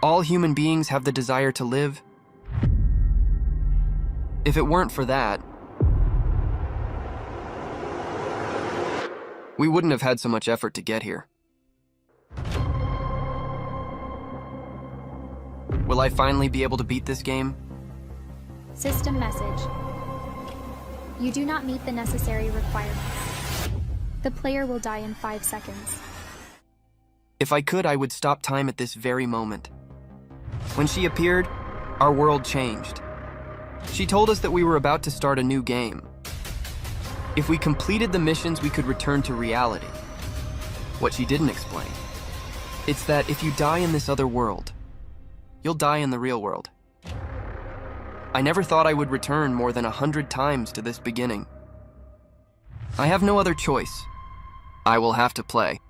All human beings have the desire to live. If it weren't for that, we wouldn't have had so much effort to get here. Will I finally be able to beat this game? System message. You do not meet the necessary requirements. The player will die in 5 seconds. If I could, I would stop time at this very moment. When she appeared, our world changed. She told us that we were about to start a new game. If we completed the missions, we could return to reality. What she didn't explain, it's that if you die in this other world, you'll die in the real world. I never thought I would return more than 100 times to this beginning. I have no other choice. I will have to play.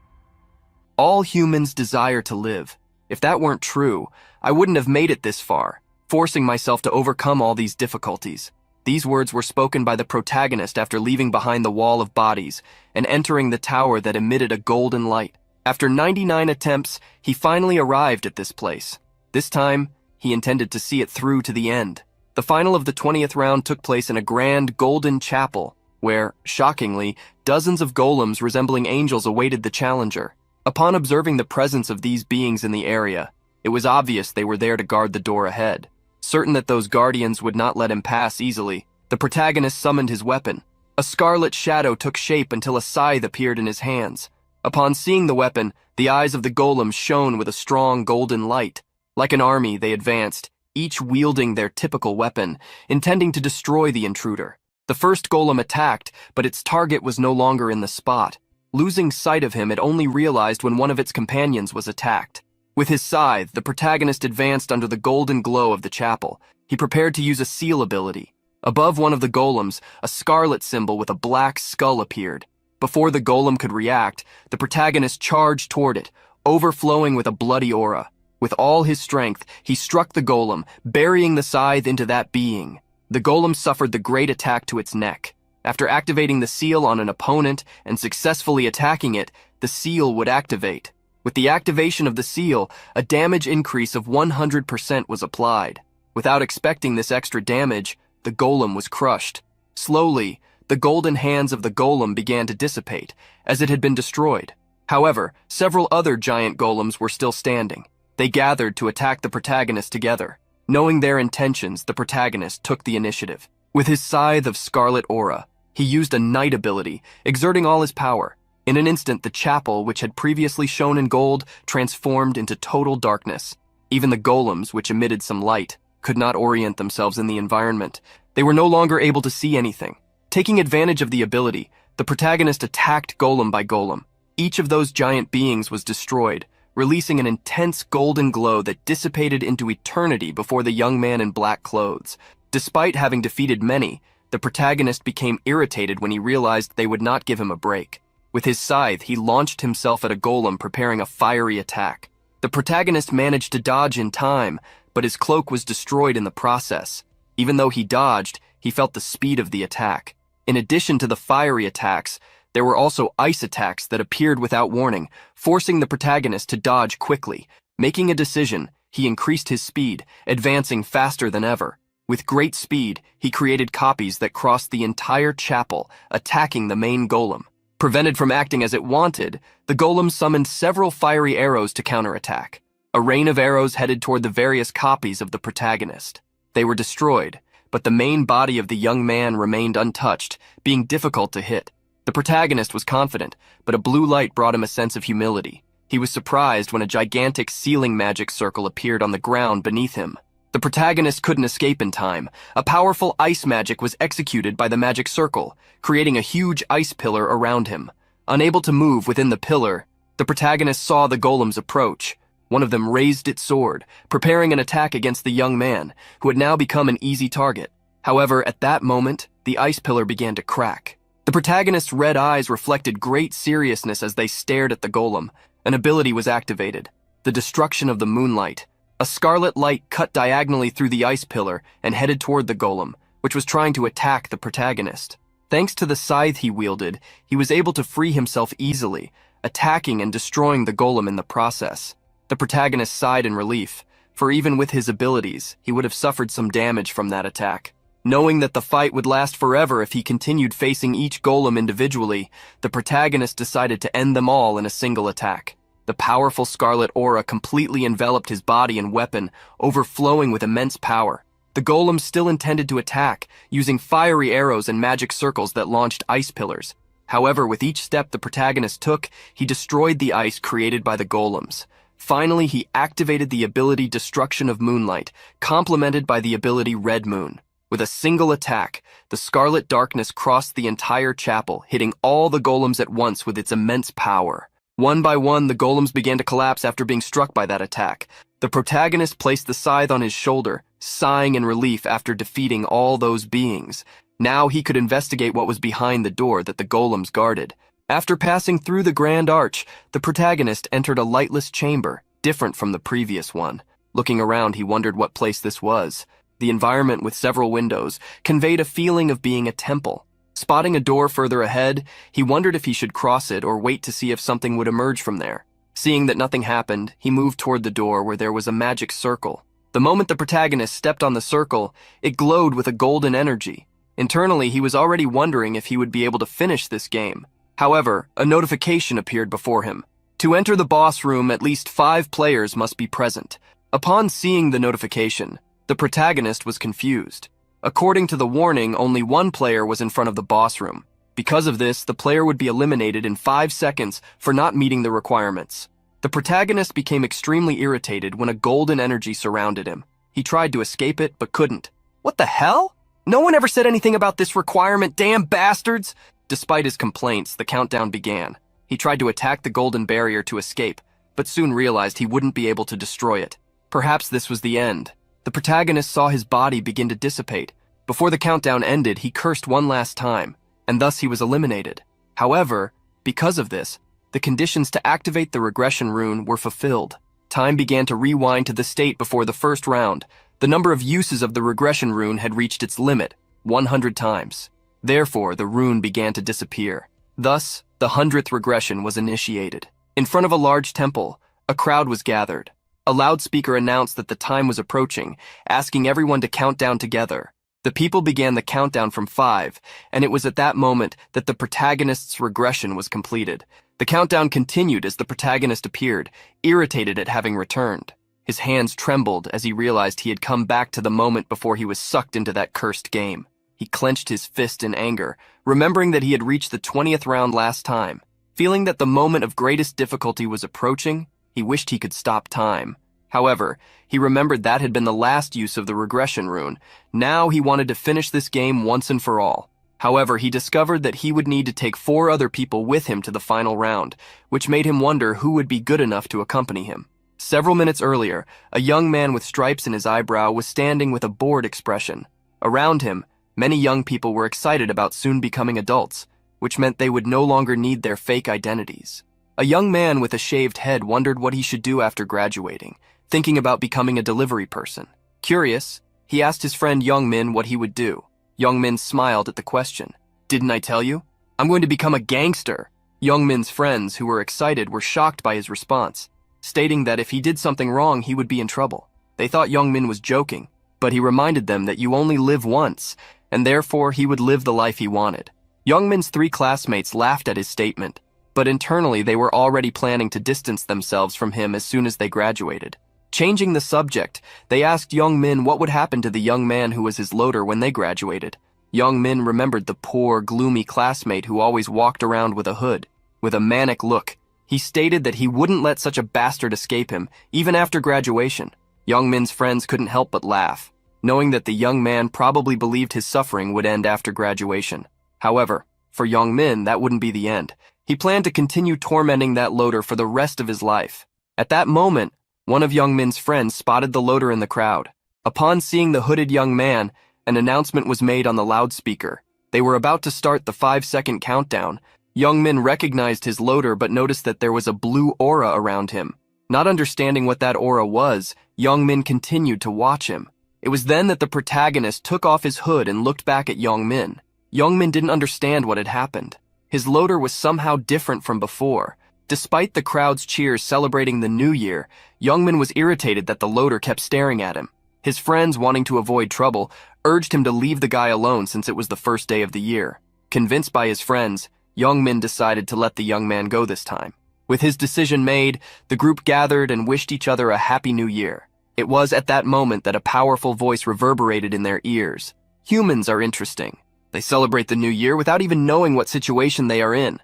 All humans desire to live. If that weren't true, I wouldn't have made it this far, forcing myself to overcome all these difficulties. These words were spoken by the protagonist after leaving behind the wall of bodies and entering the tower that emitted a golden light. After 99 attempts, he finally arrived at this place. This time, he intended to see it through to the end. The final of the 20th round took place in a grand golden chapel, where, shockingly, dozens of golems resembling angels awaited the challenger. Upon observing the presence of these beings in the area, it was obvious they were there to guard the door ahead. Certain that those guardians would not let him pass easily, the protagonist summoned his weapon. A scarlet shadow took shape until a scythe appeared in his hands. Upon seeing the weapon, the eyes of the golems shone with a strong golden light. Like an army, they advanced, each wielding their typical weapon, intending to destroy the intruder. The first golem attacked, but its target was no longer in the spot. Losing sight of him, it only realized when one of its companions was attacked. With his scythe, the protagonist advanced under the golden glow of the chapel. He prepared to use a seal ability. Above one of the golems, a scarlet symbol with a black skull appeared. Before the golem could react, the protagonist charged toward it, overflowing with a bloody aura. With all his strength, he struck the golem, burying the scythe into that being. The golem suffered the great attack to its neck. After activating the seal on an opponent and successfully attacking it, the seal would activate. With the activation of the seal, a damage increase of 100% was applied. Without expecting this extra damage, the golem was crushed. Slowly, the golden hands of the golem began to dissipate, as it had been destroyed. However, several other giant golems were still standing. They gathered to attack the protagonist together. Knowing their intentions, the protagonist took the initiative. With his scythe of scarlet aura, he used a night ability, exerting all his power. In an instant, the chapel, which had previously shone in gold, transformed into total darkness. Even the golems, which emitted some light, could not orient themselves in the environment. They were no longer able to see anything. Taking advantage of the ability, the protagonist attacked golem by golem. Each of those giant beings was destroyed, releasing an intense golden glow that dissipated into eternity before the young man in black clothes. Despite having defeated many, the protagonist became irritated when he realized they would not give him a break. With his scythe, he launched himself at a golem, preparing a fiery attack. The protagonist managed to dodge in time, but his cloak was destroyed in the process. Even though he dodged, he felt the speed of the attack. In addition to the fiery attacks, there were also ice attacks that appeared without warning, forcing the protagonist to dodge quickly. Making a decision, he increased his speed, advancing faster than ever. With great speed, he created copies that crossed the entire chapel, attacking the main golem. Prevented from acting as it wanted, the golem summoned several fiery arrows to counterattack. A rain of arrows headed toward the various copies of the protagonist. They were destroyed, but the main body of the young man remained untouched, being difficult to hit. The protagonist was confident, but a blue light brought him a sense of humility. He was surprised when a gigantic sealing magic circle appeared on the ground beneath him. The protagonist couldn't escape in time. A powerful ice magic was executed by the magic circle, creating a huge ice pillar around him. Unable to move within the pillar, the protagonist saw the golems approach. One of them raised its sword, preparing an attack against the young man, who had now become an easy target. However, at that moment, the ice pillar began to crack. The protagonist's red eyes reflected great seriousness as they stared at the golem. An ability was activated: the destruction of the moonlight. A scarlet light cut diagonally through the ice pillar and headed toward the golem, which was trying to attack the protagonist. Thanks to the scythe he wielded, he was able to free himself easily, attacking and destroying the golem in the process. The protagonist sighed in relief, for even with his abilities, he would have suffered some damage from that attack. Knowing that the fight would last forever if he continued facing each golem individually, the protagonist decided to end them all in a single attack. The powerful scarlet aura completely enveloped his body and weapon, overflowing with immense power. The golems still intended to attack, using fiery arrows and magic circles that launched ice pillars. However, with each step the protagonist took, he destroyed the ice created by the golems. Finally, he activated the ability Destruction of Moonlight, complemented by the ability Red Moon. With a single attack, the scarlet darkness crossed the entire chapel, hitting all the golems at once with its immense power. One by one, the golems began to collapse after being struck by that attack. The protagonist placed the scythe on his shoulder, sighing in relief after defeating all those beings. Now he could investigate what was behind the door that the golems guarded. After passing through the grand arch, the protagonist entered a lightless chamber, different from the previous one. Looking around, he wondered what place this was. The environment with several windows conveyed a feeling of being a temple. Spotting a door further ahead, he wondered if he should cross it or wait to see if something would emerge from there. Seeing that nothing happened, he moved toward the door where there was a magic circle. The moment the protagonist stepped on the circle, it glowed with a golden energy. Internally, he was already wondering if he would be able to finish this game. However, a notification appeared before him. To enter the boss room, at least 5 players must be present. Upon seeing the notification, the protagonist was confused. According to the warning, only 1 player was in front of the boss room. Because of this, the player would be eliminated in 5 seconds for not meeting the requirements. The protagonist became extremely irritated when a golden energy surrounded him. He tried to escape it, but couldn't. What the hell? No one ever said anything about this requirement, damn bastards! Despite his complaints, the countdown began. He tried to attack the golden barrier to escape, but soon realized he wouldn't be able to destroy it. Perhaps this was the end. The protagonist saw his body begin to dissipate. Before the countdown ended, he cursed one last time, and thus he was eliminated. However, because of this, the conditions to activate the regression rune were fulfilled. Time began to rewind to the state before the first round. The number of uses of the regression rune had reached its limit, 100 times. Therefore, the rune began to disappear. Thus, the 100th regression was initiated. In front of a large temple, a crowd was gathered. A loudspeaker announced that the time was approaching, asking everyone to count down together. The people began the countdown from 5, and it was at that moment that the protagonist's regression was completed. The countdown continued as the protagonist appeared, irritated at having returned. His hands trembled as he realized he had come back to the moment before he was sucked into that cursed game. He clenched his fist in anger, remembering that he had reached the 20th round last time. Feeling that the moment of greatest difficulty was approaching, he wished he could stop time. However, he remembered that had been the last use of the regression rune. Now he wanted to finish this game once and for all. However, he discovered that he would need to take 4 other people with him to the final round, which made him wonder who would be good enough to accompany him. Several minutes earlier, a young man with stripes in his eyebrow was standing with a bored expression. Around him, many young people were excited about soon becoming adults, which meant they would no longer need their fake identities. A young man with a shaved head wondered what he should do after graduating, thinking about becoming a delivery person. Curious, he asked his friend Young Min what he would do. Young Min smiled at the question. "Didn't I tell you? I'm going to become a gangster." Young Min's friends, who were excited, were shocked by his response, stating that if he did something wrong, he would be in trouble. They thought Young Min was joking, but he reminded them that you only live once, and therefore he would live the life he wanted. Young Min's 3 classmates laughed at his statement, but internally they were already planning to distance themselves from him as soon as they graduated. Changing the subject, they asked Young Min what would happen to the young man who was his loader when they graduated. Young Min remembered the poor, gloomy classmate who always walked around with a hood. With a manic look, he stated that he wouldn't let such a bastard escape him, even after graduation. Young Min's friends couldn't help but laugh, knowing that the young man probably believed his suffering would end after graduation. However, for Young Min, that wouldn't be the end. He planned to continue tormenting that loader for the rest of his life. At that moment, one of Young Min's friends spotted the loader in the crowd. Upon seeing the hooded young man, an announcement was made on the loudspeaker. They were about to start the 5-second countdown. Young Min recognized his loader but noticed that there was a blue aura around him. Not understanding what that aura was, Young Min continued to watch him. It was then that the protagonist took off his hood and looked back at Young Min. Young Min didn't understand what had happened. His loader was somehow different from before. Despite the crowd's cheers celebrating the new year, Youngmin was irritated that the loader kept staring at him. His friends, wanting to avoid trouble, urged him to leave the guy alone since it was the first day of the year. Convinced by his friends, Youngmin decided to let the young man go this time. With his decision made, the group gathered and wished each other a happy new year. It was at that moment that a powerful voice reverberated in their ears. Humans are interesting. They celebrate the new year without even knowing what situation they are in.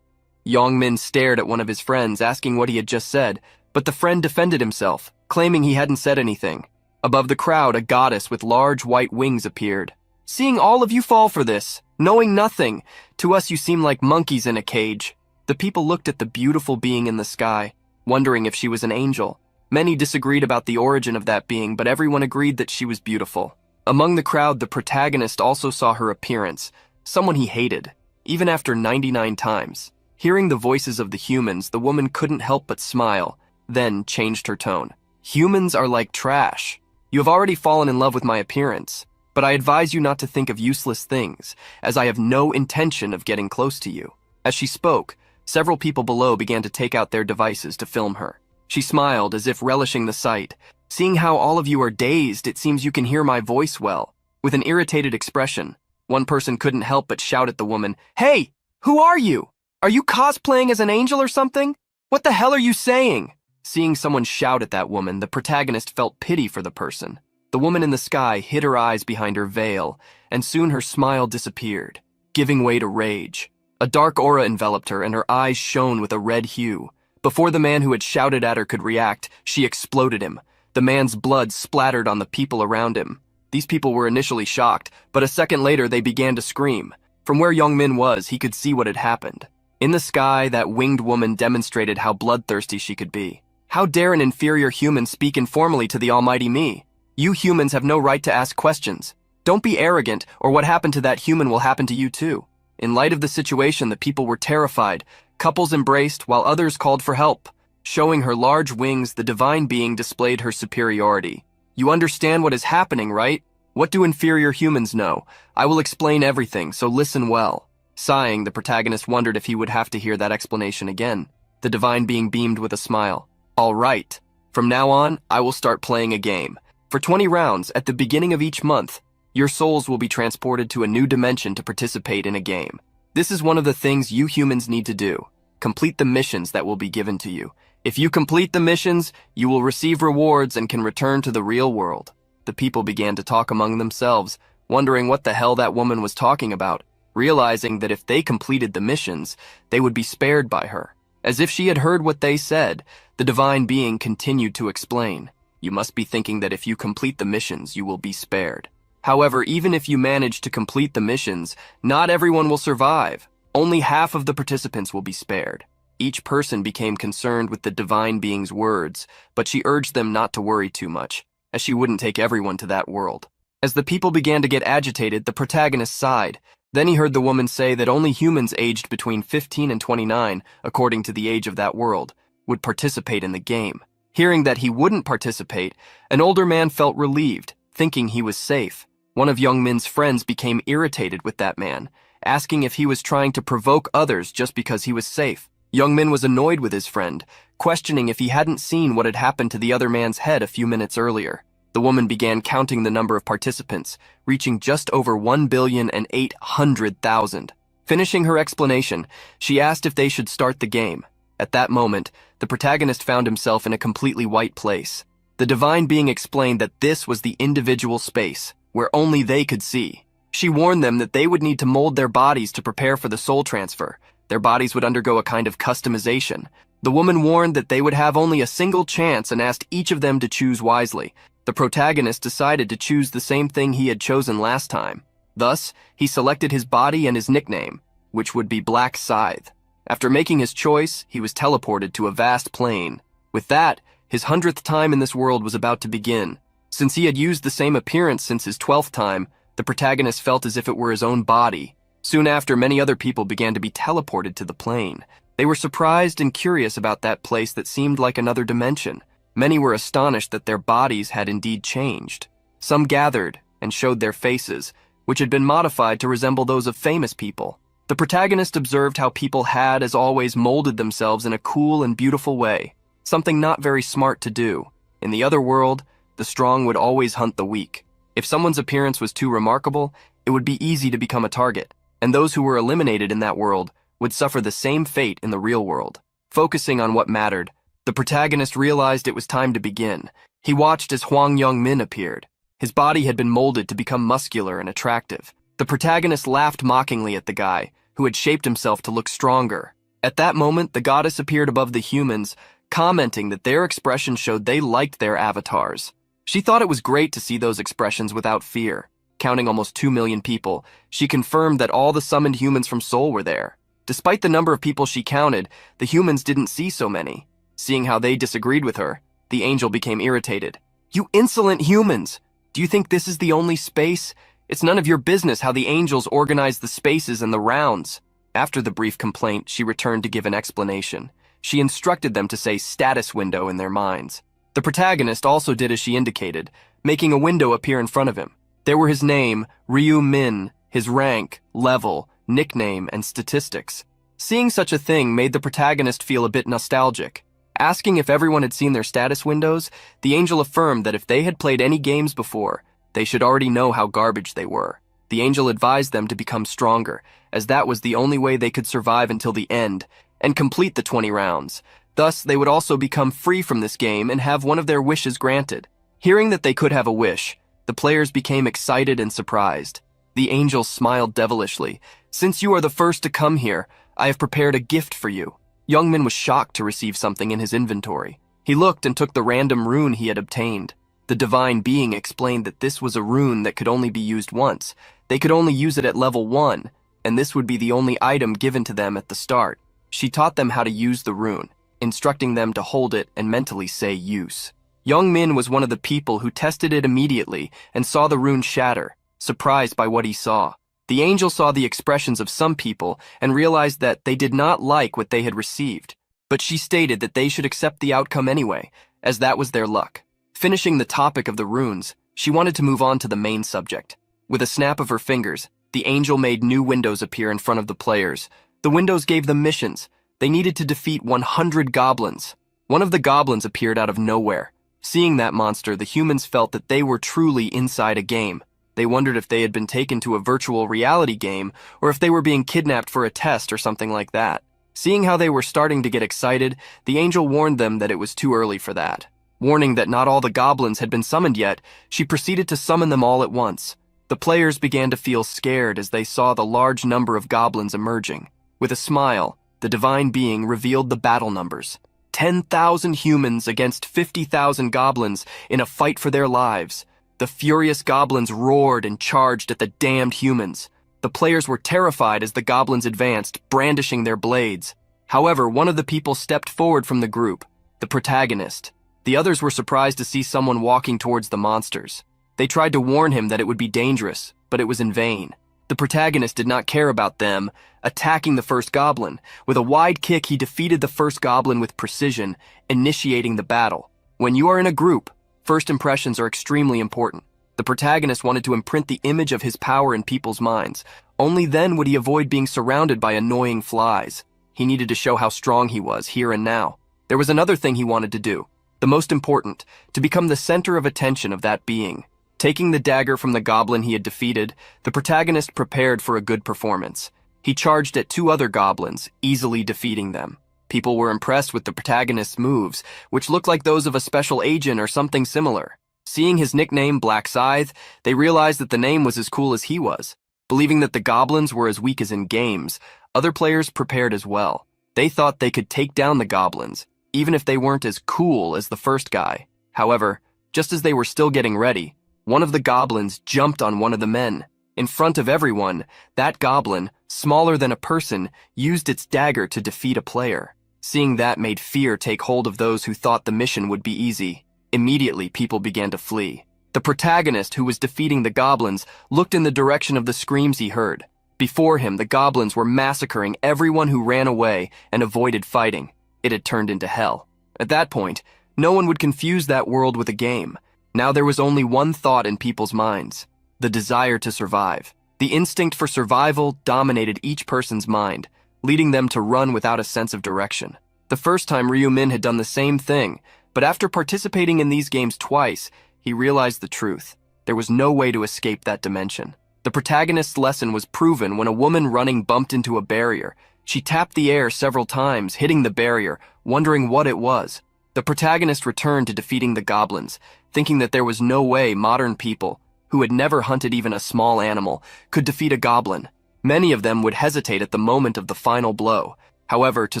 Youngmin stared at one of his friends, asking what he had just said, but the friend defended himself, claiming he hadn't said anything. Above the crowd, a goddess with large white wings appeared. "Seeing all of you fall for this, knowing nothing, to us you seem like monkeys in a cage." The people looked at the beautiful being in the sky, wondering if she was an angel. Many disagreed about the origin of that being, but everyone agreed that she was beautiful. Among the crowd, the protagonist also saw her appearance, someone he hated, even after 99 times. Hearing the voices of the humans, the woman couldn't help but smile, then changed her tone. "Humans are like trash. You have already fallen in love with my appearance, but I advise you not to think of useless things, as I have no intention of getting close to you." As she spoke, several people below began to take out their devices to film her. She smiled as if relishing the sight. "Seeing how all of you are dazed, it seems you can hear my voice well." With an irritated expression, one person couldn't help but shout at the woman, "Hey, who are you? Are you cosplaying as an angel or something? What the hell are you saying?" Seeing someone shout at that woman, the protagonist felt pity for the person. The woman in the sky hid her eyes behind her veil, and soon her smile disappeared, giving way to rage. A dark aura enveloped her, and her eyes shone with a red hue. Before the man who had shouted at her could react, she exploded him. The man's blood splattered on the people around him. These people were initially shocked, but a second later they began to scream. From where Youngmin was, he could see what had happened. In the sky, that winged woman demonstrated how bloodthirsty she could be. "How dare an inferior human speak informally to the almighty me? You humans have no right to ask questions. Don't be arrogant, or what happened to that human will happen to you too." In light of the situation, the people were terrified. Couples embraced, while others called for help. Showing her large wings, the divine being displayed her superiority. "You understand what is happening, right? What do inferior humans know? I will explain everything, so listen well." Sighing, the protagonist wondered if he would have to hear that explanation again. The divine being beamed with a smile. "All right. From now on, I will start playing a game. For 20 rounds, at the beginning of each month, your souls will be transported to a new dimension to participate in a game. This is one of the things you humans need to do. Complete the missions that will be given to you. If you complete the missions, you will receive rewards and can return to the real world." The people began to talk among themselves, wondering what the hell that woman was talking about, realizing that if they completed the missions, they would be spared by her. As if she had heard what they said, the divine being continued to explain. "You must be thinking that if you complete the missions, you will be spared. However, even if you manage to complete the missions, not everyone will survive. Only half of the participants will be spared." Each person became concerned with the divine being's words, but she urged them not to worry too much, as she wouldn't take everyone to that world. As the people began to get agitated, the protagonist sighed. Then he heard the woman say that only humans aged between 15 and 29, according to the age of that world, would participate in the game. Hearing that he wouldn't participate, an older man felt relieved, thinking he was safe. One of Youngmin's friends became irritated with that man, asking if he was trying to provoke others just because he was safe. Youngmin was annoyed with his friend, questioning if he hadn't seen what had happened to the other man's head a few minutes earlier. The woman began counting the number of participants, reaching just over 1,800,000. Finishing her explanation, she asked if they should start the game. At that moment, the protagonist found himself in a completely white place. The divine being explained that this was the individual space, where only they could see. She warned them that they would need to mold their bodies to prepare for the soul transfer. Their bodies would undergo a kind of customization. The woman warned that they would have only a single chance and asked each of them to choose wisely. The protagonist decided to choose the same thing he had chosen last time. Thus, he selected his body and his nickname, which would be Black Scythe. After making his choice, he was teleported to a vast plain. With that, his 100th time in this world was about to begin. Since he had used the same appearance since his 12th time, the protagonist felt as if it were his own body. Soon after, many other people began to be teleported to the plane. They were surprised and curious about that place that seemed like another dimension. Many were astonished that their bodies had indeed changed. Some gathered and showed their faces, which had been modified to resemble those of famous people. The protagonist observed how people had, as always, molded themselves in a cool and beautiful way, something not very smart to do. In the other world, the strong would always hunt the weak. If someone's appearance was too remarkable, it would be easy to become a target, and those who were eliminated in that world would suffer the same fate in the real world. Focusing on what mattered, the protagonist realized it was time to begin. He watched as Hwang Young-min appeared. His body had been molded to become muscular and attractive. The protagonist laughed mockingly at the guy, who had shaped himself to look stronger. At that moment, the goddess appeared above the humans, commenting that their expression showed they liked their avatars. She thought it was great to see those expressions without fear. Counting almost 2 million people, she confirmed that all the summoned humans from Seoul were there. Despite the number of people she counted, the humans didn't see so many. Seeing how they disagreed with her, the angel became irritated. "You insolent humans! Do you think this is the only space? It's none of your business how the angels organize the spaces and the rounds." After the brief complaint, she returned to give an explanation. She instructed them to say status window in their minds. The protagonist also did as she indicated, making a window appear in front of him. There were his name, Ryu Min, his rank, level, nickname, and statistics. Seeing such a thing made the protagonist feel a bit nostalgic. Asking if everyone had seen their status windows, the angel affirmed that if they had played any games before, they should already know how garbage they were. The angel advised them to become stronger, as that was the only way they could survive until the end, and complete the 20 rounds. Thus, they would also become free from this game and have one of their wishes granted. Hearing that they could have a wish, the players became excited and surprised. The angel smiled devilishly. "Since you are the first to come here, I have prepared a gift for you." Youngmin was shocked to receive something in his inventory. He looked and took the random rune he had obtained. The divine being explained that this was a rune that could only be used once. They could only use it at level 1, and this would be the only item given to them at the start. She taught them how to use the rune, instructing them to hold it and mentally say use. Youngmin was one of the people who tested it immediately and saw the rune shatter, surprised by what he saw. The angel saw the expressions of some people and realized that they did not like what they had received, but she stated that they should accept the outcome anyway, as that was their luck. Finishing the topic of the runes, she wanted to move on to the main subject. With a snap of her fingers, the angel made new windows appear in front of the players. The windows gave them missions. They needed to defeat 100 goblins. One of the goblins appeared out of nowhere. Seeing that monster, the humans felt that they were truly inside a game. They wondered if they had been taken to a virtual reality game or if they were being kidnapped for a test or something like that. Seeing how they were starting to get excited, the angel warned them that it was too early for that. Warning that not all the goblins had been summoned yet, she proceeded to summon them all at once. The players began to feel scared as they saw the large number of goblins emerging. With a smile, the divine being revealed the battle numbers. 10,000 humans against 50,000 goblins in a fight for their lives. The furious goblins roared and charged at the damned humans. The players were terrified as the goblins advanced, brandishing their blades. However, one of the people stepped forward from the group, the protagonist. The others were surprised to see someone walking towards the monsters. They tried to warn him that it would be dangerous, but it was in vain. The protagonist did not care about them, attacking the first goblin. With a wide kick, he defeated the first goblin with precision, initiating the battle. When you are in a group, first impressions are extremely important. The protagonist wanted to imprint the image of his power in people's minds. Only then would he avoid being surrounded by annoying flies. He needed to show how strong he was, here and now. There was another thing he wanted to do. The most important, to become the center of attention of that being. Taking the dagger from the goblin he had defeated, the protagonist prepared for a good performance. He charged at 2 other goblins, easily defeating them. People were impressed with the protagonist's moves, which looked like those of a special agent or something similar. Seeing his nickname Black Scythe, they realized that the name was as cool as he was. Believing that the goblins were as weak as in games, other players prepared as well. They thought they could take down the goblins, even if they weren't as cool as the first guy. However, just as they were still getting ready, one of the goblins jumped on one of the men. In front of everyone, that goblin, smaller than a person, used its dagger to defeat a player. Seeing that made fear take hold of those who thought the mission would be easy. Immediately, people began to flee. The protagonist, who was defeating the goblins, looked in the direction of the screams he heard. Before him, the goblins were massacring everyone who ran away and avoided fighting. It had turned into hell. At that point, no one would confuse that world with a game. Now there was only one thought in people's minds: the desire to survive. The instinct for survival dominated each person's mind, leading them to run without a sense of direction. The first time Ryu-min had done the same thing, but after participating in these games twice, he realized the truth. There was no way to escape that dimension. The protagonist's lesson was proven when a woman running bumped into a barrier. She tapped the air several times, hitting the barrier, wondering what it was. The protagonist returned to defeating the goblins, thinking that there was no way modern people, who had never hunted even a small animal, could defeat a goblin. Many of them would hesitate at the moment of the final blow. However, to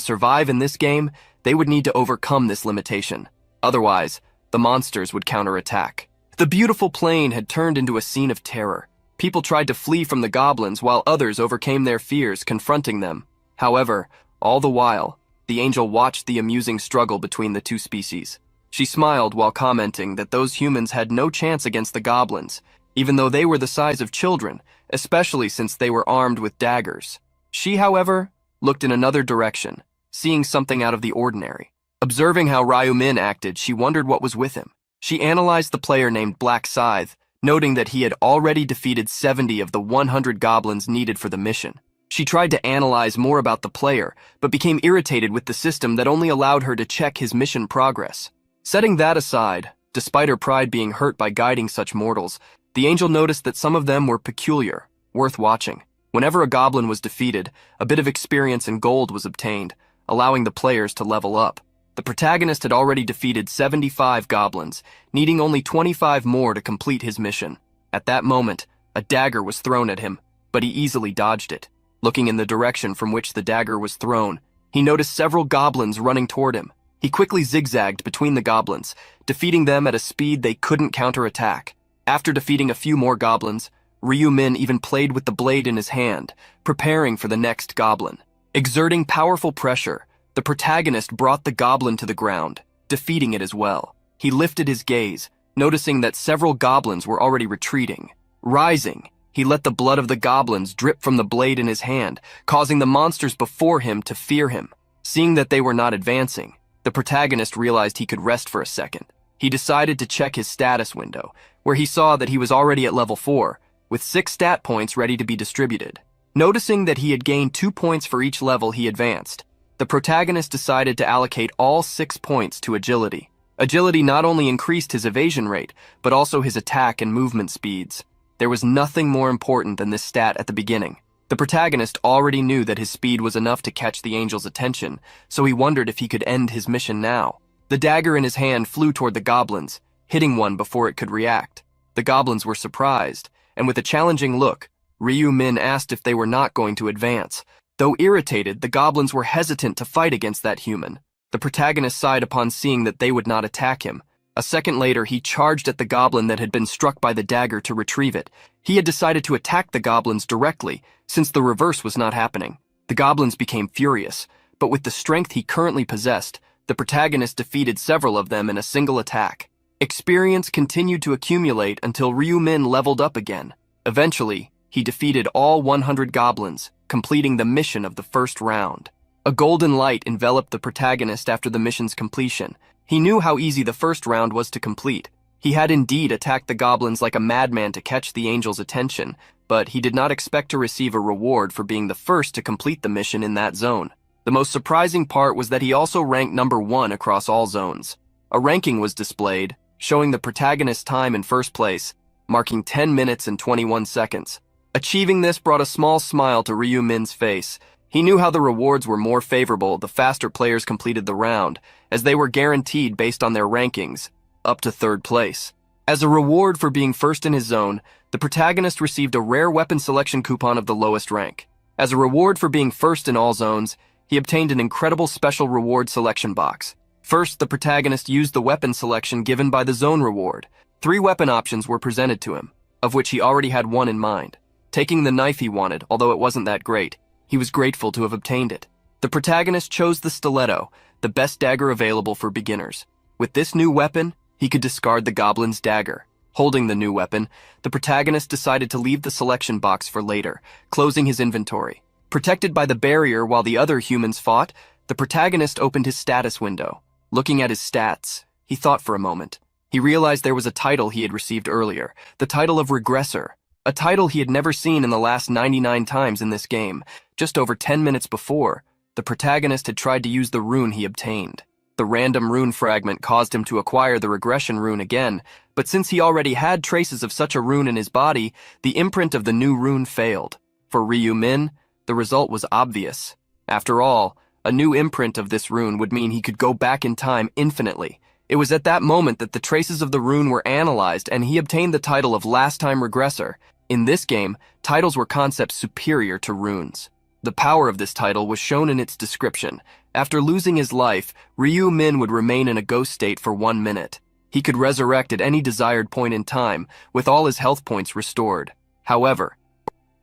survive in this game, they would need to overcome this limitation. Otherwise, the monsters would counterattack. The beautiful plain had turned into a scene of terror. People tried to flee from the goblins while others overcame their fears, confronting them. However, all the while, the angel watched the amusing struggle between the two species. She smiled while commenting that those humans had no chance against the goblins, even though they were the size of children, especially since they were armed with daggers. She, however, looked in another direction, seeing something out of the ordinary. Observing how Ryu-min acted, she wondered what was with him. She analyzed the player named Black Scythe, noting that he had already defeated 70 of the 100 goblins needed for the mission. She tried to analyze more about the player, but became irritated with the system that only allowed her to check his mission progress. Setting that aside, despite her pride being hurt by guiding such mortals, the angel noticed that some of them were peculiar, worth watching. Whenever a goblin was defeated, a bit of experience and gold was obtained, allowing the players to level up. The protagonist had already defeated 75 goblins, needing only 25 more to complete his mission. At that moment, a dagger was thrown at him, but he easily dodged it. Looking in the direction from which the dagger was thrown, he noticed several goblins running toward him. He quickly zigzagged between the goblins, defeating them at a speed they couldn't counterattack. After defeating a few more goblins, Ryu-min even played with the blade in his hand, preparing for the next goblin. Exerting powerful pressure, the protagonist brought the goblin to the ground, defeating it as well. He lifted his gaze, noticing that several goblins were already retreating. Rising, he let the blood of the goblins drip from the blade in his hand, causing the monsters before him to fear him. Seeing that they were not advancing, the protagonist realized he could rest for a second. He decided to check his status window, where he saw that he was already at level 4, with 6 stat points ready to be distributed. Noticing that he had gained 2 points for each level he advanced, the protagonist decided to allocate all 6 points to agility. Agility not only increased his evasion rate, but also his attack and movement speeds. There was nothing more important than this stat at the beginning. The protagonist already knew that his speed was enough to catch the angel's attention, so he wondered if he could end his mission now. The dagger in his hand flew toward the goblins, hitting one before it could react. The goblins were surprised, and with a challenging look, Ryu-min asked if they were not going to advance. Though irritated, the goblins were hesitant to fight against that human. The protagonist sighed upon seeing that they would not attack him. A second later, he charged at the goblin that had been struck by the dagger to retrieve it. He had decided to attack the goblins directly, since the reverse was not happening. The goblins became furious, but with the strength he currently possessed, the protagonist defeated several of them in a single attack. Experience continued to accumulate until Ryu-min leveled up again. Eventually, he defeated all 100 goblins, completing the mission of the first round. A golden light enveloped the protagonist after the mission's completion. He knew how easy the first round was to complete. He had indeed attacked the goblins like a madman to catch the angel's attention, but he did not expect to receive a reward for being the first to complete the mission in that zone. The most surprising part was that he also ranked number 1 across all zones. A ranking was displayed, showing the protagonist's time in first place, marking 10 minutes and 21 seconds. Achieving this brought a small smile to Ryu-min's face. He knew how the rewards were more favorable the faster players completed the round, as they were guaranteed based on their rankings, up to 3rd place. As a reward for being first in his zone, the protagonist received a rare weapon selection coupon of the lowest rank. As a reward for being first in all zones, he obtained an incredible special reward selection box. First, the protagonist used the weapon selection given by the zone reward. 3 weapon options were presented to him, of which he already had one in mind. Taking the knife he wanted, although it wasn't that great, he was grateful to have obtained it. The protagonist chose the stiletto, the best dagger available for beginners. With this new weapon, he could discard the goblin's dagger. Holding the new weapon, the protagonist decided to leave the selection box for later, closing his inventory. Protected by the barrier while the other humans fought, the protagonist opened his status window. Looking at his stats, he thought for a moment. He realized there was a title he had received earlier, the title of Regressor. a title he had never seen in the last 99 times in this game. Just over 10 minutes before, the protagonist had tried to use the rune he obtained. The random rune fragment caused him to acquire the regression rune again, but since he already had traces of such a rune in his body, the imprint of the new rune failed. For Ryu Min, the result was obvious. After all, a new imprint of this rune would mean he could go back in time infinitely. It was at that moment that the traces of the rune were analyzed and he obtained the title of Last Time Regressor. In this game, titles were concepts superior to runes. The power of this title was shown in its description. After losing his life, Ryu Min would remain in a ghost state for 1 minute. He could resurrect at any desired point in time, with all his health points restored. However,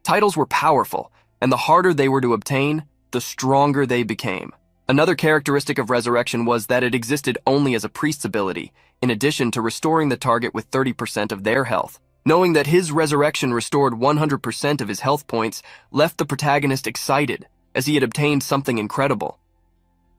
titles were powerful, and the harder they were to obtain, the stronger they became. Another characteristic of resurrection was that it existed only as a priest's ability, in addition to restoring the target with 30% of their health. Knowing that his resurrection restored 100% of his health points left the protagonist excited, as he had obtained something incredible.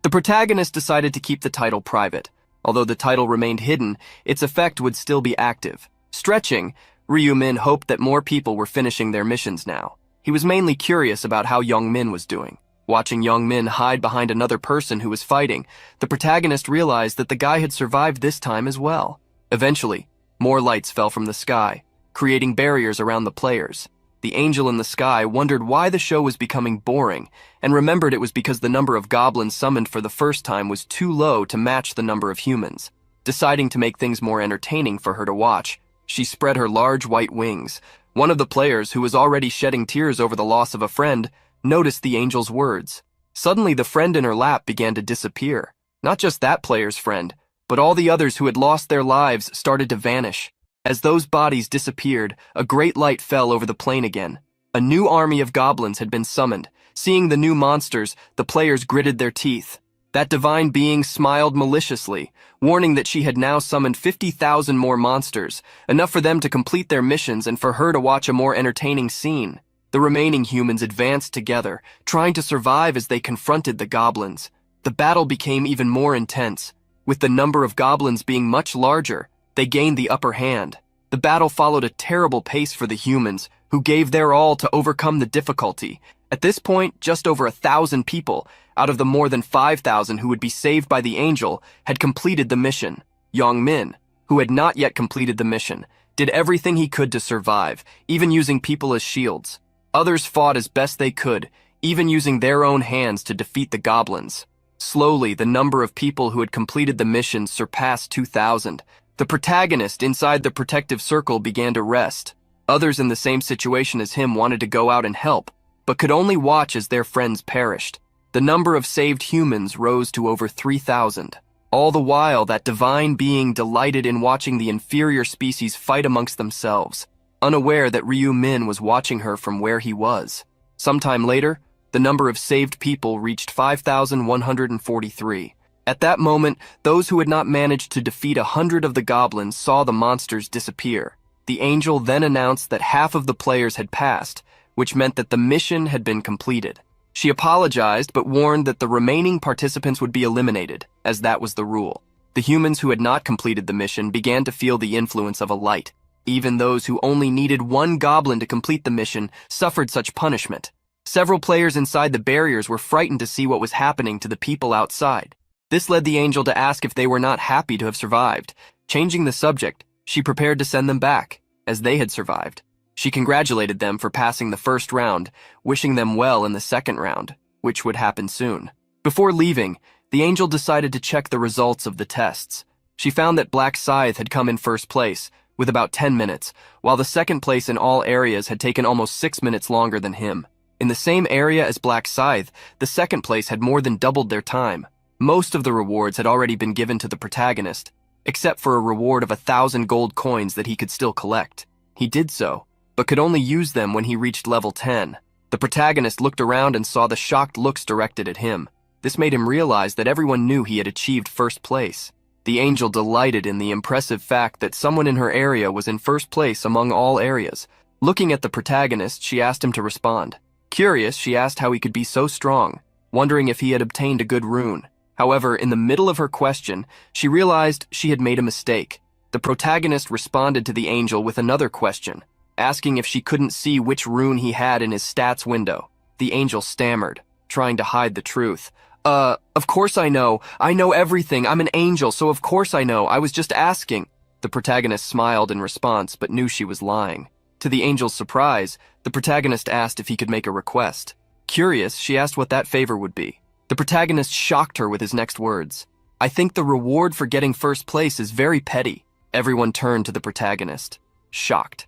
The protagonist decided to keep the title private. Although the title remained hidden, its effect would still be active. Stretching, Ryu Min hoped that more people were finishing their missions now. He was mainly curious about how Young Min was doing. Watching Young Min hide behind another person who was fighting, the protagonist realized that the guy had survived this time as well. Eventually, more lights fell from the sky, creating barriers around the players. The angel in the sky wondered why the show was becoming boring, and remembered it was because the number of goblins summoned for the first time was too low to match the number of humans. Deciding to make things more entertaining for her to watch, she spread her large white wings. One of the players, who was already shedding tears over the loss of a friend, noticed the angel's words. Suddenly, the friend in her lap began to disappear. Not just that player's friend, but all the others who had lost their lives started to vanish. As those bodies disappeared, a great light fell over the plain again. A new army of goblins had been summoned. Seeing the new monsters, the players gritted their teeth. That divine being smiled maliciously, warning that she had now summoned 50,000 more monsters, enough for them to complete their missions and for her to watch a more entertaining scene. The remaining humans advanced together, trying to survive as they confronted the goblins. The battle became even more intense. With the number of goblins being much larger, they gained the upper hand. The battle followed a terrible pace for the humans, who gave their all to overcome the difficulty. At this point, just over 1,000 people, out of the more than 5,000 who would be saved by the angel, had completed the mission. Young Min, who had not yet completed the mission, did everything he could to survive, even using people as shields. Others fought as best they could, even using their own hands to defeat the goblins. Slowly, the number of people who had completed the mission surpassed 2,000. The protagonist inside the protective circle began to rest. Others in the same situation as him wanted to go out and help, but could only watch as their friends perished. The number of saved humans rose to over 3,000. All the while, that divine being delighted in watching the inferior species fight amongst themselves, unaware that Ryu Min was watching her from where he was. Sometime later, the number of saved people reached 5,143. At that moment, those who had not managed to defeat 100 of the goblins saw the monsters disappear. The angel then announced that half of the players had passed, which meant that the mission had been completed. She apologized but warned that the remaining participants would be eliminated, as that was the rule. The humans who had not completed the mission began to feel the influence of a light. Even those who only needed one goblin to complete the mission suffered such punishment. Several players inside the barriers were frightened to see what was happening to the people outside. This led the angel to ask if they were not happy to have survived. Changing the subject, she prepared to send them back, as they had survived. She congratulated them for passing the first round, wishing them well in the second round, which would happen soon. Before leaving, the angel decided to check the results of the tests. She found that Black Scythe had come in first place, with about 10 minutes, while the second place in all areas had taken almost 6 minutes longer than him. In the same area as Black Scythe, the second place had more than doubled their time. Most of the rewards had already been given to the protagonist, except for a reward of 1,000 gold coins that he could still collect. He did so, but could only use them when he reached level 10. The protagonist looked around and saw the shocked looks directed at him. This made him realize that everyone knew he had achieved first place. The angel delighted in the impressive fact that someone in her area was in first place among all areas. Looking at the protagonist, she asked him to respond. Curious, she asked how he could be so strong, wondering if he had obtained a good rune. However, in the middle of her question, she realized she had made a mistake. The protagonist responded to the angel with another question. asking if she couldn't see which rune he had in his stats window. The angel stammered, trying to hide the truth. Of course I know. I know everything. I'm an angel, so of course I know. I was just asking. The protagonist smiled in response, but knew she was lying. To the angel's surprise, the protagonist asked if he could make a request. Curious, she asked what that favor would be. The protagonist shocked her with his next words. I think the reward for getting first place is very petty. Everyone turned to the protagonist, shocked.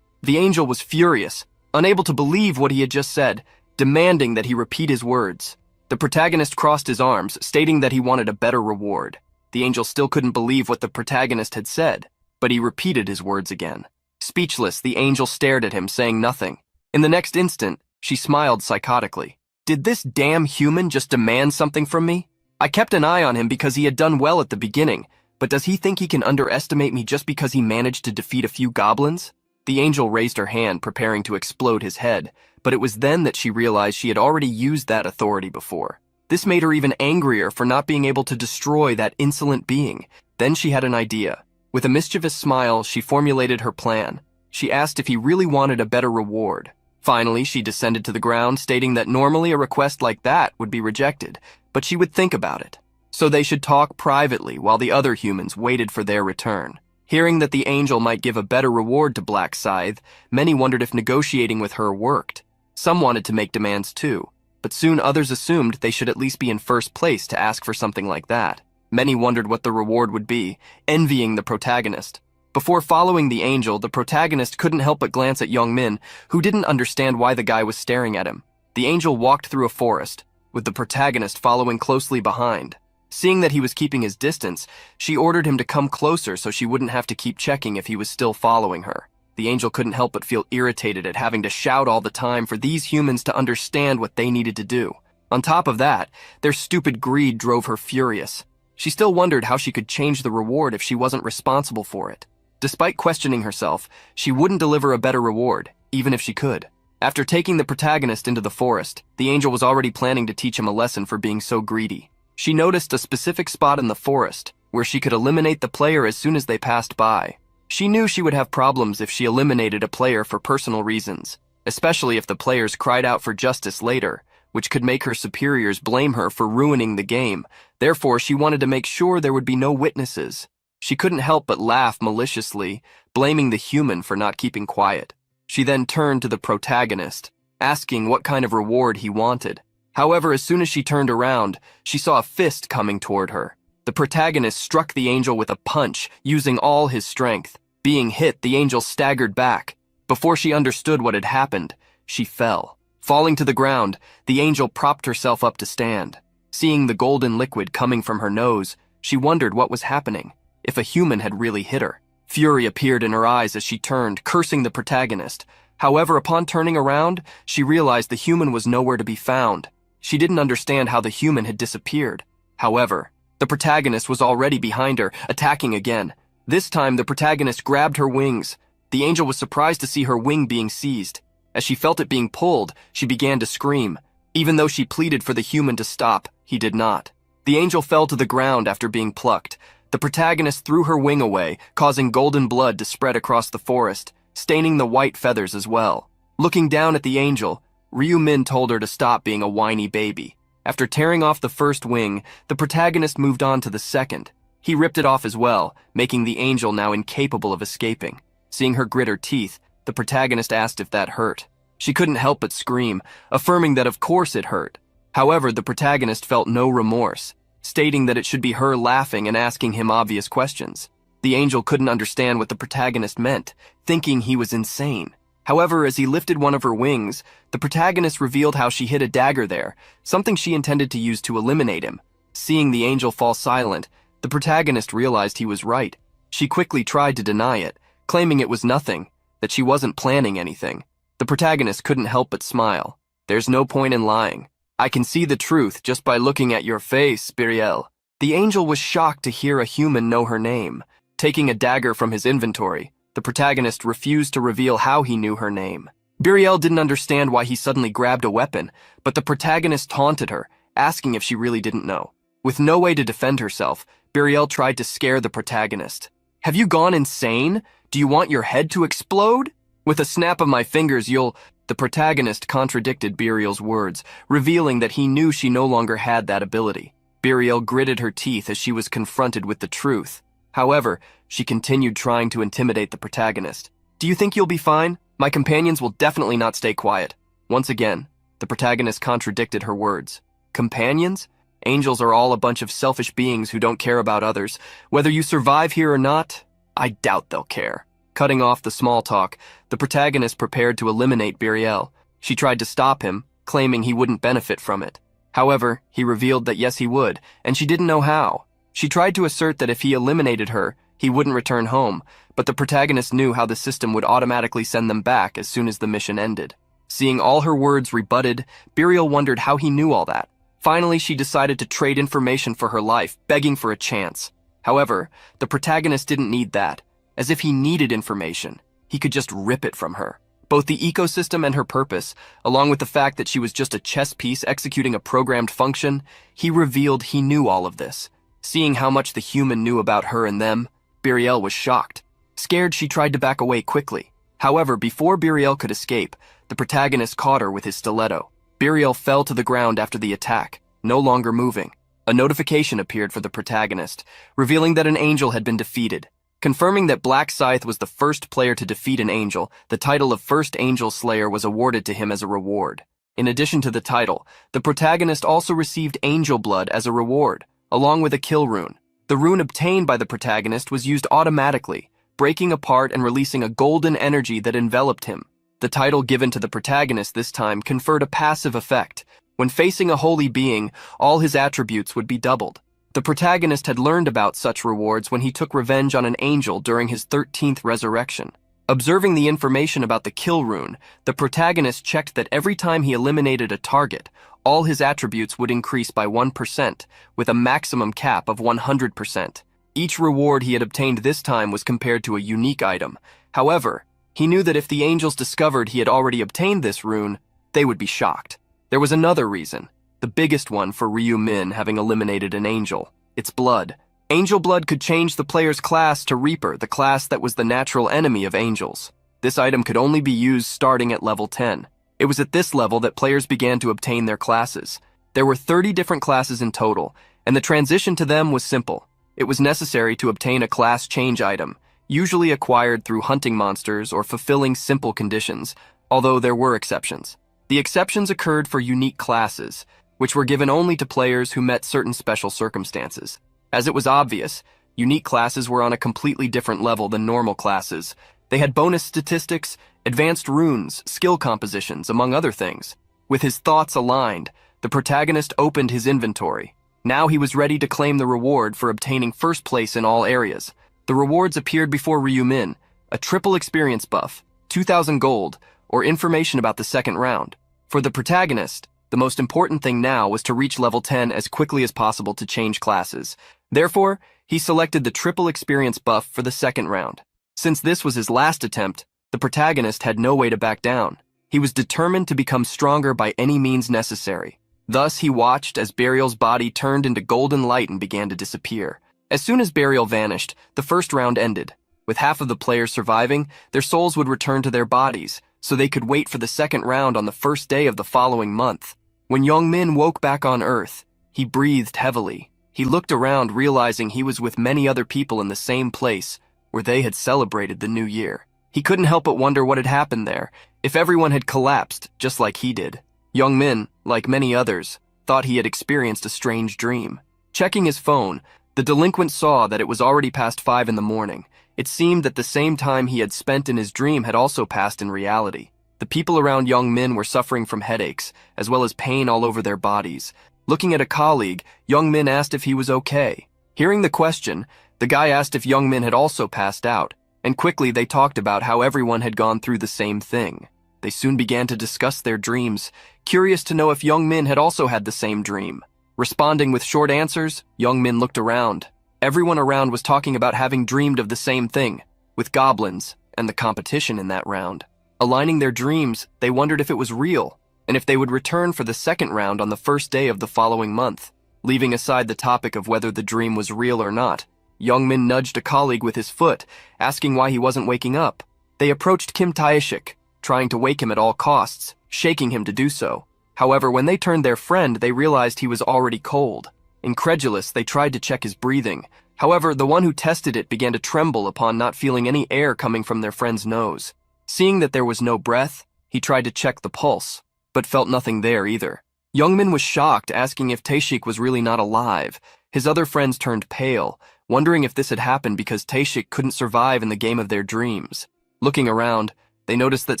The angel was furious, unable to believe what he had just said, demanding that he repeat his words. The protagonist crossed his arms, stating that he wanted a better reward. The angel still couldn't believe what the protagonist had said, but he repeated his words again. Speechless, the angel stared at him, saying nothing. In the next instant, she smiled psychotically. Did this damn human just demand something from me? I kept an eye on him because he had done well at the beginning, but does he think he can underestimate me just because he managed to defeat a few goblins? The angel raised her hand, preparing to explode his head, but it was then that she realized she had already used that authority before. This made her even angrier for not being able to destroy that insolent being. Then she had an idea. With a mischievous smile, she formulated her plan. She asked if he really wanted a better reward. Finally, she descended to the ground, stating that normally a request like that would be rejected, but she would think about it. So they should talk privately while the other humans waited for their return. Hearing that the angel might give a better reward to Black Scythe, many wondered if negotiating with her worked. Some wanted to make demands too, but soon others assumed they should at least be in first place to ask for something like that. Many wondered what the reward would be, envying the protagonist. Before following the angel, the protagonist couldn't help but glance at Young Min, who didn't understand why the guy was staring at him. The angel walked through a forest, with the protagonist following closely behind. Seeing that he was keeping his distance, she ordered him to come closer so she wouldn't have to keep checking if he was still following her. The angel couldn't help but feel irritated at having to shout all the time for these humans to understand what they needed to do. On top of that, their stupid greed drove her furious. She still wondered how she could change the reward if she wasn't responsible for it. Despite questioning herself, she wouldn't deliver a better reward, even if she could. After taking the protagonist into the forest, the angel was already planning to teach him a lesson for being so greedy. She noticed a specific spot in the forest where she could eliminate the player as soon as they passed by. She knew she would have problems if she eliminated a player for personal reasons, especially if the players cried out for justice later, which could make her superiors blame her for ruining the game. Therefore, she wanted to make sure there would be no witnesses. She couldn't help but laugh maliciously, blaming the human for not keeping quiet. She then turned to the protagonist, asking what kind of reward he wanted. However, as soon as she turned around, she saw a fist coming toward her. The protagonist struck the angel with a punch, using all his strength. Being hit, the angel staggered back. Before she understood what had happened, she fell. Falling to the ground, the angel propped herself up to stand. Seeing the golden liquid coming from her nose, she wondered what was happening, if a human had really hit her. Fury appeared in her eyes as she turned, cursing the protagonist. However, upon turning around, she realized the human was nowhere to be found. She didn't understand how the human had disappeared. However, the protagonist was already behind her, attacking again. This time, the protagonist grabbed her wings. The angel was surprised to see her wing being seized. As she felt it being pulled, she began to scream. Even though she pleaded for the human to stop, he did not. The angel fell to the ground after being plucked. The protagonist threw her wing away, causing golden blood to spread across the forest, staining the white feathers as well. Looking down at the angel, Ryu Min told her to stop being a whiny baby. After tearing off the first wing, the protagonist moved on to the second. He ripped it off as well, making the angel now incapable of escaping. Seeing her grit her teeth, the protagonist asked if that hurt. She couldn't help but scream, affirming that of course it hurt. However, the protagonist felt no remorse, stating that it should be her laughing and asking him obvious questions. The angel couldn't understand what the protagonist meant, thinking he was insane. However, as he lifted one of her wings, the protagonist revealed how she hid a dagger there, something she intended to use to eliminate him. Seeing the angel fall silent, the protagonist realized he was right. She quickly tried to deny it, claiming it was nothing, that she wasn't planning anything. The protagonist couldn't help but smile. There's no point in lying. I can see the truth just by looking at your face, Biriel. The angel was shocked to hear a human know her name. Taking a dagger from his inventory, the protagonist refused to reveal how he knew her name. Biriel didn't understand why he suddenly grabbed a weapon, but the protagonist taunted her, asking if she really didn't know. With no way to defend herself, Biriel tried to scare the protagonist. Have you gone insane? Do you want your head to explode? With a snap of my fingers, you'll... The protagonist contradicted Burial's words, revealing that he knew she no longer had that ability. Burial gritted her teeth as she was confronted with the truth. However, she continued trying to intimidate the protagonist. Do you think you'll be fine? My companions will definitely not stay quiet. Once again, the protagonist contradicted her words. Companions? Angels are all a bunch of selfish beings who don't care about others. Whether you survive here or not, I doubt they'll care. Cutting off the small talk, the protagonist prepared to eliminate Burial. She tried to stop him, claiming he wouldn't benefit from it. However, he revealed that yes he would, and she didn't know how. She tried to assert that if he eliminated her, he wouldn't return home, but the protagonist knew how the system would automatically send them back as soon as the mission ended. Seeing all her words rebutted, Burial wondered how he knew all that. Finally, she decided to trade information for her life, begging for a chance. However, the protagonist didn't need that. As if he needed information, he could just rip it from her. Both the ecosystem and her purpose, along with the fact that she was just a chess piece executing a programmed function, he revealed he knew all of this. Seeing how much the human knew about her and them, Burial was shocked. Scared, she tried to back away quickly. However, before Burial could escape, the protagonist caught her with his stiletto. Burial fell to the ground after the attack, no longer moving. A notification appeared for the protagonist, revealing that an angel had been defeated. Confirming that Black Scythe was the first player to defeat an angel, the title of First Angel Slayer was awarded to him as a reward. In addition to the title, the protagonist also received Angel Blood as a reward, along with a kill rune. The rune obtained by the protagonist was used automatically, breaking apart and releasing a golden energy that enveloped him. The title given to the protagonist this time conferred a passive effect. When facing a holy being, all his attributes would be doubled. The protagonist had learned about such rewards when he took revenge on an angel during his 13th resurrection. Observing the information about the kill rune, the protagonist checked that every time he eliminated a target, all his attributes would increase by 1%, with a maximum cap of 100%. Each reward he had obtained this time was compared to a unique item. However, he knew that if the angels discovered he had already obtained this rune, they would be shocked. There was another reason. The biggest one for Ryu Min having eliminated an angel. Its blood. Angel blood could change the player's class to Reaper, the class that was the natural enemy of angels. This item could only be used starting at level 10. It was at this level that players began to obtain their classes. There were 30 different classes in total, and the transition to them was simple. It was necessary to obtain a class change item, usually acquired through hunting monsters or fulfilling simple conditions, although there were exceptions. The exceptions occurred for unique classes, which were given only to players who met certain special circumstances. As it was obvious, unique classes were on a completely different level than normal classes. They had bonus statistics, advanced runes, skill compositions, among other things. With his thoughts aligned, the protagonist opened his inventory. Now he was ready to claim the reward for obtaining first place in all areas. The rewards appeared before Ryu Min: a triple experience buff, 2,000 gold, or information about the second round. For the protagonist, the most important thing now was to reach level 10 as quickly as possible to change classes. Therefore, he selected the triple experience buff for the second round. Since this was his last attempt, the protagonist had no way to back down. He was determined to become stronger by any means necessary. Thus, he watched as Burial's body turned into golden light and began to disappear. As soon as Burial vanished, the first round ended. With half of the players surviving, their souls would return to their bodies, so they could wait for the second round on the first day of the following month. When Young Min woke back on Earth, he breathed heavily. He looked around, realizing he was with many other people in the same place where they had celebrated the new year. He couldn't help but wonder what had happened there, if everyone had collapsed just like he did. Young Min, like many others, thought he had experienced a strange dream. Checking his phone, the delinquent saw that it was already past 5 in the morning. It seemed that the same time he had spent in his dream had also passed in reality. The people around Young Min were suffering from headaches, as well as pain all over their bodies. Looking at a colleague, Young Min asked if he was okay. Hearing the question, the guy asked if Young Min had also passed out, and quickly they talked about how everyone had gone through the same thing. They soon began to discuss their dreams, curious to know if Young Min had also had the same dream. Responding with short answers, Young Min looked around. Everyone around was talking about having dreamed of the same thing, with goblins and the competition in that round. Aligning their dreams, they wondered if it was real, and if they would return for the second round on the first day of the following month. Leaving aside the topic of whether the dream was real or not, Young Min nudged a colleague with his foot, asking why he wasn't waking up. They approached Kim Tae-shik, trying to wake him at all costs, shaking him to do so. However, when they turned their friend, they realized he was already cold. Incredulous, they tried to check his breathing. However, the one who tested it began to tremble upon not feeling any air coming from their friend's nose. Seeing that there was no breath, he tried to check the pulse, but felt nothing there either. Youngmin was shocked, asking if Tae-shik was really not alive. His other friends turned pale, wondering if this had happened because Tae-shik couldn't survive in the game of their dreams. Looking around, they noticed that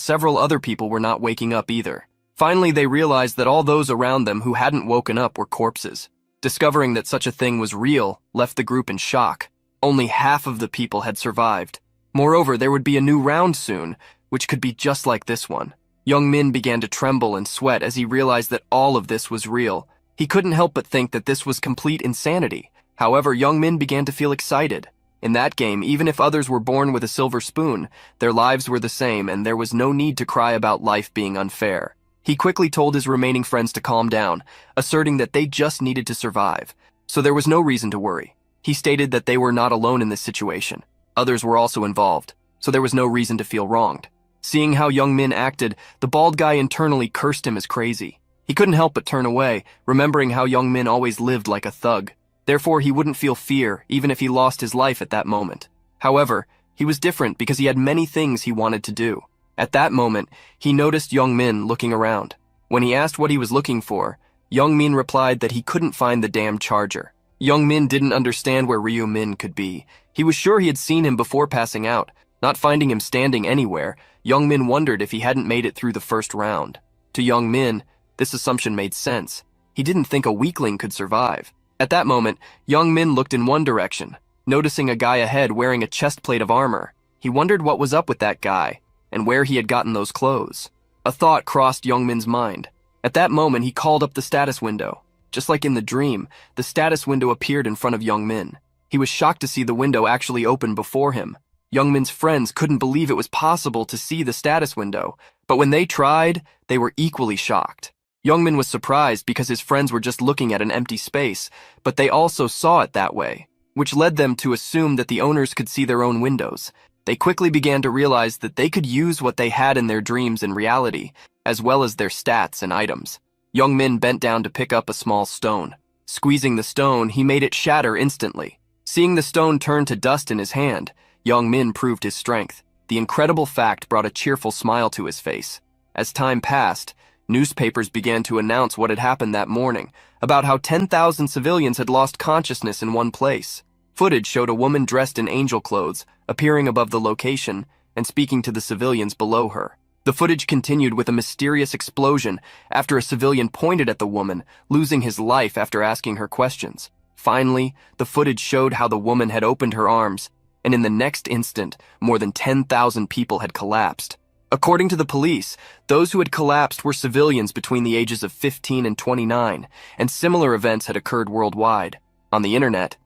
several other people were not waking up either. Finally, they realized that all those around them who hadn't woken up were corpses. Discovering that such a thing was real left the group in shock. Only half of the people had survived. Moreover, there would be a new round soon, which could be just like this one. Youngmin began to tremble and sweat as he realized that all of this was real. He couldn't help but think that this was complete insanity. However, Youngmin began to feel excited. In that game, even if others were born with a silver spoon, their lives were the same and there was no need to cry about life being unfair. He quickly told his remaining friends to calm down, asserting that they just needed to survive, so there was no reason to worry. He stated that they were not alone in this situation. Others were also involved, so there was no reason to feel wronged. Seeing how Youngmin acted, the bald guy internally cursed him as crazy. He couldn't help but turn away, remembering how Youngmin always lived like a thug. Therefore, he wouldn't feel fear, even if he lost his life at that moment. However, he was different because he had many things he wanted to do. At that moment, he noticed Youngmin looking around. When he asked what he was looking for, Youngmin replied that he couldn't find the damn charger. Youngmin didn't understand where Ryu-min could be. He was sure he had seen him before passing out. Not finding him standing anywhere, Youngmin wondered if he hadn't made it through the first round. To Youngmin, this assumption made sense. He didn't think a weakling could survive. At that moment, Youngmin looked in one direction, noticing a guy ahead wearing a chest plate of armor. He wondered what was up with that guy, and where he had gotten those clothes. A thought crossed Youngmin's mind. At that moment, he called up the status window. Just like in the dream, the status window appeared in front of Youngmin. He was shocked to see the window actually open before him. Youngmin's friends couldn't believe it was possible to see the status window, but when they tried, they were equally shocked. Youngmin was surprised because his friends were just looking at an empty space, but they also saw it that way, which led them to assume that the owners could see their own windows. They quickly began to realize that they could use what they had in their dreams in reality, as well as their stats and items. Youngmin bent down to pick up a small stone. Squeezing the stone, he made it shatter instantly. Seeing the stone turn to dust in his hand, Youngmin proved his strength. The incredible fact brought a cheerful smile to his face. As time passed, newspapers began to announce what had happened that morning, about how 10,000 civilians had lost consciousness in one place. Footage showed a woman dressed in angel clothes, appearing above the location and speaking to the civilians below her. The footage continued with a mysterious explosion after a civilian pointed at the woman, losing his life after asking her questions. Finally, the footage showed how the woman had opened her arms, and in the next instant, more than 10,000 people had collapsed. According to the police, those who had collapsed were civilians between the ages of 15 and 29, and similar events had occurred worldwide. On the internet,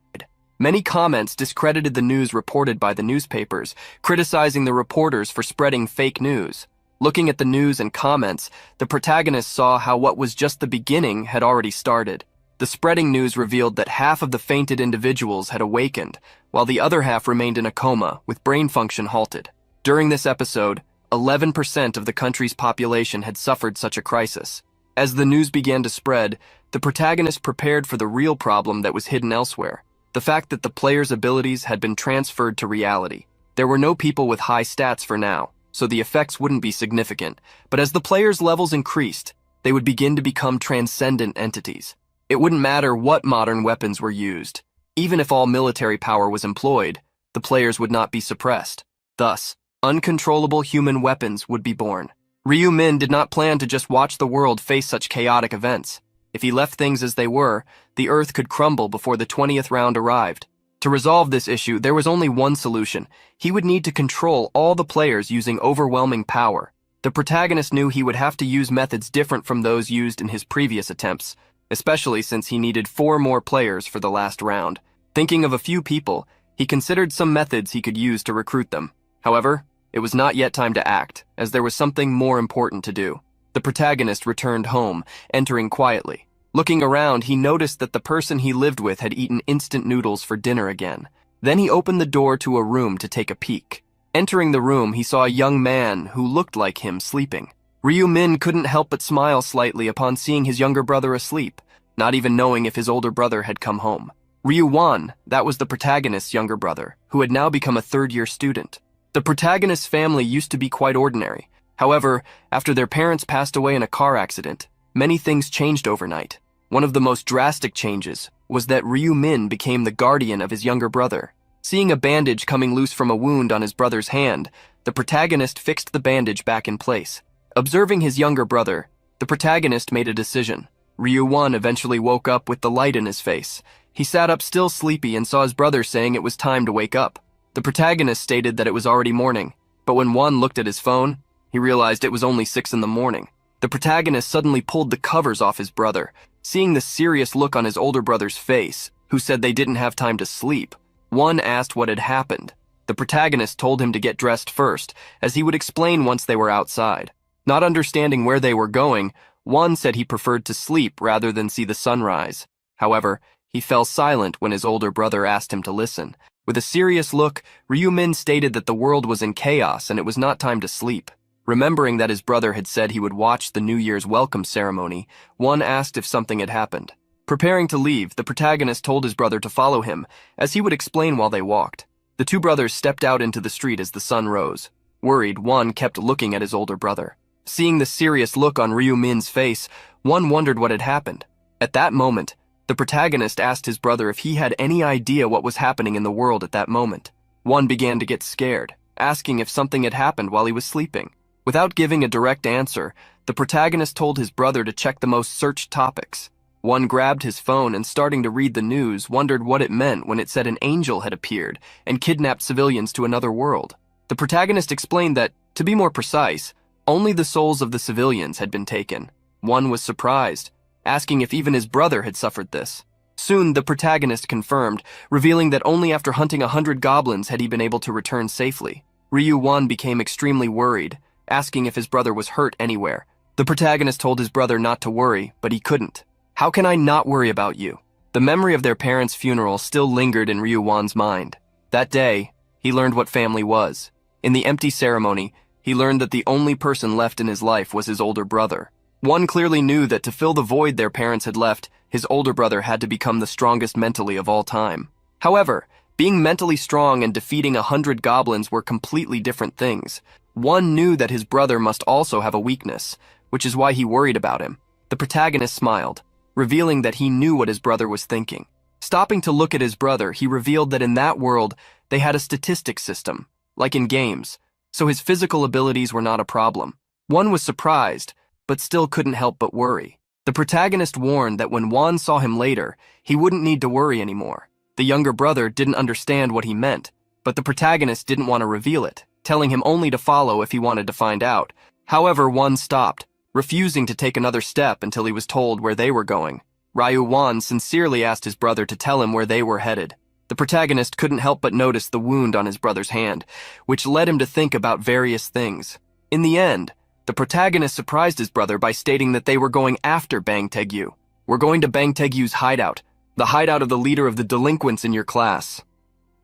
many comments discredited the news reported by the newspapers, criticizing the reporters for spreading fake news. Looking at the news and comments, the protagonist saw how what was just the beginning had already started. The spreading news revealed that half of the fainted individuals had awakened, while the other half remained in a coma, with brain function halted. During this episode, 11% of the country's population had suffered such a crisis. As the news began to spread, the protagonist prepared for the real problem that was hidden elsewhere, the fact that the player's abilities had been transferred to reality. There were no people with high stats for now, so the effects wouldn't be significant, but as the player's levels increased, they would begin to become transcendent entities. It wouldn't matter what modern weapons were used. Even if all military power was employed, the players would not be suppressed. Thus, uncontrollable human weapons would be born. Ryu-min did not plan to just watch the world face such chaotic events. If he left things as they were, the Earth could crumble before the 20th round arrived. To resolve this issue, there was only one solution. He would need to control all the players using overwhelming power. The protagonist knew he would have to use methods different from those used in his previous attempts, especially since he needed 4 more players for the last round. Thinking of a few people, he considered some methods he could use to recruit them. However, it was not yet time to act, as there was something more important to do. The protagonist returned home, entering quietly. Looking around, he noticed that the person he lived with had eaten instant noodles for dinner again. Then he opened the door to a room to take a peek. Entering the room, he saw a young man who looked like him sleeping. Ryu-min couldn't help but smile slightly upon seeing his younger brother asleep, not even knowing if his older brother had come home. Ryu-wan, that was the protagonist's younger brother, who had now become a third-year student. The protagonist's family used to be quite ordinary. However, after their parents passed away in a car accident, many things changed overnight. One of the most drastic changes was that Ryu-min became the guardian of his younger brother. Seeing a bandage coming loose from a wound on his brother's hand, the protagonist fixed the bandage back in place. Observing his younger brother, the protagonist made a decision. Ryu-wan eventually woke up with the light in his face. He sat up still sleepy and saw his brother saying it was time to wake up. The protagonist stated that it was already morning, but when Wan looked at his phone, he realized it was only 6 in the morning. The protagonist suddenly pulled the covers off his brother. Seeing the serious look on his older brother's face, who said they didn't have time to sleep, Wan asked what had happened. The protagonist told him to get dressed first, as he would explain once they were outside. Not understanding where they were going, Wan said he preferred to sleep rather than see the sunrise. However, he fell silent when his older brother asked him to listen. With a serious look, Ryu-min stated that the world was in chaos and it was not time to sleep. Remembering that his brother had said he would watch the New Year's welcome ceremony, Wan asked if something had happened. Preparing to leave, the protagonist told his brother to follow him, as he would explain while they walked. The two brothers stepped out into the street as the sun rose. Worried, Wan kept looking at his older brother. Seeing the serious look on Ryu-min's face, Wan wondered what had happened. At that moment, the protagonist asked his brother if he had any idea what was happening in the world at that moment. Wan began to get scared, asking if something had happened while he was sleeping. Without giving a direct answer, the protagonist told his brother to check the most searched topics. Wan grabbed his phone and, starting to read the news, wondered what it meant when it said an angel had appeared and kidnapped civilians to another world. The protagonist explained that, to be more precise, only the souls of the civilians had been taken. Wan was surprised, asking if even his brother had suffered this. Soon, the protagonist confirmed, revealing that only after hunting 100 goblins had he been able to return safely. Ryu-wan became extremely worried, asking if his brother was hurt anywhere. The protagonist told his brother not to worry, but he couldn't. "How can I not worry about you?" The memory of their parents' funeral still lingered in Ryu-wan's mind. That day, he learned what family was. In the empty ceremony, he learned that the only person left in his life was his older brother. One clearly knew that to fill the void their parents had left, his older brother had to become the strongest mentally of all time. However, being mentally strong and defeating 100 goblins were completely different things. One knew that his brother must also have a weakness, which is why he worried about him. The protagonist smiled, revealing that he knew what his brother was thinking. Stopping to look at his brother, he revealed that in that world, they had a statistics system, like in games, so his physical abilities were not a problem. One was surprised, but still couldn't help but worry. The protagonist warned that when Wan saw him later, he wouldn't need to worry anymore. The younger brother didn't understand what he meant, but the protagonist didn't want to reveal it, telling him only to follow if he wanted to find out. However, Wan stopped, refusing to take another step until he was told where they were going. Ryu-wan sincerely asked his brother to tell him where they were headed. The protagonist couldn't help but notice the wound on his brother's hand, which led him to think about various things. In the end, the protagonist surprised his brother by stating that they were going after Bang Taegyu. "We're going to Bang Taegyu's hideout, the hideout of the leader of the delinquents in your class."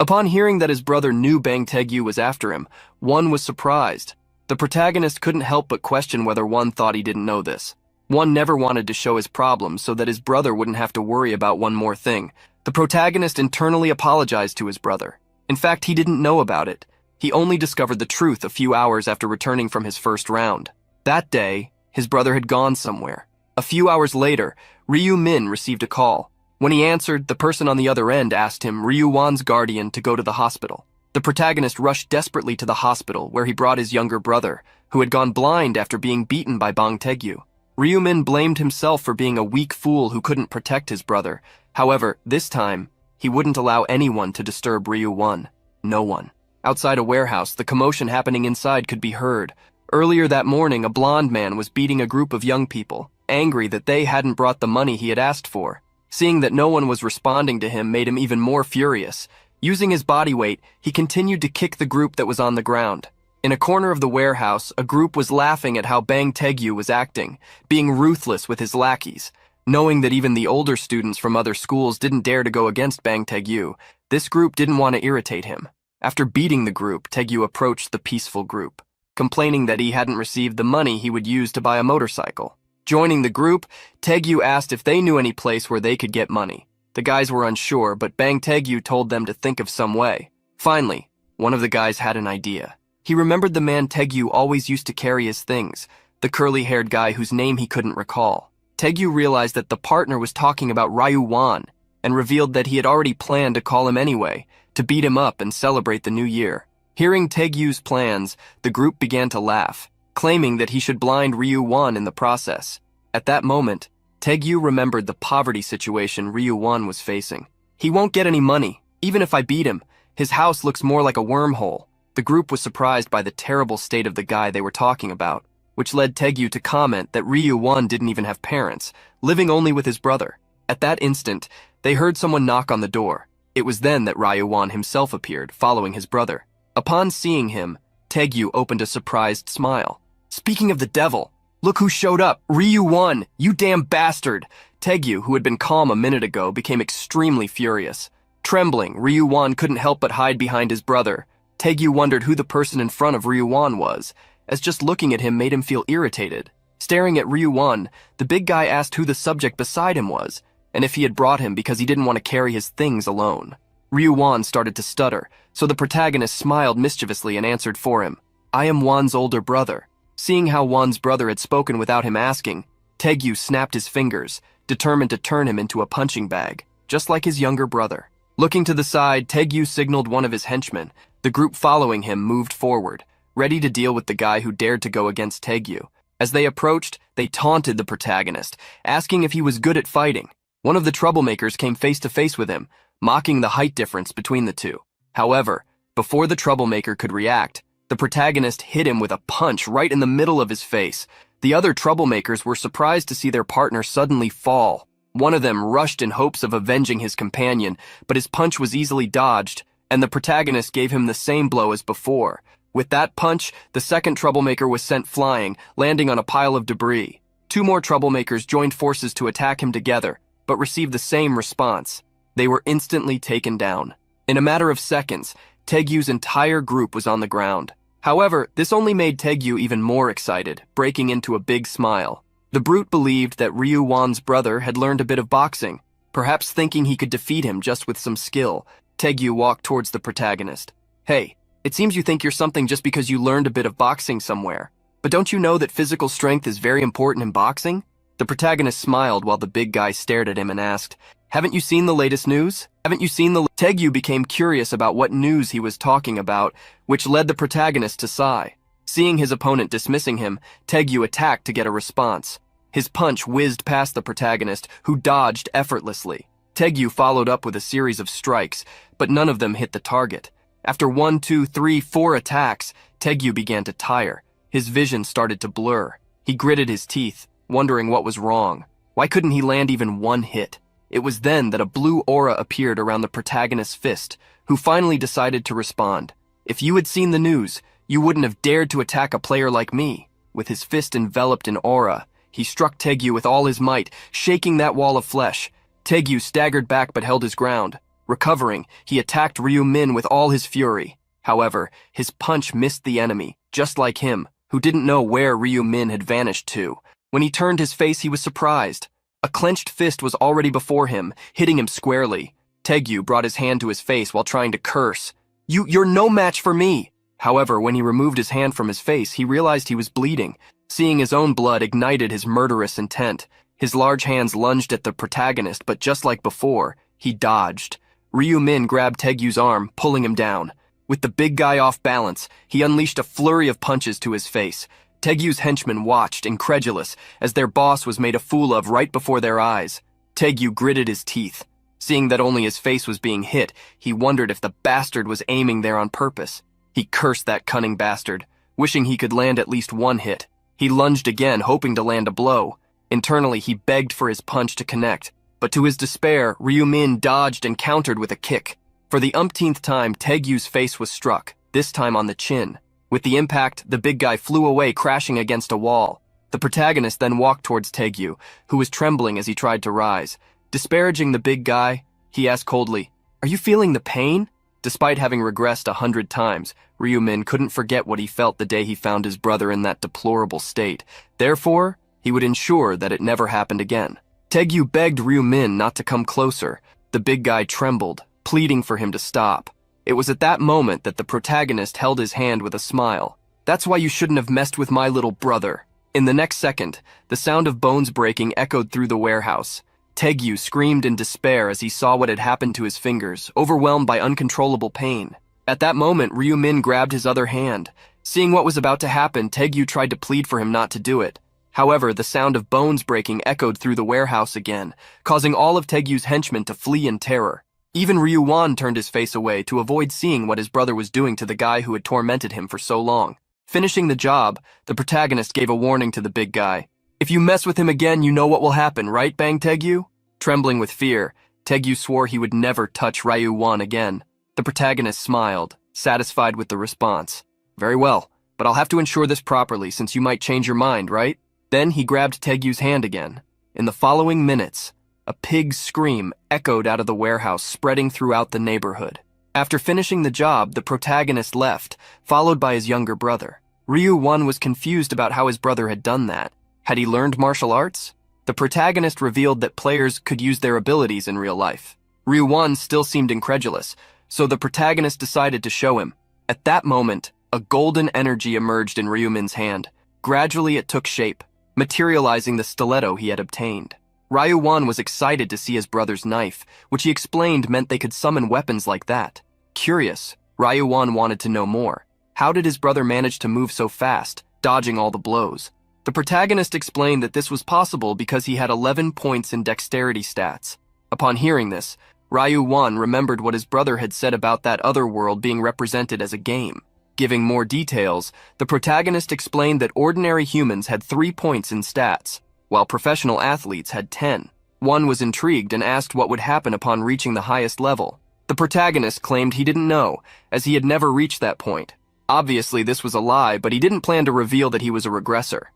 Upon hearing that his brother knew Bang Taegyu was after him, One was surprised. The protagonist couldn't help but question whether One thought he didn't know this. One never wanted to show his problems so that his brother wouldn't have to worry about one more thing. The protagonist internally apologized to his brother. In fact, he didn't know about it. He only discovered the truth a few hours after returning from his first round. That day, his brother had gone somewhere. A few hours later, Ryu-min received a call. When he answered, the person on the other end asked him, Ryu-wan's guardian, to go to the hospital. The protagonist rushed desperately to the hospital, where he brought his younger brother, who had gone blind after being beaten by Bang Taegyu. Ryu-min blamed himself for being a weak fool who couldn't protect his brother. However, this time, he wouldn't allow anyone to disturb Ryu-wan. No one. Outside a warehouse, the commotion happening inside could be heard. Earlier that morning, a blonde man was beating a group of young people, angry that they hadn't brought the money he had asked for. Seeing that no one was responding to him made him even more furious. Using his body weight, he continued to kick the group that was on the ground. In a corner of the warehouse, a group was laughing at how Bang Taegyu was acting, being ruthless with his lackeys. Knowing that even the older students from other schools didn't dare to go against Bang Taegyu, this group didn't want to irritate him. After beating the group, Taegyu approached the peaceful group, complaining that he hadn't received the money he would use to buy a motorcycle. Joining the group, Taegyu asked if they knew any place where they could get money. The guys were unsure, but Bang Taegyu told them to think of some way. Finally, one of the guys had an idea. He remembered the man Taegyu always used to carry his things, the curly-haired guy whose name he couldn't recall. Taegyu realized that the partner was talking about Ryu Wan and revealed that he had already planned to call him anyway, to beat him up and celebrate the new year. Hearing Taegyu's plans, the group began to laugh, claiming that he should blind Ryu Wan in the process. At that moment, Taegyu remembered the poverty situation Ryu Wan was facing. He won't get any money, even if I beat him. His house looks more like a wormhole. The group was surprised by the terrible state of the guy they were talking about, which led Taegyu to comment that Ryu Wan didn't even have parents, living only with his brother. At that instant, they heard someone knock on the door. It was then that Ryu Wan himself appeared, following his brother. Upon seeing him, Taegyu opened a surprised smile. Speaking of the devil, look who showed up, Ryu Wan, you damn bastard! Taegyu, who had been calm a minute ago, became extremely furious. Trembling, Ryu Wan couldn't help but hide behind his brother. Taegyu wondered who the person in front of Ryu Wan was, as just looking at him made him feel irritated. Staring at Ryu Wan, the big guy asked who the subject beside him was, and if he had brought him because he didn't want to carry his things alone. Ryu Wan started to stutter, so the protagonist smiled mischievously and answered for him. I am Wan's older brother. Seeing how Wan's brother had spoken without him asking, Taegyu snapped his fingers, determined to turn him into a punching bag, just like his younger brother. Looking to the side, Taegyu signaled one of his henchmen. The group following him moved forward, ready to deal with the guy who dared to go against Taegyu. As they approached, they taunted the protagonist, asking if he was good at fighting. One of the troublemakers came face to face with him, mocking the height difference between the two. However, before the troublemaker could react, the protagonist hit him with a punch right in the middle of his face. The other troublemakers were surprised to see their partner suddenly fall. One of them rushed in hopes of avenging his companion, but his punch was easily dodged, and the protagonist gave him the same blow as before. With that punch, the second troublemaker was sent flying, landing on a pile of debris. Two more troublemakers joined forces to attack him together, but received the same response. They were instantly taken down. In a matter of seconds, Taegyu's entire group was on the ground. However, this only made Taegyu even more excited, breaking into a big smile. The brute believed that Ryu Wan's brother had learned a bit of boxing. Perhaps thinking he could defeat him just with some skill, Taegyu walked towards the protagonist. Hey, it seems you think you're something just because you learned a bit of boxing somewhere. But don't you know that physical strength is very important in boxing? The protagonist smiled while the big guy stared at him and asked, Haven't you seen the latest news? Taegyu became curious about what news he was talking about, which led the protagonist to sigh. Seeing his opponent dismissing him, Taegyu attacked to get a response. His punch whizzed past the protagonist, who dodged effortlessly. Taegyu followed up with a series of strikes, but none of them hit the target. After 1, 2, 3, 4 attacks, Taegyu began to tire. His vision started to blur. He gritted his teeth, wondering what was wrong. Why couldn't he land even one hit? It was then that a blue aura appeared around the protagonist's fist, who finally decided to respond. If you had seen the news, you wouldn't have dared to attack a player like me. With his fist enveloped in aura, he struck Taegyu with all his might, shaking that wall of flesh. Taegyu staggered back but held his ground. Recovering, he attacked Ryu Min with all his fury. However, his punch missed the enemy, just like him, who didn't know where Ryu Min had vanished to. When he turned his face, he was surprised. A clenched fist was already before him, hitting him squarely. Taegyu brought his hand to his face while trying to curse. You're no match for me! However, when he removed his hand from his face, he realized he was bleeding. Seeing his own blood ignited his murderous intent. His large hands lunged at the protagonist, but just like before, he dodged. Ryu Min grabbed Taegyu's arm, pulling him down. With the big guy off balance, he unleashed a flurry of punches to his face. Taegyu's henchmen watched, incredulous, as their boss was made a fool of right before their eyes. Taegyu gritted his teeth. Seeing that only his face was being hit, he wondered if the bastard was aiming there on purpose. He cursed that cunning bastard, wishing he could land at least one hit. He lunged again, hoping to land a blow. Internally, he begged for his punch to connect. But to his despair, Ryu Min dodged and countered with a kick. For the umpteenth time, Taegyu's face was struck, this time on the chin. With the impact, the big guy flew away, crashing against a wall. The protagonist then walked towards Taegyu, who was trembling as he tried to rise. Disparaging the big guy, he asked coldly, Are you feeling the pain? Despite having regressed 100 times, Ryu-min couldn't forget what he felt the day he found his brother in that deplorable state. Therefore, he would ensure that it never happened again. Taegyu begged Ryu-min not to come closer. The big guy trembled, pleading for him to stop. It was at that moment that the protagonist held his hand with a smile. "That's why you shouldn't have messed with my little brother." In the next second, the sound of bones breaking echoed through the warehouse. Taegyu screamed in despair as he saw what had happened to his fingers, overwhelmed by uncontrollable pain. At that moment, Ryu-min grabbed his other hand. Seeing what was about to happen, Taegyu tried to plead for him not to do it. However, the sound of bones breaking echoed through the warehouse again, causing all of Taegyu's henchmen to flee in terror. Even Ryu-wan turned his face away to avoid seeing what his brother was doing to the guy who had tormented him for so long. Finishing the job, the protagonist gave a warning to the big guy. "If you mess with him again, you know what will happen, right, Bang Taegyu?" Trembling with fear, Taegyu swore he would never touch Ryu-wan again. The protagonist smiled, satisfied with the response. "Very well, but I'll have to ensure this properly since you might change your mind, right?" Then he grabbed Taegyu's hand again. In the following minutes, a pig's scream echoed out of the warehouse, spreading throughout the neighborhood. After finishing the job, the protagonist left, followed by his younger brother. Ryu-wan was confused about how his brother had done that. Had he learned martial arts? The protagonist revealed that players could use their abilities in real life. Ryu-wan still seemed incredulous, so the protagonist decided to show him. At that moment, a golden energy emerged in Ryu-min's hand. Gradually it took shape, materializing the stiletto he had obtained. Ryu-wan was excited to see his brother's knife, which he explained meant they could summon weapons like that. Curious, Ryu-wan wanted to know more. How did his brother manage to move so fast, dodging all the blows? The protagonist explained that this was possible because he had 11 points in dexterity stats. Upon hearing this, Ryu-wan remembered what his brother had said about that other world being represented as a game. Giving more details, the protagonist explained that ordinary humans had 3 points in stats, while professional athletes had 10. One was intrigued and asked what would happen upon reaching the highest level. The protagonist claimed he didn't know, as he had never reached that point. Obviously, this was a lie, but he didn't plan to reveal that he was a regressor.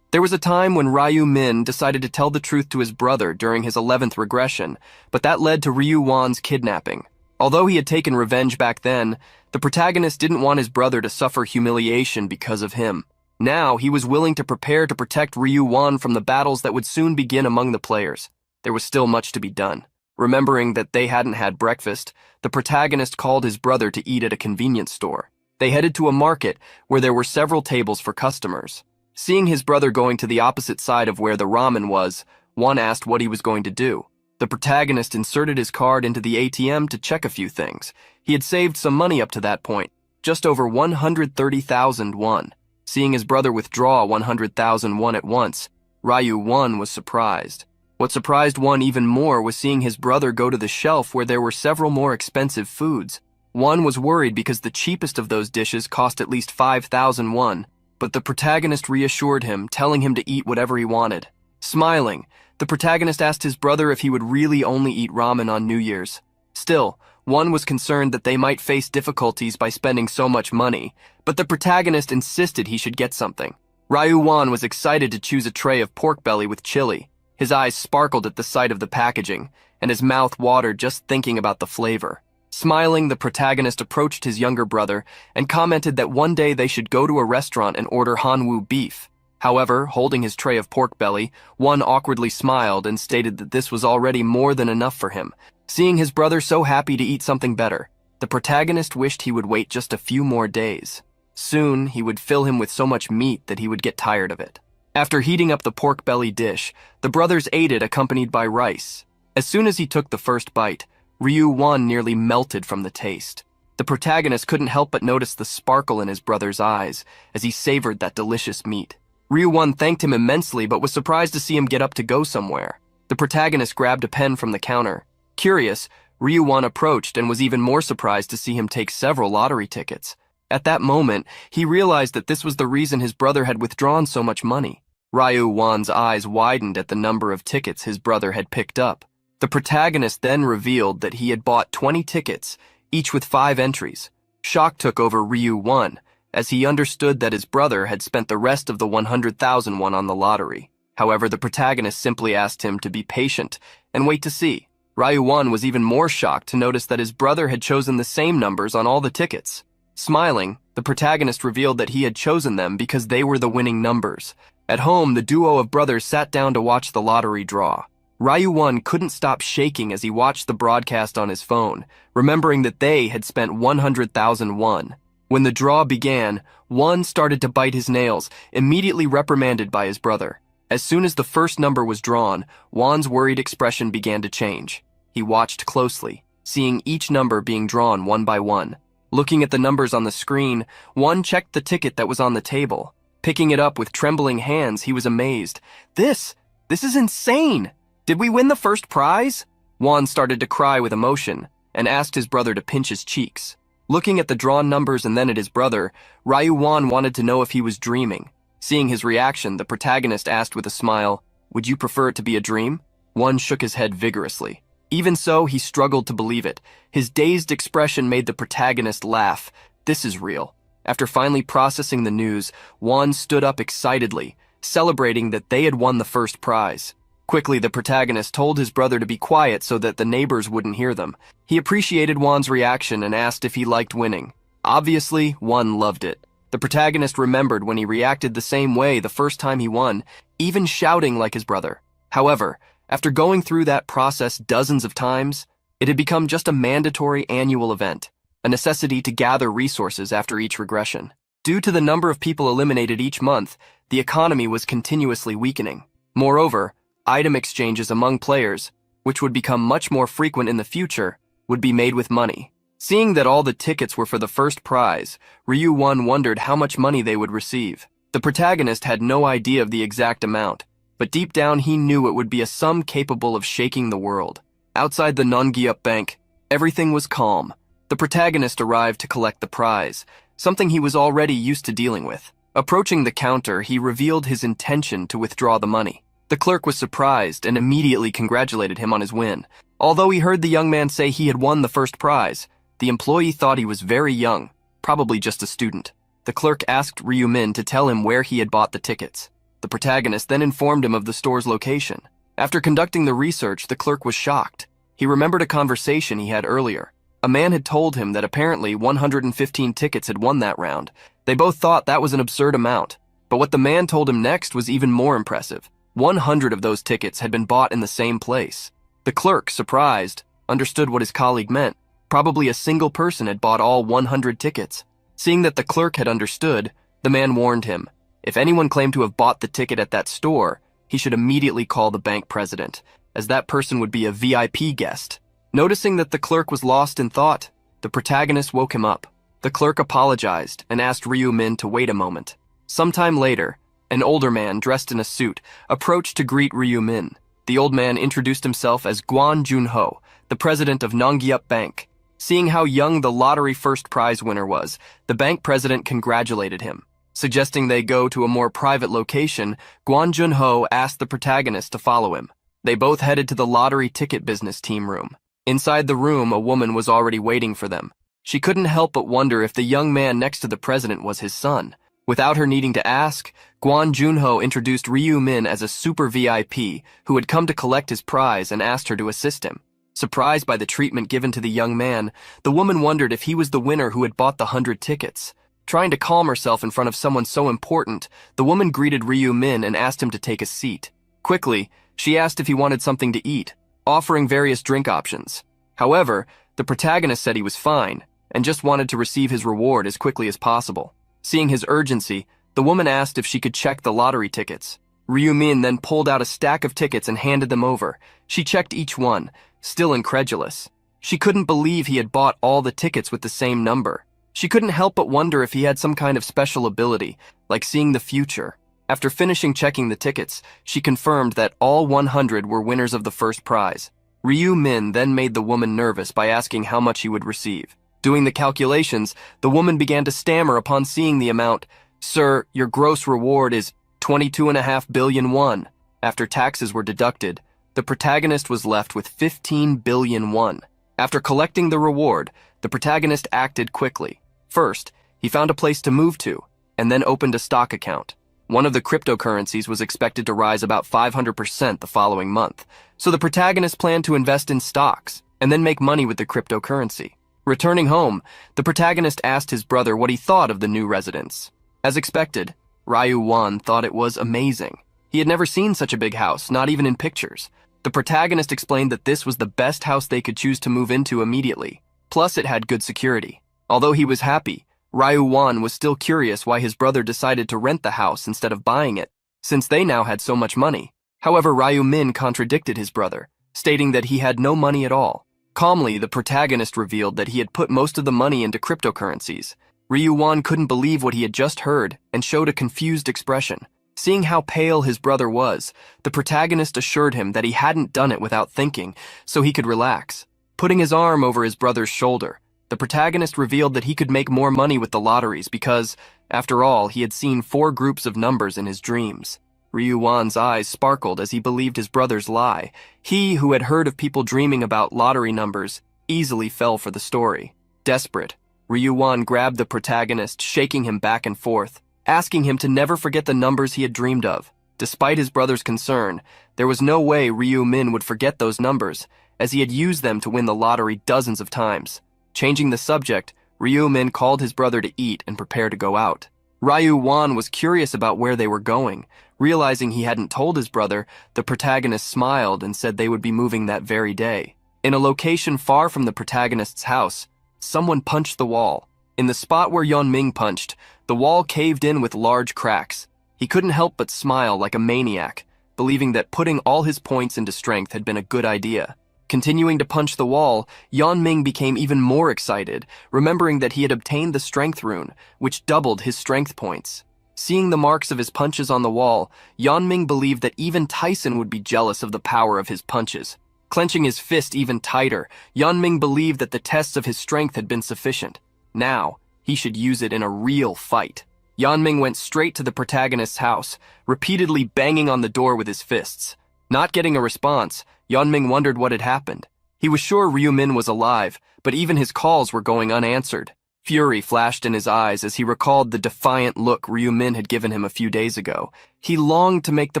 There was a time when Ryu-min decided to tell the truth to his brother during his 11th regression, but that led to Ryu-wan's kidnapping. Although he had taken revenge back then, the protagonist didn't want his brother to suffer humiliation because of him. Now, he was willing to prepare to protect Ryu-wan from the battles that would soon begin among the players. There was still much to be done. Remembering that they hadn't had breakfast, the protagonist called his brother to eat at a convenience store. They headed to a market where there were several tables for customers. Seeing his brother going to the opposite side of where the ramen was, one asked what he was going to do. The protagonist inserted his card into the ATM to check a few things. He had saved some money up to that point, just over 130,000 won. Seeing his brother withdraw 100,000 won at once, Ryu-wan was surprised. What surprised one even more was seeing his brother go to the shelf where there were several more expensive foods. One was worried because the cheapest of those dishes cost at least 5,000 won, but the protagonist reassured him, telling him to eat whatever he wanted. Smiling, the protagonist asked his brother if he would really only eat ramen on New Year's. Still, one was concerned that they might face difficulties by spending so much money, but the protagonist insisted he should get something. Ryu-wan was excited to choose a tray of pork belly with chili. His eyes sparkled at the sight of the packaging, and his mouth watered just thinking about the flavor. Smiling, the protagonist approached his younger brother and commented that one day they should go to a restaurant and order Hanwoo beef. However, holding his tray of pork belly, one awkwardly smiled and stated that this was already more than enough for him. Seeing his brother so happy to eat something better, the protagonist wished he would wait just a few more days. Soon, he would fill him with so much meat that he would get tired of it. After heating up the pork belly dish, the brothers ate it accompanied by rice. As soon as he took the first bite, Ryu-wan nearly melted from the taste. The protagonist couldn't help but notice the sparkle in his brother's eyes as he savored that delicious meat. Ryu-wan thanked him immensely but was surprised to see him get up to go somewhere. The protagonist grabbed a pen from the counter. Curious, Ryu-wan approached and was even more surprised to see him take several lottery tickets. At that moment, he realized that this was the reason his brother had withdrawn so much money. Ryu-wan's eyes widened at the number of tickets his brother had picked up. The protagonist then revealed that he had bought 20 tickets, each with 5 entries. Shock took over Ryu-wan, as he understood that his brother had spent the rest of the 100,000 won on the lottery. However, the protagonist simply asked him to be patient and wait to see. Ryu-1 was even more shocked to notice that his brother had chosen the same numbers on all the tickets. Smiling, the protagonist revealed that he had chosen them because they were the winning numbers. At home, the duo of brothers sat down to watch the lottery draw. Ryu-1 couldn't stop shaking as he watched the broadcast on his phone, remembering that they had spent 100,000 won. When the draw began, Won started to bite his nails, immediately reprimanded by his brother. As soon as the first number was drawn, Won's worried expression began to change. He watched closely, seeing each number being drawn one by one. Looking at the numbers on the screen, Won checked the ticket that was on the table. Picking it up with trembling hands, he was amazed. This is insane! Did we win the first prize? Won started to cry with emotion and asked his brother to pinch his cheeks. Looking at the drawn numbers and then at his brother, Ryu-1 wanted to know if he was dreaming. Seeing his reaction, the protagonist asked with a smile, "Would you prefer it to be a dream?" Won shook his head vigorously. Even so, he struggled to believe it. His dazed expression made the protagonist laugh. This is real. After finally processing the news, Won stood up excitedly, celebrating that they had won the first prize. Quickly, the protagonist told his brother to be quiet so that the neighbors wouldn't hear them. He appreciated Won's reaction and asked if he liked winning. Obviously, Won loved it. The protagonist remembered when he reacted the same way the first time he won, even shouting like his brother. However, after going through that process dozens of times, it had become just a mandatory annual event, a necessity to gather resources after each regression. Due to the number of people eliminated each month, the economy was continuously weakening. Moreover, item exchanges among players, which would become much more frequent in the future, would be made with money. Seeing that all the tickets were for the first prize, Ryu-1 wondered how much money they would receive. The protagonist had no idea of the exact amount, but deep down he knew it would be a sum capable of shaking the world. Outside the Nongyup bank, everything was calm. The protagonist arrived to collect the prize, something he was already used to dealing with. Approaching the counter, he revealed his intention to withdraw the money. The clerk was surprised and immediately congratulated him on his win. Although he heard the young man say he had won the first prize, the employee thought he was very young, probably just a student. The clerk asked Ryu-min to tell him where he had bought the tickets. The protagonist then informed him of the store's location. After conducting the research, the clerk was shocked. He remembered a conversation he had earlier. A man had told him that apparently 115 tickets had won that round. They both thought that was an absurd amount. But what the man told him next was even more impressive. 100 of those tickets had been bought in the same place. The clerk, surprised, understood what his colleague meant. Probably a single person had bought all 100 tickets. Seeing that the clerk had understood, the man warned him. If anyone claimed to have bought the ticket at that store, he should immediately call the bank president, as that person would be a VIP guest. Noticing that the clerk was lost in thought, the protagonist woke him up. The clerk apologized and asked Ryu-min to wait a moment. Sometime later, an older man dressed in a suit approached to greet Ryu-min. The old man introduced himself as Gwon Jun-ho, the president of Nongyup Bank. Seeing how young the lottery first prize winner was, the bank president congratulated him. Suggesting they go to a more private location, Gwon Jun-ho asked the protagonist to follow him. They both headed to the lottery ticket business team room. Inside the room, a woman was already waiting for them. She couldn't help but wonder if the young man next to the president was his son. Without her needing to ask, Gwon Jun-ho introduced Ryu-min as a super VIP who had come to collect his prize and asked her to assist him. Surprised by the treatment given to the young man, the woman wondered if he was the winner who had bought the 100 tickets. Trying to calm herself in front of someone so important, the woman greeted Ryu-min and asked him to take a seat. Quickly, she asked if he wanted something to eat, offering various drink options. However, the protagonist said he was fine and just wanted to receive his reward as quickly as possible. Seeing his urgency, the woman asked if she could check the lottery tickets. Ryu-min then pulled out a stack of tickets and handed them over. She checked each one, still incredulous. She couldn't believe he had bought all the tickets with the same number. She couldn't help but wonder if he had some kind of special ability, like seeing the future. After finishing checking the tickets, she confirmed that all 100 were winners of the first prize. Ryu-min then made the woman nervous by asking how much he would receive. Doing the calculations, the woman began to stammer upon seeing the amount. "Sir, your gross reward is 22.5 billion won." After taxes were deducted, the protagonist was left with 15 billion won. After collecting the reward, the protagonist acted quickly. First, he found a place to move to, and then opened a stock account. One of the cryptocurrencies was expected to rise about 500% the following month, So the protagonist planned to invest in stocks and then make money with the cryptocurrency. Returning home, the protagonist asked his brother what he thought of the new residence. As expected, Ryu-wan thought it was amazing. He had never seen such a big house, not even in pictures. The protagonist explained that this was the best house they could choose to move into immediately. Plus, it had good security. Although he was happy, Ryu-wan was still curious why his brother decided to rent the house instead of buying it, since they now had so much money. However, Ryu-min contradicted his brother, stating that he had no money at all. Calmly, the protagonist revealed that he had put most of the money into cryptocurrencies. Ryu-wan couldn't believe what he had just heard and showed a confused expression. Seeing how pale his brother was, the protagonist assured him that he hadn't done it without thinking, so he could relax. Putting his arm over his brother's shoulder, the protagonist revealed that he could make more money with the lotteries because, after all, he had seen 4 groups of numbers in his dreams. Ryu-wan's eyes sparkled as he believed his brother's lie. He, who had heard of people dreaming about lottery numbers, easily fell for the story. Desperate, Ryu-wan grabbed the protagonist, shaking him back and forth, asking him to never forget the numbers he had dreamed of. Despite his brother's concern, there was no way Ryu-min would forget those numbers, as he had used them to win the lottery dozens of times. Changing the subject, Ryu-min called his brother to eat and prepare to go out. Ryu-wan was curious about where they were going. Realizing he hadn't told his brother, the protagonist smiled and said they would be moving that very day. In a location far from the protagonist's house, someone punched the wall. In the spot where Yeon-ming punched, the wall caved in with large cracks. He couldn't help but smile like a maniac, believing that putting all his points into strength had been a good idea. Continuing to punch the wall, Yeon-ming became even more excited, remembering that he had obtained the strength rune, which doubled his strength points. Seeing the marks of his punches on the wall, Yeon-ming believed that even Tyson would be jealous of the power of his punches. Clenching his fist even tighter, Yeon-ming believed that the tests of his strength had been sufficient. Now, he should use it in a real fight. Yeon-ming went straight to the protagonist's house, repeatedly banging on the door with his fists. Not getting a response, Yeon-ming wondered what had happened. He was sure Ryu-min was alive, but even his calls were going unanswered. Fury flashed in his eyes as he recalled the defiant look Ryu-min had given him a few days ago. He longed to make the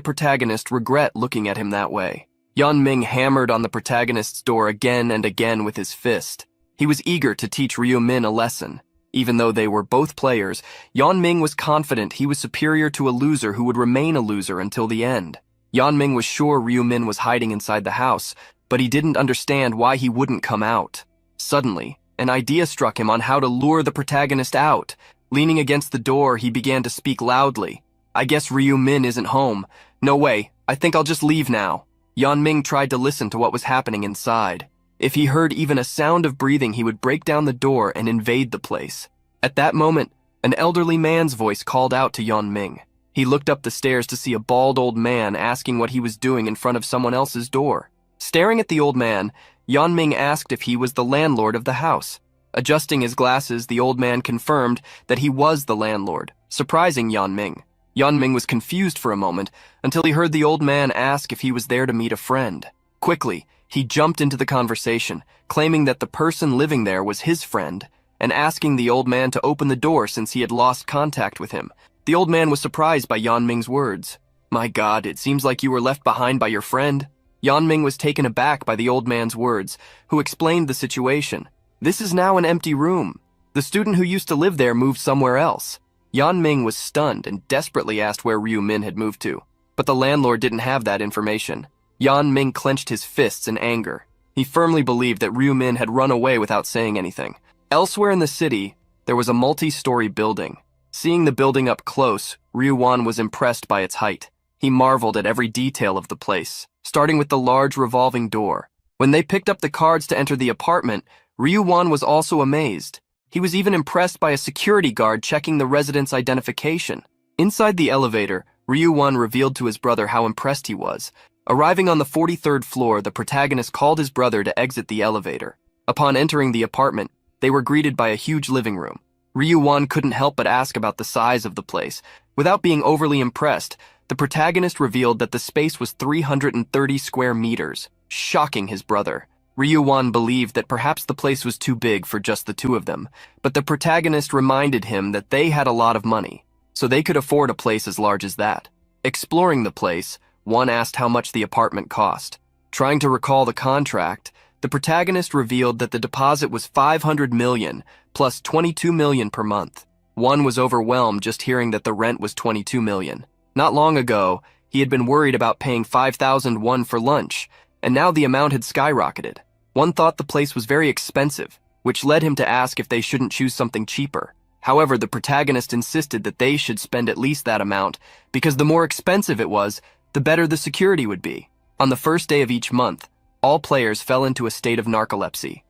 protagonist regret looking at him that way. Yeon-ming hammered on the protagonist's door again and again with his fist. He was eager to teach Ryu-min a lesson. Even though they were both players, Yeon-ming was confident he was superior to a loser who would remain a loser until the end. Yeon-ming was sure Ryu-min was hiding inside the house, but he didn't understand why he wouldn't come out. Suddenly, an idea struck him on how to lure the protagonist out. Leaning against the door, he began to speak loudly. "I guess Ryu-min isn't home. No way, I think I'll just leave now." Yeon-ming tried to listen to what was happening inside. If he heard even a sound of breathing, he would break down the door and invade the place. At that moment, an elderly man's voice called out to Yeon-ming. He looked up the stairs to see a bald old man asking what he was doing in front of someone else's door. Staring at the old man, Yeon-ming asked if he was the landlord of the house. Adjusting his glasses, the old man confirmed that he was the landlord, surprising Yeon-ming. Yeon-ming was confused for a moment until he heard the old man ask if he was there to meet a friend. Quickly, he jumped into the conversation, claiming that the person living there was his friend, and asking the old man to open the door since he had lost contact with him. The old man was surprised by Yeon-ming's words. "My God, it seems like you were left behind by your friend." Yeon-ming was taken aback by the old man's words, who explained the situation. "This is now an empty room. The student who used to live there moved somewhere else." Yeon-ming was stunned and desperately asked where Ryu-min had moved to, but the landlord didn't have that information. Yeon-ming clenched his fists in anger. He firmly believed that Ryu-min had run away without saying anything. Elsewhere in the city, there was a multi-story building. Seeing the building up close, Ryu-wan was impressed by its height. He marveled at every detail of the place, starting with the large revolving door. When they picked up the cards to enter the apartment, Ryu-wan was also amazed. He was even impressed by a security guard checking the resident's identification. Inside the elevator, Ryu-wan revealed to his brother how impressed he was. Arriving on the 43rd floor, the protagonist called his brother to exit the elevator. Upon entering the apartment, they were greeted by a huge living room. Ryu-wan couldn't help but ask about the size of the place. Without being overly impressed, the protagonist revealed that the space was 330 square meters, shocking his brother. Ryu-wan believed that perhaps the place was too big for just the two of them, but the protagonist reminded him that they had a lot of money, so they could afford a place as large as that. Exploring the place, one asked how much the apartment cost. Trying to recall the contract, the protagonist revealed that the deposit was 500 million plus 22 million per month. One was overwhelmed just hearing that the rent was 22 million. Not long ago, he had been worried about paying 5,001 for lunch, and now the amount had skyrocketed. One thought the place was very expensive, which led him to ask if they shouldn't choose something cheaper. However, the protagonist insisted that they should spend at least that amount, because the more expensive it was, the better the security would be. On the first day of each month, all players fell into a state of narcolepsy.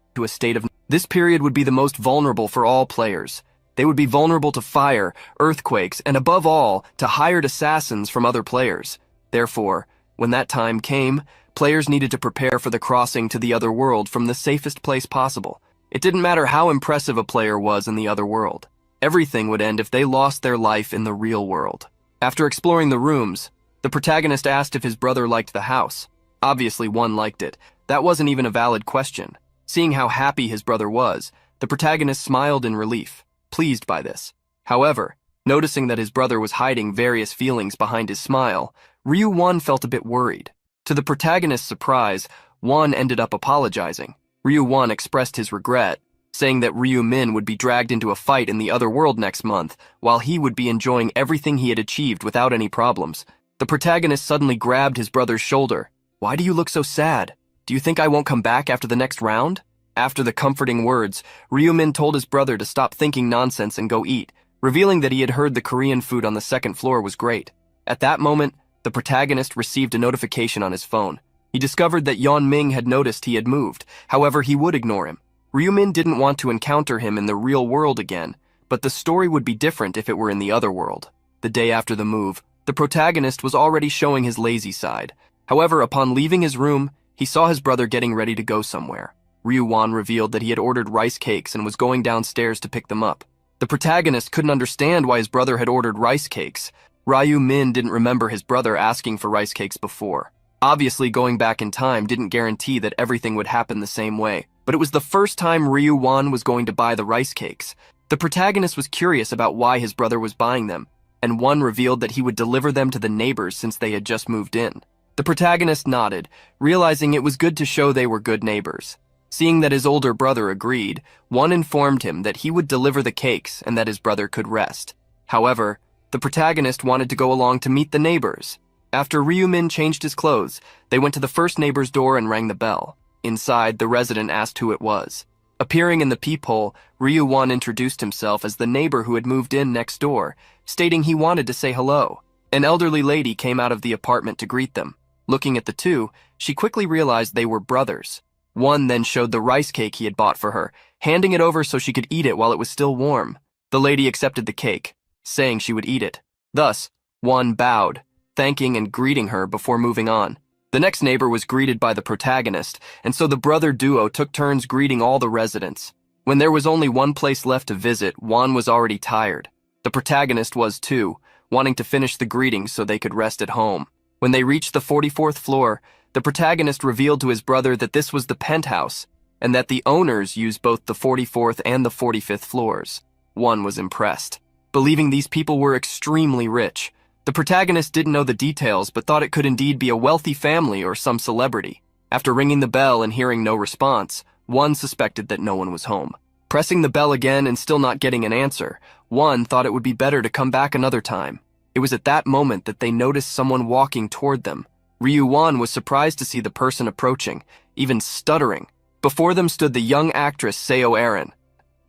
This period would be the most vulnerable for all players. They would be vulnerable to fire, earthquakes, and above all, to hired assassins from other players. Therefore, when that time came, players needed to prepare for the crossing to the other world from the safest place possible. It didn't matter how impressive a player was in the other world. Everything would end if they lost their life in the real world. After exploring the rooms, the protagonist asked if his brother liked the house. Obviously, one liked it. That wasn't even a valid question. Seeing how happy his brother was, the protagonist smiled in relief, pleased by this. However, noticing that his brother was hiding various feelings behind his smile, Ryu-Won felt a bit worried. To the protagonist's surprise, Won ended up apologizing. Ryu-Won expressed his regret, saying that Ryu-Min would be dragged into a fight in the other world next month, while he would be enjoying everything he had achieved without any problems. The protagonist suddenly grabbed his brother's shoulder. "Why do you look so sad? Do you think I won't come back after the next round?" After the comforting words, Ryu-Min told his brother to stop thinking nonsense and go eat, revealing that he had heard the Korean food on the second floor was great. At that moment, the protagonist received a notification on his phone. He discovered that Yeon-Ming had noticed he had moved, however he would ignore him. Ryu-Min didn't want to encounter him in the real world again, but the story would be different if it were in the other world. The day after the move, the protagonist was already showing his lazy side. However, upon leaving his room, he saw his brother getting ready to go somewhere. Ryu-Won revealed that he had ordered rice cakes and was going downstairs to pick them up. The protagonist couldn't understand why his brother had ordered rice cakes. Ryu-Min didn't remember his brother asking for rice cakes before. Obviously, going back in time didn't guarantee that everything would happen the same way, but it was the first time Ryu-Won was going to buy the rice cakes. The protagonist was curious about why his brother was buying them, and one revealed that he would deliver them to the neighbors since they had just moved in. The protagonist nodded, realizing it was good to show they were good neighbors. Seeing that his older brother agreed, one informed him that he would deliver the cakes and that his brother could rest. However, the protagonist wanted to go along to meet the neighbors. After Ryu-Min changed his clothes, they went to the first neighbor's door and rang the bell. Inside, the resident asked who it was. Appearing in the peephole, Ryu-Won introduced himself as the neighbor who had moved in next door, stating he wanted to say hello. An elderly lady came out of the apartment to greet them. Looking at the two, she quickly realized they were brothers. One then showed the rice cake he had bought for her, handing it over so she could eat it while it was still warm. The lady accepted the cake, saying she would eat it. Thus, one bowed, thanking and greeting her before moving on. The next neighbor was greeted by the protagonist, and so the brother duo took turns greeting all the residents. When there was only one place left to visit, Juan was already tired. The protagonist was too, wanting to finish the greetings so they could rest at home. When they reached the 44th floor, the protagonist revealed to his brother that this was the penthouse, and that the owners used both the 44th and the 45th floors. One was impressed, believing these people were extremely rich. The protagonist didn't know the details, but thought it could indeed be a wealthy family or some celebrity. After ringing the bell and hearing no response, one suspected that no one was home. Pressing the bell again and still not getting an answer, one thought it would be better to come back another time. It was at that moment that they noticed someone walking toward them. Ryu-Won was surprised to see the person approaching, even stuttering. Before them stood the young actress Seo Erin.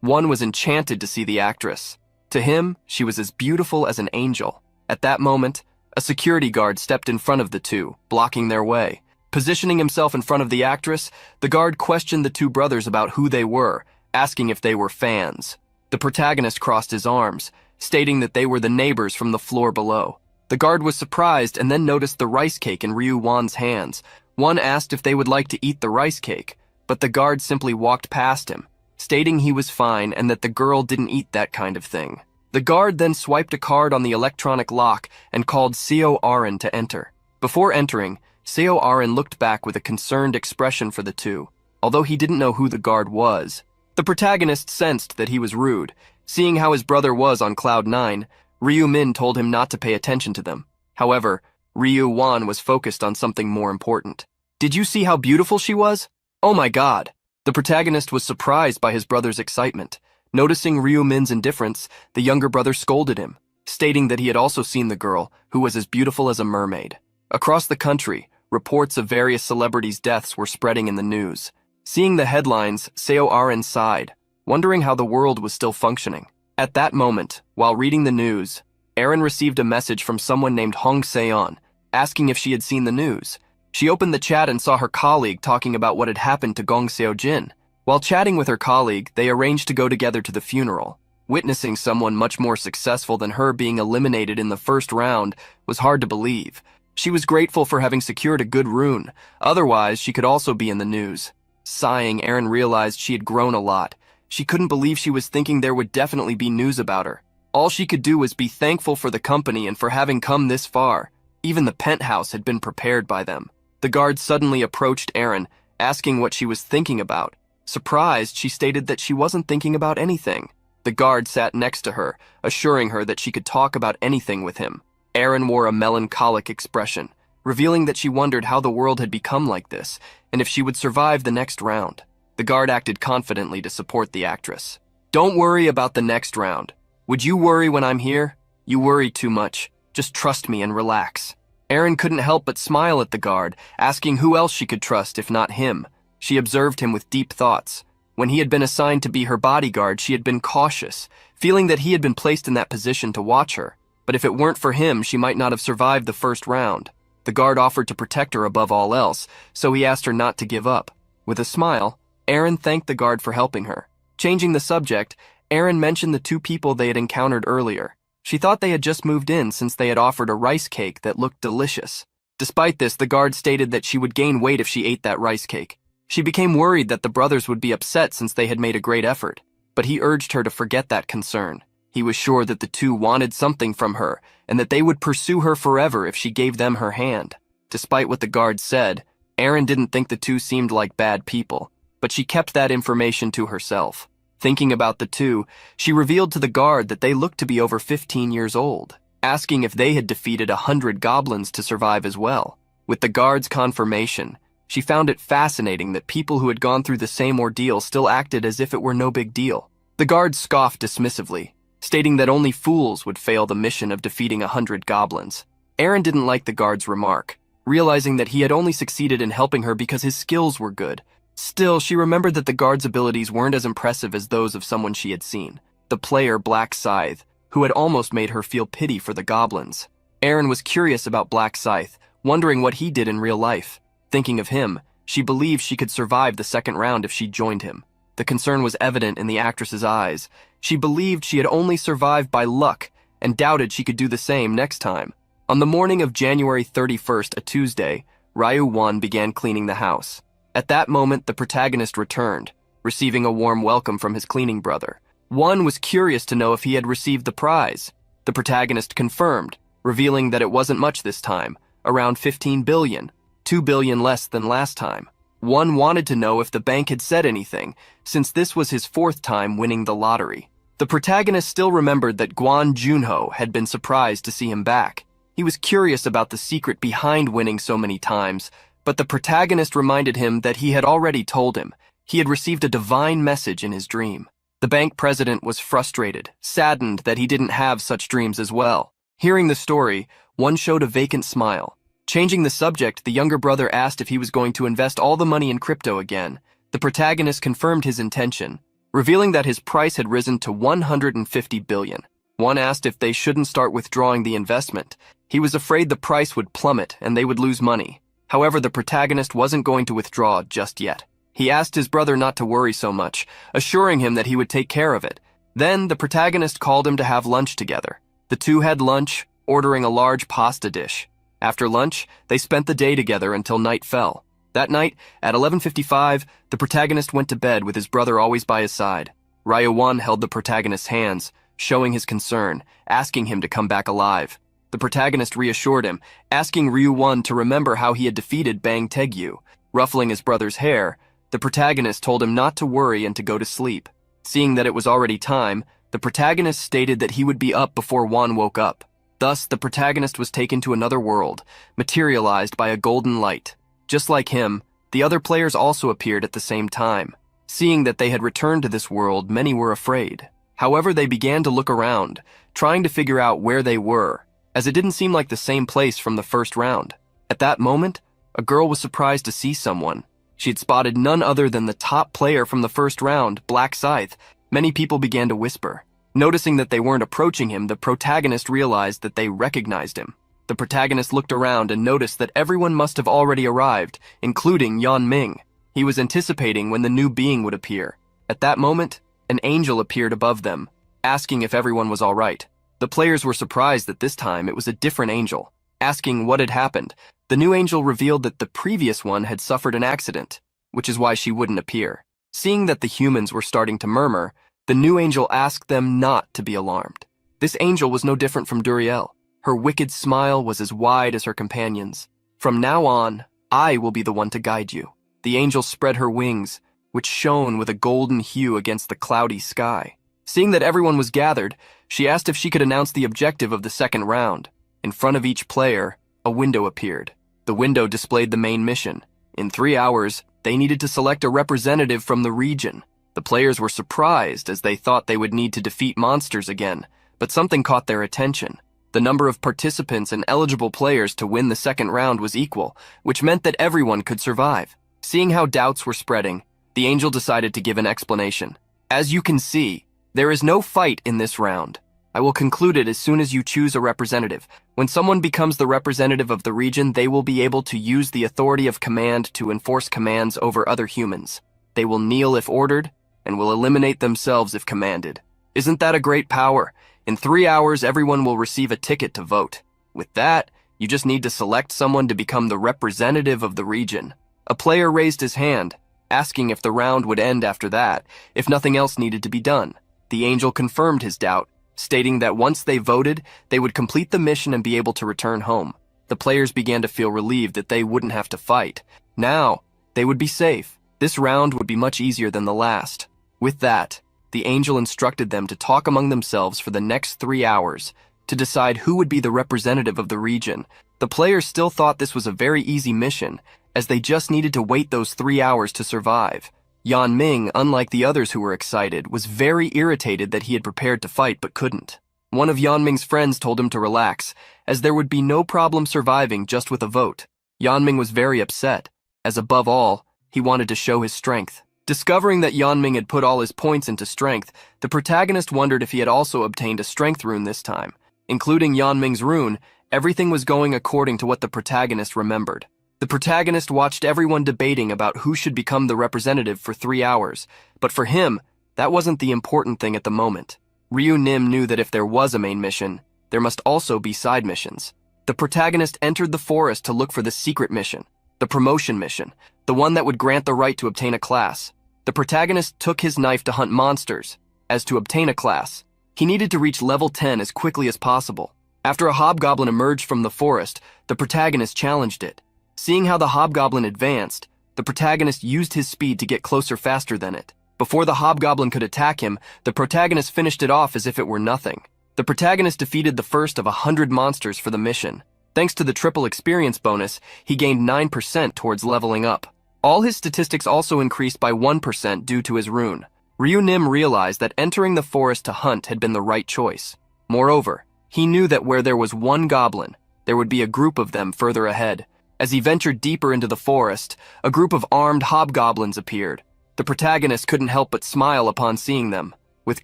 One was enchanted to see the actress. To him, she was as beautiful as an angel. At that moment, a security guard stepped in front of the two, blocking their way. Positioning himself in front of the actress, the guard questioned the two brothers about who they were, asking if they were fans. The protagonist crossed his arms, stating that they were the neighbors from the floor below. The guard was surprised and then noticed the rice cake in Ryu-Won's hands. One asked if they would like to eat the rice cake, but the guard simply walked past him, stating he was fine and that the girl didn't eat that kind of thing. The guard then swiped a card on the electronic lock and called Seo Erin to enter. Before entering, Seo Erin looked back with a concerned expression for the two, although he didn't know who the guard was. The protagonist sensed that he was rude. Seeing how his brother was on cloud 9, Ryu-Min told him not to pay attention to them. However, Ryu-Won was focused on something more important. Did you see how beautiful she was? Oh my god. The protagonist was surprised by his brother's excitement. Noticing Ryu Min's indifference, the younger brother scolded him, stating that he had also seen the girl, who was as beautiful as a mermaid. Across the country, reports of various celebrities' deaths were spreading in the news. Seeing the headlines, Seo Aren sighed, wondering how the world was still functioning. At that moment, while reading the news, Aren received a message from someone named Hong Seon, asking if she had seen the news. She opened the chat and saw her colleague talking about what had happened to Gong Seo-jin. While chatting with her colleague, they arranged to go together to the funeral. Witnessing someone much more successful than her being eliminated in the first round was hard to believe. She was grateful for having secured a good rune, otherwise she could also be in the news. Sighing, Aren realized she had grown a lot. She couldn't believe she was thinking there would definitely be news about her. All she could do was be thankful for the company and for having come this far. Even the penthouse had been prepared by them. The guard suddenly approached Aren, asking what she was thinking about. Surprised, she stated that she wasn't thinking about anything. The guard sat next to her, assuring her that she could talk about anything with him. Aren wore a melancholic expression, revealing that she wondered how the world had become like this, and if she would survive the next round. The guard acted confidently to support the actress. Don't worry about the next round. Would you worry when I'm here? You worry too much. Just trust me and relax. Aren couldn't help but smile at the guard, asking who else she could trust if not him. She observed him with deep thoughts. When he had been assigned to be her bodyguard, she had been cautious, feeling that he had been placed in that position to watch her. But if it weren't for him, she might not have survived the first round. The guard offered to protect her above all else, so he asked her not to give up. With a smile, Aren thanked the guard for helping her. Changing the subject, Aren mentioned the two people they had encountered earlier. She thought they had just moved in since they had offered a rice cake that looked delicious. Despite this, the guard stated that she would gain weight if she ate that rice cake. She became worried that the brothers would be upset since they had made a great effort, but he urged her to forget that concern. He was sure that the two wanted something from her and that they would pursue her forever if she gave them her hand. Despite what the guard said, Aren didn't think the two seemed like bad people, but she kept that information to herself. Thinking about the two, she revealed to the guard that they looked to be over 15 years old, asking if they had defeated 100 goblins to survive as well. With the guard's confirmation, she found it fascinating that people who had gone through the same ordeal still acted as if it were no big deal. The guard scoffed dismissively, stating that only fools would fail the mission of defeating 100 goblins. Aren didn't like the guard's remark, realizing that he had only succeeded in helping her because his skills were good. Still, she remembered that the guard's abilities weren't as impressive as those of someone she had seen, the player Black Scythe, who had almost made her feel pity for the goblins. Aren was curious about Black Scythe, wondering what he did in real life. Thinking of him, she believed she could survive the second round if she joined him. The concern was evident in the actress's eyes. She believed she had only survived by luck and doubted she could do the same next time. On the morning of January 31st, a Tuesday, Ryu Won began cleaning the house. At that moment, the protagonist returned, receiving a warm welcome from his cleaning brother. Won was curious to know if he had received the prize. The protagonist confirmed, revealing that it wasn't much this time, around 15 billion, 2 billion less than last time. Won wanted to know if the bank had said anything, since this was his fourth time winning the lottery. The protagonist still remembered that Gwon Junho had been surprised to see him back. He was curious about the secret behind winning so many times, but the protagonist reminded him that he had already told him. He had received a divine message in his dream. The bank president was frustrated, saddened that he didn't have such dreams as well. Hearing the story, Won showed a vacant smile. Changing the subject, the younger brother asked if he was going to invest all the money in crypto again. The protagonist confirmed his intention, revealing that his price had risen to 150 billion. Won asked if they shouldn't start withdrawing the investment. He was afraid the price would plummet and they would lose money. However, the protagonist wasn't going to withdraw just yet. He asked his brother not to worry so much, assuring him that he would take care of it. Then, the protagonist called him to have lunch together. The two had lunch, ordering a large pasta dish. After lunch, they spent the day together until night fell. That night, at 11:55, the protagonist went to bed with his brother always by his side. Ryu Won held the protagonist's hands, showing his concern, asking him to come back alive. The protagonist reassured him, asking Ryu Won to remember how he had defeated Bang Taegyu. Ruffling his brother's hair, the protagonist told him not to worry and to go to sleep. Seeing that it was already time, the protagonist stated that he would be up before Won woke up. Thus, the protagonist was taken to another world, materialized by a golden light. Just like him, the other players also appeared at the same time. Seeing that they had returned to this world, many were afraid. However, they began to look around, trying to figure out where they were, as it didn't seem like the same place from the first round. At that moment, a girl was surprised to see someone. She had spotted none other than the top player from the first round, Black Scythe. Many people began to whisper. Noticing that they weren't approaching him, the protagonist realized that they recognized him. The protagonist looked around and noticed that everyone must have already arrived, including Yan Ming. He was anticipating when the new being would appear. At that moment, an angel appeared above them, asking if everyone was all right. The players were surprised that this time it was a different angel. Asking what had happened, the new angel revealed that the previous one had suffered an accident, which is why she wouldn't appear. Seeing that the humans were starting to murmur, the new angel asked them not to be alarmed. This angel was no different from Duriel. Her wicked smile was as wide as her companions. From now on, I will be the one to guide you. The angel spread her wings, which shone with a golden hue against the cloudy sky. Seeing that everyone was gathered, she asked if she could announce the objective of the second round. In front of each player, a window appeared. The window displayed the main mission. In 3 hours, they needed to select a representative from the region. The players were surprised as they thought they would need to defeat monsters again, but something caught their attention. The number of participants and eligible players to win the second round was equal, which meant that everyone could survive. Seeing how doubts were spreading, the angel decided to give an explanation. As you can see, there is no fight in this round. I will conclude it as soon as you choose a representative. When someone becomes the representative of the region, they will be able to use the authority of command to enforce commands over other humans. They will kneel if ordered, and will eliminate themselves if commanded. Isn't that a great power? In 3 hours, everyone will receive a ticket to vote. With that, you just need to select someone to become the representative of the region. A player raised his hand, asking if the round would end after that, if nothing else needed to be done. The angel confirmed his doubt, stating that once they voted, they would complete the mission and be able to return home. The players began to feel relieved that they wouldn't have to fight. Now, they would be safe. This round would be much easier than the last. With that, the angel instructed them to talk among themselves for the next 3 hours to decide who would be the representative of the region. The players still thought this was a very easy mission, as they just needed to wait those 3 hours to survive. Yan Ming, unlike the others who were excited, was very irritated that he had prepared to fight but couldn't. One of Yan Ming's friends told him to relax, as there would be no problem surviving just with a vote. Yan Ming was very upset, as above all, he wanted to show his strength. Discovering that Yan Ming had put all his points into strength, the protagonist wondered if he had also obtained a strength rune this time. Including Yan Ming's rune, everything was going according to what the protagonist remembered. The protagonist watched everyone debating about who should become the representative for 3 hours, but for him, that wasn't the important thing at the moment. Ryu Nim knew that if there was a main mission, there must also be side missions. The protagonist entered the forest to look for the secret mission, the promotion mission, the one that would grant the right to obtain a class. The protagonist took his knife to hunt monsters. As to obtain a class, he needed to reach level 10 as quickly as possible. After a hobgoblin emerged from the forest, the protagonist challenged it. Seeing how the hobgoblin advanced, the protagonist used his speed to get closer faster than it. Before the hobgoblin could attack him, the protagonist finished it off as if it were nothing. The protagonist defeated the first of 100 monsters for the mission. Thanks to the triple experience bonus, he gained 9% towards leveling up. All his statistics also increased by 1% due to his rune. Ryu Nim realized that entering the forest to hunt had been the right choice. Moreover, he knew that where there was one goblin, there would be a group of them further ahead. As he ventured deeper into the forest, a group of armed hobgoblins appeared. The protagonist couldn't help but smile upon seeing them. With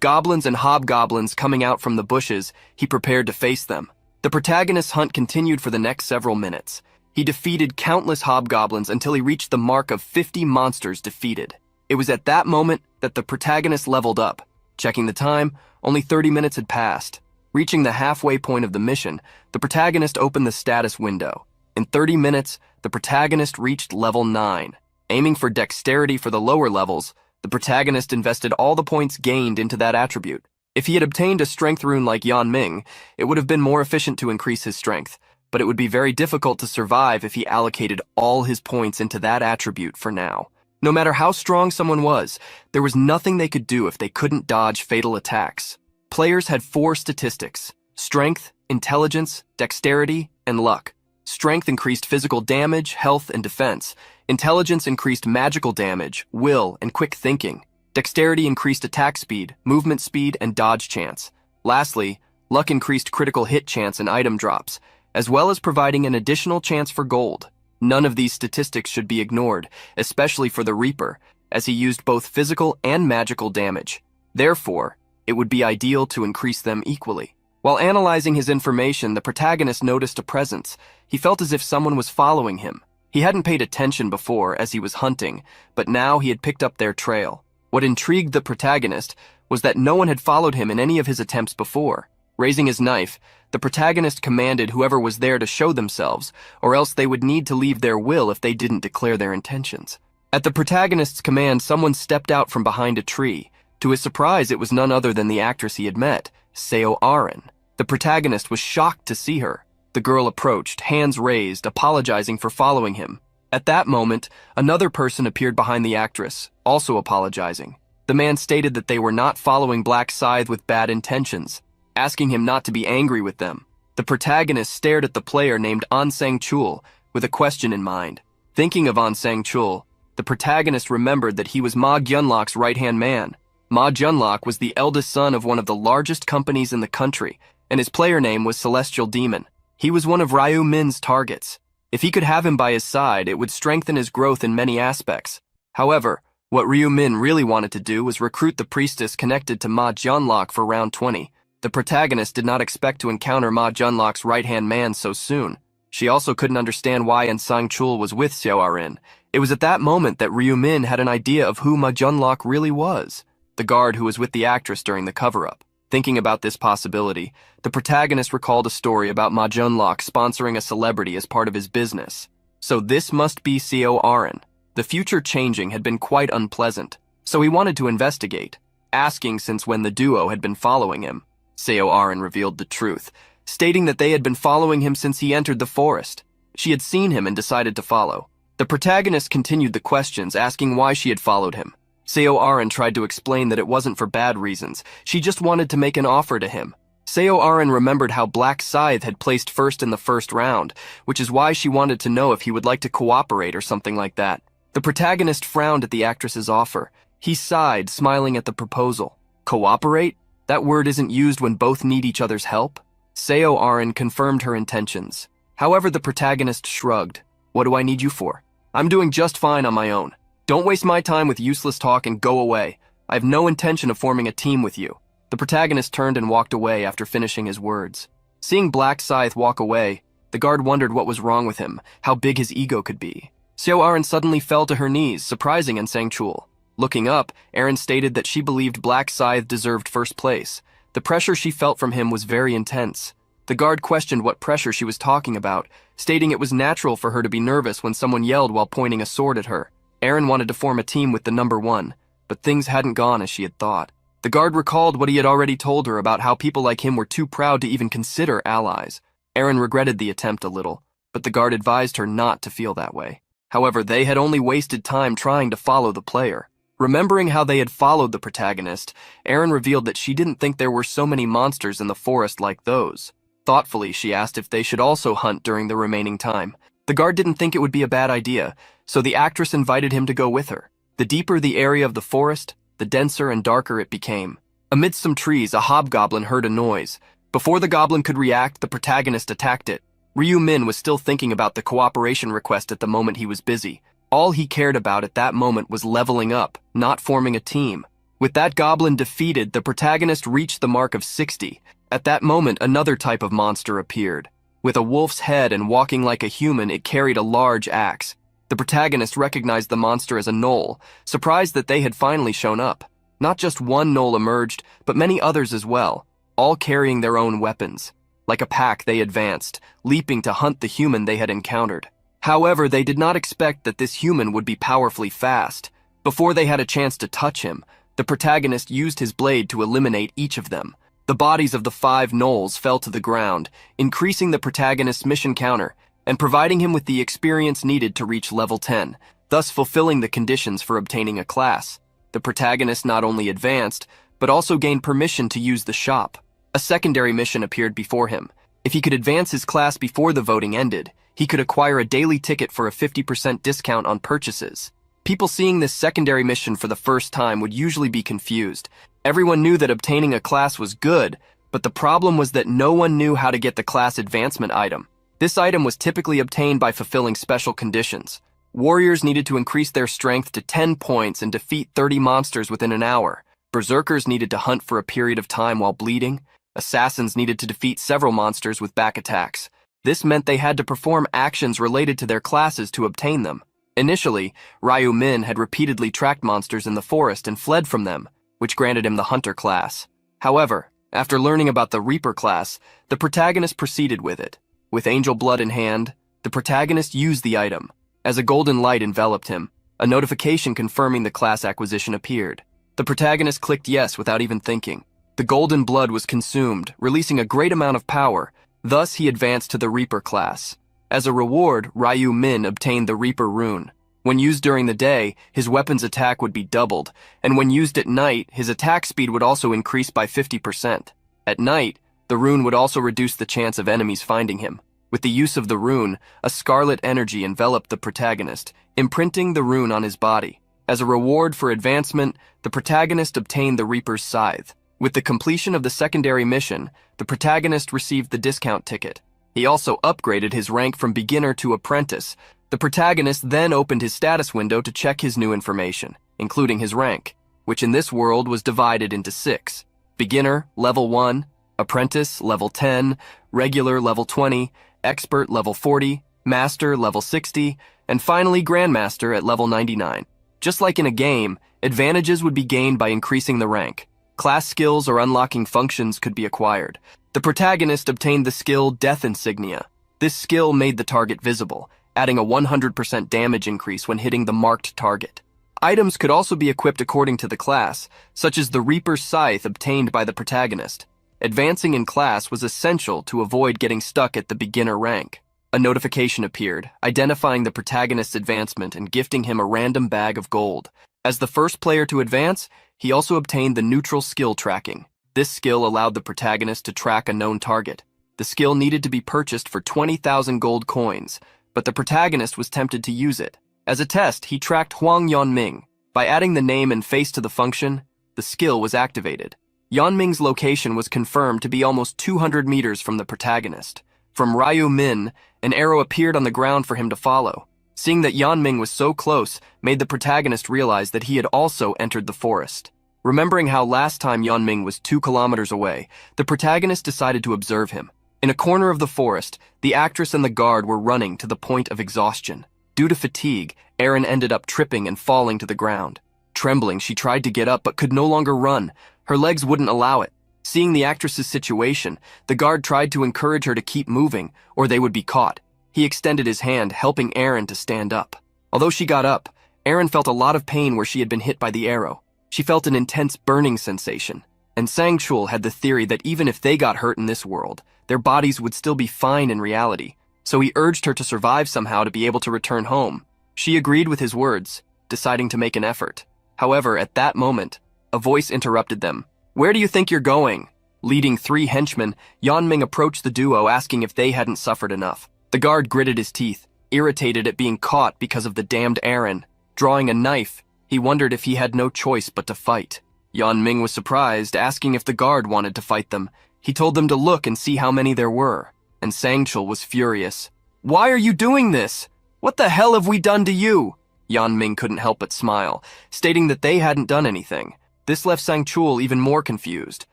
goblins and hobgoblins coming out from the bushes, he prepared to face them. The protagonist's hunt continued for the next several minutes. He defeated countless hobgoblins until he reached the mark of 50 monsters defeated. It was at that moment that the protagonist leveled up. Checking the time, only 30 minutes had passed. Reaching the halfway point of the mission, the protagonist opened the status window. In 30 minutes, the protagonist reached level 9. Aiming for dexterity for the lower levels, the protagonist invested all the points gained into that attribute. If he had obtained a strength rune like Yan Ming, it would have been more efficient to increase his strength, but it would be very difficult to survive if he allocated all his points into that attribute for now. No matter how strong someone was, there was nothing they could do if they couldn't dodge fatal attacks. Players had 4 statistics: strength, intelligence, dexterity, and luck. Strength increased physical damage, health, and defense. Intelligence increased magical damage, will, and quick thinking. Dexterity increased attack speed, movement speed, and dodge chance. Lastly, luck increased critical hit chance and item drops, as well as providing an additional chance for gold. None of these statistics should be ignored, especially for the Reaper, as he used both physical and magical damage. Therefore, it would be ideal to increase them equally. While analyzing his information, the protagonist noticed a presence. He felt as if someone was following him. He hadn't paid attention before as he was hunting, but now he had picked up their trail. What intrigued the protagonist was that no one had followed him in any of his attempts before. Raising his knife, the protagonist commanded whoever was there to show themselves, or else they would need to leave their will if they didn't declare their intentions. At the protagonist's command, someone stepped out from behind a tree. To his surprise, it was none other than the actress he had met, Seo Aren. The protagonist was shocked to see her. The girl approached, hands raised, apologizing for following him. At that moment, another person appeared behind the actress, also apologizing. The man stated that they were not following Black Scythe with bad intentions, asking him not to be angry with them. The protagonist stared at the player named An Sang-chul with a question in mind. Thinking of An Sang-chul, the protagonist remembered that he was Ma Gyunlok's right-hand man. Ma Gyunlok was the eldest son of one of the largest companies in the country, and his player name was Celestial Demon. He was one of Ryu Min's targets. If he could have him by his side, it would strengthen his growth in many aspects. However, what Ryu Min really wanted to do was recruit the priestess connected to Ma Gyunlok for round 20. The protagonist did not expect to encounter Ma Gyunlok's right-hand man so soon. She also couldn't understand why An Sang-chul was with Seo Aren. It was at that moment that Ryu Min had an idea of who Ma Gyunlok really was, the guard who was with the actress during the cover-up. Thinking about this possibility, the protagonist recalled a story about Ma Gyunlok sponsoring a celebrity as part of his business. So this must be Seo Aren. The future changing had been quite unpleasant, so he wanted to investigate, asking since when the duo had been following him. Seo Aren revealed the truth, stating that they had been following him since he entered the forest. She had seen him and decided to follow. The protagonist continued the questions, asking why she had followed him. Seo Aren tried to explain that it wasn't for bad reasons. She just wanted to make an offer to him. Seo Aren remembered how Black Scythe had placed first in the first round, which is why she wanted to know if he would like to cooperate or something like that. The protagonist frowned at the actress's offer. He sighed, smiling at the proposal. Cooperate? That word isn't used when both need each other's help? Seo Aren confirmed her intentions. However, the protagonist shrugged. What do I need you for? I'm doing just fine on my own. Don't waste my time with useless talk and go away. I have no intention of forming a team with you. The protagonist turned and walked away after finishing his words. Seeing Black Scythe walk away, the guard wondered what was wrong with him, how big his ego could be. Seo Aren suddenly fell to her knees, surprising An Sang-chul. Looking up, Aren stated that she believed Black Scythe deserved first place. The pressure she felt from him was very intense. The guard questioned what pressure she was talking about, stating it was natural for her to be nervous when someone yelled while pointing a sword at her. Aren wanted to form a team with the number 1, but things hadn't gone as she had thought. The guard recalled what he had already told her about how people like him were too proud to even consider allies. Aren regretted the attempt a little, but the guard advised her not to feel that way. However, they had only wasted time trying to follow the player. Remembering how they had followed the protagonist, Aren revealed that she didn't think there were so many monsters in the forest like those. Thoughtfully, she asked if they should also hunt during the remaining time. The guard didn't think it would be a bad idea, so the actress invited him to go with her. The deeper the area of the forest, the denser and darker it became. Amidst some trees, a hobgoblin heard a noise. Before the goblin could react, the protagonist attacked it. Ryu Min was still thinking about the cooperation request at the moment he was busy. All he cared about at that moment was leveling up, not forming a team. With that goblin defeated, the protagonist reached the mark of 60. At that moment, another type of monster appeared. With a wolf's head and walking like a human, it carried a large axe. The protagonist recognized the monster as a gnoll, surprised that they had finally shown up. Not just one gnoll emerged, but many others as well, all carrying their own weapons. Like a pack, they advanced, leaping to hunt the human they had encountered. However, they did not expect that this human would be powerfully fast. Before they had a chance to touch him, the protagonist used his blade to eliminate each of them. The bodies of the 5 gnolls fell to the ground, increasing the protagonist's mission counter and providing him with the experience needed to reach level 10, thus fulfilling the conditions for obtaining a class. The protagonist not only advanced, but also gained permission to use the shop. A secondary mission appeared before him. If he could advance his class before the voting ended, he could acquire a daily ticket for a 50% discount on purchases. People seeing this secondary mission for the first time would usually be confused. Everyone knew that obtaining a class was good, but the problem was that no one knew how to get the class advancement item. This item was typically obtained by fulfilling special conditions. Warriors needed to increase their strength to 10 points and defeat 30 monsters within an hour. Berserkers needed to hunt for a period of time while bleeding. Assassins needed to defeat several monsters with back attacks. This meant they had to perform actions related to their classes to obtain them. Initially, Ryu Min had repeatedly tracked monsters in the forest and fled from them, which granted him the Hunter class. However, after learning about the Reaper class, the protagonist proceeded with it. With angel blood in hand, the protagonist used the item. As a golden light enveloped him, a notification confirming the class acquisition appeared. The protagonist clicked yes without even thinking. The golden blood was consumed, releasing a great amount of power. Thus, he advanced to the Reaper class. As a reward, Ryu Min obtained the Reaper rune. When used during the day, his weapon's attack would be doubled, and when used at night, his attack speed would also increase by 50%. At night, the rune would also reduce the chance of enemies finding him. With the use of the rune, a scarlet energy enveloped the protagonist, imprinting the rune on his body. As a reward for advancement, the protagonist obtained the Reaper's Scythe. With the completion of the secondary mission, the protagonist received the discount ticket. He also upgraded his rank from beginner to apprentice. The protagonist then opened his status window to check his new information, including his rank, which in this world was divided into 6. Beginner, level 1, apprentice, level 10, regular, level 20, expert, level 40, master, level 60, and finally grandmaster at level 99. Just like in a game, advantages would be gained by increasing the rank. Class skills or unlocking functions could be acquired. The protagonist obtained the skill Death Insignia. This skill made the target visible, adding a 100% damage increase when hitting the marked target. Items could also be equipped according to the class, such as the Reaper's Scythe obtained by the protagonist. Advancing in class was essential to avoid getting stuck at the beginner rank. A notification appeared, identifying the protagonist's advancement and gifting him a random bag of gold. As the first player to advance, he also obtained the neutral skill tracking. This skill allowed the protagonist to track a known target. The skill needed to be purchased for 20,000 gold coins, but the protagonist was tempted to use it. As a test, he tracked Huang Yanming. By adding the name and face to the function, the skill was activated. Yanming's location was confirmed to be almost 200 meters from the protagonist. From Ryu Min, an arrow appeared on the ground for him to follow. Seeing that Yanming was so close made the protagonist realize that he had also entered the forest. Remembering how last time Yanming was 2 kilometers away, the protagonist decided to observe him. In a corner of the forest, the actress and the guard were running to the point of exhaustion. Due to fatigue, Erin ended up tripping and falling to the ground. Trembling, she tried to get up but could no longer run. Her legs wouldn't allow it. Seeing the actress's situation, the guard tried to encourage her to keep moving, or they would be caught. He extended his hand, helping Erin to stand up. Although she got up, Erin felt a lot of pain where she had been hit by the arrow. She felt an intense burning sensation, and Sangchul had the theory that even if they got hurt in this world, their bodies would still be fine in reality, so he urged her to survive somehow to be able to return home. She agreed with his words, deciding to make an effort. However, at that moment, a voice interrupted them. "Where do you think you're going?" Leading 3 henchmen, Yanming approached the duo asking if they hadn't suffered enough. The guard gritted his teeth, irritated at being caught because of the damned Erin. Drawing a knife, he wondered if he had no choice but to fight. Yanming was surprised, asking if the guard wanted to fight them. He told them to look and see how many there were, and Sangchul was furious. "Why are you doing this? What the hell have we done to you?" Yanming couldn't help but smile, stating that they hadn't done anything. This left Sangchul even more confused,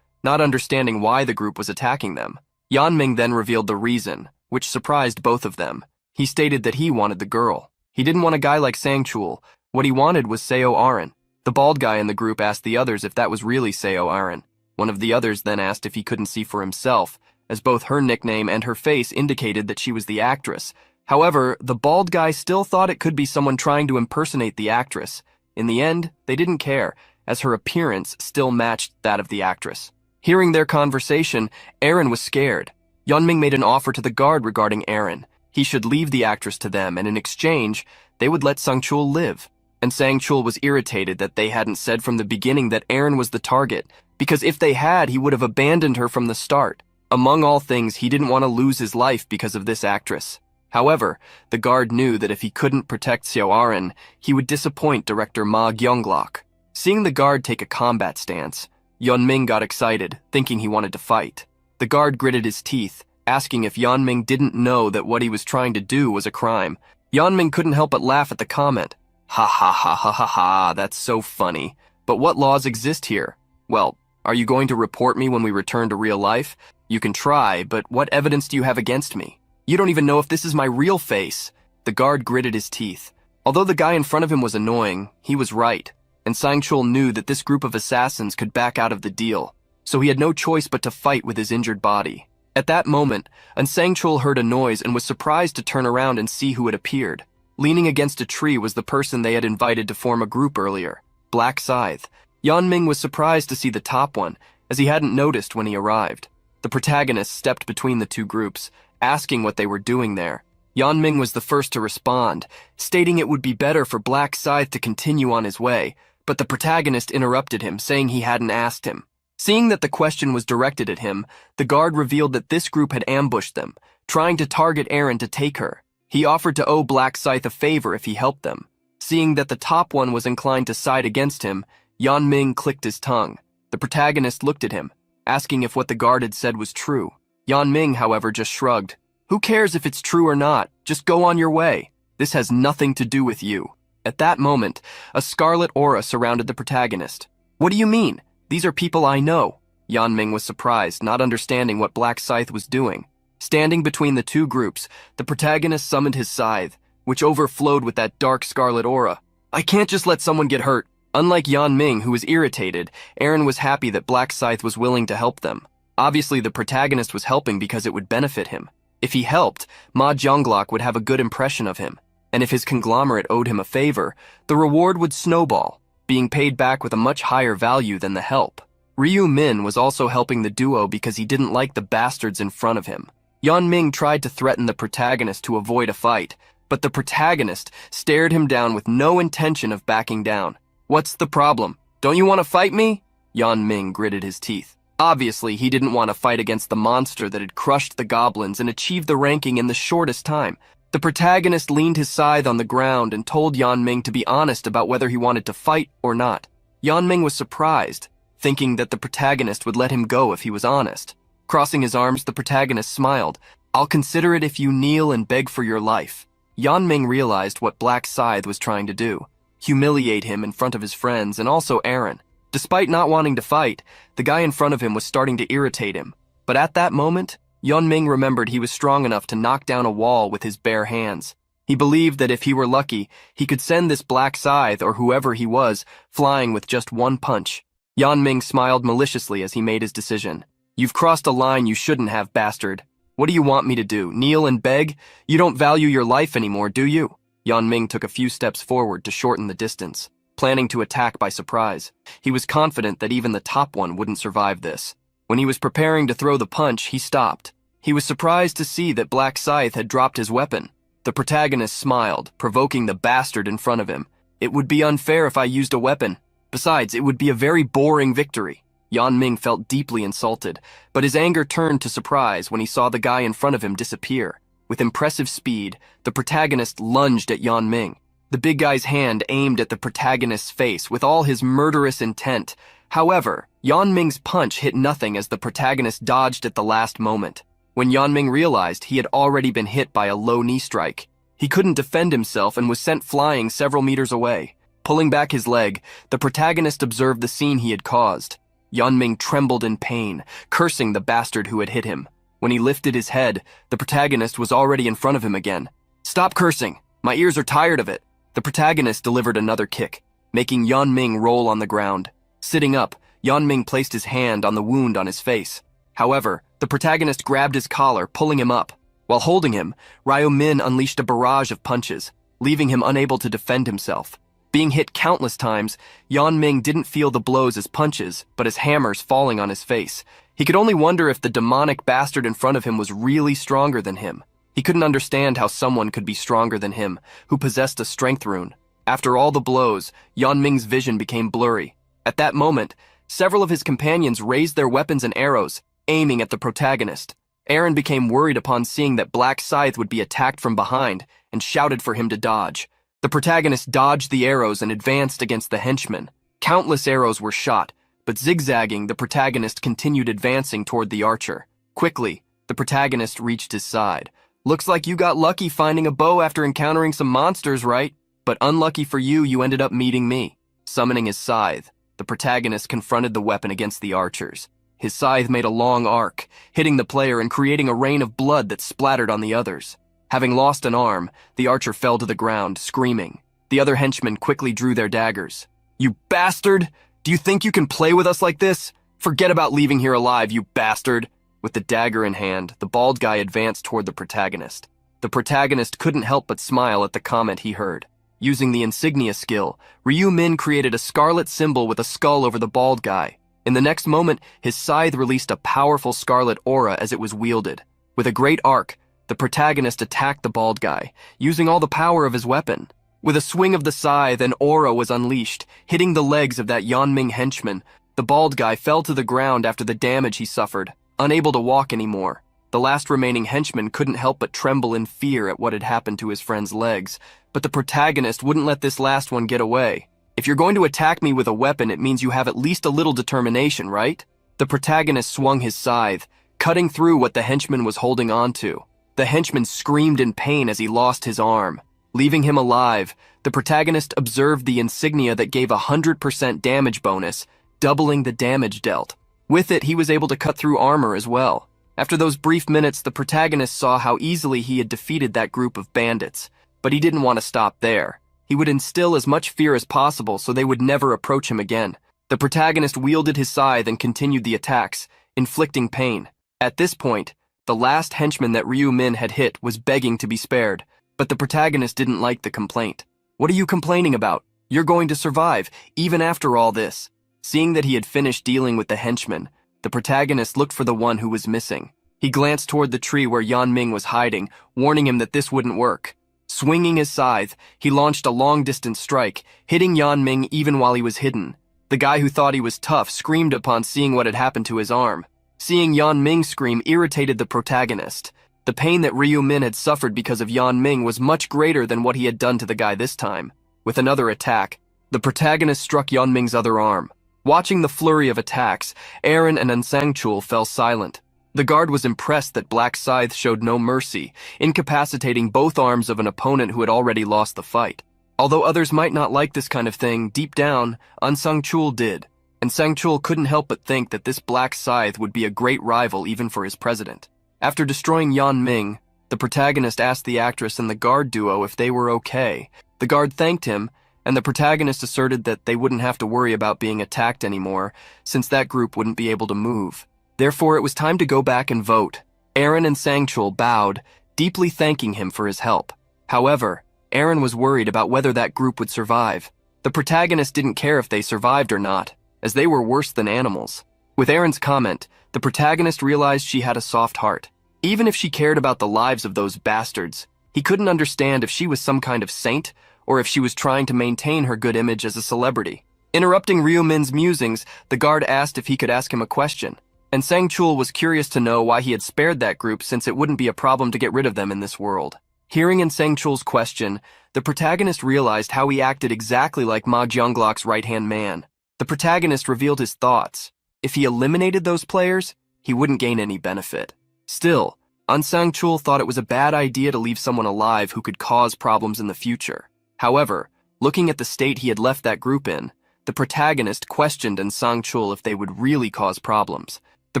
not understanding why the group was attacking them. Yanming then revealed the reason, which surprised both of them. He stated that he wanted the girl. He didn't want a guy like Sangchul. What he wanted was Seo Aren. The bald guy in the group asked the others if that was really Seo Aren. One of the others then asked if he couldn't see for himself, as both her nickname and her face indicated that she was the actress. However, the bald guy still thought it could be someone trying to impersonate the actress. In the end, they didn't care, as her appearance still matched that of the actress. Hearing their conversation, Erin was scared. Yanming made an offer to the guard regarding Erin. He should leave the actress to them, and in exchange, they would let Sangchul live. And Sangchul was irritated that they hadn't said from the beginning that Erin was the target, because if they had, he would have abandoned her from the start. Among all things, he didn't want to lose his life because of this actress. However, the guard knew that if he couldn't protect Xiao Aran, he would disappoint director Ma Gyeonglok. Seeing the guard take a combat stance, Yeonming got excited, thinking he wanted to fight. The guard gritted his teeth, asking if Yeonming didn't know that what he was trying to do was a crime. Yeonming couldn't help but laugh at the comment. Ha ha ha ha ha ha, that's so funny. But what laws exist here? Well, are you going to report me when we return to real life? You can try, but what evidence do you have against me? You don't even know if this is my real face. The guard gritted his teeth. Although the guy in front of him was annoying, he was right, and Sang-chul knew that this group of assassins could back out of the deal, so he had no choice but to fight with his injured body. At that moment, Sang-chul heard a noise and was surprised to turn around and see who had appeared. Leaning against a tree was the person they had invited to form a group earlier, Black Scythe. Yeonming was surprised to see the top one, as he hadn't noticed when he arrived. The protagonist stepped between the two groups, asking what they were doing there. Yeonming was the first to respond, stating it would be better for Black Scythe to continue on his way, but the protagonist interrupted him, saying he hadn't asked him. Seeing that the question was directed at him, the guard revealed that this group had ambushed them, trying to target Aaron to take her. He offered to owe Black Scythe a favor if he helped them. Seeing that the top one was inclined to side against him, Yeonming clicked his tongue. The protagonist looked at him, asking if what the guard had said was true. Yeonming, however, just shrugged. Who cares if it's true or not? Just go on your way. This has nothing to do with you. At that moment, a scarlet aura surrounded the protagonist. What do you mean? These are people I know. Yeonming was surprised, not understanding what Black Scythe was doing. Standing between the two groups, the protagonist summoned his scythe, which overflowed with that dark scarlet aura. I can't just let someone get hurt. Unlike Yeonming, who was irritated, Aaron was happy that Black Scythe was willing to help them. Obviously, the protagonist was helping because it would benefit him. If he helped, Ma Gyeonglok would have a good impression of him, and if his conglomerate owed him a favor, the reward would snowball, being paid back with a much higher value than the help. Ryu Min was also helping the duo because he didn't like the bastards in front of him. Yeonming tried to threaten the protagonist to avoid a fight, but the protagonist stared him down with no intention of backing down. What's the problem? Don't you want to fight me? Yeonming gritted his teeth. Obviously, he didn't want to fight against the monster that had crushed the goblins and achieved the ranking in the shortest time. The protagonist leaned his scythe on the ground and told Yeonming to be honest about whether he wanted to fight or not. Yeonming was surprised, thinking that the protagonist would let him go if he was honest. Crossing his arms, the protagonist smiled. I'll consider it if you kneel and beg for your life. Yeonming realized what Black Scythe was trying to do. Humiliate him in front of his friends and also Aaron. Despite not wanting to fight, the guy in front of him was starting to irritate him. But at that moment, Yeonming remembered he was strong enough to knock down a wall with his bare hands. He believed that if he were lucky, he could send this Black Scythe, or whoever he was, flying with just one punch. Yeonming smiled maliciously as he made his decision. You've crossed a line you shouldn't have, bastard. What do you want me to do, kneel and beg? You don't value your life anymore, do you? Yeonming took a few steps forward to shorten the distance, planning to attack by surprise. He was confident that even the top one wouldn't survive this. When he was preparing to throw the punch, he stopped. He was surprised to see that Black Scythe had dropped his weapon. The protagonist smiled, provoking the bastard in front of him. It would be unfair if I used a weapon. Besides, it would be a very boring victory. Yeonming felt deeply insulted, but his anger turned to surprise when he saw the guy in front of him disappear. With impressive speed, the protagonist lunged at Yeonming. The big guy's hand aimed at the protagonist's face with all his murderous intent. However, Yeonming's punch hit nothing as the protagonist dodged at the last moment. When Yeonming realized he had already been hit by a low knee strike, he couldn't defend himself and was sent flying several meters away. Pulling back his leg, the protagonist observed the scene he had caused. Yeonming trembled in pain, cursing the bastard who had hit him. When he lifted his head, the protagonist was already in front of him again. Stop cursing! My ears are tired of it! The protagonist delivered another kick, making Yeonming roll on the ground. Sitting up, Yeonming placed his hand on the wound on his face. However, the protagonist grabbed his collar, pulling him up. While holding him, Ryu Min unleashed a barrage of punches, leaving him unable to defend himself. Being hit countless times, Yeonming didn't feel the blows as punches, but as hammers falling on his face. He could only wonder if the demonic bastard in front of him was really stronger than him. He couldn't understand how someone could be stronger than him, who possessed a strength rune. After all the blows, Yeonming's vision became blurry. At that moment, several of his companions raised their weapons and arrows, aiming at the protagonist. Aaron became worried upon seeing that Black Scythe would be attacked from behind and shouted for him to dodge. The protagonist dodged the arrows and advanced against the henchman. Countless arrows were shot, but zigzagging, the protagonist continued advancing toward the archer. Quickly, the protagonist reached his side. "Looks like you got lucky finding a bow after encountering some monsters, right? But unlucky for you, you ended up meeting me." Summoning his scythe, the protagonist confronted the weapon against the archers. His scythe made a long arc, hitting the player and creating a rain of blood that splattered on the others. Having lost an arm, the archer fell to the ground, screaming. The other henchmen quickly drew their daggers. "You bastard! Do you think you can play with us like this? Forget about leaving here alive, you bastard!" With the dagger in hand, the bald guy advanced toward the protagonist. The protagonist couldn't help but smile at the comment he heard. Using the insignia skill, Ryu-Min created a scarlet symbol with a skull over the bald guy. In the next moment, his scythe released a powerful scarlet aura as it was wielded. With a great arc, the protagonist attacked the bald guy, using all the power of his weapon. With a swing of the scythe, an aura was unleashed, hitting the legs of that Yanming henchman. The bald guy fell to the ground after the damage he suffered, unable to walk anymore. The last remaining henchman couldn't help but tremble in fear at what had happened to his friend's legs, but the protagonist wouldn't let this last one get away. "If you're going to attack me with a weapon, it means you have at least a little determination, right?" The protagonist swung his scythe, cutting through what the henchman was holding on to. The henchman screamed in pain as he lost his arm. Leaving him alive, the protagonist observed the insignia that gave a 100% damage bonus, doubling the damage dealt. With it, he was able to cut through armor as well. After those brief minutes, the protagonist saw how easily he had defeated that group of bandits. But he didn't want to stop there. He would instill as much fear as possible so they would never approach him again. The protagonist wielded his scythe and continued the attacks, inflicting pain. At this point, the last henchman that Ryu-Min had hit was begging to be spared. But the protagonist didn't like the complaint. "What are you complaining about? You're going to survive, even after all this." Seeing that he had finished dealing with the henchman, the protagonist looked for the one who was missing. He glanced toward the tree where Yanming was hiding, warning him that this wouldn't work. Swinging his scythe, he launched a long-distance strike, hitting Yanming even while he was hidden. The guy who thought he was tough screamed upon seeing what had happened to his arm. Seeing Yanming scream irritated the protagonist. The pain that Ryu-Min had suffered because of Yanming was much greater than what he had done to the guy this time. With another attack, the protagonist struck Yanming's other arm. Watching the flurry of attacks, Aaron and Ansangchul fell silent. The guard was impressed that Black Scythe showed no mercy, incapacitating both arms of an opponent who had already lost the fight. Although others might not like this kind of thing, deep down, Ansangchul did. And Sangchul couldn't help but think that this Black Scythe would be a great rival even for his president. After destroying Yanming, the protagonist asked the actress and the guard duo if they were okay. The guard thanked him, and the protagonist asserted that they wouldn't have to worry about being attacked anymore, since that group wouldn't be able to move. Therefore, it was time to go back and vote. Aaron and Sangchul bowed, deeply thanking him for his help. However, Aaron was worried about whether that group would survive. The protagonist didn't care if they survived or not, as they were worse than animals. With Aaron's comment, the protagonist realized she had a soft heart. Even if she cared about the lives of those bastards, he couldn't understand if she was some kind of saint or if she was trying to maintain her good image as a celebrity. Interrupting Ryu-Min's musings, the guard asked if he could ask him a question, and Sangchul was curious to know why he had spared that group since it wouldn't be a problem to get rid of them in this world. Hearing in Sangchul's question, the protagonist realized how he acted exactly like Ma Jianglok's right-hand man. The protagonist revealed his thoughts. If he eliminated those players, he wouldn't gain any benefit. Still, Ansangchul thought it was a bad idea to leave someone alive who could cause problems in the future. However, looking at the state he had left that group in, the protagonist questioned Ansangchul if they would really cause problems. The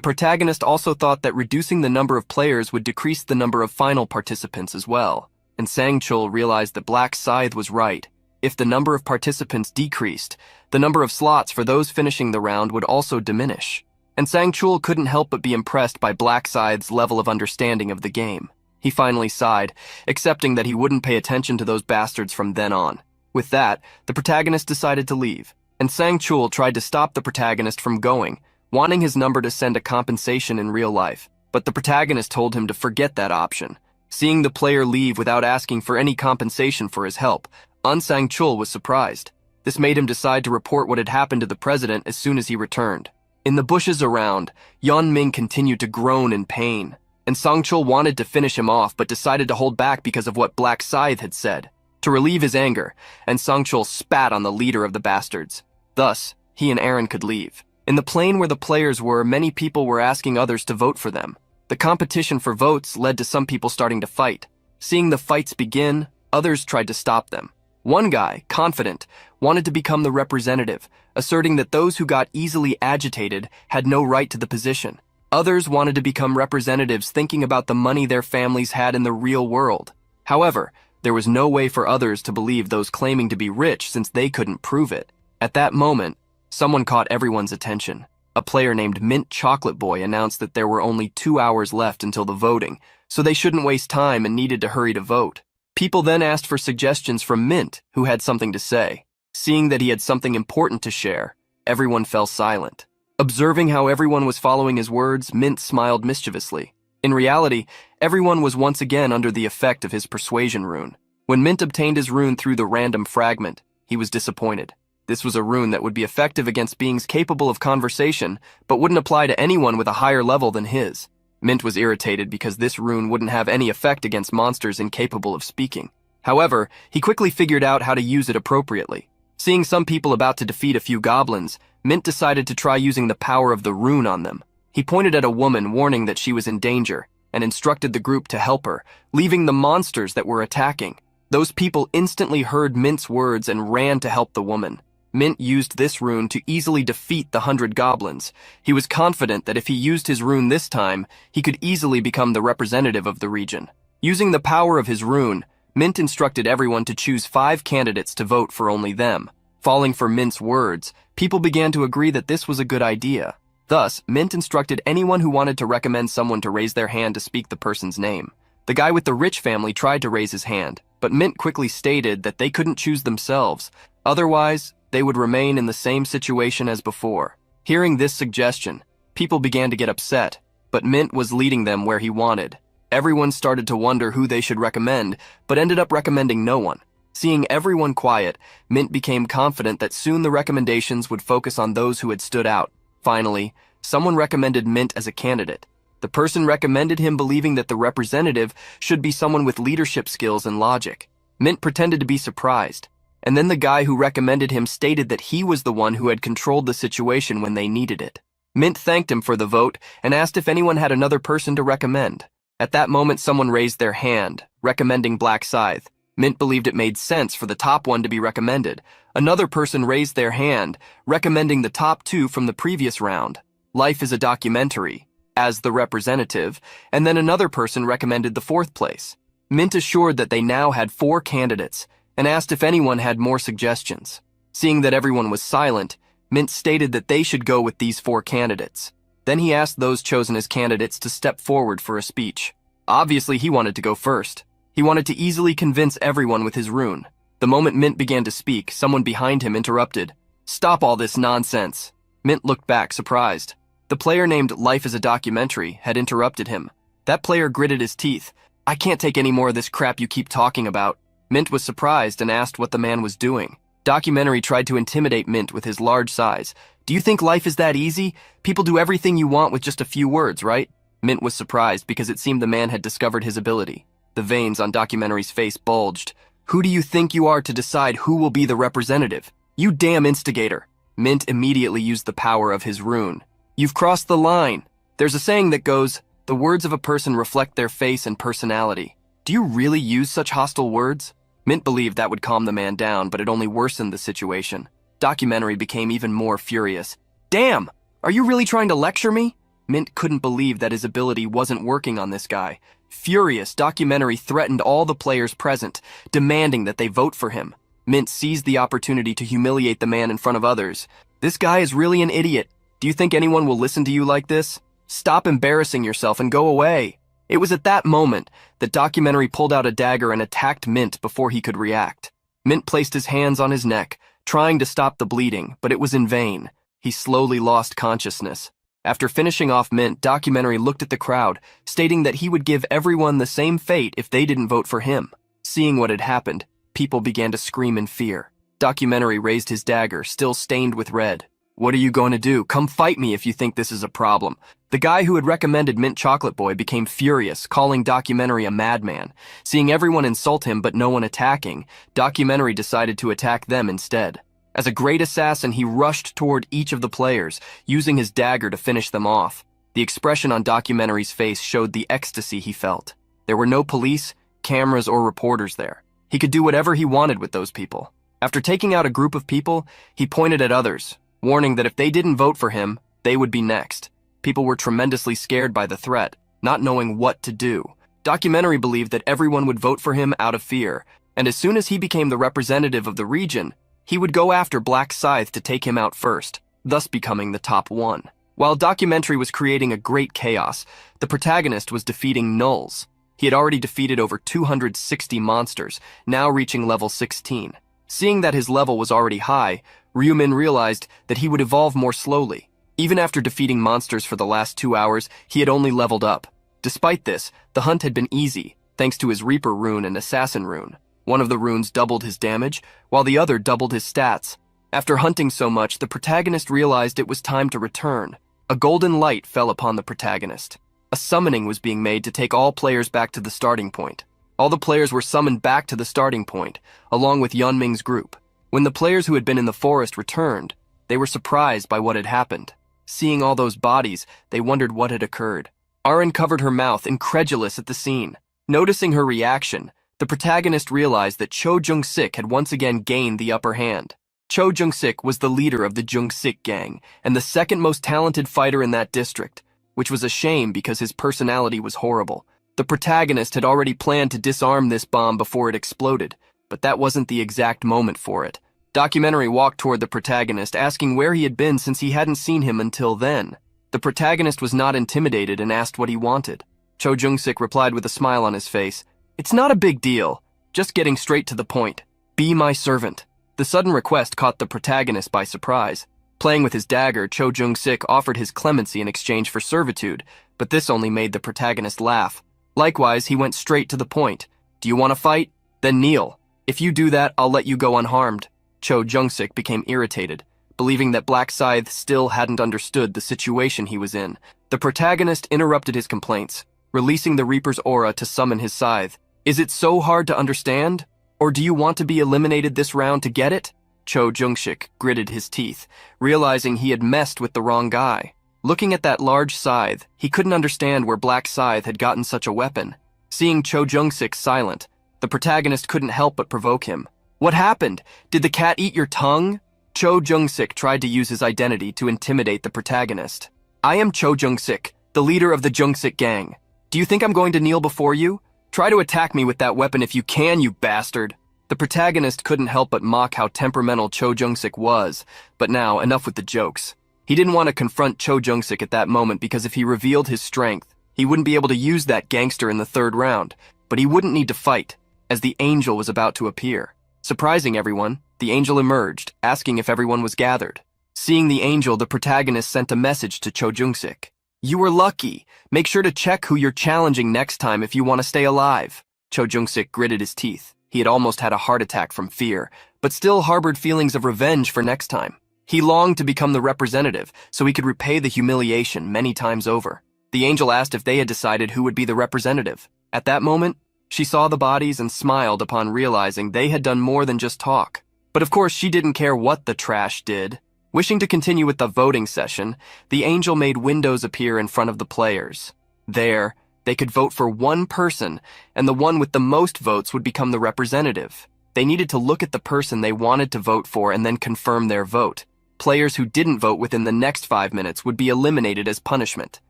protagonist also thought that reducing the number of players would decrease the number of final participants as well. And Sangchul realized that Black Scythe was right. If the number of participants decreased, the number of slots for those finishing the round would also diminish. And Sangchul couldn't help but be impressed by Black Scythe's level of understanding of the game. He finally sighed, accepting that he wouldn't pay attention to those bastards from then on. With that, the protagonist decided to leave, and Sangchul tried to stop the protagonist from going, wanting his number to send a compensation in real life. But the protagonist told him to forget that option. Seeing the player leave without asking for any compensation for his help, Sangchul was surprised. This made him decide to report what had happened to the president as soon as he returned. In the bushes around, Yanming continued to groan in pain. and Songchul wanted to finish him off but decided to hold back because of what Black Scythe had said. To relieve his anger, and Songchul spat on the leader of the bastards. Thus, he and Aaron could leave. In the plane where the players were, many people were asking others to vote for them. The competition for votes led to some people starting to fight. Seeing the fights begin, others tried to stop them. One guy, confident, wanted to become the representative, asserting that those who got easily agitated had no right to the position. Others wanted to become representatives, thinking about the money their families had in the real world. However, there was no way for others to believe those claiming to be rich since they couldn't prove it. At that moment, someone caught everyone's attention. A player named Mint Chocolate Boy announced that there were only 2 hours left until the voting, so they shouldn't waste time and needed to hurry to vote. People then asked for suggestions from Mint, who had something to say. Seeing that he had something important to share, everyone fell silent. Observing how everyone was following his words, Mint smiled mischievously. In reality, everyone was once again under the effect of his persuasion rune. When Mint obtained his rune through the random fragment, he was disappointed. This was a rune that would be effective against beings capable of conversation, but wouldn't apply to anyone with a higher level than his. Mint was irritated because this rune wouldn't have any effect against monsters incapable of speaking. However, he quickly figured out how to use it appropriately. Seeing some people about to defeat a few goblins, Mint decided to try using the power of the rune on them. He pointed at a woman, warning that she was in danger, and instructed the group to help her, leaving the monsters that were attacking. Those people instantly heard Mint's words and ran to help the woman. Mint used this rune to easily defeat the 100 goblins. He was confident that if he used his rune this time, he could easily become the representative of the region. Using the power of his rune, Mint instructed everyone to choose 5 candidates to vote for only them. Falling for Mint's words, people began to agree that this was a good idea. Thus, Mint instructed anyone who wanted to recommend someone to raise their hand to speak the person's name. The guy with the rich family tried to raise his hand, but Mint quickly stated that they couldn't choose themselves. Otherwise, they would remain in the same situation as before. Hearing this suggestion, people began to get upset, but Mint was leading them where he wanted. Everyone started to wonder who they should recommend, but ended up recommending no one. Seeing everyone quiet, Mint became confident that soon the recommendations would focus on those who had stood out. Finally, someone recommended Mint as a candidate. The person recommended him believing that the representative should be someone with leadership skills and logic. Mint pretended to be surprised. And then the guy who recommended him stated that he was the one who had controlled the situation when they needed it. Mint thanked him for the vote and asked if anyone had another person to recommend. At that moment, someone raised their hand, recommending Black Scythe. Mint believed it made sense for the top one to be recommended. Another person raised their hand, recommending the top 2 from the previous round. Life is a documentary, as the representative, and then another person recommended the 4th place. Mint assured that they now had 4 candidates, and asked if anyone had more suggestions. Seeing that everyone was silent, Mint stated that they should go with these 4 candidates. Then he asked those chosen as candidates to step forward for a speech. Obviously, he wanted to go first. He wanted to easily convince everyone with his rune. The moment Mint began to speak, someone behind him interrupted. "Stop all this nonsense." Mint looked back, surprised. The player named Life is a Documentary had interrupted him. That player gritted his teeth. "I can't take any more of this crap you keep talking about." Mint was surprised and asked what the man was doing. Documentary tried to intimidate Mint with his large size. "Do you think life is that easy? People do everything you want with just a few words, right?" Mint was surprised because it seemed the man had discovered his ability. The veins on Documentary's face bulged. "Who do you think you are to decide who will be the representative? You damn instigator." Mint immediately used the power of his rune. "You've crossed the line." There's a saying that goes, "The words of a person reflect their face and personality." Do you really use such hostile words? Mint believed that would calm the man down, but it only worsened the situation. Documentary became even more furious. "Damn! Are you really trying to lecture me?" Mint couldn't believe that his ability wasn't working on this guy. Furious, Documentary threatened all the players present, demanding that they vote for him. Mint seized the opportunity to humiliate the man in front of others. "This guy is really an idiot. Do you think anyone will listen to you like this? Stop embarrassing yourself and go away." It was at that moment that Documentary pulled out a dagger and attacked Mint before he could react. Mint placed his hands on his neck, trying to stop the bleeding, but it was in vain. He slowly lost consciousness. After finishing off Mint, Documentary looked at the crowd, stating that he would give everyone the same fate if they didn't vote for him. Seeing what had happened, people began to scream in fear. Documentary raised his dagger, still stained with red. What are you going to do? Come fight me if you think this is a problem. The guy who had recommended Mint Chocolate Boy became furious, calling Documentary a madman. Seeing everyone insult him but no one attacking, Documentary decided to attack them instead. As a great assassin, he rushed toward each of the players, using his dagger to finish them off. The expression on Documentary's face showed the ecstasy he felt. There were no police, cameras, or reporters there. He could do whatever he wanted with those people. After taking out a group of people, he pointed at others, warning that if they didn't vote for him, they would be next. People were tremendously scared by the threat, not knowing what to do. Documentary believed that everyone would vote for him out of fear, and as soon as he became the representative of the region, he would go after Black Scythe to take him out first, thus becoming the top one. While Documentary was creating a great chaos, the protagonist was defeating Nulls. He had already defeated over 260 monsters, now reaching level 16. Seeing that his level was already high, Ryumin realized that he would evolve more slowly. Even after defeating monsters for the last 2 hours, he had only leveled up. Despite this, the hunt had been easy, thanks to his Reaper rune and Assassin rune. One of the runes doubled his damage, while the other doubled his stats. After hunting so much, the protagonist realized it was time to return. A golden light fell upon the protagonist. A summoning was being made to take all players back to the starting point. All the players were summoned back to the starting point, along with Yunming's group. When the players who had been in the forest returned, they were surprised by what had happened. Seeing all those bodies, they wondered what had occurred. Arin covered her mouth, incredulous at the scene. Noticing her reaction, the protagonist realized that Cho Jung-sik had once again gained the upper hand. Cho Jung-sik was the leader of the Jung-sik gang, and the second most talented fighter in that district, which was a shame because his personality was horrible. The protagonist had already planned to disarm this bomb before it exploded, but that wasn't the exact moment for it. Documentary walked toward the protagonist, asking where he had been since he hadn't seen him until then. The protagonist was not intimidated and asked what he wanted. Cho Jung-sik replied with a smile on his face, "It's not a big deal, just getting straight to the point. Be my servant." The sudden request caught the protagonist by surprise. Playing with his dagger, Cho Jung-sik offered his clemency in exchange for servitude, but this only made the protagonist laugh. Likewise, he went straight to the point. "Do you want to fight? Then kneel. If you do that, I'll let you go unharmed." Cho Jung-sik became irritated, believing that Black Scythe still hadn't understood the situation he was in. The protagonist interrupted his complaints, releasing the Reaper's aura to summon his scythe. "Is it so hard to understand? Or do you want to be eliminated this round to get it?" Cho Jung-sik gritted his teeth, realizing he had messed with the wrong guy. Looking at that large scythe, he couldn't understand where Black Scythe had gotten such a weapon. Seeing Cho Jung-sik silent, the protagonist couldn't help but provoke him. "What happened? Did the cat eat your tongue?" Cho Jung-sik tried to use his identity to intimidate the protagonist. "I am Cho Jung-sik, the leader of the Jung-sik gang. Do you think I'm going to kneel before you? Try to attack me with that weapon if you can, you bastard." The protagonist couldn't help but mock how temperamental Cho Jung-sik was, but now, enough with the jokes. He didn't want to confront Cho Jung-sik at that moment because if he revealed his strength, he wouldn't be able to use that gangster in the third round, but he wouldn't need to fight, as the angel was about to appear. Surprising everyone, the angel emerged, asking if everyone was gathered. Seeing the angel, the protagonist sent a message to Cho Jung-sik. "You were lucky. Make sure to check who you're challenging next time if you want to stay alive." Cho Jung-sik gritted his teeth. He had almost had a heart attack from fear, but still harbored feelings of revenge for next time. He longed to become the representative, so he could repay the humiliation many times over. The angel asked if they had decided who would be the representative. At that moment, she saw the bodies and smiled upon realizing they had done more than just talk. But of course, she didn't care what the trash did. Wishing to continue with the voting session, the angel made windows appear in front of the players. There, they could vote for one person, and the one with the most votes would become the representative. They needed to look at the person they wanted to vote for and then confirm their vote. Players who didn't vote within the next 5 minutes would be eliminated as punishment.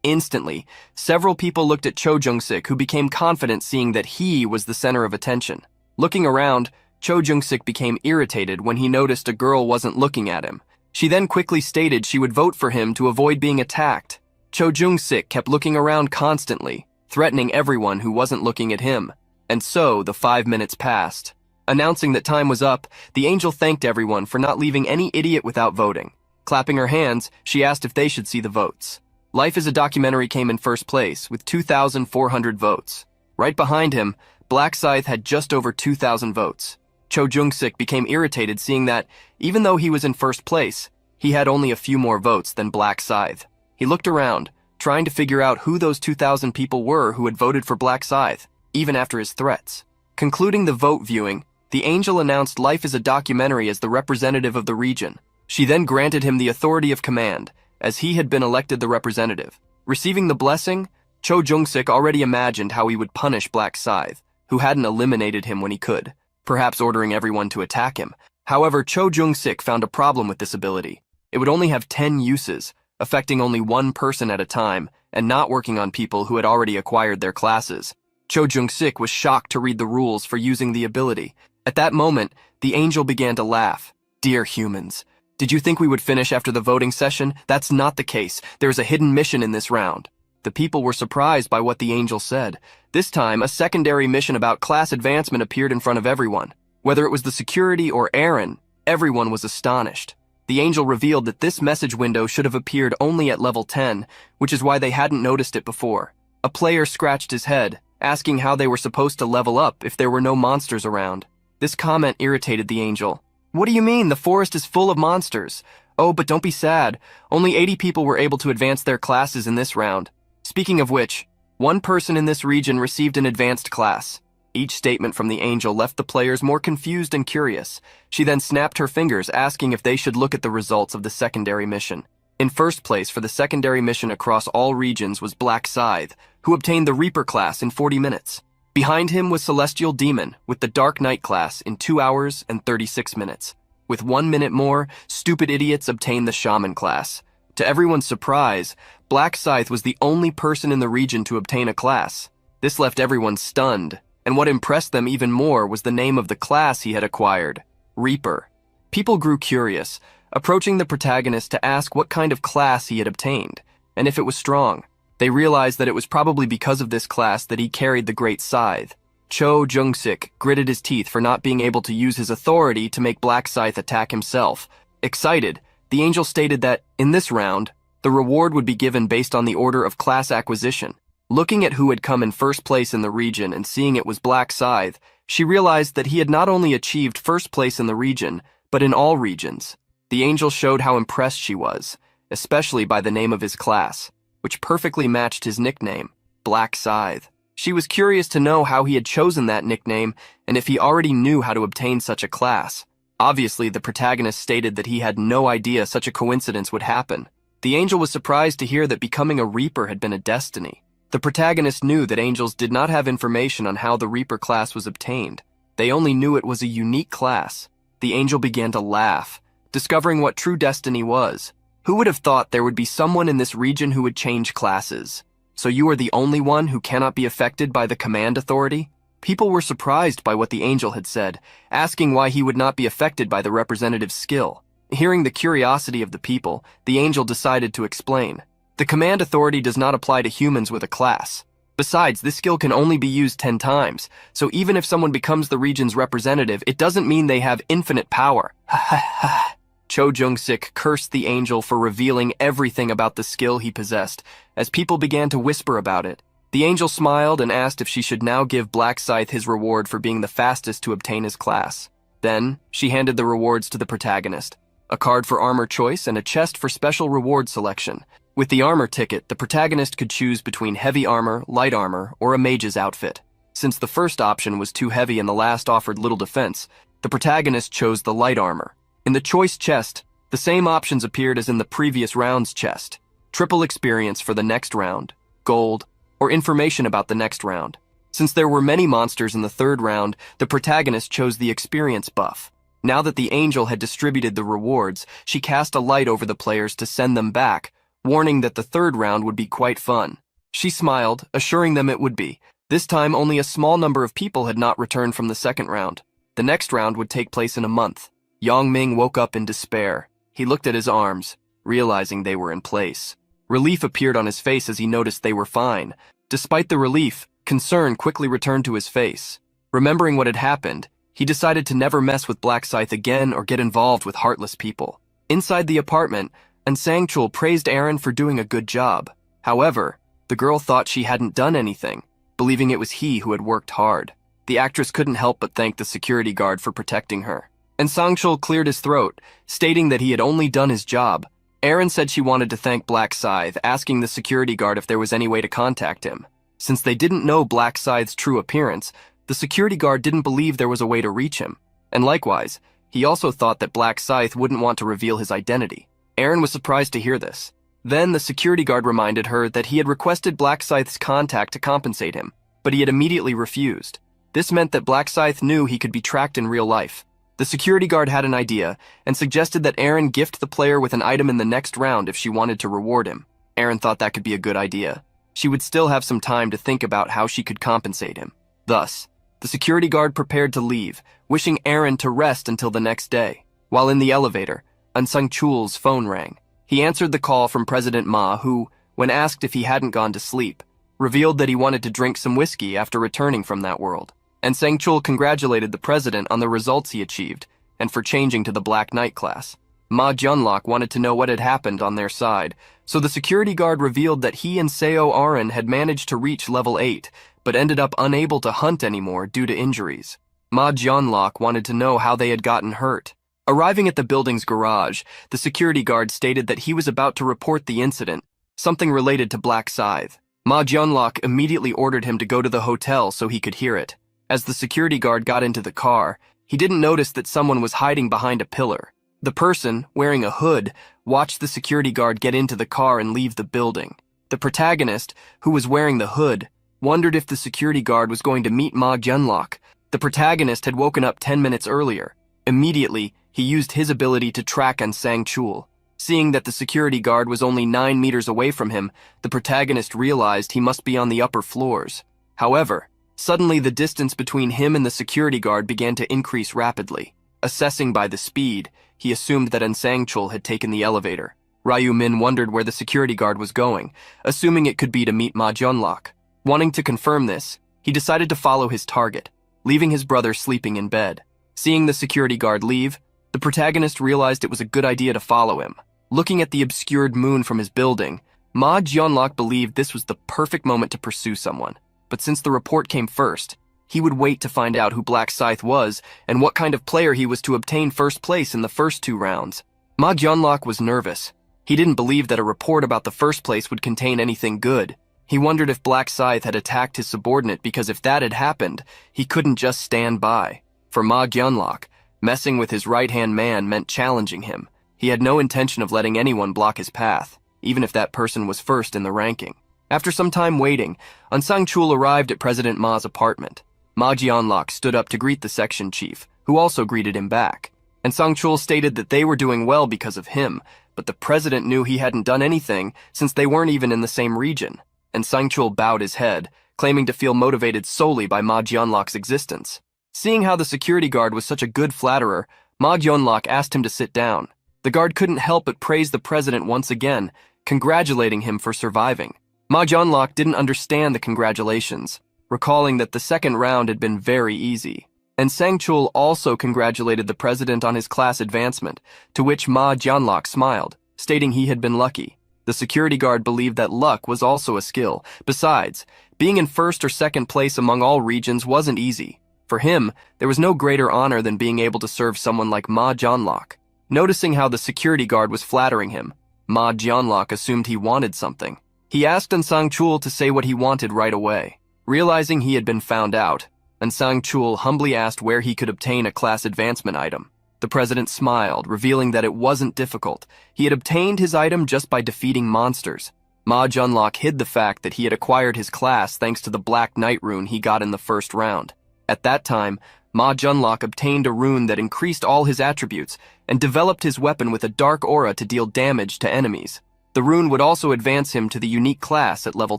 Instantly, several people looked at Cho Jung-sik, who became confident seeing that he was the center of attention. Looking around, Cho Jung-sik became irritated when he noticed a girl wasn't looking at him. She then quickly stated she would vote for him to avoid being attacked. Cho Jung-sik kept looking around constantly, threatening everyone who wasn't looking at him. And so, the 5 minutes passed. Announcing that time was up, the angel thanked everyone for not leaving any idiot without voting. Clapping her hands, she asked if they should see the votes. Life is a Documentary came in first place, with 2,400 votes. Right behind him, Black Scythe had just over 2,000 votes. Cho Jung-sik became irritated seeing that, even though he was in first place, He had only a few more votes than Black Scythe. He looked around, trying to figure out who those 2,000 people were who had voted for Black Scythe, even after his threats. Concluding the vote viewing, the angel announced life as a documentary as the representative of the region. She then granted him the authority of command, as he had been elected the representative. Receiving the blessing, Cho Jung-sik already imagined how he would punish Black Scythe, who hadn't eliminated him when he could, perhaps ordering everyone to attack him. However, Cho Jung-sik found a problem with this ability. It would only have 10 uses, affecting only one person at a time, and not working on people who had already acquired their classes. Cho Jung-sik was shocked to read the rules for using the ability. At that moment, the angel began to laugh. "Dear humans, did you think we would finish after the voting session? That's not the case. There is a hidden mission in this round." The people were surprised by what the angel said. This time, a secondary mission about class advancement appeared in front of everyone. Whether it was the security or Aaron, everyone was astonished. The angel revealed that this message window should have appeared only at level 10, which is why they hadn't noticed it before. A player scratched his head, asking how they were supposed to level up if there were no monsters around. This comment irritated the angel. "What do you mean? The forest is full of monsters." "Oh, but don't be sad. Only 80 people were able to advance their classes in this round. Speaking of which, one person in this region received an advanced class." Each statement from the angel left the players more confused and curious. She then snapped her fingers, asking if they should look at the results of the secondary mission. In first place for the secondary mission across all regions was Black Scythe, who obtained the Reaper class in 40 minutes. Behind him was Celestial Demon, with the Dark Knight class in 2 hours and 36 minutes. With 1 minute more, Stupid Idiots obtained the Shaman class. To everyone's surprise, Black Scythe was the only person in the region to obtain a class. This left everyone stunned, and what impressed them even more was the name of the class he had acquired, Reaper. People grew curious, approaching the protagonist to ask what kind of class he had obtained, and if it was strong. They realized that it was probably because of this class that he carried the Great Scythe. Cho Jung-sik gritted his teeth for not being able to use his authority to make Black Scythe attack himself. Excited, the angel stated that, in this round, the reward would be given based on the order of class acquisition. Looking at who had come in first place in the region and seeing it was Black Scythe, she realized that he had not only achieved first place in the region, but in all regions. The angel showed how impressed she was, especially by the name of his class, which perfectly matched his nickname, Black Scythe. She was curious to know how he had chosen that nickname and if he already knew how to obtain such a class. Obviously, the protagonist stated that he had no idea such a coincidence would happen. The angel was surprised to hear that becoming a Reaper had been a destiny. The protagonist knew that angels did not have information on how the Reaper class was obtained. They only knew it was a unique class. The angel began to laugh, discovering what true destiny was. Who would have thought there would be someone in this region who would change classes? So you are the only one who cannot be affected by the command authority? People were surprised by what the angel had said, asking why he would not be affected by the representative's skill. Hearing the curiosity of the people, the angel decided to explain. The command authority does not apply to humans with a class. Besides, this skill can only be used 10 times, so even if someone becomes the region's representative, it doesn't mean they have infinite power. Ha ha ha. Cho Jung-sik cursed the angel for revealing everything about the skill he possessed, as people began to whisper about it. The angel smiled and asked if she should now give Black Scythe his reward for being the fastest to obtain his class. Then, she handed the rewards to the protagonist, a card for armor choice and a chest for special reward selection. With the armor ticket, the protagonist could choose between heavy armor, light armor, or a mage's outfit. Since the first option was too heavy and the last offered little defense, the protagonist chose the light armor. In the choice chest, the same options appeared as in the previous round's chest. Triple experience for the next round, gold, or information about the next round. Since there were many monsters in the third round, the protagonist chose the experience buff. Now that the angel had distributed the rewards, she cast a light over the players to send them back, warning that the third round would be quite fun. She smiled, assuring them it would be. This time, only a small number of people had not returned from the second round. The next round would take place in a month. Yang Ming woke up in despair. He looked at his arms, realizing they were in place. Relief appeared on his face as he noticed they were fine. Despite the relief, concern quickly returned to his face. Remembering what had happened, he decided to never mess with Black Scythe again or get involved with heartless people. Inside the apartment, and Sang-chul praised Aaron for doing a good job. However, the girl thought she hadn't done anything, believing it was he who had worked hard. The actress couldn't help but thank the security guard for protecting her. and Sangchul cleared his throat, stating that he had only done his job. Aaron said she wanted to thank Black Scythe, asking the security guard if there was any way to contact him. Since they didn't know Black Scythe's true appearance, the security guard didn't believe there was a way to reach him. And likewise, he also thought that Black Scythe wouldn't want to reveal his identity. Aaron was surprised to hear this. Then the security guard reminded her that he had requested Black Scythe's contact to compensate him, but he had immediately refused. This meant that Black Scythe knew he could be tracked in real life. The security guard had an idea and suggested that Aaron gift the player with an item in the next round if she wanted to reward him. Aaron thought that could be a good idea. She would still have some time to think about how she could compensate him. Thus, the security guard prepared to leave, wishing Aaron to rest until the next day. While in the elevator, Sangchul's phone rang. He answered the call from President Ma, who, when asked if he hadn't gone to sleep, revealed that he wanted to drink some whiskey after returning from that world. And Sangchul congratulated the president on the results he achieved and for changing to the Black Knight class. Ma Junlok wanted to know what had happened on their side, so the security guard revealed that he and Seo Aron had managed to reach level 8, but ended up unable to hunt anymore due to injuries. Ma Junlok wanted to know how they had gotten hurt. Arriving at the building's garage, the security guard stated that he was about to report the incident, something related to Black Scythe. Ma Junlok immediately ordered him to go to the hotel so he could hear it. As the security guard got into the car, he didn't notice that someone was hiding behind a pillar. The person, wearing a hood, watched the security guard get into the car and leave the building. The protagonist, who was wearing the hood, wondered if the security guard was going to meet Ma Junlok. The protagonist had woken up 10 minutes earlier. Immediately, he used his ability to track on Sangchul. Seeing that the security guard was only 9 meters away from him, the protagonist realized he must be on the upper floors. However, suddenly the distance between him and the security guard began to increase rapidly. Assessing by the speed, he assumed that Sangchul had taken the elevator. Ryu Min wondered where the security guard was going, assuming it could be to meet Ma Junlok. Wanting to confirm this, he decided to follow his target, leaving his brother sleeping in bed. Seeing the security guard leave, the protagonist realized it was a good idea to follow him. Looking at the obscured moon from his building, Ma Junlok believed this was the perfect moment to pursue someone. But since the report came first, he would wait to find out who Black Scythe was and what kind of player he was to obtain first place in the first 2 rounds. Ma Junlok was nervous. He didn't believe that a report about the first place would contain anything good. He wondered if Black Scythe had attacked his subordinate because if that had happened, he couldn't just stand by. For Ma Junlok, messing with his right-hand man meant challenging him. He had no intention of letting anyone block his path, even if that person was first in the ranking. After some time waiting, Sangchul arrived at President Ma's apartment. Ma Junlok stood up to greet the section chief, who also greeted him back. And Sangchul stated that they were doing well because of him, but the president knew he hadn't done anything since they weren't even in the same region. And Sangchul bowed his head, claiming to feel motivated solely by Ma Junlok's existence. Seeing how the security guard was such a good flatterer, Ma Junlok asked him to sit down. The guard couldn't help but praise the president once again, congratulating him for surviving. Ma Junlok didn't understand the congratulations, recalling that the second round had been very easy. And Sangchul also congratulated the president on his class advancement, to which Ma Junlok smiled, stating he had been lucky. The security guard believed that luck was also a skill. Besides, being in first or second place among all regions wasn't easy. For him, there was no greater honor than being able to serve someone like Ma Junlok. Noticing how the security guard was flattering him, Ma Junlok assumed he wanted something. He asked Sangchul to say what he wanted right away. Realizing he had been found out, Sangchul humbly asked where he could obtain a class advancement item. The president smiled, revealing that it wasn't difficult. He had obtained his item just by defeating monsters. Ma Junlok hid the fact that he had acquired his class thanks to the Black Knight rune he got in the first round. At that time, Ma Junlok obtained a rune that increased all his attributes and developed his weapon with a dark aura to deal damage to enemies. The rune would also advance him to the unique class at level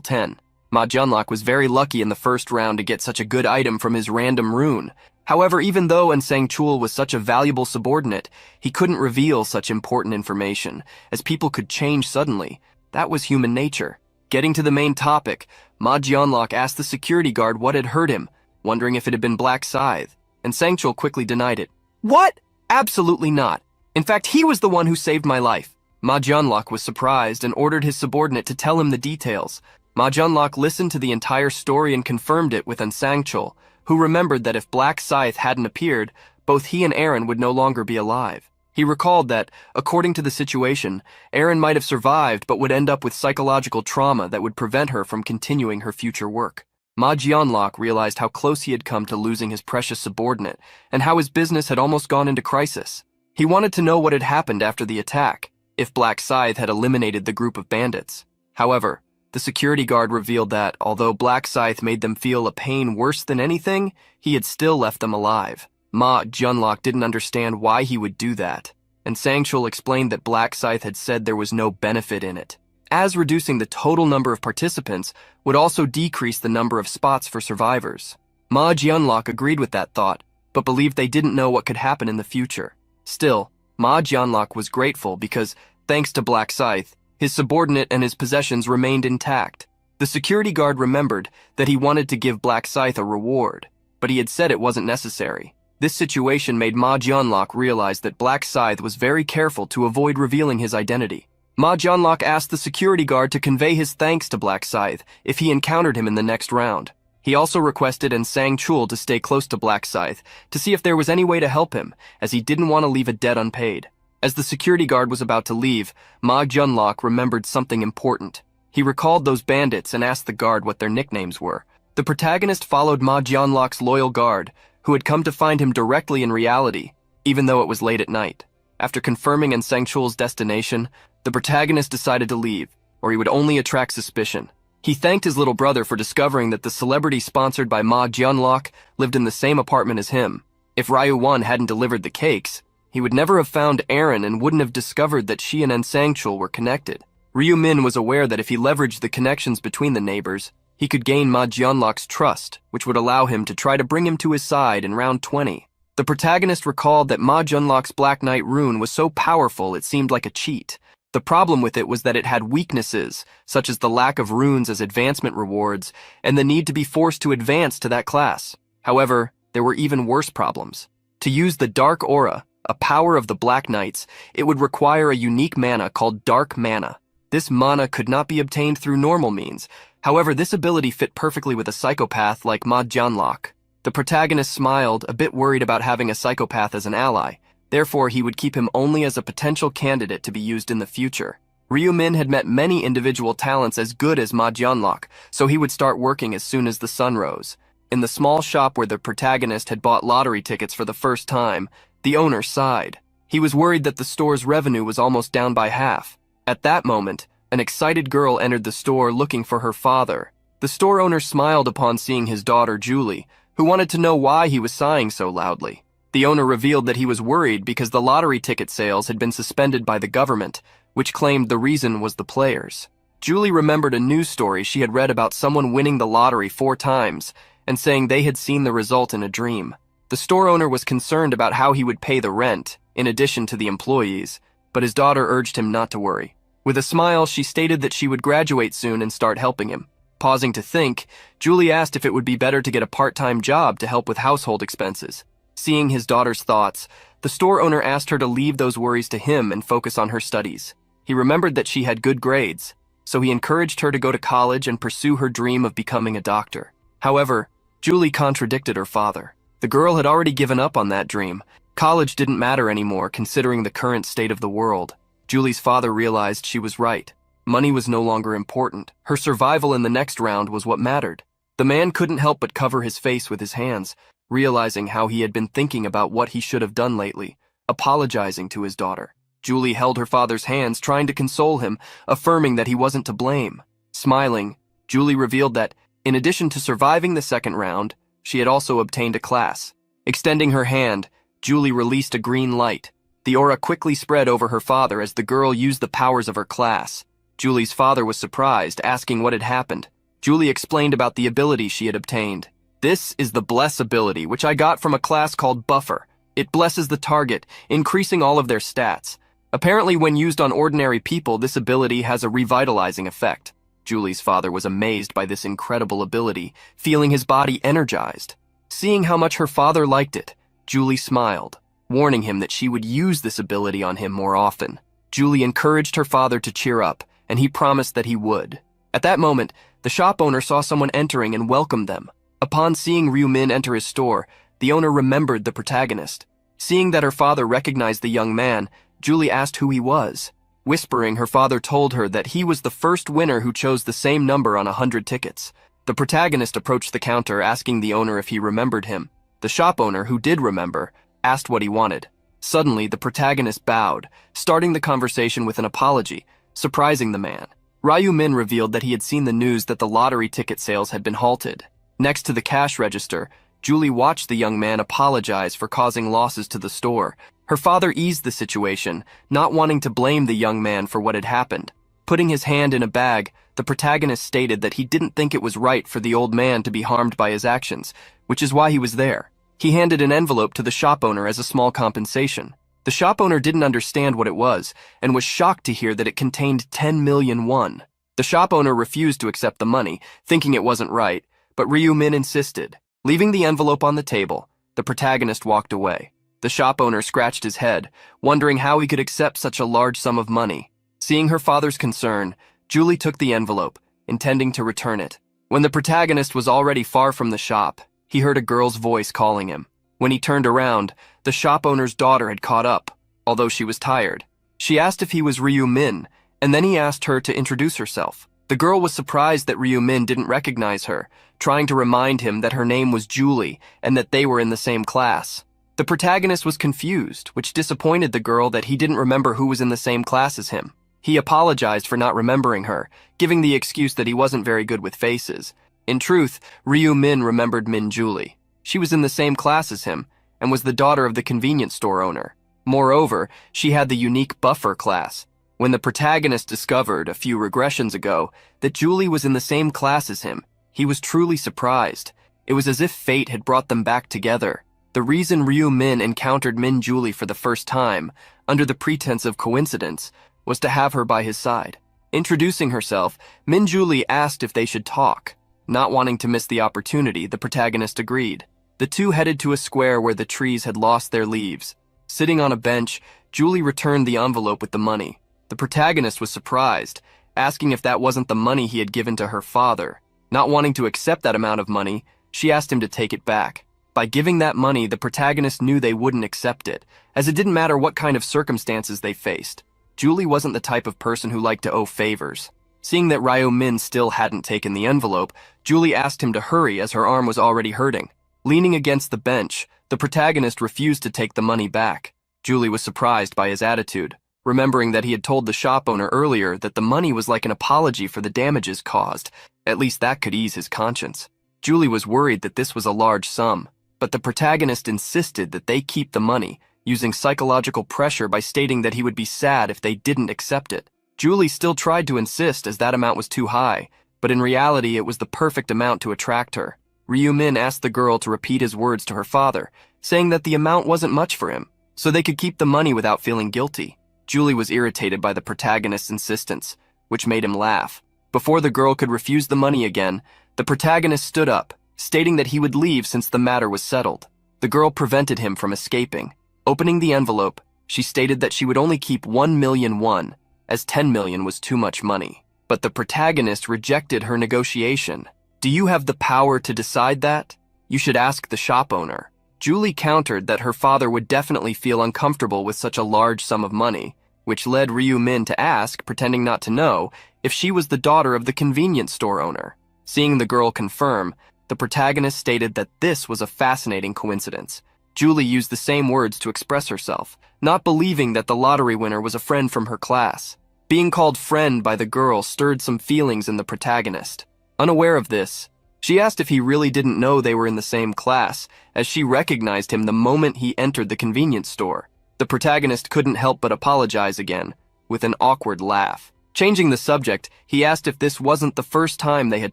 10. Ma Junlok was very lucky in the first round to get such a good item from his random rune. However, even though Sangchul was such a valuable subordinate, he couldn't reveal such important information, as people could change suddenly. That was human nature. Getting to the main topic, Ma Junlok asked the security guard what had hurt him, wondering if it had been Black Scythe, and Sangchul quickly denied it. What? Absolutely not. In fact, he was the one who saved my life. Ma Junlok was surprised and ordered his subordinate to tell him the details. Ma Junlok listened to the entire story and confirmed it with Sangchul, who remembered that if Black Scythe hadn't appeared, both he and Aaron would no longer be alive. He recalled that, according to the situation, Aaron might have survived but would end up with psychological trauma that would prevent her from continuing her future work. Ma Jianlok realized how close he had come to losing his precious subordinate and how his business had almost gone into crisis. He wanted to know what had happened after the attack, if Black Scythe had eliminated the group of bandits. However, the security guard revealed that, although Black Scythe made them feel a pain worse than anything, he had still left them alive. Ma Jianlok didn't understand why he would do that, and Sangchul explained that Black Scythe had said there was no benefit in it, as reducing the total number of participants would also decrease the number of spots for survivors. Ma Jianlok agreed with that thought, but believed they didn't know what could happen in the future. Still, Ma Jianlok was grateful because, thanks to Black Scythe, his subordinate and his possessions remained intact. The security guard remembered that he wanted to give Black Scythe a reward, but he had said it wasn't necessary. This situation made Ma Jianlok realize that Black Scythe was very careful to avoid revealing his identity. Ma Jianlok asked the security guard to convey his thanks to Black Scythe if he encountered him in the next round. He also requested Sangchul to stay close to Black Scythe to see if there was any way to help him, as he didn't want to leave a debt unpaid. As the security guard was about to leave, Ma Jianlok remembered something important. He recalled those bandits and asked the guard what their nicknames were. The protagonist followed Ma Jianlok's loyal guard, who had come to find him directly in reality, even though it was late at night. After confirming Sangchul's destination, the protagonist decided to leave, or he would only attract suspicion. He thanked his little brother for discovering that the celebrity sponsored by Ma Jianlok lived in the same apartment as him. If Ryu 1 hadn't delivered the cakes, he would never have found Aaron and wouldn't have discovered that she and Sangchul were connected. Ryu Min was aware that if he leveraged the connections between the neighbors, he could gain Ma Jianlok's trust, which would allow him to try to bring him to his side in round 20. The protagonist recalled that Ma Jianlok's Black Knight rune was so powerful it seemed like a cheat. The problem with it was that it had weaknesses, such as the lack of runes as advancement rewards, and the need to be forced to advance to that class. However, there were even worse problems. To use the Dark Aura, a power of the Black Knights, it would require a unique mana called Dark Mana. This mana could not be obtained through normal means. However, this ability fit perfectly with a psychopath like Ma Jianlok. The protagonist smiled, a bit worried about having a psychopath as an ally. Therefore, he would keep him only as a potential candidate to be used in the future. Ryu Min had met many individual talents as good as Ma Jianlok, so he would start working as soon as the sun rose. In the small shop where the protagonist had bought lottery tickets for the first time, the owner sighed. He was worried that the store's revenue was almost down by half. At that moment, an excited girl entered the store looking for her father. The store owner smiled upon seeing his daughter, Julie, who wanted to know why he was sighing so loudly. The owner revealed that he was worried because the lottery ticket sales had been suspended by the government, which claimed the reason was the players. Julie remembered a news story she had read about someone winning the lottery 4 times and saying they had seen the result in a dream. The store owner was concerned about how he would pay the rent, in addition to the employees, but his daughter urged him not to worry. With a smile, she stated that she would graduate soon and start helping him. Pausing to think, Julie asked if it would be better to get a part-time job to help with household expenses. Seeing his daughter's thoughts, the store owner asked her to leave those worries to him and focus on her studies. He remembered that she had good grades, so he encouraged her to go to college and pursue her dream of becoming a doctor. However, Julie contradicted her father. The girl had already given up on that dream. College didn't matter anymore considering the current state of the world. Julie's father realized she was right. Money was no longer important. Her survival in the next round was what mattered. The man couldn't help but cover his face with his hands, realizing how he had been thinking about what he should have done lately, apologizing to his daughter. Julie held her father's hands, trying to console him, affirming that he wasn't to blame. Smiling, Julie revealed that, in addition to surviving the second round, she had also obtained a class. Extending her hand, Julie released a green light. The aura quickly spread over her father as the girl used the powers of her class. Julie's father was surprised, asking what had happened. Julie explained about the ability she had obtained. This is the Bless ability, which I got from a class called Buffer. It blesses the target, increasing all of their stats. Apparently, when used on ordinary people, this ability has a revitalizing effect. Julie's father was amazed by this incredible ability, feeling his body energized. Seeing how much her father liked it, Julie smiled, warning him that she would use this ability on him more often. Julie encouraged her father to cheer up, and he promised that he would. At that moment, the shop owner saw someone entering and welcomed them. Upon seeing Ryu Min enter his store, the owner remembered the protagonist. Seeing that her father recognized the young man, Julie asked who he was. Whispering, her father told her that he was the first winner who chose the same number on 100 tickets. The protagonist approached the counter, asking the owner if he remembered him. The shop owner, who did remember, asked what he wanted. Suddenly, the protagonist bowed, starting the conversation with an apology, surprising the man. Ryu Min revealed that he had seen the news that the lottery ticket sales had been halted. Next to the cash register, Julie watched the young man apologize for causing losses to the store. Her father eased the situation, not wanting to blame the young man for what had happened. Putting his hand in a bag, the protagonist stated that he didn't think it was right for the old man to be harmed by his actions, which is why he was there. He handed an envelope to the shop owner as a small compensation. The shop owner didn't understand what it was, and was shocked to hear that it contained 10 million won. The shop owner refused to accept the money, thinking it wasn't right, but Ryu Min insisted. Leaving the envelope on the table, the protagonist walked away. The shop owner scratched his head, wondering how he could accept such a large sum of money. Seeing her father's concern, Julie took the envelope, intending to return it. When the protagonist was already far from the shop, he heard a girl's voice calling him. When he turned around, the shop owner's daughter had caught up, although she was tired. She asked if he was Ryu Min, and then he asked her to introduce herself. The girl was surprised that Ryu Min didn't recognize her, trying to remind him that her name was Julie and that they were in the same class. The protagonist was confused, which disappointed the girl that he didn't remember who was in the same class as him. He apologized for not remembering her, giving the excuse that he wasn't very good with faces. In truth, Ryu Min remembered Min Julie. She was in the same class as him, and was the daughter of the convenience store owner. Moreover, she had the unique buffer class. When the protagonist discovered, a few regressions ago, that Julie was in the same class as him, he was truly surprised. It was as if fate had brought them back together. The reason Ryu Min encountered Min Julie for the first time, under the pretense of coincidence, was to have her by his side. Introducing herself, Min Julie asked if they should talk. Not wanting to miss the opportunity, the protagonist agreed. The two headed to a square where the trees had lost their leaves. Sitting on a bench, Julie returned the envelope with the money. The protagonist was surprised, asking if that wasn't the money he had given to her father. Not wanting to accept that amount of money, she asked him to take it back. By giving that money, the protagonist knew they wouldn't accept it, as it didn't matter what kind of circumstances they faced. Julie wasn't the type of person who liked to owe favors. Seeing that Ryu Min still hadn't taken the envelope, Julie asked him to hurry as her arm was already hurting. Leaning against the bench, the protagonist refused to take the money back. Julie was surprised by his attitude, remembering that he had told the shop owner earlier that the money was like an apology for the damages caused. At least that could ease his conscience. Julie was worried that this was a large sum, but the protagonist insisted that they keep the money, using psychological pressure by stating that he would be sad if they didn't accept it. Julie still tried to insist as that amount was too high, but in reality it was the perfect amount to attract her. Ryu Min asked the girl to repeat his words to her father, saying that the amount wasn't much for him, so they could keep the money without feeling guilty. Julie was irritated by the protagonist's insistence, which made him laugh. Before the girl could refuse the money again, the protagonist stood up, stating that he would leave since the matter was settled. The girl prevented him from escaping. Opening the envelope, she stated that she would only keep 1 million won, as 10 million was too much money. But the protagonist rejected her negotiation. Do you have the power to decide that? You should ask the shop owner. Julie countered that her father would definitely feel uncomfortable with such a large sum of money, which led Ryu Min to ask, pretending not to know, if she was the daughter of the convenience store owner. Seeing the girl confirm, the protagonist stated that this was a fascinating coincidence. Julie used the same words to express herself, not believing that the lottery winner was a friend from her class. Being called friend by the girl stirred some feelings in the protagonist. Unaware of this, she asked if he really didn't know they were in the same class, as she recognized him the moment he entered the convenience store. The protagonist couldn't help but apologize again, with an awkward laugh. Changing the subject, he asked if this wasn't the first time they had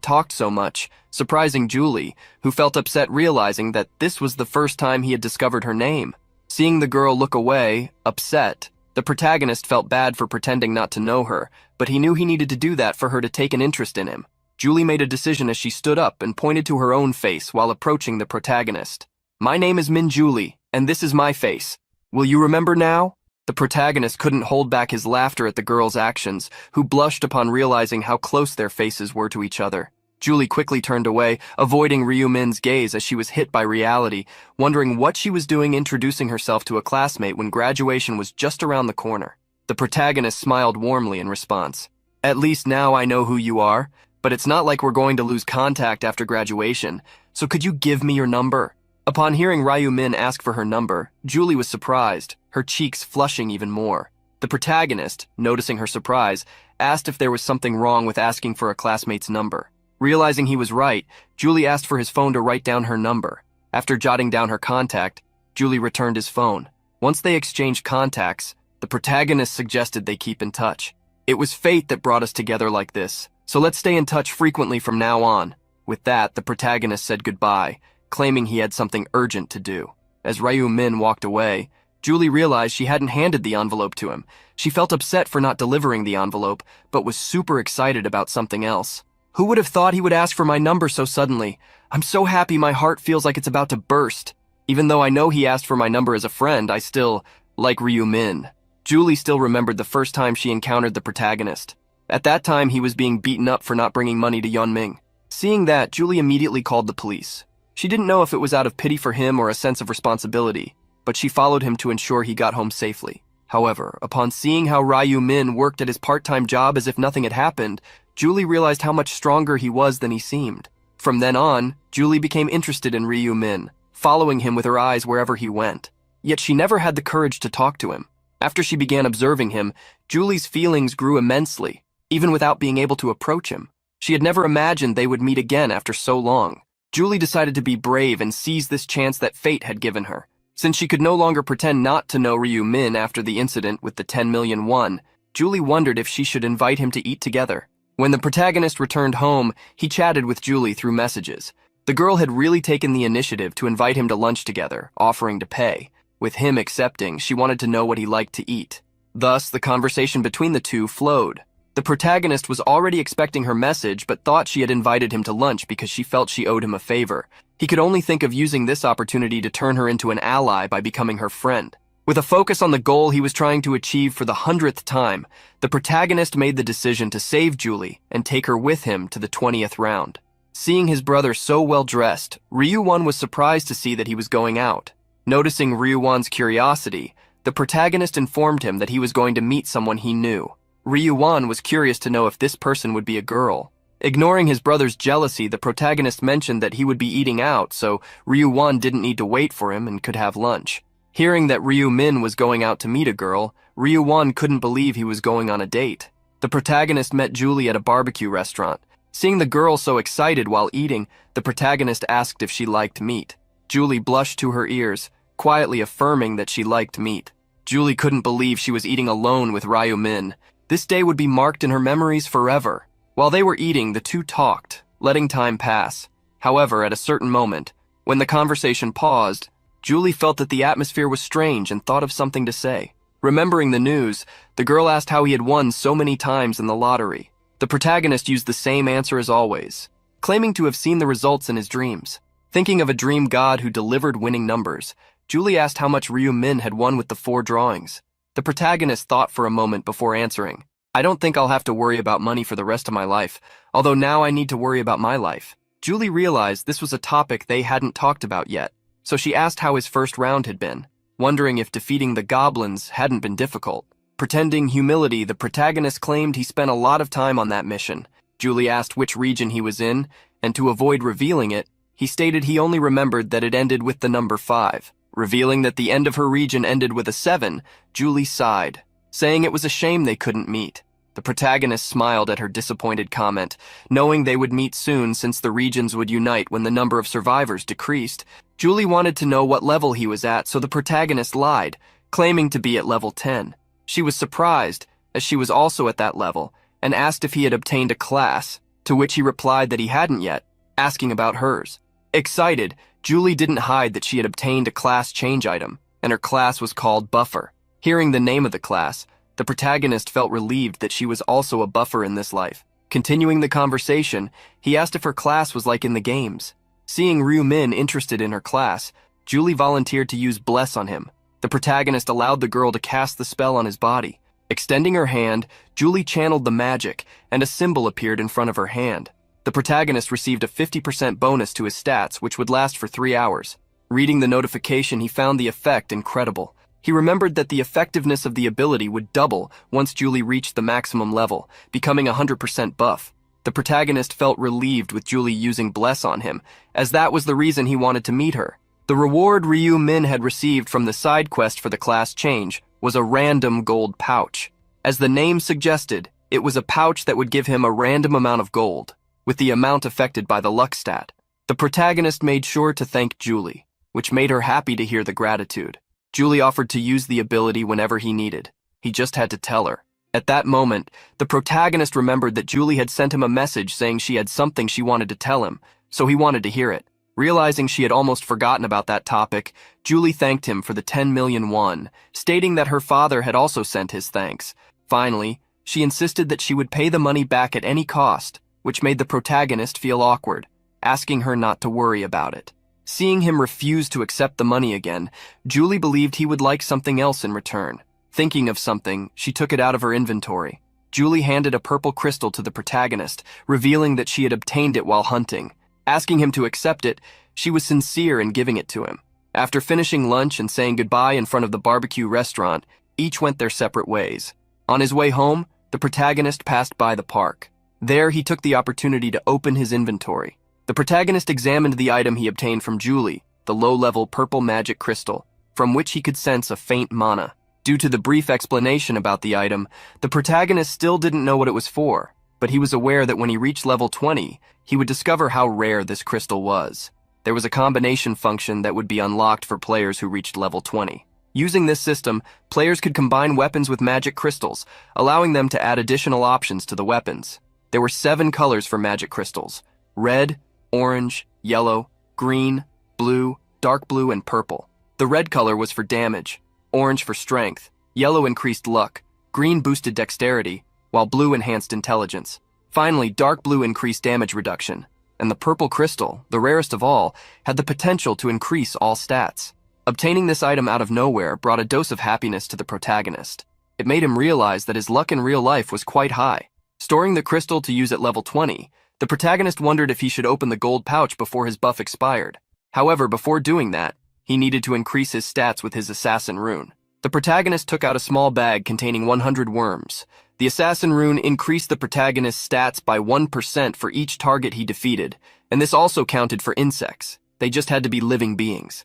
talked so much, surprising Julie, who felt upset realizing that this was the first time he had discovered her name. Seeing the girl look away, upset, the protagonist felt bad for pretending not to know her, but he knew he needed to do that for her to take an interest in him. Julie made a decision as she stood up and pointed to her own face while approaching the protagonist. My name is Min Julie, and this is my face. Will you remember now? The protagonist couldn't hold back his laughter at the girl's actions, who blushed upon realizing how close their faces were to each other. Julie quickly turned away, avoiding Ryu Min's gaze as she was hit by reality, wondering what she was doing introducing herself to a classmate when graduation was just around the corner. The protagonist smiled warmly in response. At least now I know who you are, but it's not like we're going to lose contact after graduation, so could you give me your number? Upon hearing Ryu Min ask for her number, Julie was surprised, her cheeks flushing even more. The protagonist, noticing her surprise, asked if there was something wrong with asking for a classmate's number. Realizing he was right, Julie asked for his phone to write down her number. After jotting down her contact, Julie returned his phone. Once they exchanged contacts, the protagonist suggested they keep in touch. It was fate that brought us together like this, so let's stay in touch frequently from now on. With that, the protagonist said goodbye, claiming he had something urgent to do. As Ryu Min walked away, Julie realized she hadn't handed the envelope to him. She felt upset for not delivering the envelope, but was super excited about something else. Who would have thought he would ask for my number so suddenly? I'm so happy my heart feels like it's about to burst. Even though I know he asked for my number as a friend, I still like Ryu Min. Julie still remembered the first time she encountered the protagonist. At that time, he was being beaten up for not bringing money to Yeonming. Seeing that, Julie immediately called the police. She didn't know if it was out of pity for him or a sense of responsibility, but she followed him to ensure he got home safely. However, upon seeing how Ryu Min worked at his part-time job as if nothing had happened, Julie realized how much stronger he was than he seemed. From then on, Julie became interested in Ryu Min, following him with her eyes wherever he went. Yet she never had the courage to talk to him. After she began observing him, Julie's feelings grew immensely, even without being able to approach him. She had never imagined they would meet again after so long. Julie decided to be brave and seize this chance that fate had given her. Since she could no longer pretend not to know Ryu Min after the incident with the 10 million won, Julie wondered if she should invite him to eat together. When the protagonist returned home, he chatted with Julie through messages. The girl had really taken the initiative to invite him to lunch together, offering to pay. With him accepting, she wanted to know what he liked to eat. Thus, the conversation between the two flowed. The protagonist was already expecting her message, but thought she had invited him to lunch because she felt she owed him a favor. He could only think of using this opportunity to turn her into an ally by becoming her friend. With a focus on the goal he was trying to achieve for the 100th time, the protagonist made the decision to save Julie and take her with him to the 20th round. Seeing his brother so well dressed, Ryu-won was surprised to see that he was going out. Noticing Ryu-won's curiosity, the protagonist informed him that he was going to meet someone he knew. Ryu-won was curious to know if this person would be a girl. Ignoring his brother's jealousy, the protagonist mentioned that he would be eating out, so Ryu-won didn't need to wait for him and could have lunch. Hearing that Ryu Min was going out to meet a girl, Ryu-won couldn't believe he was going on a date. The protagonist met Julie at a barbecue restaurant. Seeing the girl so excited while eating, the protagonist asked if she liked meat. Julie blushed to her ears, quietly affirming that she liked meat. Julie couldn't believe she was eating alone with Ryu Min. This day would be marked in her memories forever. While they were eating, the two talked, letting time pass. However, at a certain moment, when the conversation paused, Julie felt that the atmosphere was strange and thought of something to say. Remembering the news, the girl asked how he had won so many times in the lottery. The protagonist used the same answer as always, claiming to have seen the results in his dreams. Thinking of a dream god who delivered winning numbers, Julie asked how much Ryu Min had won with the 4 drawings. The protagonist thought for a moment before answering. I don't think I'll have to worry about money for the rest of my life, although now I need to worry about my life. Julie realized this was a topic they hadn't talked about yet. So she asked how his first round had been, wondering if defeating the goblins hadn't been difficult. Pretending humility, the protagonist claimed he spent a lot of time on that mission. Julie asked which region he was in, and to avoid revealing it, he stated he only remembered that it ended with the number 5. Revealing that the end of her region ended with a 7, Julie sighed, saying it was a shame they couldn't meet. The protagonist smiled at her disappointed comment, knowing they would meet soon since the regions would unite when the number of survivors decreased. Julie wanted to know what level he was at, so the protagonist lied, claiming to be at level 10. She was surprised, as she was also at that level, and asked if he had obtained a class, to which he replied that he hadn't yet, asking about hers. Excited, Julie didn't hide that she had obtained a class change item, and her class was called Buffer. Hearing the name of the class, the protagonist felt relieved that she was also a buffer in this life. Continuing the conversation, he asked if her class was like in the games. Seeing Ryu Min interested in her class, Julie volunteered to use Bless on him. The protagonist allowed the girl to cast the spell on his body. Extending her hand, Julie channeled the magic, and a symbol appeared in front of her hand. the protagonist received a 50% bonus to his stats, which would last for 3 hours. Reading the notification, he found the effect incredible. He remembered that the effectiveness of the ability would double once Julie reached the maximum level, becoming 100% buff. The protagonist felt relieved with Julie using Bless on him, as that was the reason he wanted to meet her. The reward Ryu Min had received from the side quest for the class change was a random gold pouch. As the name suggested, it was a pouch that would give him a random amount of gold, with the amount affected by the luck stat. The protagonist made sure to thank Julie, which made her happy to hear the gratitude. Julie offered to use the ability whenever he needed. He just had to tell her. At that moment, the protagonist remembered that Julie had sent him a message saying she had something she wanted to tell him, so he wanted to hear it. Realizing she had almost forgotten about that topic, Julie thanked him for the 10 million won, stating that her father had also sent his thanks. Finally, she insisted that she would pay the money back at any cost, which made the protagonist feel awkward, asking her not to worry about it. Seeing him refuse to accept the money again, Julie believed he would like something else in return. Thinking of something, she took it out of her inventory. Julie handed a purple crystal to the protagonist, revealing that she had obtained it while hunting. Asking him to accept it, she was sincere in giving it to him. After finishing lunch and saying goodbye in front of the barbecue restaurant, each went their separate ways. On his way home, the protagonist passed by the park. There, he took the opportunity to open his inventory. The protagonist examined the item he obtained from Julie, the low-level purple magic crystal, from which he could sense a faint mana. Due to the brief explanation about the item, the protagonist still didn't know what it was for, but he was aware that when he reached level 20, he would discover how rare this crystal was. There was a combination function that would be unlocked for players who reached level 20. Using this system, players could combine weapons with magic crystals, allowing them to add additional options to the weapons. There were 7 colors for magic crystals: red, orange, yellow, green, blue, dark blue, and purple. The red color was for damage, orange for strength, yellow increased luck, green boosted dexterity, while blue enhanced intelligence. Finally, dark blue increased damage reduction, and the purple crystal, the rarest of all, had the potential to increase all stats. Obtaining this item out of nowhere brought a dose of happiness to the protagonist. It made him realize that his luck in real life was quite high. Storing the crystal to use at level 20, the protagonist wondered if he should open the gold pouch before his buff expired. However, before doing that, he needed to increase his stats with his assassin rune. The protagonist took out a small bag containing 100 worms. The assassin rune increased the protagonist's stats by 1% for each target he defeated, and this also counted for insects. They just had to be living beings.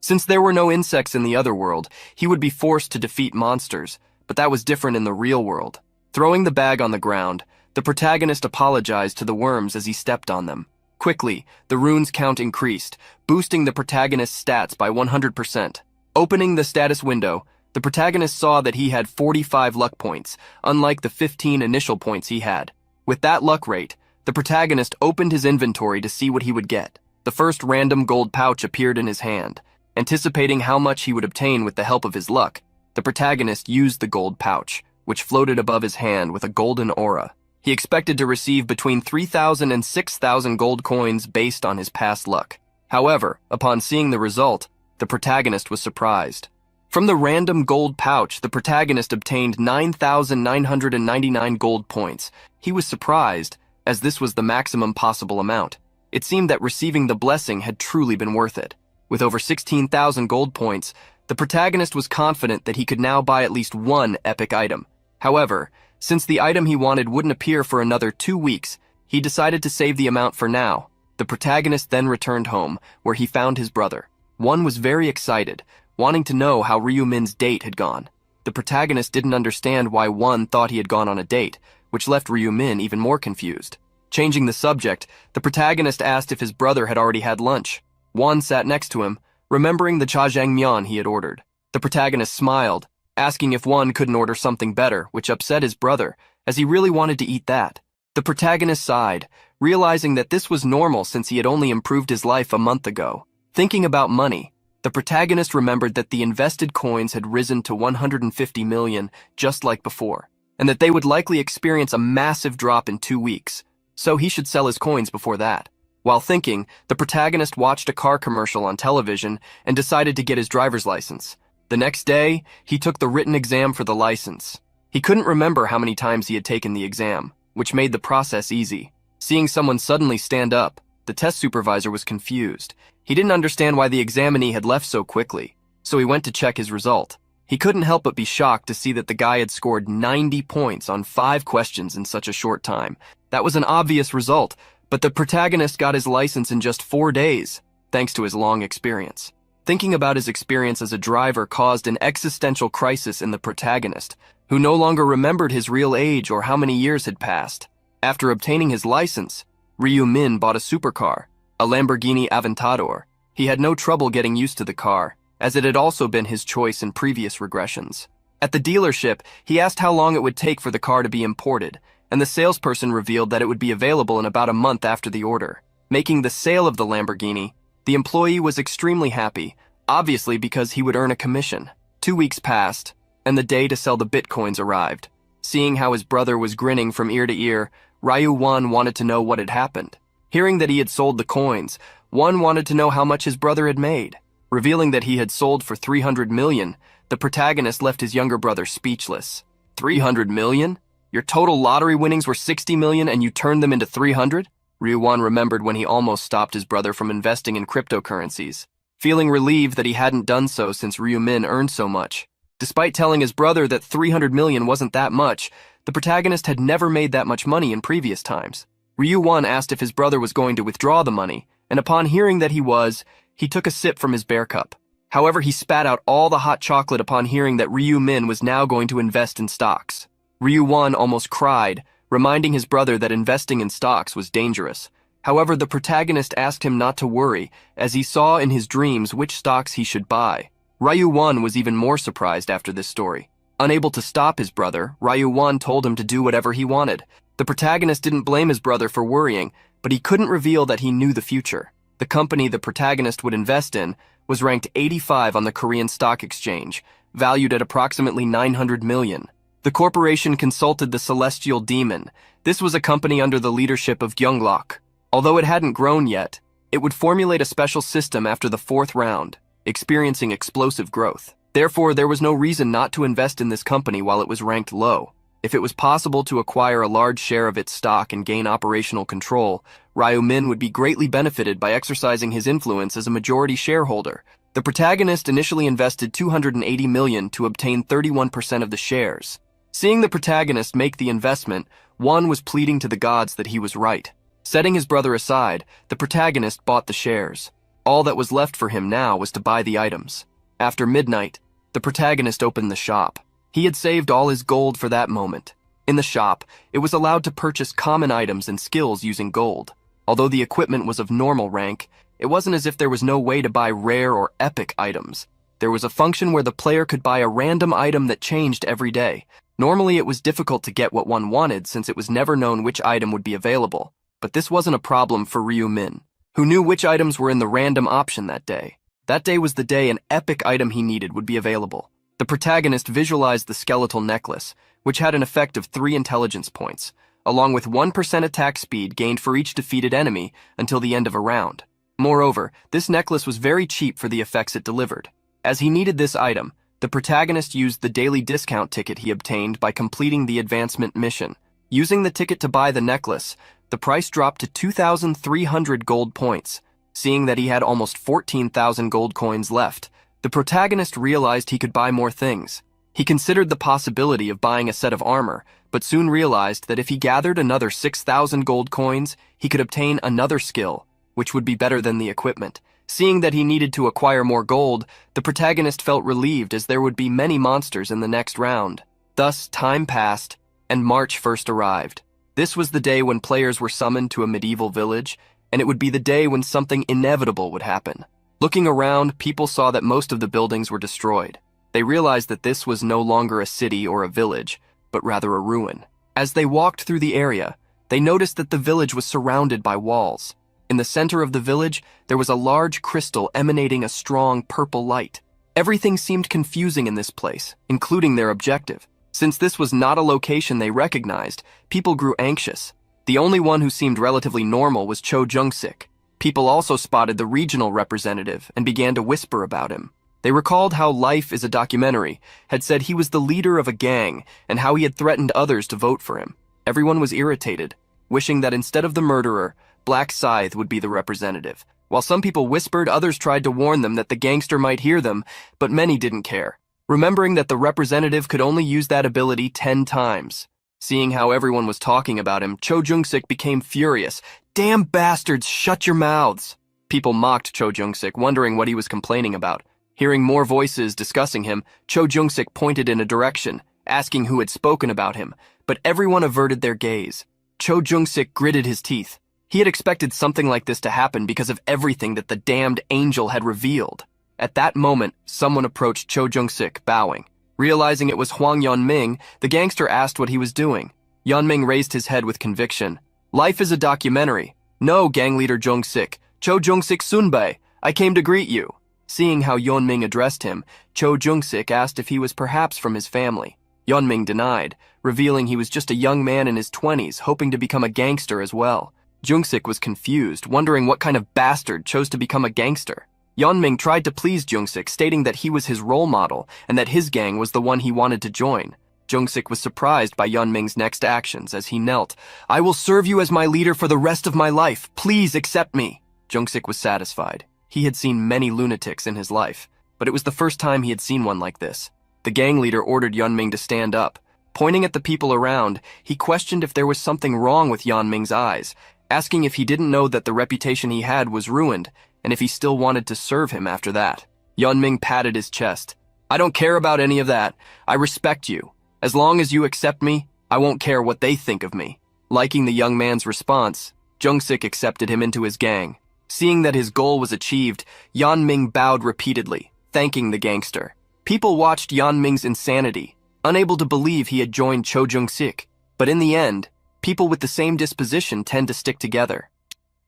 Since there were no insects in the other world, he would be forced to defeat monsters, but that was different in the real world. Throwing the bag on the ground, the protagonist apologized to the worms as he stepped on them. Quickly, the rune's count increased, boosting the protagonist's stats by 100%. Opening the status window, the protagonist saw that he had 45 luck points, unlike the 15 initial points he had. With that luck rate, the protagonist opened his inventory to see what he would get. The first random gold pouch appeared in his hand. Anticipating how much he would obtain with the help of his luck, the protagonist used the gold pouch, which floated above his hand with a golden aura. He expected to receive between 3,000 and 6,000 gold coins based on his past luck. However, upon seeing the result, the protagonist was surprised. From the random gold pouch, the protagonist obtained 9,999 gold points. He was surprised, as this was the maximum possible amount. It seemed that receiving the blessing had truly been worth it. With over 16,000 gold points, the protagonist was confident that he could now buy at least one epic item. However, since the item he wanted wouldn't appear for another 2 weeks, he decided to save the amount for now. The protagonist then returned home, where he found his brother. One was very excited, wanting to know how Ryu Min's date had gone. The protagonist didn't understand why one thought he had gone on a date, which left Ryu Min even more confused. Changing the subject, the protagonist asked if his brother had already had lunch. One sat next to him, remembering the jjajangmyeon he had ordered. The protagonist smiled, asking if one couldn't order something better, which upset his brother, as he really wanted to eat that. The protagonist sighed, realizing that this was normal since he had only improved his life a month ago. Thinking about money, the protagonist remembered that the invested coins had risen to 150 million, just like before, and that they would likely experience a massive drop in 2 weeks, so he should sell his coins before that. While thinking, the protagonist watched a car commercial on television and decided to get his driver's license. The next day, he took the written exam for the license. He couldn't remember how many times he had taken the exam, which made the process easy. Seeing someone suddenly stand up, the test supervisor was confused. He didn't understand why the examinee had left so quickly, so he went to check his result. He couldn't help but be shocked to see that the guy had scored 90 points on 5 questions in such a short time. That was an obvious result, but the protagonist got his license in just 4 days, thanks to his long experience. Thinking about his experience as a driver caused an existential crisis in the protagonist, who no longer remembered his real age or how many years had passed. After obtaining his license, Ryu-min bought a supercar, a Lamborghini Aventador. He had no trouble getting used to the car, as it had also been his choice in previous regressions. At the dealership, he asked how long it would take for the car to be imported, and the salesperson revealed that it would be available in about a month after the order. Making the sale of the Lamborghini, the employee was extremely happy, obviously because he would earn a commission. 2 weeks passed, and the day to sell the bitcoins arrived. Seeing how his brother was grinning from ear to ear, Ryu-wan wanted to know what had happened. Hearing that he had sold the coins, Wan wanted to know how much his brother had made. Revealing that he had sold for 300 million, the protagonist left his younger brother speechless. 300 million? Your total lottery winnings were 60 million and you turned them into 300? Ryu-wan remembered when he almost stopped his brother from investing in cryptocurrencies, feeling relieved that he hadn't done so since Ryu-min earned so much. Despite telling his brother that 300 million wasn't that much, the protagonist had never made that much money in previous times. Ryu-wan asked if his brother was going to withdraw the money, and upon hearing that he was, he took a sip from his bear cup. However, he spat out all the hot chocolate upon hearing that Ryu-min was now going to invest in stocks. Ryu-wan almost cried, reminding his brother that investing in stocks was dangerous. However, the protagonist asked him not to worry, as he saw in his dreams which stocks he should buy. Ryu-wan was even more surprised after this story. Unable to stop his brother, Ryu-wan told him to do whatever he wanted. The protagonist didn't blame his brother for worrying, but he couldn't reveal that he knew the future. The company the protagonist would invest in was ranked 85 on the Korean Stock Exchange, valued at approximately 900 million. The corporation consulted the Celestial Demon. This was a company under the leadership of Gyeonglok. Although it hadn't grown yet, it would formulate a special system after the 4th round, experiencing explosive growth. Therefore, there was no reason not to invest in this company while it was ranked low. If it was possible to acquire a large share of its stock and gain operational control, Ryu-min would be greatly benefited by exercising his influence as a majority shareholder. The protagonist initially invested 280 million to obtain 31% of the shares. Seeing the protagonist make the investment, Wan was pleading to the gods that he was right. Setting his brother aside, the protagonist bought the shares. All that was left for him now was to buy the items. After midnight, the protagonist opened the shop. He had saved all his gold for that moment. In the shop, it was allowed to purchase common items and skills using gold. Although the equipment was of normal rank, it wasn't as if there was no way to buy rare or epic items. There was a function where the player could buy a random item that changed every day. Normally, it was difficult to get what one wanted since it was never known which item would be available. But this wasn't a problem for Ryu-min, who knew which items were in the random option that day. That day was the day an epic item he needed would be available. The protagonist visualized the skeletal necklace, which had an effect of 3 intelligence points, along with 1% attack speed gained for each defeated enemy until the end of a round. Moreover, this necklace was very cheap for the effects it delivered. As he needed this item, the protagonist used the daily discount ticket he obtained by completing the advancement mission. Using the ticket to buy the necklace, the price dropped to 2,300 gold points. Seeing that he had almost 14,000 gold coins left, the protagonist realized he could buy more things. He considered the possibility of buying a set of armor, but soon realized that if he gathered another 6,000 gold coins, he could obtain another skill, which would be better than the equipment. Seeing that he needed to acquire more gold, the protagonist felt relieved as there would be many monsters in the next round. Thus, time passed, and March 1st arrived. This was the day when players were summoned to a medieval village, and it would be the day when something inevitable would happen. Looking around, people saw that most of the buildings were destroyed. They realized that this was no longer a city or a village, but rather a ruin. As they walked through the area, they noticed that the village was surrounded by walls. In the center of the village, there was a large crystal emanating a strong purple light. Everything seemed confusing in this place, including their objective. Since this was not a location they recognized, people grew anxious. The only one who seemed relatively normal was Cho Jung-sik. People also spotted the regional representative and began to whisper about him. They recalled how Life is a Documentary had said he was the leader of a gang and how he had threatened others to vote for him. Everyone was irritated. wishing that instead of the murderer, Black Scythe would be the representative. While some people whispered, others tried to warn them that the gangster might hear them, but many didn't care, remembering that the representative could only use that ability 10 times. Seeing how everyone was talking about him, Cho Jung-sik became furious. "Damn bastards, shut your mouths!" People mocked Cho Jung-sik, wondering what he was complaining about. Hearing more voices discussing him, Cho Jung-sik pointed in a direction, asking who had spoken about him, but everyone averted their gaze. Cho Jung-sik gritted his teeth. He had expected something like this to happen because of everything that the damned angel had revealed. At that moment, someone approached Cho Jung-sik, bowing. Realizing it was Hwang Yeonming, the gangster asked what he was doing. Yeonming raised his head with conviction. "Life is a documentary. No, gang leader Jung-sik. Cho Jung-sik Sunbae. I came to greet you." Seeing how Yeonming addressed him, Cho Jung-sik asked if he was perhaps from his family. Yeonming denied, revealing he was just a young man in his 20s, hoping to become a gangster as well. Jung-sik was confused, wondering what kind of bastard chose to become a gangster. Yeonming tried to please Jung-sik, stating that he was his role model and that his gang was the one he wanted to join. Jung-sik was surprised by Yeonming's next actions as he knelt. "I will serve you as my leader for the rest of my life. Please accept me." Jung-sik was satisfied. He had seen many lunatics in his life, but it was the first time he had seen one like this. The gang leader ordered Yeonming to stand up. Pointing at the people around, he questioned if there was something wrong with Yeonming's eyes, asking if he didn't know that the reputation he had was ruined, and if he still wanted to serve him after that. Yeonming patted his chest. "I don't care about any of that. I respect you. As long as you accept me, I won't care what they think of me." Liking the young man's response, Jung-sik accepted him into his gang. Seeing that his goal was achieved, Yeonming bowed repeatedly, thanking the gangster. People watched Yeonming's insanity, unable to believe he had joined Cho Jung-sik. But in the end, people with the same disposition tend to stick together.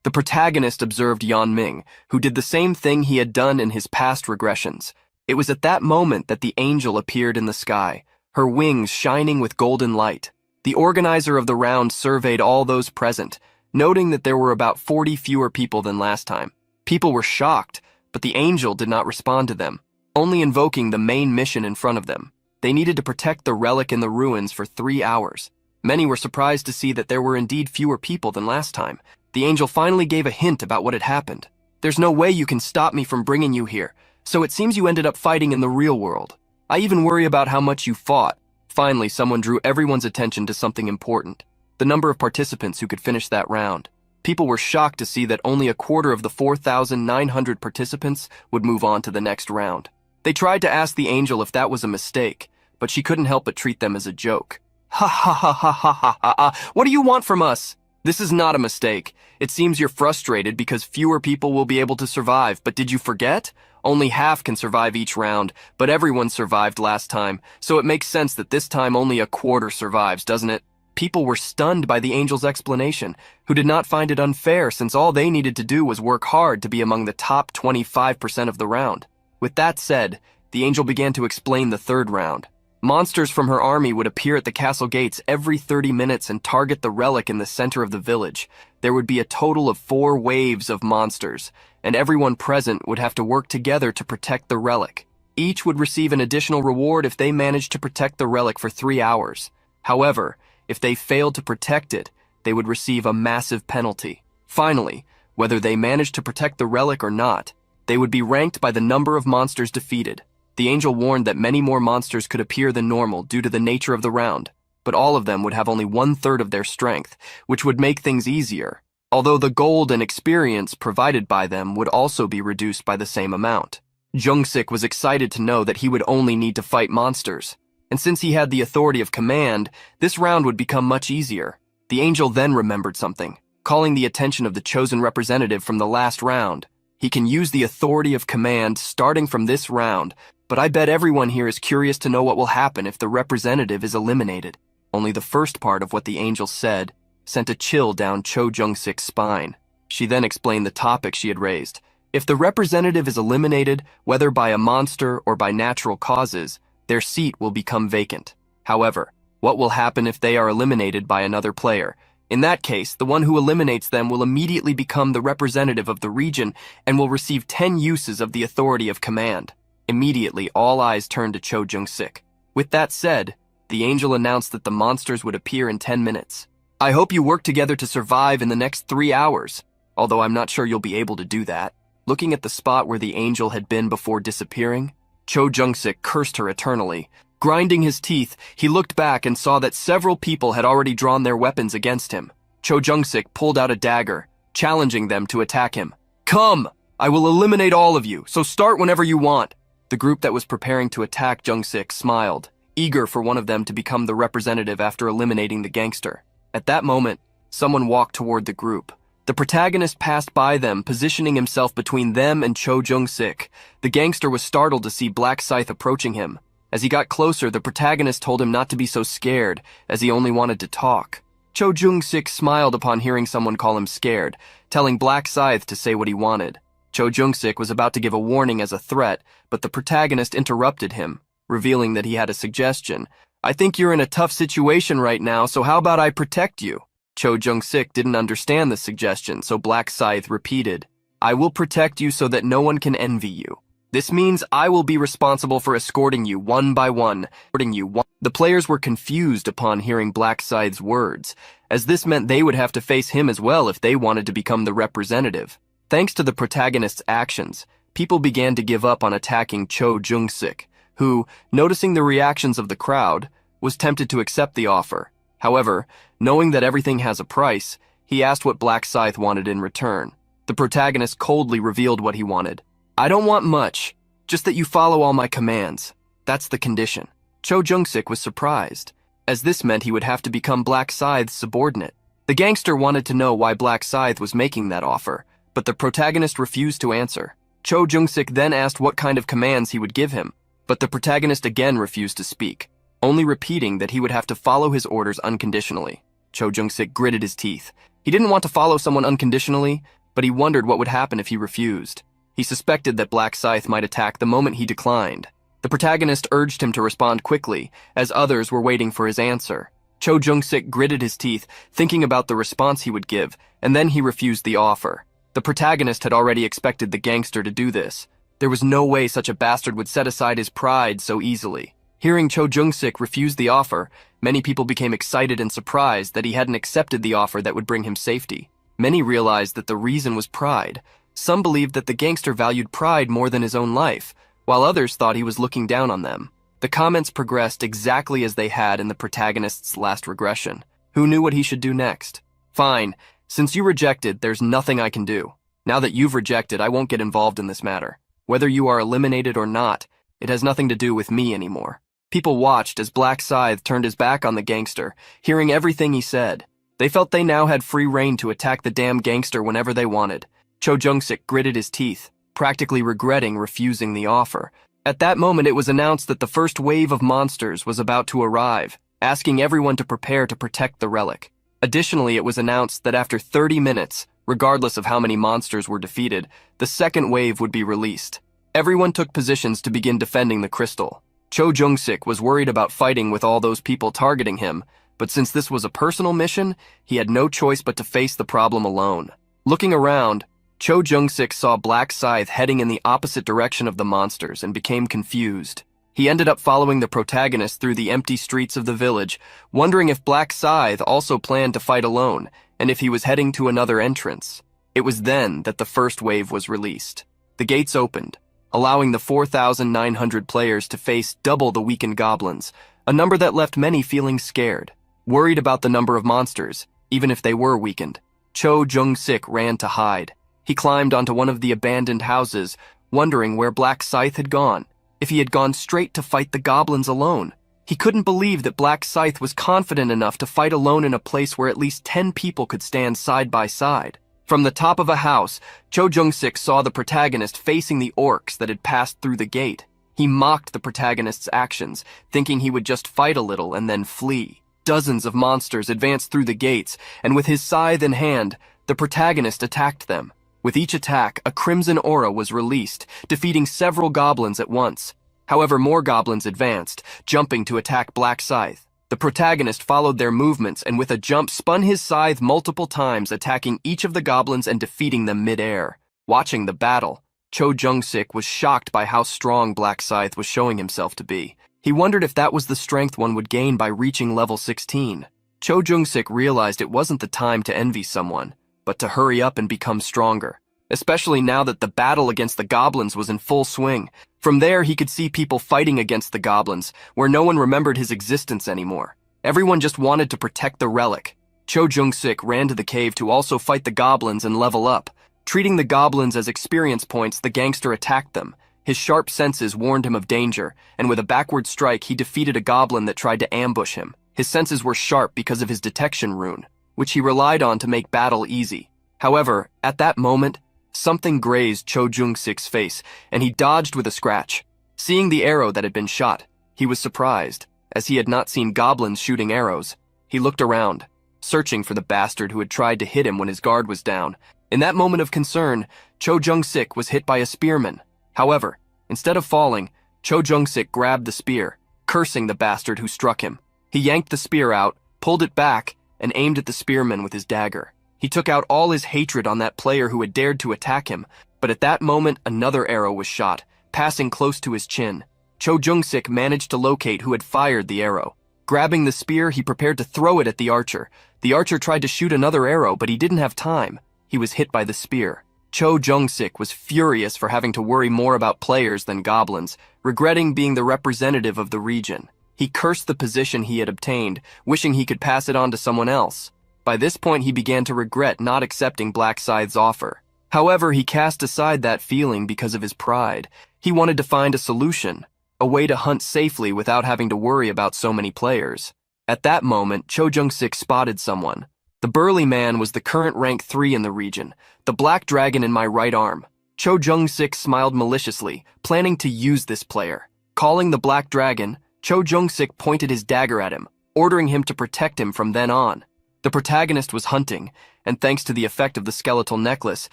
The protagonist observed Yeonming, who did the same thing he had done in his past regressions. It was at that moment that the angel appeared in the sky, her wings shining with golden light. The organizer of the round surveyed all those present, noting that there were about 40 fewer people than last time. People were shocked, but the angel did not respond to them, only invoking the main mission in front of them. They needed to protect the relic in the ruins for 3 hours. Many were surprised to see that there were indeed fewer people than last time. The angel finally gave a hint about what had happened. "There's no way you can stop me from bringing you here, so it seems you ended up fighting in the real world. I even worry about how much you fought." Finally, someone drew everyone's attention to something important: the number of participants who could finish that round. People were shocked to see that only a quarter of the 4,900 participants would move on to the next round. They tried to ask the angel if that was a mistake, but she couldn't help but treat them as a joke. "Ha ha ha ha ha ha ha! What do you want from us? This is not a mistake. It seems you're frustrated because fewer people will be able to survive, but did you forget? Only half can survive each round, but everyone survived last time, so it makes sense that this time only a quarter survives, doesn't it?" People were stunned by the angel's explanation, who did not find it unfair since all they needed to do was work hard to be among the top 25% of the round. With that said, the angel began to explain the third round. Monsters from her army would appear at the castle gates every 30 minutes and target the relic in the center of the village. There would be a total of 4 waves of monsters, and everyone present would have to work together to protect the relic. Each would receive an additional reward if they managed to protect the relic for 3 hours. However, if they failed to protect it, they would receive a massive penalty. Finally, whether they managed to protect the relic or not, they would be ranked by the number of monsters defeated. The angel warned that many more monsters could appear than normal due to the nature of the round, but all of them would have only 1/3 of their strength, which would make things easier, although the gold and experience provided by them would also be reduced by the same amount. Jung-sik was excited to know that he would only need to fight monsters, and since he had the authority of command, this round would become much easier. The angel then remembered something, calling the attention of the chosen representative from the last round. "He can use the authority of command starting from this round, but I bet everyone here is curious to know what will happen if the representative is eliminated." Only the first part of what the angel said sent a chill down Cho Jung-sik's spine. She then explained the topic she had raised. If the representative is eliminated, whether by a monster or by natural causes, their seat will become vacant. However, what will happen if they are eliminated by another player? In that case, the one who eliminates them will immediately become the representative of the region and will receive 10 uses of the authority of command. Immediately, all eyes turned to Cho Jung-sik. With that said, the angel announced that the monsters would appear in 10 minutes. I hope you work together to survive in the next 3 hours, although I'm not sure you'll be able to do that. Looking at the spot where the angel had been before disappearing, Cho Jung-sik cursed her eternally. Grinding his teeth, he looked back and saw that several people had already drawn their weapons against him. Cho Jung-sik pulled out a dagger, challenging them to attack him. Come! I will eliminate all of you, so start whenever you want. The group that was preparing to attack Jung-sik smiled, eager for one of them to become the representative after eliminating the gangster. At that moment, someone walked toward the group. The protagonist passed by them, positioning himself between them and Cho Jung-sik. The gangster was startled to see Black Scythe approaching him. As he got closer, the protagonist told him not to be so scared, as he only wanted to talk. Cho Jung-sik smiled upon hearing someone call him scared, telling Black Scythe to say what he wanted. Cho Jung-sik was about to give a warning as a threat, but the protagonist interrupted him, revealing that he had a suggestion. I think you're in a tough situation right now, so how about I protect you? Cho Jung-sik didn't understand the suggestion, so Black Scythe repeated, I will protect you so that no one can envy you. This means I will be responsible for escorting you one by one. The players were confused upon hearing Black Scythe's words, as this meant they would have to face him as well if they wanted to become the representative. Thanks to the protagonist's actions, people began to give up on attacking Cho Jung-sik, who, noticing the reactions of the crowd, was tempted to accept the offer. However, knowing that everything has a price, he asked what Black Scythe wanted in return. The protagonist coldly revealed what he wanted. I don't want much, just that you follow all my commands. That's the condition. Cho Jung-sik was surprised, as this meant he would have to become Black Scythe's subordinate. The gangster wanted to know why Black Scythe was making that offer, but the protagonist refused to answer. Cho Jung-sik then asked what kind of commands he would give him, but the protagonist again refused to speak, only repeating that he would have to follow his orders unconditionally. Cho Jung-sik gritted his teeth. He didn't want to follow someone unconditionally, but he wondered what would happen if he refused. He suspected that Black Scythe might attack the moment he declined. The protagonist urged him to respond quickly, as others were waiting for his answer. Cho Jung-sik gritted his teeth, thinking about the response he would give, and then he refused the offer. The protagonist had already expected the gangster to do this. There was no way such a bastard would set aside his pride so easily. Hearing Cho Jung-sik refuse the offer, many people became excited and surprised that he hadn't accepted the offer that would bring him safety. Many realized that the reason was pride. Some believed that the gangster valued pride more than his own life, while others thought he was looking down on them. The comments progressed exactly as they had in the protagonist's last regression. Who knew what he should do next? Fine, since you rejected, there's nothing I can do. Now that you've rejected, I won't get involved in this matter. Whether you are eliminated or not, it has nothing to do with me anymore. People watched as Black Scythe turned his back on the gangster, hearing everything he said. They felt they now had free rein to attack the damn gangster whenever they wanted. Cho Jung-sik gritted his teeth, practically regretting refusing the offer. At that moment, it was announced that the first wave of monsters was about to arrive, asking everyone to prepare to protect the relic. Additionally, it was announced that after 30 minutes, regardless of how many monsters were defeated, the second wave would be released. Everyone took positions to begin defending the crystal. Cho Jung-sik was worried about fighting with all those people targeting him, but since this was a personal mission, he had no choice but to face the problem alone. Looking around, Cho Jung-sik saw Black Scythe heading in the opposite direction of the monsters and became confused. He ended up following the protagonist through the empty streets of the village, wondering if Black Scythe also planned to fight alone, and if he was heading to another entrance. It was then that the first wave was released. The gates opened, allowing the 4,900 players to face double the weakened goblins, a number that left many feeling scared. Worried about the number of monsters, even if they were weakened, Cho Jung-sik ran to hide. He climbed onto one of the abandoned houses, wondering where Black Scythe had gone, if he had gone straight to fight the goblins alone. He couldn't believe that Black Scythe was confident enough to fight alone in a place where at least 10 people could stand side by side. From the top of a house, Cho Jung-sik saw the protagonist facing the orcs that had passed through the gate. He mocked the protagonist's actions, thinking he would just fight a little and then flee. Dozens of monsters advanced through the gates, and with his scythe in hand, the protagonist attacked them. With each attack, a crimson aura was released, defeating several goblins at once. However, more goblins advanced, jumping to attack Black Scythe. The protagonist followed their movements and with a jump spun his scythe multiple times, attacking each of the goblins and defeating them mid-air. Watching the battle, Cho Jung-sik was shocked by how strong Black Scythe was showing himself to be. He wondered if that was the strength one would gain by reaching level 16. Cho Jung-sik realized it wasn't the time to envy someone, but to hurry up and become stronger, especially now that the battle against the goblins was in full swing. From there, he could see people fighting against the goblins, where no one remembered his existence anymore. Everyone just wanted to protect the relic. Cho Jung-sik ran to the cave to also fight the goblins and level up. Treating the goblins as experience points, the gangster attacked them. His sharp senses warned him of danger, and with a backward strike, he defeated a goblin that tried to ambush him. His senses were sharp because of his detection rune, which he relied on to make battle easy. However, at that moment, something grazed Cho Jung-sik's face, and he dodged with a scratch. Seeing the arrow that had been shot, he was surprised, as he had not seen goblins shooting arrows. He looked around, searching for the bastard who had tried to hit him when his guard was down. In that moment of concern, Cho Jung-sik was hit by a spearman. However, instead of falling, Cho Jung-sik grabbed the spear, cursing the bastard who struck him. He yanked the spear out, pulled it back, and aimed at the spearman with his dagger. He took out all his hatred on that player who had dared to attack him, but at that moment another arrow was shot, passing close to his chin. Cho Jung-sik managed to locate who had fired the arrow. Grabbing the spear, he prepared to throw it at the archer. The archer tried to shoot another arrow, but he didn't have time. He was hit by the spear. Cho Jung-sik was furious for having to worry more about players than goblins, regretting being the representative of the region. He cursed the position he had obtained, wishing he could pass it on to someone else. By this point, he began to regret not accepting Black Scythe's offer. However, he cast aside that feeling because of his pride. He wanted to find a solution, a way to hunt safely without having to worry about so many players. At that moment, Cho Jung-sik spotted someone. The burly man was the current rank 3 in the region, the black dragon in my right arm. Cho Jung-sik smiled maliciously, planning to use this player. Calling the black dragon, Cho Jung-sik pointed his dagger at him, ordering him to protect him from then on. The protagonist was hunting, and thanks to the effect of the skeletal necklace,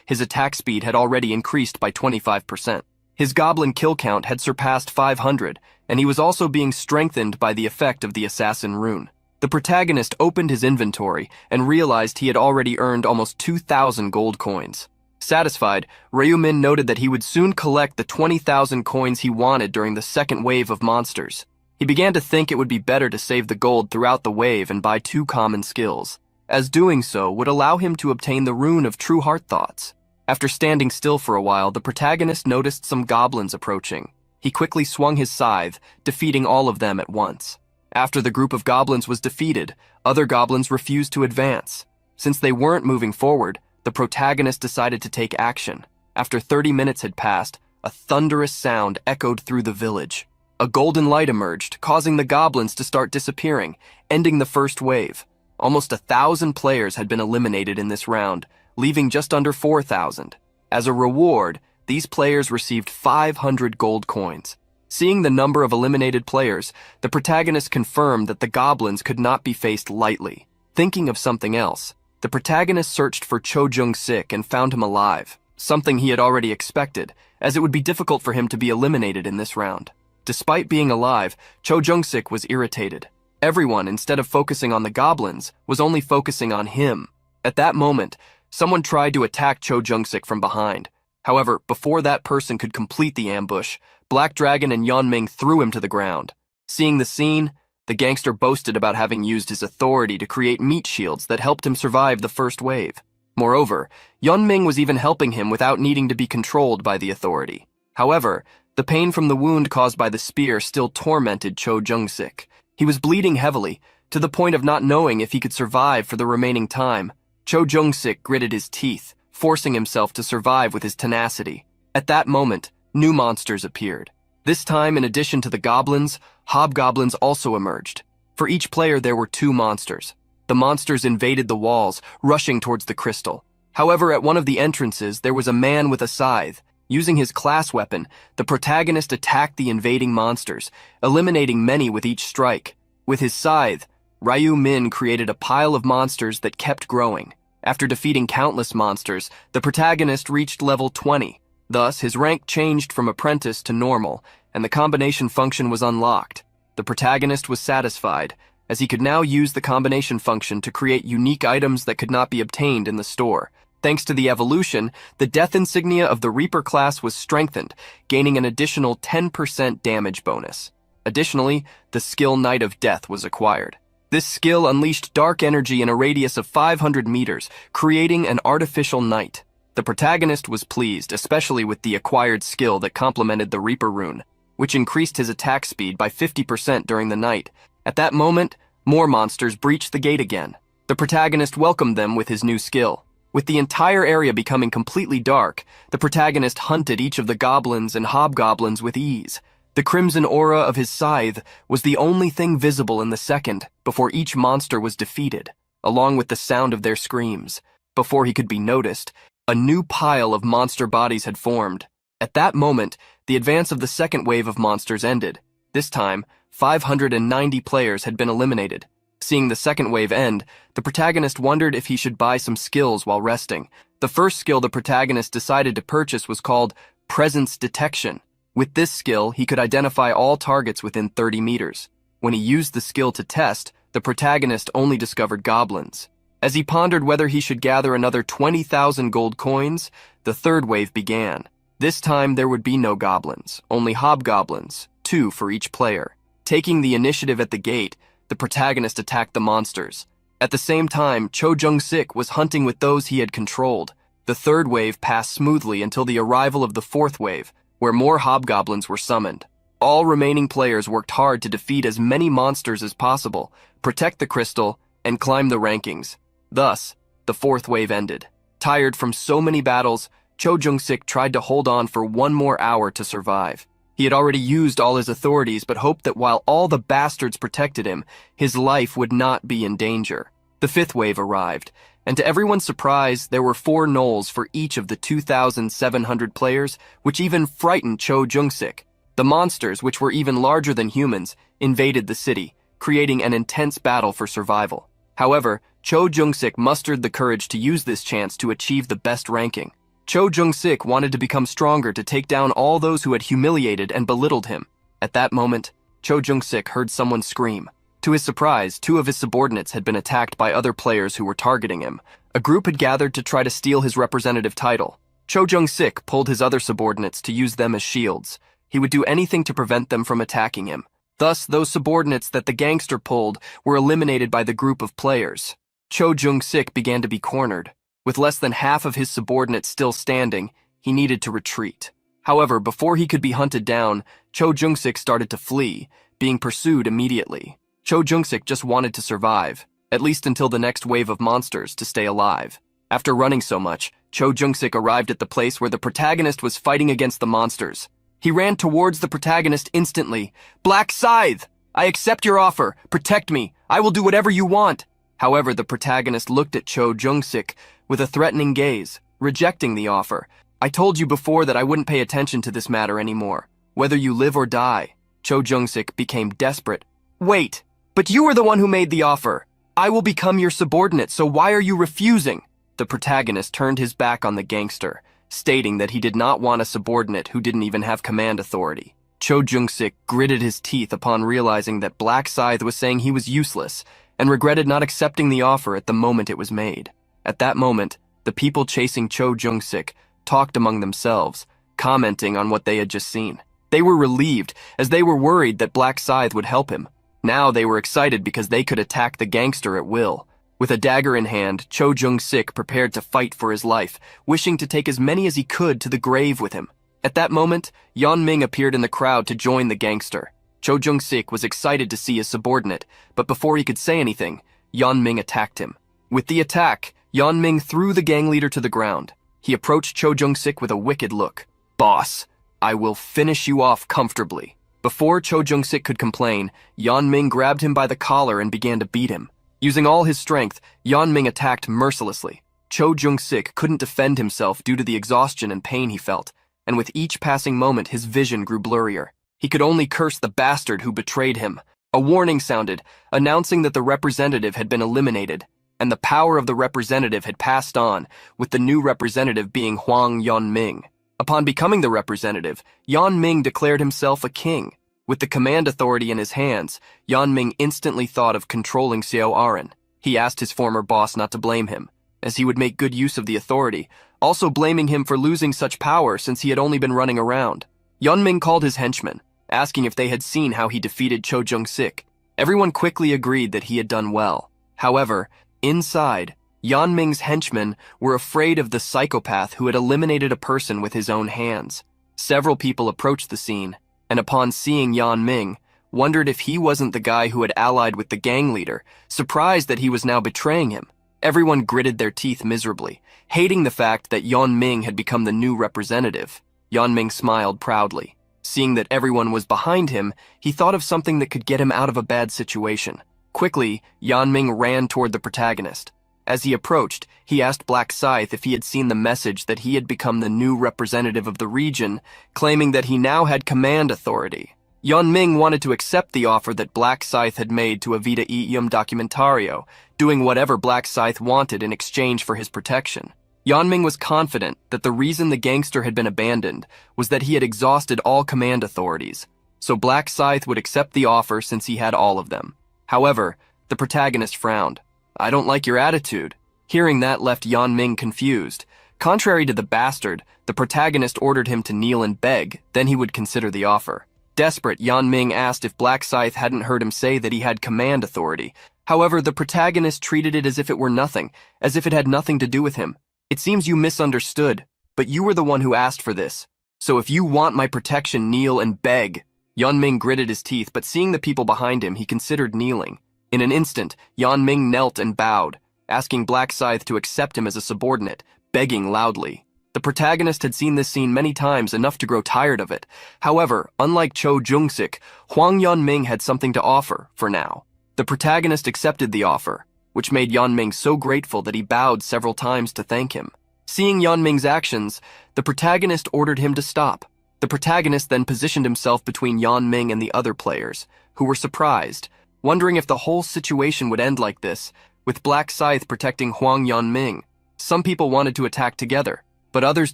his attack speed had already increased by 25%. His goblin kill count had surpassed 500, and he was also being strengthened by the effect of the assassin rune. The protagonist opened his inventory and realized he had already earned almost 2,000 gold coins. Satisfied, Ryumin noted that he would soon collect the 20,000 coins he wanted during the second wave of monsters. He began to think it would be better to save the gold throughout the wave and buy 2 common skills, as doing so would allow him to obtain the rune of True Heart Thoughts. After standing still for a while, the protagonist noticed some goblins approaching. He quickly swung his scythe, defeating all of them at once. After the group of goblins was defeated, other goblins refused to advance. Since they weren't moving forward, the protagonist decided to take action. After 30 minutes had passed, a thunderous sound echoed through the village. A golden light emerged, causing the goblins to start disappearing, ending the first wave. Almost 1,000 players had been eliminated in this round, leaving just under 4,000. As a reward, these players received 500 gold coins. Seeing the number of eliminated players, the protagonist confirmed that the goblins could not be faced lightly. Thinking of something else, the protagonist searched for Cho Jung-sik and found him alive, something he had already expected, as it would be difficult for him to be eliminated in this round. Despite being alive, Cho Jung-sik was irritated. Everyone, instead of focusing on the goblins, was only focusing on him. At that moment, someone tried to attack Cho Jung-sik from behind. However, before that person could complete the ambush, Black Dragon and Yeonming threw him to the ground. Seeing the scene, the gangster boasted about having used his authority to create meat shields that helped him survive the first wave. Moreover, Yeonming was even helping him without needing to be controlled by the authority. However, the pain from the wound caused by the spear still tormented Cho Jung-sik. He was bleeding heavily, to the point of not knowing if he could survive for the remaining time. Cho Jung-sik gritted his teeth, forcing himself to survive with his tenacity. At that moment, new monsters appeared. This time, in addition to the goblins, hobgoblins also emerged. For each player, there were 2 monsters. The monsters invaded the walls, rushing towards the crystal. However, at one of the entrances, there was a man with a scythe. Using his class weapon, the protagonist attacked the invading monsters, eliminating many with each strike. With his scythe, Ryu Min created a pile of monsters that kept growing. After defeating countless monsters, the protagonist reached level 20. Thus, his rank changed from apprentice to normal, and the combination function was unlocked. The protagonist was satisfied, as he could now use the combination function to create unique items that could not be obtained in the store. Thanks to the evolution, the death insignia of the Reaper class was strengthened, gaining an additional 10% damage bonus. Additionally, the skill Knight of Death was acquired. This skill unleashed dark energy in a radius of 500 meters, creating an artificial night. The protagonist was pleased, especially with the acquired skill that complemented the Reaper rune, which increased his attack speed by 50% during the night. At that moment, more monsters breached the gate again. The protagonist welcomed them with his new skill. With the entire area becoming completely dark, the protagonist hunted each of the goblins and hobgoblins with ease. The crimson aura of his scythe was the only thing visible in the second before each monster was defeated, along with the sound of their screams. Before he could be noticed, a new pile of monster bodies had formed. At that moment, the advance of the second wave of monsters ended. This time, 590 players had been eliminated. Seeing the second wave end, the protagonist wondered if he should buy some skills while resting. The first skill the protagonist decided to purchase was called Presence Detection. With this skill, he could identify all targets within 30 meters. When he used the skill to test, the protagonist only discovered goblins. As he pondered whether he should gather another 20,000 gold coins, the third wave began. This time there would be no goblins, only hobgoblins, 2 for each player. Taking the initiative at the gate, the protagonist attacked the monsters. At the same time, Cho Jung-sik was hunting with those he had controlled. The third wave passed smoothly until the arrival of the fourth wave, where more hobgoblins were summoned. All remaining players worked hard to defeat as many monsters as possible, protect the crystal, and climb the rankings. Thus, the fourth wave ended. Tired from so many battles, Cho Jung-sik tried to hold on for one more hour to survive. He had already used all his authorities but hoped that while all the bastards protected him, his life would not be in danger. The fifth wave arrived, and to everyone's surprise, there were 4 gnolls for each of the 2,700 players, which even frightened Cho Jung-sik. The monsters, which were even larger than humans, invaded the city, creating an intense battle for survival. However, Cho Jung-sik mustered the courage to use this chance to achieve the best ranking. Cho Jung-sik wanted to become stronger to take down all those who had humiliated and belittled him. At that moment, Cho Jung-sik heard someone scream. To his surprise, 2 of his subordinates had been attacked by other players who were targeting him. A group had gathered to try to steal his representative title. Cho Jung-sik pulled his other subordinates to use them as shields. He would do anything to prevent them from attacking him. Thus, those subordinates that the gangster pulled were eliminated by the group of players. Cho Jung-sik began to be cornered. With less than half of his subordinates still standing, he needed to retreat. However, before he could be hunted down, Cho Jung-sik started to flee, being pursued immediately. Cho Jung-sik just wanted to survive, at least until the next wave of monsters, to stay alive. After running so much, Cho Jung-sik arrived at the place where the protagonist was fighting against the monsters. He ran towards the protagonist instantly. "Black Scythe! I accept your offer. Protect me. I will do whatever you want." However, the protagonist looked at Cho Jung-sik with a threatening gaze, rejecting the offer. "I told you before that I wouldn't pay attention to this matter anymore. Whether you live or die." Cho Jung-sik became desperate. "Wait, but you were the one who made the offer. I will become your subordinate, so why are you refusing?" The protagonist turned his back on the gangster, stating that he did not want a subordinate who didn't even have command authority. Cho Jung-sik gritted his teeth upon realizing that Black Scythe was saying he was useless, and regretted not accepting the offer at the moment it was made. At that moment, the people chasing Cho Jung-sik talked among themselves, commenting on what they had just seen. They were relieved, as they were worried that Black Scythe would help him. Now they were excited because they could attack the gangster at will. With a dagger in hand, Cho Jung-sik prepared to fight for his life, wishing to take as many as he could to the grave with him. At that moment, Yeon-ming appeared in the crowd to join the gangster. Cho Jung-sik was excited to see his subordinate, but before he could say anything, Yeon-ming attacked him. With the attack, Yeon-ming threw the gang leader to the ground. He approached Cho Jung-sik with a wicked look. "Boss, I will finish you off comfortably." Before Cho Jung-sik could complain, Yeon-ming grabbed him by the collar and began to beat him. Using all his strength, Yeon-ming attacked mercilessly. Cho Jung-sik couldn't defend himself due to the exhaustion and pain he felt, and with each passing moment his vision grew blurrier. He could only curse the bastard who betrayed him. A warning sounded, announcing that the representative had been eliminated, and the power of the representative had passed on, with the new representative being Hwang Yeon-ming. Upon becoming the representative, Yeon-ming declared himself a king. With the command authority in his hands, Yeon-ming instantly thought of controlling Seo Arin. He asked his former boss not to blame him, as he would make good use of the authority, also blaming him for losing such power since he had only been running around. Yeon-ming called his henchmen, asking if they had seen how he defeated Cho Jung-sik. Everyone quickly agreed that he had done well. However, inside, Yan Ming's henchmen were afraid of the psychopath who had eliminated a person with his own hands. Several people approached the scene, and upon seeing Yan Ming, wondered if he wasn't the guy who had allied with the gang leader, surprised that he was now betraying him. Everyone gritted their teeth miserably, hating the fact that Yan Ming had become the new representative. Yan Ming smiled proudly. Seeing that everyone was behind him, he thought of something that could get him out of a bad situation. Quickly, Yan Ming ran toward the protagonist. As he approached, he asked Black Scythe if he had seen the message that he had become the new representative of the region, claiming that he now had command authority. Yan Ming wanted to accept the offer that Black Scythe had made to Avita Ium Documentario, doing whatever Black Scythe wanted in exchange for his protection. Yan Ming was confident that the reason the gangster had been abandoned was that he had exhausted all command authorities, so Black Scythe would accept the offer since he had all of them. However, the protagonist frowned. "I don't like your attitude." Hearing that left Yan Ming confused. Contrary to the bastard, the protagonist ordered him to kneel and beg, then he would consider the offer. Desperate, Yan Ming asked if Black Scythe hadn't heard him say that he had command authority. However, the protagonist treated it as if it were nothing, as if it had nothing to do with him. "It seems you misunderstood, but you were the one who asked for this. So if you want my protection, kneel and beg." Yan Ming gritted his teeth, but seeing the people behind him, he considered kneeling. In an instant, Yan Ming knelt and bowed, asking Black Scythe to accept him as a subordinate, begging loudly. The protagonist had seen this scene many times, enough to grow tired of it. However, unlike Cho Jung-sik, Huang Yan Ming had something to offer, for now. The protagonist accepted the offer, which made Yan Ming so grateful that he bowed several times to thank him. Seeing Yan Ming's actions, the protagonist ordered him to stop. The protagonist then positioned himself between Yan Ming and the other players, who were surprised, wondering if the whole situation would end like this, with Black Scythe protecting Huang Yan Ming. Some people wanted to attack together, but others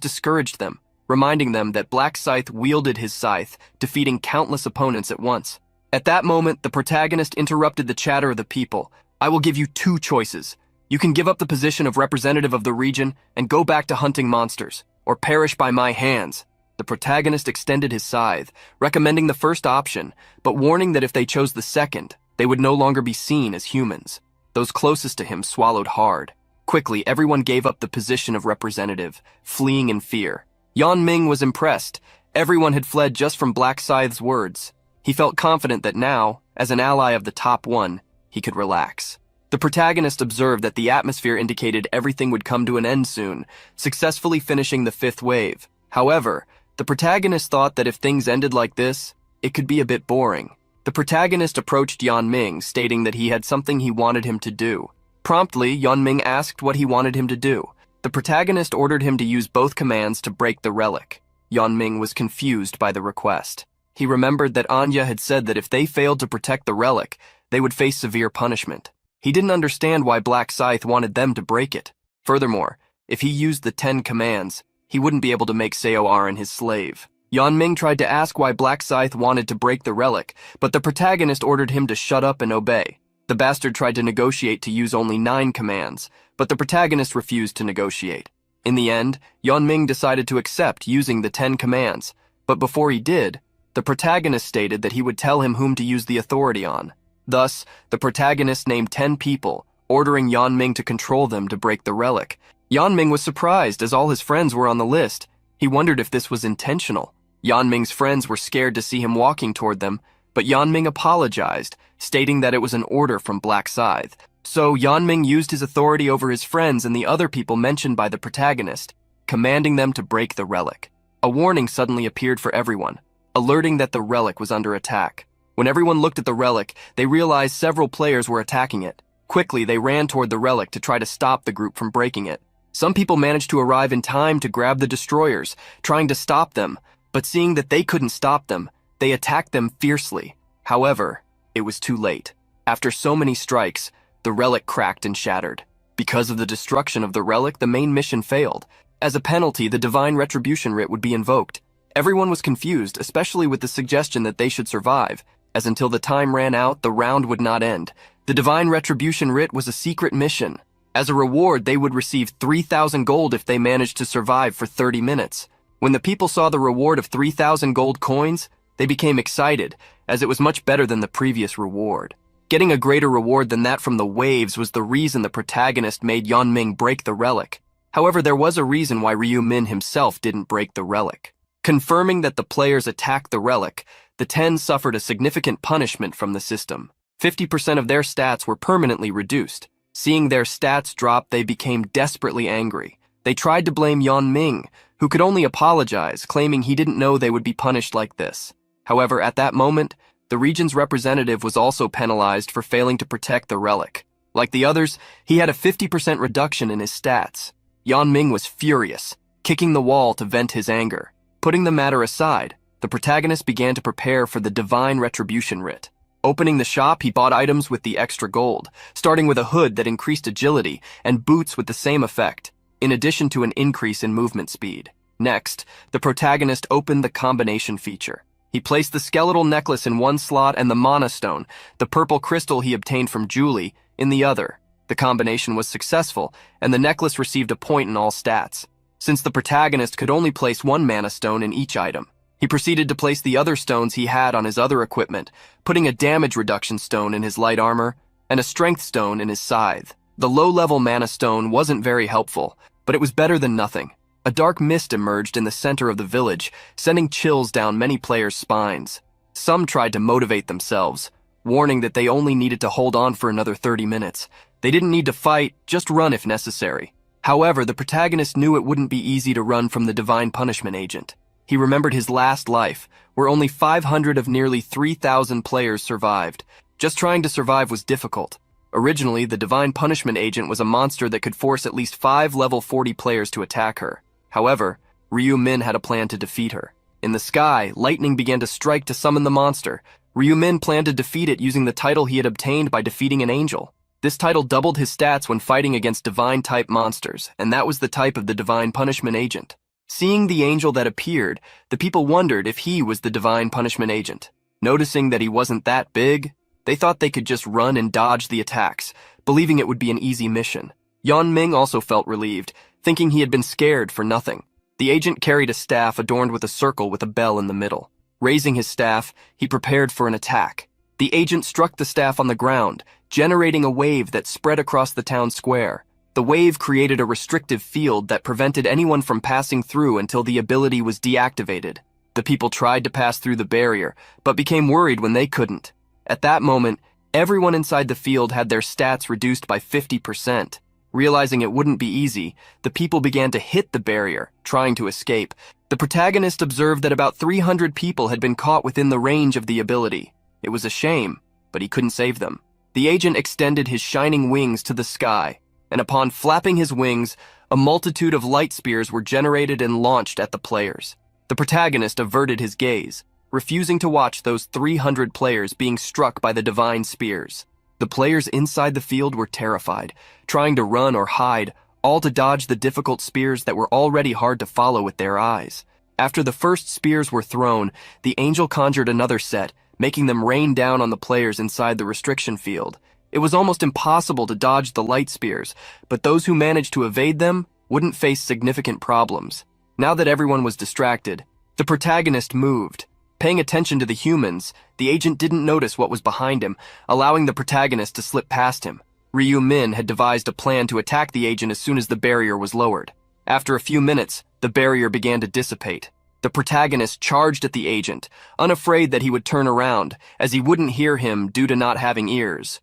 discouraged them, reminding them that Black Scythe wielded his scythe, defeating countless opponents at once. At that moment, the protagonist interrupted the chatter of the people. "I will give you two choices. You can give up the position of representative of the region and go back to hunting monsters, or perish by my hands." The protagonist extended his scythe, recommending the first option, but warning that if they chose the second, they would no longer be seen as humans. Those closest to him swallowed hard. Quickly, everyone gave up the position of representative, fleeing in fear. Yan Ming was impressed. Everyone had fled just from Black Scythe's words. He felt confident that now, as an ally of the top one, he could relax. The protagonist observed that the atmosphere indicated everything would come to an end soon, successfully finishing the fifth wave. However, the protagonist thought that if things ended like this, it could be a bit boring. The protagonist approached Yan Ming, stating that he had something he wanted him to do. Promptly, Yan Ming asked what he wanted him to do. The protagonist ordered him to use both commands to break the relic. Yan Ming was confused by the request. He remembered that Anya had said that if they failed to protect the relic, they would face severe punishment. He didn't understand why Black Scythe wanted them to break it. Furthermore, if he used the 10 commands, he wouldn't be able to make Seoarin his slave. Yan Ming tried to ask why Black Scythe wanted to break the relic, but the protagonist ordered him to shut up and obey. The bastard tried to negotiate to use only 9 commands, but the protagonist refused to negotiate. In the end, Yan Ming decided to accept using the 10 commands, but before he did, the protagonist stated that he would tell him whom to use the authority on. Thus, the protagonist named 10 people, ordering Yan Ming to control them to break the relic. Yan Ming was surprised as all his friends were on the list. He wondered if this was intentional. Yan Ming's friends were scared to see him walking toward them, but Yan Ming apologized, stating that it was an order from Black Scythe. So Yan Ming used his authority over his friends and the other people mentioned by the protagonist, commanding them to break the relic. A warning suddenly appeared for everyone, alerting that the relic was under attack. When everyone looked at the relic, they realized several players were attacking it. Quickly, they ran toward the relic to try to stop the group from breaking it. Some people managed to arrive in time to grab the destroyers, trying to stop them, but seeing that they couldn't stop them, they attacked them fiercely. However, it was too late. After so many strikes, the relic cracked and shattered. Because of the destruction of the relic, the main mission failed. As a penalty, the divine retribution writ would be invoked. Everyone was confused, especially with the suggestion that they should survive, as until the time ran out, the round would not end. The divine retribution writ was a secret mission. As a reward, they would receive 3,000 gold if they managed to survive for 30 minutes. When the people saw the reward of 3,000 gold coins, they became excited, as it was much better than the previous reward. Getting a greater reward than that from the waves was the reason the protagonist made Yeonming break the relic. However, there was a reason why Ryu Min himself didn't break the relic. Confirming that the players attacked the relic, the 10 suffered a significant punishment from the system. 50% of their stats were permanently reduced. Seeing their stats drop, they became desperately angry. They tried to blame Yeonming, who could only apologize, claiming he didn't know they would be punished like this. However, at that moment, the region's representative was also penalized for failing to protect the relic. Like the others, he had a 50% reduction in his stats. Yeonming was furious, kicking the wall to vent his anger. Putting the matter aside, the protagonist began to prepare for the divine retribution writ. Opening the shop, he bought items with the extra gold, starting with a hood that increased agility and boots with the same effect, in addition to an increase in movement speed. Next, the protagonist opened the combination feature. He placed the skeletal necklace in one slot and the mana stone, the purple crystal he obtained from Julie, in the other. The combination was successful, and the necklace received a point in all stats. Since the protagonist could only place one mana stone in each item, he proceeded to place the other stones he had on his other equipment, putting a damage reduction stone in his light armor and a strength stone in his scythe. The low-level mana stone wasn't very helpful, but it was better than nothing. A dark mist emerged in the center of the village, sending chills down many players' spines. Some tried to motivate themselves, warning that they only needed to hold on for another 30 minutes. They didn't need to fight, just run if necessary. However, the protagonist knew it wouldn't be easy to run from the divine punishment agent. He remembered his last life, where only 500 of nearly 3,000 players survived. Just trying to survive was difficult. Originally, the divine punishment agent was a monster that could force at least 5 level 40 players to attack her. However, Ryu Min had a plan to defeat her. In the sky, lightning began to strike to summon the monster. Ryu Min planned to defeat it using the title he had obtained by defeating an angel. This title doubled his stats when fighting against divine-type monsters, and that was the type of the divine punishment agent. Seeing the angel that appeared, the people wondered if he was the divine punishment agent. Noticing that he wasn't that big, they thought they could just run and dodge the attacks, believing it would be an easy mission. Yeonming also felt relieved, thinking he had been scared for nothing. The agent carried a staff adorned with a circle with a bell in the middle. Raising his staff, he prepared for an attack. The agent struck the staff on the ground, generating a wave that spread across the town square. The wave created a restrictive field that prevented anyone from passing through until the ability was deactivated. The people tried to pass through the barrier, but became worried when they couldn't. At that moment, everyone inside the field had their stats reduced by 50%. Realizing it wouldn't be easy, the people began to hit the barrier, trying to escape. The protagonist observed that about 300 people had been caught within the range of the ability. It was a shame, but he couldn't save them. The agent extended his shining wings to the sky, and upon flapping his wings, a multitude of light spears were generated and launched at the players. The protagonist averted his gaze, refusing to watch those 300 players being struck by the divine spears. The players inside the field were terrified, trying to run or hide, all to dodge the difficult spears that were already hard to follow with their eyes. After the first spears were thrown, the angel conjured another set, making them rain down on the players inside the restriction field. It was almost impossible to dodge the light spears, but those who managed to evade them wouldn't face significant problems. Now that everyone was distracted, the protagonist moved. Paying attention to the humans, the agent didn't notice what was behind him, allowing the protagonist to slip past him. Ryu Min had devised a plan to attack the agent as soon as the barrier was lowered. After a few minutes, the barrier began to dissipate. The protagonist charged at the agent, unafraid that he would turn around, as he wouldn't hear him due to not having ears.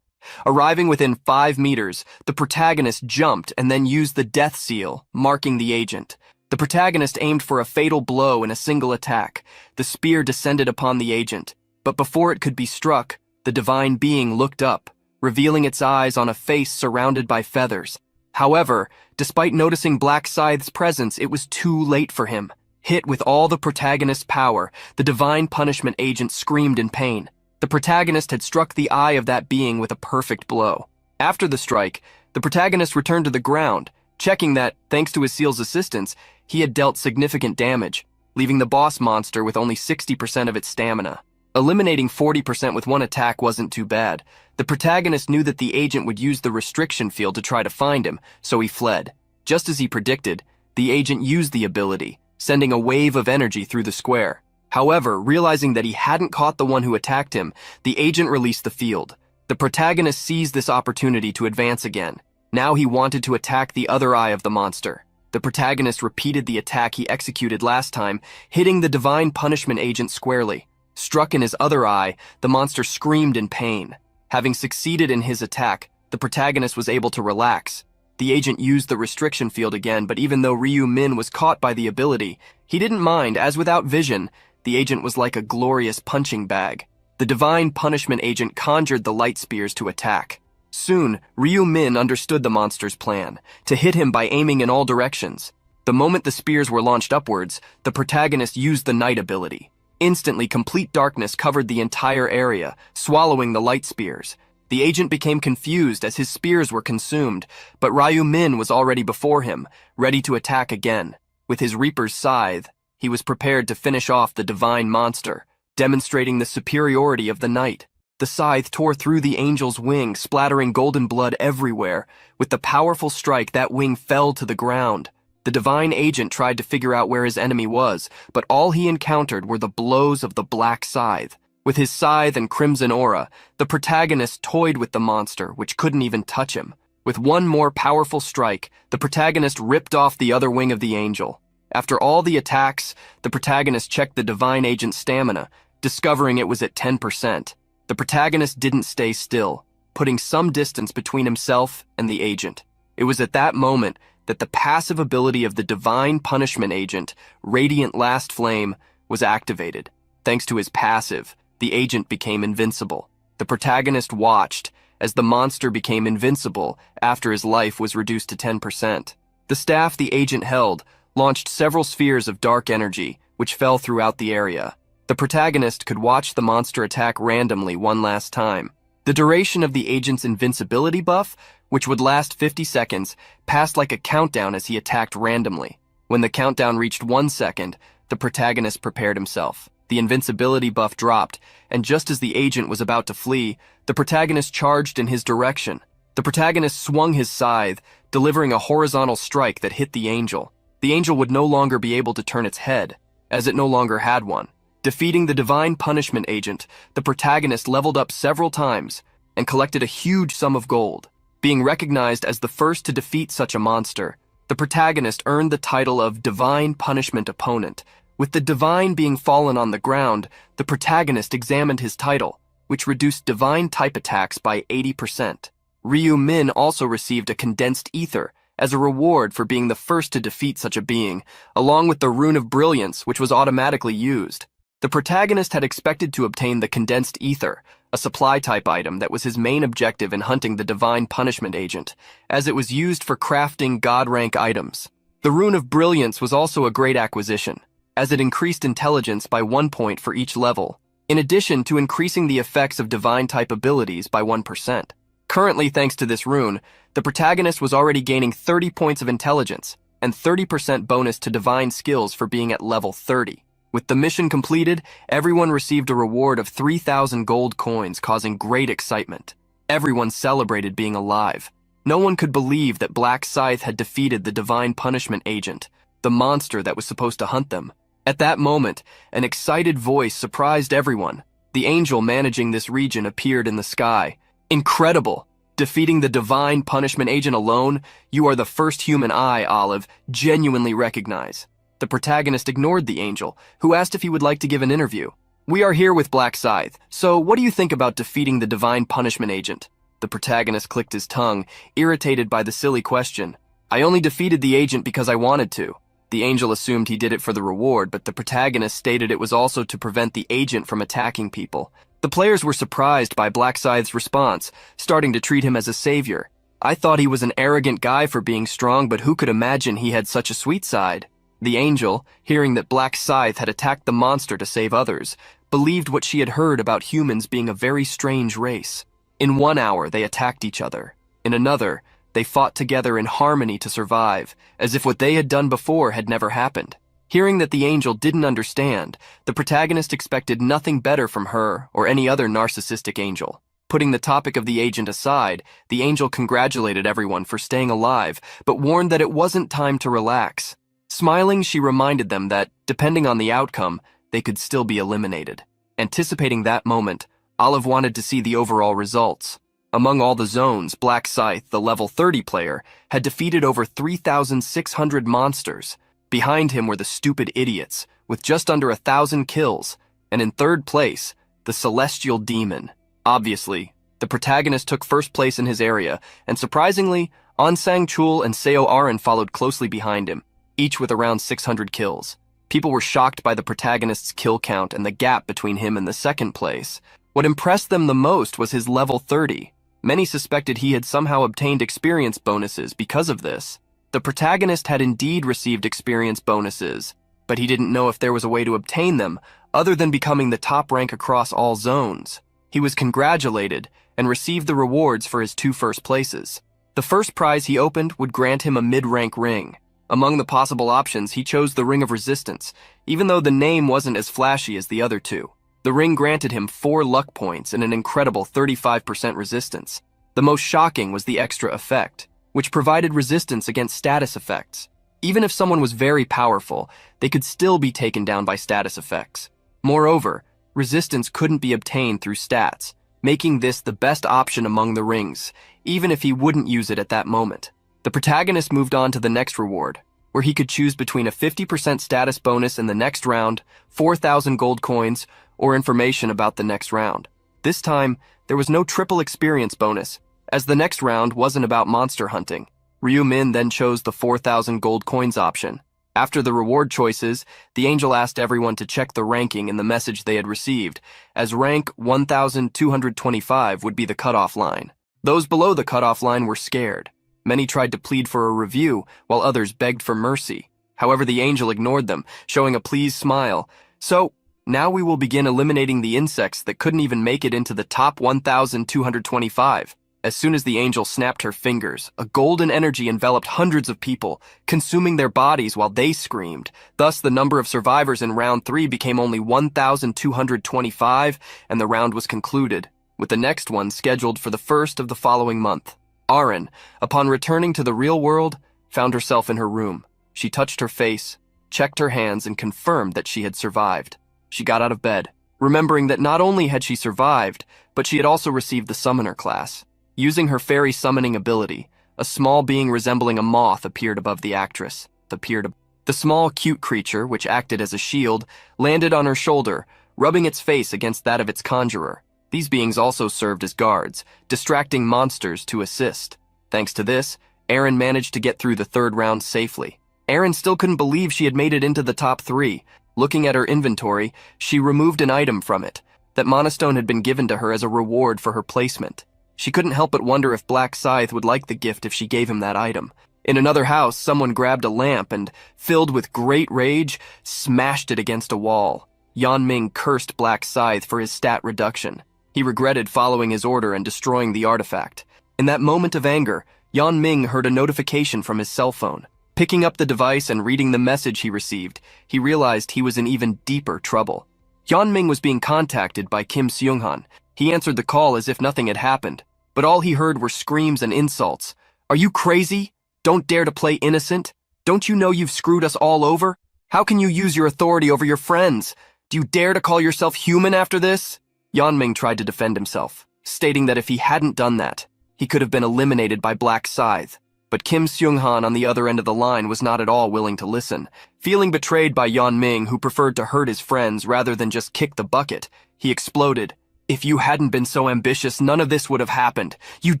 Arriving within 5 meters, the protagonist jumped and then used the death seal, marking the agent. The protagonist aimed for a fatal blow in a single attack. The spear descended upon the agent, but before it could be struck, the divine being looked up, revealing its eyes on a face surrounded by feathers. However, despite noticing Black Scythe's presence, it was too late for him. Hit with all the protagonist's power, the divine punishment agent screamed in pain. The protagonist had struck the eye of that being with a perfect blow. After the strike, the protagonist returned to the ground, checking that, thanks to his seal's assistance, he had dealt significant damage, leaving the boss monster with only 60% of its stamina. Eliminating 40% with one attack wasn't too bad. The protagonist knew that the agent would use the restriction field to try to find him, so he fled. Just as he predicted, the agent used the ability, sending a wave of energy through the square. However, realizing that he hadn't caught the one who attacked him, the agent released the field. The protagonist seized this opportunity to advance again. Now he wanted to attack the other eye of the monster. The protagonist repeated the attack he executed last time, hitting the divine punishment agent squarely. Struck in his other eye, the monster screamed in pain. Having succeeded in his attack, the protagonist was able to relax. The agent used the restriction field again, but even though Ryu Min was caught by the ability, he didn't mind, as without vision, the agent was like a glorious punching bag. The divine punishment agent conjured the light spears to attack. Soon, Ryu Min understood the monster's plan, to hit him by aiming in all directions. The moment the spears were launched upwards, the protagonist used the night ability. Instantly, complete darkness covered the entire area, swallowing the light spears. The agent became confused as his spears were consumed, but Ryu Min was already before him, ready to attack again. With his Reaper's scythe, he was prepared to finish off the divine monster, demonstrating the superiority of the night. The scythe tore through the angel's wing, splattering golden blood everywhere. With the powerful strike, that wing fell to the ground. The divine agent tried to figure out where his enemy was, but all he encountered were the blows of the black scythe. With his scythe and crimson aura, the protagonist toyed with the monster, which couldn't even touch him. With one more powerful strike, the protagonist ripped off the other wing of the angel. After all the attacks, the protagonist checked the divine agent's stamina, discovering it was at 10%. The protagonist didn't stay still, putting some distance between himself and the agent. It was at that moment that the passive ability of the divine punishment agent, Radiant Last Flame, was activated. Thanks to his passive, the agent became invincible. The protagonist watched as the monster became invincible after his life was reduced to 10%. The staff the agent held launched several spheres of dark energy, which fell throughout the area. The protagonist could watch the monster attack randomly one last time. The duration of the agent's invincibility buff, which would last 50 seconds, passed like a countdown as he attacked randomly. When the countdown reached 1 second, the protagonist prepared himself. The invincibility buff dropped, and just as the agent was about to flee, the protagonist charged in his direction. The protagonist swung his scythe, delivering a horizontal strike that hit the angel. The angel would no longer be able to turn its head, as it no longer had one. Defeating the divine punishment agent, the protagonist leveled up several times and collected a huge sum of gold. Being recognized as the first to defeat such a monster, the protagonist earned the title of Divine Punishment Opponent. With the divine being fallen on the ground, the protagonist examined his title, which reduced divine type attacks by 80%. Ryu Min also received a condensed ether as a reward for being the first to defeat such a being, along with the Rune of Brilliance, which was automatically used. The protagonist had expected to obtain the condensed ether, a supply-type item that was his main objective in hunting the divine punishment agent, as it was used for crafting god-rank items. The Rune of Brilliance was also a great acquisition, as it increased intelligence by 1 point for each level, in addition to increasing the effects of divine-type abilities by 1%. Currently, thanks to this rune, the protagonist was already gaining 30 points of intelligence and 30% bonus to divine skills for being at level 30. With the mission completed, everyone received a reward of 3,000 gold coins, causing great excitement. Everyone celebrated being alive. No one could believe that Black Scythe had defeated the divine punishment agent, the monster that was supposed to hunt them. At that moment, an excited voice surprised everyone. The angel managing this region appeared in the sky. Incredible! Defeating the divine punishment agent alone, you are the first human I, Olive, genuinely recognize. The protagonist ignored the angel, who asked if he would like to give an interview. We are here with Black Scythe, so what do you think about defeating the divine punishment agent? The protagonist clicked his tongue, irritated by the silly question. I only defeated the agent because I wanted to. The angel assumed he did it for the reward, but the protagonist stated it was also to prevent the agent from attacking people. The players were surprised by Black Scythe's response, starting to treat him as a savior. I thought he was an arrogant guy for being strong, but who could imagine he had such a sweet side? The angel, hearing that Black Scythe had attacked the monster to save others, believed what she had heard about humans being a very strange race. In 1 hour, they attacked each other. In another, they fought together in harmony to survive, as if what they had done before had never happened. Hearing that the angel didn't understand, the protagonist expected nothing better from her or any other narcissistic angel. Putting the topic of the agent aside, the angel congratulated everyone for staying alive, but warned that it wasn't time to relax. Smiling, she reminded them that, depending on the outcome, they could still be eliminated. Anticipating that moment, Olive wanted to see the overall results. Among all the zones, Black Scythe, the level 30 player, had defeated over 3,600 monsters. Behind him were the Stupid Idiots, with just under 1,000 kills, and in third place, the Celestial Demon. Obviously, the protagonist took first place in his area, and surprisingly, Onsang Chul and Seo Arin followed closely behind him, each with around 600 kills. People were shocked by the protagonist's kill count and the gap between him and the second place. What impressed them the most was his level 30. Many suspected he had somehow obtained experience bonuses because of this. The protagonist had indeed received experience bonuses, but he didn't know if there was a way to obtain them other than becoming the top rank across all zones. He was congratulated and received the rewards for his 2 first places. The first prize he opened would grant him a mid-rank ring. Among the possible options, he chose the Ring of Resistance, even though the name wasn't as flashy as the other 2. The ring granted him 4 luck points and an incredible 35% resistance. The most shocking was the extra effect, which provided resistance against status effects. Even if someone was very powerful, they could still be taken down by status effects. Moreover, resistance couldn't be obtained through stats, making this the best option among the rings, even if he wouldn't use it at that moment. The protagonist moved on to the next reward, where he could choose between a 50% status bonus in the next round, 4,000 gold coins, or information about the next round. This time, there was no triple experience bonus, as the next round wasn't about monster hunting. Ryu Min then chose the 4,000 gold coins option. After the reward choices, the angel asked everyone to check the ranking in the message they had received, as rank 1,225 would be the cutoff line. Those below the cutoff line were scared. Many tried to plead for a review, while others begged for mercy. However, the angel ignored them, showing a pleased smile. So, now we will begin eliminating the insects that couldn't even make it into the top 1,225. As soon as the angel snapped her fingers, a golden energy enveloped hundreds of people, consuming their bodies while they screamed. Thus, the number of survivors in round 3 became only 1,225, and the round was concluded, with the next one scheduled for the 1st of the following month. Arin, upon returning to the real world, found herself in her room. She touched her face, checked her hands, and confirmed that she had survived. She got out of bed, remembering that not only had she survived, but she had also received the summoner class. Using her fairy summoning ability, a small being resembling a moth appeared above the actress. The small, cute creature, which acted as a shield, landed on her shoulder, rubbing its face against that of its conjurer. These beings also served as guards, distracting monsters to assist. Thanks to this, Arin managed to get through the 3rd round safely. Arin still couldn't believe she had made it into the top 3. Looking at her inventory, she removed an item from it. That Monostone had been given to her as a reward for her placement. She couldn't help but wonder if Black Scythe would like the gift if she gave him that item. In another house, someone grabbed a lamp and, filled with great rage, smashed it against a wall. Yan Ming cursed Black Scythe for his stat reduction. He regretted following his order and destroying the artifact. In that moment of anger, Yan Ming heard a notification from his cell phone. Picking up the device and reading the message he received, he realized he was in even deeper trouble. Yan Ming was being contacted by Kim Seung-han. He answered the call as if nothing had happened, but all he heard were screams and insults. "Are you crazy? Don't dare to play innocent. Don't you know you've screwed us all over? How can you use your authority over your friends? Do you dare to call yourself human after this?" Yan Ming tried to defend himself, stating that if he hadn't done that, he could have been eliminated by Black Scythe. But Kim Seung-han on the other end of the line was not at all willing to listen. Feeling betrayed by Yan Ming, who preferred to hurt his friends rather than just kick the bucket, he exploded. "If you hadn't been so ambitious, none of this would have happened. You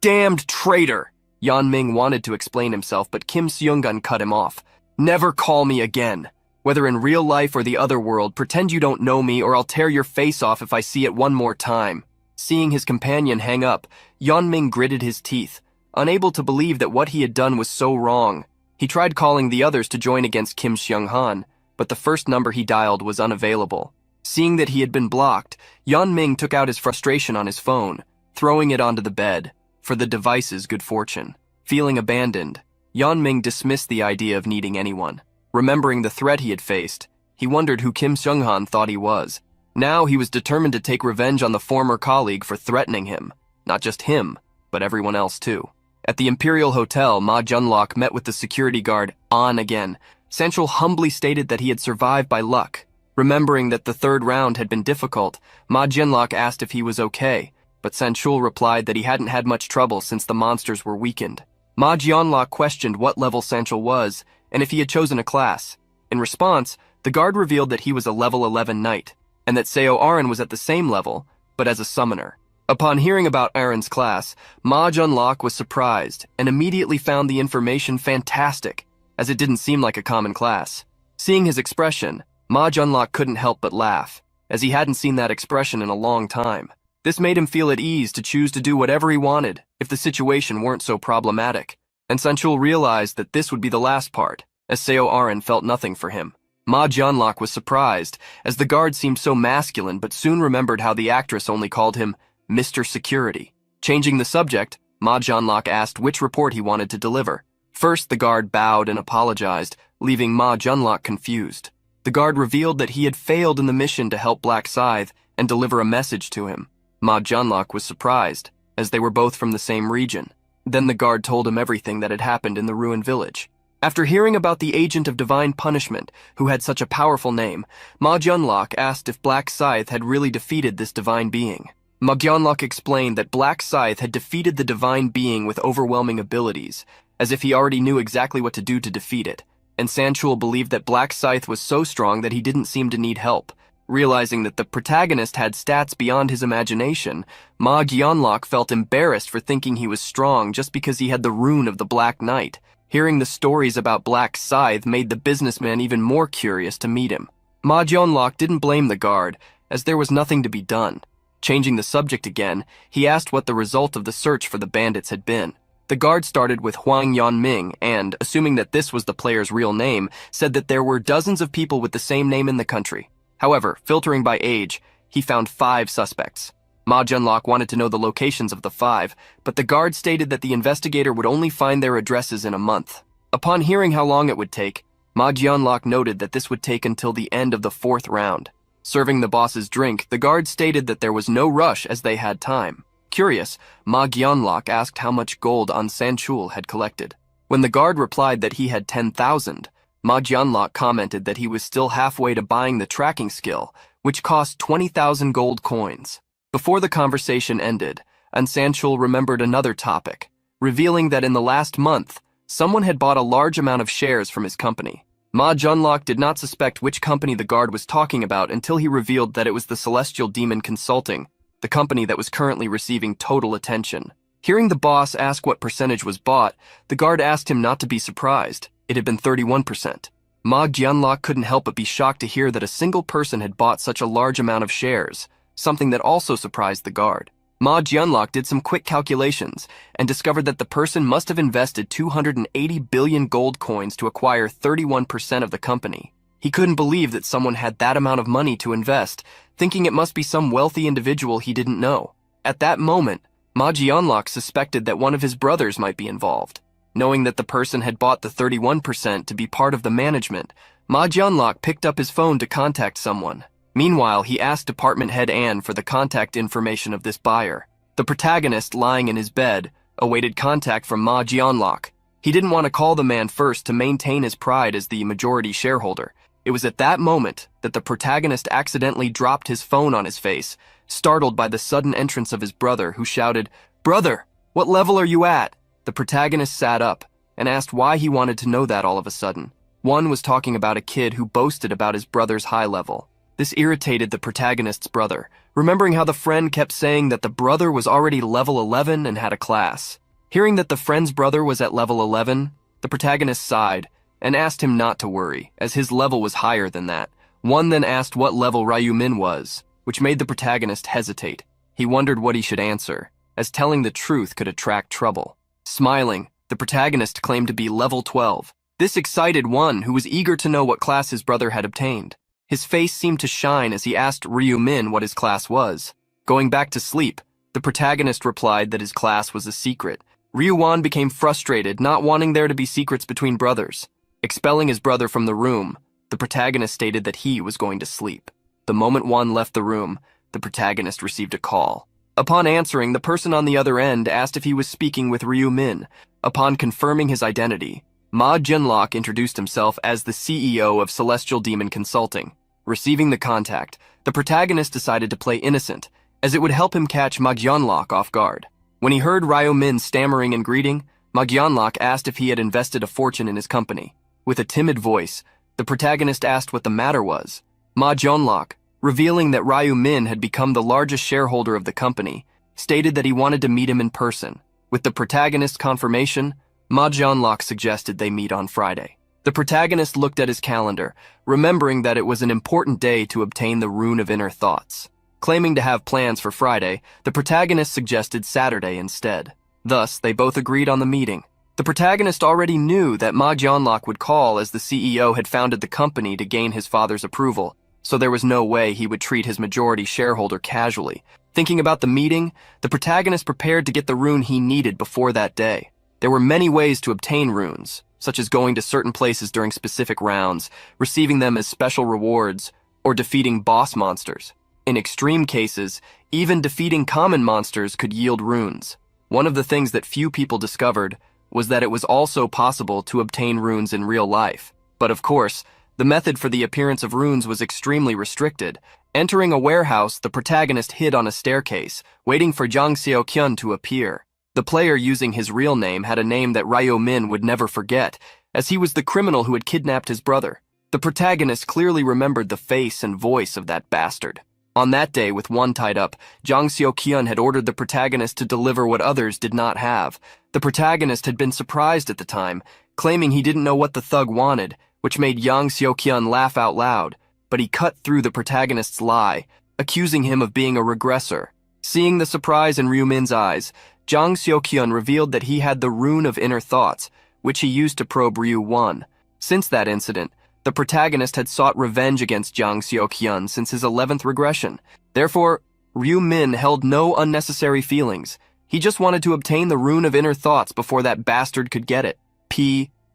damned traitor!" Yan Ming wanted to explain himself, but Kim Seung-gun cut him off. "Never call me again. Whether in real life or the other world, pretend you don't know me or I'll tear your face off if I see it one more time." Seeing his companion hang up, Yan Ming gritted his teeth, unable to believe that what he had done was so wrong. He tried calling the others to join against Kim Seung-han, but the first number he dialed was unavailable. Seeing that he had been blocked, Yan Ming took out his frustration on his phone, throwing it onto the bed, for the device's good fortune. Feeling abandoned, Yan Ming dismissed the idea of needing anyone. Remembering the threat he had faced, he wondered who Kim Seung-han thought he was. Now he was determined to take revenge on the former colleague for threatening him. Not just him, but everyone else too. At the Imperial Hotel, Ma Junlok met with the security guard, An again. Central humbly stated that he had survived by luck. Remembering that the third round had been difficult, Ma Jianlok asked if he was okay, but Sanchul replied that he hadn't had much trouble since the monsters were weakened. Ma Jianlok questioned what level Sanchul was and if he had chosen a class. In response, the guard revealed that he was a level 11 knight, and that Seo Aaron was at the same level, but as a summoner. Upon hearing about Aaron's class, Ma Jianlok was surprised and immediately found the information fantastic, as it didn't seem like a common class. Seeing his expression, Ma Jianlok couldn't help but laugh, as he hadn't seen that expression in a long time. This made him feel at ease to choose to do whatever he wanted if the situation weren't so problematic. And Sanchul realized that this would be the last part, as Seo Aaron felt nothing for him. Ma Jianlok was surprised, as the guard seemed so masculine, but soon remembered how the actress only called him Mr. Security. Changing the subject, Ma Jianlok asked which report he wanted to deliver. First, the guard bowed and apologized, leaving Ma Jianlok confused. The guard revealed that he had failed in the mission to help Black Scythe and deliver a message to him. Ma Jianlok was surprised, as they were both from the same region. Then the guard told him everything that had happened in the ruined village. After hearing about the agent of divine punishment, who had such a powerful name, Ma Jianlok asked if Black Scythe had really defeated this divine being. Ma Jianlok explained that Black Scythe had defeated the divine being with overwhelming abilities, as if he already knew exactly what to do to defeat it, and Sanchul believed that Black Scythe was so strong that he didn't seem to need help. Realizing that the protagonist had stats beyond his imagination, Ma Jianlok felt embarrassed for thinking he was strong just because he had the rune of the Black Knight. Hearing the stories about Black Scythe made the businessman even more curious to meet him. Ma Jianlok didn't blame the guard, as there was nothing to be done. Changing the subject again, he asked what the result of the search for the bandits had been. The guard started with Huang Yanming and, assuming that this was the player's real name, said that there were dozens of people with the same name in the country. However, filtering by age, he found 5 suspects. Ma Jianlok wanted to know the locations of the 5, but the guard stated that the investigator would only find their addresses in a month. Upon hearing how long it would take, Ma Jianlok noted that this would take until the end of the 4th round. Serving the boss's drink, the guard stated that there was no rush as they had time. Curious, Ma Jianlok asked how much gold Sanchul had collected. When the guard replied that he had 10,000, Ma Jianlok commented that he was still halfway to buying the tracking skill, which cost 20,000 gold coins. Before the conversation ended, Sanchul remembered another topic, revealing that in the last month, someone had bought a large amount of shares from his company. Ma Jianlok did not suspect which company the guard was talking about until he revealed that it was the Celestial Demon Consulting, the company that was currently receiving total attention. Hearing the boss ask what percentage was bought, the guard asked him not to be surprised. It had been 31%. Ma Jianlok couldn't help but be shocked to hear that a single person had bought such a large amount of shares, something that also surprised the guard. Ma Jianlok did some quick calculations and discovered that the person must have invested 280 billion gold coins to acquire 31% of the company. He couldn't believe that someone had that amount of money to invest, thinking it must be some wealthy individual he didn't know. At that moment, Ma Jianlok suspected that one of his brothers might be involved. Knowing that the person had bought the 31% to be part of the management, Ma Jianlok picked up his phone to contact someone. Meanwhile, he asked department head Anne for the contact information of this buyer. The protagonist, lying in his bed, awaited contact from Ma Jianlok. He didn't want to call the man first to maintain his pride as the majority shareholder. It was at that moment that the protagonist accidentally dropped his phone on his face, startled by the sudden entrance of his brother, who shouted, "Brother, what level are you at?" The protagonist sat up and asked why he wanted to know that all of a sudden. One was talking about a kid who boasted about his brother's high level. This irritated the protagonist's brother, remembering how the friend kept saying that the brother was already level 11 and had a class. Hearing that the friend's brother was at level 11, the protagonist sighed and asked him not to worry, as his level was higher than that. One then asked what level Ryu Min was, which made the protagonist hesitate. He wondered what he should answer, as telling the truth could attract trouble. Smiling, the protagonist claimed to be level 12. This excited one who was eager to know what class his brother had obtained. His face seemed to shine as he asked Ryu Min what his class was. Going back to sleep, the protagonist replied that his class was a secret. Ryu Wan became frustrated, not wanting there to be secrets between brothers. Expelling his brother from the room, the protagonist stated that he was going to sleep. The moment Wan left the room, the protagonist received a call. Upon answering, the person on the other end asked if he was speaking with Ryu Min. Upon confirming his identity, Ma Jianlok introduced himself as the CEO of Celestial Demon Consulting. Receiving the contact, the protagonist decided to play innocent, as it would help him catch Magyeonlok off guard. When he heard Ryo Min stammering and greeting, Magyeonlok asked if he had invested a fortune in his company. With a timid voice, the protagonist asked what the matter was. Magyeonlok, revealing that Ryo Min had become the largest shareholder of the company, stated that he wanted to meet him in person. With the protagonist's confirmation, Magyeonlok suggested they meet on Friday. The protagonist looked at his calendar, remembering that it was an important day to obtain the Rune of Inner Thoughts. Claiming to have plans for Friday, the protagonist suggested Saturday instead. Thus, they both agreed on the meeting. The protagonist already knew that Magyeonlok would call, as the CEO had founded the company to gain his father's approval, so there was no way he would treat his majority shareholder casually. Thinking about the meeting, the protagonist prepared to get the rune he needed before that day. There were many ways to obtain runes, such as going to certain places during specific rounds, receiving them as special rewards, or defeating boss monsters. In extreme cases, even defeating common monsters could yield runes. One of the things that few people discovered was that it was also possible to obtain runes in real life. But of course, the method for the appearance of runes was extremely restricted. Entering a warehouse, the protagonist hid on a staircase, waiting for Jang Seo-kyun to appear. The player using his real name had a name that Ryo Min would never forget, as he was the criminal who had kidnapped his brother. The protagonist clearly remembered the face and voice of that bastard. On that day, with one tied up, Jang Seo-kyun had ordered the protagonist to deliver what others did not have. The protagonist had been surprised at the time, claiming he didn't know what the thug wanted, which made Jang Seo-kyun laugh out loud, but he cut through the protagonist's lie, accusing him of being a regressor. Seeing the surprise in Ryo Min's eyes, Jang Seo-kyun revealed that he had the Rune of Inner Thoughts, which he used to probe Ryu 1. Since that incident, the protagonist had sought revenge against Jang Seo-kyun since his 11th regression. Therefore, Ryo Min held no unnecessary feelings. He just wanted to obtain the Rune of Inner Thoughts before that bastard could get it.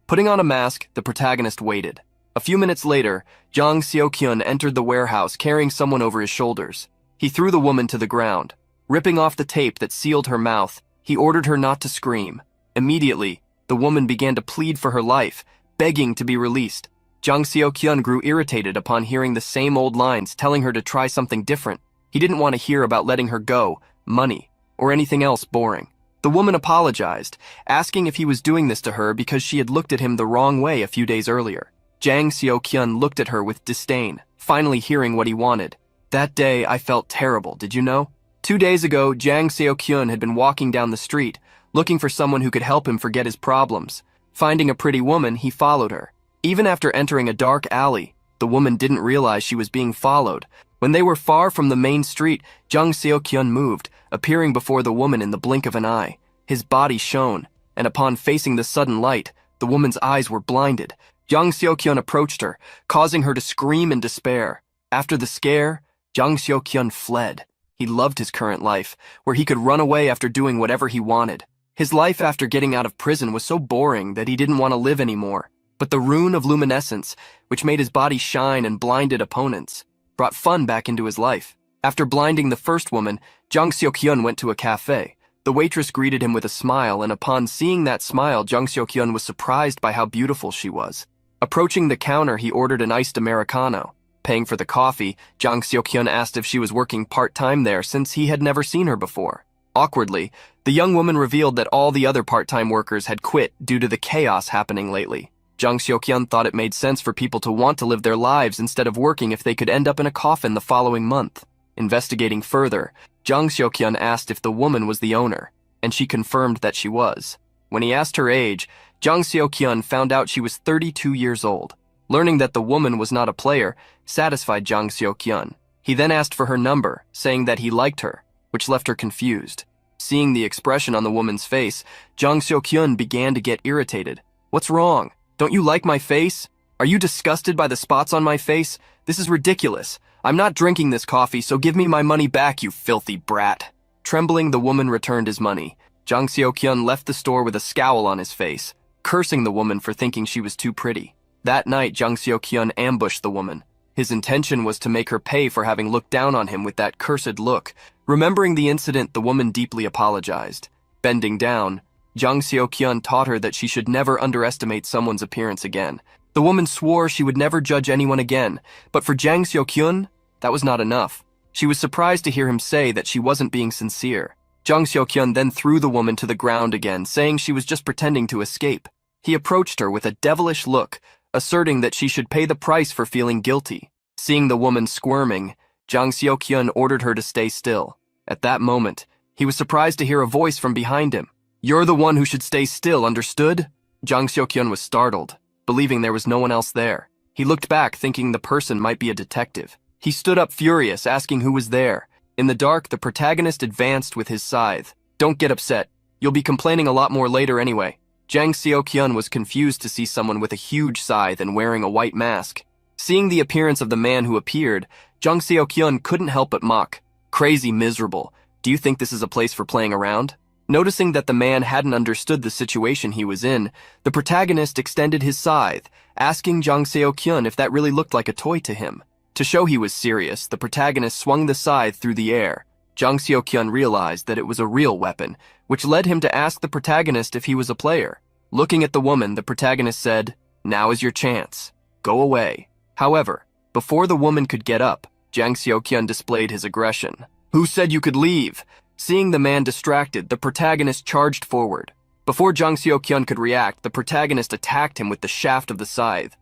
Putting on a mask, the protagonist waited. A few minutes later, Jang Seo-kyun entered the warehouse carrying someone over his shoulders. He threw the woman to the ground. Ripping off the tape that sealed her mouth, he ordered her not to scream. Immediately, the woman began to plead for her life, begging to be released. Jang Seo-kyun grew irritated upon hearing the same old lines telling her to try something different. He didn't want to hear about letting her go, money, or anything else boring. The woman apologized, asking if he was doing this to her because she had looked at him the wrong way a few days earlier. Jang Seo-kyun looked at her with disdain, finally hearing what he wanted. That day, I felt terrible, did you know? 2 days ago, Jang Seo-kyun had been walking down the street, looking for someone who could help him forget his problems. Finding a pretty woman, he followed her. Even after entering a dark alley, the woman didn't realize she was being followed. When they were far from the main street, Jang Seo-kyun moved, appearing before the woman in the blink of an eye. His body shone, and upon facing the sudden light, the woman's eyes were blinded. Jang Seo-kyun approached her, causing her to scream in despair. After the scare, Jang Seo-kyun fled. He loved his current life, where he could run away after doing whatever he wanted. His life after getting out of prison was so boring that he didn't want to live anymore. But the rune of luminescence, which made his body shine and blinded opponents, brought fun back into his life. After blinding the first woman, Jang Seo-kyun went to a cafe. The waitress greeted him with a smile, and upon seeing that smile, Jang Seo-kyun was surprised by how beautiful she was. Approaching the counter, he ordered an iced Americano. Paying for the coffee, Jang Seo-kyun asked if she was working part-time there since he had never seen her before. Awkwardly, the young woman revealed that all the other part-time workers had quit due to the chaos happening lately. Jang Seo-kyun thought it made sense for people to want to live their lives instead of working if they could end up in a coffin the following month. Investigating further, Jang Seo-kyun asked if the woman was the owner, and she confirmed that she was. When he asked her age, Jang Seo-kyun found out she was 32 years old. Learning that the woman was not a player satisfied Jang Seo-kyun. He then asked for her number, saying that he liked her, which left her confused. Seeing the expression on the woman's face, Jang Seo-kyun began to get irritated. "What's wrong? Don't you like my face? Are you disgusted by the spots on my face? This is ridiculous. I'm not drinking this coffee, so give me my money back, you filthy brat." Trembling, the woman returned his money. Jang Seo-kyun left the store with a scowl on his face, cursing the woman for thinking she was too pretty. That night, Jang Seo-kyun ambushed the woman. His intention was to make her pay for having looked down on him with that cursed look. Remembering the incident, the woman deeply apologized. Bending down, Jang Seo-kyun taught her that she should never underestimate someone's appearance again. The woman swore she would never judge anyone again, but for Jang Seok-hyun, that was not enough. She was surprised to hear him say that she wasn't being sincere. Jang Seok-hyun then threw the woman to the ground again, saying she was just pretending to escape. He approached her with a devilish look, asserting that she should pay the price for feeling guilty. Seeing the woman squirming, Jang Seok-hyun ordered her to stay still. At that moment, he was surprised to hear a voice from behind him. "You're the one who should stay still, understood?" Jang Seok-hyun was startled, believing there was no one else there. He looked back, thinking the person might be a detective. He stood up furious, asking who was there. In the dark, the protagonist advanced with his scythe. "Don't get upset. You'll be complaining a lot more later anyway." Jang Seok-hyun was confused to see someone with a huge scythe and wearing a white mask. Seeing the appearance of the man who appeared, Jang Seok-hyun couldn't help but mock. "Crazy miserable. Do you think this is a place for playing around?" Noticing that the man hadn't understood the situation he was in, the protagonist extended his scythe, asking Jang Seok-hyun if that really looked like a toy to him. To show he was serious, the protagonist swung the scythe through the air. Jang Seok-hyun realized that it was a real weapon, which led him to ask the protagonist if he was a player. Looking at the woman, the protagonist said, "Now is your chance. Go away." However, before the woman could get up, Jang Seok-hyun displayed his aggression. "Who said you could leave?" Seeing the man distracted, the protagonist charged forward. Before Jang Seok-hyun could react, the protagonist attacked him with the shaft of the scythe,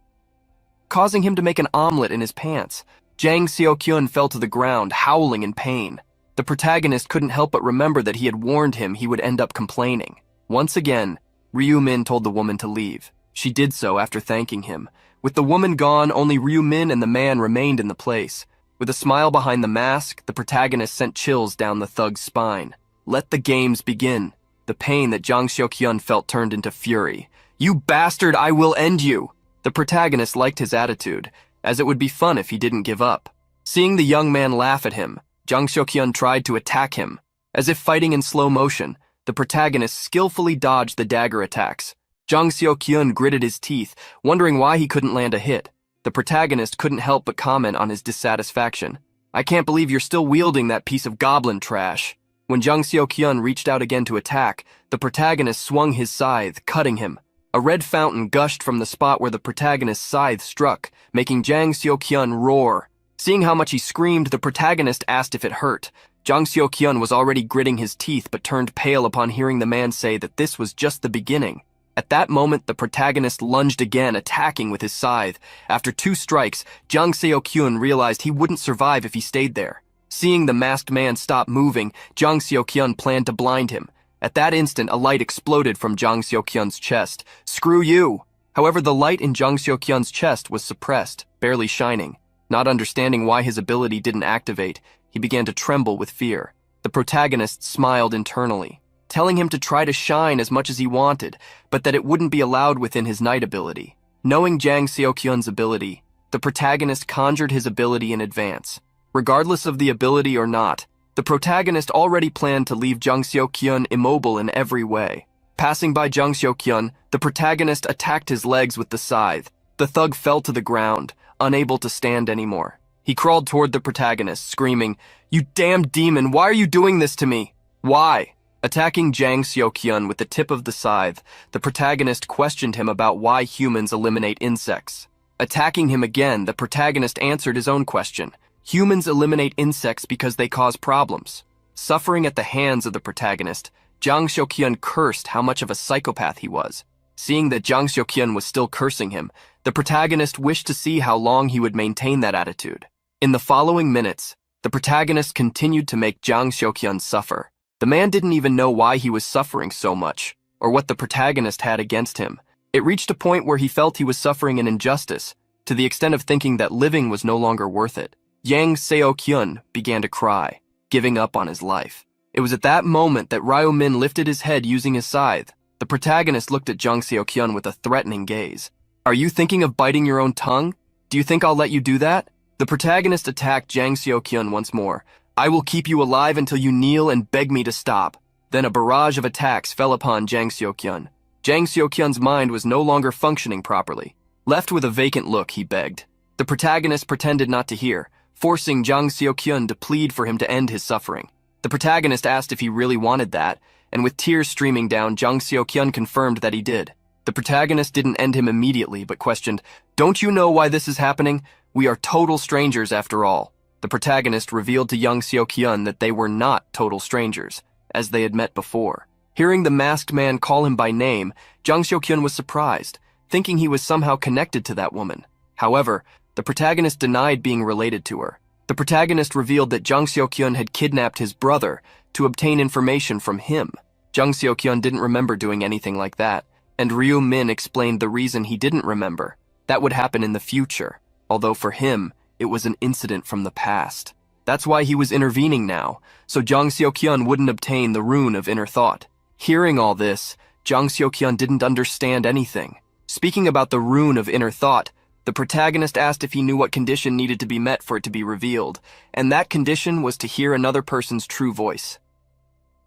causing him to make an omelet in his pants. Jang Seok-hyun fell to the ground, howling in pain. The protagonist couldn't help but remember that he had warned him he would end up complaining. Once again, Ryu-min told the woman to leave. She did so after thanking him. With the woman gone, only Ryu-min and the man remained in the place. With a smile behind the mask, the protagonist sent chills down the thug's spine. Let the games begin. The pain that Jang Seok-hyun felt turned into fury. "You bastard, I will end you!" The protagonist liked his attitude, as it would be fun if he didn't give up. Seeing the young man laugh at him, Jang Seok-hyun tried to attack him. As if fighting in slow motion, the protagonist skillfully dodged the dagger attacks. Jang Seok-hyun gritted his teeth, wondering why he couldn't land a hit. The protagonist couldn't help but comment on his dissatisfaction. "I can't believe you're still wielding that piece of goblin trash." When Jang Seok-hyun reached out again to attack, the protagonist swung his scythe, cutting him. A red fountain gushed from the spot where the protagonist's scythe struck, making Jang Seok-hyun roar. Seeing how much he screamed, the protagonist asked if it hurt. Jang Seok-hyun was already gritting his teeth but turned pale upon hearing the man say that this was just the beginning. At that moment, the protagonist lunged again, attacking with his scythe. After 2 strikes, Jang Seok-hyun realized he wouldn't survive if he stayed there. Seeing the masked man stop moving, Jang Seok-hyun planned to blind him. At that instant, a light exploded from Jang Seok-hyun's chest. "Screw you!" However, the light in Jang Seok-hyun's chest was suppressed, barely shining. Not understanding why his ability didn't activate, he began to tremble with fear. The protagonist smiled internally, telling him to try to shine as much as he wanted, but that it wouldn't be allowed within his night ability. Knowing Jang Seok-hyun's ability, the protagonist conjured his ability in advance. Regardless of the ability or not, the protagonist already planned to leave Jang Seok-hyun immobile in every way. Passing by Jang Seok-hyun, the protagonist attacked his legs with the scythe. The thug fell to the ground, unable to stand anymore. He crawled toward the protagonist, screaming, "You damned demon, why are you doing this to me? Why?" Attacking Jang Seok-hyun with the tip of the scythe, the protagonist questioned him about why humans eliminate insects. Attacking him again, the protagonist answered his own question. Humans eliminate insects because they cause problems. Suffering at the hands of the protagonist, Jang Seok-hyun cursed how much of a psychopath he was. Seeing that Jang Seok-hyun was still cursing him, the protagonist wished to see how long he would maintain that attitude. In the following minutes, the protagonist continued to make Jang Seok-hyun suffer. The man didn't even know why he was suffering so much, or what the protagonist had against him. It reached a point where he felt he was suffering an injustice, to the extent of thinking that living was no longer worth it. Jang Seok-hyun began to cry, giving up on his life. It was at that moment that Ryu-min lifted his head using his scythe. The protagonist looked at Jang Seok-hyun with a threatening gaze. "Are you thinking of biting your own tongue? Do you think I'll let you do that?" The protagonist attacked Jang Seok-hyun once more. "I will keep you alive until you kneel and beg me to stop." Then a barrage of attacks fell upon Jang Seok-hyun. Jang Seok-hyun's mind was no longer functioning properly. Left with a vacant look, he begged. The protagonist pretended not to hear, forcing Jang Seok-hyun to plead for him to end his suffering. The protagonist asked if he really wanted that, and with tears streaming down, Jang Seok-hyun confirmed that he did. The protagonist didn't end him immediately, but questioned, "Don't you know why this is happening? We are total strangers after all." The protagonist revealed to young Seo-kyun that they were not total strangers, as they had met before. Hearing the masked man call him by name, Jang Seo-kyun was surprised, thinking he was somehow connected to that woman. However, the protagonist denied being related to her. The protagonist revealed that Jang Seo-kyun had kidnapped his brother to obtain information from him. Jang Seo-kyun didn't remember doing anything like that, and Ryu Min explained the reason he didn't remember. That would happen in the future, although for him, it was an incident from the past. That's why he was intervening now, so Jang Seo-kyun wouldn't obtain the rune of inner thought. Hearing all this, Jang Seo-kyun didn't understand anything. Speaking about the rune of inner thought, the protagonist asked if he knew what condition needed to be met for it to be revealed, and that condition was to hear another person's true voice.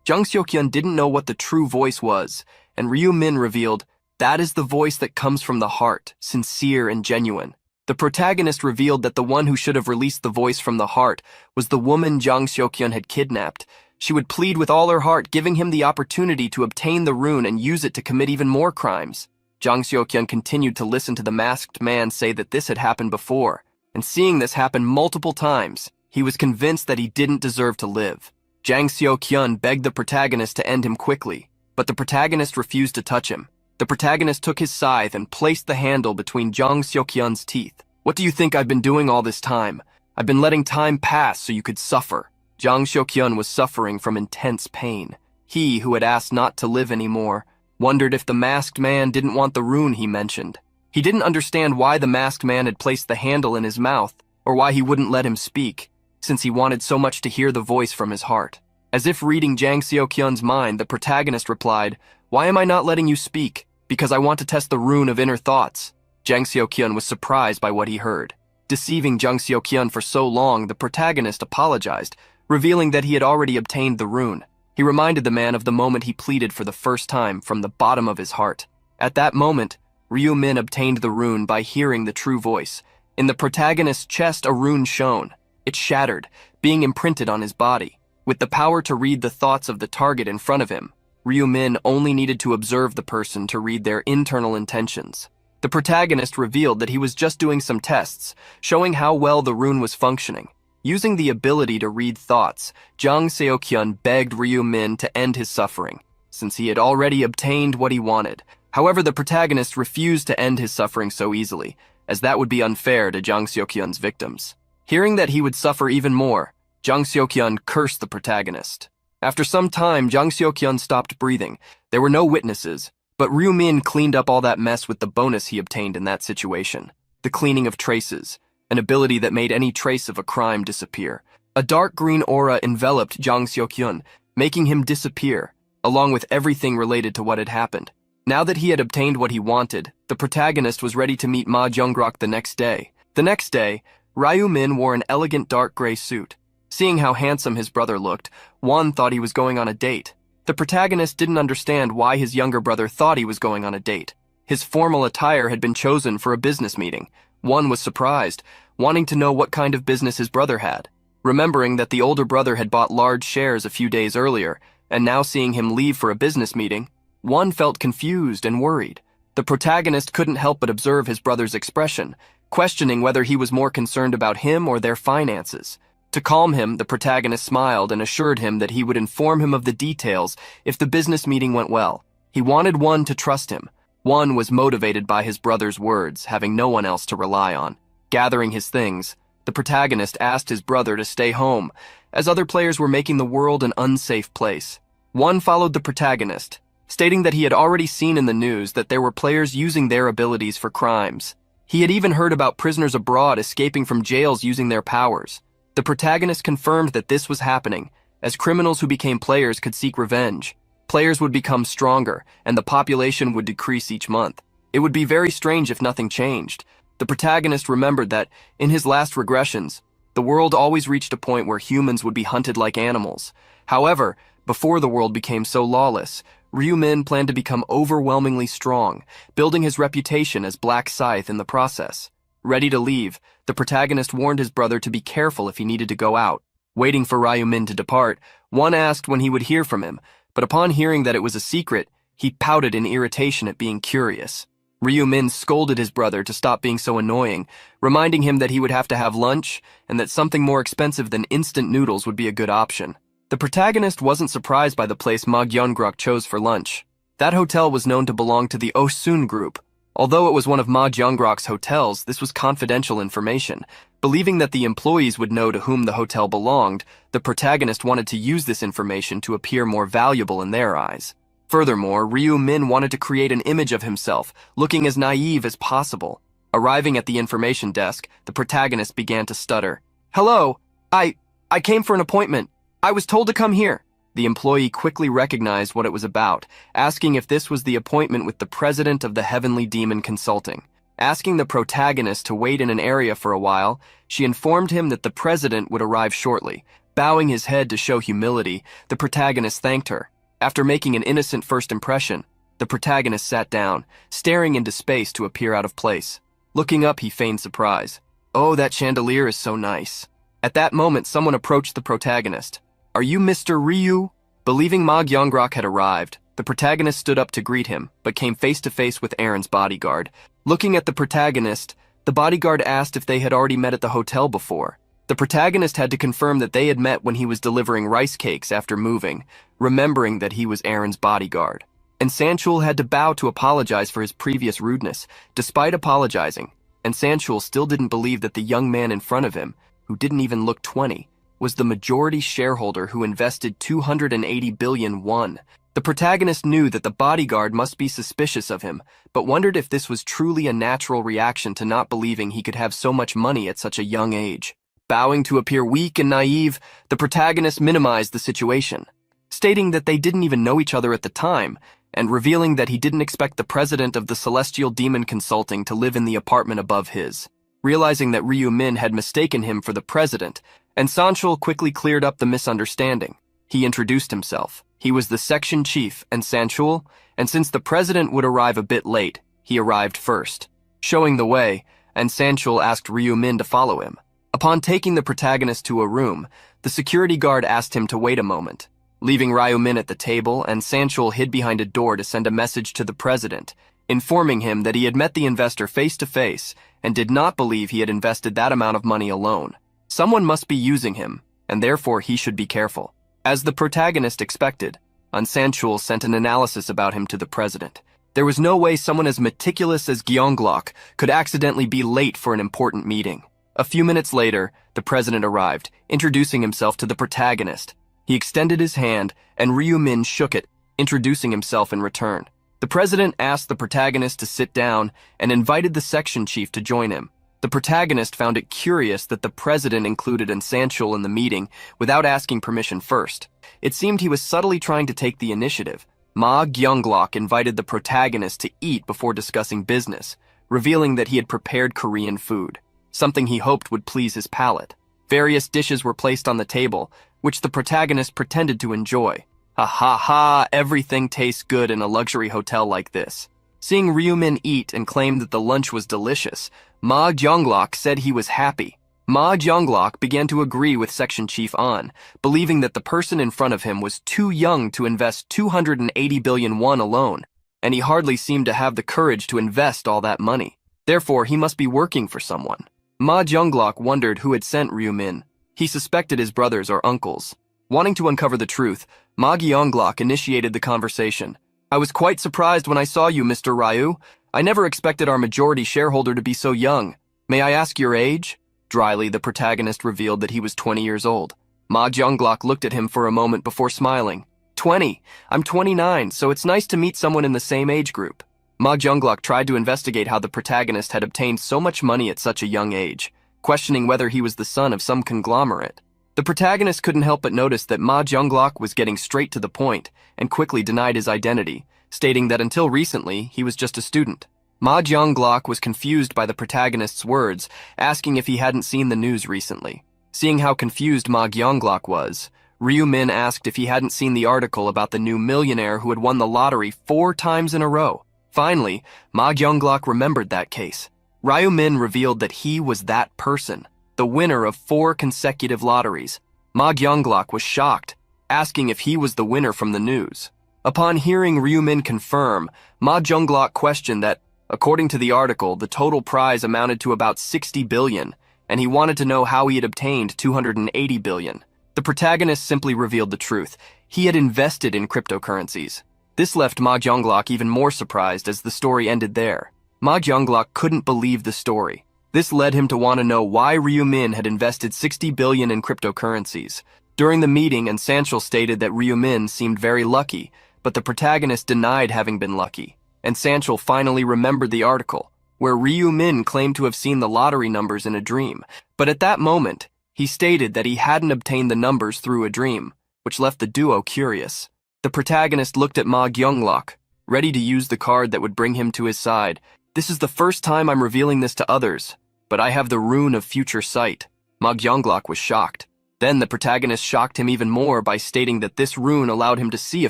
Jang Seo-kyun didn't know what the true voice was, and Ryu Min revealed, "That is the voice that comes from the heart, sincere and genuine." The protagonist revealed that the one who should have released the voice from the heart was the woman Jang Seo-kyun had kidnapped. She would plead with all her heart, giving him the opportunity to obtain the rune and use it to commit even more crimes. Jang Seo-kyun continued to listen to the masked man say that this had happened before, and seeing this happen multiple times, he was convinced that he didn't deserve to live. Jang Seo-kyun begged the protagonist to end him quickly, but the protagonist refused to touch him. The protagonist took his scythe and placed the handle between Jang Seo-kyun's teeth. "What do you think I've been doing all this time? I've been letting time pass so you could suffer." Jang Seo-kyun was suffering from intense pain. He, who had asked not to live anymore, wondered if the masked man didn't want the rune he mentioned. He didn't understand why the masked man had placed the handle in his mouth, or why he wouldn't let him speak, since he wanted so much to hear the voice from his heart. As if reading Jang Seo-kyun's mind, the protagonist replied, "Why am I not letting you speak? Because I want to test the rune of inner thoughts." Jang Seo-kyun was surprised by what he heard. Deceiving Jang Seo-kyun for so long, the protagonist apologized, revealing that he had already obtained the rune. He reminded the man of the moment he pleaded for the first time from the bottom of his heart. At that moment, Ryu Min obtained the rune by hearing the true voice. In the protagonist's chest, a rune shone. It shattered, being imprinted on his body. With the power to read the thoughts of the target in front of him, Ryu Min only needed to observe the person to read their internal intentions. The protagonist revealed that he was just doing some tests, showing how well the rune was functioning. Using the ability to read thoughts, Jang Seo-kyun begged Ryu Min to end his suffering, since he had already obtained what he wanted. However, the protagonist refused to end his suffering so easily, as that would be unfair to Jang Seo-kyun's victims. Hearing that he would suffer even more, Jang Seo-kyun cursed the protagonist. After some time, Jang Seo-kyun stopped breathing. There were no witnesses, but Ryu Min cleaned up all that mess with the bonus he obtained in that situation. The cleaning of traces, an ability that made any trace of a crime disappear. A dark green aura enveloped Jang Seo-kyun, making him disappear, along with everything related to what had happened. Now that he had obtained what he wanted, the protagonist was ready to meet Ma Jung-grok the next day. The next day, Ryu Min wore an elegant dark gray suit. Seeing how handsome his brother looked, Won thought he was going on a date. The protagonist didn't understand why his younger brother thought he was going on a date. His formal attire had been chosen for a business meeting. One was surprised, wanting to know what kind of business his brother had. Remembering that the older brother had bought large shares a few days earlier, and now seeing him leave for a business meeting, one felt confused and worried. The protagonist couldn't help but observe his brother's expression, questioning whether he was more concerned about him or their finances. To calm him, the protagonist smiled and assured him that he would inform him of the details if the business meeting went well. He wanted One to trust him. One was motivated by his brother's words, having no one else to rely on. Gathering his things, the protagonist asked his brother to stay home, as other players were making the world an unsafe place. One followed the protagonist, stating that he had already seen in the news that there were players using their abilities for crimes. He had even heard about prisoners abroad escaping from jails using their powers. The protagonist confirmed that this was happening, as criminals who became players could seek revenge. Players would become stronger, and the population would decrease each month. It would be very strange if nothing changed. The protagonist remembered that, in his last regressions, the world always reached a point where humans would be hunted like animals. However, before the world became so lawless, Ryu Min planned to become overwhelmingly strong, building his reputation as Black Scythe in the process. Ready to leave, the protagonist warned his brother to be careful if he needed to go out. Waiting for Ryu Min to depart, One asked when he would hear from him, but upon hearing that it was a secret, He pouted in irritation at being curious. Ryu-min scolded his brother to stop being so annoying, reminding him that he would have to have lunch and that something more expensive than instant noodles would be a good option. The protagonist wasn't surprised by the place Ma Gyungrok chose for lunch. That hotel was known to belong to the Osun group. Although it was one of Ma Gyungrok's hotels, this was confidential information. Believing that the employees would know to whom the hotel belonged, the protagonist wanted to use this information to appear more valuable in their eyes. Furthermore, Ryu-min wanted to create an image of himself, looking as naive as possible. Arriving at the information desk, the protagonist began to stutter. "Hello, I came for an appointment. I was told to come here." The employee quickly recognized what it was about, asking if this was the appointment with the president of the Heavenly Demon Consulting. Asking the protagonist to wait in an area for a while, she informed him that the president would arrive shortly. Bowing his head to show humility, the protagonist thanked her. After making an innocent first impression, the protagonist sat down, staring into space to appear out of place. Looking up, he feigned surprise. "Oh, that chandelier is so nice." At that moment, someone approached the protagonist. "Are you Mr. Ryu?" Believing Ma Gyungrok had arrived, the protagonist stood up to greet him, but came face to face with Aaron's bodyguard. Looking at the protagonist, the bodyguard asked if they had already met at the hotel before. The protagonist had to confirm that they had met when he was delivering rice cakes after moving, remembering that he was Aaron's bodyguard. And Sanchul had to bow to apologize for his previous rudeness. Despite apologizing, and Sanchul still didn't believe that the young man in front of him, who didn't even look 20, was the majority shareholder who invested 280 billion won. The protagonist knew that the bodyguard must be suspicious of him, but wondered if this was truly a natural reaction to not believing he could have so much money at such a young age. Bowing to appear weak and naive, the protagonist minimized the situation, stating that they didn't even know each other at the time, and revealing that he didn't expect the president of the Celestial Demon Consulting to live in the apartment above his. Realizing that Ryu-min had mistaken him for the president, and Sanchul quickly cleared up the misunderstanding. He introduced himself. He was the section chief and Sanchul, and since the president would arrive a bit late, he arrived first. Showing the way, and Sanchul asked Ryu-min to follow him. Upon taking the protagonist to a room, the security guard asked him to wait a moment. Leaving Ryu-min at the table, and Sanchul hid behind a door to send a message to the president, informing him that he had met the investor face to face and did not believe he had invested that amount of money alone. Someone must be using him, and therefore he should be careful. As the protagonist expected, Sanchul sent an analysis about him to the president. There was no way someone as meticulous as Gyunglok could accidentally be late for an important meeting. A few minutes later, the president arrived, introducing himself to the protagonist. He extended his hand, and Ryu-min shook it, introducing himself in return. The president asked the protagonist to sit down and invited the section chief to join him. The protagonist found it curious that the president included Sanchul in the meeting without asking permission first. It seemed he was subtly trying to take the initiative. Ma Gyunglok invited the protagonist to eat before discussing business, revealing that he had prepared Korean food, something he hoped would please his palate. Various dishes were placed on the table, which the protagonist pretended to enjoy. Ha ha ha, everything tastes good in a luxury hotel like this. Seeing Ryu-min eat and claim that the lunch was delicious, Ma Gyunglok said he was happy. Ma Gyunglok began to agree with Section Chief An, believing that the person in front of him was too young to invest 280 billion won alone, and he hardly seemed to have the courage to invest all that money. Therefore, he must be working for someone. Ma Gyunglok wondered who had sent Ryu-min. He suspected his brothers or uncles. Wanting to uncover the truth, Ma Gyunglok initiated the conversation. "I was quite surprised when I saw you, Mr. Ryu. I never expected our majority shareholder to be so young. May I ask your age?" Dryly, the protagonist revealed that he was 20 years old. Ma Gyunglok looked at him for a moment before smiling. 20. I'm 29, so it's nice to meet someone in the same age group." Ma Gyunglok tried to investigate how the protagonist had obtained so much money at such a young age, questioning whether he was the son of some conglomerate. The protagonist couldn't help but notice that Ma Gyunglok was getting straight to the point and quickly denied his identity, stating that until recently, he was just a student. Ma Gyunglok was confused by the protagonist's words, asking if he hadn't seen the news recently. Seeing how confused Ma Gyunglok was, Ryu-min asked if he hadn't seen the article about the new millionaire who had won the lottery 4 times in a row. Finally, Ma Gyunglok remembered that case. Ryu-min revealed that he was that person, the winner of 4 consecutive lotteries. Ma Gyunglok was shocked, asking if he was the winner from the news. Upon hearing Ryu-min confirm, Ma Junglok questioned that, according to the article, the total prize amounted to about 60 billion, and he wanted to know how he had obtained 280 billion. The protagonist simply revealed the truth. He had invested in cryptocurrencies. This left Ma Junglok even more surprised as the story ended there. Ma Junglok couldn't believe the story. This led him to want to know why Ryu-min had invested 60 billion in cryptocurrencies. During the meeting, Sanchul stated that Ryu-min seemed very lucky, but the protagonist denied having been lucky. And Sanchul finally remembered the article, where Ryu-min claimed to have seen the lottery numbers in a dream. But at that moment, he stated that he hadn't obtained the numbers through a dream, which left the duo curious. The protagonist looked at Ma Junglok, ready to use the card that would bring him to his side. This is the first time I'm revealing this to others, but I have the rune of future sight. Ma Junglok was shocked. Then the protagonist shocked him even more by stating that this rune allowed him to see a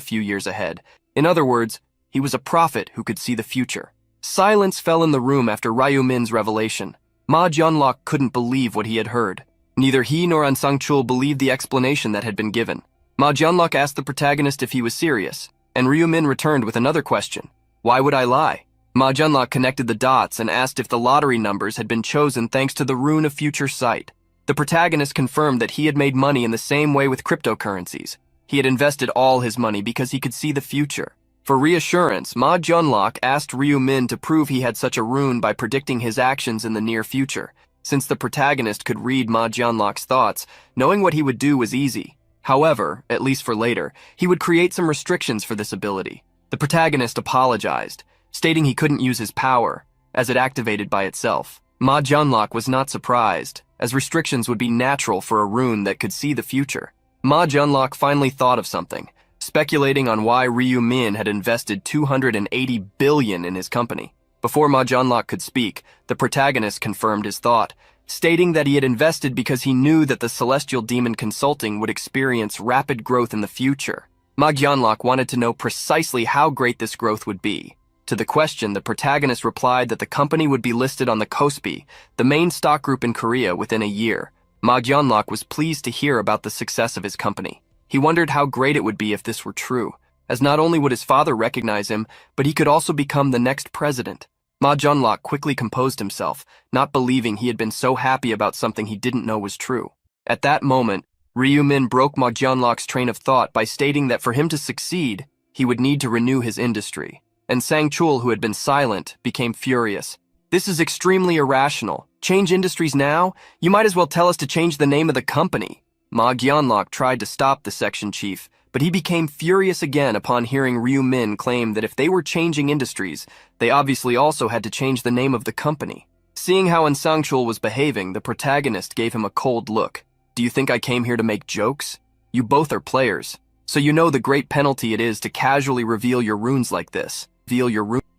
few years ahead. In other words, he was a prophet who could see the future. Silence fell in the room after Ryu-min's revelation. Ma Junglok couldn't believe what he had heard. Neither he nor Sanchul believed the explanation that had been given. Ma Junglok asked the protagonist if he was serious, and Ryu-min returned with another question. Why would I lie? Ma Junglok connected the dots and asked if the lottery numbers had been chosen thanks to the rune of future sight. The protagonist confirmed that he had made money in the same way with cryptocurrencies. He had invested all his money because he could see the future. For reassurance, Ma Junglok asked Ryu-min to prove he had such a rune by predicting his actions in the near future. Since the protagonist could read Ma Junglok's thoughts, knowing what he would do was easy. However, at least for later, he would create some restrictions for this ability. The protagonist apologized, stating he couldn't use his power, as it activated by itself. Ma Junglok was not surprised, as restrictions would be natural for a rune that could see the future. Ma Junglok finally thought of something, speculating on why Ryu-min had invested 280 billion in his company. Before Ma Junglok could speak, the protagonist confirmed his thought, stating that he had invested because he knew that the Celestial Demon Consulting would experience rapid growth in the future. Ma Junglok wanted to know precisely how great this growth would be. To the question, the protagonist replied that the company would be listed on the Kospi, the main stock group in Korea, within a year. Ma Junglok was pleased to hear about the success of his company. He wondered how great it would be if this were true, as not only would his father recognize him, but he could also become the next president. Ma Junglok quickly composed himself, not believing he had been so happy about something he didn't know was true. At that moment, Ryu-min broke Ma Junglok's train of thought by stating that for him to succeed, he would need to renew his industry. And Sanchul, who had been silent, became furious. This is extremely irrational. Change industries now? You might as well tell us to change the name of the company. Ma Junglok tried to stop the section chief, but he became furious again upon hearing Ryu-min claim that if they were changing industries, they obviously also had to change the name of the company. Seeing how Sanchul was behaving, the protagonist gave him a cold look. Do you think I came here to make jokes? You both are players, so you know the great penalty it is to casually reveal your runes like this.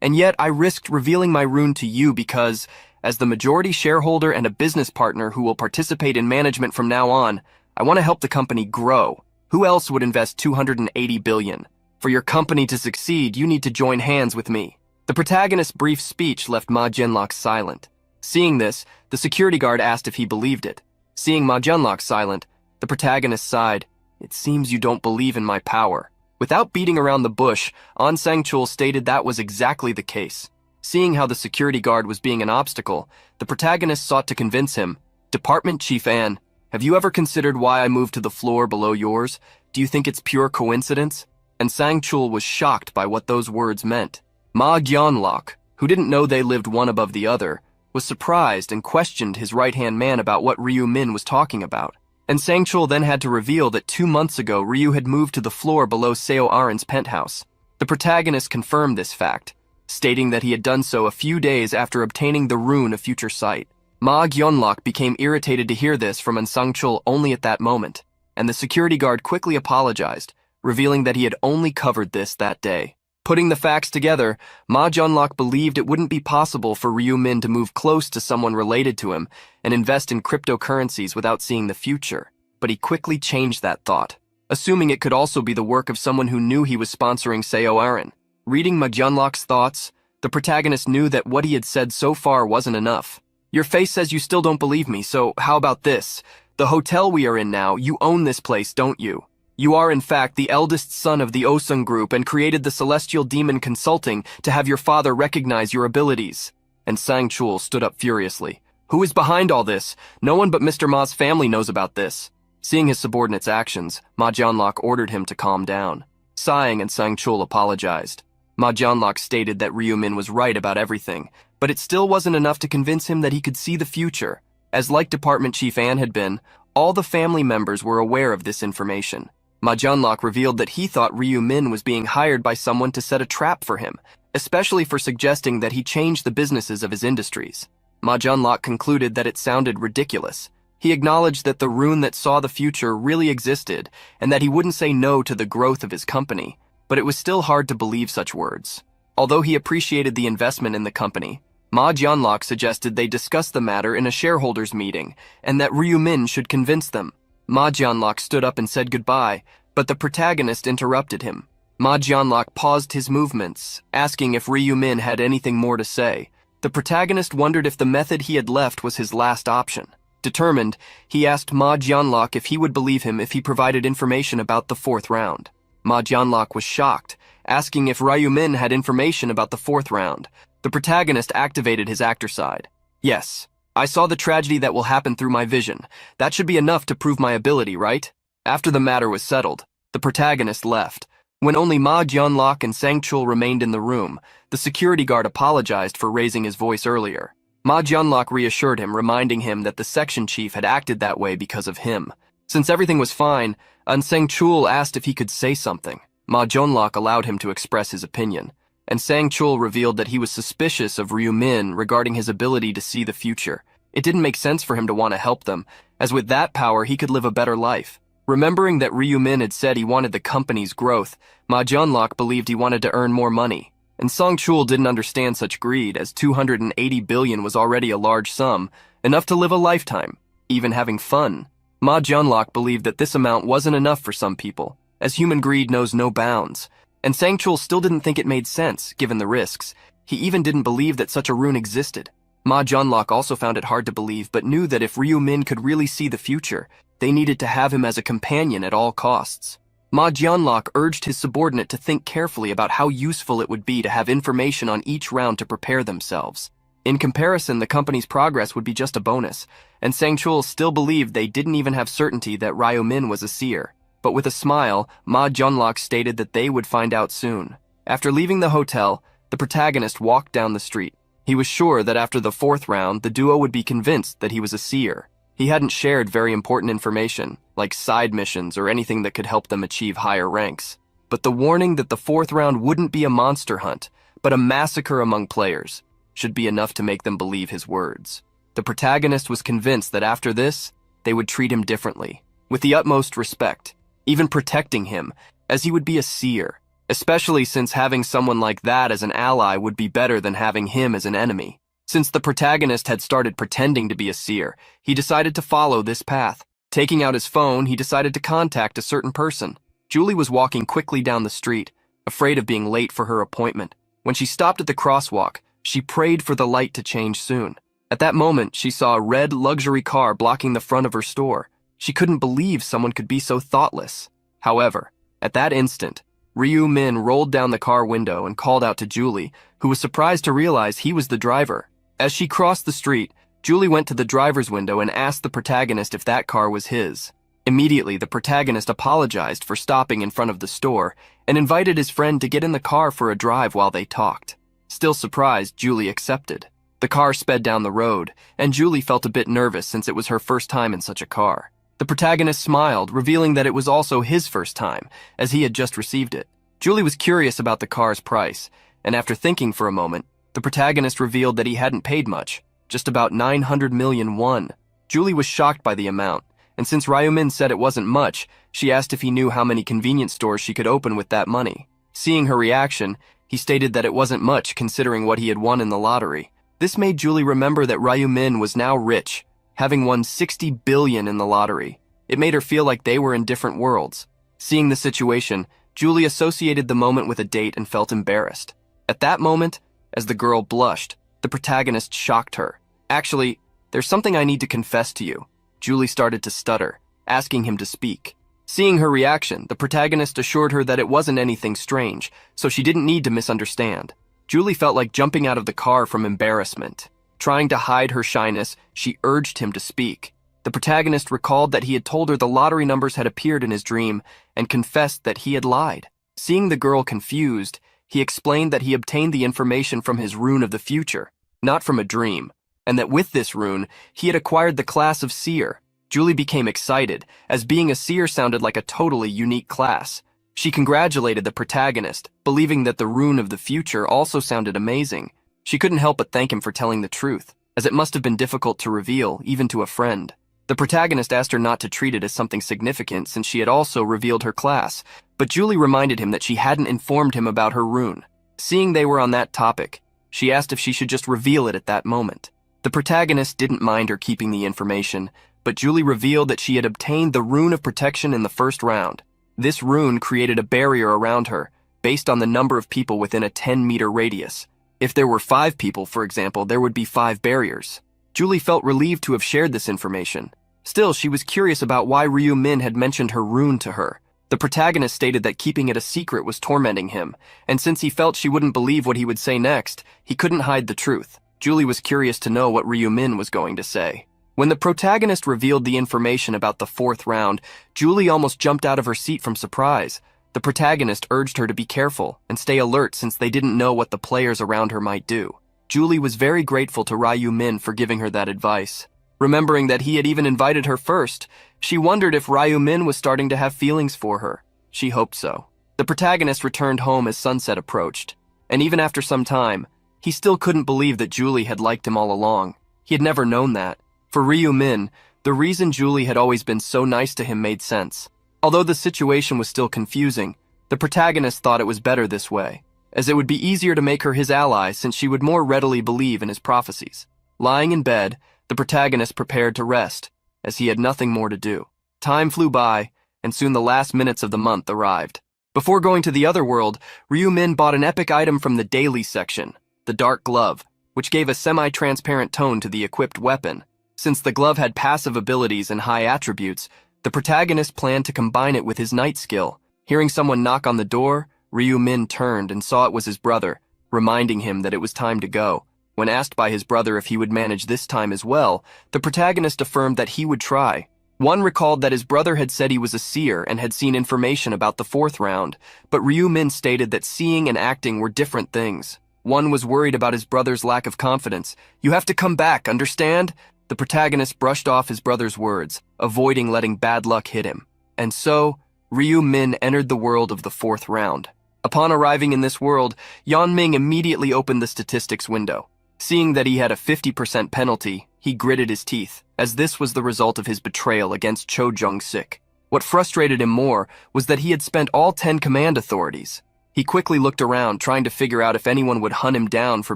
And yet I risked revealing my rune to you because, as the majority shareholder and a business partner who will participate in management from now on, I want to help the company grow. Who else would invest 280 billion? For your company to succeed, you need to join hands with me. The protagonist's brief speech left Ma Junglok silent. Seeing this, the security guard asked if he believed it. Seeing Ma Junglok silent, the protagonist sighed. It seems you don't believe in my power. Without beating around the bush, Sanchul stated that was exactly the case. Seeing how the security guard was being an obstacle, the protagonist sought to convince him. Department Chief Ann, have you ever considered why I moved to the floor below yours? Do you think it's pure coincidence? And Sanchul was shocked by what those words meant. Ma Junglok, who didn't know they lived one above the other, was surprised and questioned his right-hand man about what Ryu-min was talking about. And Sanchul then had to reveal that 2 months ago Ryu had moved to the floor below Seo Aren's penthouse. The protagonist confirmed this fact, stating that he had done so a few days after obtaining the rune of future sight. Ma Junglok became irritated to hear this from Sanchul only at that moment, and the security guard quickly apologized, revealing that he had only covered this that day. Putting the facts together, Ma Junglok believed it wouldn't be possible for Ryu-min to move close to someone related to him and invest in cryptocurrencies without seeing the future, but he quickly changed that thought, assuming it could also be the work of someone who knew he was sponsoring Seo Aren. Reading Ma Junglok's thoughts, the protagonist knew that what he had said so far wasn't enough. Your face says you still don't believe me, so how about this? The hotel we are in now, you own this place, don't you? You are in fact the eldest son of the Osung group and created the Celestial Demon Consulting to have your father recognize your abilities. And Sang-chul stood up furiously. Who is behind all this? No one but Mr. Ma's family knows about this. Seeing his subordinate's actions, Ma Jianlok ordered him to calm down. Sighing, and Sang-chul apologized. Ma Jianlok stated that Ryu Min was right about everything, but it still wasn't enough to convince him that he could see the future. As like Department Chief Ann had been, all the family members were aware of this information. Ma Jianlok revealed that he thought Ryu Min was being hired by someone to set a trap for him, especially for suggesting that he change the businesses of his industries. Ma Jianlok concluded that it sounded ridiculous. He acknowledged that the rune that saw the future really existed and that he wouldn't say no to the growth of his company, but it was still hard to believe such words. Although he appreciated the investment in the company, Ma Jianlok suggested they discuss the matter in a shareholders meeting and that Ryu Min should convince them. Ma Jianlok stood up and said goodbye, but the protagonist interrupted him. Ma Jianlok paused his movements, asking if Ryu Min had anything more to say. The protagonist wondered if the method he had left was his last option. Determined, he asked Ma Jianlok if he would believe him if he provided information about the fourth round. Ma Jianlok was shocked, asking if Ryu Min had information about the fourth round. The protagonist activated his actor side. Yes, I saw the tragedy that will happen through my vision. That should be enough to prove my ability, right? After the matter was settled, the protagonist left. When only Ma Jianlok and Sang-chul remained in the room, the security guard apologized for raising his voice earlier. Ma Jianlok reassured him, reminding him that the section chief had acted that way because of him. Since everything was fine, Sang-chul asked if he could say something. Ma Jianlok allowed him to express his opinion, and Sang-chul revealed that he was suspicious of Ryu Min regarding his ability to see the future. It didn't make sense for him to want to help them, as with that power he could live a better life. Remembering that Ryu Min had said he wanted the company's growth, Ma Jianlok believed he wanted to earn more money. And Sang-chul didn't understand such greed, as 280 billion was already a large sum, enough to live a lifetime, even having fun. Ma Jianlok believed that this amount wasn't enough for some people, as human greed knows no bounds. And Sang-chul still didn't think it made sense, given the risks. He even didn't believe that such a rune existed. Ma Jianlok also found it hard to believe, but knew that if Ryu Min could really see the future, they needed to have him as a companion at all costs. Ma Jianlok urged his subordinate to think carefully about how useful it would be to have information on each round to prepare themselves. In comparison, the company's progress would be just a bonus, and Sang-chul still believed they didn't even have certainty that Ryu Min was a seer. But with a smile, Ma Jianlok stated that they would find out soon. After leaving the hotel, the protagonist walked down the street. He was sure that after the fourth round, the duo would be convinced that he was a seer. He hadn't shared very important information, like side missions or anything that could help them achieve higher ranks. But the warning that the fourth round wouldn't be a monster hunt, but a massacre among players, should be enough to make them believe his words. The protagonist was convinced that after this, they would treat him differently, with the utmost respect, even protecting him, as he would be a seer, especially since having someone like that as an ally would be better than having him as an enemy. Since the protagonist had started pretending to be a seer, he decided to follow this path. Taking out his phone, he decided to contact a certain person. Julie was walking quickly down the street, afraid of being late for her appointment. When she stopped at the crosswalk, she prayed for the light to change soon. At that moment, she saw a red luxury car blocking the front of her store. She couldn't believe someone could be so thoughtless. However, at that instant, Ryu Min rolled down the car window and called out to Julie, who was surprised to realize he was the driver. As she crossed the street, Julie went to the driver's window and asked the protagonist if that car was his. Immediately, the protagonist apologized for stopping in front of the store and invited his friend to get in the car for a drive while they talked. Still surprised, Julie accepted. The car sped down the road, and Julie felt a bit nervous since it was her first time in such a car. The protagonist smiled, revealing that it was also his first time, as he had just received it. Julie was curious about the car's price, and after thinking for a moment, the protagonist revealed that he hadn't paid much, just about 900 million won. Julie was shocked by the amount, and since Ryu Min said it wasn't much, she asked if he knew how many convenience stores she could open with that money. Seeing her reaction, he stated that it wasn't much considering what he had won in the lottery. This made Julie remember that Ryu Min was now rich, having won 60 billion in the lottery. It made her feel like they were in different worlds. Seeing the situation, Julie associated the moment with a date and felt embarrassed. At that moment, as the girl blushed, the protagonist shocked her. Actually, there's something I need to confess to you. Julie started to stutter, asking him to speak. Seeing her reaction, the protagonist assured her that it wasn't anything strange, so she didn't need to misunderstand. Julie felt like jumping out of the car from embarrassment. Trying to hide her shyness, she urged him to speak. The protagonist recalled that he had told her the lottery numbers had appeared in his dream and confessed that he had lied. Seeing the girl confused, he explained that he obtained the information from his rune of the future, not from a dream, and that with this rune, he had acquired the class of seer. Julie became excited, as being a seer sounded like a totally unique class. She congratulated the protagonist, believing that the rune of the future also sounded amazing. She couldn't help but thank him for telling the truth, as it must have been difficult to reveal, even to a friend. The protagonist asked her not to treat it as something significant since she had also revealed her class, but Julie reminded him that she hadn't informed him about her rune. Seeing they were on that topic, she asked if she should just reveal it at that moment. The protagonist didn't mind her keeping the information, but Julie revealed that she had obtained the rune of protection in the first round. This rune created a barrier around her, based on the number of people within a 10-meter radius. If there were 5 people, for example, there would be 5 barriers. Julie felt relieved to have shared this information. Still, she was curious about why Ryu Min had mentioned her rune to her. The protagonist stated that keeping it a secret was tormenting him, and since he felt she wouldn't believe what he would say next, he couldn't hide the truth. Julie was curious to know what Ryu Min was going to say. When the protagonist revealed the information about the 4th round, Julie almost jumped out of her seat from surprise. The protagonist urged her to be careful and stay alert since they didn't know what the players around her might do. Julie was very grateful to Ryu Min for giving her that advice. Remembering that he had even invited her first, she wondered if Ryu Min was starting to have feelings for her. She hoped so. The protagonist returned home as sunset approached, and even after some time, he still couldn't believe that Julie had liked him all along. He had never known that. For Ryu Min, the reason Julie had always been so nice to him made sense. Although the situation was still confusing, the protagonist thought it was better this way, as it would be easier to make her his ally since she would more readily believe in his prophecies. Lying in bed, the protagonist prepared to rest, as he had nothing more to do. Time flew by, and soon the last minutes of the month arrived. Before going to the other world, Ryu Min bought an epic item from the daily section, the dark glove, which gave a semi-transparent tone to the equipped weapon. Since the glove had passive abilities and high attributes, the protagonist planned to combine it with his night skill. Hearing someone knock on the door, Ryu Min turned and saw it was his brother, reminding him that it was time to go. When asked by his brother if he would manage this time as well, the protagonist affirmed that he would try. One recalled that his brother had said he was a seer and had seen information about the 4th round, but Ryu Min stated that seeing and acting were different things. One was worried about his brother's lack of confidence. "You have to come back, understand?" The protagonist brushed off his brother's words, avoiding letting bad luck hit him. And so, Ryu Min entered the world of the 4th round. Upon arriving in this world, Yanming immediately opened the statistics window. Seeing that he had a 50% penalty, he gritted his teeth, as this was the result of his betrayal against Cho Jung-sik. What frustrated him more was that he had spent all 10 command authorities. He quickly looked around, trying to figure out if anyone would hunt him down for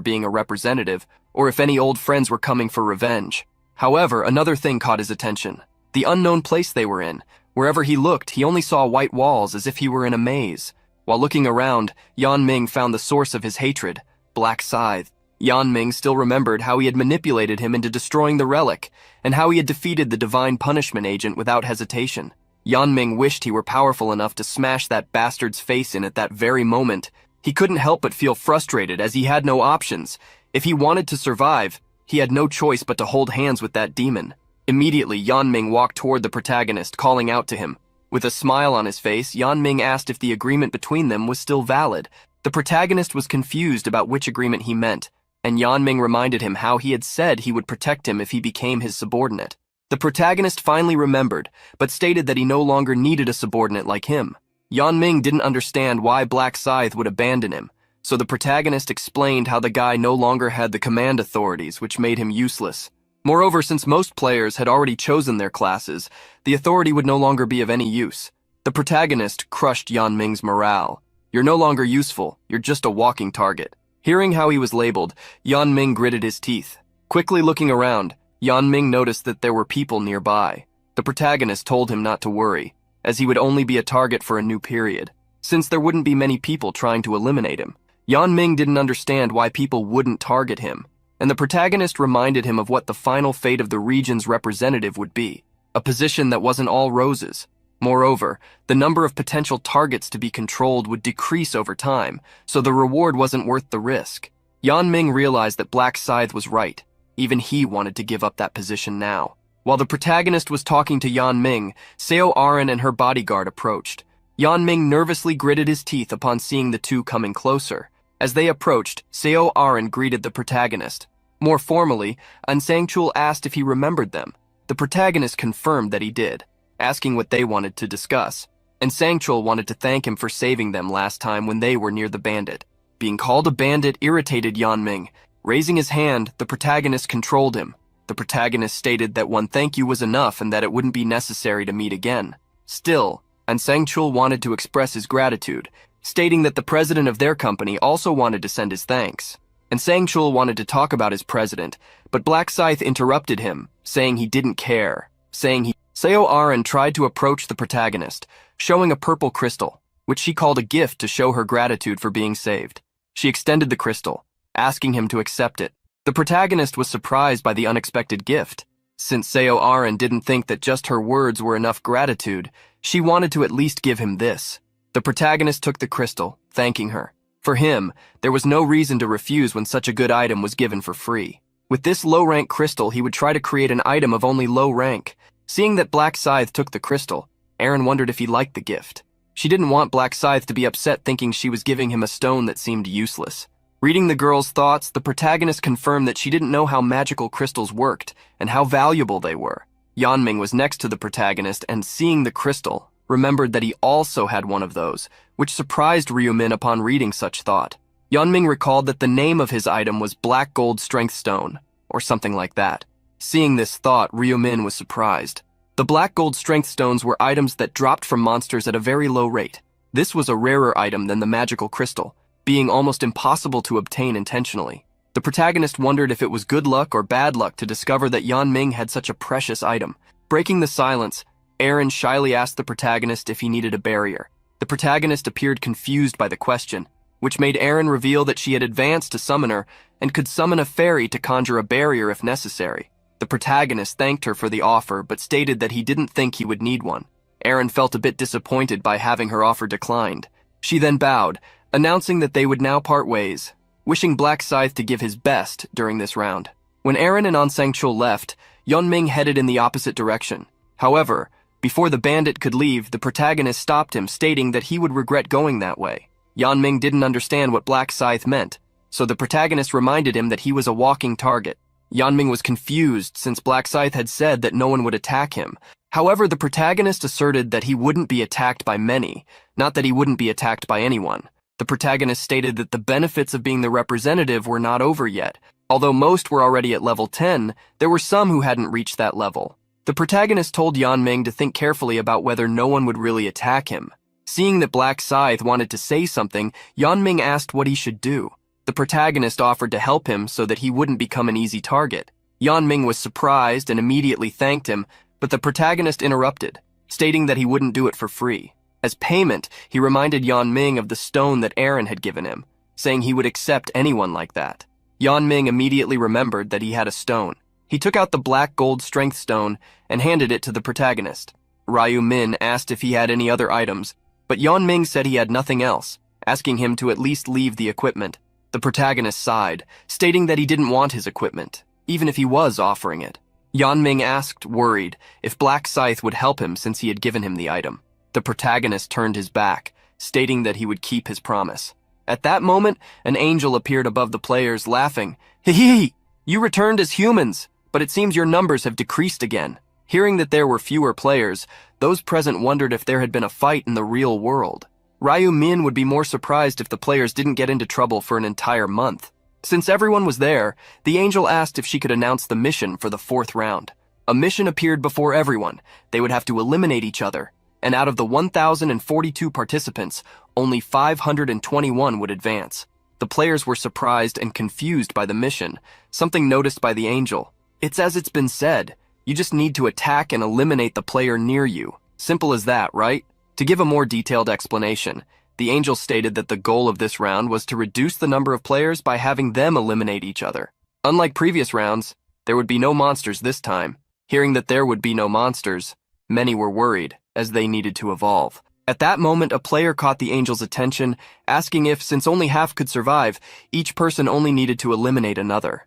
being a representative, or if any old friends were coming for revenge. However, another thing caught his attention: the unknown place they were in. Wherever he looked, he only saw white walls as if he were in a maze. While looking around, Yanming found the source of his hatred, Black Scythe. Yanming still remembered how he had manipulated him into destroying the relic, and how he had defeated the divine punishment agent without hesitation. Yanming wished he were powerful enough to smash that bastard's face in at that very moment. He couldn't help but feel frustrated as he had no options. If he wanted to survive, he had no choice but to hold hands with that demon. Immediately, Yanming walked toward the protagonist, calling out to him. With a smile on his face, Yanming asked if the agreement between them was still valid. The protagonist was confused about which agreement he meant, and Yanming reminded him how he had said he would protect him if he became his subordinate. The protagonist finally remembered, but stated that he no longer needed a subordinate like him. Yanming didn't understand why Black Scythe would abandon him, so the protagonist explained how the guy no longer had the command authorities, which made him useless. Moreover, since most players had already chosen their classes, the authority would no longer be of any use. The protagonist crushed Yanming's morale. "You're no longer useful, you're just a walking target." Hearing how he was labeled, Yanming gritted his teeth. Quickly looking around, Yanming noticed that there were people nearby. The protagonist told him not to worry, as he would only be a target for a new period, since there wouldn't be many people trying to eliminate him. Yanming didn't understand why people wouldn't target him, and the protagonist reminded him of what the final fate of the region's representative would be, a position that wasn't all roses. Moreover, the number of potential targets to be controlled would decrease over time, so the reward wasn't worth the risk. Yanming realized that Black Scythe was right. Even he wanted to give up that position now. While the protagonist was talking to Yanming, Seo Arin and her bodyguard approached. Yanming nervously gritted his teeth upon seeing the two coming closer. As they approached, Seo Arin greeted the protagonist. More formally, Ansangchul asked if he remembered them. The protagonist confirmed that he did, asking what they wanted to discuss, and Sangchul wanted to thank him for saving them last time when they were near the bandit. Being called a bandit irritated Yanming. Raising his hand, the protagonist controlled him. The protagonist stated that one thank you was enough and that it wouldn't be necessary to meet again. Still, Ansangchul wanted to express his gratitude, stating that the president of their company also wanted to send his thanks. And Sangchul wanted to talk about his president, but Black Scythe interrupted him, saying he didn't care, Seo Arin tried to approach the protagonist, showing a purple crystal, which she called a gift to show her gratitude for being saved. She extended the crystal, asking him to accept it. The protagonist was surprised by the unexpected gift. Since Seo Arin didn't think that just her words were enough gratitude, she wanted to at least give him this. The protagonist took the crystal, thanking her. For him, there was no reason to refuse when such a good item was given for free. With this low-rank crystal, he would try to create an item of only low rank. Seeing that Black Scythe took the crystal, Arin wondered if he liked the gift. She didn't want Black Scythe to be upset thinking she was giving him a stone that seemed useless. Reading the girl's thoughts, the protagonist confirmed that she didn't know how magical crystals worked and how valuable they were. Yanming was next to the protagonist and, seeing the crystal, remembered that he also had one of those, which surprised Ryumin upon reading such thought. Yanming recalled that the name of his item was Black Gold Strength Stone, or something like that. Seeing this thought, Ryumin was surprised. The Black Gold Strength Stones were items that dropped from monsters at a very low rate. This was a rarer item than the magical crystal, being almost impossible to obtain intentionally. The protagonist wondered if it was good luck or bad luck to discover that Yanming had such a precious item. Breaking the silence, Arin shyly asked the protagonist if he needed a barrier. The protagonist appeared confused by the question, which made Arin reveal that she had advanced to summoner and could summon a fairy to conjure a barrier if necessary. The protagonist thanked her for the offer but stated that he didn't think he would need one. Arin felt a bit disappointed by having her offer declined. She then bowed, announcing that they would now part ways, wishing Black Scythe to give his best during this round. When Arin and Ansangchul left, Yeonming headed in the opposite direction. However, before the bandit could leave, the protagonist stopped him, stating that he would regret going that way. Yeonming didn't understand what Black Scythe meant, so the protagonist reminded him that he was a walking target. Yeonming was confused since Black Scythe had said that no one would attack him. However, the protagonist asserted that he wouldn't be attacked by many, not that he wouldn't be attacked by anyone. The protagonist stated that the benefits of being the representative were not over yet. Although most were already at level 10, there were some who hadn't reached that level. The protagonist told Yeonming to think carefully about whether no one would really attack him. Seeing that Black Scythe wanted to say something, Yeonming asked what he should do. The protagonist offered to help him so that he wouldn't become an easy target. Yeonming was surprised and immediately thanked him, but the protagonist interrupted, stating that he wouldn't do it for free. As payment, he reminded Yeonming of the stone that Arin had given him, saying he would accept anyone like that. Yeonming immediately remembered that he had a stone. He took out the Black Gold Strength Stone and handed it to the protagonist. Ryu Min asked if he had any other items, but Yeonming said he had nothing else, asking him to at least leave the equipment. The protagonist sighed, stating that he didn't want his equipment, even if he was offering it. Yeonming asked, worried, if Black Scythe would help him since he had given him the item. The protagonist turned his back, stating that he would keep his promise. At that moment, an angel appeared above the players, laughing. "Hee! You returned as humans, but it seems your numbers have decreased again." Hearing that there were fewer players, those present wondered if there had been a fight in the real world. Ryu Min would be more surprised if the players didn't get into trouble for an entire month. Since everyone was there, the angel asked if she could announce the mission for the 4th round. A mission appeared before everyone. They would have to eliminate each other, and out of the 1,042 participants, only 521 would advance. The players were surprised and confused by the mission, something noticed by the angel. It's as it's been said, you just need to attack and eliminate the player near you. Simple as that, right? To give a more detailed explanation, the angel stated that the goal of this round was to reduce the number of players by having them eliminate each other. Unlike previous rounds, there would be no monsters this time. Hearing that there would be no monsters, Many were worried, as they needed to evolve. At that moment, a player caught the angel's attention, asking if, since only half could survive, each person only needed to eliminate another.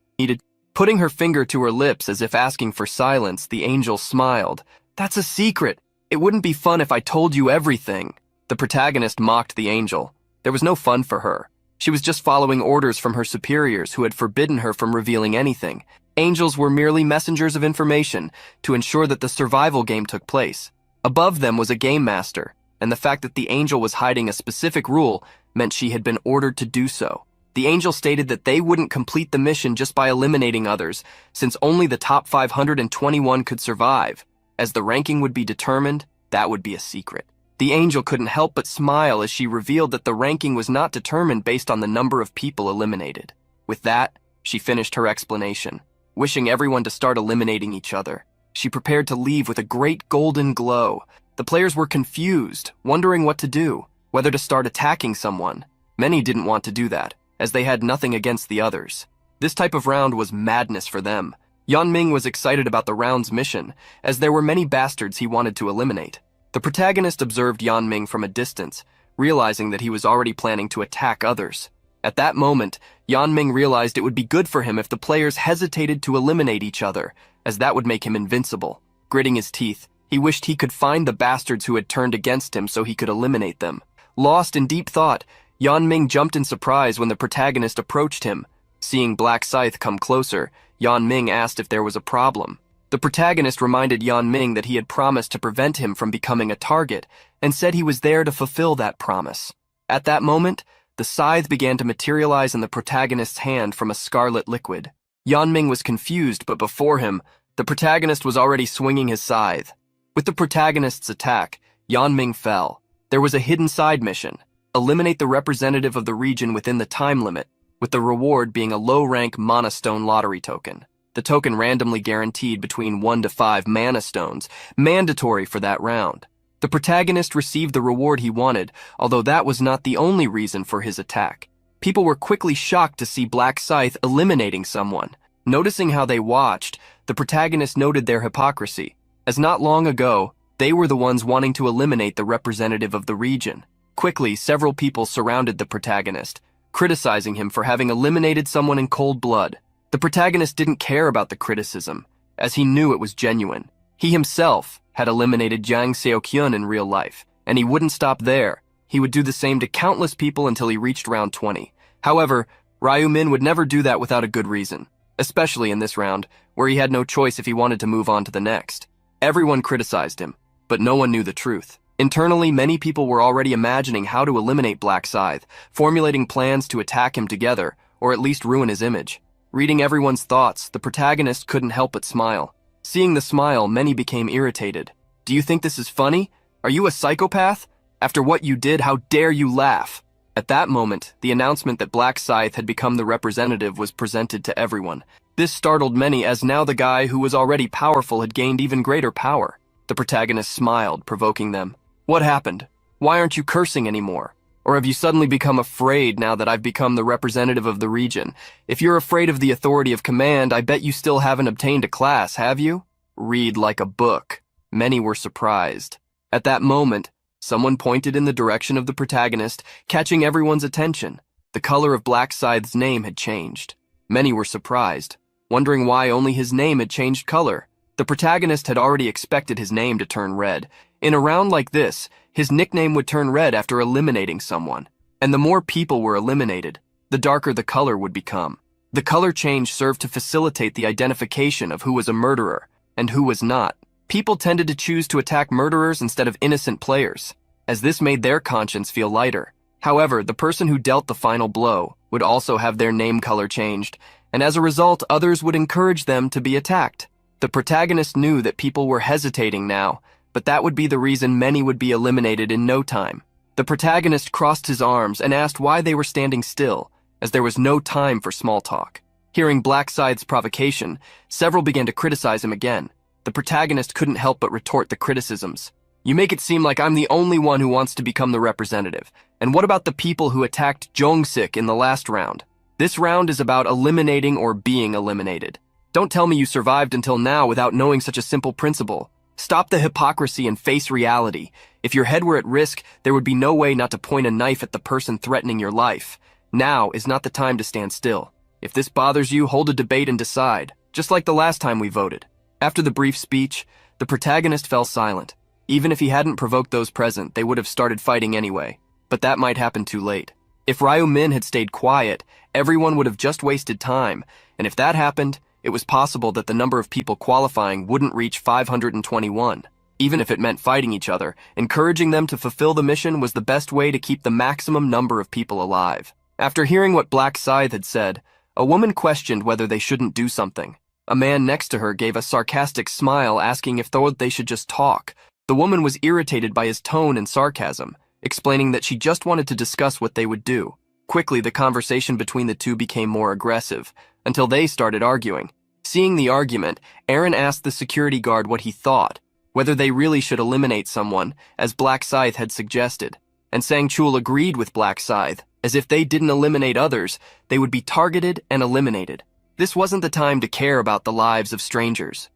Putting her finger to her lips as if asking for silence, the angel smiled. "That's a secret. It wouldn't be fun if I told you everything." The protagonist mocked the angel. There was no fun for her. She was just following orders from her superiors who had forbidden her from revealing anything. Angels were merely messengers of information to ensure that the survival game took place. Above them was a game master, and the fact that the angel was hiding a specific rule meant she had been ordered to do so. The angel stated that they wouldn't complete the mission just by eliminating others, since only the top 521 could survive. As the ranking would be determined, that would be a secret. The angel couldn't help but smile as she revealed that the ranking was not determined based on the number of people eliminated. With that, she finished her explanation, wishing everyone to start eliminating each other. She prepared to leave with a great golden glow. The players were confused, wondering what to do, whether to start attacking someone. Many didn't want to do that, as they had nothing against the others. This type of round was madness for them. Yanming was excited about the round's mission, as there were many bastards he wanted to eliminate. The protagonist observed Yanming from a distance, realizing that he was already planning to attack others. At that moment, Yanming realized it would be good for him if the players hesitated to eliminate each other, as that would make him invincible. Gritting his teeth, he wished he could find the bastards who had turned against him so he could eliminate them. Lost in deep thought, Yanming jumped in surprise when the protagonist approached him. Seeing Black Scythe come closer, Yanming asked if there was a problem. The protagonist reminded Yanming that he had promised to prevent him from becoming a target, and said he was there to fulfill that promise. At that moment, the scythe began to materialize in the protagonist's hand from a scarlet liquid. Yanming was confused, but before him, the protagonist was already swinging his scythe. With the protagonist's attack, Yanming fell. There was a hidden side mission: eliminate the representative of the region within the time limit, with the reward being a low-rank mana stone lottery token. The token randomly guaranteed between 1 to 5 mana stones, mandatory for that round. The protagonist received the reward he wanted, although that was not the only reason for his attack. People were quickly shocked to see Black Scythe eliminating someone. Noticing how they watched, the protagonist noted their hypocrisy, as not long ago, they were the ones wanting to eliminate the representative of the region. Quickly, several people surrounded the protagonist, criticizing him for having eliminated someone in cold blood. The protagonist didn't care about the criticism, as he knew it was genuine. He himself had eliminated Jang Seokyun in real life, and he wouldn't stop there. He would do the same to countless people until he reached round 20. However, Ryu-min would never do that without a good reason, especially in this round, where he had no choice if he wanted to move on to the next. Everyone criticized him, but no one knew the truth. Internally, many people were already imagining how to eliminate Black Scythe, formulating plans to attack him together, or at least ruin his image. Reading everyone's thoughts, the protagonist couldn't help but smile. Seeing the smile, many became irritated. "Do you think this is funny? Are you a psychopath? After what you did, how dare you laugh?" At that moment, the announcement that Black Scythe had become the representative was presented to everyone. This startled many, as now the guy who was already powerful had gained even greater power. The protagonist smiled, provoking them. "What happened? Why aren't you cursing anymore? Or have you suddenly become afraid now that I've become the representative of the region? If you're afraid of the authority of command, I bet you still haven't obtained a class, have you?" Read like a book. Many were surprised. At that moment, someone pointed in the direction of the protagonist, catching everyone's attention. The color of Black Scythe's name had changed. Many were surprised, wondering why only his name had changed color. The protagonist had already expected his name to turn red. In a round like this, his nickname would turn red after eliminating someone. And the more people were eliminated, the darker the color would become. The color change served to facilitate the identification of who was a murderer and who was not. People tended to choose to attack murderers instead of innocent players, as this made their conscience feel lighter. However, the person who dealt the final blow would also have their name color changed, and as a result, others would encourage them to be attacked. The protagonist knew that people were hesitating now, but that would be the reason many would be eliminated in no time. The protagonist crossed his arms and asked why they were standing still, as there was no time for small talk. Hearing Black Scythe's provocation, several began to criticize him again. The protagonist couldn't help but retort the criticisms. "You make it seem like I'm the only one who wants to become the representative. And what about the people who attacked Jongsik in the last round? This round is about eliminating or being eliminated. Don't tell me you survived until now without knowing such a simple principle. Stop the hypocrisy and face reality. If your head were at risk, there would be no way not to point a knife at the person threatening your life. Now is not the time to stand still. If this bothers you, hold a debate and decide, just like the last time we voted. After the brief speech, the protagonist fell silent. Even if he hadn't provoked those present, they would have started fighting anyway. But that might happen too late. If Ryu Min had stayed quiet, everyone would have just wasted time, and if that happened, it was possible that the number of people qualifying wouldn't reach 521. Even if it meant fighting each other, encouraging them to fulfill the mission was the best way to keep the maximum number of people alive. After hearing what Black Scythe had said, a woman questioned whether they shouldn't do something. A man next to her gave a sarcastic smile asking if they should just talk. The woman was irritated by his tone and sarcasm, explaining that she just wanted to discuss what they would do. Quickly, the conversation between the two became more aggressive, until they started arguing. Seeing the argument, Aaron asked the security guard what he thought, whether they really should eliminate someone, as Black Scythe had suggested. And Sang-chul agreed with Black Scythe, as if they didn't eliminate others, they would be targeted and eliminated. This wasn't the time to care about the lives of strangers.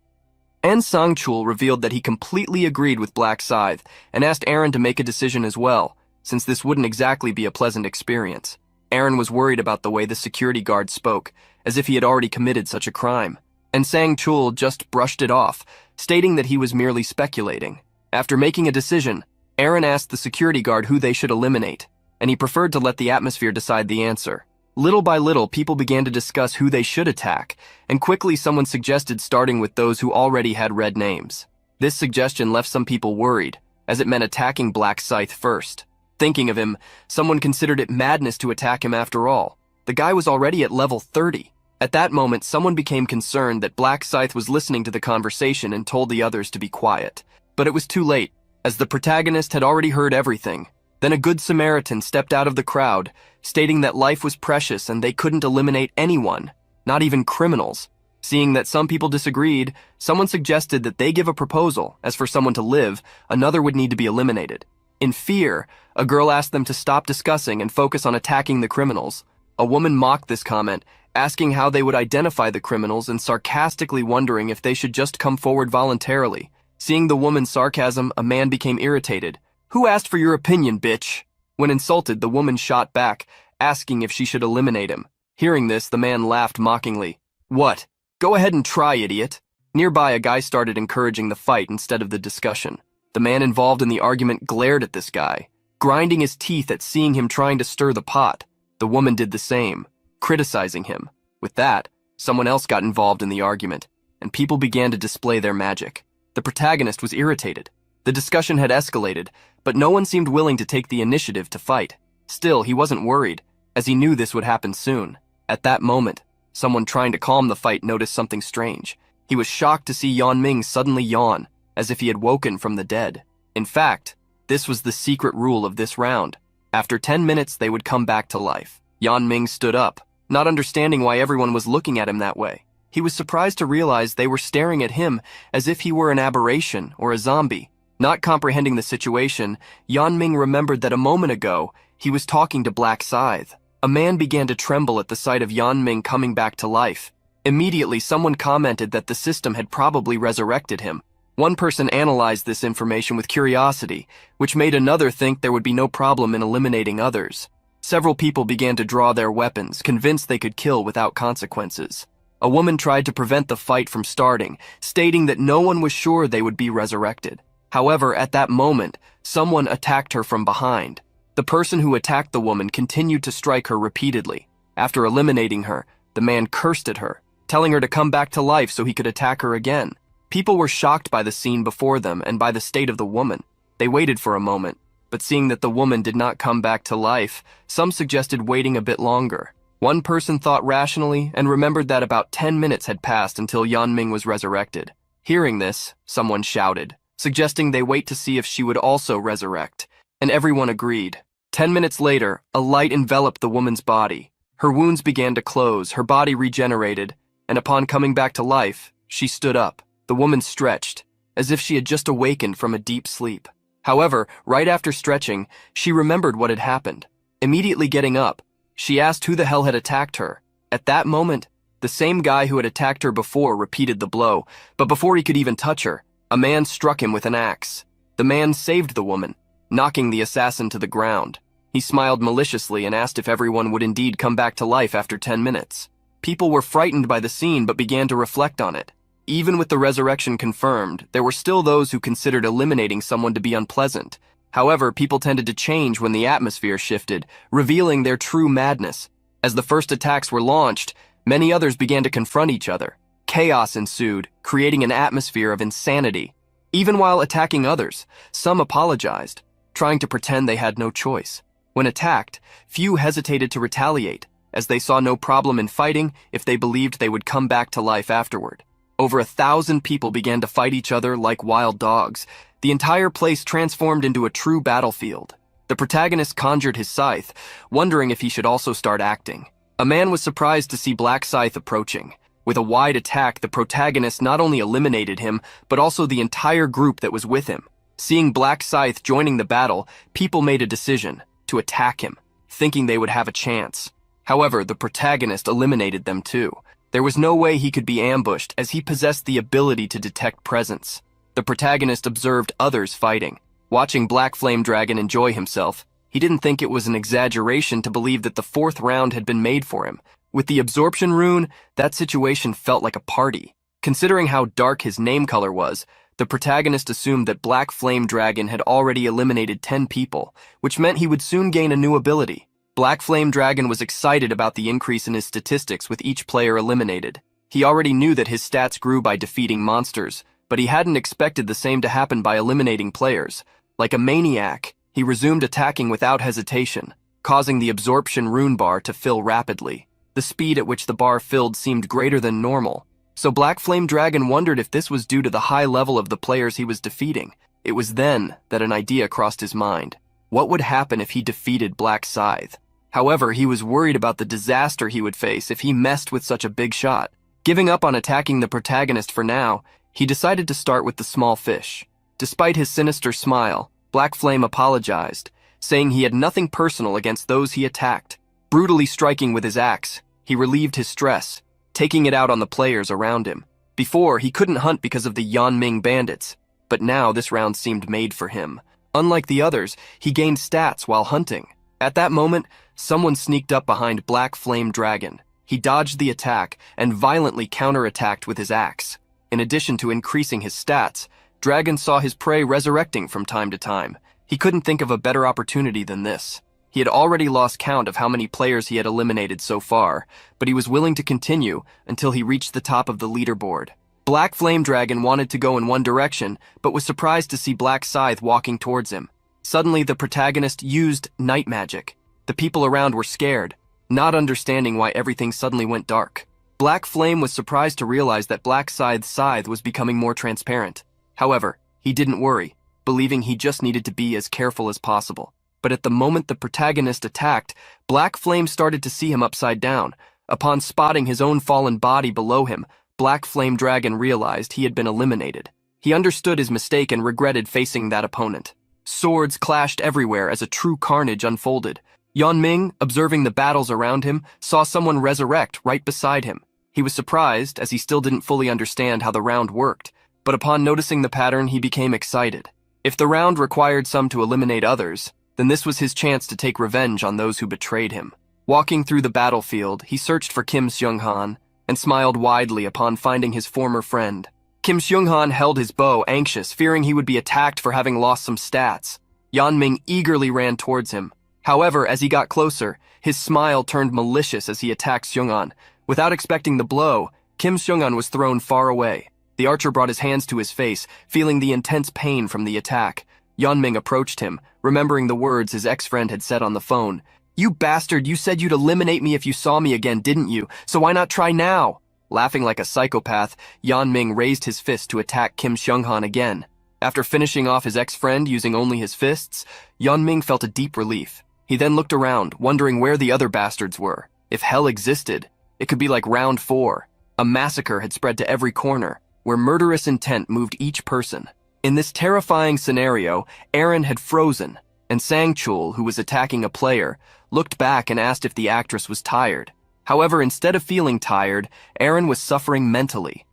And Sang-chul revealed that he completely agreed with Black Scythe and asked Aaron to make a decision as well, since this wouldn't exactly be a pleasant experience. Aaron was worried about the way the security guard spoke, as if he had already committed such a crime. And Sang-chul just brushed it off, stating that he was merely speculating. After making a decision, Aaron asked the security guard who they should eliminate, and he preferred to let the atmosphere decide the answer. Little by little, people began to discuss who they should attack, and quickly someone suggested starting with those who already had red names. This suggestion left some people worried, as it meant attacking Black Scythe first. Thinking of him, someone considered it madness to attack him after all. The guy was already at level 30. At that moment, someone became concerned that Black Scythe was listening to the conversation and told the others to be quiet. But it was too late, as the protagonist had already heard everything. Then a good Samaritan stepped out of the crowd, stating that life was precious and they couldn't eliminate anyone, not even criminals. Seeing that some people disagreed, someone suggested that they give a proposal, as for someone to live, another would need to be eliminated. In fear, a girl asked them to stop discussing and focus on attacking the criminals. A woman mocked this comment, asking how they would identify the criminals and sarcastically wondering if they should just come forward voluntarily. Seeing the woman's sarcasm, a man became irritated. "Who asked for your opinion, bitch?" When insulted, the woman shot back, asking if she should eliminate him. Hearing this, the man laughed mockingly. "What? Go ahead and try, idiot." Nearby, a guy started encouraging the fight instead of the discussion. The man involved in the argument glared at this guy, grinding his teeth at seeing him trying to stir the pot. The woman did the same, criticizing him. With that, someone else got involved in the argument, and people began to display their magic. The protagonist was irritated. The discussion had escalated, but no one seemed willing to take the initiative to fight. Still, he wasn't worried, as he knew this would happen soon. At that moment, someone trying to calm the fight noticed something strange. He was shocked to see Yan Ming suddenly yawn, as if he had woken from the dead. In fact, this was the secret rule of this round. After 10 minutes, they would come back to life. Yan Ming stood up, not understanding why everyone was looking at him that way. He was surprised to realize they were staring at him as if he were an aberration or a zombie. Not comprehending the situation, Yan Ming remembered that a moment ago, he was talking to Black Scythe. A man began to tremble at the sight of Yan Ming coming back to life. Immediately, someone commented that the system had probably resurrected him. One person analyzed this information with curiosity, which made another think there would be no problem in eliminating others. Several people began to draw their weapons, convinced they could kill without consequences. A woman tried to prevent the fight from starting, stating that no one was sure they would be resurrected. However, at that moment, someone attacked her from behind. The person who attacked the woman continued to strike her repeatedly. After eliminating her, the man cursed at her, telling her to come back to life so he could attack her again. People were shocked by the scene before them and by the state of the woman. They waited for a moment, but seeing that the woman did not come back to life, some suggested waiting a bit longer. One person thought rationally and remembered that about 10 minutes had passed until Yan Ming was resurrected. Hearing this, someone shouted, suggesting they wait to see if she would also resurrect, and everyone agreed. 10 minutes later, a light enveloped the woman's body. Her wounds began to close, her body regenerated, and upon coming back to life, she stood up. The woman stretched, as if she had just awakened from a deep sleep. However, right after stretching, she remembered what had happened. Immediately getting up, she asked who the hell had attacked her. At that moment, the same guy who had attacked her before repeated the blow, but before he could even touch her, A man struck him with an axe. The man saved the woman, knocking the assassin to the ground. He smiled maliciously and asked if everyone would indeed come back to life after 10 minutes. People were frightened by the scene but began to reflect on it. Even with the resurrection confirmed, there were still those who considered eliminating someone to be unpleasant. However, people tended to change when the atmosphere shifted, revealing their true madness. As the first attacks were launched, many others began to confront each other. Chaos ensued, creating an atmosphere of insanity. Even while attacking others, some apologized, trying to pretend they had no choice. When attacked, few hesitated to retaliate, as they saw no problem in fighting if they believed they would come back to life afterward. Over 1,000 people began to fight each other like wild dogs. The entire place transformed into a true battlefield. The protagonist conjured his scythe, wondering if he should also start acting. A man was surprised to see Black Scythe approaching. With a wide attack, the protagonist not only eliminated him, but also the entire group that was with him. Seeing Black Scythe joining the battle, people made a decision to attack him, thinking they would have a chance. However, the protagonist eliminated them too. There was no way he could be ambushed, as he possessed the ability to detect presence. The protagonist observed others fighting. Watching Black Flame Dragon enjoy himself, he didn't think it was an exaggeration to believe that the 4th round had been made for him. With the absorption rune, that situation felt like a party. Considering how dark his name color was, the protagonist assumed that Black Flame Dragon had already eliminated 10 people, which meant he would soon gain a new ability. Black Flame Dragon was excited about the increase in his statistics with each player eliminated. He already knew that his stats grew by defeating monsters, but he hadn't expected the same to happen by eliminating players. Like a maniac, he resumed attacking without hesitation, causing the absorption rune bar to fill rapidly. The speed at which the bar filled seemed greater than normal, so Black Flame Dragon wondered if this was due to the high level of the players he was defeating. It was then that an idea crossed his mind. What would happen if he defeated Black Scythe? However, he was worried about the disaster he would face if he messed with such a big shot. Giving up on attacking the protagonist for now, he decided to start with the small fish. Despite his sinister smile, Black Flame apologized, saying he had nothing personal against those he attacked. Brutally striking with his axe, he relieved his stress, taking it out on the players around him. Before, he couldn't hunt because of the Yanming bandits, but now this round seemed made for him. Unlike the others, he gained stats while hunting. At that moment, someone sneaked up behind Black Flame Dragon. He dodged the attack and violently counterattacked with his axe. In addition to increasing his stats, Dragon saw his prey resurrecting from time to time. He couldn't think of a better opportunity than this. He had already lost count of how many players he had eliminated so far, but he was willing to continue until he reached the top of the leaderboard. Black Flame Dragon wanted to go in one direction, but was surprised to see Black Scythe walking towards him. Suddenly, the protagonist used night magic. The people around were scared, not understanding why everything suddenly went dark. Black Flame was surprised to realize that Black Scythe's scythe was becoming more transparent. However, he didn't worry, believing he just needed to be as careful as possible. But at the moment the protagonist attacked, Black Flame started to see him upside down. Upon spotting his own fallen body below him, Black Flame Dragon realized he had been eliminated. He understood his mistake and regretted facing that opponent. Swords clashed everywhere as a true carnage unfolded. Yanming, observing the battles around him, saw someone resurrect right beside him. He was surprised, as he still didn't fully understand how the round worked, but upon noticing the pattern, he became excited. If the round required some to eliminate others, then this was his chance to take revenge on those who betrayed him. Walking through the battlefield, he searched for Kim Seung-han and smiled widely upon finding his former friend. Kim Seung-han held his bow, anxious, fearing he would be attacked for having lost some stats. Yanming eagerly ran towards him. However, as he got closer, his smile turned malicious as he attacked Seung-han. Without expecting the blow, Kim Seung-han was thrown far away. The archer brought his hands to his face, feeling the intense pain from the attack. Yanming approached him, remembering the words his ex-friend had said on the phone. "You bastard, you said you'd eliminate me if you saw me again, didn't you? So why not try now?" Laughing like a psychopath, Yanming raised his fist to attack Kim Seung-han again. After finishing off his ex-friend using only his fists, Yanming felt a deep relief. He then looked around, wondering where the other bastards were. If hell existed, it could be like round 4. A massacre had spread to every corner, where murderous intent moved each person. In this terrifying scenario, Aaron had frozen, and Sangchul, who was attacking a player, looked back and asked if the actress was tired. However, instead of feeling tired, Aaron was suffering mentally.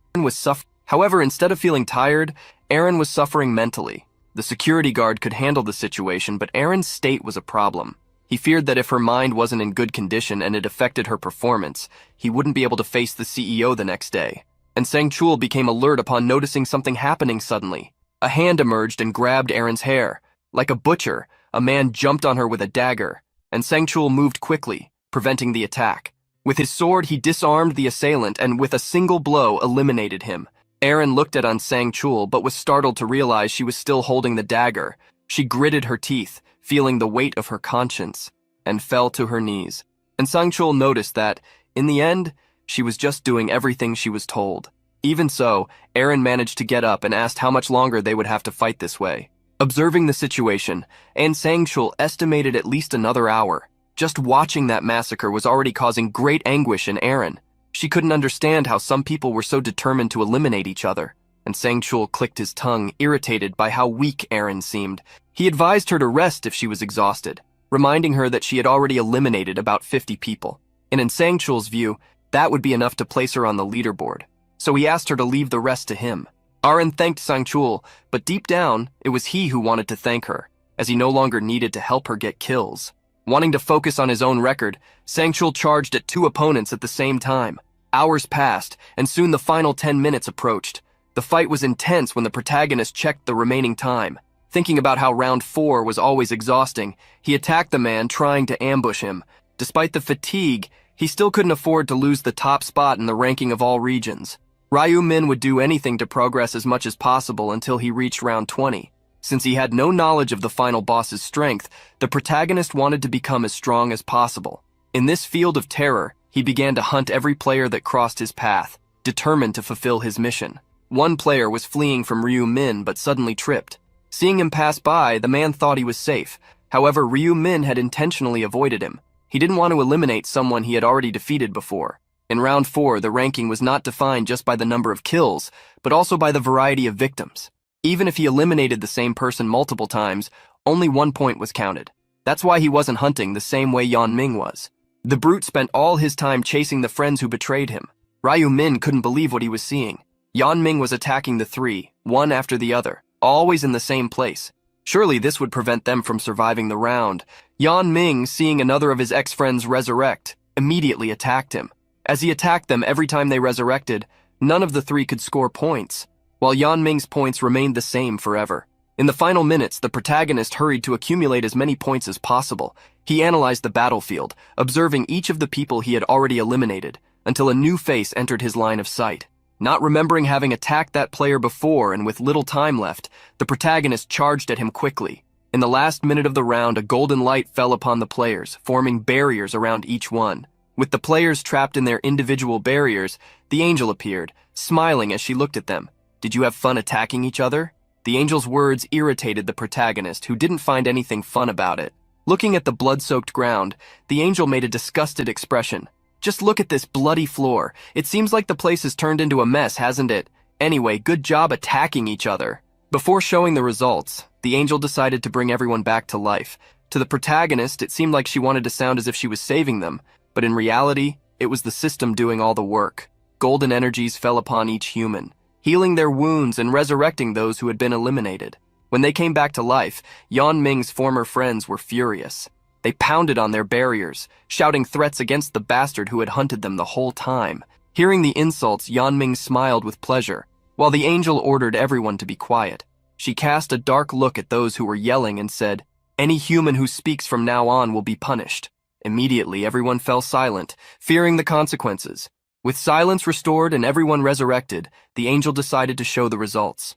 However, instead of feeling tired, Aaron was suffering mentally. The security guard could handle the situation, but Aaron's state was a problem. He feared that if her mind wasn't in good condition and it affected her performance, he wouldn't be able to face the CEO the next day. And Sang-chul became alert upon noticing something happening suddenly. A hand emerged and grabbed Aaron's hair. Like a butcher, a man jumped on her with a dagger, and Sang-chul moved quickly, preventing the attack. With his sword, he disarmed the assailant and with a single blow eliminated him. Aaron looked at Sang-chul but was startled to realize she was still holding the dagger. She gritted her teeth, feeling the weight of her conscience, and fell to her knees. And Sang-chul noticed that, in the end, she was just doing everything she was told. Even so, Aaron managed to get up and asked how much longer they would have to fight this way. Observing the situation, Sang-chul estimated at least another hour. Just watching that massacre was already causing great anguish in Aaron. She couldn't understand how some people were so determined to eliminate each other. And Sang-chul clicked his tongue, irritated by how weak Aaron seemed. He advised her to rest if she was exhausted, reminding her that she had already eliminated about 50 people. And in Sang-chul's view, that would be enough to place her on the leaderboard. So he asked her to leave the rest to him. Aaron thanked Sang-chul, but deep down, it was he who wanted to thank her, as he no longer needed to help her get kills. Wanting to focus on his own record, Sang-chul charged at 2 opponents at the same time. Hours passed, and soon the final 10 minutes approached. The fight was intense when the protagonist checked the remaining time. Thinking about how round 4 was always exhausting, he attacked the man trying to ambush him. Despite the fatigue, he still couldn't afford to lose the top spot in the ranking of all regions. Ryu Min would do anything to progress as much as possible until he reached round 20. Since he had no knowledge of the final boss's strength, the protagonist wanted to become as strong as possible. In this field of terror, he began to hunt every player that crossed his path, determined to fulfill his mission. One player was fleeing from Ryu Min but suddenly tripped. Seeing him pass by, the man thought he was safe. However, Ryu Min had intentionally avoided him. He didn't want to eliminate someone he had already defeated before. In round 4, the ranking was not defined just by the number of kills, but also by the variety of victims. Even if he eliminated the same person multiple times, only 1 point was counted. That's why he wasn't hunting the same way Yan Ming was. The brute spent all his time chasing the friends who betrayed him. Ryu Min couldn't believe what he was seeing. Yan Ming was attacking the 3, one after the other, always in the same place. Surely this would prevent them from surviving the round. Yan Ming, seeing another of his ex-friends resurrect, immediately attacked him. As he attacked them every time they resurrected, none of the 3 could score points, while Yan Ming's points remained the same forever. In the final minutes, the protagonist hurried to accumulate as many points as possible. He analyzed the battlefield, observing each of the people he had already eliminated, until a new face entered his line of sight. Not remembering having attacked that player before and with little time left, the protagonist charged at him quickly. In the last minute of the round, a golden light fell upon the players, forming barriers around each one. With the players trapped in their individual barriers, the angel appeared, smiling as she looked at them. "Did you have fun attacking each other?" The angel's words irritated the protagonist, who didn't find anything fun about it. Looking at the blood-soaked ground, the angel made a disgusted expression. "Just look at this bloody floor. It seems like the place has turned into a mess, hasn't it? Anyway, good job attacking each other." Before showing the results, the angel decided to bring everyone back to life. To the protagonist, it seemed like she wanted to sound as if she was saving them, but in reality, it was the system doing all the work. Golden energies fell upon each human, healing their wounds and resurrecting those who had been eliminated. When they came back to life, Yan Ming's former friends were furious. They pounded on their barriers, shouting threats against the bastard who had hunted them the whole time. Hearing the insults, Yan Ming smiled with pleasure, while the angel ordered everyone to be quiet. She cast a dark look at those who were yelling and said, "Any human who speaks from now on will be punished." Immediately, everyone fell silent, fearing the consequences. With silence restored and everyone resurrected, the angel decided to show the results.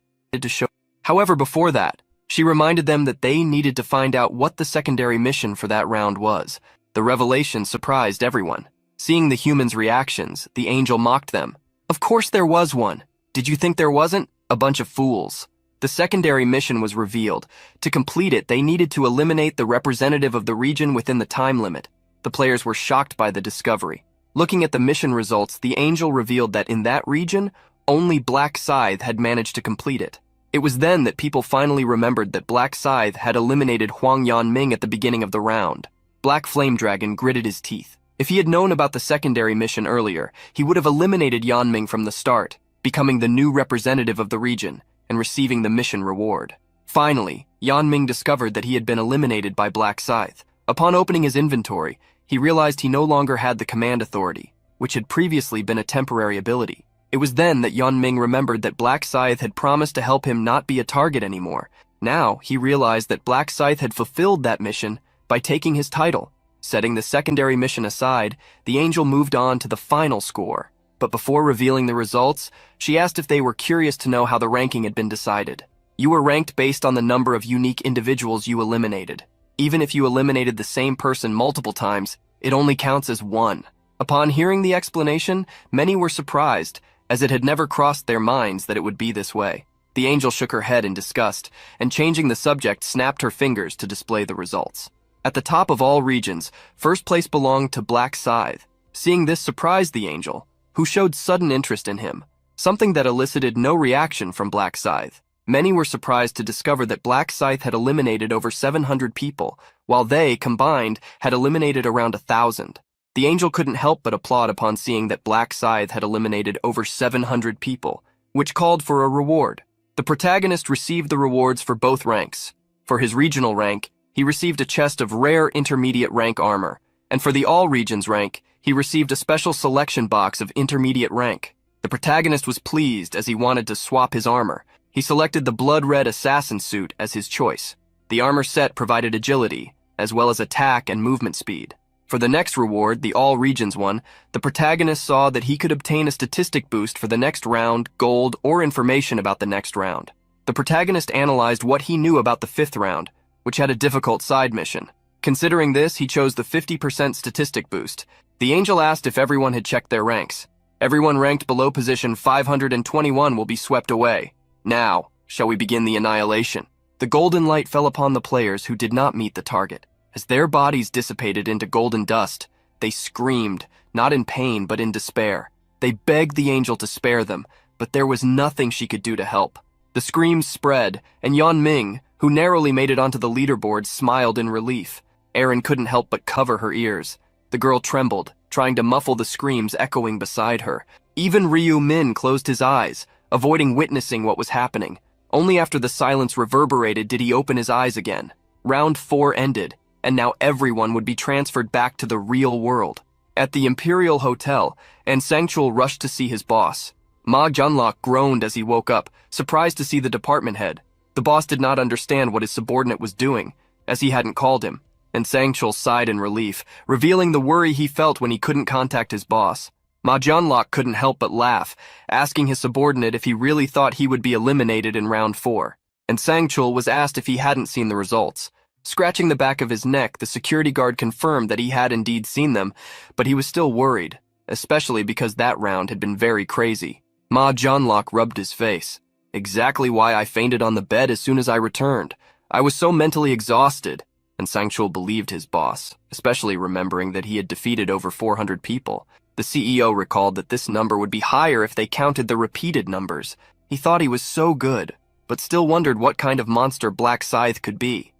However, before that, she reminded them that they needed to find out what the secondary mission for that round was. The revelation surprised everyone. Seeing the humans' reactions, the angel mocked them. "Of course there was one. Did you think there wasn't? A bunch of fools." The secondary mission was revealed. To complete it, they needed to eliminate the representative of the region within the time limit. The players were shocked by the discovery. Looking at the mission results, the angel revealed that in that region, only Black Scythe had managed to complete it. It was then that people finally remembered that Black Scythe had eliminated Huang Yanming at the beginning of the round. Black Flame Dragon gritted his teeth. If he had known about the secondary mission earlier, he would have eliminated Yanming from the start. becoming the new representative of the region and receiving the mission reward. Finally, Yanming discovered that he had been eliminated by Black Scythe. Upon opening his inventory, he realized he no longer had the command authority, which had previously been a temporary ability. It was then that Yanming remembered that Black Scythe had promised to help him not be a target anymore. Now, he realized that Black Scythe had fulfilled that mission by taking his title. Setting the secondary mission aside, the angel moved on to the final score. But before revealing the results, she asked if they were curious to know how the ranking had been decided. You were ranked based on the number of unique individuals you eliminated. Even if you eliminated the same person multiple times, it only counts as one. Upon hearing the explanation, many were surprised, as it had never crossed their minds that it would be this way. The angel shook her head in disgust, and changing the subject, snapped her fingers to display the results. At the top of all regions, first place belonged to Black Scythe. Seeing this surprised the angel, who showed sudden interest in him, something that elicited no reaction from Black Scythe. Many were surprised to discover that Black Scythe had eliminated over 700 people, while they, combined, had eliminated around 1,000. The angel couldn't help but applaud upon seeing that Black Scythe had eliminated over 700 people, which called for a reward. The protagonist received the rewards for both ranks. For his regional rank, he received a chest of rare intermediate rank armor, and for the all regions rank, he received a special selection box of intermediate rank. The protagonist was pleased as he wanted to swap his armor. He selected the blood-red assassin suit as his choice. The armor set provided agility, as well as attack and movement speed. For the next reward, the all regions one, the protagonist saw that he could obtain a statistic boost for the next round, gold, or information about the next round. The protagonist analyzed what he knew about the 5th round, which had a difficult side mission. Considering this, he chose the 50% statistic boost. The angel asked if everyone had checked their ranks. Everyone ranked below position 521 will be swept away. Now, shall we begin the annihilation? The golden light fell upon the players who did not meet the target. As their bodies dissipated into golden dust, they screamed, not in pain but in despair. They begged the angel to spare them, but there was nothing she could do to help. The screams spread, and Yanming, who narrowly made it onto the leaderboard, smiled in relief. Erin couldn't help but cover her ears. The girl trembled, trying to muffle the screams echoing beside her. Even Ryu Min closed his eyes, avoiding witnessing what was happening. Only after the silence reverberated did he open his eyes again. Round 4 ended, and now everyone would be transferred back to the real world. At the Imperial Hotel, Sanctual rushed to see his boss. Ma Junlok groaned as he woke up, surprised to see the department head. The boss did not understand what his subordinate was doing, as he hadn't called him, and Sanctual sighed in relief, revealing the worry he felt when he couldn't contact his boss. Ma Junlok couldn't help but laugh, asking his subordinate if he really thought he would be eliminated in round 4, and Sanctual was asked if he hadn't seen the results. Scratching the back of his neck, the security guard confirmed that he had indeed seen them, but he was still worried, especially because that round had been very crazy. Ma Junlok rubbed his face. Exactly why I fainted on the bed as soon as I returned. I was so mentally exhausted, and Sanctual believed his boss, especially remembering that he had defeated over 400 people. The CEO recalled that this number would be higher if they counted the repeated numbers. He thought he was so good, but still wondered what kind of monster Black Scythe could be.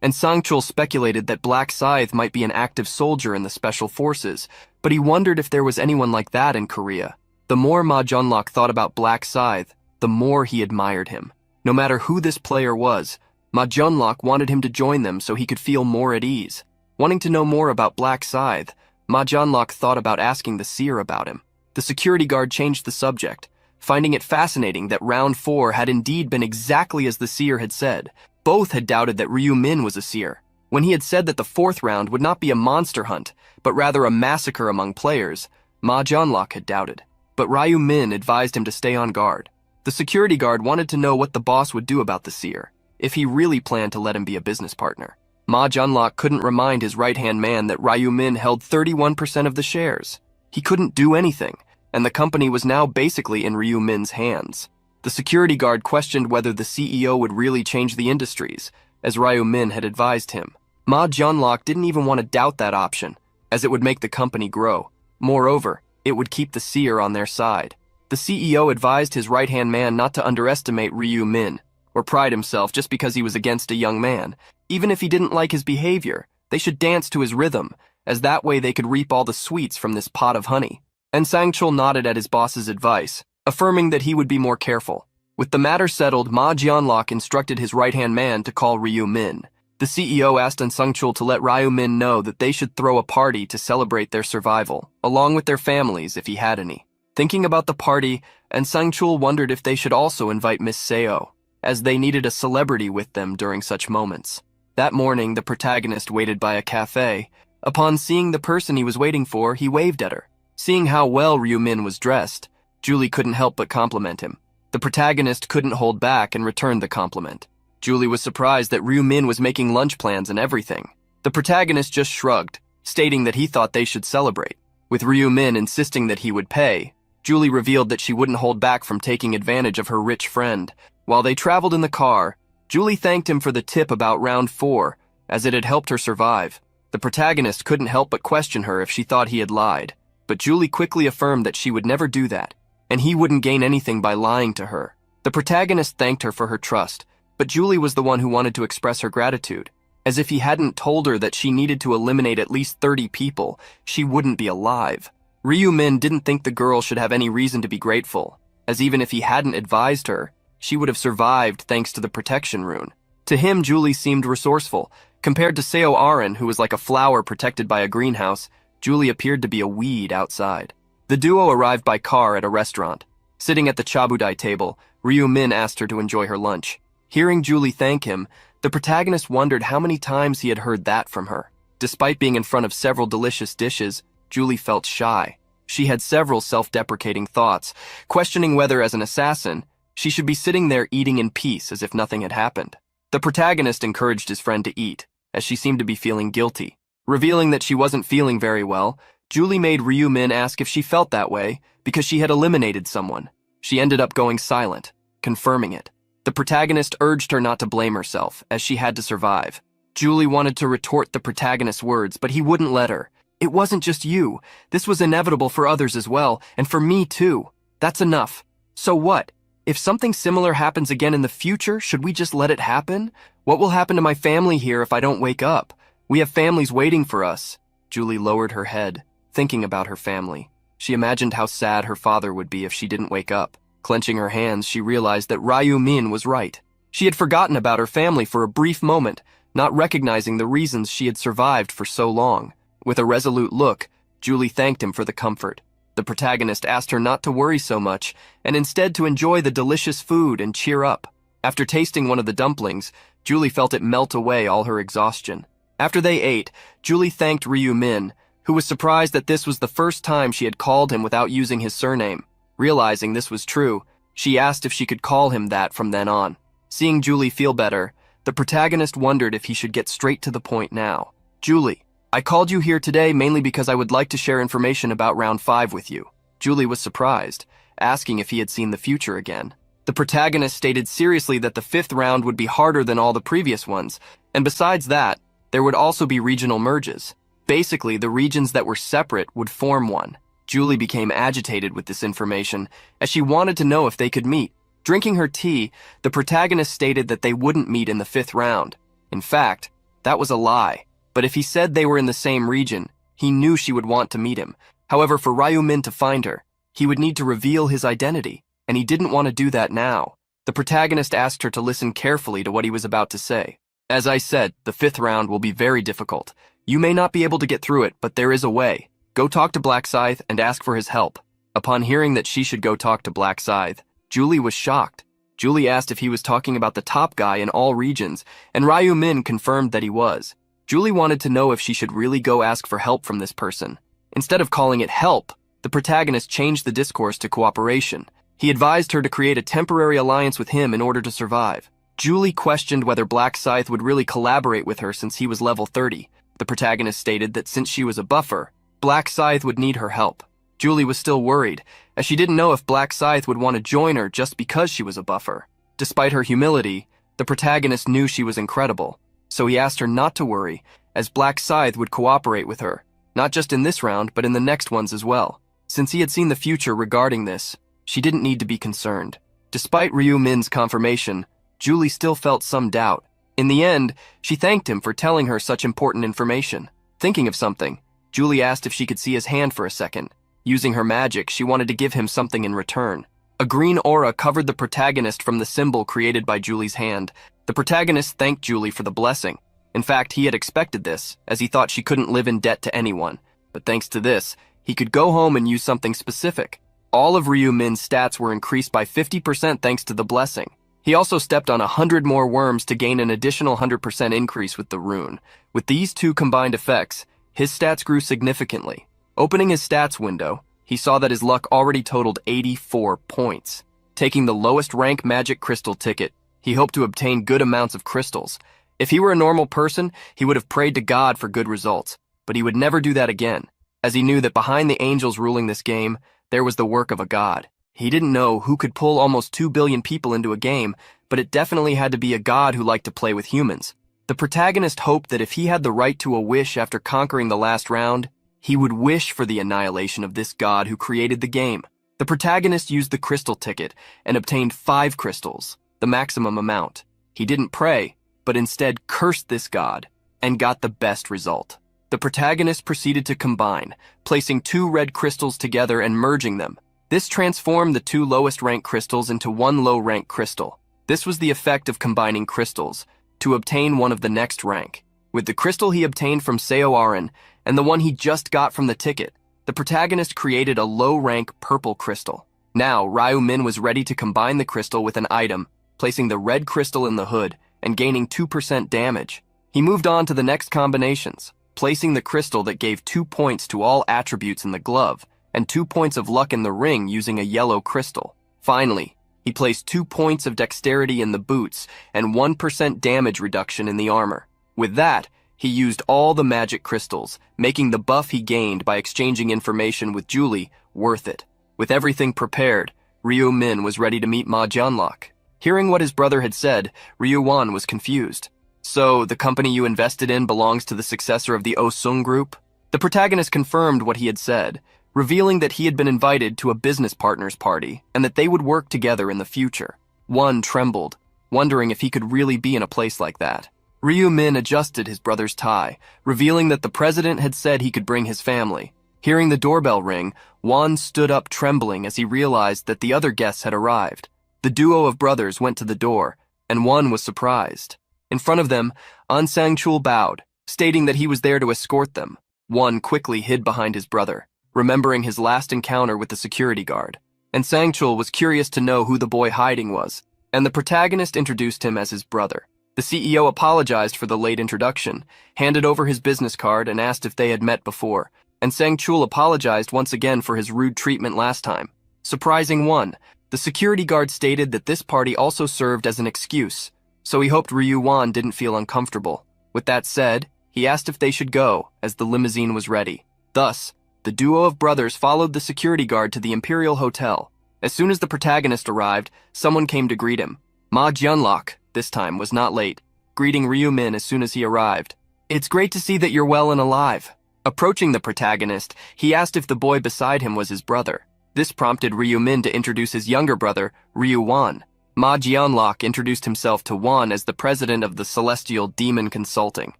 And Sanctual speculated that Black Scythe might be an active soldier in the special forces, but he wondered if there was anyone like that in Korea. The more Ma Junlok thought about Black Scythe, the more he admired him. No matter who this player was, Ma Junlok wanted him to join them so he could feel more at ease. Wanting to know more about Black Scythe, Ma Junlok thought about asking the seer about him. The security guard changed the subject, finding it fascinating that round 4 had indeed been exactly as the seer had said. Both had doubted that Ryu Min was a seer. When he had said that the 4th round would not be a monster hunt, but rather a massacre among players, Ma Junlok had doubted. But Ryu Min advised him to stay on guard. The security guard wanted to know what the boss would do about the seer, if he really planned to let him be a business partner. Ma Junlok couldn't remind his right-hand man that Ryu Min held 31% of the shares. He couldn't do anything, and the company was now basically in Ryu Min's hands. The security guard questioned whether the CEO would really change the industries, as Ryu Min had advised him. Ma Junlok didn't even want to doubt that option, as it would make the company grow. Moreover, it would keep the seer on their side. The CEO advised his right-hand man not to underestimate Ryu Min, or pride himself just because he was against a young man. Even if he didn't like his behavior, they should dance to his rhythm, as that way they could reap all the sweets from this pot of honey. And Sanctual nodded at his boss's advice, affirming that he would be more careful. With the matter settled, Ma Jianlok instructed his right-hand man to call Ryu Min. The CEO asked Sungchul to let Ryu Min know that they should throw a party to celebrate their survival, along with their families if he had any. Thinking about the party, Sungchul wondered if they should also invite Miss Seo, as they needed a celebrity with them during such moments. That morning, the protagonist waited by a cafe. Upon seeing the person he was waiting for, he waved at her. Seeing how well Ryu Min was dressed, Julie couldn't help but compliment him. The protagonist couldn't hold back and returned the compliment. Julie was surprised that Ryu Min was making lunch plans and everything. The protagonist just shrugged, stating that he thought they should celebrate. With Ryu Min insisting that he would pay, Julie revealed that she wouldn't hold back from taking advantage of her rich friend. While they traveled in the car, Julie thanked him for the tip about round 4, as it had helped her survive. The protagonist couldn't help but question her if she thought he had lied, but Julie quickly affirmed that she would never do that, and he wouldn't gain anything by lying to her. The protagonist thanked her for her trust, but Julie was the one who wanted to express her gratitude. As if he hadn't told her that she needed to eliminate at least 30 people, she wouldn't be alive. Ryu Min didn't think the girl should have any reason to be grateful, as even if he hadn't advised her, she would have survived thanks to the protection rune. To him, Julie seemed resourceful. Compared to Seo Arin, who was like a flower protected by a greenhouse, Julie appeared to be a weed outside. The duo arrived by car at a restaurant. Sitting at the chabudai table, Ryu Min asked her to enjoy her lunch. Hearing Julie thank him, the protagonist wondered how many times he had heard that from her. Despite being in front of several delicious dishes, Julie felt shy. She had several self-deprecating thoughts, questioning whether, as an assassin, she should be sitting there eating in peace as if nothing had happened. The protagonist encouraged his friend to eat, as she seemed to be feeling guilty. Revealing that she wasn't feeling very well, Julie made Ryu Min ask if she felt that way because she had eliminated someone. She ended up going silent, confirming it. The protagonist urged her not to blame herself, as she had to survive. Julie wanted to retort the protagonist's words, but he wouldn't let her. It wasn't just you. This was inevitable for others as well, and for me too. That's enough. So what? If something similar happens again in the future, should we just let it happen? What will happen to my family here if I don't wake up? We have families waiting for us. Julie lowered her head, thinking about her family. She imagined how sad her father would be if she didn't wake up. Clenching her hands, she realized that Ryu Min was right. She had forgotten about her family for a brief moment, not recognizing the reasons she had survived for so long. With a resolute look, Julie thanked him for the comfort. The protagonist asked her not to worry so much, and instead to enjoy the delicious food and cheer up. After tasting one of the dumplings, Julie felt it melt away all her exhaustion. After they ate, Julie thanked Ryu Min, who was surprised that this was the first time she had called him without using his surname. Realizing this was true, she asked if she could call him that from then on. Seeing Julie feel better, the protagonist wondered if he should get straight to the point now. Julie, I called you here today mainly because I would like to share information about round 5 with you. Julie was surprised, asking if he had seen the future again. The protagonist stated seriously that the 5th round would be harder than all the previous ones, and besides that, there would also be regional merges. Basically, the regions that were separate would form one. Julie became agitated with this information, as she wanted to know if they could meet. Drinking her tea, the protagonist stated that they wouldn't meet in the 5th round. In fact, that was a lie. But if he said they were in the same region, he knew she would want to meet him. However, for Ryu Min to find her, he would need to reveal his identity, and he didn't want to do that now. The protagonist asked her to listen carefully to what he was about to say. As I said, the 5th round will be very difficult. You may not be able to get through it, but there is a way. Go talk to Black Scythe and ask for his help. Upon hearing that she should go talk to Black Scythe, Julie was shocked. Julie asked if he was talking about the top guy in all regions, and Ryu Min confirmed that he was. Julie wanted to know if she should really go ask for help from this person. Instead of calling it help, the protagonist changed the discourse to cooperation. He advised her to create a temporary alliance with him in order to survive. Julie questioned whether Black Scythe would really collaborate with her since he was level 30. The protagonist stated that since she was a buffer, Black Scythe would need her help. Julie was still worried, as she didn't know if Black Scythe would want to join her just because she was a buffer. Despite her humility, the protagonist knew she was incredible, so he asked her not to worry, as Black Scythe would cooperate with her, not just in this round but in the next ones as well. Since he had seen the future regarding this, she didn't need to be concerned. Despite Ryu Min's confirmation, Julie still felt some doubt. In the end, she thanked him for telling her such important information. Thinking of something, Julie asked if she could see his hand for a second. Using her magic, she wanted to give him something in return. A green aura covered the protagonist from the symbol created by Julie's hand. The protagonist thanked Julie for the blessing. In fact, he had expected this, as he thought she couldn't live in debt to anyone. But thanks to this, he could go home and use something specific. All of Ryu Min's stats were increased by 50% thanks to the blessing. He also stepped on 100 more worms to gain an additional 100% increase with the rune. With these two combined effects, his stats grew significantly. Opening his stats window, he saw that his luck already totaled 84 points. Taking the lowest rank magic crystal ticket, he hoped to obtain good amounts of crystals. If he were a normal person, he would have prayed to God for good results, but he would never do that again, as he knew that behind the angels ruling this game, there was the work of a god. He didn't know who could pull almost 2 billion people into a game, but it definitely had to be a god who liked to play with humans. The protagonist hoped that if he had the right to a wish after conquering the last round, he would wish for the annihilation of this god who created the game. The protagonist used the crystal ticket and obtained 5 crystals, the maximum amount. He didn't pray, but instead cursed this god, and got the best result. The protagonist proceeded to combine, placing 2 red crystals together and merging them. This transformed the 2 lowest ranked crystals into 1 low rank crystal. This was the effect of combining crystals, to obtain one of the next rank. With the crystal he obtained from Seo Arin, and the one he just got from the ticket, the protagonist created a low rank purple crystal. Now, Ryu Min was ready to combine the crystal with an item, placing the red crystal in the hood, and gaining 2% damage. He moved on to the next combinations, placing the crystal that gave 2 points to all attributes in the glove, and 2 points of luck in the ring using a yellow crystal. Finally, he placed 2 points of dexterity in the boots and 1% damage reduction in the armor. With that, he used all the magic crystals, making the buff he gained by exchanging information with Julie worth it. With everything prepared, Ryu Min was ready to meet Ma Jianlok. Hearing what his brother had said, Ryu Wan was confused. So, the company you invested in belongs to the successor of the Osung Group? The protagonist confirmed what he had said, revealing that he had been invited to a business partners party and that they would work together in the future. Wan trembled, wondering if he could really be in a place like that. Ryu Min adjusted his brother's tie, revealing that the president had said he could bring his family. Hearing the doorbell ring, Wan stood up trembling as he realized that the other guests had arrived. The duo of brothers went to the door, and Wan was surprised. In front of them, An Sang-chul bowed, stating that he was there to escort them. Wan quickly hid behind his brother, remembering his last encounter with the security guard. And Sang-chul was curious to know who the boy hiding was, and the protagonist introduced him as his brother. The CEO apologized for the late introduction, handed over his business card and asked if they had met before, and Sang-chul apologized once again for his rude treatment last time. Surprising Wan, the security guard stated that this party also served as an excuse, so he hoped Ryu Wan didn't feel uncomfortable. With that said, he asked if they should go, as the limousine was ready. Thus, the duo of brothers followed the security guard to the Imperial Hotel. As soon as the protagonist arrived, someone came to greet him. Ma Jianlok, this time, was not late, greeting Ryu Min as soon as he arrived. "It's great to see that you're well and alive." Approaching the protagonist, he asked if the boy beside him was his brother. This prompted Ryu Min to introduce his younger brother, Ryu Wan. Ma Jianlok introduced himself to Wan as the president of the Celestial Demon Consulting.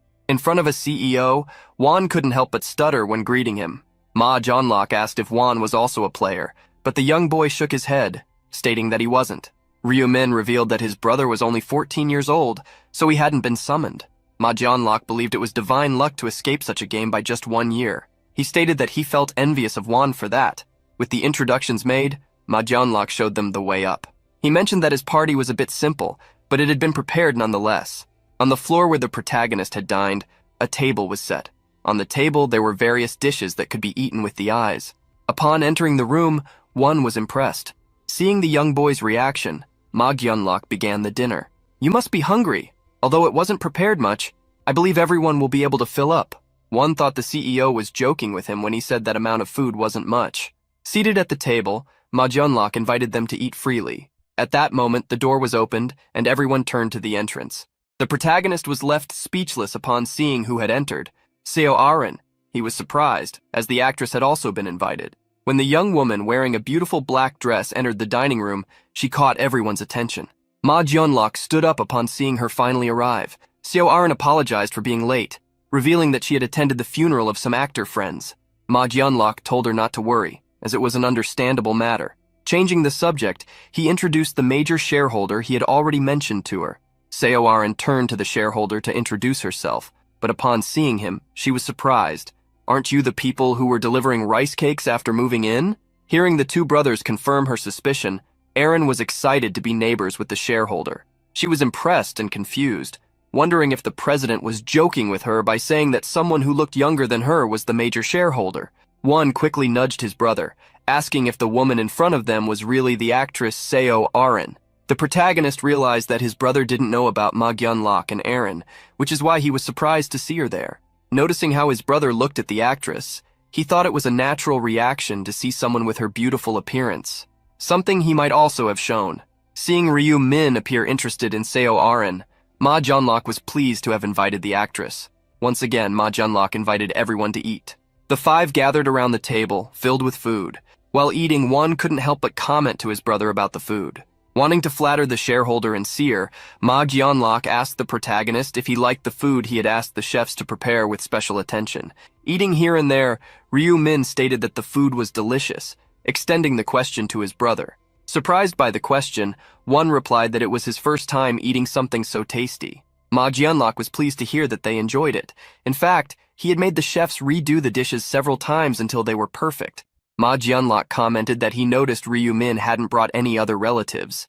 In front of a CEO, Wan couldn't help but stutter when greeting him. Ma Jianlok asked if Wan was also a player, but the young boy shook his head, stating that he wasn't. Ryu Min revealed that his brother was only 14 years old, so he hadn't been summoned. Ma Jianlok believed it was divine luck to escape such a game by just 1 year. He stated that he felt envious of Wan for that. With the introductions made, Ma Jianlok showed them the way up. He mentioned that his party was a bit simple, but it had been prepared nonetheless. On the floor where the protagonist had dined, a table was set. On the table, there were various dishes that could be eaten with the eyes. Upon entering the room, Wan was impressed. Seeing the young boy's reaction, Ma Jianlok began the dinner. "You must be hungry. Although it wasn't prepared much, I believe everyone will be able to fill up." Wan thought the CEO was joking with him when he said that amount of food wasn't much. Seated at the table, Ma Jianlok invited them to eat freely. At that moment, the door was opened, and everyone turned to the entrance. The protagonist was left speechless upon seeing who had entered. Seo Arin. He was surprised, as the actress had also been invited. When the young woman wearing a beautiful black dress entered the dining room, she caught everyone's attention. Ma Jianlok stood up upon seeing her finally arrive. Seo Arin apologized for being late, revealing that she had attended the funeral of some actor friends. Ma Jianlok told her not to worry, as it was an understandable matter. Changing the subject, he introduced the major shareholder he had already mentioned to her. Seo Aren turned to the shareholder to introduce herself, but upon seeing him, she was surprised. "Aren't you the people who were delivering rice cakes after moving in?" Hearing the two brothers confirm her suspicion, Aren was excited to be neighbors with the shareholder. She was impressed and confused, wondering if the president was joking with her by saying that someone who looked younger than her was the major shareholder. One quickly nudged his brother, asking if the woman in front of them was really the actress Seo Aren. The protagonist realized that his brother didn't know about Ma Gyunlok and Aren, which is why he was surprised to see her there. Noticing how his brother looked at the actress, he thought it was a natural reaction to see someone with her beautiful appearance, something he might also have shown. Seeing Ryu Min appear interested in Seo Aren, Ma Gyunlok was pleased to have invited the actress. Once again, Ma Gyunlok invited everyone to eat. The five gathered around the table, filled with food. While eating, one couldn't help but comment to his brother about the food. Wanting to flatter the shareholder and seer, Ma Gyunlok asked the protagonist if he liked the food he had asked the chefs to prepare with special attention. Eating here and there, Ryu Min stated that the food was delicious, extending the question to his brother. Surprised by the question, one replied that it was his first time eating something so tasty. Ma Gyunlok was pleased to hear that they enjoyed it. In fact, he had made the chefs redo the dishes several times until they were perfect. Ma Gyunlok commented that he noticed Ryu Min hadn't brought any other relatives,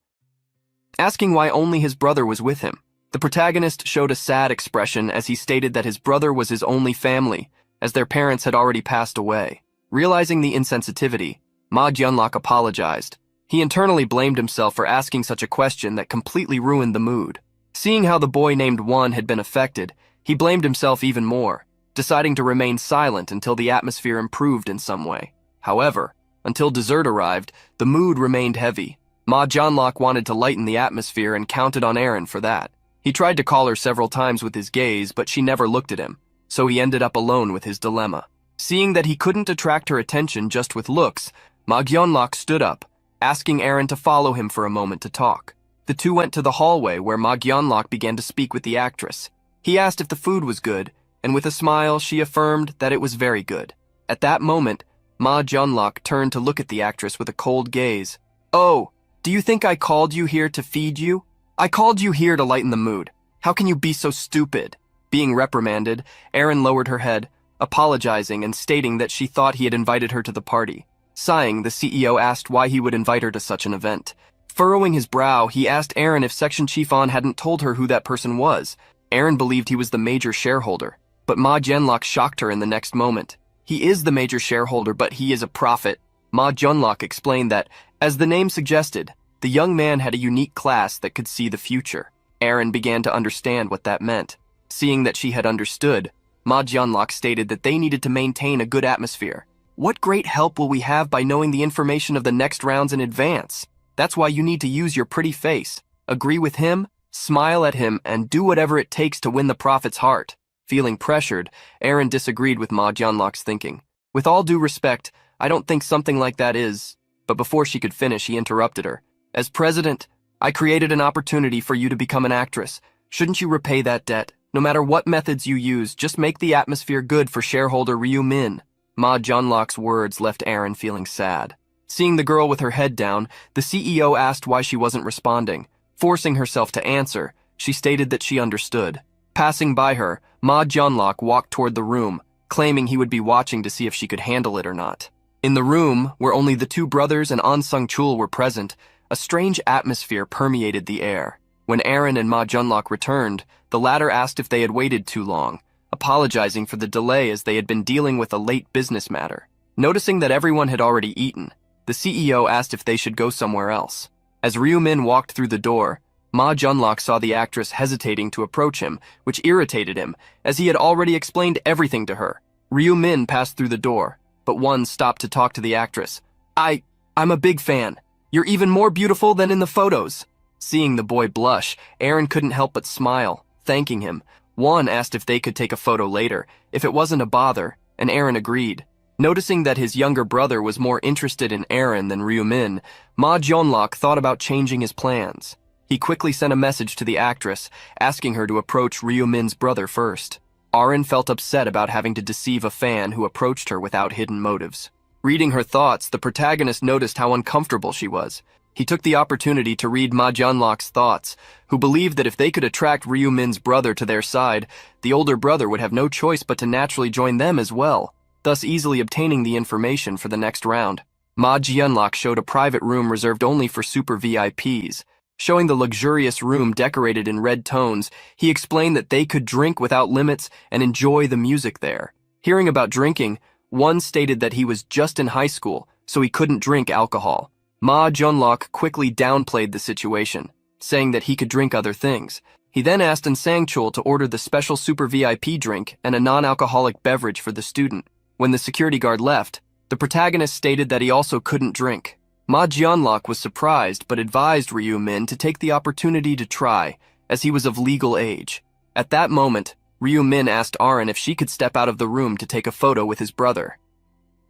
asking why only his brother was with him. The protagonist showed a sad expression as he stated that his brother was his only family, as their parents had already passed away. Realizing the insensitivity, Ma Gyunlok apologized. He internally blamed himself for asking such a question that completely ruined the mood. Seeing how the boy named One had been affected, he blamed himself even more, deciding to remain silent until the atmosphere improved in some way. However, until dessert arrived, the mood remained heavy. Ma Gyunlok wanted to lighten the atmosphere and counted on Aren for that. He tried to call her several times with his gaze, but she never looked at him, so he ended up alone with his dilemma. Seeing that he couldn't attract her attention just with looks, Ma Gyunlok stood up, asking Aren to follow him for a moment to talk. The two went to the hallway where Ma Gyunlok began to speak with the actress. He asked if the food was good, and with a smile she affirmed that it was very good. At that moment, Ma Gyunlok turned to look at the actress with a cold gaze. "Oh, do you think I called you here to feed you? I called you here to lighten the mood. How can you be so stupid?" Being reprimanded, Aren lowered her head, apologizing and stating that she thought he had invited her to the party. Sighing, the CEO asked why he would invite her to such an event. Furrowing his brow, he asked Aren if Section Chief On hadn't told her who that person was. Aren believed he was the major shareholder, but Ma Gyunlok shocked her in the next moment. "He is the major shareholder, but he is a prophet." Ma Gyunlok explained that, as the name suggested, the young man had a unique class that could see the future. Aren began to understand what that meant. Seeing that she had understood, Ma Gyunlok stated that they needed to maintain a good atmosphere. "What great help will we have by knowing the information of the next rounds in advance? That's why you need to use your pretty face. Agree with him, smile at him, and do whatever it takes to win the prophet's heart." Feeling pressured, Aren disagreed with Ma Gyunlok's thinking. "With all due respect, I don't think something like that is..." But before she could finish, he interrupted her. "As president, I created an opportunity for you to become an actress. Shouldn't you repay that debt? No matter what methods you use, just make the atmosphere good for shareholder Ryu Min." Ma Gyunlok's words left Aren feeling sad. Seeing the girl with her head down, the CEO asked why she wasn't responding. Forcing herself to answer, she stated that she understood. Passing by her, Ma Gyunlok walked toward the room, claiming he would be watching to see if she could handle it or not. In the room, where only the two brothers and An Sung-chul were present, a strange atmosphere permeated the air. When Aren and Ma Gyunlok returned, the latter asked if they had waited too long, apologizing for the delay as they had been dealing with a late business matter. Noticing that everyone had already eaten, the CEO asked if they should go somewhere else. As Ryu Min walked through the door, Ma Gyunlok saw the actress hesitating to approach him, which irritated him, as he had already explained everything to her. Ryu Min passed through the door, but One stopped to talk to the actress. I'm a big fan. You're even more beautiful than in the photos." Seeing the boy blush, Aren couldn't help but smile, thanking him. One asked if they could take a photo later, if it wasn't a bother, and Aren agreed. Noticing that his younger brother was more interested in Aren than Ryu Min, Ma Gyunlok thought about changing his plans. He quickly sent a message to the actress, asking her to approach Ryu Min's brother first. Aren felt upset about having to deceive a fan who approached her without hidden motives. Reading her thoughts, the protagonist noticed how uncomfortable she was. He took the opportunity to read Ma Junlok's thoughts, who believed that if they could attract Ryu Min's brother to their side, the older brother would have no choice but to naturally join them as well, thus easily obtaining the information for the next round. Ma Junlok showed a private room reserved only for super VIPs. Showing the luxurious room decorated in red tones, he explained that they could drink without limits and enjoy the music there. Hearing about drinking, one stated that he was just in high school, so he couldn't drink alcohol. Ma Junlok quickly downplayed the situation, saying that he could drink other things. He then asked Sang-chul to order the special super VIP drink and a non-alcoholic beverage for the student. When the security guard left, the protagonist stated that he also couldn't drink. Ma Junlok was surprised but advised Ryu Min to take the opportunity to try, as he was of legal age. At that moment, Ryu Min asked Arin if she could step out of the room to take a photo with his brother.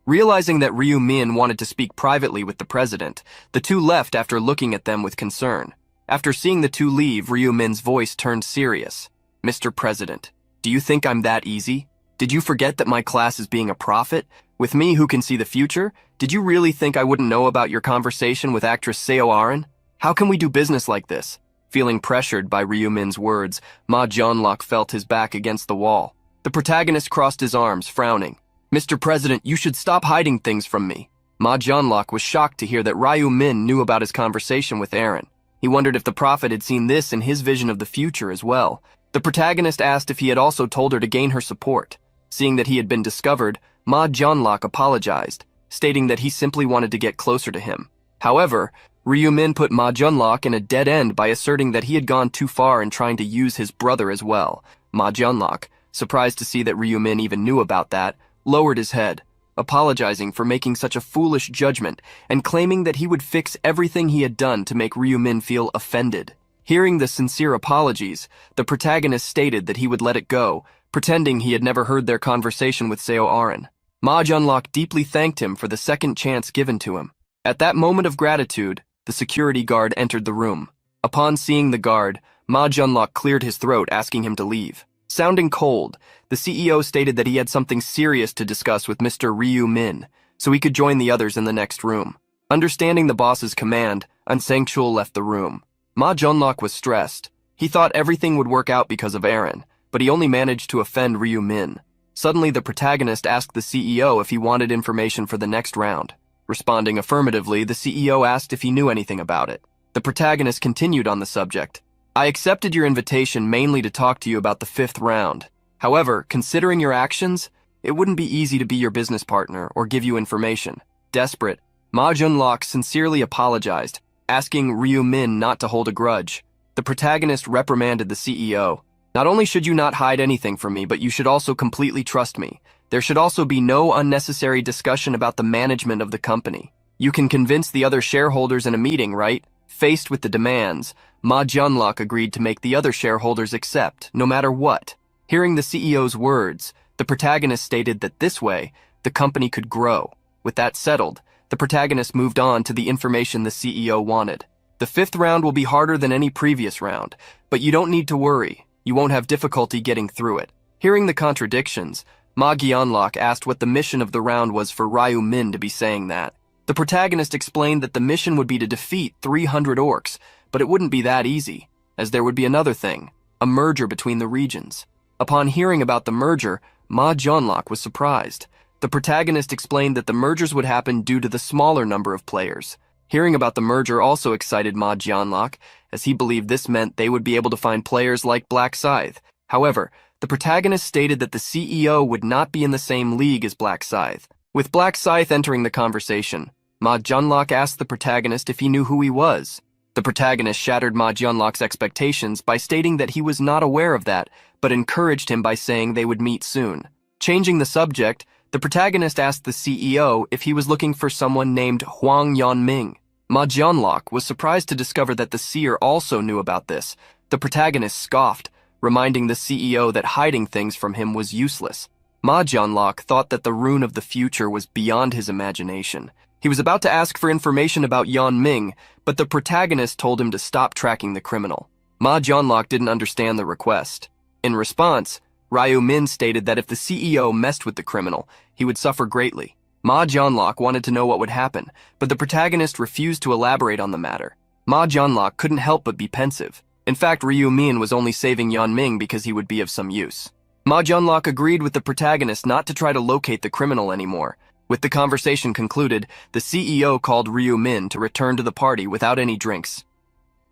Realizing that Ryu Min wanted to speak privately with the president, the two left after looking at them with concern. After seeing the two leave, Ryu Min's voice turned serious. "Mr. President, do you think I'm that easy? Did you forget that my class is being a prophet? With me who can see the future? Did you really think I wouldn't know about your conversation with actress Seo Arin? How can we do business like this?" Feeling pressured by Ryu Min's words, Ma Junlok felt his back against the wall. The protagonist crossed his arms, frowning. "Mr. President, you should stop hiding things from me." Ma Junlok was shocked to hear that Ryu Min knew about his conversation with Arin. He wondered if the prophet had seen this in his vision of the future as well. The protagonist asked if he had also told her to gain her support. Seeing that he had been discovered, Ma Junlok apologized, stating that he simply wanted to get closer to him. However, Ryu Min put Ma Junlok in a dead end by asserting that he had gone too far in trying to use his brother as well. Ma Junlok, surprised to see that Ryu Min even knew about that, lowered his head, apologizing for making such a foolish judgment and claiming that he would fix everything he had done to make Ryu Min feel offended. Hearing the sincere apologies, the protagonist stated that he would let it go, pretending he had never heard their conversation with Seo Arin. Ma Junlok deeply thanked him for the second chance given to him. At that moment of gratitude, the security guard entered the room. Upon seeing the guard, Ma Junlok cleared his throat, asking him to leave. Sounding cold, the CEO stated that he had something serious to discuss with Mr. Ryu Min, so he could join the others in the next room. Understanding the boss's command, Sang-chul left the room. Ma Junlok was stressed. He thought everything would work out because of Arin, but he only managed to offend Ryu Min. Suddenly, the protagonist asked the CEO if he wanted information for the next round. Responding affirmatively, the CEO asked if he knew anything about it. The protagonist continued on the subject. "I accepted your invitation mainly to talk to you about the 5th round. However, considering your actions, it wouldn't be easy to be your business partner or give you information." Desperate, Ma Junlok sincerely apologized, asking Ryu Min not to hold a grudge. The protagonist reprimanded the CEO. "Not only should you not hide anything from me, but you should also completely trust me. There should also be no unnecessary discussion about the management of the company. You can convince the other shareholders in a meeting, right?" Faced with the demands, Ma Junlok agreed to make the other shareholders accept, no matter what. Hearing the CEO's words, the protagonist stated that this way, the company could grow. With that settled, the protagonist moved on to the information the CEO wanted. "The 5th round will be harder than any previous round, but you don't need to worry. You won't have difficulty getting through it." Hearing the contradictions, Ma Junlok asked what the mission of the round was for Ryu Min to be saying that. The protagonist explained that the mission would be to defeat 300 orcs, but it wouldn't be that easy, as there would be another thing, a merger between the regions. Upon hearing about the merger, Ma Junlok was surprised. The protagonist explained that the mergers would happen due to the smaller number of players. Hearing about the merger also excited Ma Junlok, as he believed this meant they would be able to find players like Black Scythe. However, the protagonist stated that the CEO would not be in the same league as Black Scythe. With Black Scythe entering the conversation, Ma Junlok asked the protagonist if he knew who he was. The protagonist shattered Ma Junlok's expectations by stating that he was not aware of that, but encouraged him by saying they would meet soon. Changing the subject, the protagonist asked the CEO if he was looking for someone named Huang Yanming. Ma Junlok was surprised to discover that the seer also knew about this. The protagonist scoffed, reminding the CEO that hiding things from him was useless. Ma Junlok thought that the rune of the future was beyond his imagination. He was about to ask for information about Yan Ming, but the protagonist told him to stop tracking the criminal. Ma Junlok didn't understand the request. In response, Ryu Min stated that if the CEO messed with the criminal, he would suffer greatly. Ma Jianlok wanted to know what would happen, but the protagonist refused to elaborate on the matter. Ma Jianlok couldn't help but be pensive. In fact, Ryu Min was only saving Yan Ming because he would be of some use. Ma Jianlok agreed with the protagonist not to try to locate the criminal anymore. With the conversation concluded, the CEO called Ryu Min to return to the party without any drinks.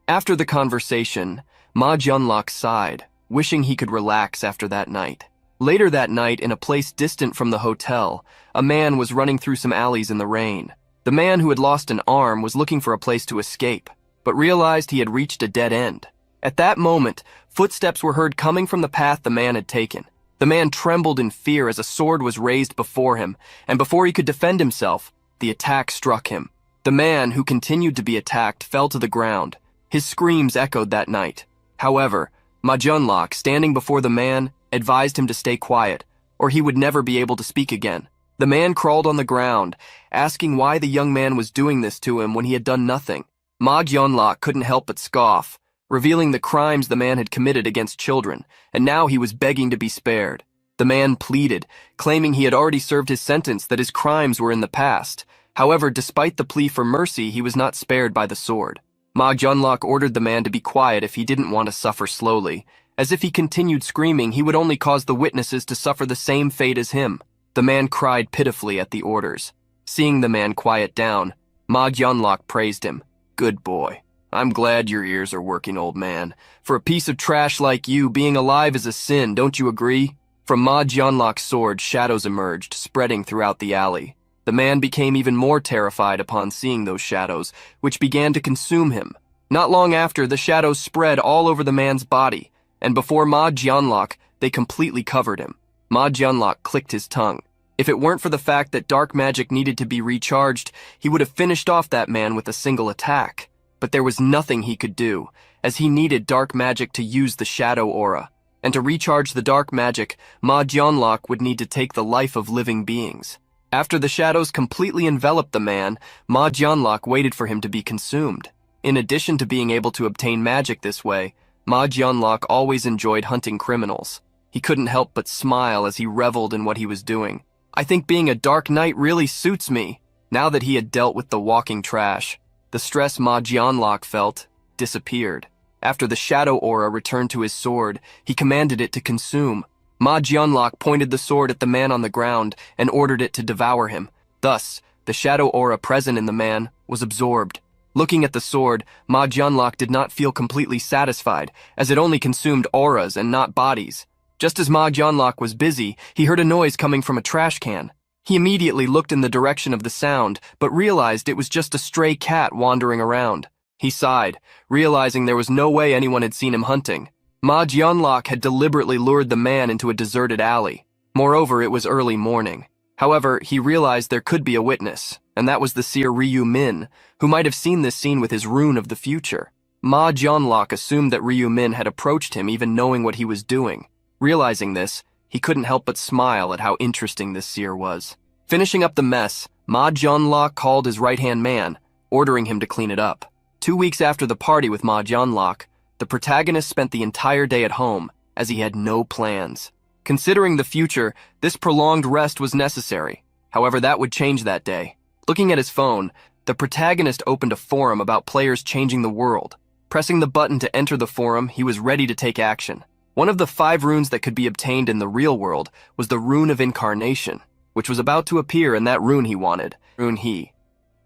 After the conversation, Ma Jianlok sighed, wishing he could relax after that night. Later that night, in a place distant from the hotel, a man was running through some alleys in the rain. The man who had lost an arm was looking for a place to escape, but realized he had reached a dead end. At that moment, footsteps were heard coming from the path the man had taken. The man trembled in fear as a sword was raised before him, and before he could defend himself, the attack struck him. The man, who continued to be attacked, fell to the ground. His screams echoed that night. However, Ma Jianlok, standing before the man, advised him to stay quiet, or he would never be able to speak again. The man crawled on the ground, asking why the young man was doing this to him when he had done nothing. Ma Jianlok couldn't help but scoff, revealing the crimes the man had committed against children, and now he was begging to be spared. The man pleaded, claiming he had already served his sentence, that his crimes were in the past. However, despite the plea for mercy, he was not spared by the sword. Ma Jianlok ordered the man to be quiet if he didn't want to suffer slowly, as if he continued screaming, he would only cause the witnesses to suffer the same fate as him. The man cried pitifully at the orders. Seeing the man quiet down, Ma Jianlok praised him. "Good boy. I'm glad your ears are working, old man. For a piece of trash like you, being alive is a sin, don't you agree?" From Ma Jianlok's sword, shadows emerged, spreading throughout the alley. The man became even more terrified upon seeing those shadows, which began to consume him. Not long after, the shadows spread all over the man's body, and before Ma Jianlok, they completely covered him. Ma Jianlok clicked his tongue. If it weren't for the fact that dark magic needed to be recharged, he would have finished off that man with a single attack. But there was nothing he could do, as he needed dark magic to use the shadow aura. And to recharge the dark magic, Ma Jianlok would need to take the life of living beings. After the shadows completely enveloped the man, Ma Jianlok waited for him to be consumed. In addition to being able to obtain magic this way, Ma Jianlok always enjoyed hunting criminals. He couldn't help but smile as he reveled in what he was doing. "I think being a dark knight really suits me." Now that he had dealt with the walking trash, the stress Ma Jianlok felt disappeared. After the shadow aura returned to his sword, he commanded it to consume. Ma Jianlok pointed the sword at the man on the ground and ordered it to devour him. Thus, the shadow aura present in the man was absorbed. Looking at the sword, Ma Jianlok did not feel completely satisfied, as it only consumed auras and not bodies. Just as Ma Jianlok was busy, he heard a noise coming from a trash can. He immediately looked in the direction of the sound, but realized it was just a stray cat wandering around. He sighed, realizing there was no way anyone had seen him hunting. Ma Jianlok had deliberately lured the man into a deserted alley. Moreover, it was early morning. However, he realized there could be a witness, and that was the seer Ryu Min, who might have seen this scene with his rune of the future. Ma Jianlok assumed that Ryu Min had approached him even knowing what he was doing. Realizing this, he couldn't help but smile at how interesting this seer was. Finishing up the mess, Ma Jianlok called his right-hand man, ordering him to clean it up. 2 weeks after the party with Ma Jianlok, the protagonist spent the entire day at home, as he had no plans. Considering the future, this prolonged rest was necessary. However, that would change that day. Looking at his phone, the protagonist opened a forum about players changing the world. Pressing the button to enter the forum, he was ready to take action. One of the 5 runes that could be obtained in the real world was the Rune of Incarnation, which was about to appear in that rune he wanted, Rune He.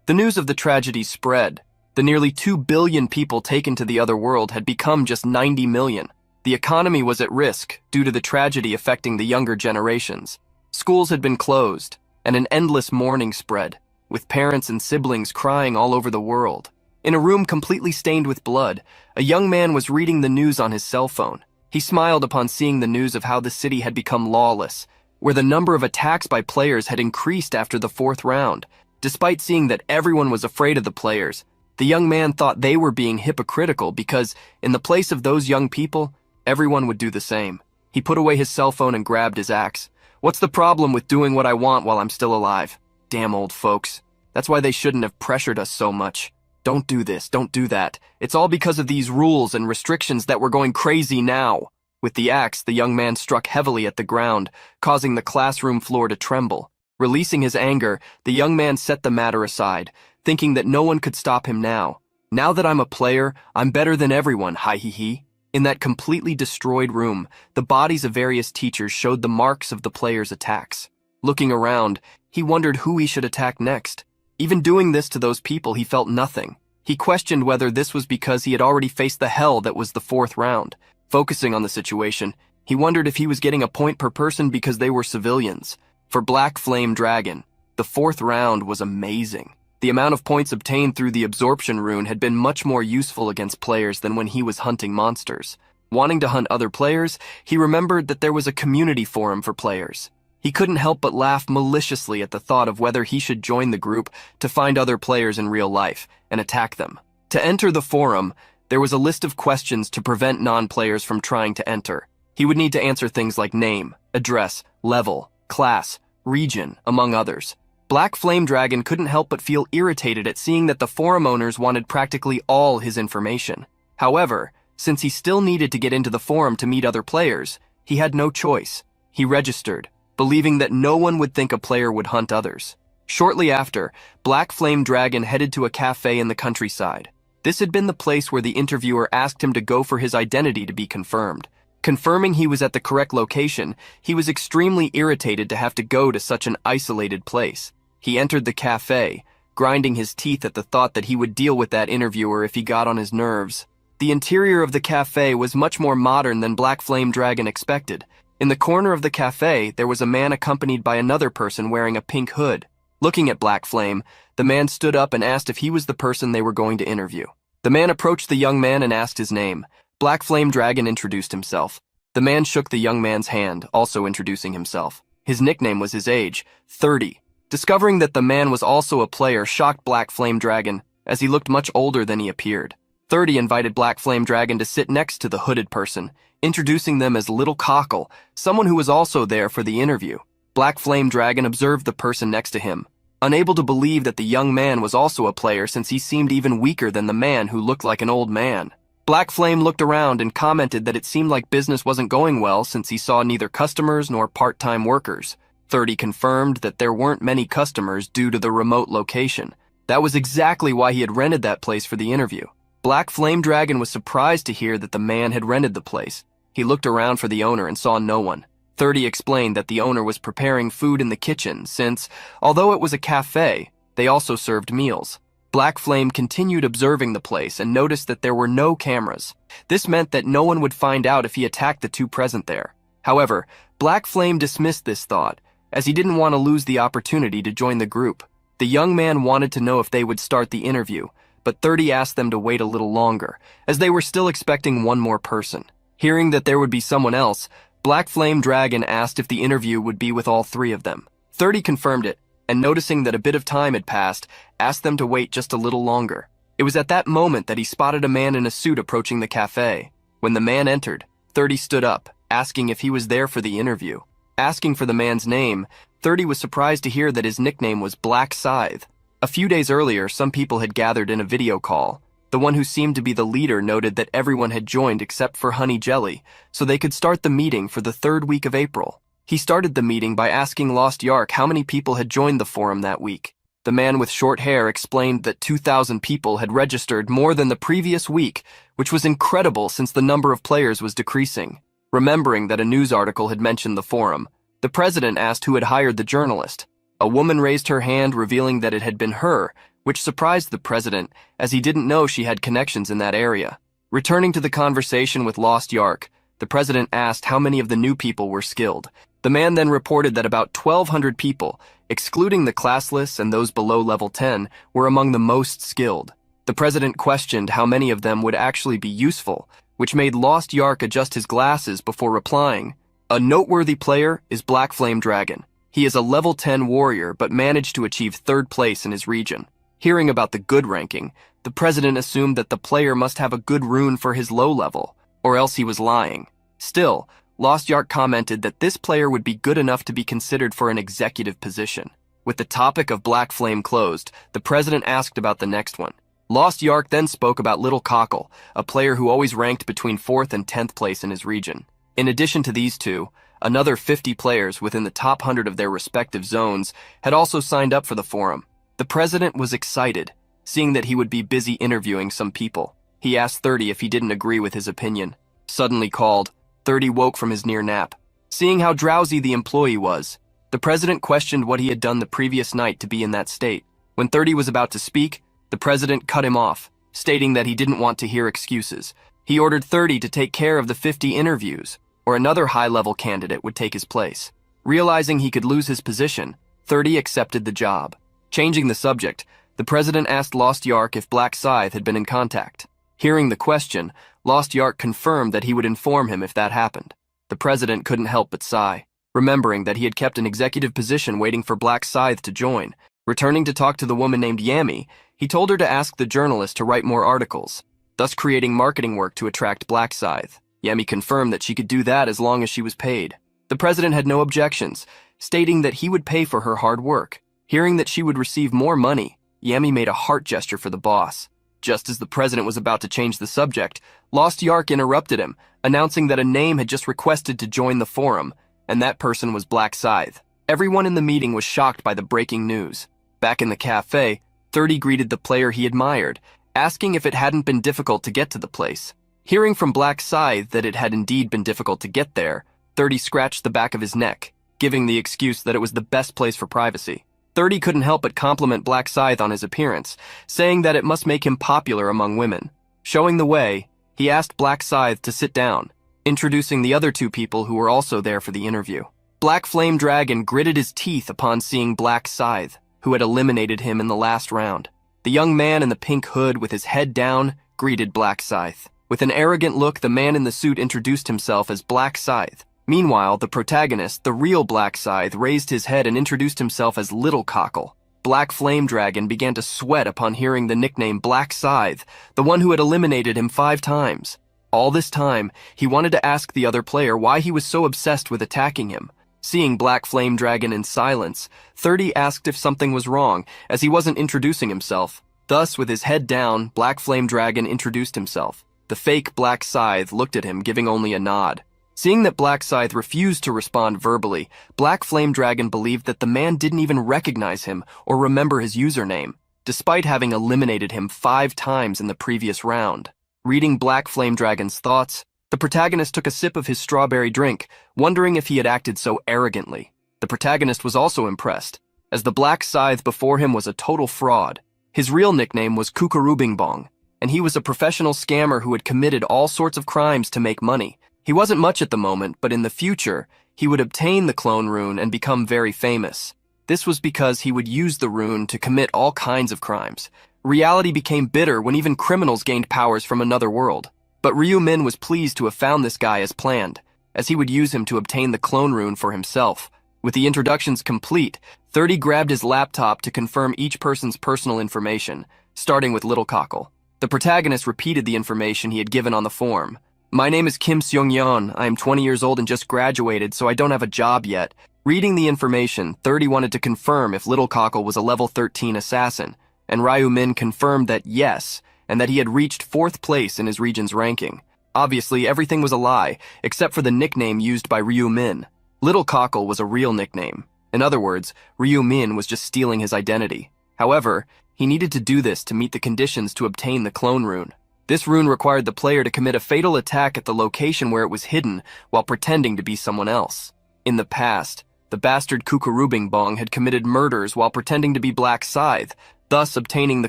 The news of the tragedy spread. The nearly 2 billion people taken to the other world had become just 90 million. The economy was at risk due to the tragedy affecting the younger generations. Schools had been closed, and an endless mourning spread, with parents and siblings crying all over the world. In a room completely stained with blood, a young man was reading the news on his cell phone. He smiled upon seeing the news of how the city had become lawless, where the number of attacks by players had increased after the 4th round. Despite seeing that everyone was afraid of the players, the young man thought they were being hypocritical because, in the place of those young people, everyone would do the same. He put away his cell phone and grabbed his axe. "What's the problem with doing what I want while I'm still alive? Damn old folks. That's why they shouldn't have pressured us so much. Don't do this, don't do that. It's all because of these rules and restrictions that we're going crazy now." With the axe, the young man struck heavily at the ground, causing the classroom floor to tremble. Releasing his anger, the young man set the matter aside, thinking that no one could stop him now. Now that I'm a player, I'm better than everyone, hi he he. In that completely destroyed room, the bodies of various teachers showed the marks of the players' attacks. Looking around, he wondered who he should attack next. Even doing this to those people, he felt nothing. He questioned whether this was because he had already faced the hell that was the 4th round. Focusing on the situation, he wondered if he was getting a point per person because they were civilians. For Black Flame Dragon, the 4th round was amazing. The amount of points obtained through the absorption rune had been much more useful against players than when he was hunting monsters. Wanting to hunt other players, he remembered that there was a community forum for players. He couldn't help but laugh maliciously at the thought of whether he should join the group to find other players in real life and attack them. To enter the forum, there was a list of questions to prevent non-players from trying to enter. He would need to answer things like name, address, level, class, region, among others. Black Flame Dragon couldn't help but feel irritated at seeing that the forum owners wanted practically all his information. However, since he still needed to get into the forum to meet other players, he had no choice. He registered, believing that no one would think a player would hunt others. Shortly after, Black Flame Dragon headed to a cafe in the countryside. This had been the place where the interviewer asked him to go for his identity to be confirmed. Confirming he was at the correct location, he was extremely irritated to have to go to such an isolated place. He entered the cafe, grinding his teeth at the thought that he would deal with that interviewer if he got on his nerves. The interior of the cafe was much more modern than Black Flame Dragon expected. In the corner of the cafe, there was a man accompanied by another person wearing a pink hood. Looking at Black Flame, the man stood up and asked if he was the person they were going to interview. The man approached the young man and asked his name. Black Flame Dragon introduced himself. The man shook the young man's hand, also introducing himself. His nickname was his age, 30. Discovering that the man was also a player shocked Black Flame Dragon, as he looked much older than he appeared. 30 invited Black Flame Dragon to sit next to the hooded person, introducing them as Little Cockle, someone who was also there for the interview. Black Flame Dragon observed the person next to him, unable to believe that the young man was also a player since he seemed even weaker than the man who looked like an old man. Black Flame looked around and commented that it seemed like business wasn't going well since he saw neither customers nor part-time workers. 30 confirmed that there weren't many customers due to the remote location. That was exactly why he had rented that place for the interview. Black Flame Dragon was surprised to hear that the man had rented the place. He looked around for the owner and saw no one. 30 explained that the owner was preparing food in the kitchen since, although it was a cafe, they also served meals. Black Flame continued observing the place and noticed that there were no cameras. This meant that no one would find out if he attacked the two present there. However, Black Flame dismissed this thought, as he didn't want to lose the opportunity to join the group. The young man wanted to know if they would start the interview, but 30 asked them to wait a little longer, as they were still expecting one more person. Hearing that there would be someone else, Black Flame Dragon asked if the interview would be with all 3 of them. 30 confirmed it, and noticing that a bit of time had passed, asked them to wait just a little longer. It was at that moment that he spotted a man in a suit approaching the cafe. When the man entered, 30 stood up, asking if he was there for the interview. Asking for the man's name, 30 was surprised to hear that his nickname was Black Scythe. A few days earlier, some people had gathered in a video call. The one who seemed to be the leader noted that everyone had joined except for Honey Jelly, so they could start the meeting for the 3rd week of April. He started the meeting by asking Lost Yark how many people had joined the forum that week. The man with short hair explained that 2,000 people had registered more than the previous week, which was incredible since the number of players was decreasing. Remembering that a news article had mentioned the forum, the president asked who had hired the journalist. A woman raised her hand, revealing that it had been her, which surprised the president, as he didn't know she had connections in that area. Returning to the conversation with Lost Yark, the president asked how many of the new people were skilled. The man then reported that about 1,200 people, excluding the classless and those below level 10, were among the most skilled. The president questioned how many of them would actually be useful, which made Lost Yark adjust his glasses before replying. A noteworthy player is Black Flame Dragon. He is a level 10 warrior but managed to achieve 3rd place in his region. Hearing about the good ranking, the president assumed that the player must have a good rune for his low level, or else he was lying. Still, Lost Yark commented that this player would be good enough to be considered for an executive position. With the topic of Black Flame closed, the president asked about the next one. Lost Yark then spoke about Little Cockle, a player who always ranked between 4th and 10th place in his region. In addition to these two, Another 50 players within the top 100 of their respective zones had also signed up for the forum. The president was excited, seeing that he would be busy interviewing some people. He asked 30 if he didn't agree with his opinion. Suddenly called, 30 woke from his near nap. Seeing how drowsy the employee was, the president questioned what he had done the previous night to be in that state. When 30 was about to speak, the president cut him off, stating that he didn't want to hear excuses. He ordered 30 to take care of the 50 interviews, or another high-level candidate would take his place. Realizing he could lose his position, 30 accepted the job. Changing the subject, the president asked Lost Yark if Black Scythe had been in contact. Hearing the question, Lost Yark confirmed that he would inform him if that happened. The president couldn't help but sigh, remembering that he had kept an executive position waiting for Black Scythe to join. Returning to talk to the woman named Yami, he told her to ask the journalist to write more articles, thus creating marketing work to attract Black Scythe. Yami confirmed that she could do that as long as she was paid. The president had no objections, stating that he would pay for her hard work. Hearing that she would receive more money, Yami made a heart gesture for the boss. Just as the president was about to change the subject, Lost Yark interrupted him, announcing that a name had just requested to join the forum, and that person was Black Scythe. Everyone in the meeting was shocked by the breaking news. Back in the cafe, 30 greeted the player he admired, asking if it hadn't been difficult to get to the place. Hearing from Black Scythe that it had indeed been difficult to get there, 30 scratched the back of his neck, giving the excuse that it was the best place for privacy. 30 couldn't help but compliment Black Scythe on his appearance, saying that it must make him popular among women. Showing the way, he asked Black Scythe to sit down, introducing the other two people who were also there for the interview. Black Flame Dragon gritted his teeth upon seeing Black Scythe, who had eliminated him in the last round. The young man in the pink hood with his head down greeted Black Scythe. With an arrogant look, the man in the suit introduced himself as Black Scythe. Meanwhile, the protagonist, the real Black Scythe, raised his head and introduced himself as Little Cockle. Black Flame Dragon began to sweat upon hearing the nickname Black Scythe, the one who had eliminated him 5 times. All this time, he wanted to ask the other player why he was so obsessed with attacking him. Seeing Black Flame Dragon in silence, 30 asked if something was wrong, as he wasn't introducing himself. Thus, with his head down, Black Flame Dragon introduced himself. The fake Black Scythe looked at him, giving only a nod. Seeing that Black Scythe refused to respond verbally, Black Flame Dragon believed that the man didn't even recognize him or remember his username, despite having eliminated him 5 times in the previous round. Reading Black Flame Dragon's thoughts, the protagonist took a sip of his strawberry drink, wondering if he had acted so arrogantly. The protagonist was also impressed, as the Black Scythe before him was a total fraud. His real nickname was Kukurubingbong, and he was a professional scammer who had committed all sorts of crimes to make money. He wasn't much at the moment, but in the future, he would obtain the clone rune and become very famous. This was because he would use the rune to commit all kinds of crimes. Reality became bitter when even criminals gained powers from another world. But Ryu Min was pleased to have found this guy as planned, as he would use him to obtain the clone rune for himself. With the introductions complete, 30 grabbed his laptop to confirm each person's personal information, starting with Little Cockle. The protagonist repeated the information he had given on the form. My name is Kim Seong-yeon. I am 20 years old and just graduated, so I don't have a job yet. Reading the information, 30 wanted to confirm if Little Cockle was a level 13 assassin, and Ryu Min confirmed that yes, and that he had reached 4th place in his region's ranking. Obviously, everything was a lie, except for the nickname used by Ryu Min. Little Cockle was a real nickname. In other words, Ryu Min was just stealing his identity. However, he needed to do this to meet the conditions to obtain the clone rune. This rune required the player to commit a fatal attack at the location where it was hidden while pretending to be someone else. In the past, the bastard Kukurubingbong had committed murders while pretending to be Black Scythe, thus obtaining the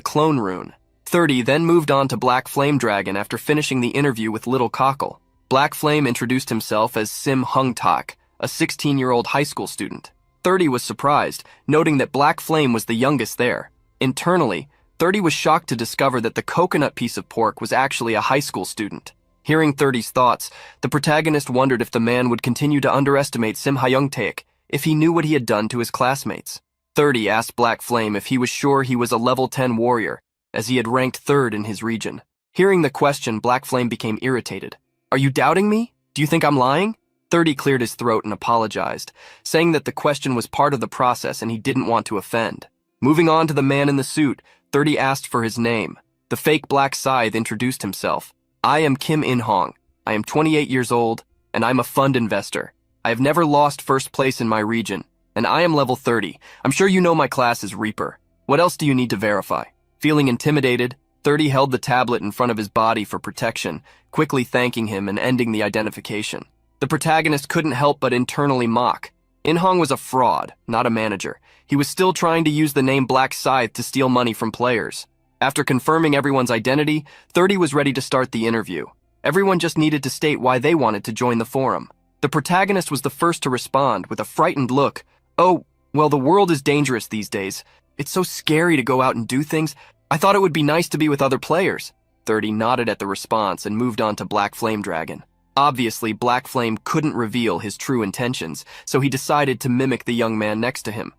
clone rune. 30 then moved on to Black Flame Dragon after finishing the interview with Little Cockle. Black Flame introduced himself as Sim Hung Tak, a 16-year-old high school student. 30 was surprised, noting that Black Flame was the youngest there. Internally, 30 was shocked to discover that the coconut piece of pork was actually a high school student. Hearing 30's thoughts, the protagonist wondered if the man would continue to underestimate Sim Hyung Taek if he knew what he had done to his classmates. 30 asked Black Flame if he was sure he was a level 10 warrior, as he had ranked 3rd in his region. Hearing the question, Black Flame became irritated. Are you doubting me? Do you think I'm lying? 30 cleared his throat and apologized, saying that the question was part of the process and he didn't want to offend. Moving on to the man in the suit, 30 asked for his name. The fake Black Scythe introduced himself. I am Kim In-hong. I am 28 years old, and I'm a fund investor. I have never lost first place in my region, and I am level 30. I'm sure you know my class is Reaper. What else do you need to verify? Feeling intimidated, 30 held the tablet in front of his body for protection, quickly thanking him and ending the identification. The protagonist couldn't help but internally mock. In-hong was a fraud, not a manager. He was still trying to use the name Black Scythe to steal money from players. After confirming everyone's identity, 30 was ready to start the interview. Everyone just needed to state why they wanted to join the forum. The protagonist was the first to respond with a frightened look. "Oh, well, the world is dangerous these days. It's so scary to go out and do things. I thought it would be nice to be with other players." 30 nodded at the response and moved on to Black Flame Dragon. Obviously, Black Flame couldn't reveal his true intentions, so he decided to mimic the young man next to him.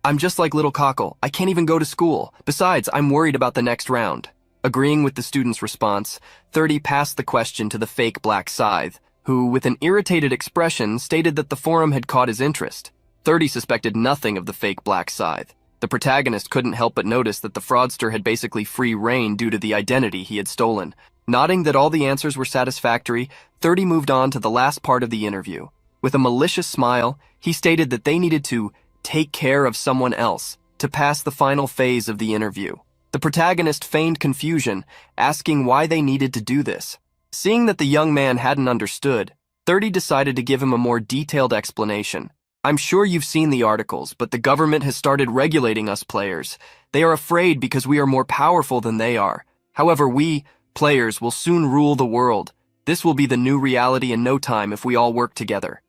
I'm just like Little Cockle. I can't even go to school. Besides, I'm worried about the next round." Agreeing with the student's response, 30 passed the question to the fake Black Scythe, who, with an irritated expression, stated that the forum had caught his interest. 30 suspected nothing of the fake Black Scythe. The protagonist couldn't help but notice that the fraudster had basically free reign due to the identity he had stolen. Nodding that all the answers were satisfactory, 30 moved on to the last part of the interview. With a malicious smile, he stated that they needed to take care of someone else to pass the final phase of the interview. The protagonist feigned confusion, asking why they needed to do this. Seeing that the young man hadn't understood, 30 decided to give him a more detailed explanation. "I'm sure you've seen the articles, but the government has started regulating us players. They are afraid because we are more powerful than they are. However, we, players, will soon rule the world. This will be the new reality in no time if we all work together."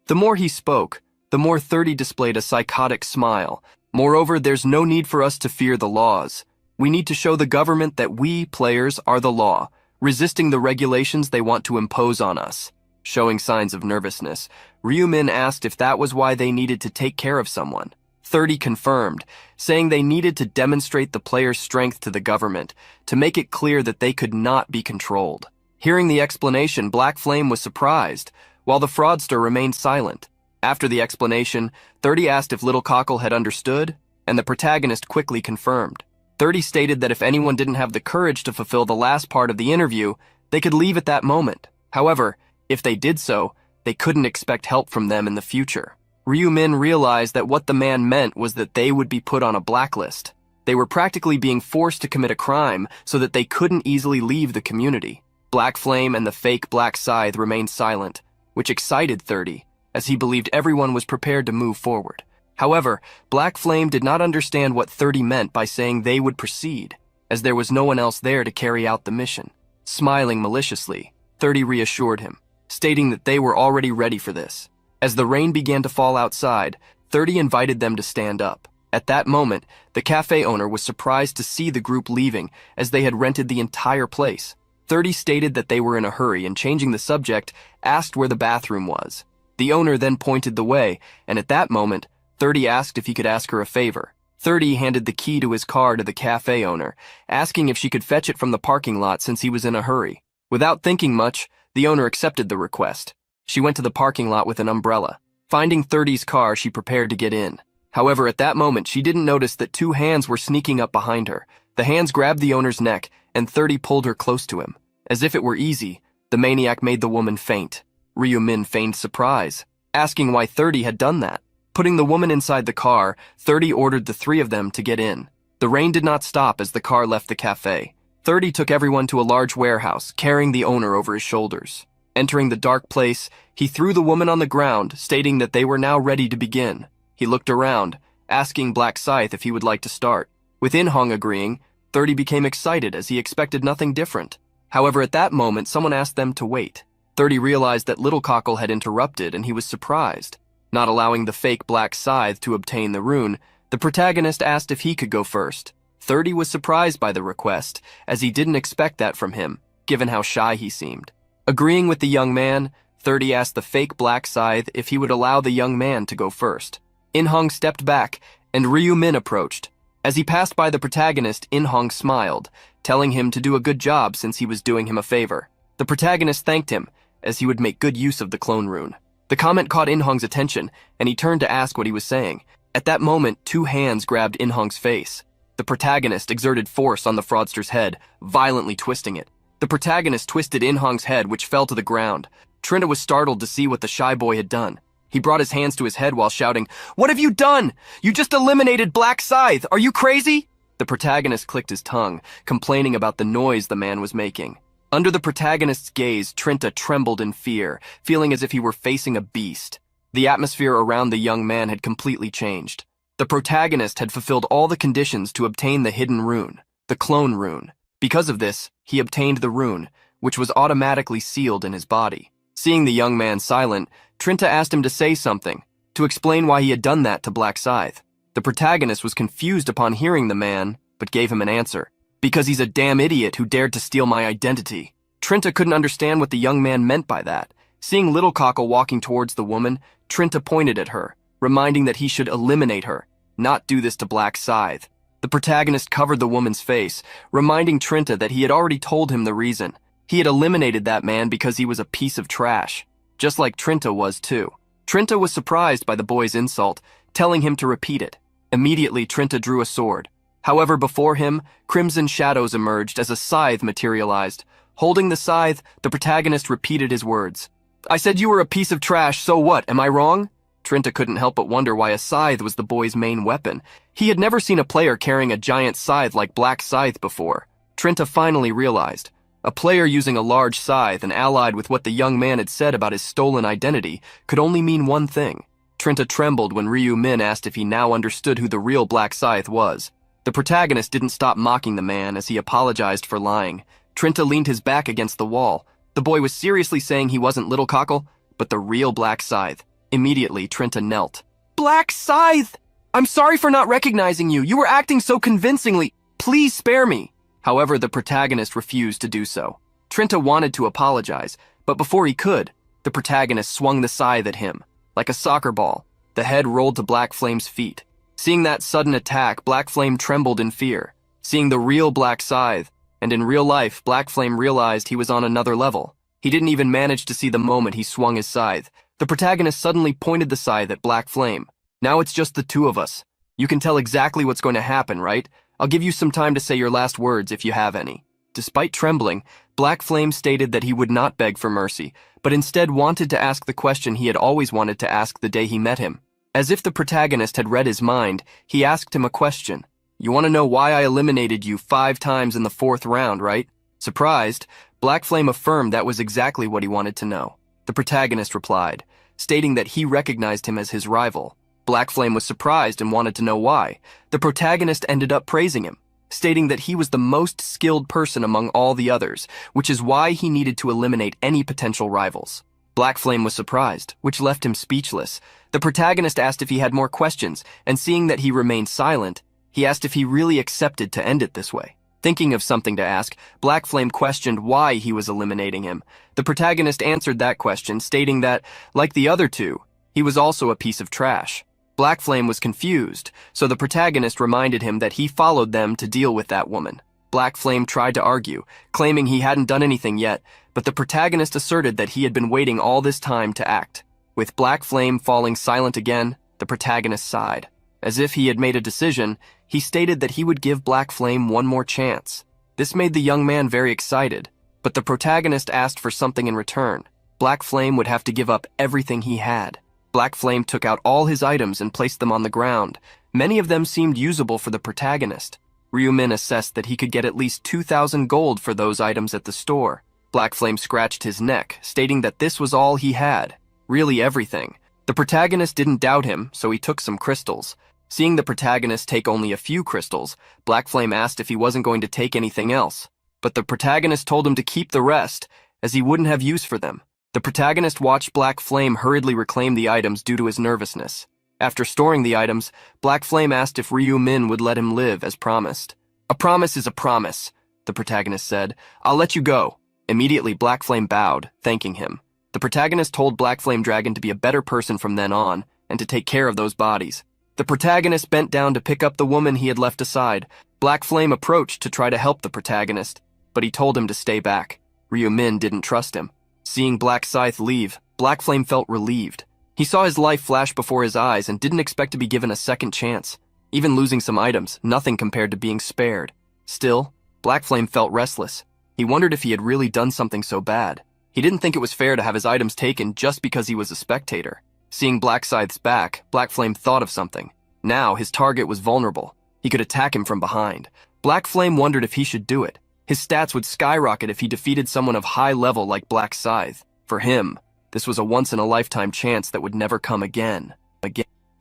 The more he spoke, the more 30 displayed a psychotic smile. "Moreover, there's no need for us to fear the laws. We need to show the government that we, players, are the law, resisting the regulations they want to impose on us." Showing signs of nervousness, Ryumin asked if that was why they needed to take care of someone. 30 confirmed, saying they needed to demonstrate the player's strength to the government, to make it clear that they could not be controlled. Hearing the explanation, Black Flame was surprised, while the fraudster remained silent. After the explanation, 30 asked if Little Cockle had understood, and the protagonist quickly confirmed. 30 stated that if anyone didn't have the courage to fulfill the last part of the interview, they could leave at that moment. However, if they did so, they couldn't expect help from them in the future. Ryumin realized that what the man meant was that they would be put on a blacklist. They were practically being forced to commit a crime so that they couldn't easily leave the community. Black Flame and the fake Black Scythe remained silent, which excited 30, as he believed everyone was prepared to move forward. However, Black Flame did not understand what 30 meant by saying they would proceed, as there was no one else there to carry out the mission. Smiling maliciously, 30 reassured him, stating that they were already ready for this. As the rain began to fall outside, 30 invited them to stand up. At that moment, the cafe owner was surprised to see the group leaving, as they had rented the entire place. 30 stated that they were in a hurry and, changing the subject, asked where the bathroom was. The owner then pointed the way, and at that moment, 30 asked if he could ask her a favor. 30 handed the key to his car to the cafe owner, asking if she could fetch it from the parking lot since he was in a hurry. Without thinking much, the owner accepted the request. She went to the parking lot with an umbrella. Finding 30's car, she prepared to get in. However, at that moment, she didn't notice that 2 hands were sneaking up behind her. The hands grabbed the owner's neck, and 30 pulled her close to him. As if it were easy, the maniac made the woman faint. Ryumin feigned surprise, asking why 30 had done that. Putting the woman inside the car, 30 ordered the 3 of them to get in. The rain did not stop as the car left the cafe. 30 took everyone to a large warehouse, carrying the owner over his shoulders. Entering the dark place, he threw the woman on the ground, stating that they were now ready to begin. He looked around, asking Black Scythe if he would like to start. With In-hong agreeing, 30 became excited as he expected nothing different. However, at that moment, someone asked them to wait. 30 realized that Little Cockle had interrupted, and he was surprised. Not allowing the fake Black Scythe to obtain the rune, the protagonist asked if he could go first. 30 was surprised by the request, as he didn't expect that from him, given how shy he seemed. Agreeing with the young man, 30 asked the fake Black Scythe if he would allow the young man to go first. In-hong stepped back, and Ryumin approached. As he passed by the protagonist, In-hong smiled, telling him to do a good job since he was doing him a favor. The protagonist thanked him, as he would make good use of the clone rune. The comment caught In-hong's attention, and he turned to ask what he was saying. At that moment, 2 hands grabbed In-hong's face. The protagonist exerted force on the fraudster's head, violently twisting it. The protagonist twisted In-hong's head, which fell to the ground. Trinta was startled to see what the shy boy had done. He brought his hands to his head while shouting, "What have you done? You just eliminated Black Scythe! Are you crazy?" The protagonist clicked his tongue, complaining about the noise the man was making. Under the protagonist's gaze, Trinta trembled in fear, feeling as if he were facing a beast. The atmosphere around the young man had completely changed. The protagonist had fulfilled all the conditions to obtain the hidden rune, the clone rune. Because of this, he obtained the rune, which was automatically sealed in his body. Seeing the young man silent, Trinta asked him to say something, to explain why he had done that to Black Scythe. The protagonist was confused upon hearing the man, but gave him an answer. "Because he's a damn idiot who dared to steal my identity." Trinta couldn't understand what the young man meant by that. Seeing Little Cockle walking towards the woman, Trinta pointed at her, reminding that he should eliminate her, not do this to Black Scythe. The protagonist covered the woman's face, reminding Trinta that he had already told him the reason. He had eliminated that man because he was a piece of trash, just like Trinta was too. Trinta was surprised by the boy's insult, telling him to repeat it. Immediately, Trinta drew a sword. However, before him, crimson shadows emerged as a scythe materialized. Holding the scythe, the protagonist repeated his words. "I said you were a piece of trash, so what, am I wrong?" Trinta couldn't help but wonder why a scythe was the boy's main weapon. He had never seen a player carrying a giant scythe like Black Scythe before. Trinta finally realized. A player using a large scythe and allied with what the young man had said about his stolen identity could only mean one thing. Trinta trembled when Ryu Min asked if he now understood who the real Black Scythe was. The protagonist didn't stop mocking the man as he apologized for lying. Trinta leaned his back against the wall. The boy was seriously saying he wasn't Little Cockle, but the real Black Scythe. Immediately, Trinta knelt. "Black Scythe! I'm sorry for not recognizing you. You were acting so convincingly. Please spare me." However, the protagonist refused to do so. Trinta wanted to apologize, but before he could, the protagonist swung the scythe at him. Like a soccer ball, the head rolled to Black Flame's feet. Seeing that sudden attack, Black Flame trembled in fear. Seeing the real Black Scythe, and in real life, Black Flame realized he was on another level. He didn't even manage to see the moment he swung his scythe. The protagonist suddenly pointed the scythe at Black Flame. "Now it's just the two of us. You can tell exactly what's going to happen, right? I'll give you some time to say your last words if you have any." Despite trembling, Black Flame stated that he would not beg for mercy, but instead wanted to ask the question he had always wanted to ask the day he met him. As if the protagonist had read his mind, he asked him a question. "You want to know why I eliminated you 5 times in the 4th round, right?" Surprised, Black Flame affirmed that was exactly what he wanted to know. The protagonist replied, stating that he recognized him as his rival. Black Flame was surprised and wanted to know why. The protagonist ended up praising him, stating that he was the most skilled person among all the others, which is why he needed to eliminate any potential rivals. Black Flame was surprised, which left him speechless. The protagonist asked if he had more questions, and seeing that he remained silent, he asked if he really accepted to end it this way. Thinking of something to ask, Black Flame questioned why he was eliminating him. The protagonist answered that question, stating that, like the other two, he was also a piece of trash. Black Flame was confused, so the protagonist reminded him that he followed them to deal with that woman. Black Flame tried to argue, claiming he hadn't done anything yet, but the protagonist asserted that he had been waiting all this time to act. With Black Flame falling silent again, the protagonist sighed. As if he had made a decision, he stated that he would give Black Flame one more chance. This made the young man very excited, but the protagonist asked for something in return. Black Flame would have to give up everything he had. Black Flame took out all his items and placed them on the ground. Many of them seemed usable for the protagonist. Ryu Min assessed that he could get at least 2,000 gold for those items at the store. Black Flame scratched his neck, stating that this was all he had. Really everything. The protagonist didn't doubt him, so he took some crystals. Seeing the protagonist take only a few crystals, Black Flame asked if he wasn't going to take anything else. But the protagonist told him to keep the rest, as he wouldn't have use for them. The protagonist watched Black Flame hurriedly reclaim the items due to his nervousness. After storing the items, Black Flame asked if Ryu Min would let him live as promised. "A promise is a promise," the protagonist said. "I'll let you go." Immediately, Black Flame bowed, thanking him. The protagonist told Black Flame Dragon to be a better person from then on, and to take care of those bodies. The protagonist bent down to pick up the woman he had left aside. Black Flame approached to try to help the protagonist, but he told him to stay back. Ryu Min didn't trust him. Seeing Black Scythe leave, Black Flame felt relieved. He saw his life flash before his eyes and didn't expect to be given a second chance. Even losing some items, nothing compared to being spared. Still, Black Flame felt restless. He wondered if he had really done something so bad. He didn't think it was fair to have his items taken just because he was a spectator. Seeing Black Scythe's back, Black Flame thought of something. Now, his target was vulnerable. He could attack him from behind. Black Flame wondered if he should do it. His stats would skyrocket if he defeated someone of high level like Black Scythe. For him, this was a once-in-a-lifetime chance that would never come again.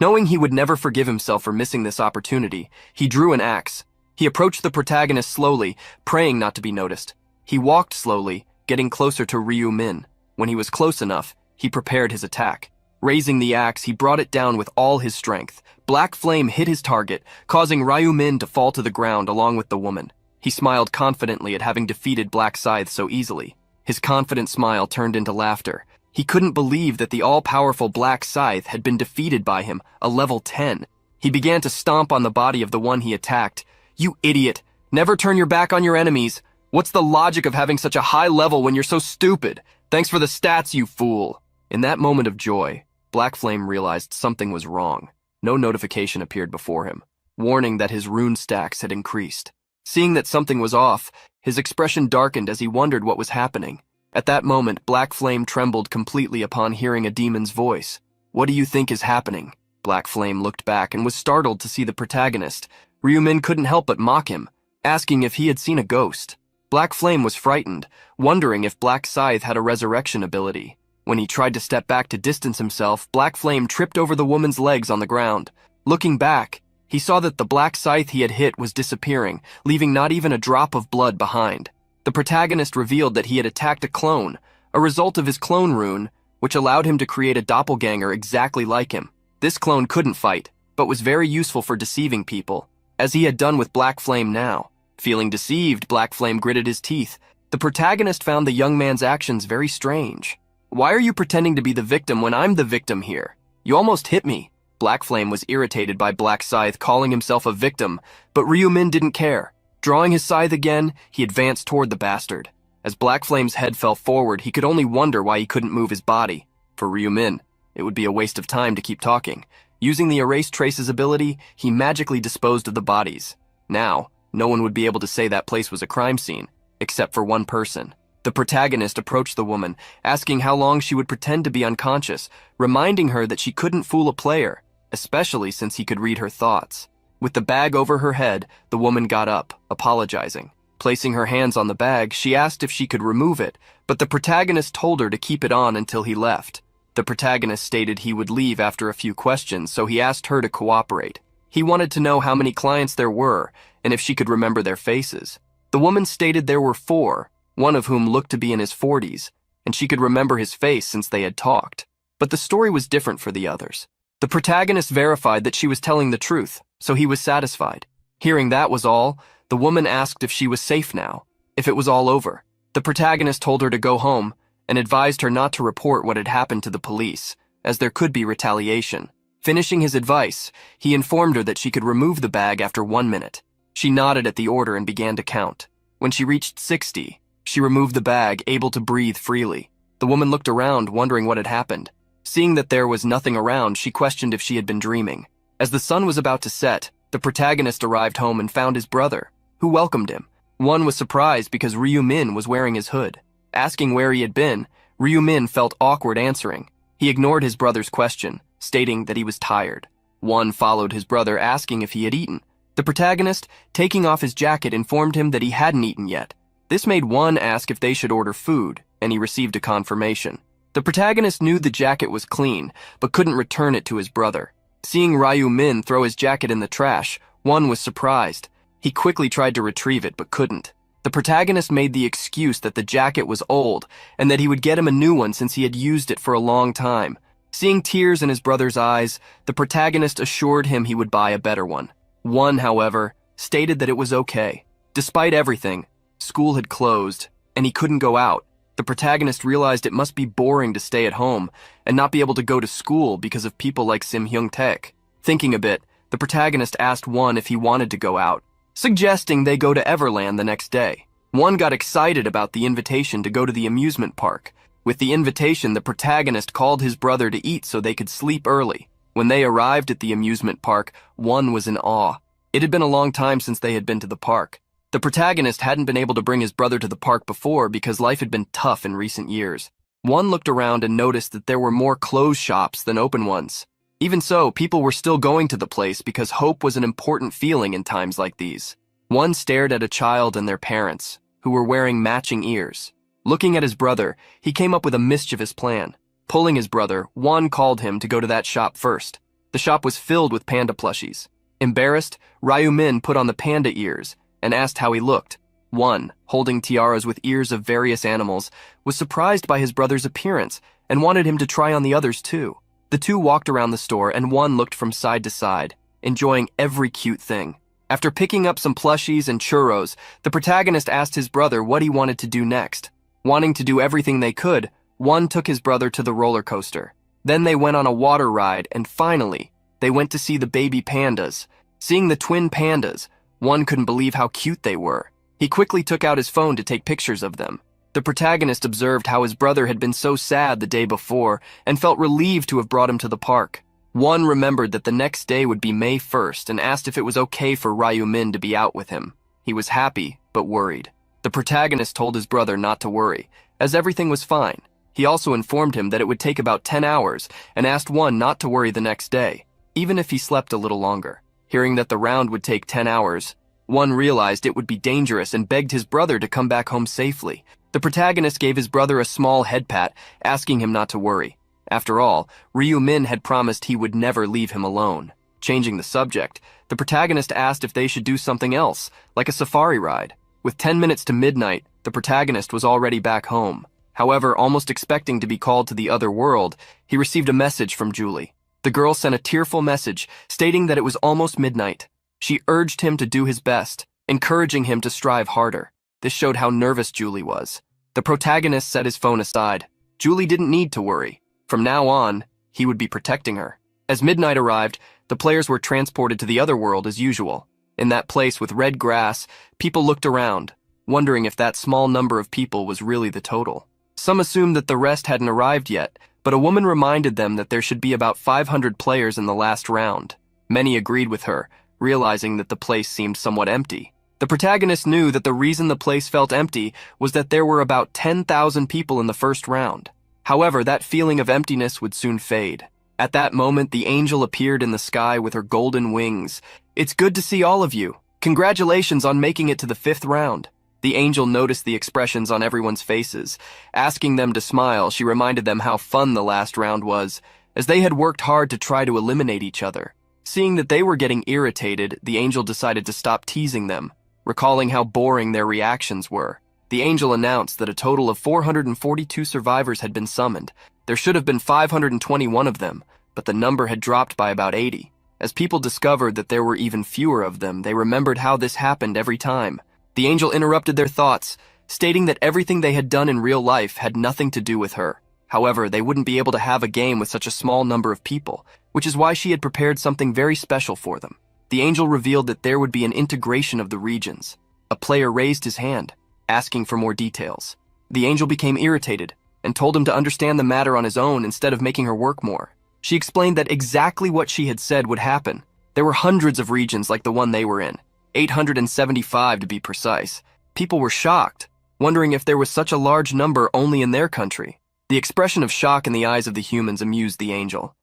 Knowing he would never forgive himself for missing this opportunity, he drew an axe. He approached the protagonist slowly, praying not to be noticed. He walked slowly, getting closer to Ryu Min. When he was close enough, he prepared his attack. Raising the axe, he brought it down with all his strength. Black Flame hit his target, causing Ryu Min to fall to the ground along with the woman. He smiled confidently at having defeated Black Scythe so easily. His confident smile turned into laughter. He couldn't believe that the all-powerful Black Scythe had been defeated by him, a level 10. He began to stomp on the body of the one he attacked. "You idiot! Never turn your back on your enemies! What's the logic of having such a high level when you're so stupid? Thanks for the stats, you fool!" In that moment of joy, Black Flame realized something was wrong. No notification appeared before him, warning that his rune stacks had increased. Seeing that something was off, his expression darkened as he wondered what was happening. At that moment, Black Flame trembled completely upon hearing a demon's voice. "What do you think is happening?" Black Flame looked back and was startled to see the protagonist. Ryu Min couldn't help but mock him, asking if he had seen a ghost. Black Flame was frightened, wondering if Black Scythe had a resurrection ability. When he tried to step back to distance himself, Black Flame tripped over the woman's legs on the ground. Looking back, he saw that the Black Scythe he had hit was disappearing, leaving not even a drop of blood behind. The protagonist revealed that he had attacked a clone, a result of his clone rune, which allowed him to create a doppelganger exactly like him. This clone couldn't fight, but was very useful for deceiving people, as he had done with Black Flame now. Feeling deceived, Black Flame gritted his teeth. The protagonist found the young man's actions very strange. "Why are you pretending to be the victim when I'm the victim here? You almost hit me." Black Flame was irritated by Black Scythe calling himself a victim, but Ryu Min didn't care. Drawing his scythe again, he advanced toward the bastard. As Black Flame's head fell forward, he could only wonder why he couldn't move his body. For Ryu Min, it would be a waste of time to keep talking. Using the Erase Traces ability, he magically disposed of the bodies. Now, no one would be able to say that place was a crime scene, except for one person. The protagonist approached the woman, asking how long she would pretend to be unconscious, reminding her that she couldn't fool a player, especially since he could read her thoughts. With the bag over her head, the woman got up, apologizing. Placing her hands on the bag, she asked if she could remove it, but the protagonist told her to keep it on until he left. The protagonist stated he would leave after a few questions, so he asked her to cooperate. He wanted to know how many clients there were, and if she could remember their faces. The woman stated there were 4, one of whom looked to be in his 40s, and she could remember his face since they had talked. But the story was different for the others. The protagonist verified that she was telling the truth, so he was satisfied. Hearing that was all, the woman asked if she was safe now, if it was all over. The protagonist told her to go home, and advised her not to report what had happened to the police, as there could be retaliation. Finishing his advice, he informed her that she could remove the bag after 1 minute. She nodded at the order and began to count. When she reached 60, she removed the bag, able to breathe freely. The woman looked around, wondering what had happened. Seeing that there was nothing around, she questioned if she had been dreaming. As the sun was about to set, the protagonist arrived home and found his brother, who welcomed him. One was surprised because Ryu Min was wearing his hood. Asking where he had been, Ryu Min felt awkward answering. He ignored his brother's question, stating that he was tired. One followed his brother, asking if he had eaten. The protagonist, taking off his jacket, informed him that he hadn't eaten yet. This made one ask if they should order food, and he received a confirmation. The protagonist knew the jacket was clean, but couldn't return it to his brother. Seeing Ryu Min throw his jacket in the trash, one was surprised. He quickly tried to retrieve it, but couldn't. The protagonist made the excuse that the jacket was old, and that he would get him a new one since he had used it for a long time. Seeing tears in his brother's eyes, the protagonist assured him he would buy a better one. One, however, stated that it was okay. Despite everything, school had closed, and he couldn't go out. The protagonist realized it must be boring to stay at home and not be able to go to school because of people like Sim Hyung-taek. Thinking a bit, the protagonist asked One if he wanted to go out, suggesting they go to Everland the next day. One got excited about the invitation to go to the amusement park. With the invitation, the protagonist called his brother to eat so they could sleep early. When they arrived at the amusement park, One was in awe. It had been a long time since they had been to the park. The protagonist hadn't been able to bring his brother to the park before because life had been tough in recent years. One looked around and noticed that there were more closed shops than open ones. Even so, people were still going to the place because hope was an important feeling in times like these. One stared at a child and their parents, who were wearing matching ears. Looking at his brother, he came up with a mischievous plan. Pulling his brother, One called him to go to that shop first. The shop was filled with panda plushies. Embarrassed, Ryu-min put on the panda ears and asked how he looked. One, holding tiaras with ears of various animals, was surprised by his brother's appearance and wanted him to try on the others too. The two walked around the store and One looked from side to side, enjoying every cute thing. After picking up some plushies and churros, the protagonist asked his brother what he wanted to do next. Wanting to do everything they could, One took his brother to the roller coaster. Then they went on a water ride, and finally, they went to see the baby pandas. Seeing the twin pandas, One couldn't believe how cute they were. He quickly took out his phone to take pictures of them. The protagonist observed how his brother had been so sad the day before and felt relieved to have brought him to the park. One remembered that the next day would be May 1st and asked if it was okay for Ryu-min to be out with him. He was happy, but worried. The protagonist told his brother not to worry, as everything was fine. He also informed him that it would take about 10 hours and asked One not to worry the next day, even if he slept a little longer. Hearing that the round would take 10 hours, One realized it would be dangerous and begged his brother to come back home safely. The protagonist gave his brother a small head pat, asking him not to worry. After all, Ryu-min had promised he would never leave him alone. Changing the subject, the protagonist asked if they should do something else, like a safari ride. With 10 minutes to midnight, the protagonist was already back home. However, almost expecting to be called to the other world, he received a message from Julie. The girl sent a tearful message, stating that it was almost midnight. She urged him to do his best, encouraging him to strive harder. This showed how nervous Julie was. The protagonist set his phone aside. Julie didn't need to worry. From now on, he would be protecting her. As midnight arrived, the players were transported to the other world as usual. In that place with red grass, people looked around, wondering if that small number of people was really the total. Some assumed that the rest hadn't arrived yet, but a woman reminded them that there should be about 500 players in the last round. Many agreed with her, realizing that the place seemed somewhat empty. The protagonist knew that the reason the place felt empty was that there were about 10,000 people in the first round. However, that feeling of emptiness would soon fade. At that moment, the angel appeared in the sky with her golden wings. "It's good to see all of you. Congratulations on making it to the 5th round." The angel noticed the expressions on everyone's faces. Asking them to smile, she reminded them how fun the last round was, as they had worked hard to try to eliminate each other. Seeing that they were getting irritated, the angel decided to stop teasing them. Recalling how boring their reactions were, the angel announced that a total of 442 survivors had been summoned. There should have been 521 of them, but the number had dropped by about 80. As people discovered that there were even fewer of them, they remembered how this happened every time. The angel interrupted their thoughts, stating that everything they had done in real life had nothing to do with her. However, they wouldn't be able to have a game with such a small number of people, which is why she had prepared something very special for them. The angel revealed that there would be an integration of the regions. A player raised his hand, asking for more details. The angel became irritated and told him to understand the matter on his own instead of making her work more. She explained that exactly what she had said would happen. There were hundreds of regions like the one they were in, 875 to be precise. People were shocked, wondering if there was such a large number only in their country. The expression of shock in the eyes of the humans amused the angel.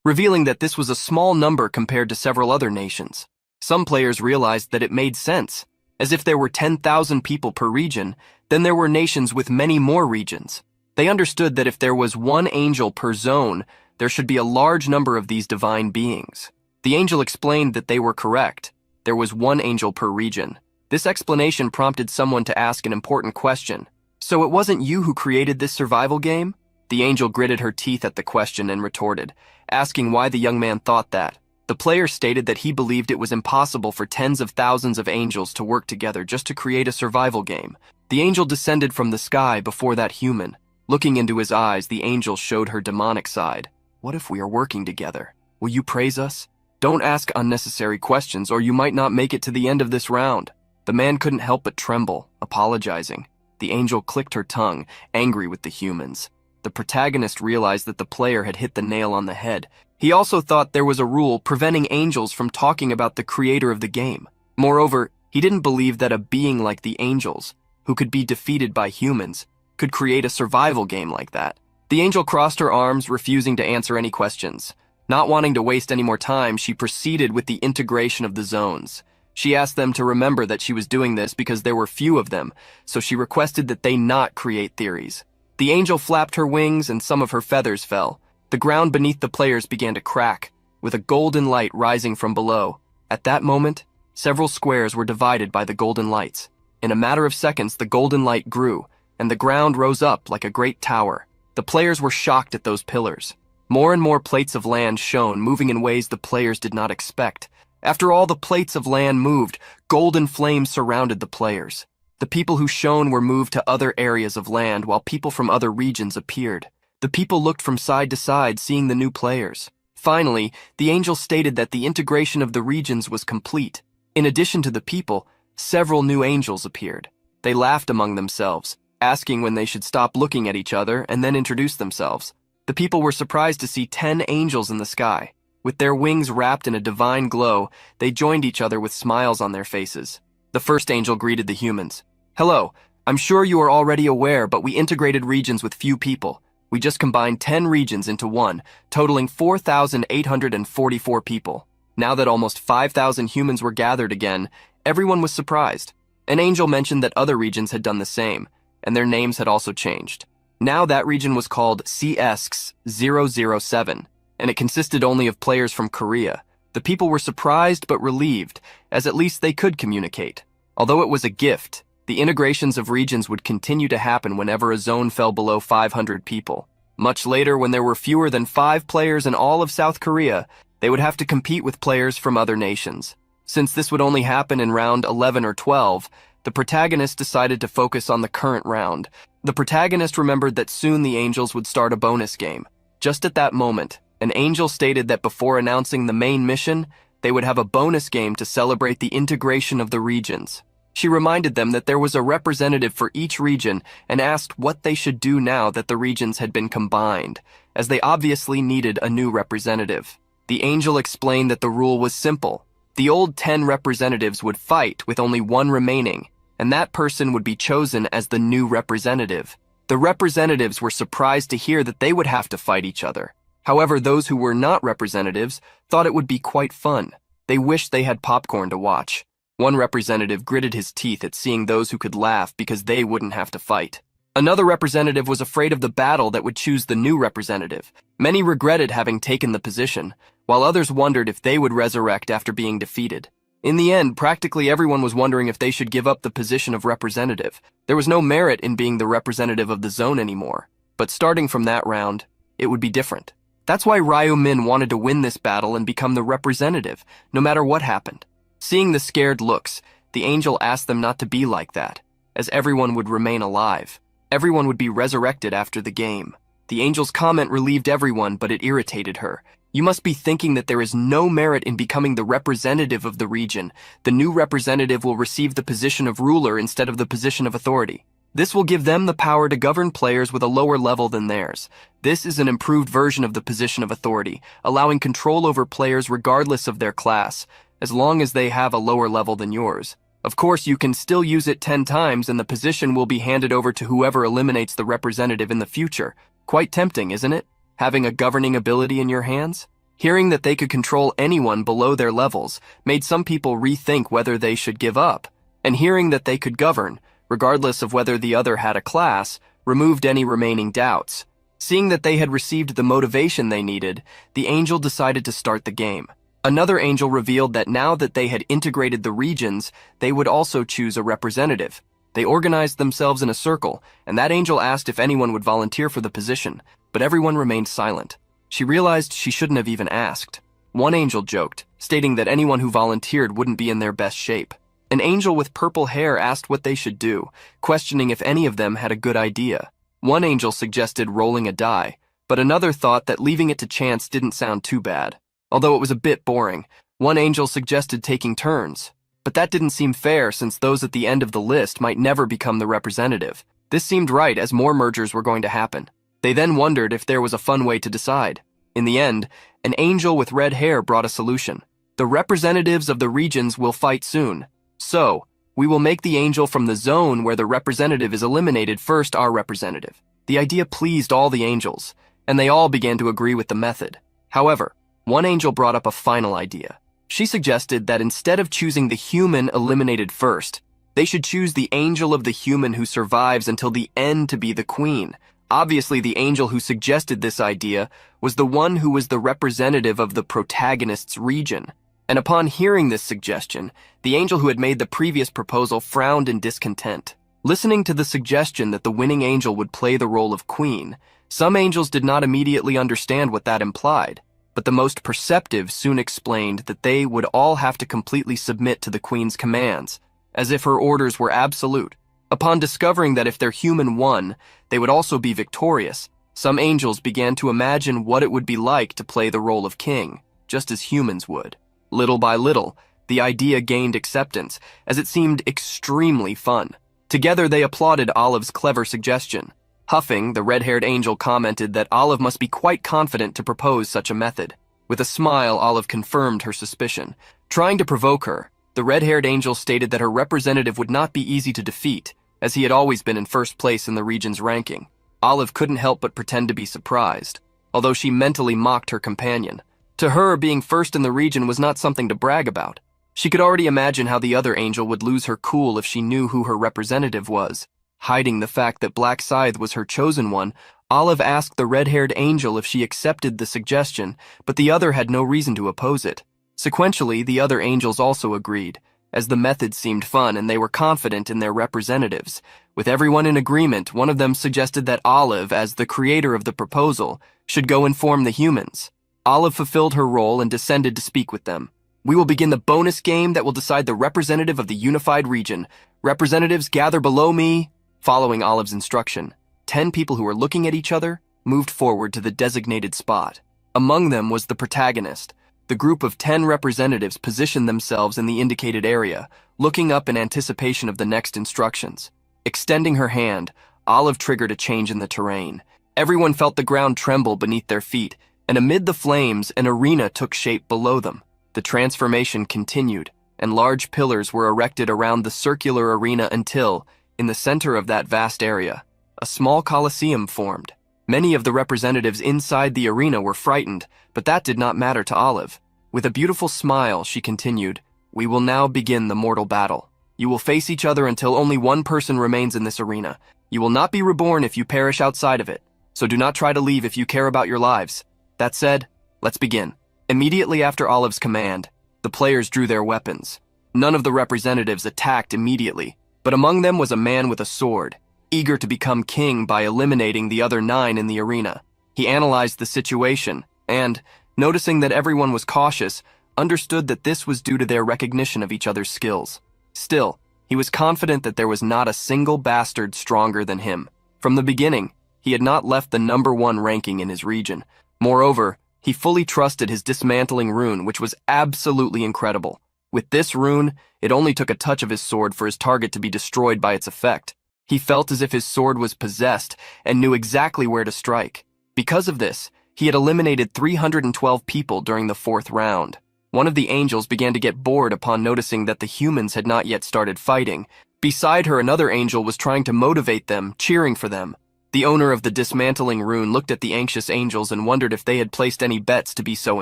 Revealing that this was a small number compared to several other nations. Some players realized that it made sense, as if there were 10,000 people per region, then there were nations with many more regions. They understood that if there was one angel per zone, there should be a large number of these divine beings. The angel explained that they were correct. There was one angel per region. This explanation prompted someone to ask an important question. "So it wasn't you who created this survival game?" The angel gritted her teeth at the question and retorted, asking why the young man thought that. The player stated that he believed it was impossible for tens of thousands of angels to work together just to create a survival game. The angel descended from the sky before that human. Looking into his eyes, the angel showed her demonic side. "What if we are working together? Will you praise us? Don't ask unnecessary questions or you might not make it to the end of this round." The man couldn't help but tremble, apologizing. The angel clicked her tongue, angry with the humans. The protagonist realized that the player had hit the nail on the head. He also thought there was a rule preventing angels from talking about the creator of the game. Moreover, he He didn't believe that a being like the angels, who could be defeated by humans, could create a survival game like that. The angel crossed her arms, refusing to answer any questions. Not wanting to waste any more time, she proceeded with the integration of the zones. She asked them to remember that she was doing this because there were few of them, so she requested that they not create theories. The angel flapped her wings and some of her feathers fell. The ground beneath the players began to crack, with a golden light rising from below. At that moment, several squares were divided by the golden lights. In a matter of seconds, the golden light grew, and the ground rose up like a great tower. The players were shocked at those pillars. More and more plates of land shone, moving in ways the players did not expect. After all the plates of land moved, golden flames surrounded the players. The people who shone were moved to other areas of land, while people from other regions appeared. The people looked from side to side, seeing the new players. Finally, the angel stated that the integration of the regions was complete. In addition to the people, several new angels appeared. They laughed among themselves, asking when they should stop looking at each other and then introduce themselves. The people were surprised to see 10 angels in the sky. With their wings wrapped in a divine glow, they joined each other with smiles on their faces. The first angel greeted the humans. "Hello, I'm sure you are already aware, but we integrated regions with few people. We just combined 10 regions into one, totaling 4,844 people. Now that almost 5,000 humans were gathered again, everyone was surprised. An angel mentioned that other regions had done the same, and their names had also changed. Now that region was called CX007, and it consisted only of players from Korea. The people were surprised but relieved, as at least they could communicate. Although it was a gift, the integrations of regions would continue to happen whenever a zone fell below 500 people. Much later, when there were fewer than 5 players in all of South Korea, they would have to compete with players from other nations. Since this would only happen in round 11 or 12, the protagonist decided to focus on the current round. The protagonist remembered that soon the angels would start a bonus game. Just at that moment, an angel stated that before announcing the main mission, they would have a bonus game to celebrate the integration of the regions. She reminded them that there was a representative for each region and asked what they should do now that the regions had been combined, as they obviously needed a new representative. The angel explained that the rule was simple. The old 10 representatives would fight with only one remaining, and that person would be chosen as the new representative. The representatives were surprised to hear that they would have to fight each other. However, those who were not representatives thought it would be quite fun. They wished they had popcorn to watch. One representative gritted his teeth at seeing those who could laugh because they wouldn't have to fight. Another representative was afraid of the battle that would choose the new representative. Many regretted having taken the position, while others wondered if they would resurrect after being defeated. In the end, practically everyone was wondering if they should give up the position of representative. There was no merit in being the representative of the zone anymore. But starting from that round, it would be different. That's why Ryu Min wanted to win this battle and become the representative, no matter what happened. Seeing the scared looks, the angel asked them not to be like that, as everyone would remain alive. Everyone would be resurrected after the game. The angel's comment relieved everyone, but it irritated her. You must be thinking that there is no merit in becoming the representative of the region. The new representative will receive the position of ruler instead of the position of authority. This will give them the power to govern players with a lower level than theirs. This is an improved version of the position of authority, allowing control over players regardless of their class, as long as they have a lower level than yours. Of course, you can still use it 10 times and the position will be handed over to whoever eliminates the representative in the future. Quite tempting, isn't it? Having a governing ability in your hands? Hearing that they could control anyone below their levels made some people rethink whether they should give up, and hearing that they could govern, regardless of whether the other had a class, removed any remaining doubts. Seeing that they had received the motivation they needed, the angel decided to start the game. Another angel revealed that now that they had integrated the regions, they would also choose a representative. They organized themselves in a circle, and that angel asked if anyone would volunteer for the position, but everyone remained silent. She realized she shouldn't have even asked. One angel joked, stating that anyone who volunteered wouldn't be in their best shape. An angel with purple hair asked what they should do, questioning if any of them had a good idea. One angel suggested rolling a die, but another thought that leaving it to chance didn't sound too bad. Although it was a bit boring, one angel suggested taking turns. But that didn't seem fair since those at the end of the list might never become the representative. This seemed right as more mergers were going to happen. They then wondered if there was a fun way to decide. In the end, an angel with red hair brought a solution. The representatives of the regions will fight soon. So, We will make the angel from the zone where the representative is eliminated first our representative. The idea pleased all the angels, and they all began to agree with the method. However, one angel brought up a final idea. She suggested that instead of choosing the human eliminated first, they should choose the angel of the human who survives until the end to be the queen. Obviously, the angel who suggested this idea was the one who was the representative of the protagonist's region. And upon hearing this suggestion, the angel who had made the previous proposal frowned in discontent. Listening to the suggestion that the winning angel would play the role of queen, some angels did not immediately understand what that implied, but the most perceptive soon explained that they would all have to completely submit to the queen's commands, as if her orders were absolute. Upon discovering that if their human won, they would also be victorious, some angels began to imagine what it would be like to play the role of king, just as humans would. Little by little, the idea gained acceptance, as it seemed extremely fun. Together they applauded Olive's clever suggestion. Huffing, the red-haired angel commented that Olive must be quite confident to propose such a method. With a smile, Olive confirmed her suspicion. Trying to provoke her, the red-haired angel stated that her representative would not be easy to defeat, as he had always been in first place in the region's ranking. Olive couldn't help but pretend to be surprised, although she mentally mocked her companion. To her, being first in the region was not something to brag about. She could already imagine how the other angel would lose her cool if she knew who her representative was. Hiding the fact that Black Scythe was her chosen one, Olive asked the red-haired angel if she accepted the suggestion, but the other had no reason to oppose it. Sequentially, the other angels also agreed, as the method seemed fun and they were confident in their representatives. With everyone in agreement, one of them suggested that Olive, as the creator of the proposal, should go inform the humans. Olive fulfilled her role and descended to speak with them. We will begin the bonus game that will decide the representative of the unified region. Representatives, gather below me. Following Olive's instruction, 10 people who were looking at each other moved forward to the designated spot. Among them was the protagonist. The group of 10 representatives positioned themselves in the indicated area, looking up in anticipation of the next instructions. Extending her hand, Olive triggered a change in the terrain. Everyone felt the ground tremble beneath their feet, and amid the flames, an arena took shape below them. The transformation continued, and large pillars were erected around the circular arena until, in the center of that vast area, a small coliseum formed. Many of the representatives inside the arena were frightened, but that did not matter to Olive. With a beautiful smile, she continued, "We will now begin the mortal battle. You will face each other until only one person remains in this arena. You will not be reborn if you perish outside of it, so do not try to leave if you care about your lives. That said, let's begin." Immediately after Olive's command, the players drew their weapons. None of the representatives attacked immediately, but among them was a man with a sword, eager to become king by eliminating the other 9 in the arena. He analyzed the situation and, noticing that everyone was cautious, understood that this was due to their recognition of each other's skills. Still, he was confident that there was not a single bastard stronger than him. From the beginning, he had not left the #1 ranking in his region. Moreover, he fully trusted his dismantling rune, which was absolutely incredible. With this rune, it only took a touch of his sword for his target to be destroyed by its effect. He felt as if his sword was possessed and knew exactly where to strike. Because of this, he had eliminated 312 people during the 4th round. One of the angels began to get bored upon noticing that the humans had not yet started fighting. Beside her, another angel was trying to motivate them, cheering for them. The owner of the dismantling rune looked at the anxious angels and wondered if they had placed any bets to be so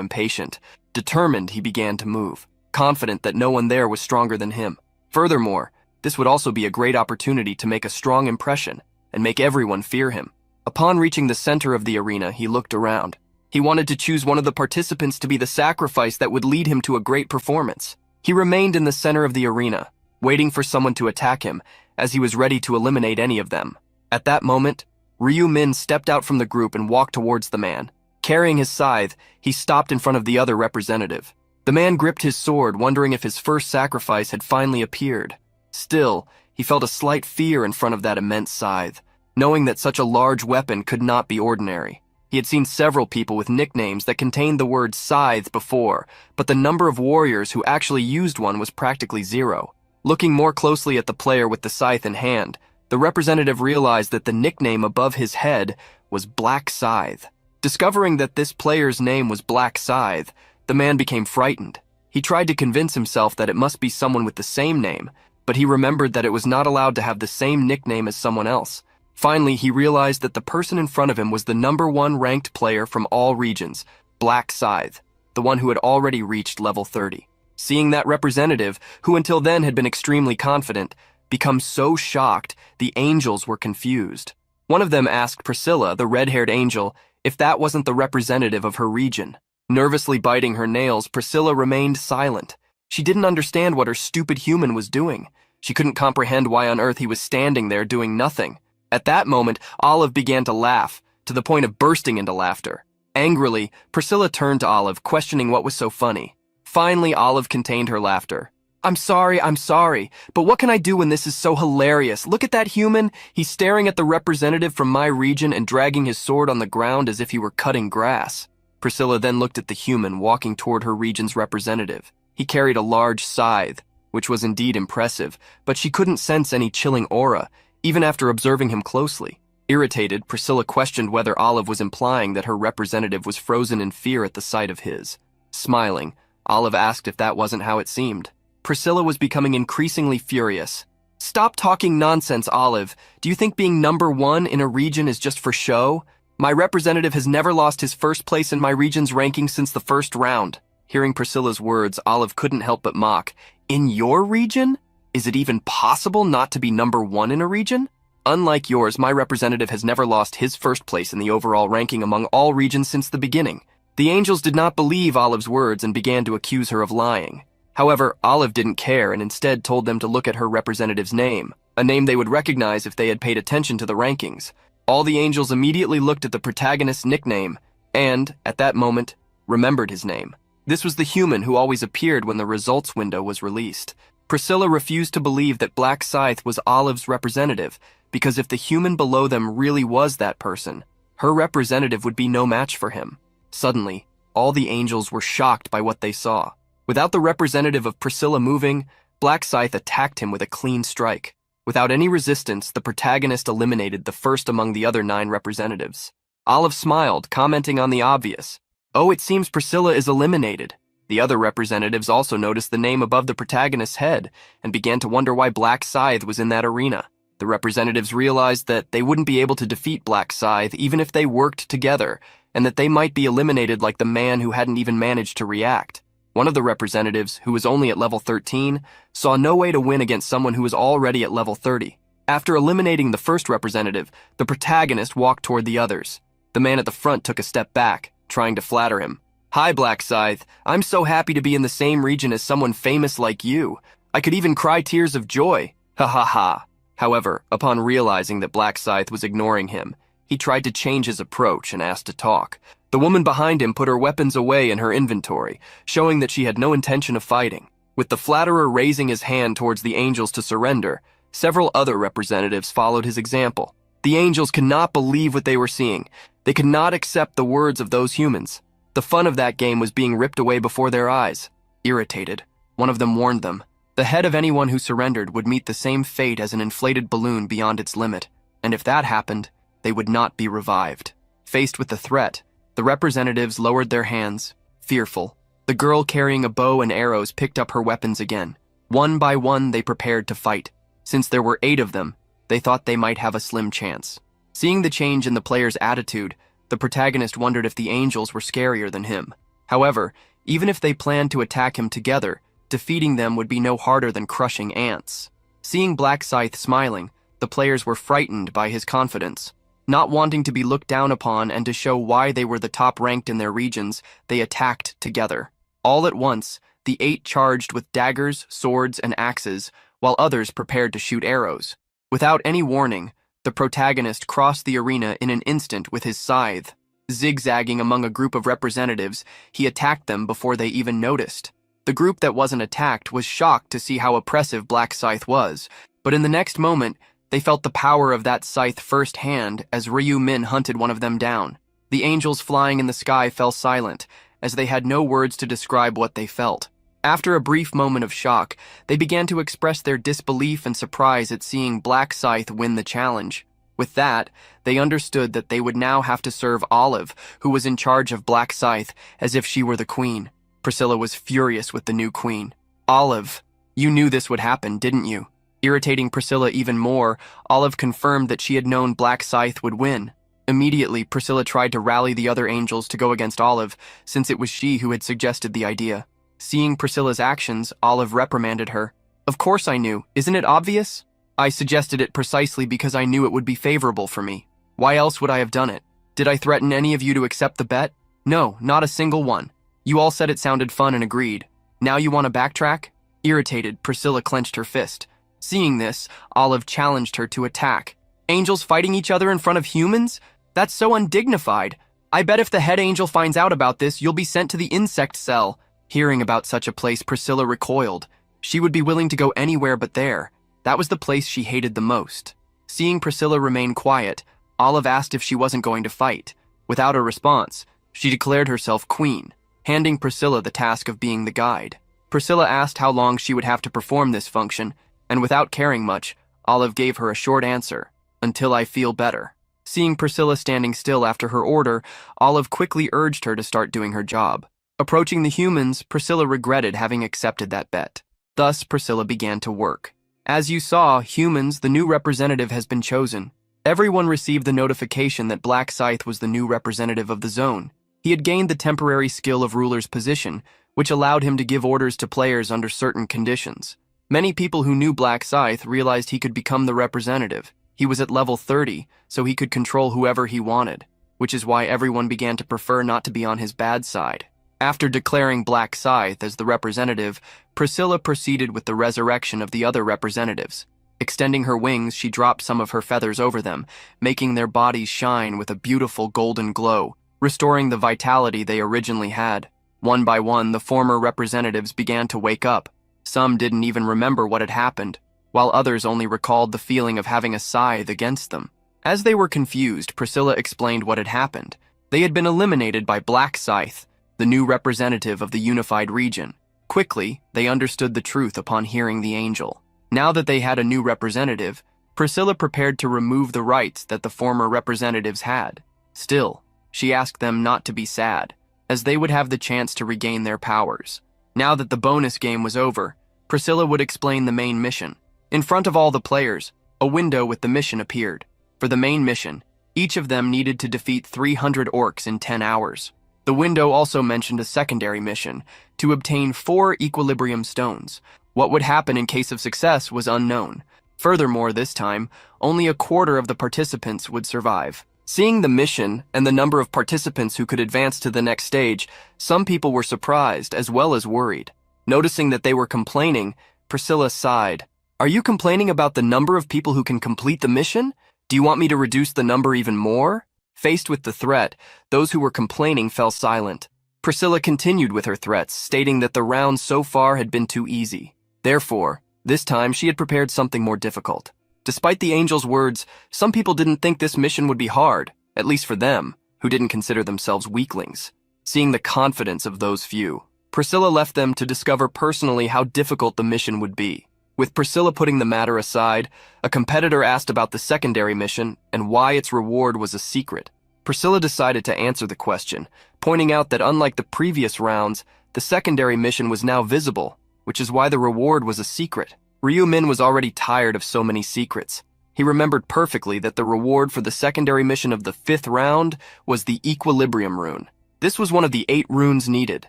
impatient. Determined, he began to move, confident that no one there was stronger than him. Furthermore, this would also be a great opportunity to make a strong impression and make everyone fear him. Upon reaching the center of the arena, he looked around. He wanted to choose one of the participants to be the sacrifice that would lead him to a great performance. He remained in the center of the arena, waiting for someone to attack him, as he was ready to eliminate any of them. At that moment, Ryu Min stepped out from the group and walked towards the man. Carrying his scythe, he stopped in front of the other representative. The man gripped his sword, wondering if his first sacrifice had finally appeared. Still, he felt a slight fear in front of that immense scythe, knowing that such a large weapon could not be ordinary. He had seen several people with nicknames that contained the word scythe before, but the number of warriors who actually used one was practically 0. Looking more closely at the player with the scythe in hand, the representative realized that the nickname above his head was Black Scythe. Discovering that this player's name was Black Scythe, the man became frightened. He tried to convince himself that it must be someone with the same name, but he remembered that it was not allowed to have the same nickname as someone else. Finally, he realized that the person in front of him was the #1 ranked player from all regions, Black Scythe, the one who had already reached level 30. Seeing that representative, who until then had been extremely confident, become so shocked, the angels were confused. One of them asked Priscilla, the red-haired angel, if that wasn't the representative of her region. Nervously biting her nails, Priscilla remained silent. She didn't understand what her stupid human was doing. She couldn't comprehend why on earth he was standing there doing nothing. At that moment, Olive began to laugh, to the point of bursting into laughter. Angrily, Priscilla turned to Olive, questioning what was so funny. Finally, Olive contained her laughter. I'm sorry, but what can I do when this is so hilarious? Look at that human. He's staring at the representative from my region and dragging his sword on the ground as if he were cutting grass. Priscilla then looked at the human walking toward her region's representative. He carried a large scythe, which was indeed impressive, but she couldn't sense any chilling aura, even after observing him closely. Irritated, Priscilla questioned whether Olive was implying that her representative was frozen in fear at the sight of his. Smiling, Olive asked if that wasn't how it seemed. Priscilla was becoming increasingly furious. Stop talking nonsense, Olive. Do you think being #1 in a region is just for show? My representative has never lost his first place in my region's ranking since the first round. Hearing Priscilla's words, Olive couldn't help but mock. In your region? Is it even possible not to be #1 in a region? Unlike yours, my representative has never lost his first place in the overall ranking among all regions since the beginning. The angels did not believe Olive's words and began to accuse her of lying. However, Olive didn't care and instead told them to look at her representative's name, a name they would recognize if they had paid attention to the rankings. All the angels immediately looked at the protagonist's nickname and, at that moment, remembered his name. This was the human who always appeared when the results window was released. Priscilla refused to believe that Black Scythe was Olive's representative, because if the human below them really was that person, her representative would be no match for him. Suddenly, all the angels were shocked by what they saw. Without the representative of Priscilla moving, Black Scythe attacked him with a clean strike. Without any resistance, the protagonist eliminated the first among the other 9 representatives. Olive smiled, commenting on the obvious. Oh, it seems Priscilla is eliminated. The other representatives also noticed the name above the protagonist's head and began to wonder why Black Scythe was in that arena. The representatives realized that they wouldn't be able to defeat Black Scythe even if they worked together, and that they might be eliminated like the man who hadn't even managed to react. One of the representatives, who was only at level 13, saw no way to win against someone who was already at level 30. After eliminating the first representative, the protagonist walked toward the others. The man at the front took a step back, trying to flatter him. Hi, Black Scythe. I'm so happy to be in the same region as someone famous like you. I could even cry tears of joy. Ha ha ha. However, upon realizing that Black Scythe was ignoring him, he tried to change his approach and asked to talk. The woman behind him put her weapons away in her inventory, showing that she had no intention of fighting. With the flatterer raising his hand towards the angels to surrender, several other representatives followed his example. The angels could not believe what they were seeing. They could not accept the words of those humans. The fun of that game was being ripped away before their eyes. Irritated, one of them warned them. The head of anyone who surrendered would meet the same fate as an inflated balloon beyond its limit, and if that happened, they would not be revived. Faced with the threat, the representatives lowered their hands, fearful. The girl carrying a bow and arrows picked up her weapons again. One by one, they prepared to fight. Since there were 8 of them, they thought they might have a slim chance. Seeing the change in the player's attitude, the protagonist wondered if the angels were scarier than him. However, even if they planned to attack him together, defeating them would be no harder than crushing ants. Seeing Black Scythe smiling, the players were frightened by his confidence. Not wanting to be looked down upon and to show why they were the top ranked in their regions, they attacked together. All at once, the 8 charged with daggers, swords, and axes, while others prepared to shoot arrows. Without any warning, the protagonist crossed the arena in an instant with his scythe. Zigzagging among a group of representatives, he attacked them before they even noticed. The group that wasn't attacked was shocked to see how oppressive Black Scythe was, but in the next moment, they felt the power of that scythe firsthand as Ryu Min hunted one of them down. The angels flying in the sky fell silent, as they had no words to describe what they felt. After a brief moment of shock, they began to express their disbelief and surprise at seeing Black Scythe win the challenge. With that, they understood that they would now have to serve Olive, who was in charge of Black Scythe, as if she were the queen. Priscilla was furious with the new queen. Olive, you knew this would happen, didn't you? Irritating Priscilla even more, Olive confirmed that she had known Black Scythe would win. Immediately, Priscilla tried to rally the other angels to go against Olive, since it was she who had suggested the idea. Seeing Priscilla's actions, Olive reprimanded her. "Of course I knew. Isn't it obvious? I suggested it precisely because I knew it would be favorable for me. Why else would I have done it? Did I threaten any of you to accept the bet? No, not a single one. You all said it sounded fun and agreed. Now you want to backtrack?" Irritated, Priscilla clenched her fist. Seeing this, Olive challenged her to attack. "Angels fighting each other in front of humans? That's so undignified. I bet if the head angel finds out about this, you'll be sent to the insect cell." Hearing about such a place, Priscilla recoiled. She would be willing to go anywhere but there. That was the place she hated the most. Seeing Priscilla remain quiet, Olive asked if she wasn't going to fight. Without a response, she declared herself queen, handing Priscilla the task of being the guide. Priscilla asked how long she would have to perform this function, and without caring much, Olive gave her a short answer: "Until I feel better." Seeing Priscilla standing still after her order, Olive quickly urged her to start doing her job. Approaching the humans, Priscilla regretted having accepted that bet. Thus, Priscilla began to work. As you saw, humans, the new representative has been chosen. Everyone received the notification that Black Scythe was the new representative of the zone. He had gained the temporary skill of ruler's position, which allowed him to give orders to players under certain conditions. Many people who knew Black Scythe realized he could become the representative. He was at level 30, so he could control whoever he wanted, which is why everyone began to prefer not to be on his bad side. After declaring Black Scythe as the representative, Priscilla proceeded with the resurrection of the other representatives. Extending her wings, she dropped some of her feathers over them, making their bodies shine with a beautiful golden glow, restoring the vitality they originally had. One by one, the former representatives began to wake up. Some didn't even remember what had happened, while others only recalled the feeling of having a scythe against them. As they were confused, Priscilla explained what had happened. They had been eliminated by Black Scythe, the new representative of the unified region. Quickly, they understood the truth upon hearing the angel. Now that they had a new representative, Priscilla prepared to remove the rights that the former representatives had. Still, she asked them not to be sad, as they would have the chance to regain their powers. Now that the bonus game was over, Priscilla would explain the main mission. In front of all the players, a window with the mission appeared. For the main mission, each of them needed to defeat 300 orcs in 10 hours. The window also mentioned a secondary mission, to obtain 4 equilibrium stones. What would happen in case of success was unknown. Furthermore, this time, only a quarter of the participants would survive. Seeing the mission and the number of participants who could advance to the next stage, some people were surprised as well as worried. Noticing that they were complaining, Priscilla sighed. "Are you complaining about the number of people who can complete the mission? Do you want me to reduce the number even more?" Faced with the threat, those who were complaining fell silent. Priscilla continued with her threats, stating that the rounds so far had been too easy. Therefore, this time she had prepared something more difficult. Despite the angel's words, some people didn't think this mission would be hard, at least for them, who didn't consider themselves weaklings. Seeing the confidence of those few, Priscilla left them to discover personally how difficult the mission would be. With Priscilla putting the matter aside, a competitor asked about the secondary mission and why its reward was a secret. Priscilla decided to answer the question, pointing out that unlike the previous rounds, the secondary mission was now visible, which is why the reward was a secret. Ryu-min was already tired of so many secrets. He remembered perfectly that the reward for the secondary mission of the 5th round was the Equilibrium rune. This was one of the 8 runes needed,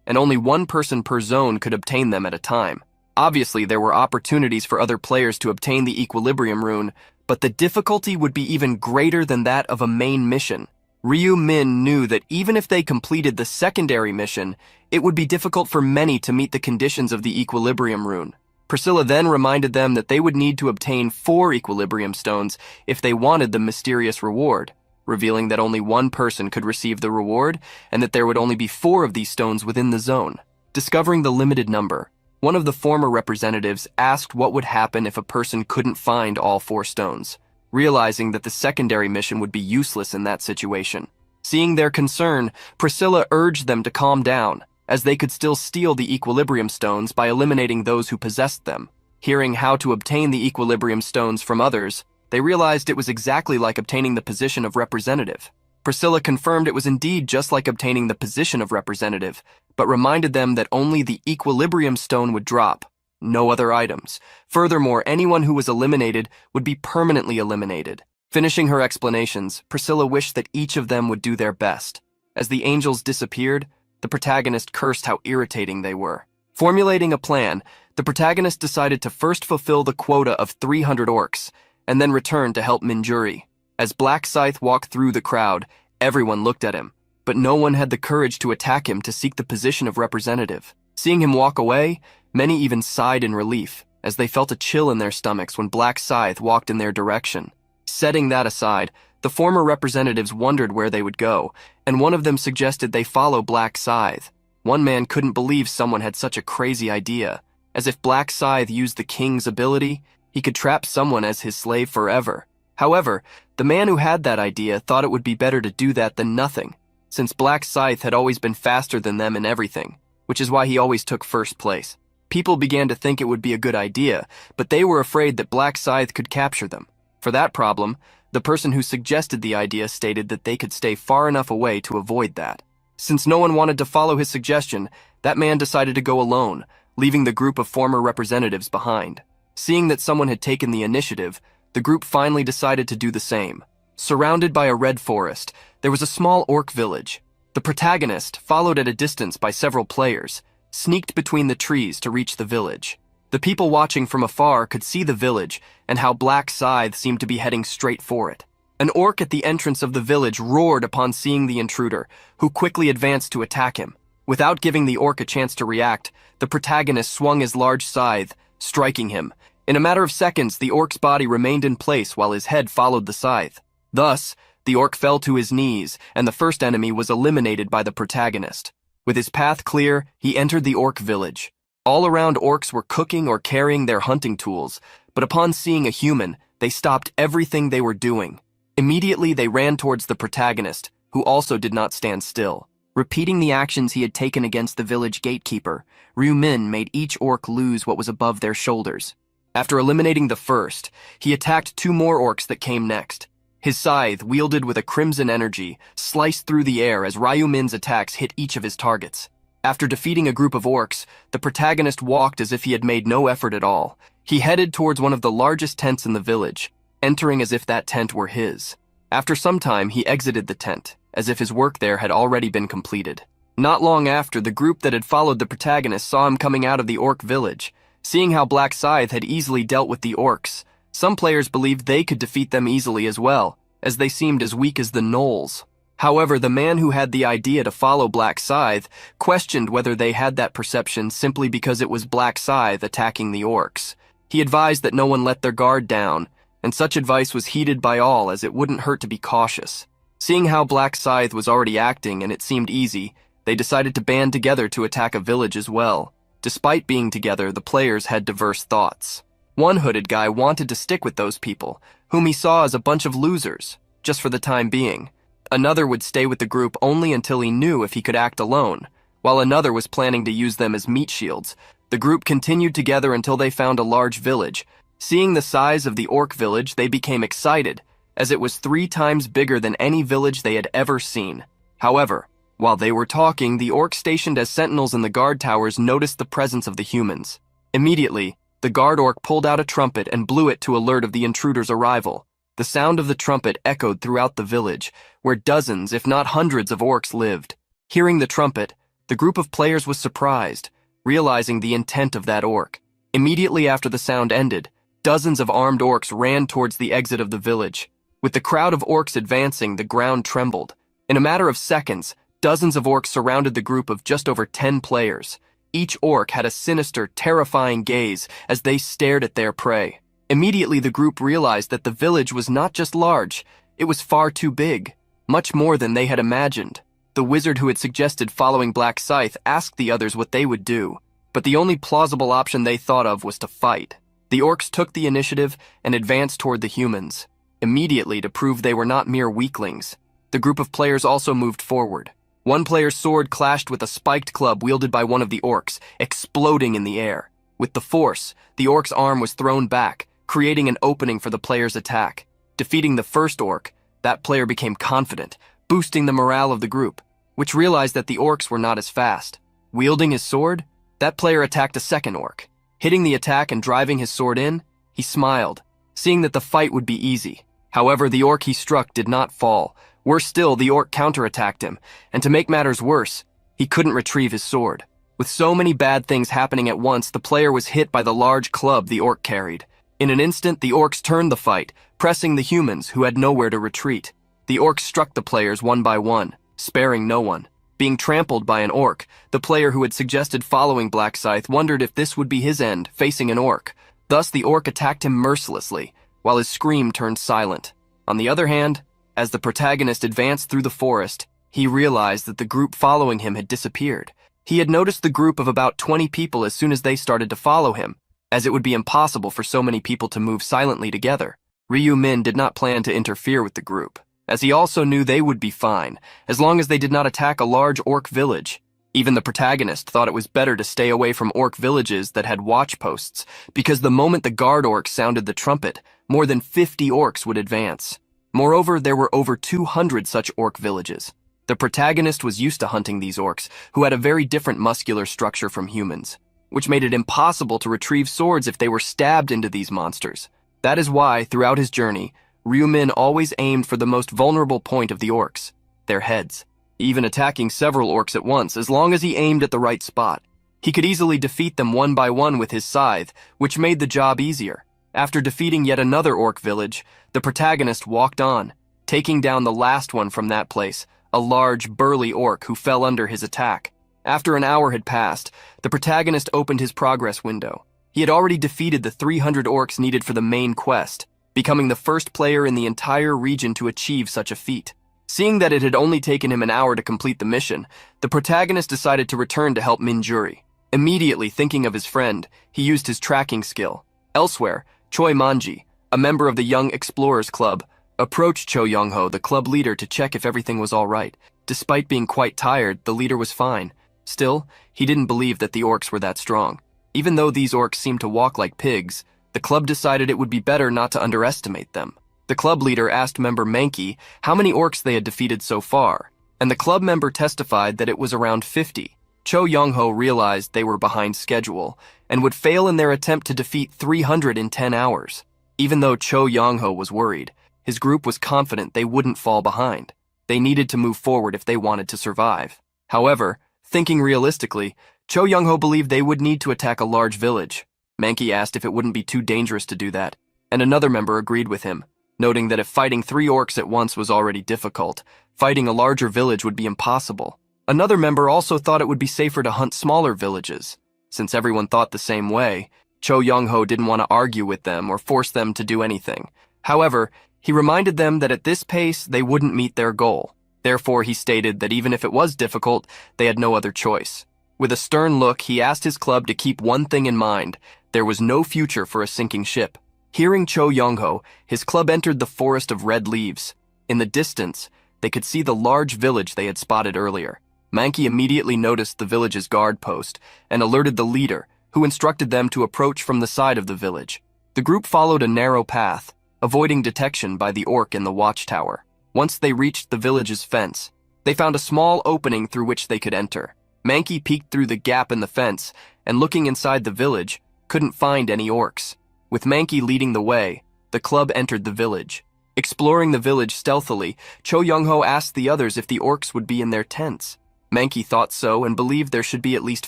and only one person per zone could obtain them at a time. Obviously, there were opportunities for other players to obtain the Equilibrium rune, but the difficulty would be even greater than that of a main mission. Ryu-min knew that even if they completed the secondary mission, it would be difficult for many to meet the conditions of the Equilibrium rune. Priscilla then reminded them that they would need to obtain 4 Equilibrium stones if they wanted the mysterious reward, revealing that only one person could receive the reward and that there would only be 4 of these stones within the zone. Discovering the limited number, one of the former representatives asked what would happen if a person couldn't find all 4 stones, realizing that the secondary mission would be useless in that situation. Seeing their concern, Priscilla urged them to calm down, as they could still steal the Equilibrium stones by eliminating those who possessed them. Hearing how to obtain the Equilibrium stones from others, they realized it was exactly like obtaining the position of representative. Priscilla confirmed it was indeed just like obtaining the position of representative, but reminded them that only the Equilibrium stone would drop. no other items. Furthermore, anyone who was eliminated would be permanently eliminated. Finishing her explanations, Priscilla wished that each of them would do their best. As the angels disappeared, the protagonist cursed how irritating they were. Formulating a plan, the protagonist decided to first fulfill the quota of 300 orcs, and then return to help Minjuri. As Black Scythe walked through the crowd, everyone looked at him, but no one had the courage to attack him to seek the position of representative. Seeing him walk away, many even sighed in relief, as they felt a chill in their stomachs when Black Scythe walked in their direction. Setting that aside, the former representatives wondered where they would go, and one of them suggested they follow Black Scythe. One man couldn't believe someone had such a crazy idea. As if Black Scythe used the king's ability, he could trap someone as his slave forever. However, the man who had that idea thought it would be better to do that than nothing, since Black Scythe had always been faster than them in everything, which is why he always took first place. People began to think it would be a good idea, but they were afraid that Black Scythe could capture them. For that problem, the person who suggested the idea stated that they could stay far enough away to avoid that. Since no one wanted to follow his suggestion, that man decided to go alone, leaving the group of former representatives behind. Seeing that someone had taken the initiative, the group finally decided to do the same. Surrounded by a red forest, there was a small orc village. The protagonist, followed at a distance by several players, sneaked between the trees to reach the village. The people watching from afar could see the village and how Black Scythe seemed to be heading straight for it. An orc at the entrance of the village roared upon seeing the intruder, who quickly advanced to attack him. Without giving the orc a chance to react, the protagonist swung his large scythe, striking him. In a matter of seconds, the orc's body remained in place while his head followed the scythe. Thus, the orc fell to his knees, and the first enemy was eliminated by the protagonist. With his path clear, he entered the orc village. All around, orcs were cooking or carrying their hunting tools, but upon seeing a human, they stopped everything they were doing. Immediately, they ran towards the protagonist, who also did not stand still. Repeating the actions he had taken against the village gatekeeper, Ryu Min made each orc lose what was above their shoulders. After eliminating the first, he attacked 2 more orcs that came next. His scythe, wielded with a crimson energy, sliced through the air as Ryu Min's attacks hit each of his targets. After defeating a group of orcs, the protagonist walked as if he had made no effort at all. He headed towards one of the largest tents in the village, entering as if that tent were his. After some time, he exited the tent, as if his work there had already been completed. Not long after, the group that had followed the protagonist saw him coming out of the orc village. Seeing how Black Scythe had easily dealt with the orcs, some players believed they could defeat them easily as well, as they seemed as weak as the gnolls. However, the man who had the idea to follow Black Scythe questioned whether they had that perception simply because it was Black Scythe attacking the orcs. He advised that no one let their guard down, and such advice was heeded by all as it wouldn't hurt to be cautious. Seeing how Black Scythe was already acting and it seemed easy, they decided to band together to attack a village as well. Despite being together, the players had diverse thoughts. One hooded guy wanted to stick with those people, whom he saw as a bunch of losers, just for the time being. Another would stay with the group only until he knew if he could act alone, while another was planning to use them as meat shields. The group continued together until they found a large village. Seeing the size of the orc village, they became excited, as it was 3 times bigger than any village they had ever seen. However, while they were talking, the orcs stationed as sentinels in the guard towers noticed the presence of the humans. Immediately, the guard orc pulled out a trumpet and blew it to alert of the intruder's arrival. The sound of the trumpet echoed throughout the village, where dozens, if not hundreds, of orcs lived. Hearing the trumpet, the group of players was surprised, realizing the intent of that orc. Immediately after the sound ended, dozens of armed orcs ran towards the exit of the village. With the crowd of orcs advancing, the ground trembled. In a matter of seconds, dozens of orcs surrounded the group of just over 10 players. Each orc had a sinister, terrifying gaze as they stared at their prey. Immediately, the group realized that the village was not just large, it was far too big, much more than they had imagined. The wizard who had suggested following Black Scythe asked the others what they would do, but the only plausible option they thought of was to fight. The orcs took the initiative and advanced toward the humans. Immediately, to prove they were not mere weaklings, the group of players also moved forward. One player's sword clashed with a spiked club wielded by one of the orcs, exploding in the air. With the force, the orc's arm was thrown back, creating an opening for the player's attack. Defeating the first orc, that player became confident, boosting the morale of the group, which realized that the orcs were not as fast. Wielding his sword, that player attacked a second orc. Hitting the attack and driving his sword in, he smiled, seeing that the fight would be easy. However, the orc he struck did not fall. Worse still, the orc counterattacked him, and to make matters worse, he couldn't retrieve his sword. With so many bad things happening at once, the player was hit by the large club the orc carried. In an instant, the orcs turned the fight, pressing the humans who had nowhere to retreat. The orcs struck the players one by one, sparing no one. Being trampled by an orc, the player who had suggested following Black Scythe wondered if this would be his end, facing an orc. Thus, the orc attacked him mercilessly, while his scream turned silent. On the other hand, as the protagonist advanced through the forest, he realized that the group following him had disappeared. He had noticed the group of about 20 people as soon as they started to follow him, as it would be impossible for so many people to move silently together. Ryu Min did not plan to interfere with the group, as he also knew they would be fine, as long as they did not attack a large orc village. Even the protagonist thought it was better to stay away from orc villages that had watch posts, because the moment the guard orc sounded the trumpet, more than 50 orcs would advance. Moreover, there were over 200 such orc villages. The protagonist was used to hunting these orcs, who had a very different muscular structure from humans, which made it impossible to retrieve swords if they were stabbed into these monsters. That is why, throughout his journey, Ryu Min always aimed for the most vulnerable point of the orcs, their heads, even attacking several orcs at once as long as he aimed at the right spot. He could easily defeat them one by one with his scythe, which made the job easier. After defeating yet another orc village, the protagonist walked on, taking down the last one from that place, a large, burly orc who fell under his attack. After an hour had passed, the protagonist opened his progress window. He had already defeated the 300 orcs needed for the main quest, becoming the first player in the entire region to achieve such a feat. Seeing that it had only taken him an hour to complete the mission, the protagonist decided to return to help Minjuri. Immediately thinking of his friend, he used his tracking skill. Elsewhere, Choi Manji, a member of the Young Explorers Club, approached Cho Young-ho, the club leader, to check if everything was all right. Despite being quite tired, the leader was fine. Still, he didn't believe that the orcs were that strong. Even though these orcs seemed to walk like pigs, the club decided it would be better not to underestimate them. The club leader asked member Mankey how many orcs they had defeated so far, and the club member testified that it was around 50. Cho Young-ho realized they were behind schedule and would fail in their attempt to defeat 300 in 10 hours. Even though Cho Young-ho was worried, his group was confident they wouldn't fall behind. They needed to move forward if they wanted to survive. However, thinking realistically, Cho Young-ho believed they would need to attack a large village. Mankey asked if it wouldn't be too dangerous to do that, and another member agreed with him, noting that if fighting 3 orcs at once was already difficult, fighting a larger village would be impossible. Another member also thought it would be safer to hunt smaller villages. Since everyone thought the same way, Cho Young-ho didn't want to argue with them or force them to do anything. However, he reminded them that at this pace, they wouldn't meet their goal. Therefore, he stated that even if it was difficult, they had no other choice. With a stern look, he asked his club to keep one thing in mind: there was no future for a sinking ship. Hearing Cho Young-ho, his club entered the forest of red leaves. In the distance, they could see the large village they had spotted earlier. Mankey immediately noticed the village's guard post and alerted the leader, who instructed them to approach from the side of the village. The group followed a narrow path, avoiding detection by the orc in the watchtower. Once they reached the village's fence, they found a small opening through which they could enter. Mankey peeked through the gap in the fence, and looking inside the village, couldn't find any orcs. With Mankey leading the way, the club entered the village. Exploring the village stealthily, Cho Young-ho asked the others if the orcs would be in their tents. Mankey thought so and believed there should be at least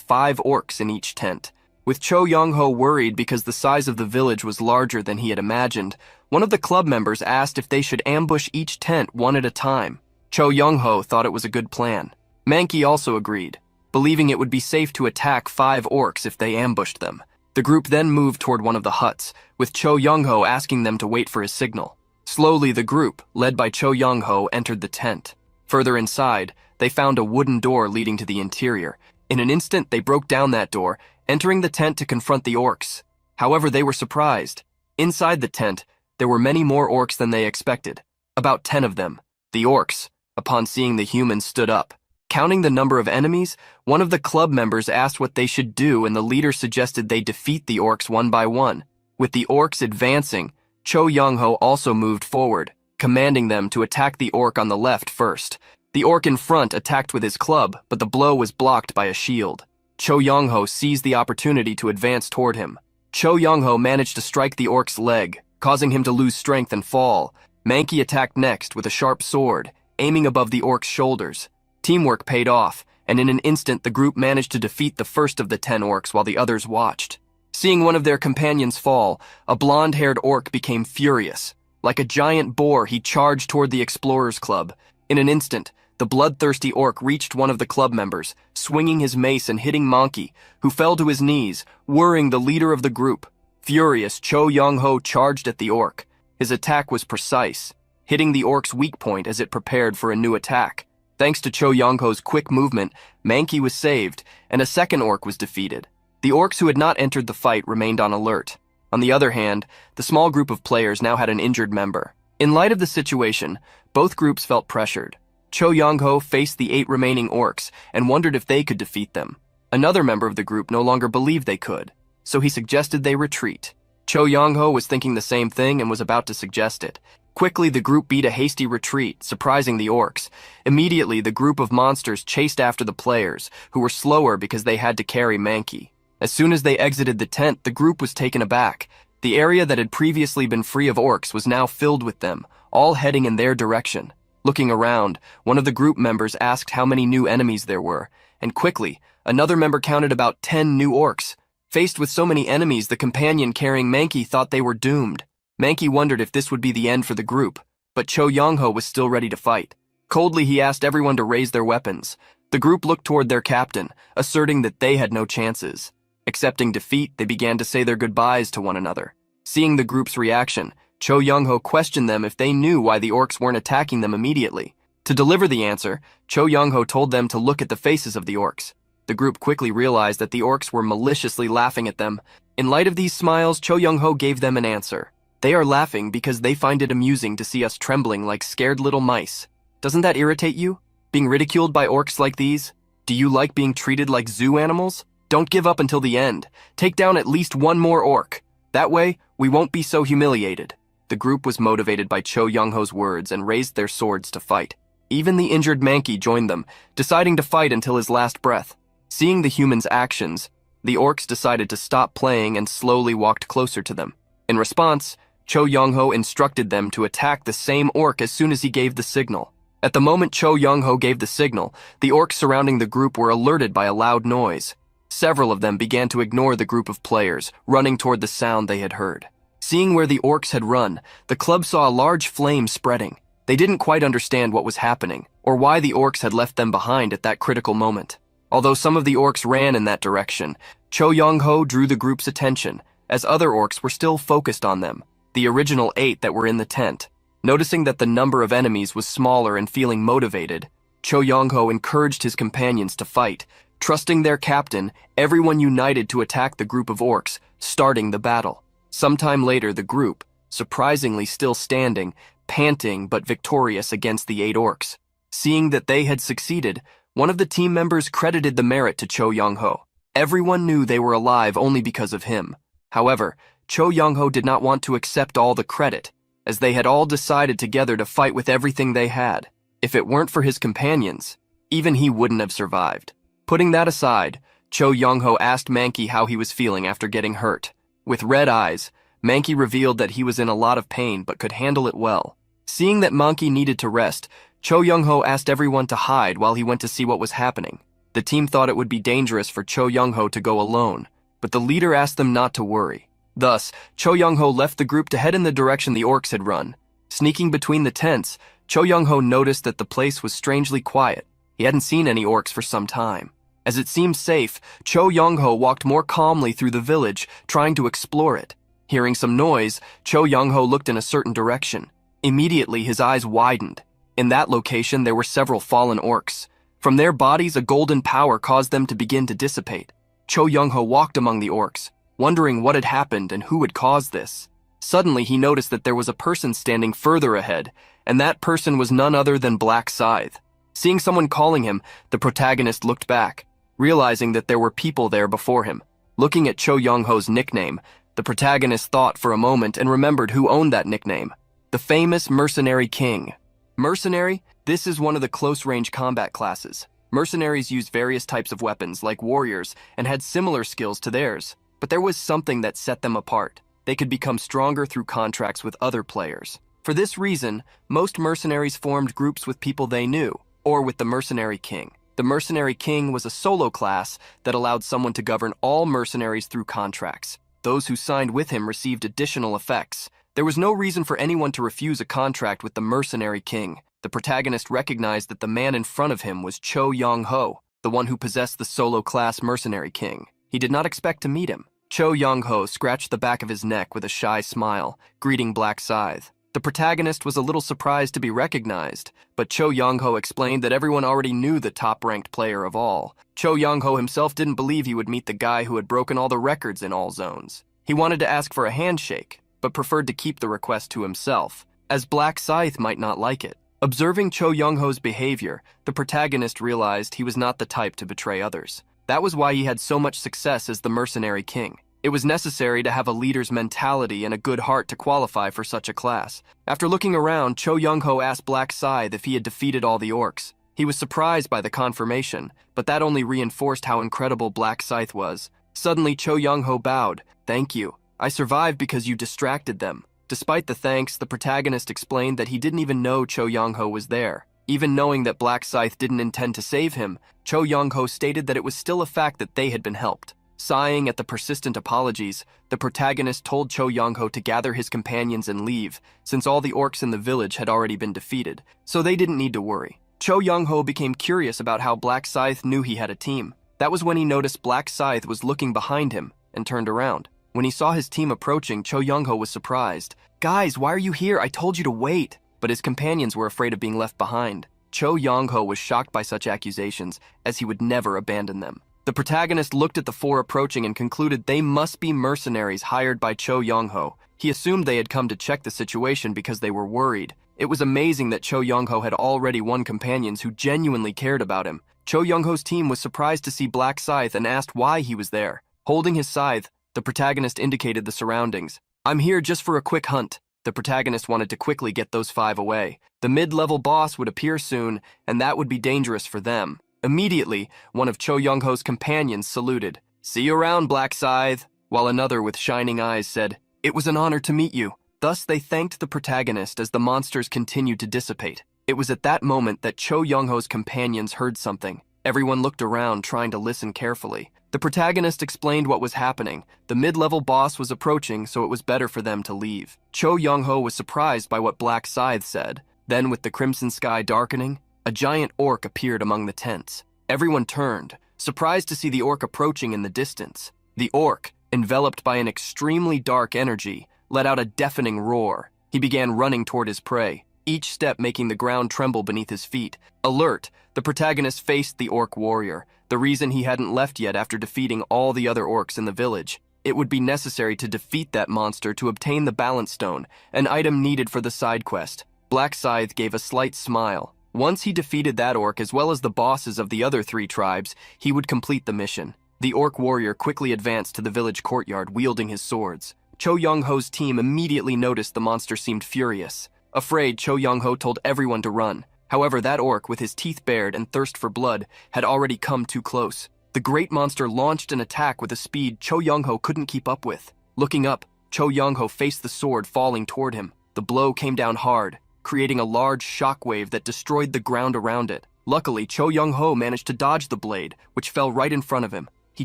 5 orcs in each tent. With Cho Young-ho worried because the size of the village was larger than he had imagined, one of the club members asked if they should ambush each tent one at a time. Cho Young-ho thought it was a good plan. Mankey also agreed, believing it would be safe to attack 5 orcs if they ambushed them. The group then moved toward one of the huts, with Cho Young-ho asking them to wait for his signal. Slowly, the group, led by Cho Young-ho, entered the tent. Further inside, they found a wooden door leading to the interior. In an instant, they broke down that door, entering the tent to confront the orcs. However, they were surprised. Inside the tent, there were many more orcs than they expected. About 10 of them. The orcs, upon seeing the humans, stood up. Counting the number of enemies, one of the club members asked what they should do, and the leader suggested they defeat the orcs one by one. With the orcs advancing, Cho Young-ho also moved forward, commanding them to attack the orc on the left first. The orc in front attacked with his club, but the blow was blocked by a shield. Cho Young-ho seized the opportunity to advance toward him. Cho Young-ho managed to strike the orc's leg, causing him to lose strength and fall. Manky attacked next with a sharp sword, aiming above the orc's shoulders. Teamwork paid off, and in an instant the group managed to defeat the first of the 10 orcs while the others watched. Seeing one of their companions fall, a blonde-haired orc became furious. Like a giant boar, he charged toward the Explorers Club. In an instant, the bloodthirsty orc reached one of the club members, swinging his mace and hitting Manky, who fell to his knees, worrying the leader of the group. Furious, Cho Young-ho charged at the orc. His attack was precise, hitting the orc's weak point as it prepared for a new attack. Thanks to Cho Young-ho's quick movement, Manky was saved, and a second orc was defeated. The orcs who had not entered the fight remained on alert. On the other hand, the small group of players now had an injured member. In light of the situation, both groups felt pressured. Cho Young-ho faced the 8 remaining orcs and wondered if they could defeat them. Another member of the group no longer believed they could, so he suggested they retreat. Cho Young-ho was thinking the same thing and was about to suggest it. Quickly, the group beat a hasty retreat, surprising the orcs. Immediately, the group of monsters chased after the players, who were slower because they had to carry Manky. As soon as they exited the tent, the group was taken aback. The area that had previously been free of orcs was now filled with them, all heading in their direction. Looking around, one of the group members asked how many new enemies there were, and quickly, another member counted about 10 new orcs. Faced with so many enemies, the companion carrying Manky thought they were doomed. Manky wondered if this would be the end for the group, but Cho Young-ho was still ready to fight. Coldly, he asked everyone to raise their weapons. The group looked toward their captain, asserting that they had no chances. Accepting defeat, they began to say their goodbyes to one another. Seeing the group's reaction, Cho Young-ho questioned them if they knew why the orcs weren't attacking them immediately. To deliver the answer, Cho Young-ho told them to look at the faces of the orcs. The group quickly realized that the orcs were maliciously laughing at them. In light of these smiles, Cho Young-ho gave them an answer. They are laughing because they find it amusing to see us trembling like scared little mice. Doesn't that irritate you? Being ridiculed by orcs like these? Do you like being treated like zoo animals? Don't give up until the end. Take down at least one more orc. That way, we won't be so humiliated. The group was motivated by Cho Young-ho's words and raised their swords to fight. Even the injured Manky joined them, deciding to fight until his last breath. Seeing the humans' actions, the orcs decided to stop playing and slowly walked closer to them. In response, Cho Young-ho instructed them to attack the same orc as soon as he gave the signal. At the moment Cho Young-ho gave the signal, the orcs surrounding the group were alerted by a loud noise. Several of them began to ignore the group of players, running toward the sound they had heard. Seeing where the orcs had run, the club saw a large flame spreading. They didn't quite understand what was happening, or why the orcs had left them behind at that critical moment. Although some of the orcs ran in that direction, Cho Young-ho drew the group's attention, as other orcs were still focused on them, the original 8 that were in the tent. Noticing that the number of enemies was smaller and feeling motivated, Cho Young-ho encouraged his companions to fight. Trusting their captain, everyone united to attack the group of orcs, starting the battle. Sometime later, the group, surprisingly still standing, panting but victorious against the 8 orcs. Seeing that they had succeeded, one of the team members credited the merit to Cho Young-ho. Everyone knew they were alive only because of him. However, Cho Young-ho did not want to accept all the credit, as they had all decided together to fight with everything they had. If it weren't for his companions, even he wouldn't have survived. Putting that aside, Cho Young-ho asked Manky how he was feeling after getting hurt. With red eyes, Manky revealed that he was in a lot of pain but could handle it well. Seeing that Manky needed to rest, Cho Young-ho asked everyone to hide while he went to see what was happening. The team thought it would be dangerous for Cho Young-ho to go alone, but the leader asked them not to worry. Thus, Cho Young-ho left the group to head in the direction the orcs had run. Sneaking between the tents, Cho Young-ho noticed that the place was strangely quiet. He hadn't seen any orcs for some time. As it seemed safe, Cho Young-ho walked more calmly through the village, trying to explore it. Hearing some noise, Cho Young-ho looked in a certain direction. Immediately, his eyes widened. In that location, there were several fallen orcs. From their bodies, a golden power caused them to begin to dissipate. Cho Young-ho walked among the orcs, wondering what had happened and who had caused this. Suddenly, he noticed that there was a person standing further ahead, and that person was none other than Black Scythe. Seeing someone calling him, the protagonist looked back, realizing that there were people there before him. Looking at Cho Young-ho's nickname, the protagonist thought for a moment and remembered who owned that nickname: the famous Mercenary King. Mercenary? This is one of the close-range combat classes. Mercenaries used various types of weapons, like warriors, and had similar skills to theirs. But there was something that set them apart. They could become stronger through contracts with other players. For this reason, most mercenaries formed groups with people they knew, or with the Mercenary King. The Mercenary King was a solo class that allowed someone to govern all mercenaries through contracts. Those who signed with him received additional effects. There was no reason for anyone to refuse a contract with the Mercenary King. The protagonist recognized that the man in front of him was Cho Yong-ho, the one who possessed the solo class Mercenary King. He did not expect to meet him. Cho Yong-ho scratched the back of his neck with a shy smile, greeting Black Scythe. The protagonist was a little surprised to be recognized, but Cho Yong-ho explained that everyone already knew the top-ranked player of all. Cho Yong-ho himself didn't believe he would meet the guy who had broken all the records in all zones. He wanted to ask for a handshake, but preferred to keep the request to himself, as Black Scythe might not like it. Observing Cho Yong-ho's behavior, the protagonist realized he was not the type to betray others. That was why he had so much success as the Mercenary King. It was necessary to have a leader's mentality and a good heart to qualify for such a class. After looking around, Cho Yong-ho asked Black Scythe if he had defeated all the orcs. He was surprised by the confirmation, but that only reinforced how incredible Black Scythe was. Suddenly, Cho Yong-ho bowed. "Thank you. I survived because you distracted them." Despite the thanks, the protagonist explained that he didn't even know Cho Yong-ho was there. Even knowing that Black Scythe didn't intend to save him, Cho Yong-ho stated that it was still a fact that they had been helped. Sighing at the persistent apologies, the protagonist told Cho Yong-ho to gather his companions and leave, since all the orcs in the village had already been defeated, so they didn't need to worry. Cho Yong-ho became curious about how Black Scythe knew he had a team. That was when he noticed Black Scythe was looking behind him and turned around. When he saw his team approaching, Cho Yong-ho was surprised. "Guys, why are you here? I told you to wait." But his companions were afraid of being left behind. Cho Yong-ho was shocked by such accusations, as he would never abandon them. The protagonist looked at the four approaching and concluded they must be mercenaries hired by Cho Yong-ho. He assumed they had come to check the situation because they were worried. It was amazing that Cho Yong-ho had already won companions who genuinely cared about him. Cho Yong-ho's team was surprised to see Black Scythe and asked why he was there. Holding his scythe, the protagonist indicated the surroundings. "I'm here just for a quick hunt." The protagonist wanted to quickly get those five away. The mid-level boss would appear soon, and that would be dangerous for them. Immediately, one of Cho Yong-ho's companions saluted. "See you around, Black Scythe," while another with shining eyes said, "It was an honor to meet you." Thus, they thanked the protagonist as the monsters continued to dissipate. It was at that moment that Cho Yong-ho's companions heard something. Everyone looked around, trying to listen carefully. The protagonist explained what was happening. The mid-level boss was approaching, so it was better for them to leave. Cho Yong-ho was surprised by what Black Scythe said. Then, with the crimson sky darkening, a giant orc appeared among the tents. Everyone turned, surprised to see the orc approaching in the distance. The orc, enveloped by an extremely dark energy, let out a deafening roar. He began running toward his prey, each step making the ground tremble beneath his feet. Alert, the protagonist faced the orc warrior, the reason he hadn't left yet after defeating all the other orcs in the village. It would be necessary to defeat that monster to obtain the balance stone, an item needed for the side quest. Black Scythe gave a slight smile. Once he defeated that orc as well as the bosses of the other three tribes, he would complete the mission. The orc warrior quickly advanced to the village courtyard, wielding his swords. Cho Yong-ho's team immediately noticed the monster seemed furious. Afraid, Cho Yong-ho told everyone to run. However, that orc, with his teeth bared and thirst for blood, had already come too close. The great monster launched an attack with a speed Cho Yong-ho couldn't keep up with. Looking up, Cho Yong-ho faced the sword falling toward him. The blow came down hard, creating a large shockwave that destroyed the ground around it. Luckily, Cho Yong-ho managed to dodge the blade, which fell right in front of him. He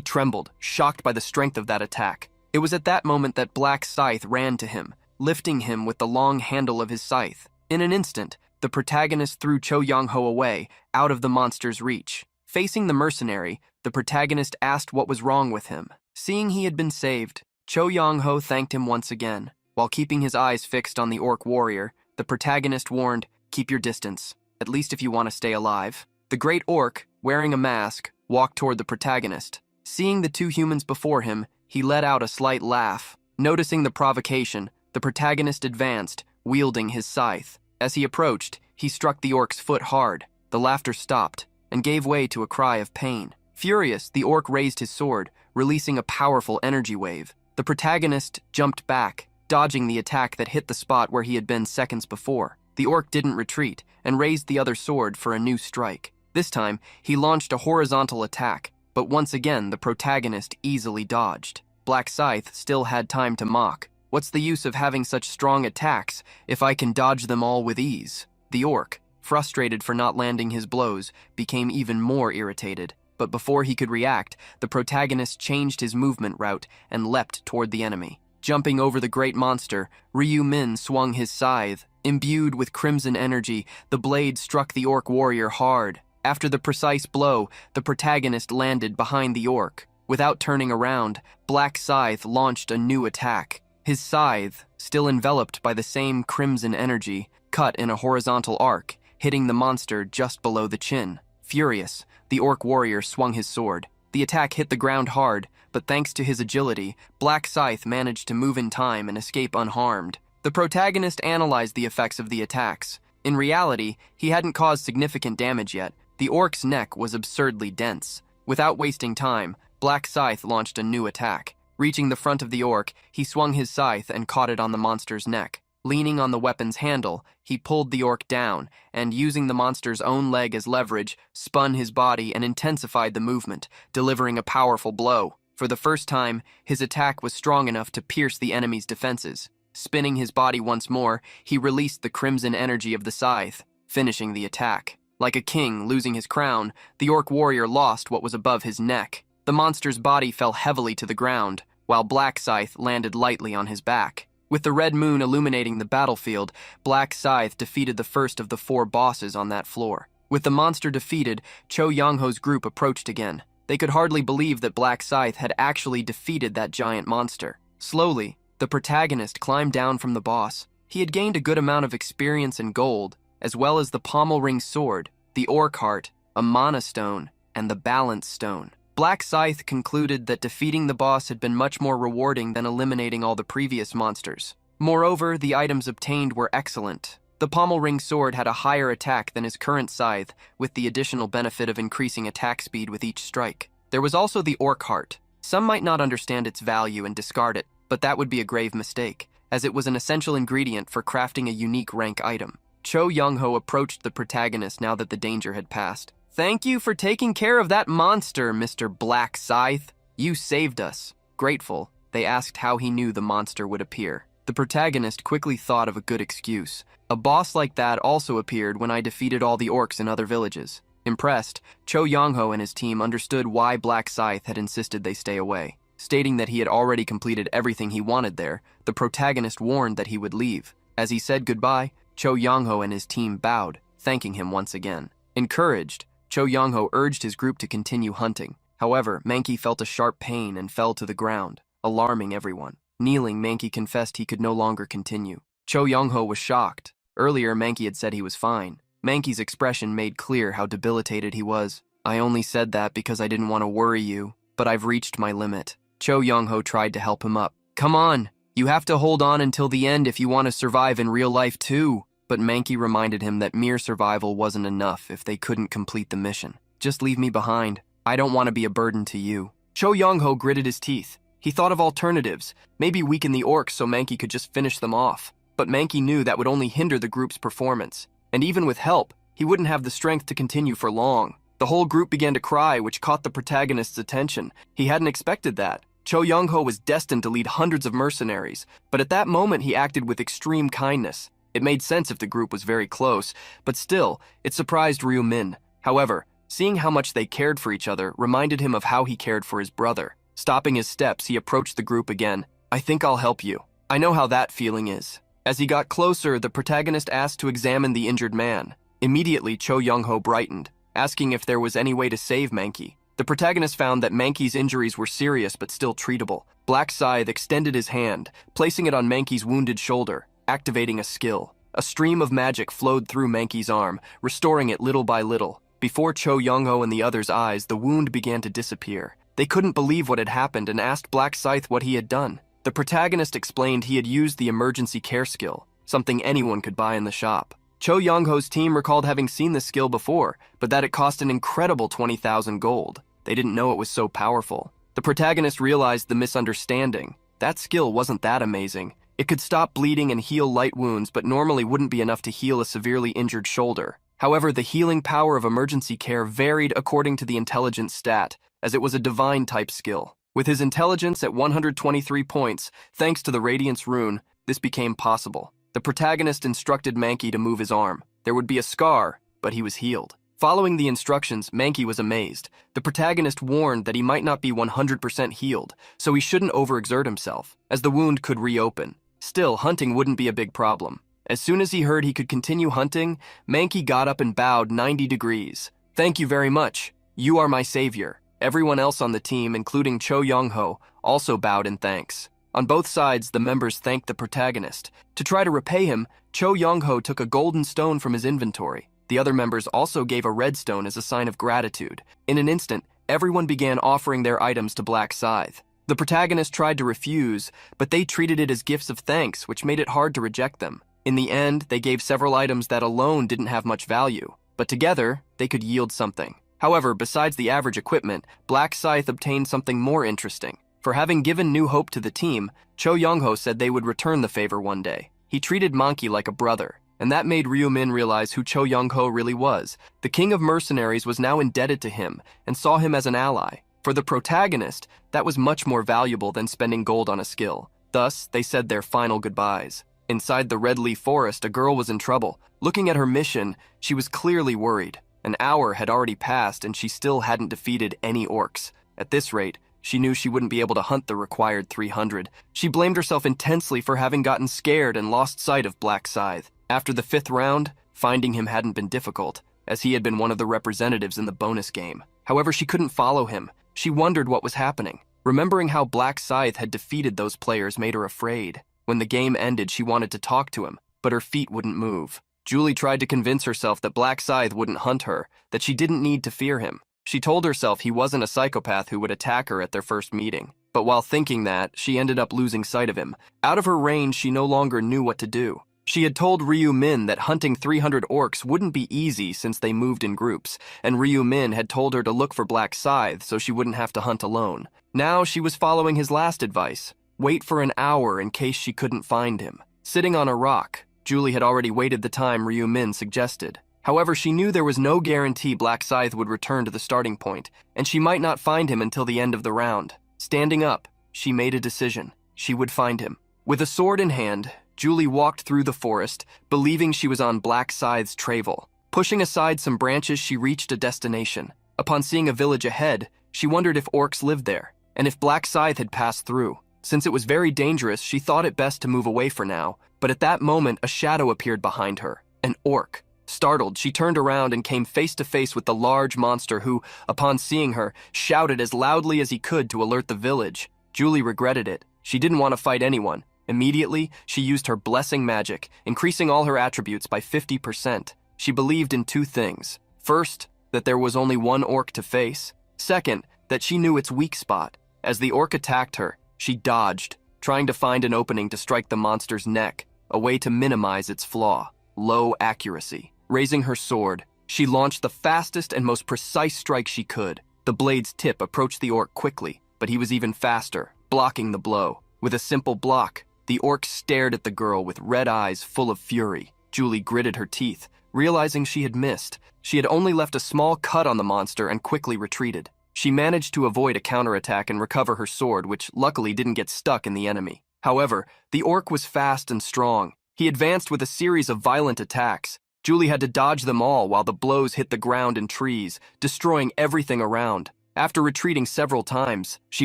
trembled, shocked by the strength of that attack. It was at that moment that Black Scythe ran to him, lifting him with the long handle of his scythe. In an instant, the protagonist threw Cho Yong-ho away, out of the monster's reach. Facing the mercenary, the protagonist asked what was wrong with him. Seeing he had been saved, Cho Yong-ho thanked him once again. While keeping his eyes fixed on the orc warrior, the protagonist warned, "Keep your distance, at least if you want to stay alive." The great orc, wearing a mask, walked toward the protagonist. Seeing the two humans before him, he let out a slight laugh. Noticing the provocation, the protagonist advanced, wielding his scythe. As he approached, he struck the orc's foot hard. The laughter stopped and gave way to a cry of pain. Furious, the orc raised his sword, releasing a powerful energy wave. The protagonist jumped back, dodging the attack that hit the spot where he had been seconds before. The orc didn't retreat and raised the other sword for a new strike. This time, he launched a horizontal attack, but once again the protagonist easily dodged. Black Scythe still had time to mock. What's the use of having such strong attacks if I can dodge them all with ease? The orc, frustrated for not landing his blows, became even more irritated. But before he could react, the protagonist changed his movement route and leapt toward the enemy. Jumping over the great monster, Ryu Min swung his scythe. Imbued with crimson energy, the blade struck the orc warrior hard. After the precise blow, the protagonist landed behind the orc. Without turning around, Black Scythe launched a new attack. His scythe, still enveloped by the same crimson energy, cut in a horizontal arc, hitting the monster just below the chin. Furious, the orc warrior swung his sword. The attack hit the ground hard, but thanks to his agility, Black Scythe managed to move in time and escape unharmed. The protagonist analyzed the effects of the attacks. In reality, he hadn't caused significant damage yet. The orc's neck was absurdly dense. Without wasting time, Black Scythe launched a new attack. Reaching the front of the orc, he swung his scythe and caught it on the monster's neck. Leaning on the weapon's handle, he pulled the orc down, and using the monster's own leg as leverage, spun his body and intensified the movement, delivering a powerful blow. For the first time, his attack was strong enough to pierce the enemy's defenses. Spinning his body once more, he released the crimson energy of the scythe, finishing the attack. Like a king losing his crown, the orc warrior lost what was above his neck. The monster's body fell heavily to the ground, while Black Scythe landed lightly on his back. With the red moon illuminating the battlefield, Black Scythe defeated the first of the 4 bosses on that floor. With the monster defeated, Cho Young-ho's group approached again. They could hardly believe that Black Scythe had actually defeated that giant monster. Slowly, the protagonist climbed down from the boss. He had gained a good amount of experience and gold, as well as the pommel ring sword, the orc heart, a mana stone, and the balance stone. Black Scythe concluded that defeating the boss had been much more rewarding than eliminating all the previous monsters. Moreover, the items obtained were excellent. The pommel ring sword had a higher attack than his current scythe, with the additional benefit of increasing attack speed with each strike. There was also the orc heart. Some might not understand its value and discard it, but that would be a grave mistake, as it was an essential ingredient for crafting a unique rank item. Cho Young-ho approached the protagonist now that the danger had passed. "Thank you for taking care of that monster, Mr. Black Scythe. You saved us." Grateful, they asked how he knew the monster would appear. The protagonist quickly thought of a good excuse. A boss like that also appeared when I defeated all the orcs in other villages. Impressed, Cho Young-ho and his team understood why Black Scythe had insisted they stay away. Stating that he had already completed everything he wanted there, the protagonist warned that he would leave. As he said goodbye, Cho Young-ho and his team bowed, thanking him once again. Encouraged, Cho Young-ho urged his group to continue hunting. However, Mankey felt a sharp pain and fell to the ground, alarming everyone. Kneeling, Mankey confessed he could no longer continue. Cho Young-ho was shocked. Earlier, Mankey had said he was fine. Mankey's expression made clear how debilitated he was. "I only said that because I didn't want to worry you, but I've reached my limit." Cho Young-ho tried to help him up. "Come on, you have to hold on until the end if you want to survive in real life too." But Mankey reminded him that mere survival wasn't enough if they couldn't complete the mission. "Just leave me behind. I don't want to be a burden to you." Cho Young-ho gritted his teeth. He thought of alternatives, maybe weaken the orcs so Mankey could just finish them off. But Mankey knew that would only hinder the group's performance. And even with help, he wouldn't have the strength to continue for long. The whole group began to cry, which caught the protagonist's attention. He hadn't expected that. Cho Young-ho was destined to lead hundreds of mercenaries, but at that moment he acted with extreme kindness. It made sense if the group was very close, but still, it surprised Ryu Min. However, seeing how much they cared for each other reminded him of how he cared for his brother. Stopping his steps, he approached the group again. "I think I'll help you. I know how that feeling is." As he got closer, the protagonist asked to examine the injured man. Immediately, Cho Young-ho brightened, asking if there was any way to save Mankey. The protagonist found that Mankey's injuries were serious but still treatable. Black Scythe extended his hand, placing it on Mankey's wounded shoulder, activating a skill. A stream of magic flowed through Mankey's arm, restoring it little by little. Before Cho Young-ho and the others' eyes, the wound began to disappear. They couldn't believe what had happened and asked Black Scythe what he had done. The protagonist explained he had used the emergency care skill, something anyone could buy in the shop. Cho Young-ho's team recalled having seen this skill before, but that it cost an incredible 20,000 gold. They didn't know it was so powerful. The protagonist realized the misunderstanding. That skill wasn't that amazing. It could stop bleeding and heal light wounds, but normally wouldn't be enough to heal a severely injured shoulder. However, the healing power of emergency care varied according to the intelligence stat, as it was a divine-type skill. With his intelligence at 123 points, thanks to the Radiance rune, this became possible. The protagonist instructed Mankey to move his arm. There would be a scar, but he was healed. Following the instructions, Mankey was amazed. The protagonist warned that he might not be 100% healed, so he shouldn't overexert himself, as the wound could reopen. Still, hunting wouldn't be a big problem. As soon as he heard he could continue hunting, Mankey got up and bowed 90 degrees. "Thank you very much. You are my savior." Everyone else on the team, including Cho Young-ho, also bowed in thanks. On both sides, the members thanked the protagonist. To try to repay him, Cho Young-ho took a golden stone from his inventory. The other members also gave a red stone as a sign of gratitude. In an instant, everyone began offering their items to Black Scythe. The protagonist tried to refuse, but they treated it as gifts of thanks, which made it hard to reject them. In the end, they gave several items that alone didn't have much value, but together, they could yield something. However, besides the average equipment, Black Scythe obtained something more interesting. For having given new hope to the team, Cho Young-ho said they would return the favor one day. He treated Mankey like a brother, and that made Ryu-min realize who Cho Young-ho really was. The king of mercenaries was now indebted to him and saw him as an ally. For the protagonist, that was much more valuable than spending gold on a skill. Thus, they said their final goodbyes. Inside the Red Leaf Forest, a girl was in trouble. Looking at her mission, she was clearly worried. An hour had already passed and she still hadn't defeated any orcs. At this rate, she knew she wouldn't be able to hunt the required 300. She blamed herself intensely for having gotten scared and lost sight of Black Scythe. After the 5th round, finding him hadn't been difficult, as he had been one of the representatives in the bonus game. However, she couldn't follow him. She wondered what was happening. Remembering how Black Scythe had defeated those players made her afraid. When the game ended, she wanted to talk to him, but her feet wouldn't move. Julie tried to convince herself that Black Scythe wouldn't hunt her, that she didn't need to fear him. She told herself he wasn't a psychopath who would attack her at their first meeting. But while thinking that, she ended up losing sight of him. Out of her range, she no longer knew what to do. She had told Ryu-min that hunting 300 orcs wouldn't be easy since they moved in groups, and Ryu-min had told her to look for Black Scythe so she wouldn't have to hunt alone. Now she was following his last advice: wait for an hour in case she couldn't find him. Sitting on a rock, Julie had already waited the time Ryu-min suggested. However, she knew there was no guarantee Black Scythe would return to the starting point, and she might not find him until the end of the round. Standing up, she made a decision. She would find him. With a sword in hand, Julie walked through the forest, believing she was on Black Scythe's travel. Pushing aside some branches, she reached a destination. Upon seeing a village ahead, she wondered if orcs lived there, and if Black Scythe had passed through. Since it was very dangerous, she thought it best to move away for now, but at that moment, a shadow appeared behind her, an orc. Startled, she turned around and came face to face with the large monster who, upon seeing her, shouted as loudly as he could to alert the village. Julie regretted it. She didn't want to fight anyone. Immediately, she used her blessing magic, increasing all her attributes by 50%. She believed in two things. First, that there was only one orc to face. Second, that she knew its weak spot. As the orc attacked her, she dodged, trying to find an opening to strike the monster's neck, a way to minimize its flaw: low accuracy. Raising her sword, she launched the fastest and most precise strike she could. The blade's tip approached the orc quickly, but he was even faster, blocking the blow. With a simple block, the orc stared at the girl with red eyes full of fury. Julie gritted her teeth, realizing she had missed. She had only left a small cut on the monster and quickly retreated. She managed to avoid a counterattack and recover her sword, which luckily didn't get stuck in the enemy. However, the orc was fast and strong. He advanced with a series of violent attacks. Julie had to dodge them all while the blows hit the ground and trees, destroying everything around. After retreating several times, she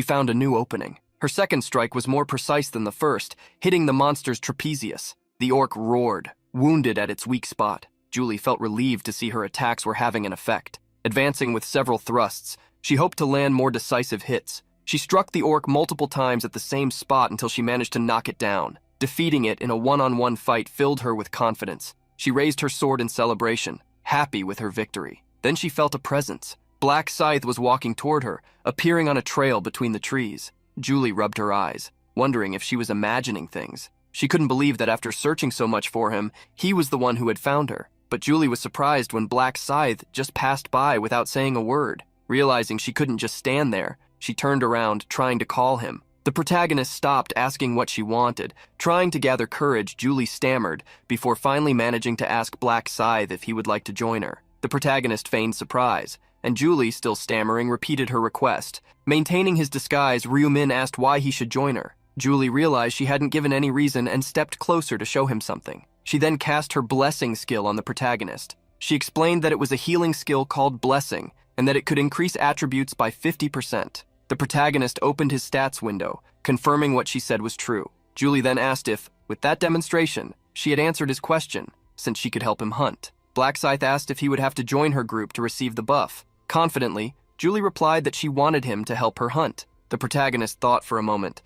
found a new opening. Her second strike was more precise than the first, hitting the monster's trapezius. The orc roared, wounded at its weak spot. Julie felt relieved to see her attacks were having an effect. Advancing with several thrusts, she hoped to land more decisive hits. She struck the orc multiple times at the same spot until she managed to knock it down. Defeating it in a one-on-one fight filled her with confidence. She raised her sword in celebration, happy with her victory. Then she felt a presence. Black Scythe was walking toward her, appearing on a trail between the trees. Julie rubbed her eyes, wondering if she was imagining things. She couldn't believe that after searching so much for him, he was the one who had found her. But Julie was surprised when Black Scythe just passed by without saying a word. Realizing she couldn't just stand there, she turned around, trying to call him. The protagonist stopped asking what she wanted. Trying to gather courage, Julie stammered, before finally managing to ask Black Scythe if he would like to join her. The protagonist feigned surprise, and Julie, still stammering, repeated her request. Maintaining his disguise, Ryu-min asked why he should join her. Julie realized she hadn't given any reason and stepped closer to show him something. She then cast her blessing skill on the protagonist. She explained that it was a healing skill called Blessing, and that it could increase attributes by 50%. The protagonist opened his stats window, confirming what she said was true. Julie then asked if, with that demonstration, she had answered his question, since she could help him hunt. Black Scythe asked if he would have to join her group to receive the buff. Confidently, Julie replied that she wanted him to help her hunt. The protagonist thought for a moment.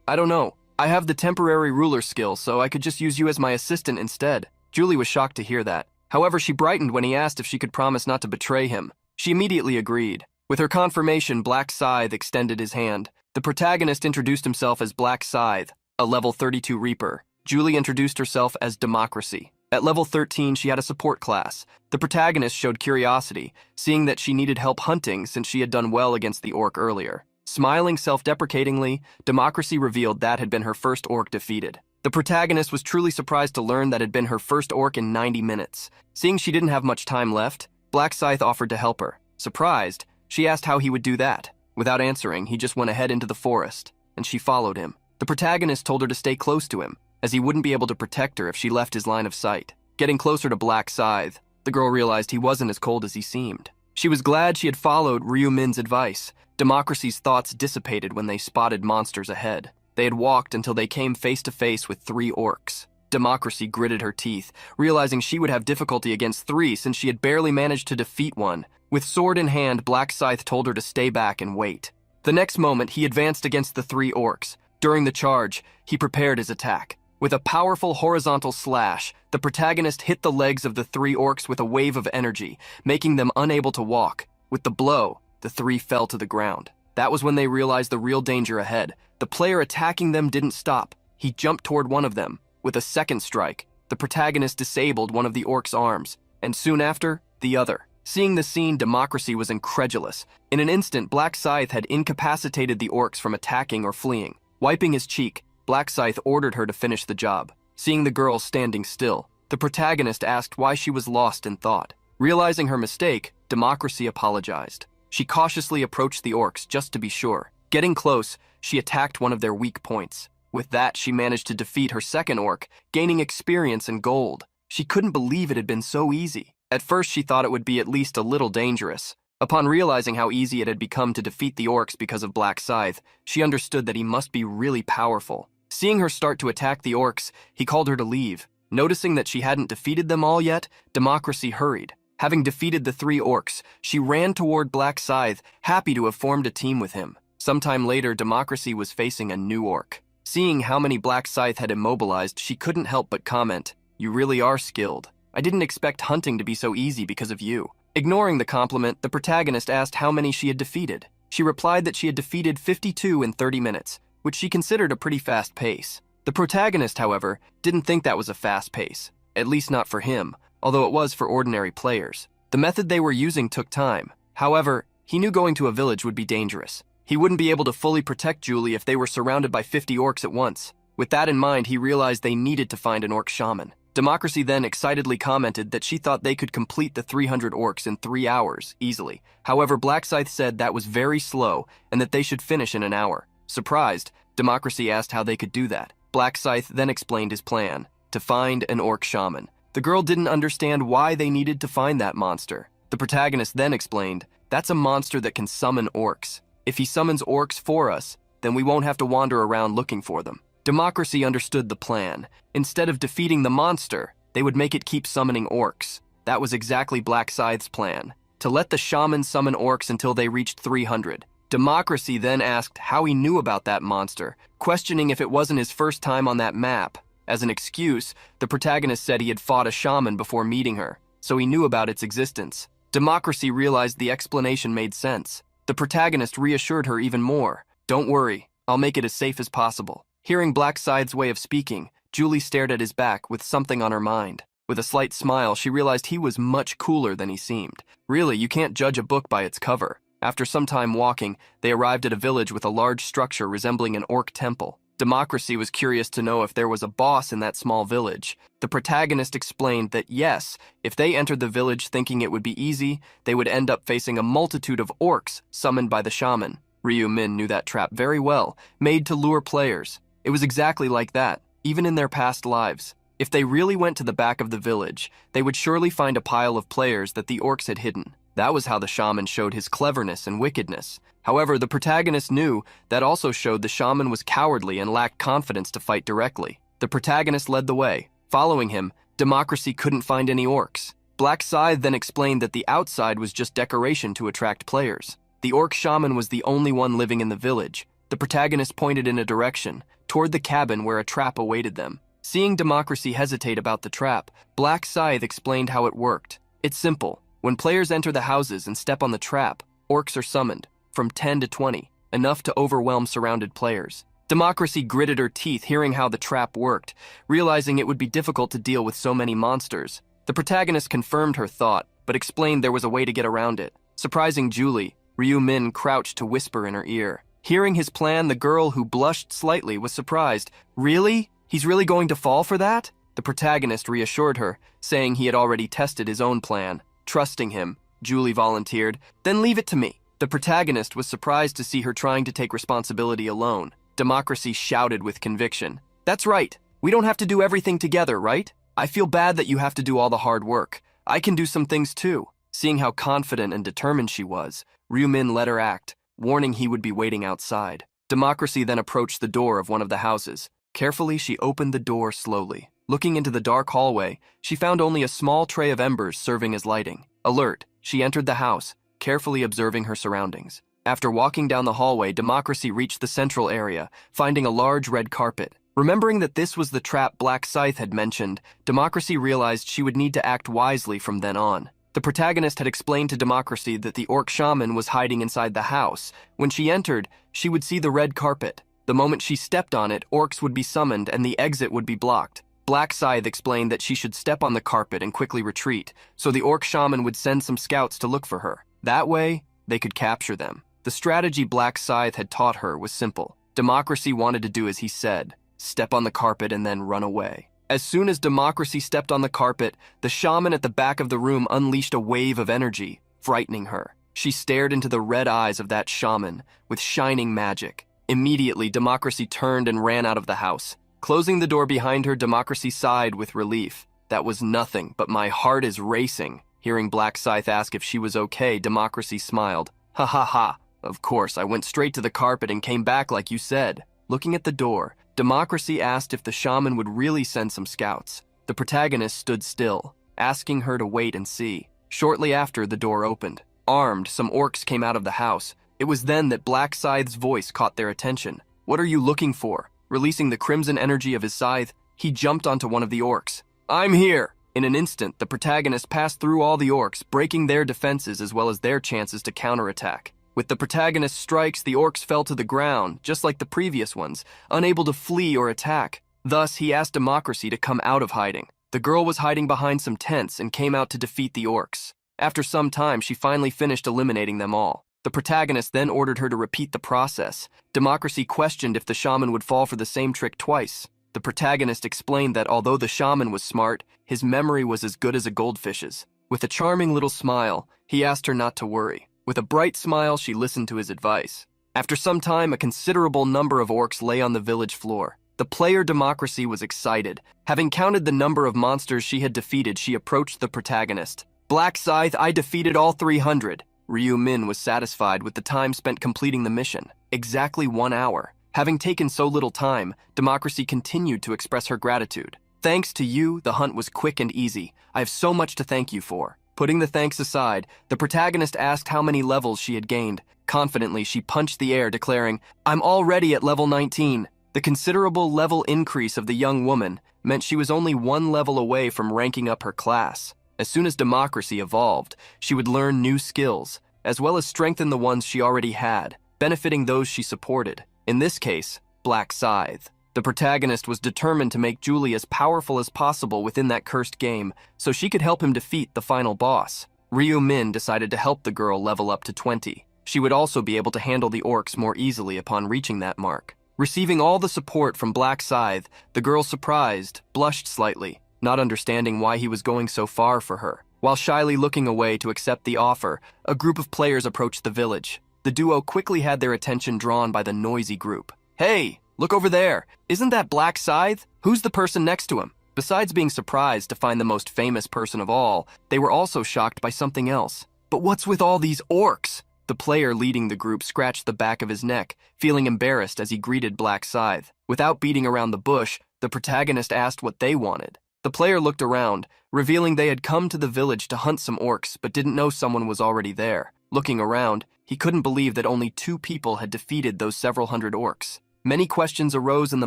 I don't know. I have the temporary ruler skill, so I could just use you as my assistant instead. Julie was shocked to hear that. However, she brightened when he asked if she could promise not to betray him. She immediately agreed. With her confirmation, Black Scythe extended his hand. The protagonist introduced himself as Black Scythe, a level 32 Reaper. Julie introduced herself as Democracy. At level 13, she had a support class. The protagonist showed curiosity, seeing that she needed help hunting since she had done well against the orc earlier. Smiling self-deprecatingly, Democracy revealed that had been her first orc defeated. The protagonist was truly surprised to learn that had been her first orc in 90 minutes. Seeing she didn't have much time left, Black Scythe offered to help her. Surprised, she asked how he would do that. Without answering, he just went ahead into the forest, and she followed him. The protagonist told her to stay close to him, as he wouldn't be able to protect her if she left his line of sight. Getting closer to Black Scythe, the girl realized he wasn't as cold as he seemed. She was glad she had followed Ryu-min's advice. Democracy's thoughts dissipated when they spotted monsters ahead. They had walked until they came face to face with 3 orcs. Democracy gritted her teeth, realizing she would have difficulty against 3 since she had barely managed to defeat one. With sword in hand, Black Scythe told her to stay back and wait. The next moment, he advanced against the 3 orcs. During the charge, he prepared his attack. With a powerful horizontal slash, the protagonist hit the legs of the 3 orcs with a wave of energy, making them unable to walk. With the blow, the 3 fell to the ground. That was when they realized the real danger ahead. The player attacking them didn't stop. He jumped toward one of them. With a second strike, the protagonist disabled one of the orc's arms, and soon after, the other. Seeing the scene, Democracy was incredulous. In an instant, Black Scythe had incapacitated the orcs from attacking or fleeing. Wiping his cheek, Black Scythe ordered her to finish the job. Seeing the girl standing still, the protagonist asked why she was lost in thought. Realizing her mistake, Democracy apologized. She cautiously approached the orcs just to be sure. Getting close, she attacked one of their weak points. With that, she managed to defeat her second orc, gaining experience and gold. She couldn't believe it had been so easy. At first, she thought it would be at least a little dangerous. Upon realizing how easy it had become to defeat the orcs because of Black Scythe, she understood that he must be really powerful. Seeing her start to attack the orcs, he called her to leave. Noticing that she hadn't defeated them all yet, Democracy hurried. Having defeated the 3 orcs, she ran toward Black Scythe, happy to have formed a team with him. Sometime later, Democracy was facing a new orc. Seeing how many Black Scythe had immobilized, she couldn't help but comment, "You really are skilled. I didn't expect hunting to be so easy because of you." Ignoring the compliment, the protagonist asked how many she had defeated. She replied that she had defeated 52 in 30 minutes, which she considered a pretty fast pace. The protagonist, however, didn't think that was a fast pace, at least not for him, although it was for ordinary players. The method they were using took time. However, he knew going to a village would be dangerous. He wouldn't be able to fully protect Julie if they were surrounded by 50 orcs at once. With that in mind, he realized they needed to find an orc shaman. Democracy then excitedly commented that she thought they could complete the 300 orcs in 3 hours, easily. However, Black Scythe said that was very slow and that they should finish in an hour. Surprised, Democracy asked how they could do that. Black Scythe then explained his plan, to find an orc shaman. The girl didn't understand why they needed to find that monster. The protagonist then explained, "That's a monster that can summon orcs. If he summons orcs for us, then we won't have to wander around looking for them." Democracy understood the plan. Instead of defeating the monster, they would make it keep summoning orcs. That was exactly Black Scythe's plan, to let the shaman summon orcs until they reached 300. Democracy then asked how he knew about that monster, questioning if it wasn't his first time on that map. As an excuse, the protagonist said he had fought a shaman before meeting her, so he knew about its existence. Democracy realized the explanation made sense. The protagonist reassured her even more. "Don't worry, I'll make it as safe as possible." Hearing Black Scythe's way of speaking, Julie stared at his back with something on her mind. With a slight smile, she realized he was much cooler than he seemed. Really, you can't judge a book by its cover. After some time walking, they arrived at a village with a large structure resembling an orc temple. Democracy was curious to know if there was a boss in that small village. The protagonist explained that yes, if they entered the village thinking it would be easy, they would end up facing a multitude of orcs summoned by the shaman. Ryu-min knew that trap very well, made to lure players. It was exactly like that, even in their past lives. If they really went to the back of the village, they would surely find a pile of players that the orcs had hidden. That was how the shaman showed his cleverness and wickedness. However, the protagonist knew that also showed the shaman was cowardly and lacked confidence to fight directly. The protagonist led the way. Following him, Democracy couldn't find any orcs. Black Scythe then explained that the outside was just decoration to attract players. The orc shaman was the only one living in the village. The protagonist pointed in a direction, toward the cabin where a trap awaited them. Seeing Democracy hesitate about the trap, Black Scythe explained how it worked. It's simple. When players enter the houses and step on the trap, orcs are summoned, from 10 to 20, enough to overwhelm surrounded players. Democracy gritted her teeth hearing how the trap worked, realizing it would be difficult to deal with so many monsters. The protagonist confirmed her thought, but explained there was a way to get around it. Surprising Julie, Ryu-min crouched to whisper in her ear. Hearing his plan, the girl, who blushed slightly, was surprised. Really? He's really going to fall for that? The protagonist reassured her, saying he had already tested his own plan. Trusting him, Julie volunteered, "Then leave it to me." The protagonist was surprised to see her trying to take responsibility alone. Democracy shouted with conviction, "That's right. We don't have to do everything together, right? I feel bad that you have to do all the hard work. I can do some things too." Seeing how confident and determined she was, Ryu-min let her act, warning he would be waiting outside. Democracy then approached the door of one of the houses. Carefully, she opened the door slowly. Looking into the dark hallway, she found only a small tray of embers serving as lighting. Alert, she entered the house, carefully observing her surroundings. After walking down the hallway, Democracy reached the central area, finding a large red carpet. Remembering that this was the trap Black Scythe had mentioned, Democracy realized she would need to act wisely from then on. The protagonist had explained to Democracy that the orc shaman was hiding inside the house. When she entered, she would see the red carpet. The moment she stepped on it, orcs would be summoned and the exit would be blocked. Black Scythe explained that she should step on the carpet and quickly retreat, so the orc shaman would send some scouts to look for her. That way, they could capture them. The strategy Black Scythe had taught her was simple. Democracy wanted to do as he said, step on the carpet and then run away. As soon as Democracy stepped on the carpet, the shaman at the back of the room unleashed a wave of energy, frightening her. She stared into the red eyes of that shaman with shining magic. Immediately, Democracy turned and ran out of the house. Closing the door behind her, Democracy sighed with relief. That was nothing, but my heart is racing. Hearing Black Scythe ask if she was okay, Democracy smiled. Ha ha ha. Of course, I went straight to the carpet and came back like you said. Looking at the door, Democracy asked if the shaman would really send some scouts. The protagonist stood still, asking her to wait and see. Shortly after, the door opened. Armed, some orcs came out of the house. It was then that Black Scythe's voice caught their attention. "What are you looking for?" Releasing the crimson energy of his scythe, he jumped onto one of the orcs. "I'm here!" In an instant, the protagonist passed through all the orcs, breaking their defenses as well as their chances to counterattack. With the protagonist's strikes, the orcs fell to the ground, just like the previous ones, unable to flee or attack. Thus, he asked Democracy to come out of hiding. The girl was hiding behind some tents and came out to defeat the orcs. After some time, she finally finished eliminating them all. The protagonist then ordered her to repeat the process. Democracy questioned if the shaman would fall for the same trick twice. The protagonist explained that although the shaman was smart, his memory was as good as a goldfish's. With a charming little smile, he asked her not to worry. With a bright smile, she listened to his advice. After some time, a considerable number of orcs lay on the village floor. The player Democracy was excited. Having counted the number of monsters she had defeated, she approached the protagonist. "Black Scythe, I defeated all 300. Ryu-min was satisfied with the time spent completing the mission, exactly 1 hour. Having taken so little time, Democracy continued to express her gratitude. "Thanks to you, the hunt was quick and easy. I have so much to thank you for." Putting the thanks aside, the protagonist asked how many levels she had gained. Confidently, she punched the air, declaring, "I'm already at level 19. The considerable level increase of the young woman meant she was only 1 level away from ranking up her class. As soon as Democracy evolved, she would learn new skills, as well as strengthen the ones she already had, benefiting those she supported. In this case, Black Scythe. The protagonist was determined to make Julie as powerful as possible within that cursed game, so she could help him defeat the final boss. Ryu-min decided to help the girl level up to 20. She would also be able to handle the orcs more easily upon reaching that mark. Receiving all the support from Black Scythe, the girl, surprised, blushed slightly, not understanding why he was going so far for her. While shyly looking away to accept the offer, a group of players approached the village. The duo quickly had their attention drawn by the noisy group. "Hey, look over there. Isn't that Black Scythe? Who's the person next to him?" Besides being surprised to find the most famous person of all, they were also shocked by something else. "But what's with all these orcs?" The player leading the group scratched the back of his neck, feeling embarrassed as he greeted Black Scythe. Without beating around the bush, the protagonist asked what they wanted. The player looked around, revealing they had come to the village to hunt some orcs but didn't know someone was already there. Looking around, he couldn't believe that only 2 people had defeated those several hundred orcs. Many questions arose in the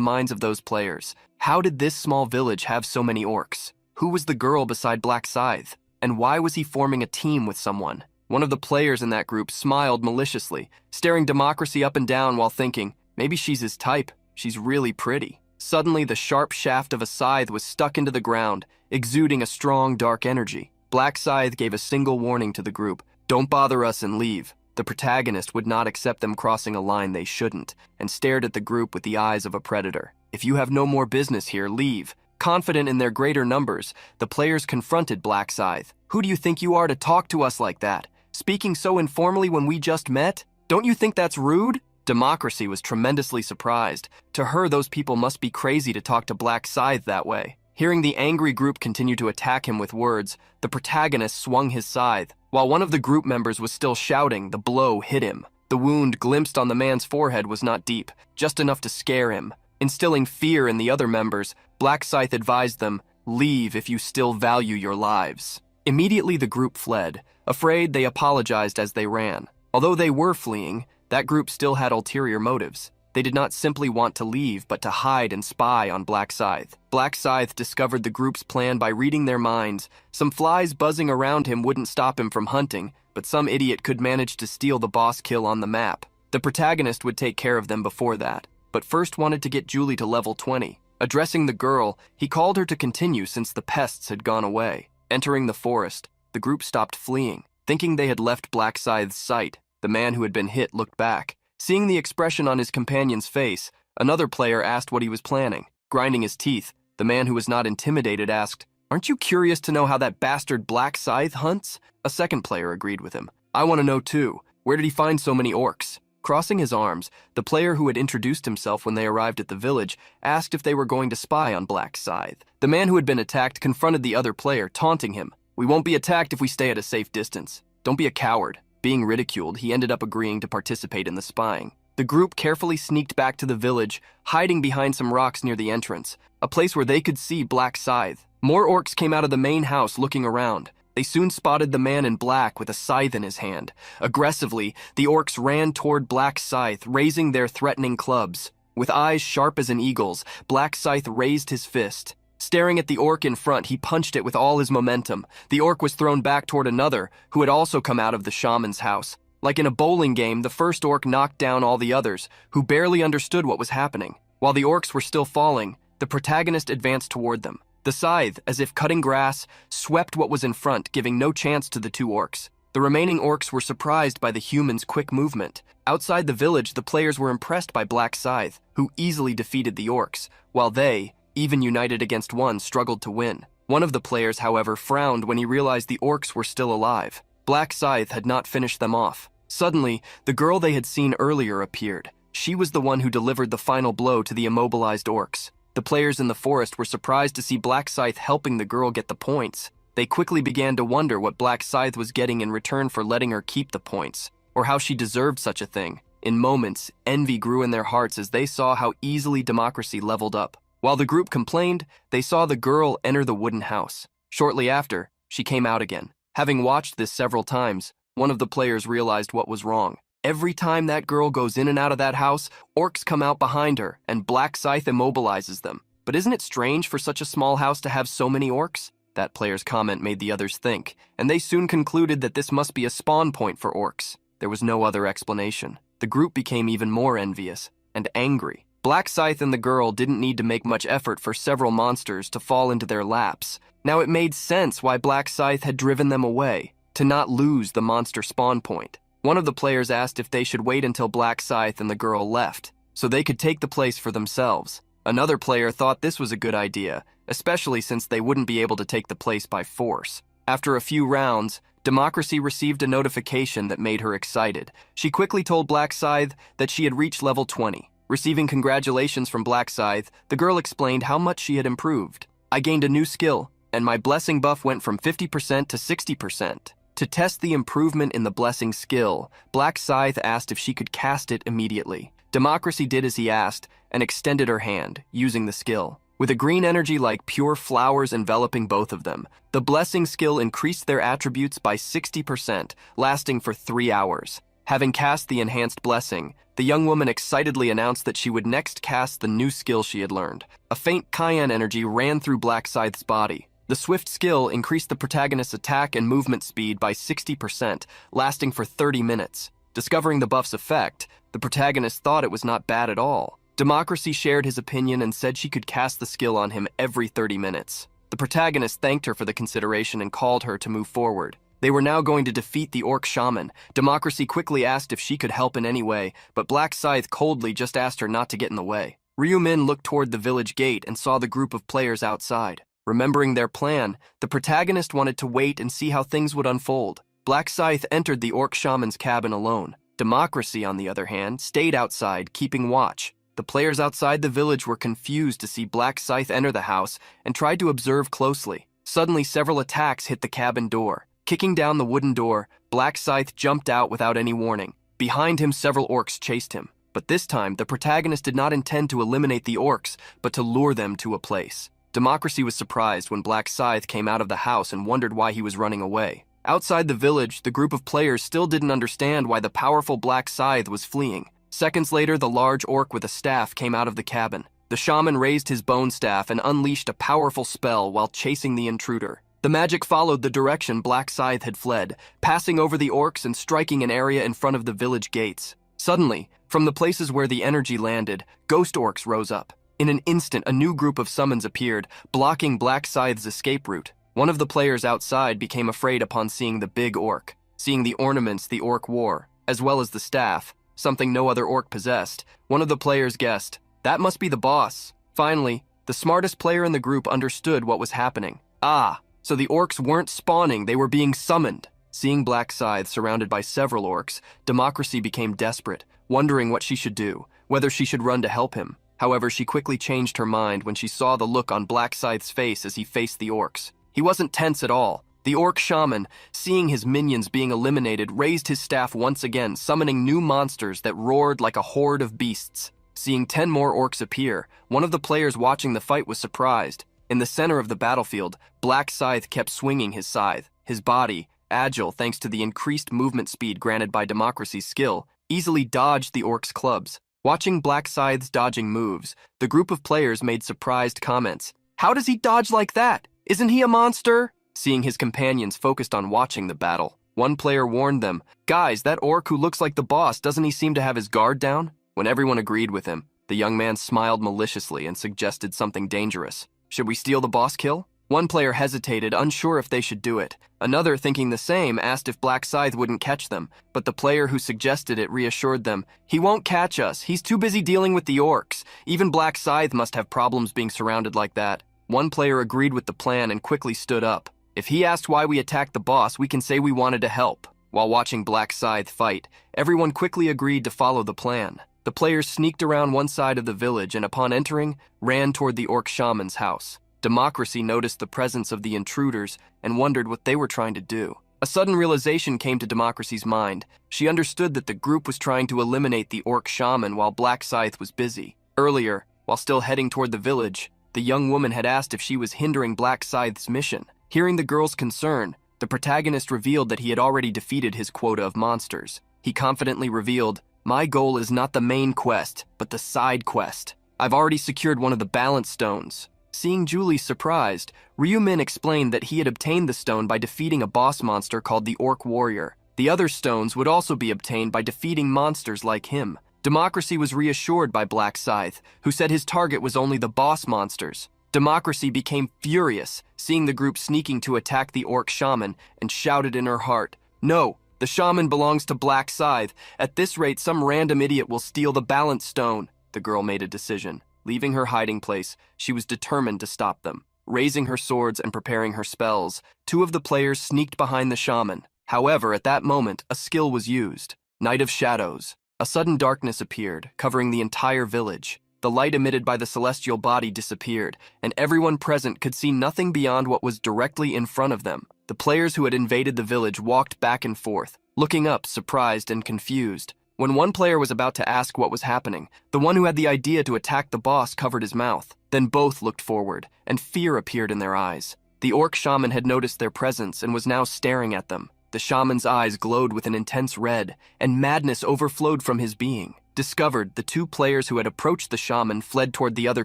minds of those players. How did this small village have so many orcs? Who was the girl beside Black Scythe? And why was he forming a team with someone? One of the players in that group smiled maliciously, staring Democracy up and down while thinking, maybe she's his type, she's really pretty. Suddenly, the sharp shaft of a scythe was stuck into the ground, exuding a strong, dark energy. Black Scythe gave a single warning to the group, "Don't bother us and leave." The protagonist would not accept them crossing a line they shouldn't, and stared at the group with the eyes of a predator. "If you have no more business here, leave." Confident in their greater numbers, the players confronted Black Scythe. "Who do you think you are to talk to us like that? Speaking so informally when we just met? Don't you think that's rude?" Democracy was tremendously surprised. To her, those people must be crazy to talk to Black Scythe that way. Hearing the angry group continue to attack him with words, the protagonist swung his scythe. While one of the group members was still shouting, the blow hit him. The wound glimpsed on the man's forehead was not deep, just enough to scare him. Instilling fear in the other members, Black Scythe advised them, "Leave if you still value your lives." Immediately the group fled. Afraid, they apologized as they ran. Although they were fleeing, that group still had ulterior motives. They did not simply want to leave, but to hide and spy on Black Scythe. Black Scythe discovered the group's plan by reading their minds. Some flies buzzing around him wouldn't stop him from hunting, but some idiot could manage to steal the boss kill on the map. The protagonist would take care of them before that, but first wanted to get Julie to level 20. Addressing the girl, he called her to continue since the pests had gone away. Entering the forest, the group stopped fleeing. Thinking they had left Black Scythe's sight, the man who had been hit looked back. Seeing the expression on his companion's face, another player asked what he was planning. Grinding his teeth, the man who was not intimidated asked, "Aren't you curious to know how that bastard Black Scythe hunts?" A second player agreed with him. "I want to know too. Where did he find so many orcs?" Crossing his arms, the player who had introduced himself when they arrived at the village asked if they were going to spy on Black Scythe. The man who had been attacked confronted the other player, taunting him. "We won't be attacked if we stay at a safe distance. Don't be a coward." Being ridiculed, he ended up agreeing to participate in the spying. The group carefully sneaked back to the village, hiding behind some rocks near the entrance, a place where they could see Black Scythe. More orcs came out of the main house looking around. They soon spotted the man in black with a scythe in his hand. Aggressively, the orcs ran toward Black Scythe, raising their threatening clubs. With eyes sharp as an eagle's, Black Scythe raised his fist. Staring at the orc in front, he punched it with all his momentum. The orc was thrown back toward another, who had also come out of the shaman's house. Like in a bowling game, the first orc knocked down all the others, who barely understood what was happening. While the orcs were still falling, the protagonist advanced toward them. The scythe, as if cutting grass, swept what was in front, giving no chance to the 2 orcs. The remaining orcs were surprised by the humans' quick movement. Outside the village, the players were impressed by Black Scythe, who easily defeated the orcs, while they, even united against one, struggled to win. One of the players, however, frowned when he realized the orcs were still alive. Black Scythe had not finished them off. Suddenly, the girl they had seen earlier appeared. She was the one who delivered the final blow to the immobilized orcs. The players in the forest were surprised to see Black Scythe helping the girl get the points. They quickly began to wonder what Black Scythe was getting in return for letting her keep the points, or how she deserved such a thing. In moments, envy grew in their hearts as they saw how easily Democracy leveled up. While the group complained, they saw the girl enter the wooden house. Shortly after, she came out again. Having watched this several times, one of the players realized what was wrong. Every time that girl goes in and out of that house, orcs come out behind her, and Black Scythe immobilizes them. But isn't it strange for such a small house to have so many orcs? That player's comment made the others think, and they soon concluded that this must be a spawn point for orcs. There was no other explanation. The group became even more envious and angry. Black Scythe and the girl didn't need to make much effort for several monsters to fall into their laps. Now it made sense why Black Scythe had driven them away, to not lose the monster spawn point. One of the players asked if they should wait until Black Scythe and the girl left. so they could take the place for themselves. Another player thought this was a good idea, especially since they wouldn't be able to take the place by force. After a few rounds, Democracy received a notification that made her excited. She quickly told Black Scythe that she had reached level 20. Receiving congratulations from Black Scythe, the girl explained how much she had improved. I gained a new skill, and my blessing buff went from 50% to 60%. To test the improvement in the blessing skill, Black Scythe asked if she could cast it immediately. Democracy did as he asked and extended her hand, using the skill. With a green energy like pure flowers enveloping both of them, the blessing skill increased their attributes by 60%, lasting for 3 hours. Having cast the enhanced blessing, the young woman excitedly announced that she would next cast the new skill she had learned. A faint cayenne energy ran through Black Scythe's body. The swift skill increased the protagonist's attack and movement speed by 60%, lasting for 30 minutes. Discovering the buff's effect, the protagonist thought it was not bad at all. Democracy shared his opinion and said she could cast the skill on him every 30 minutes. The protagonist thanked her for the consideration and called her to move forward. They were now going to defeat the orc shaman. Democracy quickly asked if she could help in any way, but Black Scythe coldly just asked her not to get in the way. Ryu-min looked toward the village gate and saw the group of players outside. Remembering their plan, the protagonist wanted to wait and see how things would unfold. Black Scythe entered the orc shaman's cabin alone. Democracy, on the other hand, stayed outside, keeping watch. The players outside the village were confused to see Black Scythe enter the house and tried to observe closely. Suddenly, several attacks hit the cabin door. Kicking down the wooden door, Black Scythe jumped out without any warning. Behind him, several orcs chased him. But this time, the protagonist did not intend to eliminate the orcs, but to lure them to a place. Democracy was surprised when Black Scythe came out of the house and wondered why he was running away. Outside the village, the group of players still didn't understand why the powerful Black Scythe was fleeing. Seconds later, the large orc with a staff came out of the cabin. The shaman raised his bone staff and unleashed a powerful spell while chasing the intruder. The magic followed the direction Black Scythe had fled, passing over the orcs and striking an area in front of the village gates. Suddenly, from the places where the energy landed, ghost orcs rose up. In an instant, a new group of summons appeared, blocking Black Scythe's escape route. One of the players outside became afraid upon seeing the big orc. Seeing the ornaments the orc wore, as well as the staff, something no other orc possessed, one of the players guessed, that must be the boss. Finally, the smartest player in the group understood what was happening. Ah, so the orcs weren't spawning, they were being summoned. Seeing Black Scythe surrounded by several orcs, Democracy became desperate, wondering what she should do, whether she should run to help him. However, she quickly changed her mind when she saw the look on Black Scythe's face as he faced the orcs. He wasn't tense at all. The orc shaman, seeing his minions being eliminated, raised his staff once again, summoning new monsters that roared like a horde of beasts. Seeing 10 more orcs appear, one of the players watching the fight was surprised. In the center of the battlefield, Black Scythe kept swinging his scythe. His body, agile thanks to the increased movement speed granted by Democracy's skill, easily dodged the orcs' clubs. Watching Black Scythe's dodging moves, the group of players made surprised comments. How does he dodge like that? Isn't he a monster? Seeing his companions focused on watching the battle, one player warned them, guys, that orc who looks like the boss, doesn't he seem to have his guard down? When everyone agreed with him, the young man smiled maliciously and suggested something dangerous. Should we steal the boss kill? One player hesitated, unsure if they should do it. Another, thinking the same, asked if Black Scythe wouldn't catch them, but the player who suggested it reassured them, he won't catch us, he's too busy dealing with the orcs. Even Black Scythe must have problems being surrounded like that. One player agreed with the plan and quickly stood up. If he asked why we attacked the boss, we can say we wanted to help. While watching Black Scythe fight, everyone quickly agreed to follow the plan. The players sneaked around one side of the village and upon entering, ran toward the orc shaman's house. Democracy noticed the presence of the intruders and wondered what they were trying to do. A sudden realization came to Democracy's mind. She understood that the group was trying to eliminate the orc shaman while Black Scythe was busy. Earlier, while still heading toward the village, the young woman had asked if she was hindering Black Scythe's mission. Hearing the girl's concern, the protagonist revealed that he had already defeated his quota of monsters. He confidently revealed, my goal is not the main quest, but the side quest. I've already secured one of the balance stones. Seeing Julie surprised, Ryu-min explained that he had obtained the stone by defeating a boss monster called the Orc Warrior. The other stones would also be obtained by defeating monsters like him. Democracy was reassured by Black Scythe, who said his target was only the boss monsters. Democracy became furious, seeing the group sneaking to attack the orc shaman, and shouted in her heart, no, the shaman belongs to Black Scythe. At this rate, some random idiot will steal the balance stone. The the girl made a decision. Leaving her hiding place, she was determined to stop them. Raising her swords and preparing her spells, two of the players sneaked behind the shaman. However, at that moment, a skill was used. Night of Shadows. A sudden darkness appeared, covering the entire village. The light emitted by the celestial body disappeared, and everyone present could see nothing beyond what was directly in front of them. The players who had invaded the village walked back and forth, looking up, surprised and confused. When one player was about to ask what was happening, the one who had the idea to attack the boss covered his mouth. Then both looked forward, and fear appeared in their eyes. The orc shaman had noticed their presence and was now staring at them. The shaman's eyes glowed with an intense red, and madness overflowed from his being. Discovered, the two players who had approached the shaman fled toward the other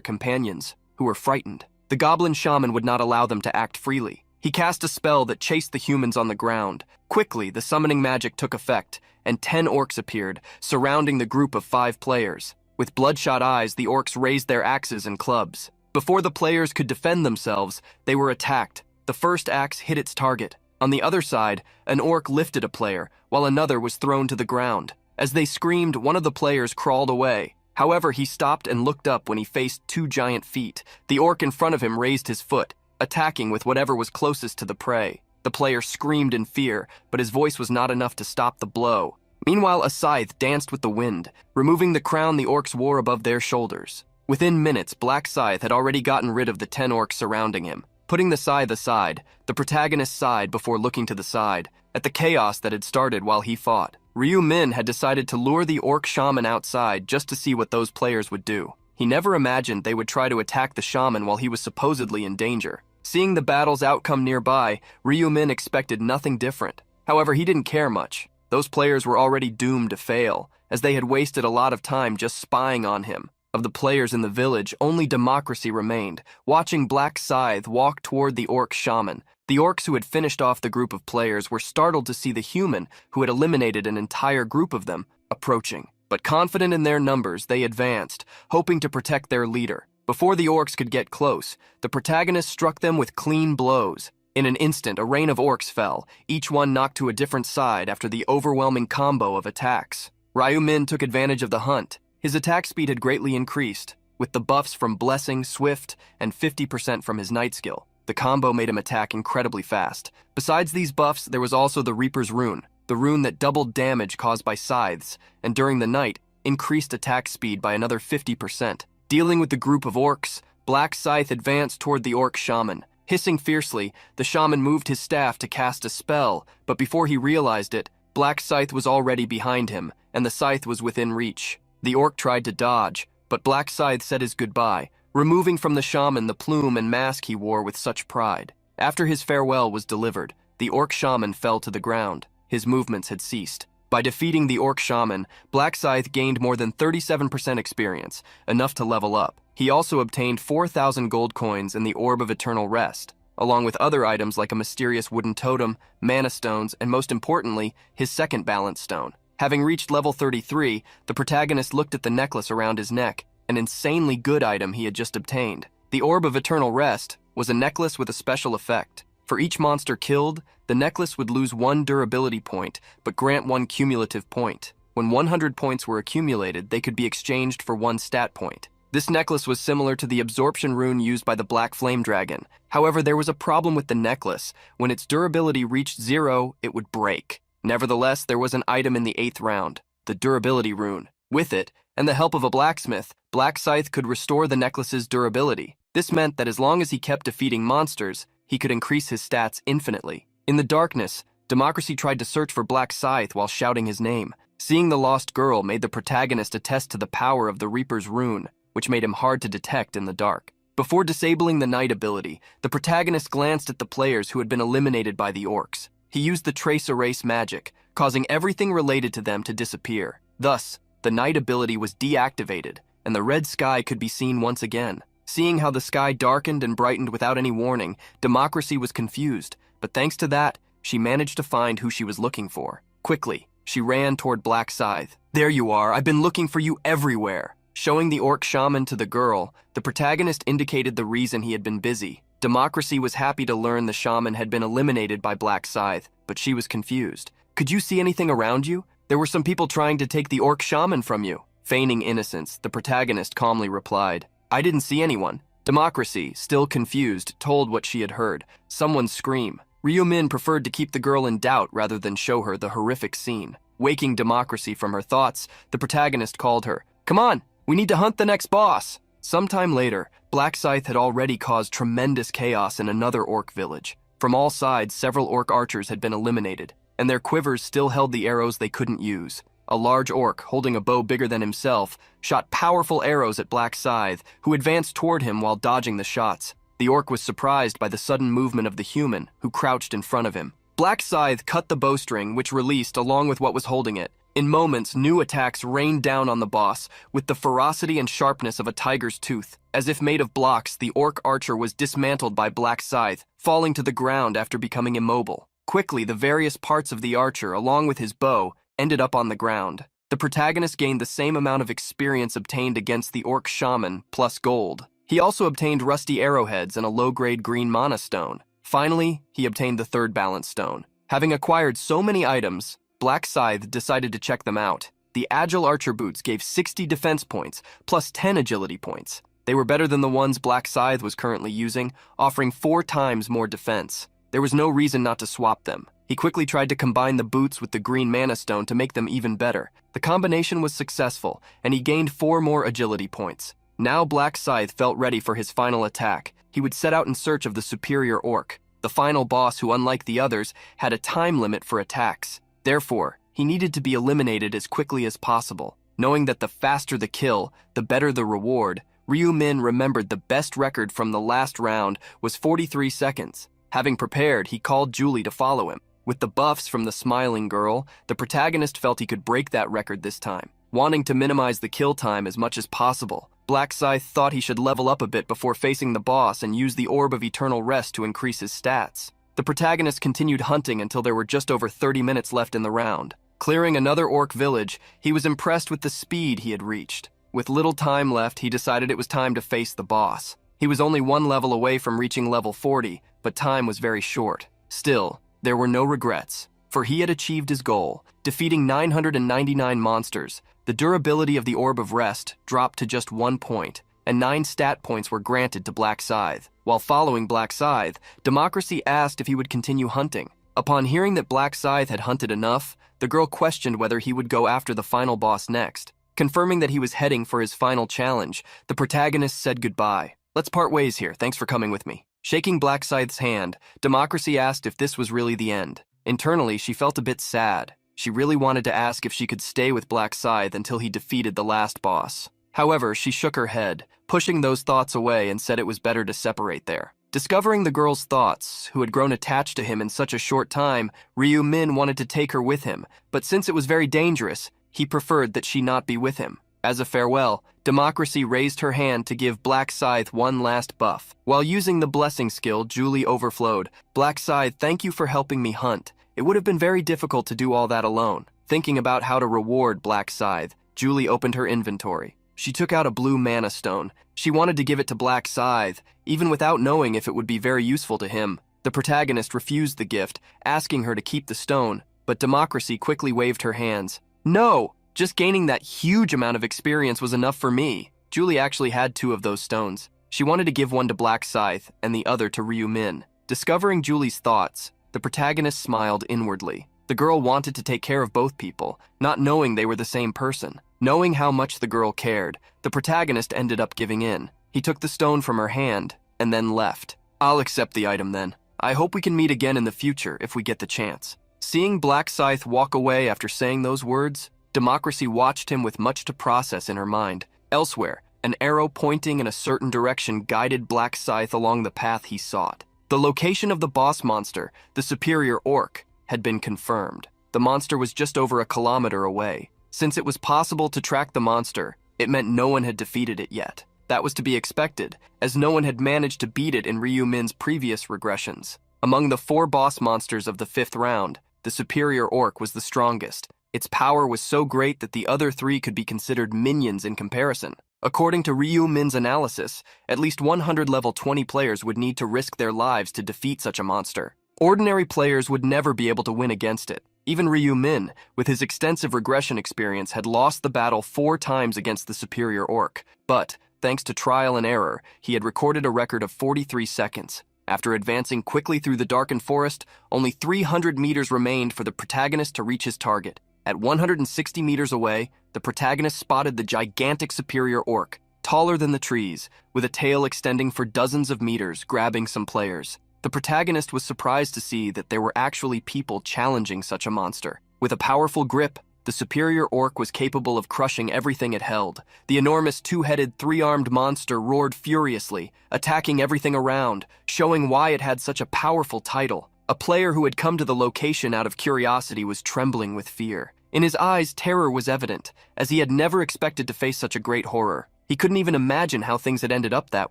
companions, who were frightened. The goblin shaman would not allow them to act freely. He cast a spell that chased the humans on the ground. Quickly, the summoning magic took effect, and 10 orcs appeared, surrounding the group of 5 players. With bloodshot eyes, the orcs raised their axes and clubs. Before the players could defend themselves, they were attacked. The first axe hit its target. On the other side, an orc lifted a player, while another was thrown to the ground. As they screamed, one of the players crawled away. However, he stopped and looked up when he faced 2 giant feet. The orc in front of him raised his foot, attacking with whatever was closest to the prey. The player screamed in fear, but his voice was not enough to stop the blow. Meanwhile, a scythe danced with the wind, removing the crown the orcs wore above their shoulders. Within minutes, Black Scythe had already gotten rid of the 10 orcs surrounding him. Putting the scythe aside, the protagonist sighed before looking to the side, at the chaos that had started while he fought. Ryu Min had decided to lure the orc shaman outside just to see what those players would do. He never imagined they would try to attack the shaman while he was supposedly in danger. Seeing the battle's outcome nearby, Ryu Min expected nothing different. However, he didn't care much. Those players were already doomed to fail, as they had wasted a lot of time just spying on him. Of the players in the village, only Democracy remained, watching Black Scythe walk toward the orc shaman. The orcs who had finished off the group of players were startled to see the human, who had eliminated an entire group of them, approaching. But confident in their numbers, they advanced, hoping to protect their leader. Before the orcs could get close, the protagonist struck them with clean blows. In an instant, a rain of orcs fell, each one knocked to a different side after the overwhelming combo of attacks. Ryu Min took advantage of the hunt. His attack speed had greatly increased, with the buffs from Blessing, Swift, and 50% from his Night skill. The combo made him attack incredibly fast. Besides these buffs, there was also the Reaper's Rune, the rune that doubled damage caused by scythes, and during the night, increased attack speed by another 50%. Dealing with the group of orcs, Black Scythe advanced toward the orc shaman. Hissing fiercely, the shaman moved his staff to cast a spell, but before he realized it, Black Scythe was already behind him, and the scythe was within reach. The orc tried to dodge, but Black Scythe said his goodbye, removing from the shaman the plume and mask he wore with such pride. After his farewell was delivered, the orc shaman fell to the ground. His movements had ceased. By defeating the orc shaman, Black Scythe gained more than 37% experience, enough to level up. He also obtained 4,000 gold coins and the Orb of Eternal Rest, along with other items like a mysterious wooden totem, mana stones, and most importantly, his second balance stone. Having reached level 33, the protagonist looked at the necklace around his neck, an insanely good item he had just obtained. The Orb of Eternal Rest was a necklace with a special effect. For each monster killed, the necklace would lose 1 durability point, but grant 1 cumulative point. When 100 points were accumulated, they could be exchanged for 1 stat point. This necklace was similar to the absorption rune used by the Black Flame Dragon. However, there was a problem with the necklace. When its durability reached 0, it would break. Nevertheless, there was an item in the 8th round, the durability rune. With it, and the help of a blacksmith, Black Scythe could restore the necklace's durability. This meant that as long as he kept defeating monsters, he could increase his stats infinitely. In the darkness, Democracy tried to search for Black Scythe while shouting his name. Seeing the lost girl made the protagonist attest to the power of the Reaper's Rune, which made him hard to detect in the dark. Before disabling the night ability, the protagonist glanced at the players who had been eliminated by the orcs. He used the Trace Erase magic, causing everything related to them to disappear. Thus, the night ability was deactivated, and the red sky could be seen once again. Seeing how the sky darkened and brightened without any warning, Democracy was confused, but thanks to that, she managed to find who she was looking for. Quickly, she ran toward Black Scythe. "There you are, I've been looking for you everywhere." Showing the orc shaman to the girl, the protagonist indicated the reason he had been busy. Democracy was happy to learn the shaman had been eliminated by Black Scythe, but she was confused. "Could you see anything around you? There were some people trying to take the orc shaman from you." Feigning innocence, the protagonist calmly replied, "I didn't see anyone." Democracy, still confused, told what she had heard. Someone scream. Ryu-min preferred to keep the girl in doubt rather than show her the horrific scene. Waking Democracy from her thoughts, the protagonist called her. "Come on, we need to hunt the next boss." Sometime later, Black Scythe had already caused tremendous chaos in another orc village. From all sides, several orc archers had been eliminated, and their quivers still held the arrows they couldn't use. A large orc, holding a bow bigger than himself, shot powerful arrows at Black Scythe, who advanced toward him while dodging the shots. The orc was surprised by the sudden movement of the human, who crouched in front of him. Black Scythe cut the bowstring, which released along with what was holding it. In moments, new attacks rained down on the boss, with the ferocity and sharpness of a tiger's tooth. As if made of blocks, the orc archer was dismantled by Black Scythe, falling to the ground after becoming immobile. Quickly, the various parts of the archer, along with his bow, ended up on the ground. The protagonist gained the same amount of experience obtained against the orc shaman, plus gold. He also obtained rusty arrowheads and a low-grade green mana stone. Finally, he obtained the third balance stone. Having acquired so many items, Black Scythe decided to check them out. The agile archer boots gave 60 defense points, plus 10 agility points. They were better than the ones Black Scythe was currently using, offering 4 times more defense. There was no reason not to swap them. He quickly tried to combine the boots with the green mana stone to make them even better. The combination was successful, and he gained 4 more agility points. Now Black Scythe felt ready for his final attack. He would set out in search of the superior orc, the final boss who, unlike the others, had a time limit for attacks. Therefore, he needed to be eliminated as quickly as possible. Knowing that the faster the kill, the better the reward, Ryu-min remembered the best record from the last round was 43 seconds. Having prepared, he called Julie to follow him. With the buffs from the smiling girl, the protagonist felt he could break that record this time. Wanting to minimize the kill time as much as possible, Black Scythe thought he should level up a bit before facing the boss and use the Orb of Eternal Rest to increase his stats. The protagonist continued hunting until there were just over 30 minutes left in the round. Clearing another orc village, he was impressed with the speed he had reached. With little time left, he decided it was time to face the boss. He was only 1 level away from reaching level 40, but time was very short. Still, there were no regrets, for he had achieved his goal, defeating 999 monsters. The durability of the Orb of Rest dropped to just 1 point, and 9 stat points were granted to Black Scythe. While following Black Scythe, Democracy asked if he would continue hunting. Upon hearing that Black Scythe had hunted enough, the girl questioned whether he would go after the final boss next. Confirming that he was heading for his final challenge, the protagonist said goodbye. "Let's part ways here, thanks for coming with me." Shaking Black Scythe's hand, Democracy asked if this was really the end. Internally, she felt a bit sad. She really wanted to ask if she could stay with Black Scythe until he defeated the last boss. However, she shook her head, pushing those thoughts away and said it was better to separate there. Discovering the girl's thoughts, who had grown attached to him in such a short time, Ryu-min wanted to take her with him, but since it was very dangerous, he preferred that she not be with him. As a farewell, Democracy raised her hand to give Black Scythe one last buff. While using the blessing skill, Julie overflowed. "Black Scythe, thank you for helping me hunt. It would have been very difficult to do all that alone." Thinking about how to reward Black Scythe, Julie opened her inventory. She took out a blue mana stone. She wanted to give it to Black Scythe, even without knowing if it would be very useful to him. The protagonist refused the gift, asking her to keep the stone, but Democracy quickly waved her hands. "No! Just gaining that huge amount of experience was enough for me." Julie actually had 2 of those stones. She wanted to give one to Black Scythe and the other to Ryu-min. Discovering Julie's thoughts, the protagonist smiled inwardly. The girl wanted to take care of both people, not knowing they were the same person. Knowing how much the girl cared, the protagonist ended up giving in. He took the stone from her hand and then left. "I'll accept the item then. I hope we can meet again in the future if we get the chance." Seeing Black Scythe walk away after saying those words, Democracy watched him with much to process in her mind. Elsewhere, an arrow pointing in a certain direction guided Black Scythe along the path he sought. The location of the boss monster, the superior orc, had been confirmed. The monster was just over a kilometer away. Since it was possible to track the monster, it meant no one had defeated it yet. That was to be expected, as no one had managed to beat it in Ryu-min's previous regressions. Among the 4 boss monsters of the 5th round, the superior orc was the strongest. Its power was so great that the other 3 could be considered minions in comparison. According to Ryu-min's analysis, at least 100 level 20 players would need to risk their lives to defeat such a monster. Ordinary players would never be able to win against it. Even Ryu Min, with his extensive regression experience, had lost the battle 4 times against the superior orc. But, thanks to trial and error, he had recorded a record of 43 seconds. After advancing quickly through the darkened forest, only 300 meters remained for the protagonist to reach his target. At 160 meters away, the protagonist spotted the gigantic superior orc, taller than the trees, with a tail extending for dozens of meters, grabbing some players. The protagonist was surprised to see that there were actually people challenging such a monster. With a powerful grip, the superior orc was capable of crushing everything it held. The enormous 2-headed, 3-armed monster roared furiously, attacking everything around, showing why it had such a powerful title. A player who had come to the location out of curiosity was trembling with fear. In his eyes, terror was evident, as he had never expected to face such a great horror. He couldn't even imagine how things had ended up that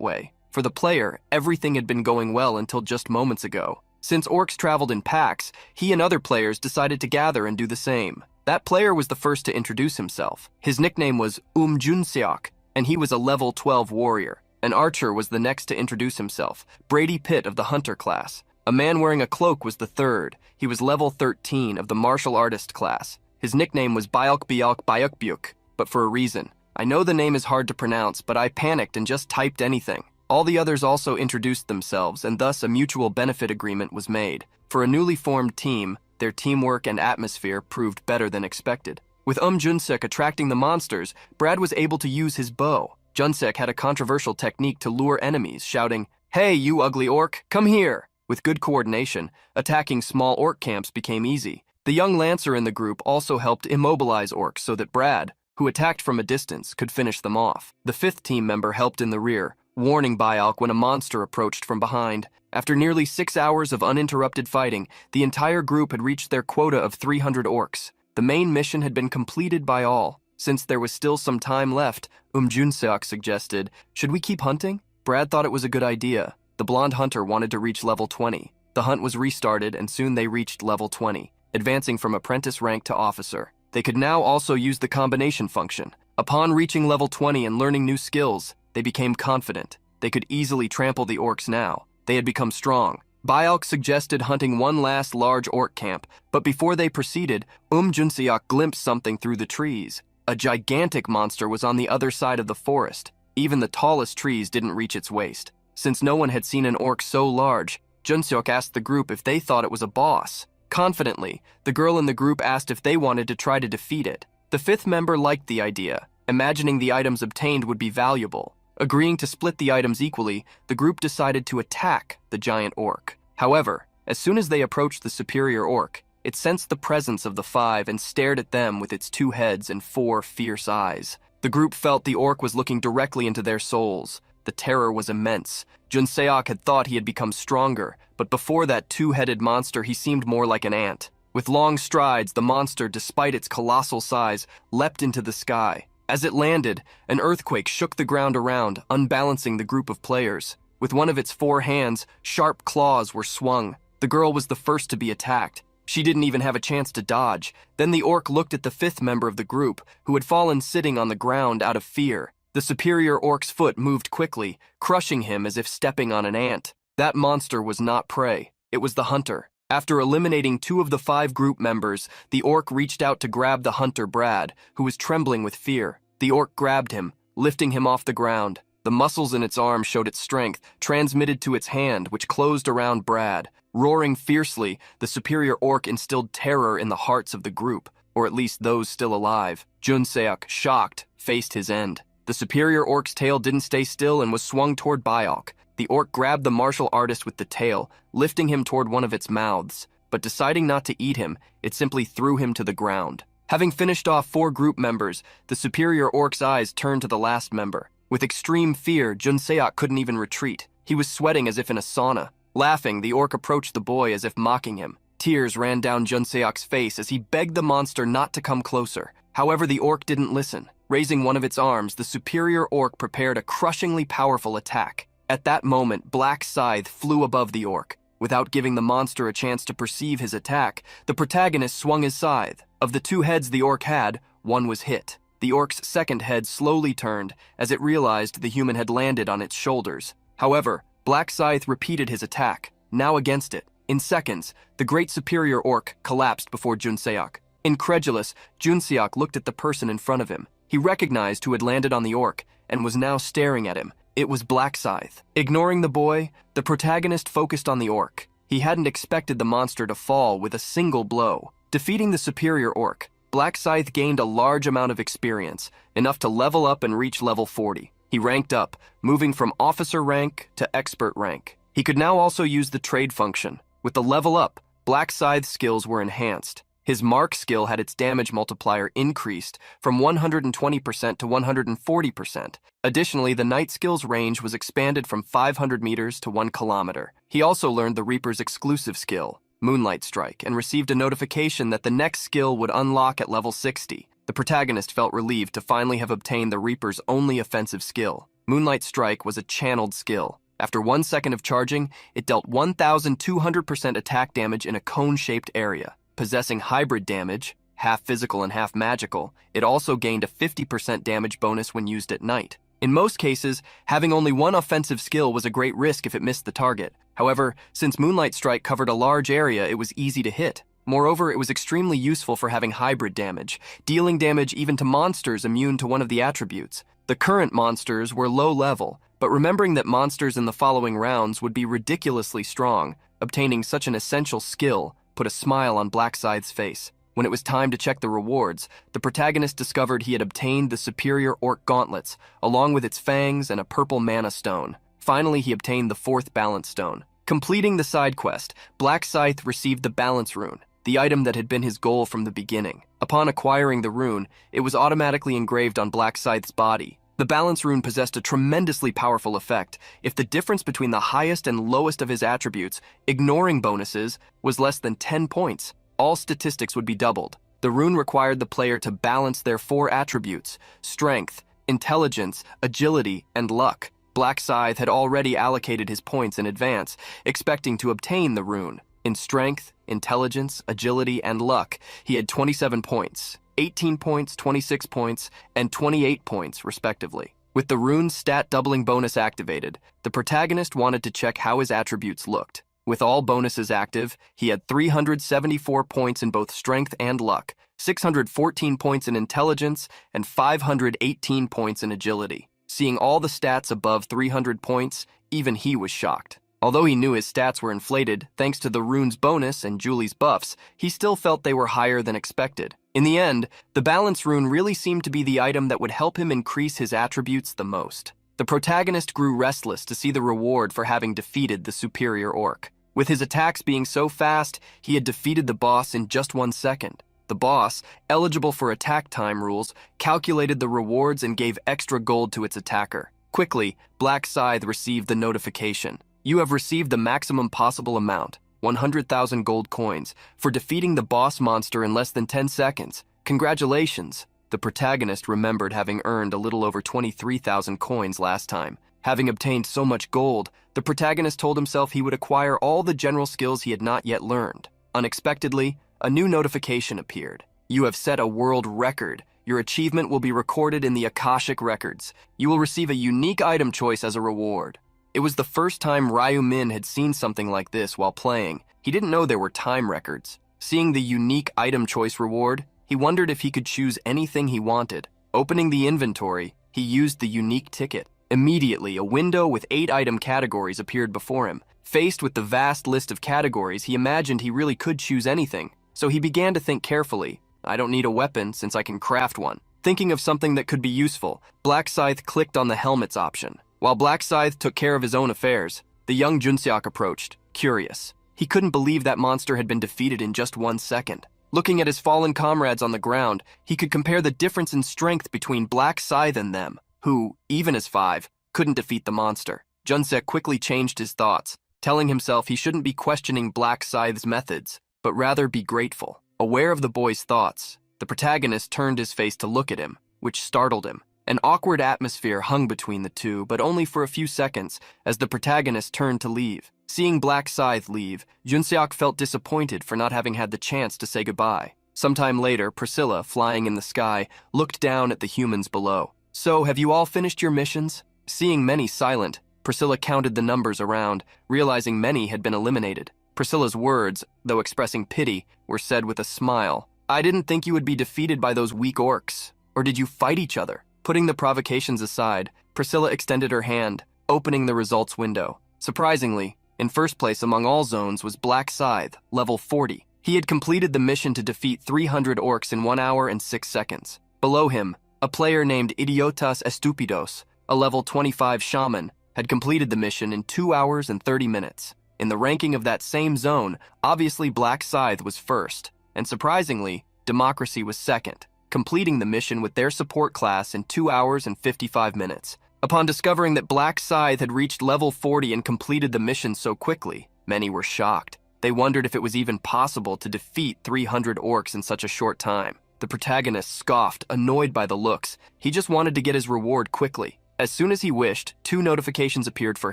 way. For the player, everything had been going well until just moments ago. Since orcs traveled in packs, he and other players decided to gather and do the same. That player was the first to introduce himself. His nickname was Junseok, and he was a level 12 warrior. An archer was the next to introduce himself, Brady Pitt of the hunter class. A man wearing a cloak was the third. He was level 13 of the martial artist class. His nickname was Byuk, but for a reason. I know the name is hard to pronounce, but I panicked and just typed anything. All the others also introduced themselves, and thus a mutual benefit agreement was made. For a newly formed team, their teamwork and atmosphere proved better than expected. With Junseok attracting the monsters, Brad was able to use his bow. Junseok had a controversial technique to lure enemies, shouting, "Hey, you ugly orc, come here!" With good coordination, attacking small orc camps became easy. The young lancer in the group also helped immobilize orcs so that Brad, who attacked from a distance, could finish them off. The 5th team member helped in the rear, warning Byuk when a monster approached from behind. After nearly 6 hours of uninterrupted fighting, the entire group had reached their quota of 300 orcs. The main mission had been completed by all. Since there was still some time left, Junseok suggested, "Should we keep hunting?" Brad thought it was a good idea. The blonde hunter wanted to reach level 20. The hunt was restarted, and soon they reached level 20, advancing from apprentice rank to officer. They could now also use the combination function. Upon reaching level 20 and learning new skills, they became confident. They could easily trample the orcs now. They had become strong. Byuk suggested hunting one last large orc camp, but before they proceeded, Junseok glimpsed something through the trees. A gigantic monster was on the other side of the forest. Even the tallest trees didn't reach its waist. Since no one had seen an orc so large, Junseok asked the group if they thought it was a boss. Confidently, the girl in the group asked if they wanted to try to defeat it. The 5th member liked the idea, imagining the items obtained would be valuable. Agreeing to split the items equally, the group decided to attack the giant orc. However, as soon as they approached the superior orc, it sensed the presence of the 5 and stared at them with its 2 heads and 4 fierce eyes. The group felt the orc was looking directly into their souls. The terror was immense. Junseok had thought he had become stronger, but before that 2-headed monster he seemed more like an ant. With long strides, the monster, despite its colossal size, leapt into the sky. As it landed, an earthquake shook the ground around, unbalancing the group of players. With one of its 4 hands, sharp claws were swung. The girl was the first to be attacked. She didn't even have a chance to dodge. Then the orc looked at the 5th member of the group, who had fallen sitting on the ground out of fear. The superior orc's foot moved quickly, crushing him as if stepping on an ant. That monster was not prey. It was the hunter. After eliminating 2 of the 5 group members, the orc reached out to grab the hunter Brad, who was trembling with fear. The orc grabbed him, lifting him off the ground. The muscles in its arm showed its strength, transmitted to its hand, which closed around Brad. Roaring fiercely, the superior orc instilled terror in the hearts of the group, or at least those still alive. Junseok, shocked, faced his end. The superior orc's tail didn't stay still and was swung toward Byuk. The orc grabbed the martial artist with the tail, lifting him toward one of its mouths. But deciding not to eat him, it simply threw him to the ground. Having finished off 4 group members, the superior orc's eyes turned to the last member. With extreme fear, Junseok couldn't even retreat. He was sweating as if in a sauna. Laughing, the orc approached the boy as if mocking him. Tears ran down Junseok's face as he begged the monster not to come closer. However, the orc didn't listen. Raising one of its arms, the superior orc prepared a crushingly powerful attack. At that moment, Black Scythe flew above the orc. Without giving the monster a chance to perceive his attack, the protagonist swung his scythe. Of the 2 heads the orc had, one was hit. The orc's 2nd head slowly turned as it realized the human had landed on its shoulders. However, Black Scythe repeated his attack, now against it. In seconds, the great superior orc collapsed before Junseok. Incredulous, Junseok looked at the person in front of him. He recognized who had landed on the orc and was now staring at him. It was Black Scythe. Ignoring the boy, the protagonist focused on the orc. He hadn't expected the monster to fall with a single blow. Defeating the superior orc, Black Scythe gained a large amount of experience, enough to level up and reach level 40. He ranked up, moving from officer rank to expert rank. He could now also use the trade function. With the level up, Black Scythe's skills were enhanced. His mark skill had its damage multiplier increased from 120% to 140%. Additionally, the knight skill's range was expanded from 500 meters to 1 kilometer. He also learned the Reaper's exclusive skill, Moonlight Strike, and received a notification that the next skill would unlock at level 60. The protagonist felt relieved to finally have obtained the Reaper's only offensive skill. Moonlight Strike was a channeled skill. After 1 second of charging, it dealt 1,200% attack damage in a cone-shaped area. Possessing hybrid damage, half physical and half magical, it also gained a 50% damage bonus when used at night. In most cases, having only one offensive skill was a great risk if it missed the target. However, since Moonlight Strike covered a large area, it was easy to hit. Moreover, it was extremely useful for having hybrid damage, dealing damage even to monsters immune to one of the attributes. The current monsters were low level, but remembering that monsters in the following rounds would be ridiculously strong, obtaining such an essential skill put a smile on Black Scythe's face. When it was time to check the rewards, the protagonist discovered he had obtained the superior orc gauntlets, along with its fangs and a purple mana stone. Finally, he obtained the 4th balance stone. Completing the side quest, Black Scythe received the balance rune, the item that had been his goal from the beginning. Upon acquiring the rune, it was automatically engraved on Black Scythe's body. The balance rune possessed a tremendously powerful effect. If the difference between the highest and lowest of his attributes, ignoring bonuses, was less than 10 points, all statistics would be doubled. The rune required the player to balance their 4 attributes: strength, intelligence, agility, and luck. Black Scythe had already allocated his points in advance, expecting to obtain the rune. In strength, intelligence, agility, and luck, he had 27 points. 18 points, 26 points, and 28 points, respectively. With the rune's stat doubling bonus activated, the protagonist wanted to check how his attributes looked. With all bonuses active, he had 374 points in both strength and luck, 614 points in intelligence, and 518 points in agility. Seeing all the stats above 300 points, even he was shocked. Although he knew his stats were inflated, thanks to the rune's bonus and Julie's buffs, he still felt they were higher than expected. In the end, the balance rune really seemed to be the item that would help him increase his attributes the most. The protagonist grew restless to see the reward for having defeated the superior orc. With his attacks being so fast, he had defeated the boss in just 1 second. The boss, eligible for attack time rules, calculated the rewards and gave extra gold to its attacker. Quickly, Black Scythe received the notification. You have received the maximum possible amount, 100,000 gold coins, for defeating the boss monster in less than 10 seconds. Congratulations! The protagonist remembered having earned a little over 23,000 coins last time. Having obtained so much gold, the protagonist told himself he would acquire all the general skills he had not yet learned. Unexpectedly, a new notification appeared. You have set a world record. Your achievement will be recorded in the Akashic Records. You will receive a unique item choice as a reward. It was the first time Ryu Min had seen something like this while playing. He didn't know there were time records. Seeing the unique item choice reward, he wondered if he could choose anything he wanted. Opening the inventory, he used the unique ticket. Immediately, a window with 8 item categories appeared before him. Faced with the vast list of categories, he imagined he really could choose anything. So he began to think carefully. I don't need a weapon since I can craft one. Thinking of something that could be useful, Black Scythe clicked on the helmets option. While Black Scythe took care of his own affairs, the young Junseok approached, curious. He couldn't believe that monster had been defeated in just 1 second. Looking at his fallen comrades on the ground, he could compare the difference in strength between Black Scythe and them, who, even as 5, couldn't defeat the monster. Junseok quickly changed his thoughts, telling himself he shouldn't be questioning Black Scythe's methods, but rather be grateful. Aware of the boy's thoughts, the protagonist turned his face to look at him, which startled him. An awkward atmosphere hung between the two, but only for a few seconds, as the protagonist turned to leave. Seeing Black Scythe leave, Junseok felt disappointed for not having had the chance to say goodbye. Sometime later, Priscilla, flying in the sky, looked down at the humans below. So, have you all finished your missions? Seeing many silent, Priscilla counted the numbers around, realizing many had been eliminated. Priscilla's words, though expressing pity, were said with a smile. "I didn't think you would be defeated by those weak orcs. Or did you fight each other?" Putting the provocations aside, Priscilla extended her hand, opening the results window. Surprisingly, in first place among all zones was Black Scythe, level 40. He had completed the mission to defeat 300 orcs in 1 hour and 6 seconds. Below him, a player named Idiotas Estupidos, a level 25 shaman, had completed the mission in 2 hours and 30 minutes. In the ranking of that same zone, obviously Black Scythe was first, and surprisingly, Democracy was second, completing the mission with their support class in 2 hours and 55 minutes. Upon discovering that Black Scythe had reached level 40 and completed the mission so quickly, many were shocked. They wondered if it was even possible to defeat 300 orcs in such a short time. The protagonist scoffed, annoyed by the looks. He just wanted to get his reward quickly. As soon as he wished, 2 notifications appeared for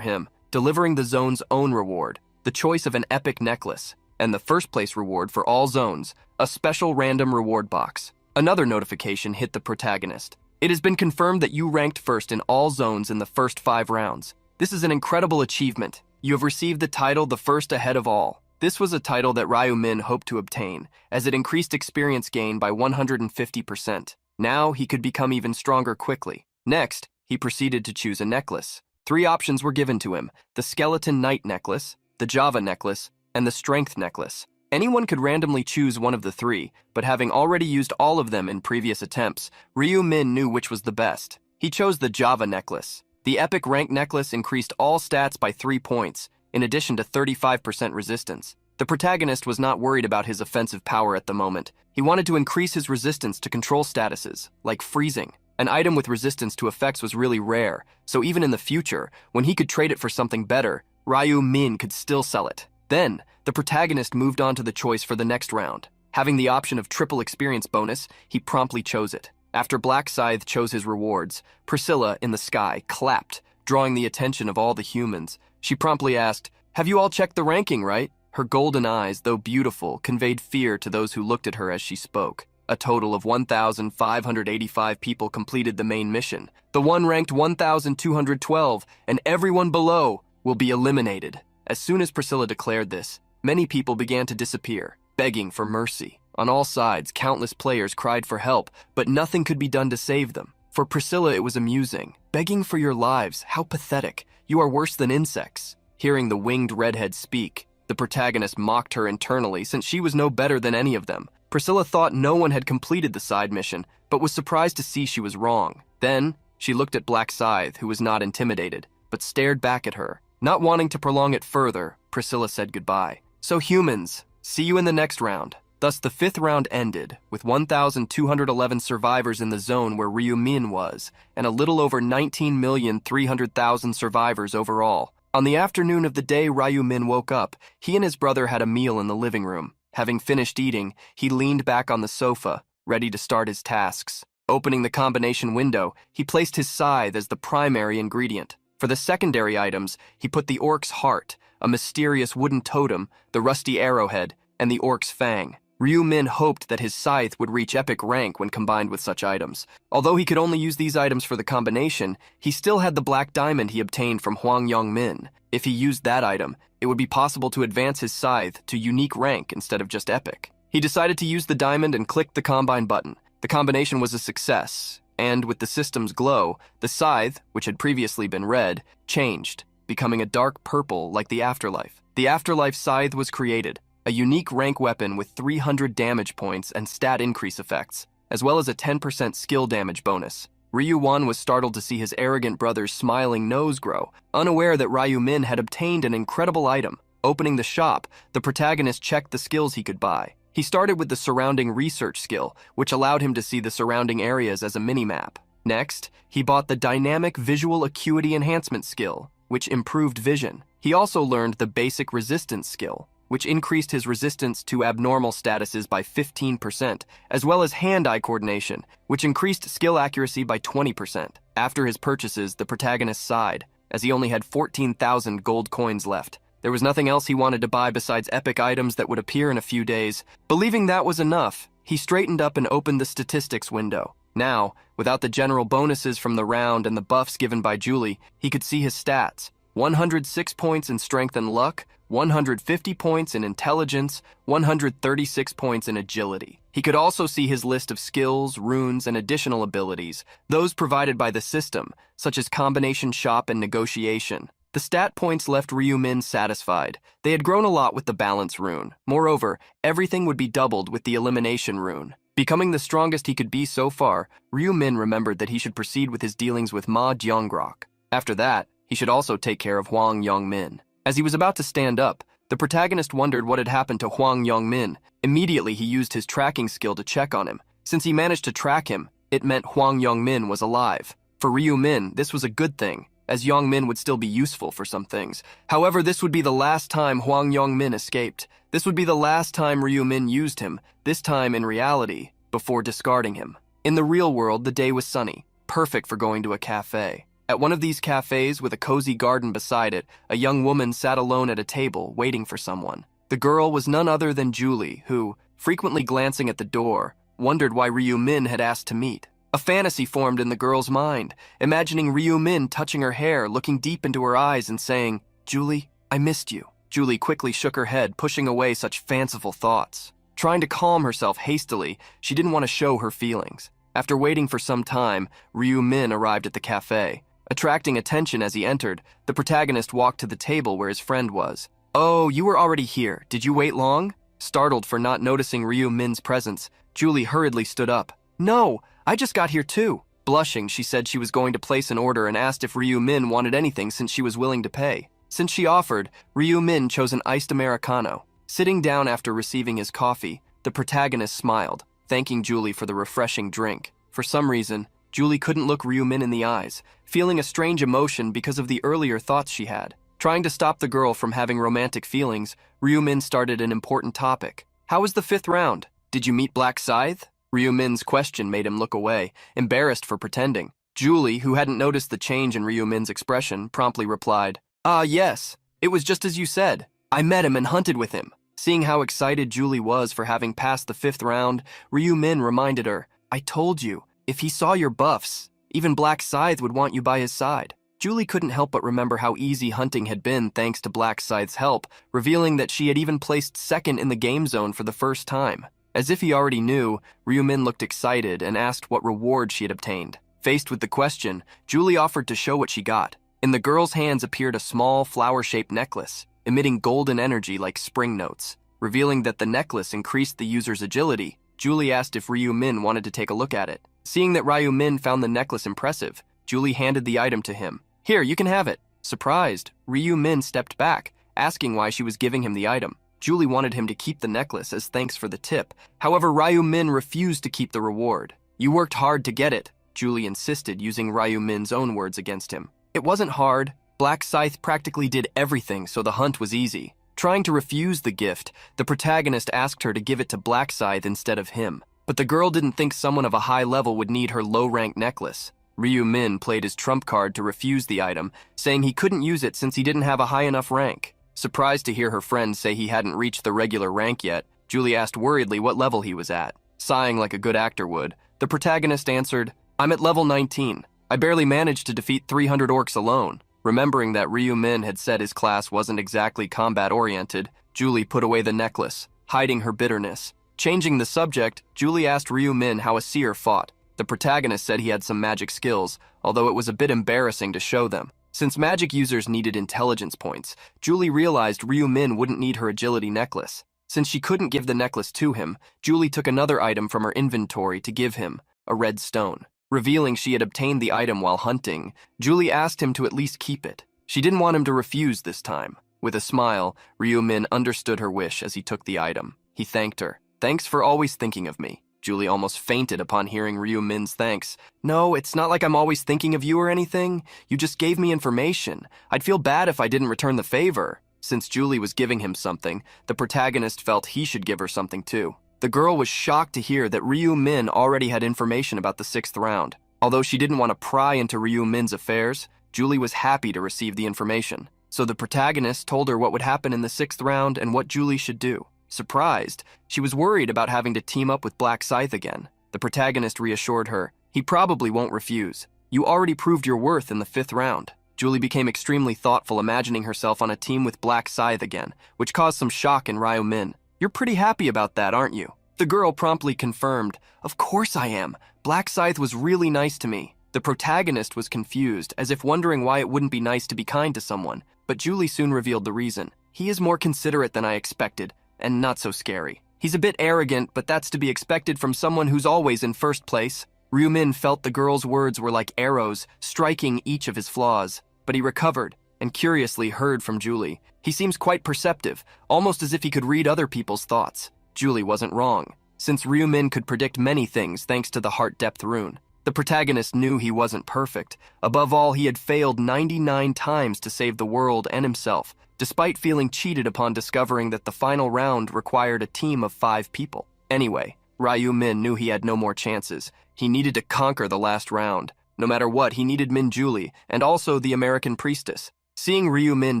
him, delivering the zone's own reward, the choice of an epic necklace, and the first place reward for all zones, a special random reward box. Another notification hit the protagonist. It has been confirmed that you ranked first in all zones in the first 5 rounds. This is an incredible achievement. You have received the title the first ahead of all. This was a title that Ryu Min hoped to obtain, as it increased experience gain by 150%. Now he could become even stronger quickly. Next, he proceeded to choose a necklace. 3 options were given to him: the Skeleton Knight necklace, the Java necklace, and the Strength necklace. Anyone could randomly choose one of the 3, but having already used all of them in previous attempts, Ryu Min knew which was the best. He chose the Java necklace. The epic rank necklace increased all stats by 3 points, in addition to 35% resistance. The protagonist was not worried about his offensive power at the moment. He wanted to increase his resistance to control statuses, like freezing. An item with resistance to effects was really rare, so even in the future, when he could trade it for something better, Ryu Min could still sell it. Then, the protagonist moved on to the choice for the next round. Having the option of triple experience bonus, he promptly chose it. After Black Scythe chose his rewards, Priscilla, in the sky, clapped, drawing the attention of all the humans. She promptly asked, "Have you all checked the ranking, right?" Her golden eyes, though beautiful, conveyed fear to those who looked at her as she spoke. A total of 1,585 people completed the main mission. The one ranked 1,212, and everyone below will be eliminated. As soon as Priscilla declared this, many people began to disappear, begging for mercy. On all sides, countless players cried for help, but nothing could be done to save them. For Priscilla, it was amusing. Begging for your lives, how pathetic. You are worse than insects. Hearing the winged redhead speak, the protagonist mocked her internally since she was no better than any of them. Priscilla thought no one had completed the side mission, but was surprised to see she was wrong. Then, she looked at Black Scythe, who was not intimidated, but stared back at her. Not wanting to prolong it further, Priscilla said goodbye. "So humans, see you in the next round." Thus, the 5th round ended, with 1,211 survivors in the zone where Ryu Min was, and a little over 19,300,000 survivors overall. On the afternoon of the day Ryu Min woke up, he and his brother had a meal in the living room. Having finished eating, he leaned back on the sofa, ready to start his tasks. Opening the combination window, he placed his scythe as the primary ingredient. For the secondary items, he put the orc's heart, a mysterious wooden totem, the rusty arrowhead, and the orc's fang. Ryu Min hoped that his scythe would reach epic rank when combined with such items. Although he could only use these items for the combination, he still had the black diamond he obtained from Huang Yongmin. If he used that item, it would be possible to advance his scythe to unique rank instead of just epic. He decided to use the diamond and clicked the combine button. The combination was a success, and with the system's glow, the scythe, which had previously been red, changed, becoming a dark purple like the Afterlife. The Afterlife scythe was created, a unique rank weapon with 300 damage points and stat increase effects, as well as a 10% skill damage bonus. Ryu Wan was startled to see his arrogant brother's smiling nose grow, unaware that Ryu Min had obtained an incredible item. Opening the shop, the protagonist checked the skills he could buy. He started with the surrounding research skill, which allowed him to see the surrounding areas as a minimap. Next, he bought the dynamic visual acuity enhancement skill, which improved vision. He also learned the basic resistance skill, which increased his resistance to abnormal statuses by 15%, as well as hand-eye coordination, which increased skill accuracy by 20%. After his purchases, the protagonist sighed, as he only had 14,000 gold coins left. There was nothing else he wanted to buy besides epic items that would appear in a few days. Believing that was enough, he straightened up and opened the statistics window. Now, without the general bonuses from the round and the buffs given by Julie, he could see his stats. 106 points in strength and luck, 150 points in intelligence, 136 points in agility. He could also see his list of skills, runes, and additional abilities, those provided by the system, such as combination shop and negotiation. The stat points left Ryu-min satisfied. They had grown a lot with the balance rune. Moreover, everything would be doubled with the elimination rune. Becoming the strongest he could be so far, Ryu-min remembered that he should proceed with his dealings with Ma Jeongrok. After that, he should also take care of Hwang Yong-min. As he was about to stand up, the protagonist wondered what had happened to Hwang Yong-min. Immediately, he used his tracking skill to check on him. Since he managed to track him, it meant Hwang Yong-min was alive. For Ryu-min, this was a good thing, as Yong-min would still be useful for some things. However, this would be the last time Hwang Yong-min escaped. This would be the last time Ryu-min used him, this time in reality, before discarding him. In the real world, the day was sunny, perfect for going to a cafe. At one of these cafes with a cozy garden beside it, a young woman sat alone at a table, waiting for someone. The girl was none other than Julie, who, frequently glancing at the door, wondered why Ryu-min had asked to meet. A fantasy formed in the girl's mind, imagining Ryu-min touching her hair, looking deep into her eyes and saying, "Julie, I missed you." Julie quickly shook her head, pushing away such fanciful thoughts. Trying to calm herself hastily, she didn't want to show her feelings. After waiting for some time, Ryu-min arrived at the cafe. Attracting attention as he entered, the protagonist walked to the table where his friend was. "Oh, you were already here. Did you wait long?" Startled for not noticing Ryu-min's presence, Julie hurriedly stood up. "No, I just got here too." Blushing, she said she was going to place an order and asked if Ryu-min wanted anything since she was willing to pay. Since she offered, Ryu-min chose an iced Americano. Sitting down after receiving his coffee, the protagonist smiled, thanking Julie for the refreshing drink. For some reason, Julie couldn't look Ryu-min in the eyes, feeling a strange emotion because of the earlier thoughts she had. Trying to stop the girl from having romantic feelings, Ryu-min started an important topic. "How was the 5th round? Did you meet Black Scythe?" Ryu-min's question made him look away, embarrassed for pretending. Julie, who hadn't noticed the change in Ryu-min's expression, promptly replied, Yes, it was just as you said. I met him and hunted with him." Seeing how excited Julie was for having passed the 5th round, Ryu-min reminded her, "I told you, if he saw your buffs, even Black Scythe would want you by his side." Julie couldn't help but remember how easy hunting had been thanks to Black Scythe's help, revealing that she had even placed 2nd in the game zone for the first time. As if he already knew, Ryu-min looked excited and asked what reward she had obtained. Faced with the question, Julie offered to show what she got. In the girl's hands appeared a small flower-shaped necklace, emitting golden energy like spring notes. Revealing that the necklace increased the user's agility, Julie asked if Ryu-min wanted to take a look at it. Seeing that Ryu-min found the necklace impressive, Julie handed the item to him. "Here, you can have it." Surprised, Ryu-min stepped back, asking why she was giving him the item. Julie wanted him to keep the necklace as thanks for the tip. However, Ryu-min refused to keep the reward. "You worked hard to get it," Julie insisted, using Ryu-min's own words against him. "It wasn't hard. Black Scythe practically did everything, so the hunt was easy." Trying to refuse the gift, the protagonist asked her to give it to Black Scythe instead of him. But the girl didn't think someone of a high level would need her low-rank necklace. Ryu-min played his trump card to refuse the item, saying he couldn't use it since he didn't have a high enough rank. Surprised to hear her friend say he hadn't reached the regular rank yet, Julie asked worriedly what level he was at. Sighing like a good actor would, the protagonist answered, "I'm at level 19. I barely managed to defeat 300 orcs alone." Remembering that Ryu-min had said his class wasn't exactly combat-oriented, Julie put away the necklace, hiding her bitterness. Changing the subject, Julie asked Ryu-min how a seer fought. The protagonist said he had some magic skills, although it was a bit embarrassing to show them. Since magic users needed intelligence points, Julie realized Ryu-min wouldn't need her agility necklace. Since she couldn't give the necklace to him, Julie took another item from her inventory to give him, a red stone. Revealing she had obtained the item while hunting, Julie asked him to at least keep it. She didn't want him to refuse this time. With a smile, Ryu-min understood her wish as he took the item. He thanked her. "Thanks for always thinking of me." Julie almost fainted upon hearing Ryu-min's thanks. "No, it's not like I'm always thinking of you or anything. You just gave me information. I'd feel bad if I didn't return the favor." Since Julie was giving him something, the protagonist felt he should give her something too. The girl was shocked to hear that Ryu-min already had information about the 6th round. Although she didn't want to pry into Ryu-min's affairs, Julie was happy to receive the information. So the protagonist told her what would happen in the 6th round and what Julie should do. Surprised, she was worried about having to team up with Black Scythe again. The protagonist reassured her, "He probably won't refuse. You already proved your worth in the 5th round." Julie became extremely thoughtful, imagining herself on a team with Black Scythe again, which caused some shock in Ryu Min. "You're pretty happy about that, aren't you?" The girl promptly confirmed, "Of course I am. Black Scythe was really nice to me." The protagonist was confused, as if wondering why it wouldn't be nice to be kind to someone, but Julie soon revealed the reason. "He is more considerate than I expected, and not so scary. He's a bit arrogant, but that's to be expected from someone who's always in first place." Ryu Min felt the girl's words were like arrows, striking each of his flaws, but he recovered and curiously heard from Julie. "He seems quite perceptive, almost as if he could read other people's thoughts." Julie wasn't wrong, since Ryu Min could predict many things thanks to the Heart Depth rune. The protagonist knew he wasn't perfect. Above all, he had failed 99 times to save the world and himself, despite feeling cheated upon discovering that the final round required a team of 5 people. Anyway, Ryu Min knew he had no more chances. He needed to conquer the last round. No matter what, he needed Min Julie, and also the American priestess. Seeing Ryu Min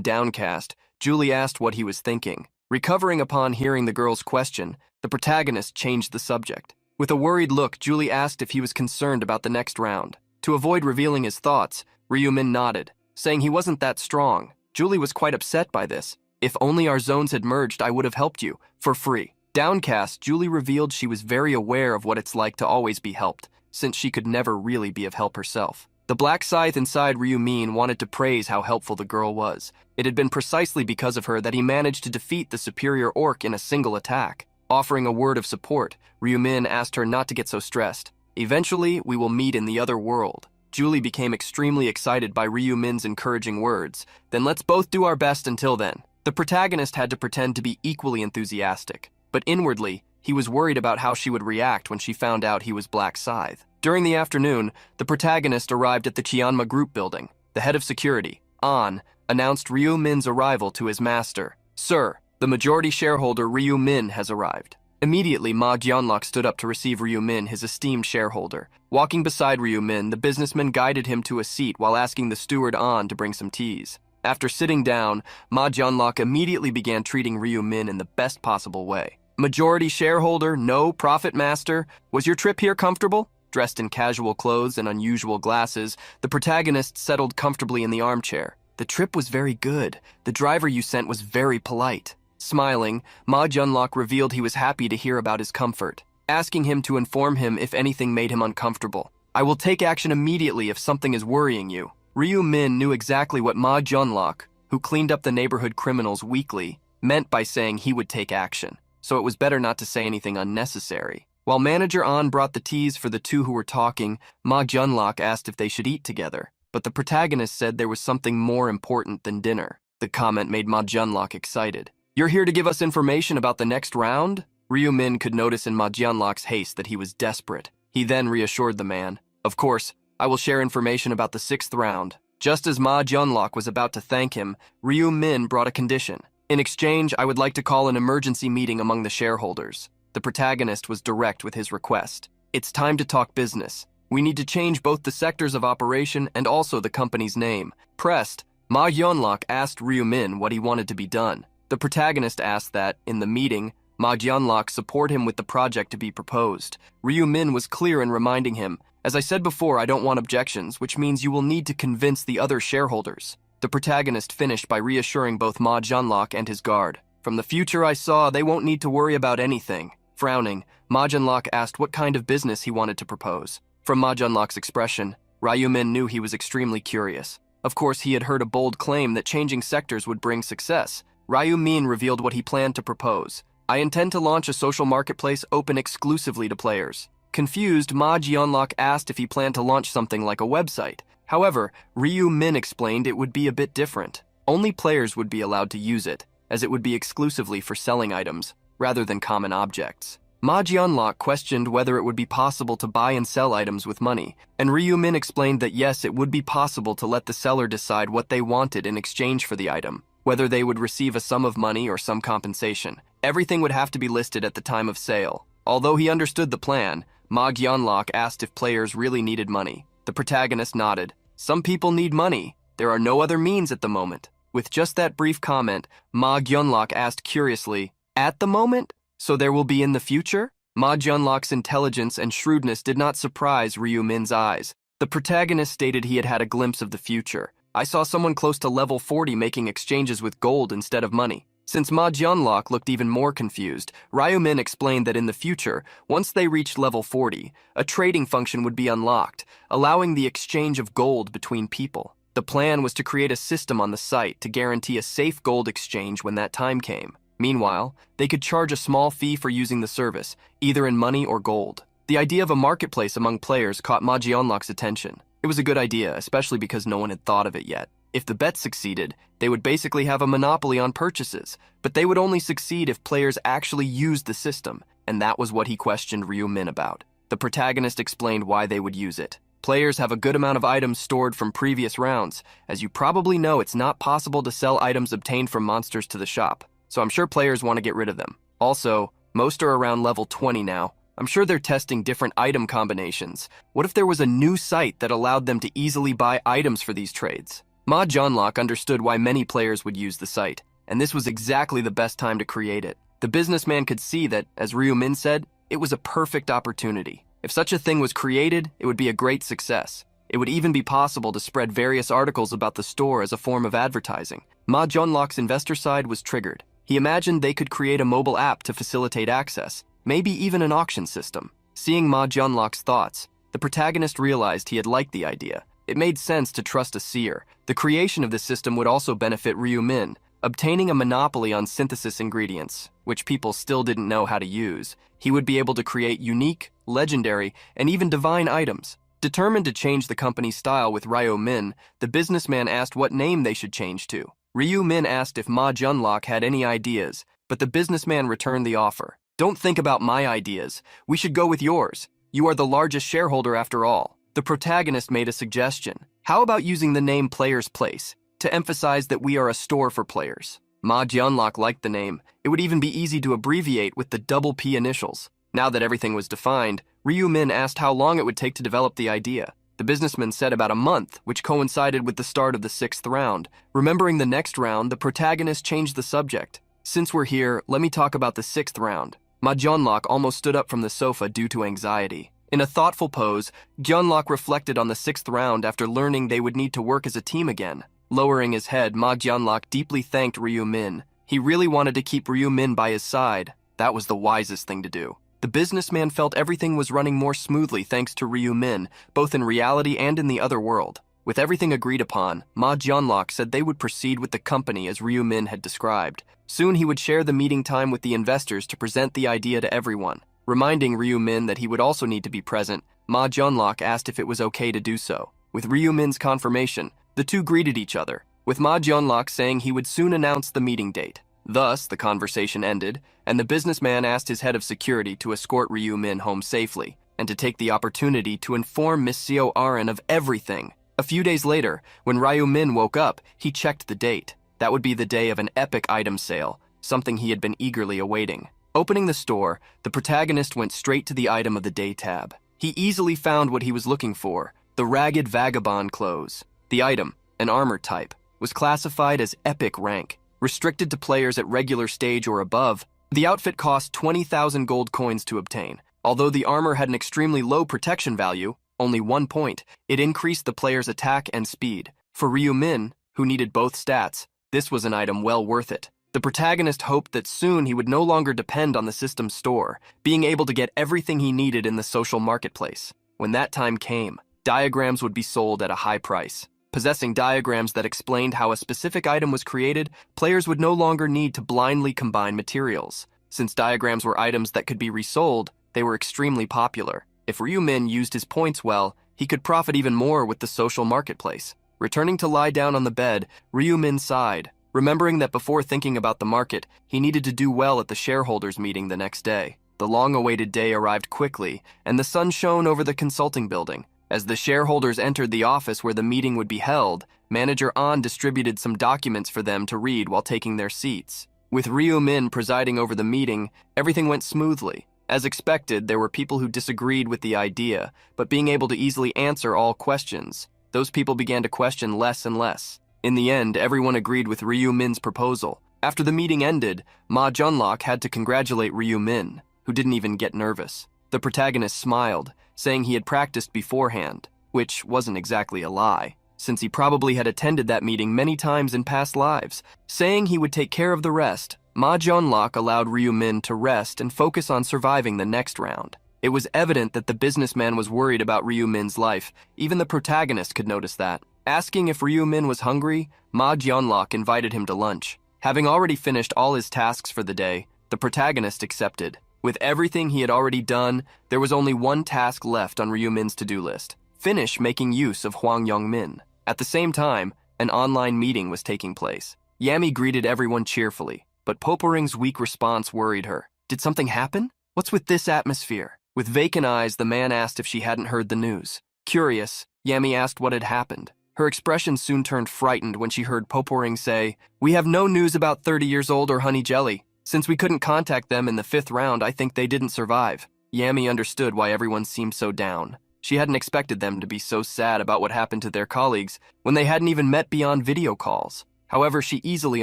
downcast, Julie asked what he was thinking. Recovering upon hearing the girl's question, the protagonist changed the subject. With a worried look, Julie asked if he was concerned about the next round. To avoid revealing his thoughts, Ryu Min nodded, saying he wasn't that strong. Julie was quite upset by this. "If only our zones had merged, I would have helped you, for free." Downcast, Julie revealed she was very aware of what it's like to always be helped, since she could never really be of help herself. The Black Scythe inside Ryu Min wanted to praise how helpful the girl was. It had been precisely because of her that he managed to defeat the superior orc in a single attack. Offering a word of support, Ryu Min asked her not to get so stressed. "Eventually, we will meet in the other world." Julie became extremely excited by Ryu Min's encouraging words. "Then let's both do our best until then." The protagonist had to pretend to be equally enthusiastic, but inwardly, he was worried about how she would react when she found out he was Black Scythe. During the afternoon, the protagonist arrived at the Chianma group building. The head of security, An, announced Ryu Min's arrival to his master. "Sir, the majority shareholder Ryu Min has arrived." Immediately, Ma Gyeonlok stood up to receive Ryu Min, his esteemed shareholder. Walking beside Ryu Min, the businessman guided him to a seat while asking the steward An to bring some teas. After sitting down, Ma Gyeonlok immediately began treating Ryu Min in the best possible way. "Majority shareholder, no profit master, was your trip here comfortable?" Dressed in casual clothes and unusual glasses, the protagonist settled comfortably in the armchair. "The trip was very good. The driver you sent was very polite." Smiling, Ma Gyeonlok revealed he was happy to hear about his comfort, asking him to inform him if anything made him uncomfortable. "I will take action immediately if something is worrying you." Ryu Min knew exactly what Ma Gyeonlok, who cleaned up the neighborhood criminals weekly, meant by saying he would take action, so it was better not to say anything unnecessary. While manager An brought the teas for the two who were talking, Ma Gyeonlok asked if they should eat together, but the protagonist said there was something more important than dinner. The comment made Ma Gyeonlok excited. "You're here to give us information about the next round?" Ryu Min could notice in Ma Gyeonlok's haste that he was desperate. He then reassured the man. "Of course, I will share information about the 6th round." Just as Ma Gyeonlok was about to thank him, Ryu Min brought a condition. "In exchange, I would like to call an emergency meeting among the shareholders." The protagonist was direct with his request. "It's time to talk business. We need to change both the sectors of operation and also the company's name." Pressed, Ma Gyeonlok asked Ryu Min what he wanted to be done. The protagonist asked that, in the meeting, Ma Gyeonlok support him with the project to be proposed. Ryu Min was clear in reminding him, "As I said before, I don't want objections, which means you will need to convince the other shareholders." The protagonist finished by reassuring both Ma Gyeonlok and his guard. "From the future I saw, they won't need to worry about anything." Frowning, Ma Gyeonlok asked what kind of business he wanted to propose. From Ma Gyeonlok's expression, Ryu Min knew he was extremely curious. Of course, he had heard a bold claim that changing sectors would bring success. Ryu Min revealed what he planned to propose. "I intend to launch a social marketplace open exclusively to players." Confused, Ma Gyeonlok asked if he planned to launch something like a website. However, Ryu Min explained it would be a bit different. Only players would be allowed to use it, as it would be exclusively for selling items, rather than common objects. Ma Gyeonlok questioned whether it would be possible to buy and sell items with money, and Ryu Min explained that yes, it would be possible to let the seller decide what they wanted in exchange for the item, whether they would receive a sum of money or some compensation. Everything would have to be listed at the time of sale. Although he understood the plan, Ma Gyeonlok asked if players really needed money. The protagonist nodded. "Some people need money. There are no other means at the moment." With just that brief comment, Ma Gyeonlok asked curiously, "At the moment? So there will be in the future?" Ma Gyeonlok's intelligence and shrewdness did not surprise Ryu Min's eyes. The protagonist stated he had had a glimpse of the future. I saw someone close to level 40 making exchanges with gold instead of money. Since Ma Jianlok looked even more confused, Ryumin explained that in the future, once they reached level 40, a trading function would be unlocked, allowing the exchange of gold between people. The plan was to create a system on the site to guarantee a safe gold exchange when that time came. Meanwhile, they could charge a small fee for using the service, either in money or gold. The idea of a marketplace among players caught Ma Jianlok's attention. It was a good idea, especially because no one had thought of it yet. If the bet succeeded, they would basically have a monopoly on purchases, but they would only succeed if players actually used the system, and that was what he questioned Ryumin about. The protagonist explained why they would use it. Players have a good amount of items stored from previous rounds. As you probably know, it's not possible to sell items obtained from monsters to the shop, so I'm sure players want to get rid of them. Also, most are around level 20 now. I'm sure they're testing different item combinations. What if there was a new site that allowed them to easily buy items for these trades? Ma Jianlok understood why many players would use the site, and this was exactly the best time to create it. The businessman could see that, as Ryumin said, it was a perfect opportunity. If such a thing was created, it would be a great success. It would even be possible to spread various articles about the store as a form of advertising. Ma Jianlok's investor side was triggered. He imagined they could create a mobile app to facilitate access, maybe even an auction system. Seeing Ma Jianlok's thoughts, the protagonist realized he had liked the idea. It made sense to trust a seer. The creation of this system would also benefit Ryumin, obtaining a monopoly on synthesis ingredients, which people still didn't know how to use. He would be able to create unique, legendary, and even divine items. Determined to change the company's style with Ryumin, the businessman asked what name they should change to. Ryumin asked if Ma Jianlok had any ideas, but the businessman returned the offer. Don't think about my ideas. We should go with yours. You are the largest shareholder after all. The protagonist made a suggestion. How about using the name Player's Place to emphasize that we are a store for players? Ma Jianlok liked the name. It would even be easy to abbreviate with the double P initials. Now that everything was defined, Ryumin asked how long it would take to develop the idea. The businessman said about a month, which coincided with the start of the 6th round. Remembering the next round, the protagonist changed the subject. Since we're here, let me talk about the 6th round. Ma Jianlok almost stood up from the sofa due to anxiety. In a thoughtful pose, Jianlok reflected on the 6th round after learning they would need to work as a team again. Lowering his head, Ma Jianlok deeply thanked Ryumin. He really wanted to keep Ryumin by his side. That was the wisest thing to do. The businessman felt everything was running more smoothly thanks to Ryumin, both in reality and in the other world. With everything agreed upon, Ma Jianlok said they would proceed with the company as Ryumin had described. Soon he would share the meeting time with the investors to present the idea to everyone. Reminding Ryumin that he would also need to be present, Ma Jianlok asked if it was okay to do so. With Ryumin's confirmation, the two greeted each other, with Ma Jianlok saying he would soon announce the meeting date. Thus, the conversation ended, and the businessman asked his head of security to escort Ryumin home safely, and to take the opportunity to inform Miss Seo Arin of everything. A few days later, when Ryumin woke up, he checked the date. That would be the day of an epic item sale, something he had been eagerly awaiting. Opening the store, the protagonist went straight to the item of the day tab. He easily found what he was looking for, the ragged vagabond clothes. The item, an armor type, was classified as epic rank, restricted to players at regular stage or above. The outfit cost 20,000 gold coins to obtain. Although the armor had an extremely low protection value, only 1 point, it increased the player's attack and speed. For Ryumin, who needed both stats, this was an item well worth it. The protagonist hoped that soon he would no longer depend on the system's store, being able to get everything he needed in the social marketplace. When that time came, diagrams would be sold at a high price. Possessing diagrams that explained how a specific item was created, players would no longer need to blindly combine materials. Since diagrams were items that could be resold, they were extremely popular. If Ryumin used his points well, he could profit even more with the social marketplace. Returning to lie down on the bed, Ryumin sighed, remembering that before thinking about the market, he needed to do well at the shareholders' meeting the next day. The long-awaited day arrived quickly, and the sun shone over the consulting building. As the shareholders entered the office where the meeting would be held, Manager An distributed some documents for them to read while taking their seats. With Ryumin presiding over the meeting, everything went smoothly. As expected, there were people who disagreed with the idea, but being able to easily answer all questions, those people began to question less and less. In the end, everyone agreed with Ryumin's proposal. After the meeting ended, Ma Jianlok had to congratulate Ryumin, who didn't even get nervous. The protagonist smiled, saying he had practiced beforehand, which wasn't exactly a lie. since he probably had attended that meeting many times in past lives. Saying he would take care of the rest, Ma Junlok allowed Ryu-min to rest and focus on surviving the next round. It was evident that the businessman was worried about Ryu-min's life. Even the protagonist could notice that. Asking if Ryu-min was hungry, Ma Junlok invited him to lunch. Having already finished all his tasks for the day, the protagonist accepted. With everything he had already done, there was only one task left on Ryu-min's to-do list: finish making use of Hwang Yong-min. At the same time, an online meeting was taking place. Yami greeted everyone cheerfully, but Poporing's weak response worried her. Did something happen? What's with this atmosphere? With vacant eyes, the man asked if she hadn't heard the news. Curious, Yami asked what had happened. Her expression soon turned frightened when she heard Poporing say, "We have no news about 30 years old or Honey Jelly. Since we couldn't contact them in the 5th round, I think they didn't survive." Yami understood why everyone seemed so down. She hadn't expected them to be so sad about what happened to their colleagues when they hadn't even met beyond video calls. However, she easily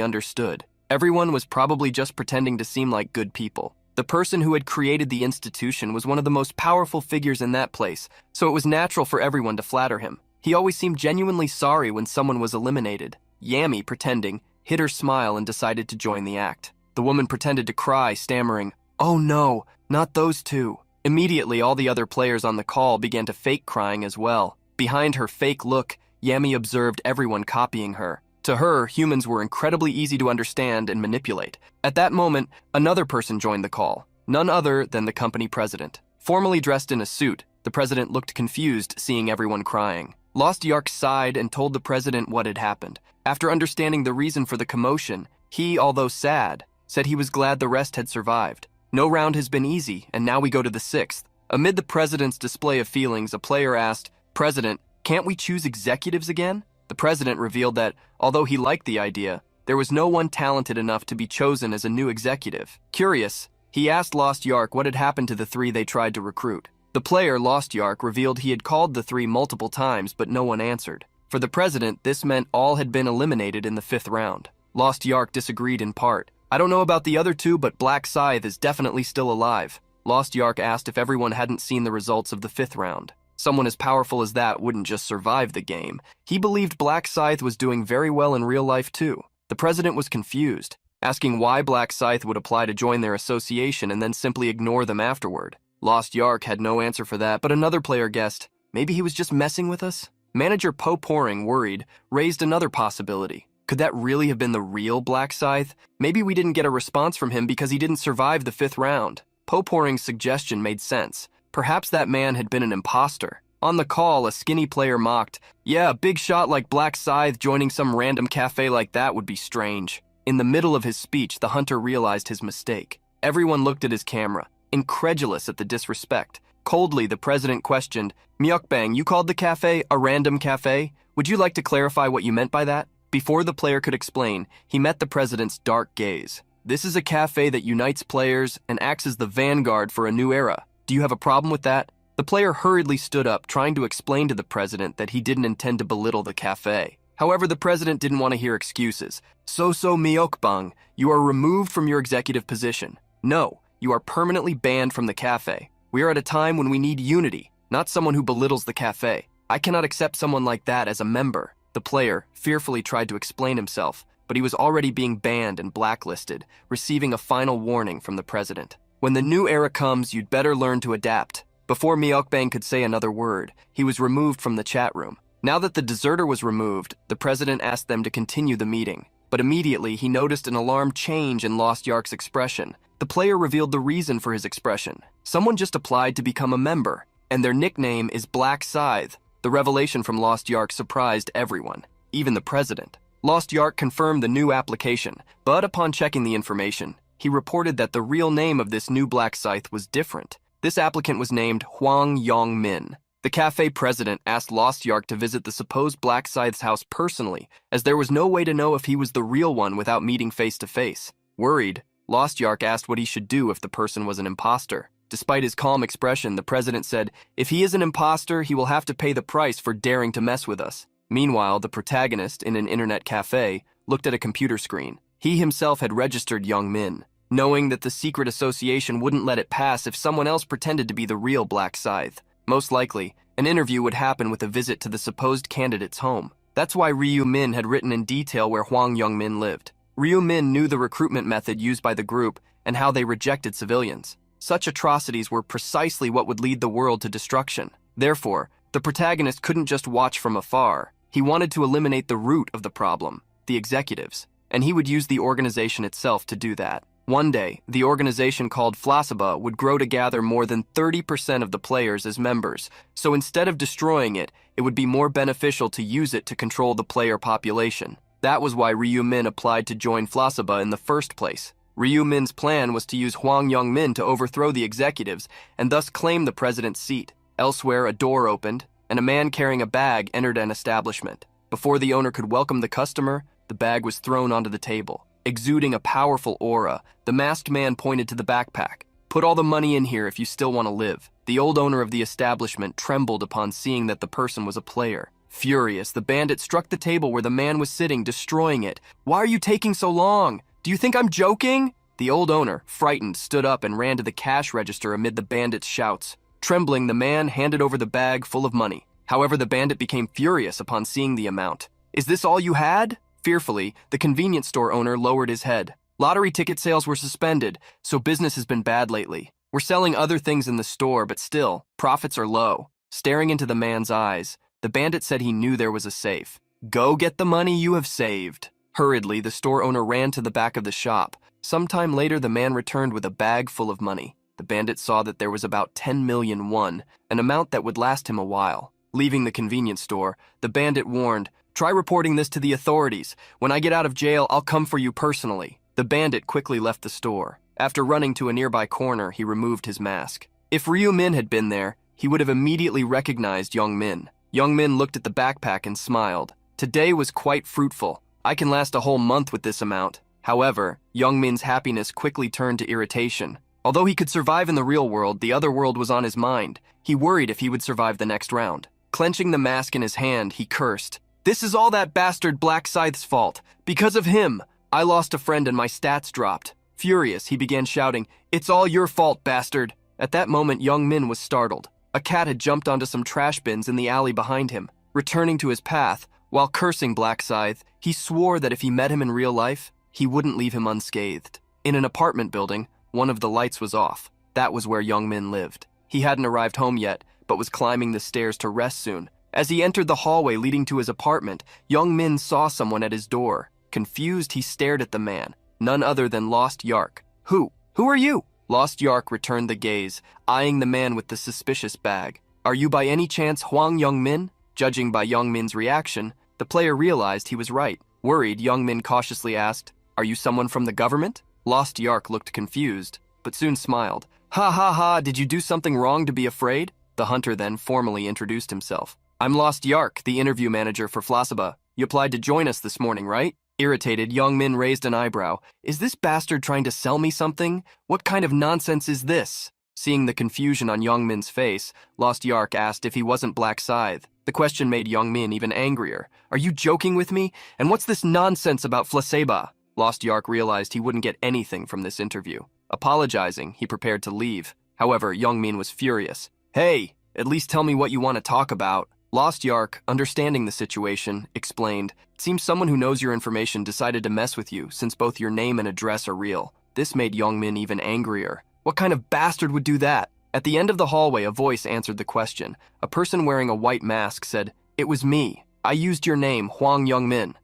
understood. Everyone was probably just pretending to seem like good people. The person who had created the institution was one of the most powerful figures in that place, so it was natural for everyone to flatter him. He always seemed genuinely sorry when someone was eliminated. Yami, pretending, hid her smile and decided to join the act. The woman pretended to cry, stammering, "Oh no, not those two." Immediately, all the other players on the call began to fake crying as well. Behind her fake look, Yami observed everyone copying her. To her, humans were incredibly easy to understand and manipulate. At that moment, another person joined the call, none other than the company president. Formally dressed in a suit, the president looked confused seeing everyone crying. Lost Yark sighed and told the president what had happened. After understanding the reason for the commotion, he, although sad, said he was glad the rest had survived. No round has been easy, and now we go to the 6th. Amid the president's display of feelings, a player asked, "President, can't we choose executives again?" The president revealed that, although he liked the idea, there was no one talented enough to be chosen as a new executive. Curious, he asked Lost Yark what had happened to the 3 they tried to recruit. The player, Lost Yark, revealed he had called the 3 multiple times, but no one answered. For the president, this meant all had been eliminated in the 5th round. Lost Yark disagreed in part. "I don't know about the other 2, but Black Scythe is definitely still alive." Lost Yark asked if everyone hadn't seen the results of the 5th round. Someone as powerful as that wouldn't just survive the game. He believed Black Scythe was doing very well in real life too. The president was confused, asking why Black Scythe would apply to join their association and then simply ignore them afterward. Lost Yark had no answer for that, but another player guessed, maybe he was just messing with us? Manager Po Poring, worried, raised another possibility. Could that really have been the real Black Scythe? Maybe we didn't get a response from him because he didn't survive the 5th round. Po Poring's suggestion made sense. Perhaps that man had been an imposter. On the call, a skinny player mocked, "Yeah, a big shot like Black Scythe joining some random cafe like that would be strange." In the middle of his speech, the hunter realized his mistake. Everyone looked at his camera, incredulous at the disrespect. Coldly, the president questioned, "Myeokbang, you called the cafe a random cafe? Would you like to clarify what you meant by that?" Before the player could explain, he met the president's dark gaze. "This is a cafe that unites players and acts as the vanguard for a new era. Do you have a problem with that?" The player hurriedly stood up, trying to explain to the president that he didn't intend to belittle the cafe. However, the president didn't want to hear excuses. "So Myeokbang, you are removed from your executive position. No, you are permanently banned from the cafe. We are at a time when we need unity, not someone who belittles the cafe. I cannot accept someone like that as a member." The player fearfully tried to explain himself, but he was already being banned and blacklisted, receiving a final warning from the president. "When the new era comes, you'd better learn to adapt." Before Myeokbang could say another word, he was removed from the chat room. Now that the deserter was removed, the president asked them to continue the meeting. But immediately, he noticed an alarmed change in Lost Yark's expression. The player revealed the reason for his expression. Someone just applied to become a member, and their nickname is Black Scythe. The revelation from Lost Yark surprised everyone, even the president. Lost Yark confirmed the new application, but upon checking the information, he reported that the real name of this new Black Scythe was different. This applicant was named Hwang Yong-min. The cafe president asked Lost Yark to visit the supposed Black Scythe's house personally, as there was no way to know if he was the real one without meeting face to face. Worried, Lost Yark asked what he should do if the person was an imposter. Despite his calm expression, the president said, "If he is an imposter, he will have to pay the price for daring to mess with us." Meanwhile, the protagonist, in an internet cafe, looked at a computer screen. He himself had registered Young-min, knowing that the secret association wouldn't let it pass if someone else pretended to be the real Black Scythe. Most likely, an interview would happen with a visit to the supposed candidate's home. That's why Ryu Min had written in detail where Hwang Young-min lived. Ryu Min knew the recruitment method used by the group and how they rejected civilians. Such atrocities were precisely what would lead the world to destruction. Therefore, the protagonist couldn't just watch from afar. He wanted to eliminate the root of the problem, the executives, and he would use the organization itself to do that. One day, the organization called Flasiba would grow to gather more than 30% of the players as members, so instead of destroying it, it would be more beneficial to use it to control the player population. That was why Ryu Min applied to join Flasiba in the first place. Ryu Min's plan was to use Hwang Young-min to overthrow the executives and thus claim the president's seat. Elsewhere, a door opened, and a man carrying a bag entered an establishment. Before the owner could welcome the customer, the bag was thrown onto the table. Exuding a powerful aura, the masked man pointed to the backpack. "Put all the money in here if you still want to live." The old owner of the establishment trembled upon seeing that the person was a player. Furious, the bandit struck the table where the man was sitting, destroying it. "Why are you taking so long? Do you think I'm joking?" The old owner, frightened, stood up and ran to the cash register amid the bandit's shouts. Trembling, the man handed over the bag full of money. However, the bandit became furious upon seeing the amount. "Is this all you had?" Fearfully, the convenience store owner lowered his head. "Lottery ticket sales were suspended, so business has been bad lately. We're selling other things in the store, but still, profits are low." Staring into the man's eyes, the bandit said he knew there was a safe. "Go get the money you have saved." Hurriedly, the store owner ran to the back of the shop. Sometime later, the man returned with a bag full of money. The bandit saw that there was about 10 million won, an amount that would last him a while. Leaving the convenience store, the bandit warned, "Try reporting this to the authorities. When I get out of jail, I'll come for you personally." The bandit quickly left the store. After running to a nearby corner, he removed his mask. If Ryu Min had been there, he would have immediately recognized Young Min. Young Min looked at the backpack and smiled. "Today was quite fruitful. I can last a whole month with this amount." However, Young Min's happiness quickly turned to irritation. Although he could survive in the real world, the other world was on his mind. He worried if he would survive the next round. Clenching the mask in his hand, he cursed. "This is all that bastard Black Scythe's fault. Because of him, I lost a friend and my stats dropped." Furious, he began shouting, "It's all your fault, bastard." At that moment, Young Min was startled. A cat had jumped onto some trash bins in the alley behind him. Returning to his path, while cursing Black Scythe, he swore that if he met him in real life, he wouldn't leave him unscathed. In an apartment building, one of the lights was off. That was where Young Min lived. He hadn't arrived home yet, but was climbing the stairs to rest soon. As he entered the hallway leading to his apartment, Young Min saw someone at his door. Confused, he stared at the man, none other than Lost Yark. Who are you?" Lost Yark returned the gaze, eyeing the man with the suspicious bag. "Are you by any chance Hwang Young-min?" Judging by Young Min's reaction, the player realized he was right. Worried, Young Min cautiously asked, "Are you someone from the government?" Lost Yark looked confused, but soon smiled. "Ha ha ha, did you do something wrong to be afraid?" The hunter then formally introduced himself. "I'm Lost Yark, the interview manager for Flasiba. You applied to join us this morning, right?" Irritated, Young Min raised an eyebrow. "Is this bastard trying to sell me something? What kind of nonsense is this?" Seeing the confusion on Young Min's face, Lost Yark asked if he wasn't Black Scythe. The question made Young Min even angrier. "Are you joking with me? And what's this nonsense about Flasiba?" Lost Yark realized he wouldn't get anything from this interview. Apologizing, he prepared to leave. However, Young Min was furious. "Hey, at least tell me what you want to talk about." Lost Yark, understanding the situation, explained, "It seems someone who knows your information decided to mess with you since both your name and address are real." This made Young Min even angrier. What kind of bastard would do that? At the end of the hallway, a voice answered the question. A person wearing a white mask said, "It was me. I used your name, Hwang Young-min."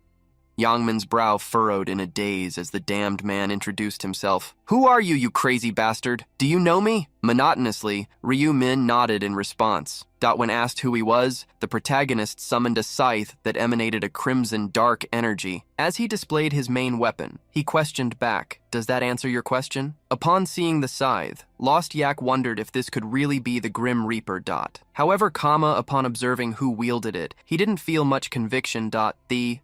Young Min's brow furrowed in a daze as the damned man introduced himself. "Who are you, you crazy bastard? Do you know me?" Monotonously, Ryu Min nodded in response. When asked who he was, the protagonist summoned a scythe that emanated a crimson dark energy. As he displayed his main weapon, he questioned back, "Does that answer your question?" Upon seeing the scythe, Lost Yak wondered if this could really be the Grim Reaper. However, upon observing who wielded it, he didn't feel much conviction. The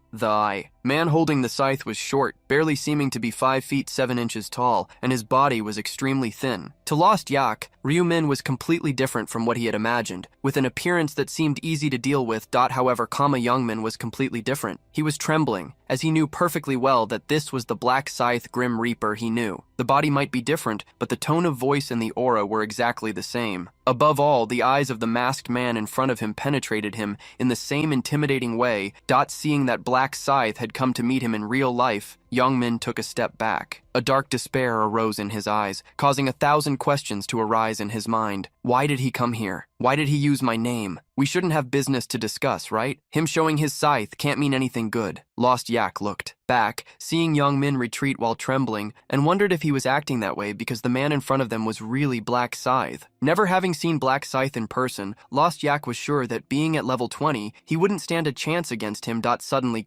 man holding the scythe was short, barely seeming to be 5 feet 7 inches tall, and his body was extremely thin. To Lost Yak, Ryu-min was completely different from what he had imagined, with an appearance that seemed easy to deal with. However, Youngmin was completely different. He was trembling, as he knew perfectly well that this was the Black Scythe Grim Reaper he knew. The body might be different, but the tone of voice and the aura were exactly the same. Above all, the eyes of the masked man in front of him penetrated him in the same intimidating way. Seeing that Black Scythe had come to meet him in real life, Youngmin took a step back. A dark despair arose in his eyes, causing 1,000 questions to arise in his mind. Why did he come here? Why did he use my name? We shouldn't have business to discuss, right? Him showing his scythe can't mean anything good. Lost Yak looked back, seeing Youngmin retreat while trembling, and wondered if he was acting that way because the man in front of them was really Black Scythe. Never having seen Black Scythe in person, Lost Yak was sure that being at level 20, he wouldn't stand a chance against him. Suddenly,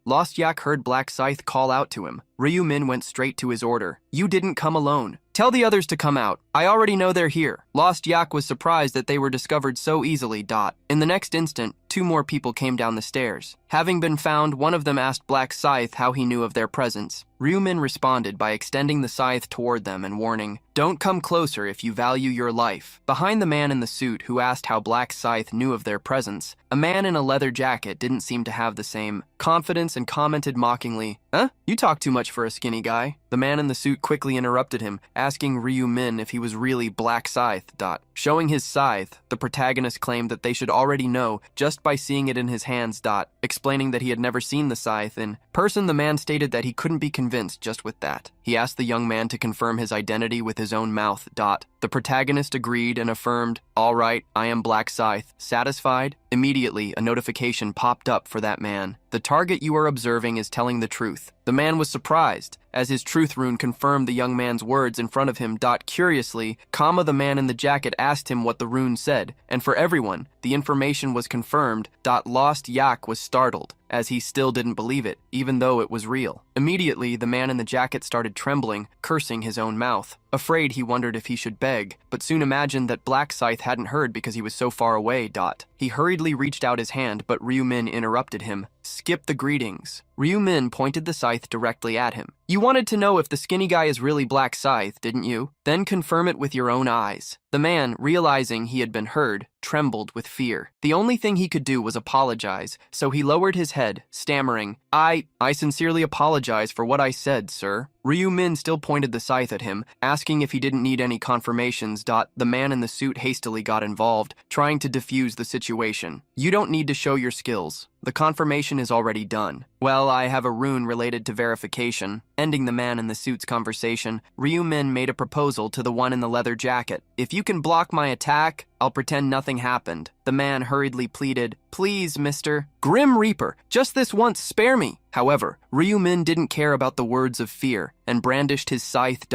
Lost Yak heard Black Scythe call out to him. Ryu-min went straight to his order. You didn't come alone. Tell the others to come out. I already know they're here. Lost Yak was surprised that they were discovered so easily. In the next instant, 2 more people came down the stairs. Having been found, one of them asked Black Scythe how he knew of their presence. Ryu-min responded by extending the scythe toward them and warning, "Don't come closer if you value your life." Behind the man in the suit who asked how Black Scythe knew of their presence, a man in a leather jacket didn't seem to have the same confidence and commented mockingly, "Huh? You talk too much for a skinny guy." The man in the suit quickly interrupted him, asking Ryu-min if he was really Black Scythe. Showing his scythe, the protagonist claimed that they should already know just by seeing it in his hands. Explaining that he had never seen the scythe in person, the man stated that he couldn't be convinced just with that. He asked the young man to confirm his identity with his own mouth. The protagonist agreed and affirmed, "All right, I am Black Scythe." Satisfied? Immediately, a notification popped up for that man. The target you are observing is telling the truth. The man was surprised, as his truth rune confirmed the young man's words in front of him. Curiously, the man in the jacket asked him what the rune said, and for everyone, the information was confirmed. Lost Yak was startled, as he still didn't believe it, even though it was real. Immediately, the man in the jacket started trembling, cursing his own mouth. Afraid, he wondered if he should beg, but soon imagined that Black Scythe hadn't heard because he was so far away. He hurriedly reached out his hand, but Ryu-min interrupted him. "Skip the greetings." Ryu-min pointed the scythe directly at him. "You wanted to know if the skinny guy is really Black Scythe, didn't you? Then confirm it with your own eyes." The man, realizing he had been heard, trembled with fear. The only thing he could do was apologize, so he lowered his head, stammering, I sincerely apologize for what I said, sir." Ryu-min still pointed the scythe at him, asking if he didn't need any confirmations. The man in the suit hastily got involved, trying to defuse the situation. "You don't need to show your skills. The confirmation is already done." "Well, I have a rune related to verification." Ending the man in the suit's conversation, Ryu-min made a proposal to the one in the leather jacket. "If you can block my attack, I'll pretend nothing happened." The man hurriedly pleaded, "Please, Mr. Grim Reaper, just this once, spare me." However, Ryu-min didn't care about the words of fear and brandished his scythe.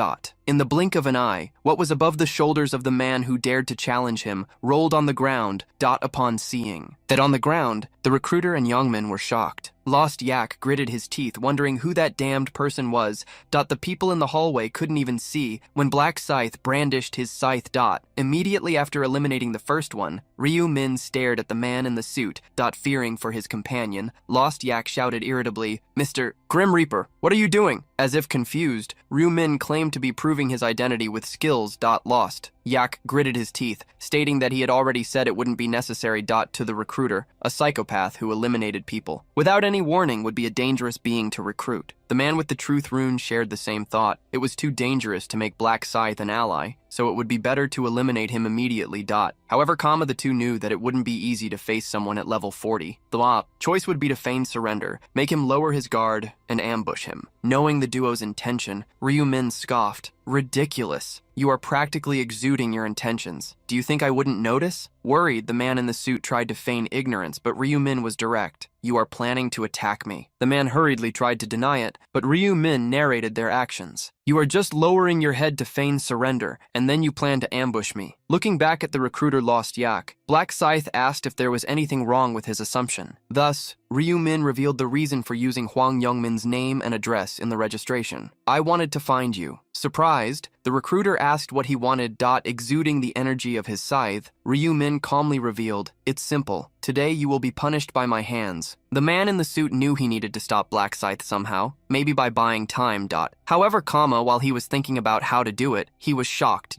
In the blink of an eye, what was above the shoulders of the man who dared to challenge him rolled on the ground. Upon seeing that on the ground, the recruiter and Youngmin were shocked. Lost Yak gritted his teeth, wondering who that damned person was. The people in the hallway couldn't even see when Black Scythe brandished his scythe. Immediately after eliminating the first one, Ryu-min stared at the man in the suit. Fearing for his companion, Lost Yak shouted irritably, "Mr. Grim Reaper, what are you doing?" As if confused, Ryu-min claimed to be proving his identity with skills. Lost Yak gritted his teeth, stating that he had already said it wouldn't be necessary. To the recruiter, a psychopath who eliminated people without any warning would be a dangerous being to recruit. The man with the truth rune shared the same thought. It was too dangerous to make Black Scythe an ally, so it would be better to eliminate him immediately. However, the two knew that it wouldn't be easy to face someone at level 40. The choice would be to feign surrender, make him lower his guard, and ambush him. Knowing the duo's intention, Ryu-min scoffed. "Ridiculous. You are practically exuding your intentions. Do you think I wouldn't notice?" Worried, the man in the suit tried to feign ignorance, but Ryu-min was direct. "You are planning to attack me." The man hurriedly tried to deny it, but Ryu-min narrated their actions. "You are just lowering your head to feign surrender, and then you plan to ambush me." Looking back at the recruiter Lost Yak, Black Scythe asked if there was anything wrong with his assumption. Thus, Ryu-min revealed the reason for using Hwang Youngmin's name and address in the registration. "I wanted to find you." Surprised, the recruiter asked what he wanted. Exuding the energy of his scythe, Ryu-min calmly revealed, "It's simple. Today you will be punished by my hands." The man in the suit knew he needed to stop Black Scythe somehow, maybe by buying time. However, while he was thinking about how to do it, he was shocked.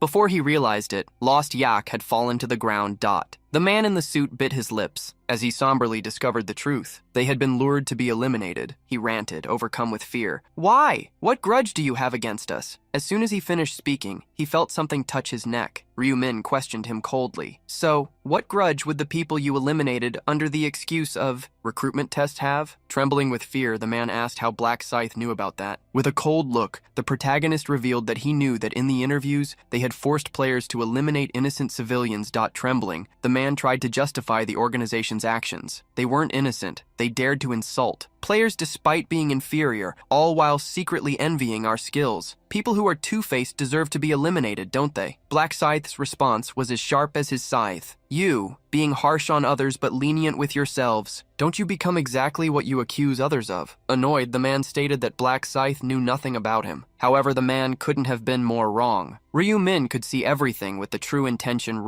Before he realized it, Lost Yak had fallen to the ground. The man in the suit bit his lips as he somberly discovered the truth. They had been lured to be eliminated. He ranted, overcome with fear. Why? What grudge do you have against us? As soon as he finished speaking, he felt something touch his neck. Ryu-min questioned him coldly. So, what grudge would the people you eliminated under the excuse of recruitment test have? Trembling with fear, the man asked how Black Scythe knew about that. With a cold look, the protagonist revealed that he knew that in the interviews, they had forced players to eliminate innocent civilians. Trembling, the man tried to justify the organization's actions. They weren't innocent. They dared to insult players despite being inferior, all while secretly envying our skills. People who are two-faced deserve to be eliminated, don't they? Black Scythe's response was as sharp as his scythe. You, being harsh on others but lenient with yourselves, don't you become exactly what you accuse others of? Annoyed, the man stated that Black Scythe knew nothing about him. However, the man couldn't have been more wrong. Ryu-min could see everything with the true intention.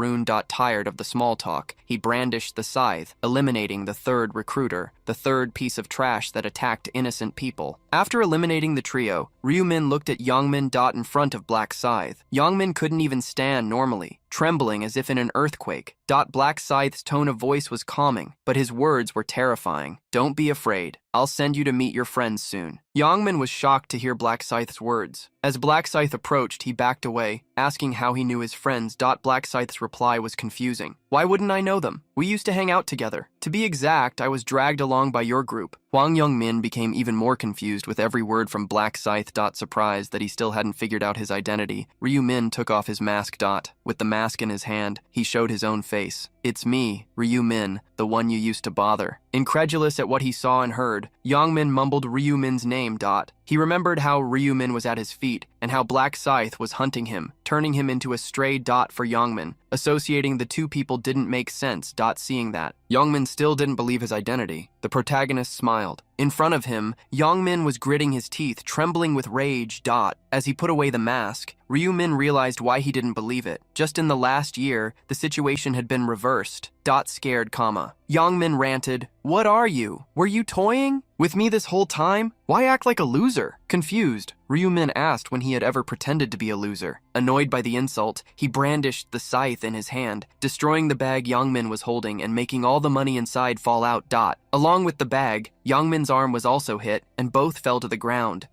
Tired of the small talk, he brandished the scythe, eliminating the third recruiter, the third piece of trash that attacked innocent people. After eliminating the trio, Ryu-min looked at Youngmin. In front of Black Scythe. Youngmin couldn't even stand normally, trembling as if in an earthquake. Black Scythe's tone of voice was calming, but his words were terrifying. Don't be afraid. I'll send you to meet your friends soon. Youngmin was shocked to hear Black Scythe's words. As Black Scythe approached, he backed away, asking how he knew his friends. Black Scythe's reply was confusing. Why wouldn't I know them? We used to hang out together. To be exact, I was dragged along by your group. Hwang Youngmin became even more confused with every word from Black Scythe. Surprised that he still hadn't figured out his identity, Ryu-min took off his mask. With the mask in his hand, he showed his own face. It's me, Ryu-min, the one you used to bother. Incredulous at what he saw and heard, Youngmin mumbled Ryu-min's name. He remembered how Ryu-min was at his feet and how Black Scythe was hunting him, turning him into a stray. For Youngmin, associating the two people didn't make sense. Seeing that, Youngmin still didn't believe his identity. The protagonist smiled. In front of him, Youngmin was gritting his teeth, trembling with rage. As he put away the mask, Ryu-min realized why he didn't believe it. Just in the last year, the situation had been reversed. Scared, Youngmin ranted, What are you? Were you toying with me this whole time? Why act like a loser? Confused, Ryu-min asked when he had ever pretended to be a loser. Annoyed by the insult, he brandished the scythe in his hand, destroying the bag Youngmin was holding and making all the money inside fall out. Along with the bag, Youngmin's arm was also hit, and both fell to the ground.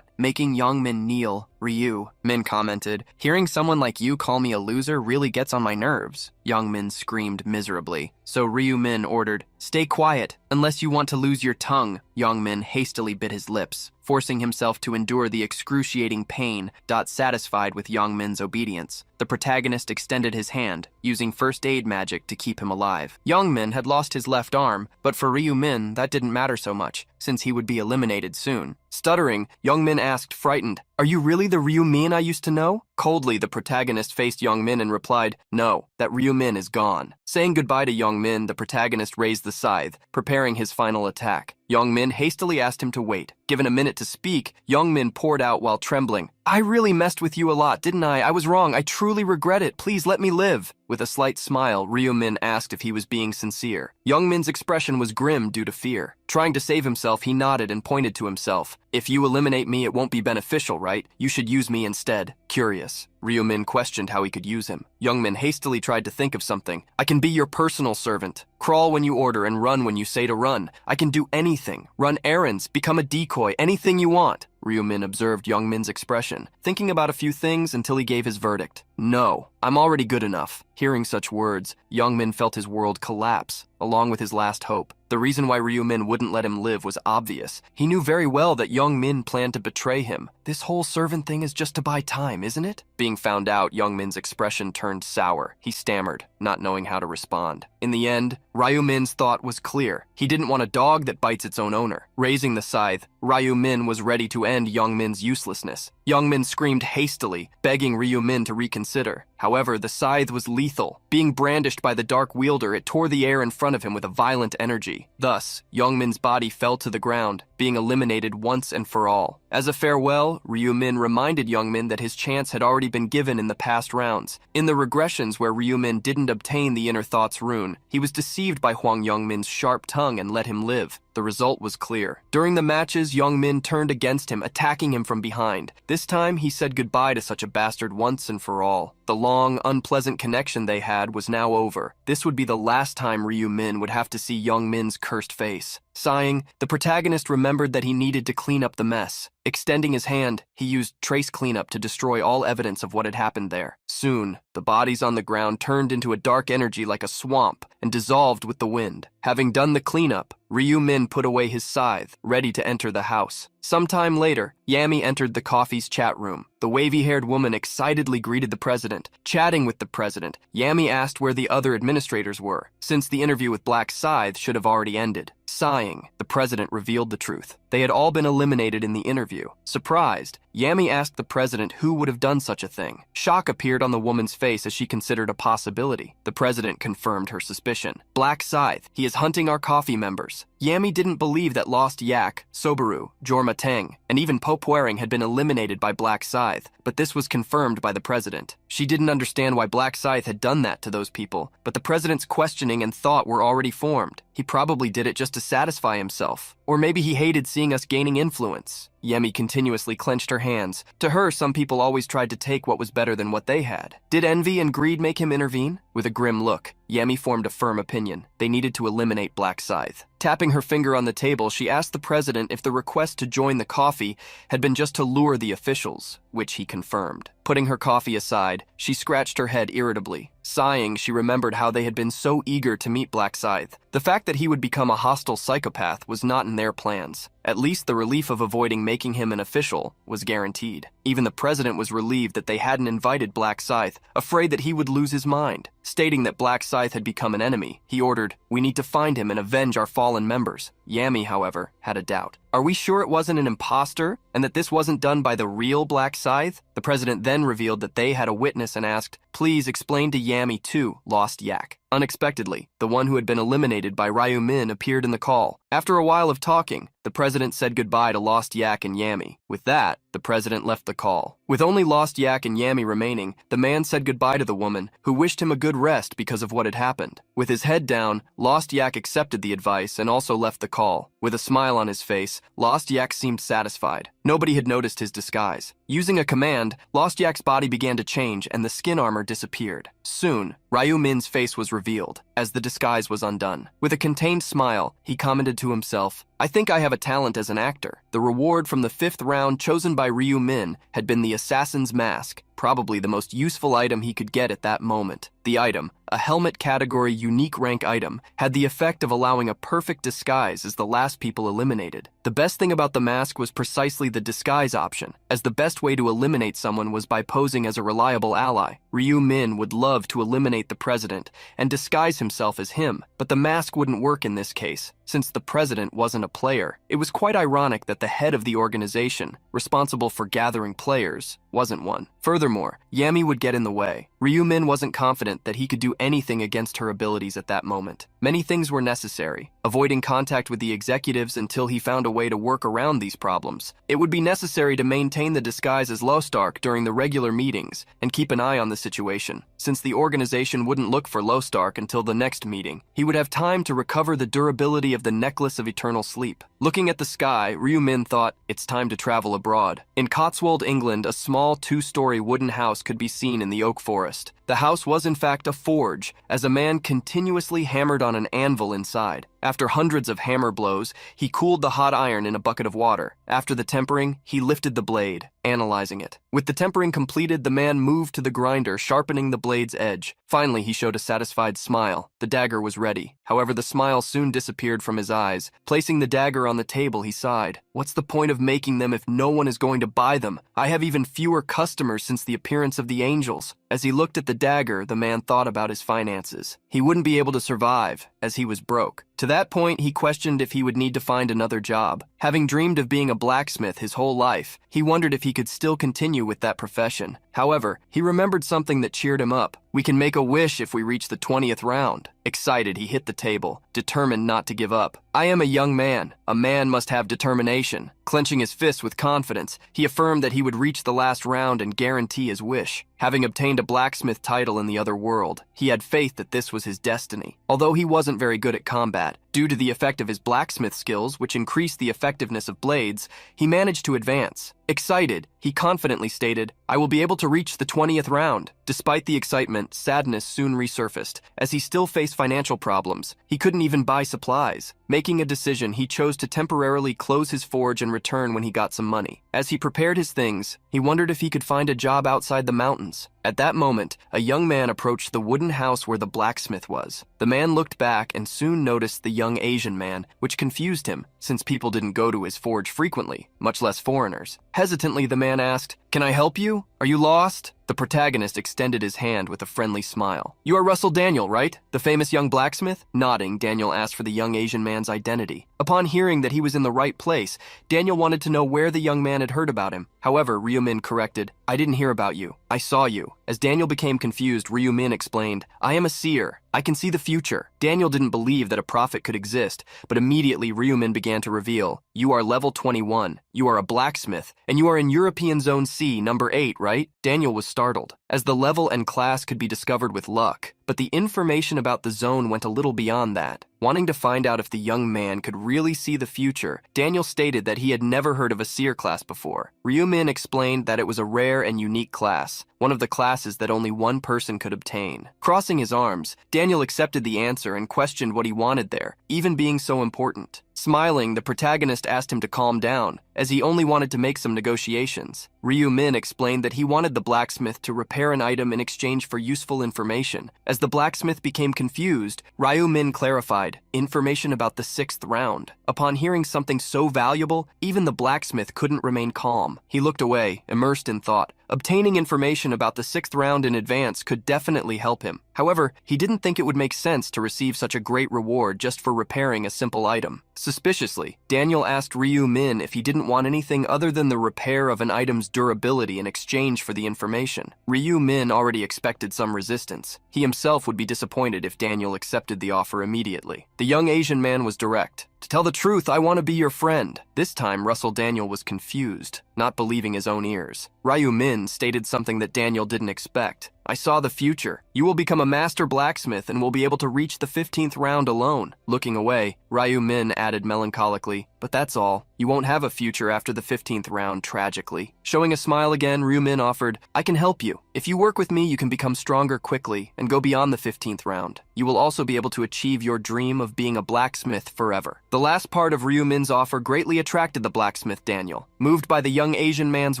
Making Youngmin kneel. Ryu-min commented, Hearing someone like you call me a loser really gets on my nerves. Youngmin screamed miserably. So Ryu-min ordered, Stay quiet, unless you want to lose your tongue. Youngmin hastily bit his lips, forcing himself to endure the excruciating pain. Satisfied with Youngmin's obedience, the protagonist extended his hand, using first aid magic to keep him alive. Youngmin had lost his left arm, but for Ryu-min, that didn't matter so much, since he would be eliminated soon. Stuttering, Youngmin asked, frightened, Are you really the Ryu-min I used to know? Coldly, the protagonist faced Youngmin and replied, No, that Ryu-min is gone. Saying goodbye to Youngmin, the protagonist raised the scythe, preparing his final attack. Youngmin hastily asked him to wait. Given a minute to speak, Youngmin poured out while trembling, I really messed with you a lot, didn't I? I was wrong. I truly regret it. Please let me live. With a slight smile, Ryu-min asked if he was being sincere. Youngmin's expression was grim due to fear. Trying to save himself, he nodded and pointed to himself. If you eliminate me, it won't be beneficial, right? You should use me instead. Curious, Ryu-min questioned how he could use him. Youngmin hastily tried to think of something. I can be your personal servant. Crawl when you order and run when you say to run. I can do anything. Run errands, become a decoy, anything you want. Ryu-min observed Youngmin's expression, thinking about a few things until he gave his verdict. No, I'm already good enough. Hearing such words, Youngmin felt his world collapse, along with his last hope. The reason why Ryu-min wouldn't let him live was obvious. He knew very well that Youngmin planned to betray him. This whole servant thing is just to buy time, isn't it? Being found out, Youngmin's expression turned sour. He stammered, not knowing how to respond. In the end, Ryu-min's thought was clear. He didn't want a dog that bites its own owner. Raising the scythe, Ryu-min was ready to end Youngmin's uselessness. Youngmin screamed hastily, begging Ryu-min to reconsider. However, the scythe was lethal. Being brandished by the dark wielder, it tore the air in front of him with a violent energy. Thus, Youngmin's body fell to the ground, being eliminated once and for all. As a farewell, Ryu-min reminded Youngmin that his chance had already been given in the past rounds. In the regressions where Ryu-min didn't obtain the Inner Thoughts rune, he was deceived by Hwang Youngmin's sharp tongue and let him live. The The result was clear. During the matches, Young Min turned against him, attacking him from behind. This time, he said goodbye to such a bastard once and for all. The long, unpleasant connection they had was now over. This would be the last time Ryu Min would have to see Young Min's cursed face. Sighing, the protagonist remembered that he needed to clean up the mess. Extending his hand, he used trace cleanup to destroy all evidence of what had happened there. Soon, the bodies on the ground turned into a dark energy like a swamp and dissolved with the wind. Having done the cleanup, Ryu Min put away his scythe, ready to enter the house. Sometime later, Yami entered the coffee's chat room. The wavy-haired woman excitedly greeted the president. Chatting with the president, Yami asked where the other administrators were, since the interview with Black Scythe should have already ended. Sighing, the president revealed the truth. They had all been eliminated in the interview. Surprised, Yami asked the president who would have done such a thing. Shock appeared on the woman's face as she considered a possibility. The president confirmed her suspicion. Black Scythe, he is hunting our coffee members. Yami didn't believe that Lost Yak, Sobaru, Jorma Teng, and even Pope Waring had been eliminated by Black Scythe, but this was confirmed by the president. She didn't understand why Black Scythe had done that to those people, but the president's questioning and thought were already formed. He probably did it just to satisfy himself. Or maybe he hated seeing us gaining influence. Yemi continuously clenched her hands. To her, some people always tried to take what was better than what they had. Did envy and greed make him intervene? With a grim look, Yemi formed a firm opinion. They needed to eliminate Black Scythe. Tapping her finger on the table, she asked the president if the request to join the coffee had been just to lure the officials, which he confirmed. Putting her coffee aside, she scratched her head irritably. Sighing, she remembered how they had been so eager to meet Black Scythe. The fact that he would become a hostile psychopath was not in their plans. At least the relief of avoiding making him an official was guaranteed. Even the president was relieved that they hadn't invited Black Scythe, afraid that he would lose his mind. Stating that Black Scythe had become an enemy, he ordered, "We need to find him and avenge our fallen members." Yami, however, had a doubt. "Are we sure it wasn't an imposter, and that this wasn't done by the real Black Scythe?" The president then revealed that they had a witness and asked, "Please explain to Yami too, Lost Yak." Unexpectedly, the one who had been eliminated by Ryu Min appeared in the call. After a while of talking, the president said goodbye to Lost Yak and Yami. With that, the president left the call. With only Lost Yak and Yami remaining, the man said goodbye to the woman, who wished him a good rest because of what had happened. With his head down, Lost Yak accepted the advice and also left the call. With a smile on his face, Lost Yak seemed satisfied. Nobody had noticed his disguise. Using a command, Lost Yak's body began to change and the skin armor disappeared. Soon, Ryu Min's face was revealed, as the disguise was undone. With a contained smile, he commented to himself, "I think I have a talent as an actor." The reward from the 5th round chosen by Ryu Min had been the assassin's mask, probably the most useful item he could get at that moment. The item, a helmet category unique rank item, had the effect of allowing a perfect disguise as the last people eliminated. The best thing about the mask was precisely the disguise option, as the best way to eliminate someone was by posing as a reliable ally. Ryu Min would love to eliminate the president and disguise himself as him, but the mask wouldn't work in this case, since the president wasn't a player. It was quite ironic that the head of the organization, responsible for gathering players, wasn't one. Furthermore, Yami would get in the way. Ryu Min wasn't confident that he could do anything against her abilities at that moment. Many things were necessary. Avoiding contact with the executives until he found a way to work around these problems. It would be necessary to maintain the disguise as Lostark during the regular meetings and keep an eye on the situation. Since the organization wouldn't look for Lostark until the next meeting, he would have time to recover the durability of the Necklace of Eternal Sleep. Looking at the sky, Ryu Min thought, it's time to travel abroad. In Cotswold, England, a small 2-story wooden house could be seen in the oak forest. The house was in fact a forge, as a man continuously hammered on an anvil inside. After hundreds of hammer blows, he cooled the hot iron in a bucket of water. After the tempering, he lifted the blade, analyzing it. With the tempering completed, the man moved to the grinder, sharpening the blade's edge. Finally, he showed a satisfied smile. The dagger was ready. However, the smile soon disappeared from his eyes. Placing the dagger on the table, he sighed. "What's the point of making them if no one is going to buy them? I have even fewer customers since the appearance of the angels." As he looked at the dagger, the man thought about his finances. He wouldn't be able to survive, as he was broke. To that point, he questioned if he would need to find another job. Having dreamed of being a blacksmith his whole life, he wondered if he could still continue with that profession. However, he remembered something that cheered him up. "We can make a wish if we reach the 20th round. Excited, he hit the table, determined not to give up. "I am a young man. A man must have determination." Clenching his fists with confidence, he affirmed that he would reach the last round and guarantee his wish. Having obtained a blacksmith title in the other world, he had faith that this was his destiny. Although he wasn't very good at combat, Due to the effect of his blacksmith skills, which increased the effectiveness of blades, he managed to advance. Excited, he confidently stated, "I will be able to reach the 20th round." Despite the excitement, sadness soon resurfaced, as he still faced financial problems. He couldn't even buy supplies. Making a decision, he chose to temporarily close his forge and return when he got some money. As he prepared his things, he wondered if he could find a job outside the mountains. At that moment, a young man approached the wooden house where the blacksmith was. The man looked back and soon noticed the young Asian man, which confused him, since people didn't go to his forge frequently, much less foreigners. Hesitantly, the man asked, "Can I help you? Are you lost?" The protagonist extended his hand with a friendly smile. "You are Russell Daniel, right? The famous young blacksmith?" Nodding, Daniel asked for the young Asian man's identity. Upon hearing that he was in the right place, Daniel wanted to know where the young man had heard about him. However, Ryu-min corrected, "I didn't hear about you. I saw you." As Daniel became confused, Ryu-min explained, "I am a seer. I can see the future." Daniel didn't believe that a prophet could exist, but immediately Ryu-min began to reveal, "You are level 21, you are a blacksmith, and you are in European Zone C, number 8, right?" Daniel was startled, as the level and class could be discovered with luck, but the information about the zone went a little beyond that. Wanting to find out if the young man could really see the future, Daniel stated that he had never heard of a seer class before. Ryu-min explained that it was a rare and unique class, one of the classes that only one person could obtain. Crossing his arms, Daniel accepted the answer and questioned what he wanted there, even being so important. Smiling, the protagonist asked him to calm down, as he only wanted to make some negotiations. Ryu-min explained that he wanted the blacksmith to repair an item in exchange for useful information. As the blacksmith became confused, Ryu-min clarified, "Information about the 6th round." Upon hearing something so valuable, even the blacksmith couldn't remain calm. He looked away, immersed in thought. Obtaining information about the 6th round in advance could definitely help him. However, he didn't think it would make sense to receive such a great reward just for repairing a simple item. Suspiciously, Daniel asked Ryu-min if he didn't want anything other than the repair of an item's durability in exchange for the information. Ryu-min already expected some resistance. He himself would be disappointed if Daniel accepted the offer immediately. The young Asian man was direct. "To tell the truth, I want to be your friend." This time, Russell Daniel was confused, not believing his own ears. Ryu-min stated something that Daniel didn't expect. "I saw the future. You will become a master blacksmith and will be able to reach the 15th round alone." Looking away, Ryu-min added melancholically, "But that's all. You won't have a future after the 15th round, tragically." Showing a smile again, Ryu-min offered, "I can help you. If you work with me, you can become stronger quickly and go beyond the 15th round. You will also be able to achieve your dream of being a blacksmith forever." The last part of Ryu-min's offer greatly attracted the blacksmith Daniel. Moved by the young Asian man's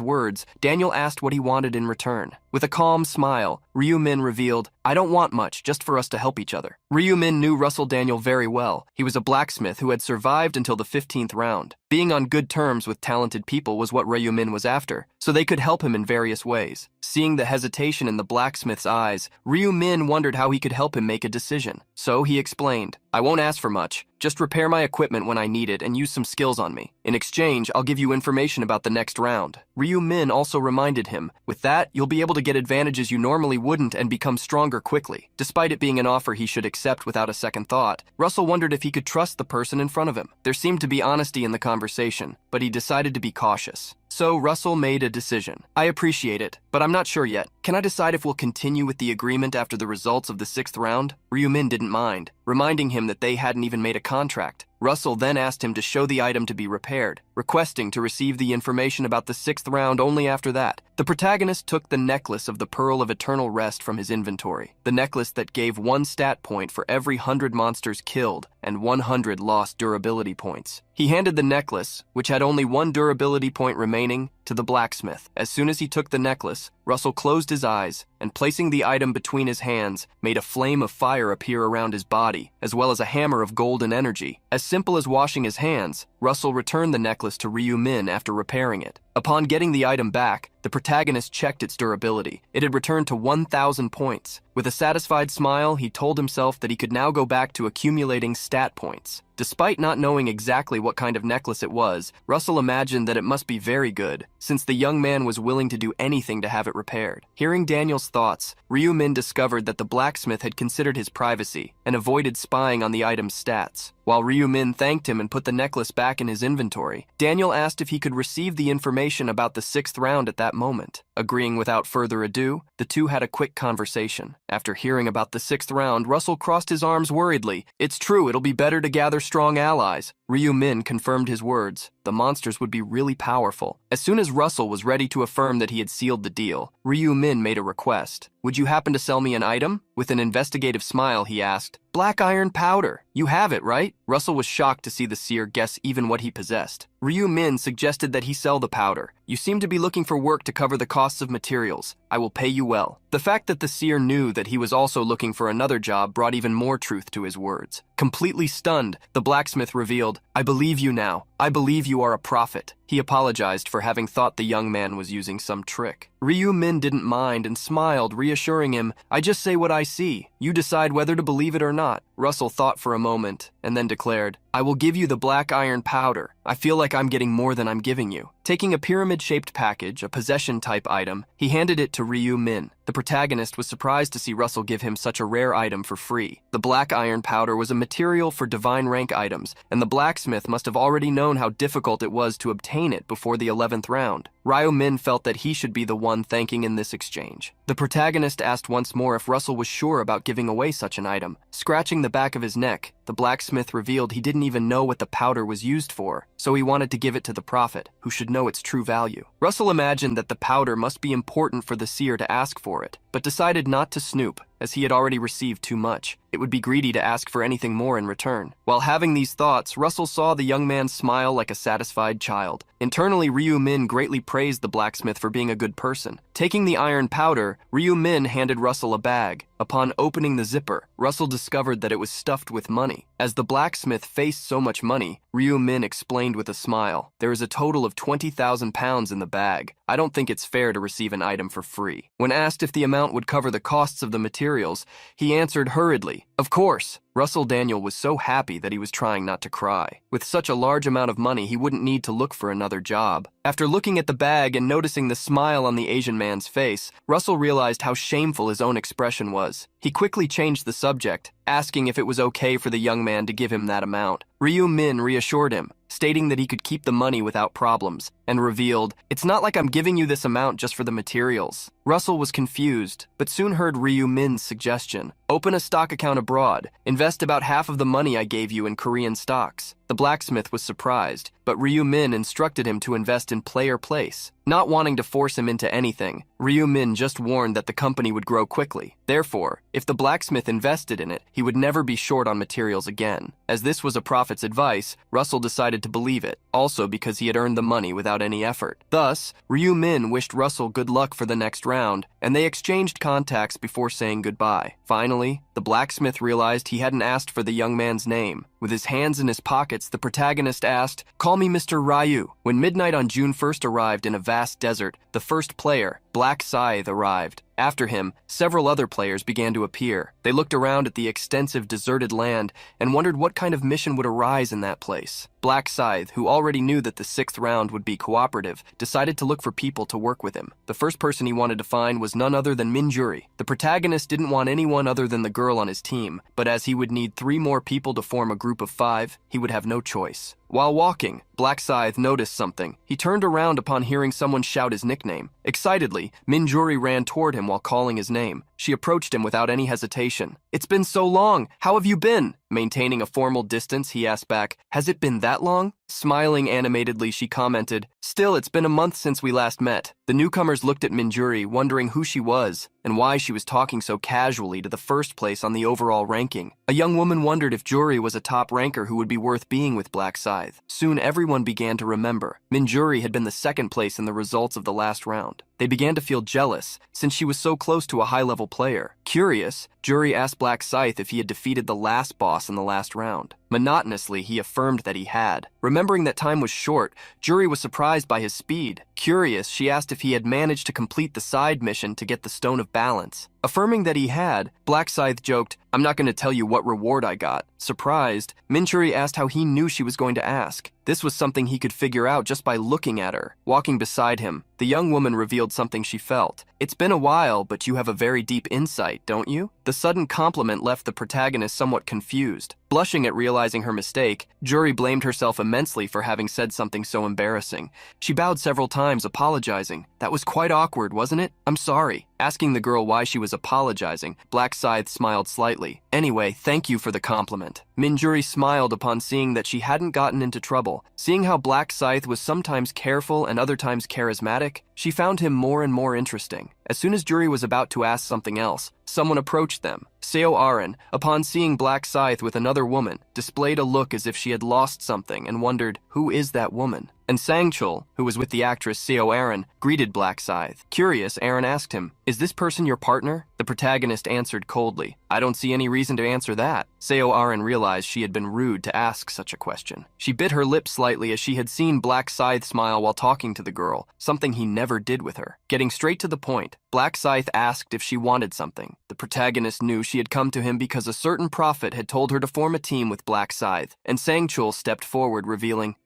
words, Daniel asked what he wanted in return. With a calm smile, Ryu-min revealed, "I don't want much, just for us to help each other." Ryu-min knew Russell Daniel very well. He was a blacksmith who had survived until the 15th round. Being on good terms with talented people was what Ryu-min was after, so they could help him in various ways. Seeing the hesitation in the blacksmith's eyes, Ryu-min wondered how he could help him make a decision. So he explained, "I won't ask for much. Just repair my equipment when I need it and use some skills on me. In exchange, I'll give you information about the next round." Ryu-min also reminded him, "With that, you'll be able to get advantages you normally wouldn't and become stronger quickly." Despite it being an offer he should accept without a second thought, Russell wondered if he could trust the person in front of him. There seemed to be honesty in the conversation, but he decided to be cautious. So Russell made a decision. "I appreciate it, but I'm not sure yet. Can I decide if we'll continue with the agreement after the results of the 6th round?" Ryu-min didn't mind, reminding him that they hadn't even made a contract. Russell then asked him to show the item to be repaired, requesting to receive the information about the 6th round only after that. The protagonist took the necklace of the Pearl of Eternal Rest from his inventory, the necklace that gave 1 stat point for every 100 monsters killed and 100 lost durability points. He handed the necklace, which had only 1 durability point remaining, to the blacksmith. As soon as he took the necklace, Russell closed his eyes and, placing the item between his hands, made a flame of fire appear around his body, as well as a hammer of golden energy. As simple as washing his hands, Russell returned the necklace to Ryu-min after repairing it. Upon getting the item back, the protagonist checked its durability. It had returned to 1,000 points. With a satisfied smile, he told himself that he could now go back to accumulating stat points. Despite not knowing exactly what kind of necklace it was, Russell imagined that it must be very good, since the young man was willing to do anything to have it repaired. Hearing Daniel's thoughts, Ryu-min discovered that the blacksmith had considered his privacy and avoided spying on the item's stats. While Ryu-min thanked him and put the necklace back in his inventory, Daniel asked if he could receive the information about the 6th round at that moment. Agreeing without further ado, the two had a quick conversation. After hearing about the 6th round, Russell crossed his arms worriedly. It's true, it'll be better to gather strong allies. Ryu-min confirmed his words. The monsters would be really powerful. As soon as Russell was ready to affirm that he had sealed the deal, Ryu-min made a request. Would you happen to sell me an item? With an investigative smile, he asked. Black iron powder. You have it, right? Russell was shocked to see the seer guess even what he possessed. Ryu-min suggested that he sell the powder. You seem to be looking for work to cover the costs of materials. I will pay you well. The fact that the seer knew that he was also looking for another job brought even more truth to his words. Completely stunned, the blacksmith revealed, I believe you now. I believe you are a prophet. He apologized for having thought the young man was using some trick. Ryu-min didn't mind and smiled, reassuring him, I just say what I see. You decide whether to believe it or not. Russell thought for a moment and then declared, I will give you the black iron powder. I feel like I'm getting more than I'm giving you. Taking a pyramid-shaped package, a possession-type item, he handed it to Ryu-min. The protagonist was surprised to see Russell give him such a rare item for free. The black iron powder was a material for divine rank items, and the blacksmith must have already known how difficult it was to obtain it before the 11th round. Ryu-min felt that he should be the one thanking in this exchange. The protagonist asked once more if Russell was sure about giving away such an item. Scratching the back of his neck, the blacksmith revealed he didn't even know what the powder was used for, so he wanted to give it to the prophet, who should know its true value. Russell imagined that the powder must be important for the seer to ask for it, but decided not to snoop, as he had already received too much. It would be greedy to ask for anything more in return. While having these thoughts, Russell saw the young man smile like a satisfied child. Internally, Ryu-min greatly praised the blacksmith for being a good person. Taking the iron powder, Ryu-min handed Russell a bag. Upon opening the zipper, Russell discovered that it was stuffed with money. As the blacksmith faced so much money, Ryu-min explained with a smile, there is a total of 20,000 pounds in the bag. I don't think it's fair to receive an item for free. When asked if the amount would cover the costs of the materials, he answered hurriedly, of course. Russell Daniel was so happy that he was trying not to cry. With such a large amount of money, he wouldn't need to look for another job. After looking at the bag and noticing the smile on the Asian man's face, Russell realized how shameful his own expression was. He quickly changed the subject, asking if it was okay for the young man to give him that amount. Ryu-min reassured him, stating that he could keep the money without problems, and revealed, it's not like I'm giving you this amount just for the materials. Russell was confused, but soon heard Ryu-min's suggestion. Open a stock account abroad. Invest about half of the money I gave you in Korean stocks. The blacksmith was surprised, but Ryu-min instructed him to invest in player place. Not wanting to force him into anything, Ryu-min just warned that the company would grow quickly. Therefore, if the blacksmith invested in it, he would never be short on materials again. As this was a prophet's advice, Russell decided to believe it, also because he had earned the money without any effort. Thus, Ryu-min wished Russell good luck for the next round, and they exchanged contacts before saying goodbye. Finally, the blacksmith realized he hadn't asked for the young man's name. With his hands in his pockets, the protagonist asked, call me Mr. Ryu. When midnight on June 1st arrived in a vast desert, the first player, Black Scythe, arrived. After him, several other players began to appear. They looked around at the extensive deserted land and wondered what kind of mission would arise in that place. Black Scythe, who already knew that the 6th round would be cooperative, decided to look for people to work with him. The first person he wanted to find was none other than Minjuri. The protagonist didn't want anyone other than the girl on his team, but as he would need 3 more people to form a group of 5, he would have no choice. While walking, Black Scythe noticed something. He turned around upon hearing someone shout his nickname. Excitedly, Minjuri ran toward him while calling his name. She approached him without any hesitation. It's been so long. How have you been? Maintaining a formal distance, he asked back, has it been that long? Smiling animatedly, she commented, still, it's been a month since we last met. The newcomers looked at Minjuri, wondering who she was and why she was talking so casually to the first place on the overall ranking. A young woman wondered if Juri was a top ranker who would be worth being with Black Scythe. Soon everyone began to remember. Minjuri had been the second place in the results of the last round. They began to feel jealous, since she was so close to a high-level player. Curious, Juri asked Black Scythe if he had defeated the last boss in the last round. Monotonously, he affirmed that he had. Remembering that time was short, Juri was surprised by his speed. Curious, she asked if he had managed to complete the side mission to get the Stone of Balance. Affirming that he had, Black Scythe joked, I'm not going to tell you what reward I got. Surprised, Minjuri asked how he knew she was going to ask. This was something he could figure out just by looking at her. Walking beside him, the young woman revealed something she felt. It's been a while, but you have a very deep insight, don't you? The sudden compliment left the protagonist somewhat confused. Blushing at realizing her mistake, Juri blamed herself immensely for having said something so embarrassing. She bowed several times, apologizing. That was quite awkward, wasn't it? I'm sorry. Asking the girl why she was apologizing, Black Scythe smiled slightly. Anyway, thank you for the compliment. Minjuri smiled upon seeing that she hadn't gotten into trouble. Seeing how Black Scythe was sometimes careful and other times charismatic, she found him more and more interesting. As soon as Juri was about to ask something else, someone approached them. Seo Aren, upon seeing Black Scythe with another woman, displayed a look as if she had lost something and wondered, who is that woman? And Sangchul, who was with the actress Seo Aren, greeted Black Scythe. Curious, Aren asked him, is this person your partner? The protagonist answered coldly, I don't see any reason to answer that. Seo Aren realized she had been rude to ask such a question. She bit her lip slightly as she had seen Black Scythe smile while talking to the girl, something he never did with her. Getting straight to the point, Black Scythe asked if she wanted something. The protagonist knew she had come to him because a certain prophet had told her to form a team with Black Scythe, and Sangchul stepped forward revealing,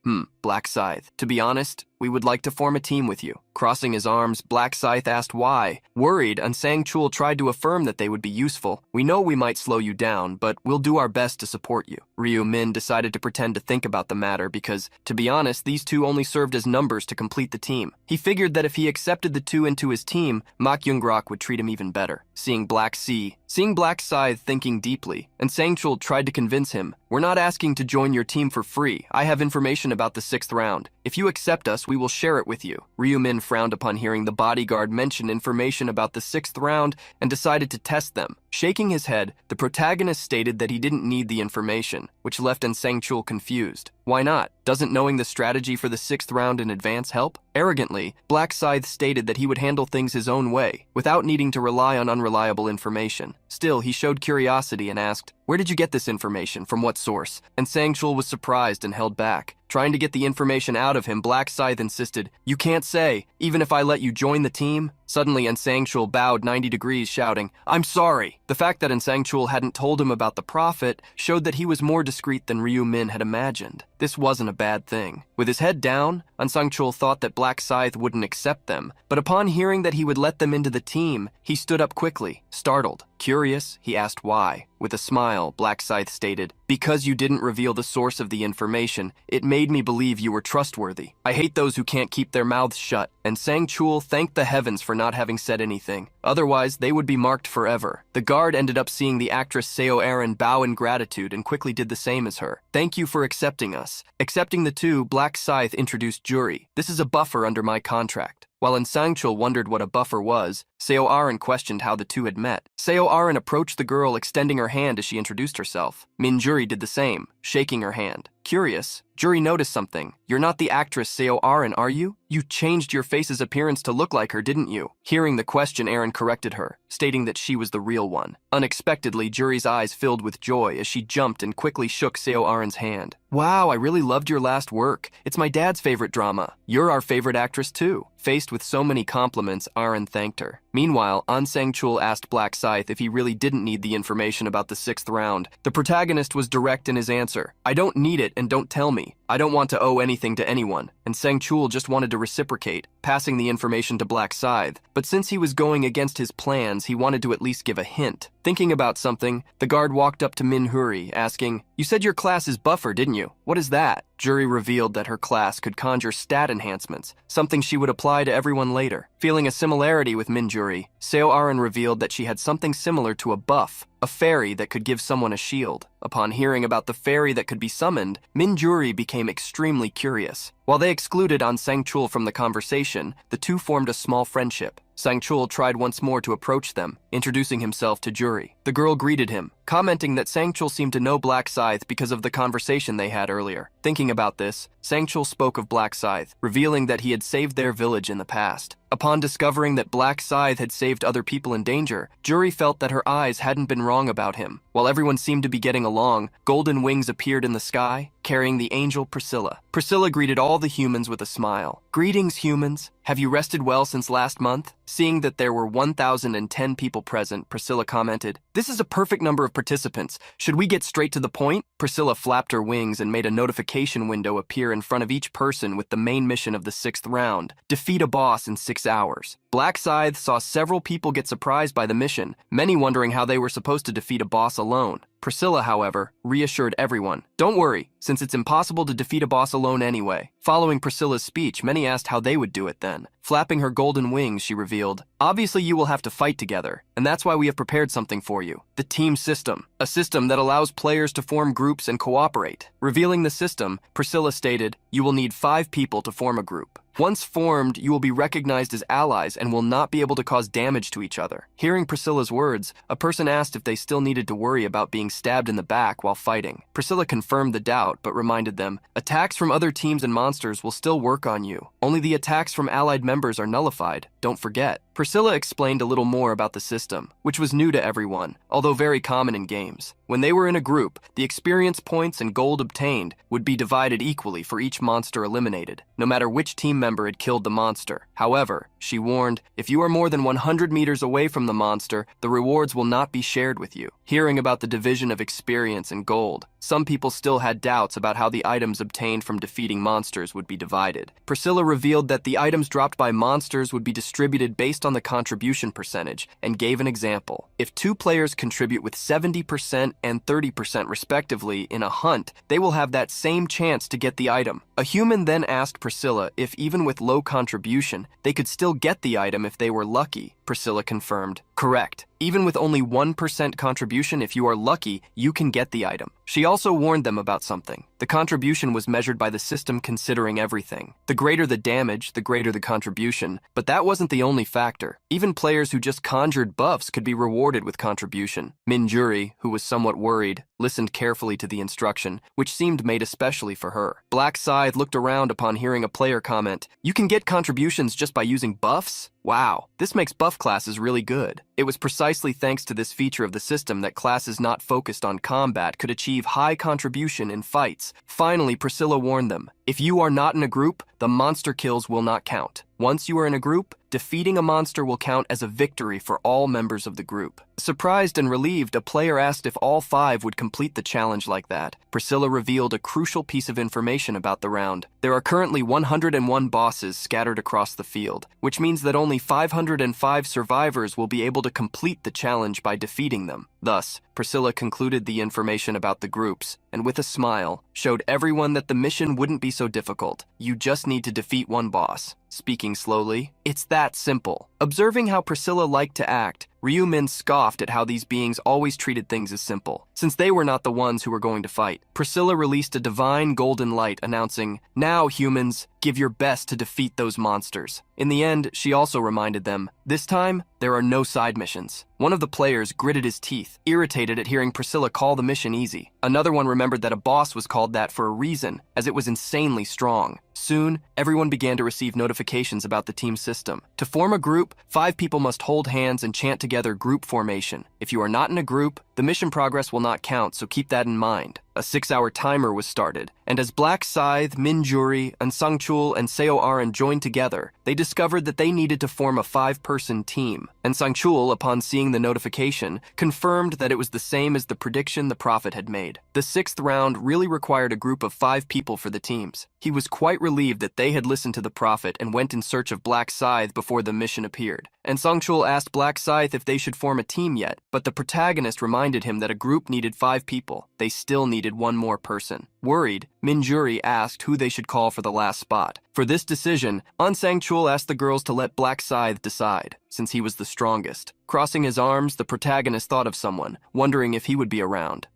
Black Scythe, to be honest, we would like to form a team with you. Crossing his arms, Black Scythe asked why. Worried, Sangchul tried to affirm that they would be useful. We know we might slow you down, but we'll do our best to support you. Ryu Min decided to pretend to think about the matter because, to be honest, these two only served as numbers to complete the team. He figured that if he accepted the two into his team, Mak Yoongrok would treat him even better. Seeing Black Scythe thinking deeply, and Sangchul tried to convince him, we're not asking to join your team for free. I have information about the 6th round. If you accept us, we will share it with you. Ryu Min frowned upon hearing the bodyguard mention information about the 6th round and decided to test them. Shaking his head, the protagonist stated that he didn't need the information, which left Sangchul confused. Why not? Doesn't knowing the strategy for the 6th round in advance help? Arrogantly, Black Scythe stated that he would handle things his own way, without needing to rely on unreliable information. Still, he showed curiosity and asked, where did you get this information? From what source? And Sangchul was surprised and held back. Trying to get the information out of him, Black Scythe insisted, you can't say, even if I let you join the team? Suddenly, Sangchul bowed 90 degrees, shouting, I'm sorry. The fact that Sangchul hadn't told him about the prophet showed that he was more discreet than Ryu Min had imagined. This wasn't a bad thing. With his head down, Sangchul thought that Black Scythe wouldn't accept them, but upon hearing that he would let them into the team, he stood up quickly, startled. Curious, he asked why. With a smile, Black Scythe stated, because you didn't reveal the source of the information, it made me believe you were trustworthy. I hate those who can't keep their mouths shut, and Sangchul thanked the heavens for not having said anything. Otherwise, they would be marked forever. The guard ended up seeing the actress Seo Aren bow in gratitude and quickly did the same as her. Thank you for accepting us. Accepting the two, Black Scythe introduced Juri. This is a buffer under my contract. While Sangchul wondered what a buffer was, Seo Aren questioned how the two had met. Seo Aren approached the girl, extending her hand as she introduced herself. Minjuri did the same, shaking her hand. Curious, Juri noticed something. You're not the actress Seo Aren, are you? You changed your face's appearance to look like her, didn't you? Hearing the question, Aren corrected her, stating that she was the real one. Unexpectedly, Juri's eyes filled with joy as she jumped and quickly shook Seo Aren's hand. Wow, I really loved your last work. It's my dad's favorite drama. You're our favorite actress too. Faced with so many compliments, Aren thanked her. Meanwhile, Sangchul asked Black Scythe if he really didn't need the information about the 6th round. The protagonist was direct in his answer. I don't need it and don't tell me. I don't want to owe anything to anyone. And Sangchul just wanted to reciprocate, passing the information to Black Scythe. But since he was going against his plans, he wanted to at least give a hint. Thinking about something, the guard walked up to Minhuri, asking, you said your class is buffer, didn't you? What is that? Juri revealed that her class could conjure stat enhancements, something she would apply to everyone later. Feeling a similarity with Minjuri, Seo Aren revealed that she had something similar to a buff, a fairy that could give someone a shield. Upon hearing about the fairy that could be summoned, Minjuri became extremely curious. While they excluded Sangchul from the conversation, the two formed a small friendship. Sangchul tried once more to approach them, introducing himself to Juri. The girl greeted him, commenting that Sangchul seemed to know Black Scythe because of the conversation they had earlier. Thinking about this, Sangchul spoke of Black Scythe, revealing that he had saved their village in the past. Upon discovering that Black Scythe had saved other people in danger, Juri felt that her eyes hadn't been wrong about him. While everyone seemed to be getting along, golden wings appeared in the sky, carrying the angel Priscilla. Priscilla greeted all the humans with a smile. "Greetings, humans. Have you rested well since last month?" Seeing that there were 1,010 people present, Priscilla commented, "This is a perfect number of participants. Should we get straight to the point?" Priscilla flapped her wings and made a notification window appear in front of each person with the main mission of the 6th round: defeat a boss in 6 hours. Black Scythe saw several people get surprised by the mission, many wondering how they were supposed to defeat a boss alone. Priscilla, however, reassured everyone, "Don't worry, since it's impossible to defeat a boss alone anyway." Following Priscilla's speech, many asked how they would do it then. Flapping her golden wings, she revealed, "Obviously you will have to fight together, and that's why we have prepared something for you. The team system, a system that allows players to form groups and cooperate." Revealing the system, Priscilla stated, "You will need 5 people to form a group. Once formed, you will be recognized as allies and will not be able to cause damage to each other." Hearing Priscilla's words, a person asked if they still needed to worry about being stabbed in the back while fighting. Priscilla confirmed the doubt, but reminded them, "Attacks from other teams and monsters will still work on you. Only the attacks from allied members are nullified. Don't forget." Priscilla explained a little more about the system, which was new to everyone, although very common in games. When they were in a group, the experience points and gold obtained would be divided equally for each monster eliminated, no matter which team member had killed the monster. However, she warned, if you are more than 100 meters away from the monster, the rewards will not be shared with you. Hearing about the division of experience and gold, some people still had doubts about how the items obtained from defeating monsters would be divided. Priscilla revealed that the items dropped by monsters would be distributed based on the contribution percentage, and gave an example. If 2 players contribute with 70% and 30% respectively in a hunt, they will have that same chance to get the item. A human then asked Priscilla if even with low contribution, they could still get the item if they were lucky. Priscilla confirmed, "Correct. Even with only 1% contribution, if you are lucky, you can get the item." She also warned them about something. The contribution was measured by the system considering everything. The greater the damage, the greater the contribution, but that wasn't the only factor. Even players who just conjured buffs could be rewarded with contribution. Minjuri, who was somewhat worried, listened carefully to the instruction, which seemed made especially for her. Black Scythe looked around upon hearing a player comment, "You can get contributions just by using buffs? Wow, this makes buff classes really good." It was precisely thanks to this feature of the system that classes not focused on combat could achieve high contribution in fights. Finally, Priscilla warned them, if you are not in a group, the monster kills will not count. Once you are in a group, defeating a monster will count as a victory for all members of the group. Surprised and relieved, a player asked if all 5 would complete the challenge like that. Priscilla revealed a crucial piece of information about the round. There are currently 101 bosses scattered across the field, which means that only 505 survivors will be able to complete the challenge by defeating them. Thus, Priscilla concluded the information about the groups, and with a smile, showed everyone that the mission wouldn't be so difficult. You just need to defeat 1 boss. Speaking slowly, it's that simple. Observing how Priscilla liked to act, Ryu-min scoffed at how these beings always treated things as simple, since they were not the ones who were going to fight. Priscilla released a divine golden light announcing, "Now, humans, give your best to defeat those monsters." In the end, she also reminded them, this time, there are no side missions. One of the players gritted his teeth, irritated at hearing Priscilla call the mission easy. Another one remembered that a boss was called that for a reason, as it was insanely strong. Soon, everyone began to receive notifications about the team system. To form a group, 5 people must hold hands and chant together group formation. If you are not in a group, the mission progress will not count, so keep that in mind. A 6-hour timer was started, and as Black Scythe, Minjuri, and Sangchul and Seo Aran joined together, they discovered that they needed to form a 5-person team. And Sangchul, upon seeing the notification, confirmed that it was the same as the prediction the Prophet had made. The 6th round really required a group of 5 people for the teams. He was quite relieved that they had listened to the Prophet and went in search of Black Scythe before the mission appeared. And Sangchul asked Black Scythe if they should form a team yet, but the protagonist reminded him that a group needed 5 people. They still needed 1 more person. Worried, Minjuri asked who they should call for the last spot. For this decision, Sangchul asked the girls to let Black Scythe decide, since he was the strongest. Crossing his arms, the protagonist thought of someone, wondering if he would be around.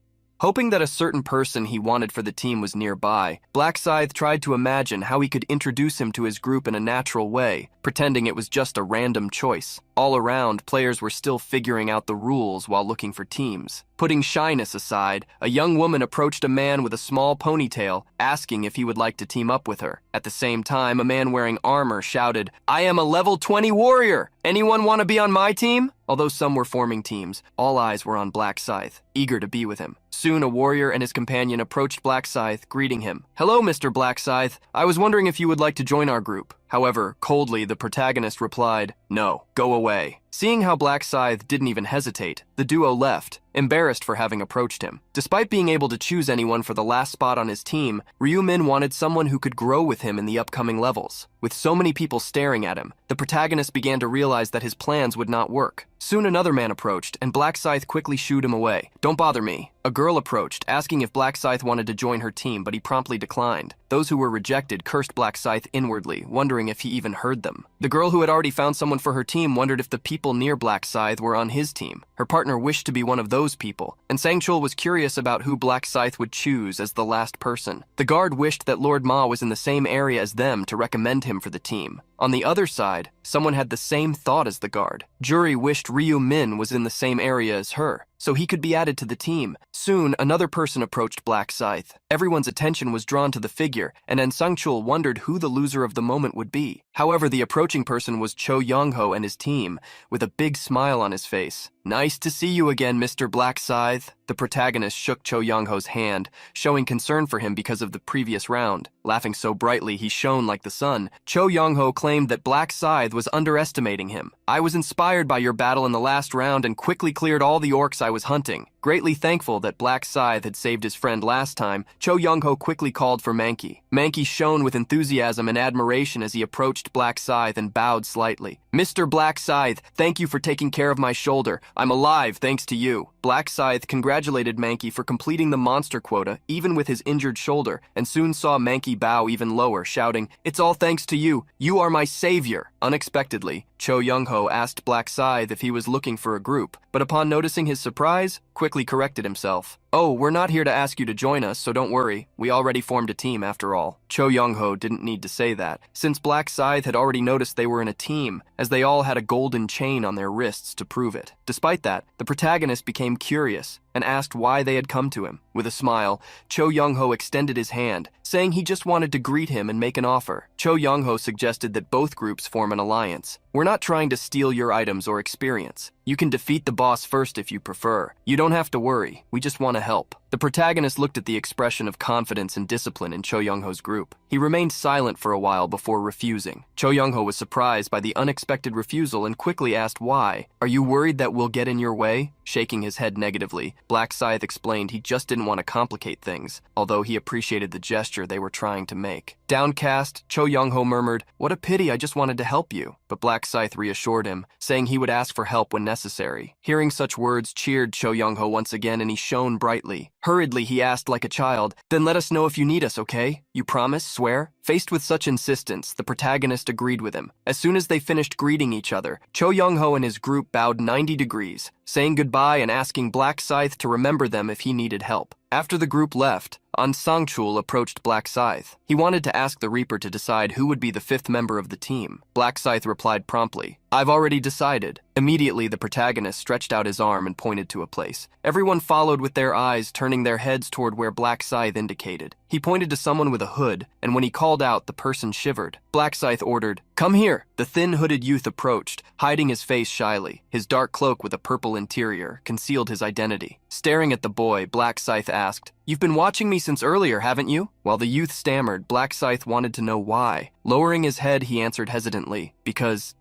Hoping that a certain person he wanted for the team was nearby, Black Scythe tried to imagine how he could introduce him to his group in a natural way, pretending it was just a random choice. All around, players were still figuring out the rules while looking for teams. Putting shyness aside, a young woman approached a man with a small ponytail, asking if he would like to team up with her. At the same time, a man wearing armor shouted, "I am a level 20 warrior! Anyone want to be on my team?" Although some were forming teams, all eyes were on Black Scythe, eager to be with him. Soon, a warrior and his companion approached Black Scythe, greeting him. "Hello, Mr. Black Scythe. I was wondering if you would like to join our group." However, coldly, the protagonist replied, "No, go away." Seeing how Black Scythe didn't even hesitate, the duo left, embarrassed for having approached him. Despite being able to choose anyone for the last spot on his team, Ryu-min wanted someone who could grow with him in the upcoming levels. With so many people staring at him, the protagonist began to realize that his plans would not work. Soon another man approached, and Black Scythe quickly shooed him away. "Don't bother me." A girl approached, asking if Black Scythe wanted to join her team, but he promptly declined. Those who were rejected cursed Black Scythe inwardly, wondering if he even heard them. The girl who had already found someone for her team wondered if the people near Black Scythe were on his team. Her partner wished to be one of those people, and Sangchul was curious about who Black Scythe would choose as the last person. The guard wished that Lord Ma was in the same area as them to recommend him for the team. On the other side, someone had the same thought as the guard. Jury wished Ryu-min was in the same area as her, so he could be added to the team. Soon, another person approached Black Scythe. Everyone's attention was drawn to the figure, and Sangchul wondered who the loser of the moment would be. However, the approaching person was Cho Young-ho and his team, with a big smile on his face. "Nice to see you again, Mr. Black Scythe." The protagonist shook Cho Young-ho's hand, showing concern for him because of the previous round. Laughing so brightly he shone like the sun, Cho Young-ho claimed that Black Scythe was underestimating him. "I was inspired by your battle in the last round and quickly cleared all the orcs I was hunting." Greatly thankful that Black Scythe had saved his friend last time, Cho Young-ho quickly called for Mankey. Mankey shone with enthusiasm and admiration as he approached Black Scythe and bowed slightly. "Mr. Black Scythe, thank you for taking care of my shoulder. I'm alive thanks to you." Black Scythe congratulated Mankey for completing the monster quota, even with his injured shoulder, and soon saw Mankey bow even lower, shouting, "It's all thanks to you. You are my savior." Unexpectedly, Cho Young-ho asked Black Scythe if he was looking for a group, but upon noticing his surprise, quickly corrected himself. "Oh, we're not here to ask you to join us, so don't worry. We already formed a team after all." Cho Young-ho didn't need to say that, since Black Scythe had already noticed they were in a team, as they all had a golden chain on their wrists to prove it. Despite that, the protagonist became curious and asked why they had come to him. With a smile, Cho Young-ho extended his hand, saying he just wanted to greet him and make an offer. Cho Young-ho suggested that both groups form an alliance. "We're not trying to steal your items or experience. You can defeat the boss first if you prefer. You don't have to worry. We just want to help." The protagonist looked at the expression of confidence and discipline in Cho Young-ho's group. He remained silent for a while before refusing. Cho Young-ho was surprised by the unexpected refusal and quickly asked why. "Are you worried that we'll get in your way?" Shaking his head negatively, Black Scythe explained he just didn't want to complicate things, although he appreciated the gesture they were trying to make. Downcast, Cho Young-ho murmured, "What a pity, I just wanted to help you." But Black Scythe reassured him, saying he would ask for help when necessary. Hearing such words cheered Cho Young-ho once again, and he shone brightly. Hurriedly, he asked like a child, "Then let us know if you need us, okay? You promise? Swear?" Faced with such insistence, the protagonist agreed with him. As soon as they finished greeting each other, Cho Young-ho and his group bowed 90 degrees, saying goodbye and asking Black Scythe to remember them if he needed help. After the group left, Sangchul approached Black Scythe. He wanted to ask the Reaper to decide who would be the fifth member of the team. Black Scythe replied promptly, "I've already decided." Immediately, the protagonist stretched out his arm and pointed to a place. Everyone followed with their eyes, turning their heads toward where Black Scythe indicated. He pointed to someone with a hood, and when he called out, the person shivered. Black Scythe ordered, "Come here!" The thin hooded youth approached, hiding his face shyly. His dark cloak with a purple interior concealed his identity. Staring at the boy, Black Scythe asked, "You've been watching me since earlier, haven't you?" While the youth stammered, Black Scythe wanted to know why. Lowering his head, he answered hesitantly,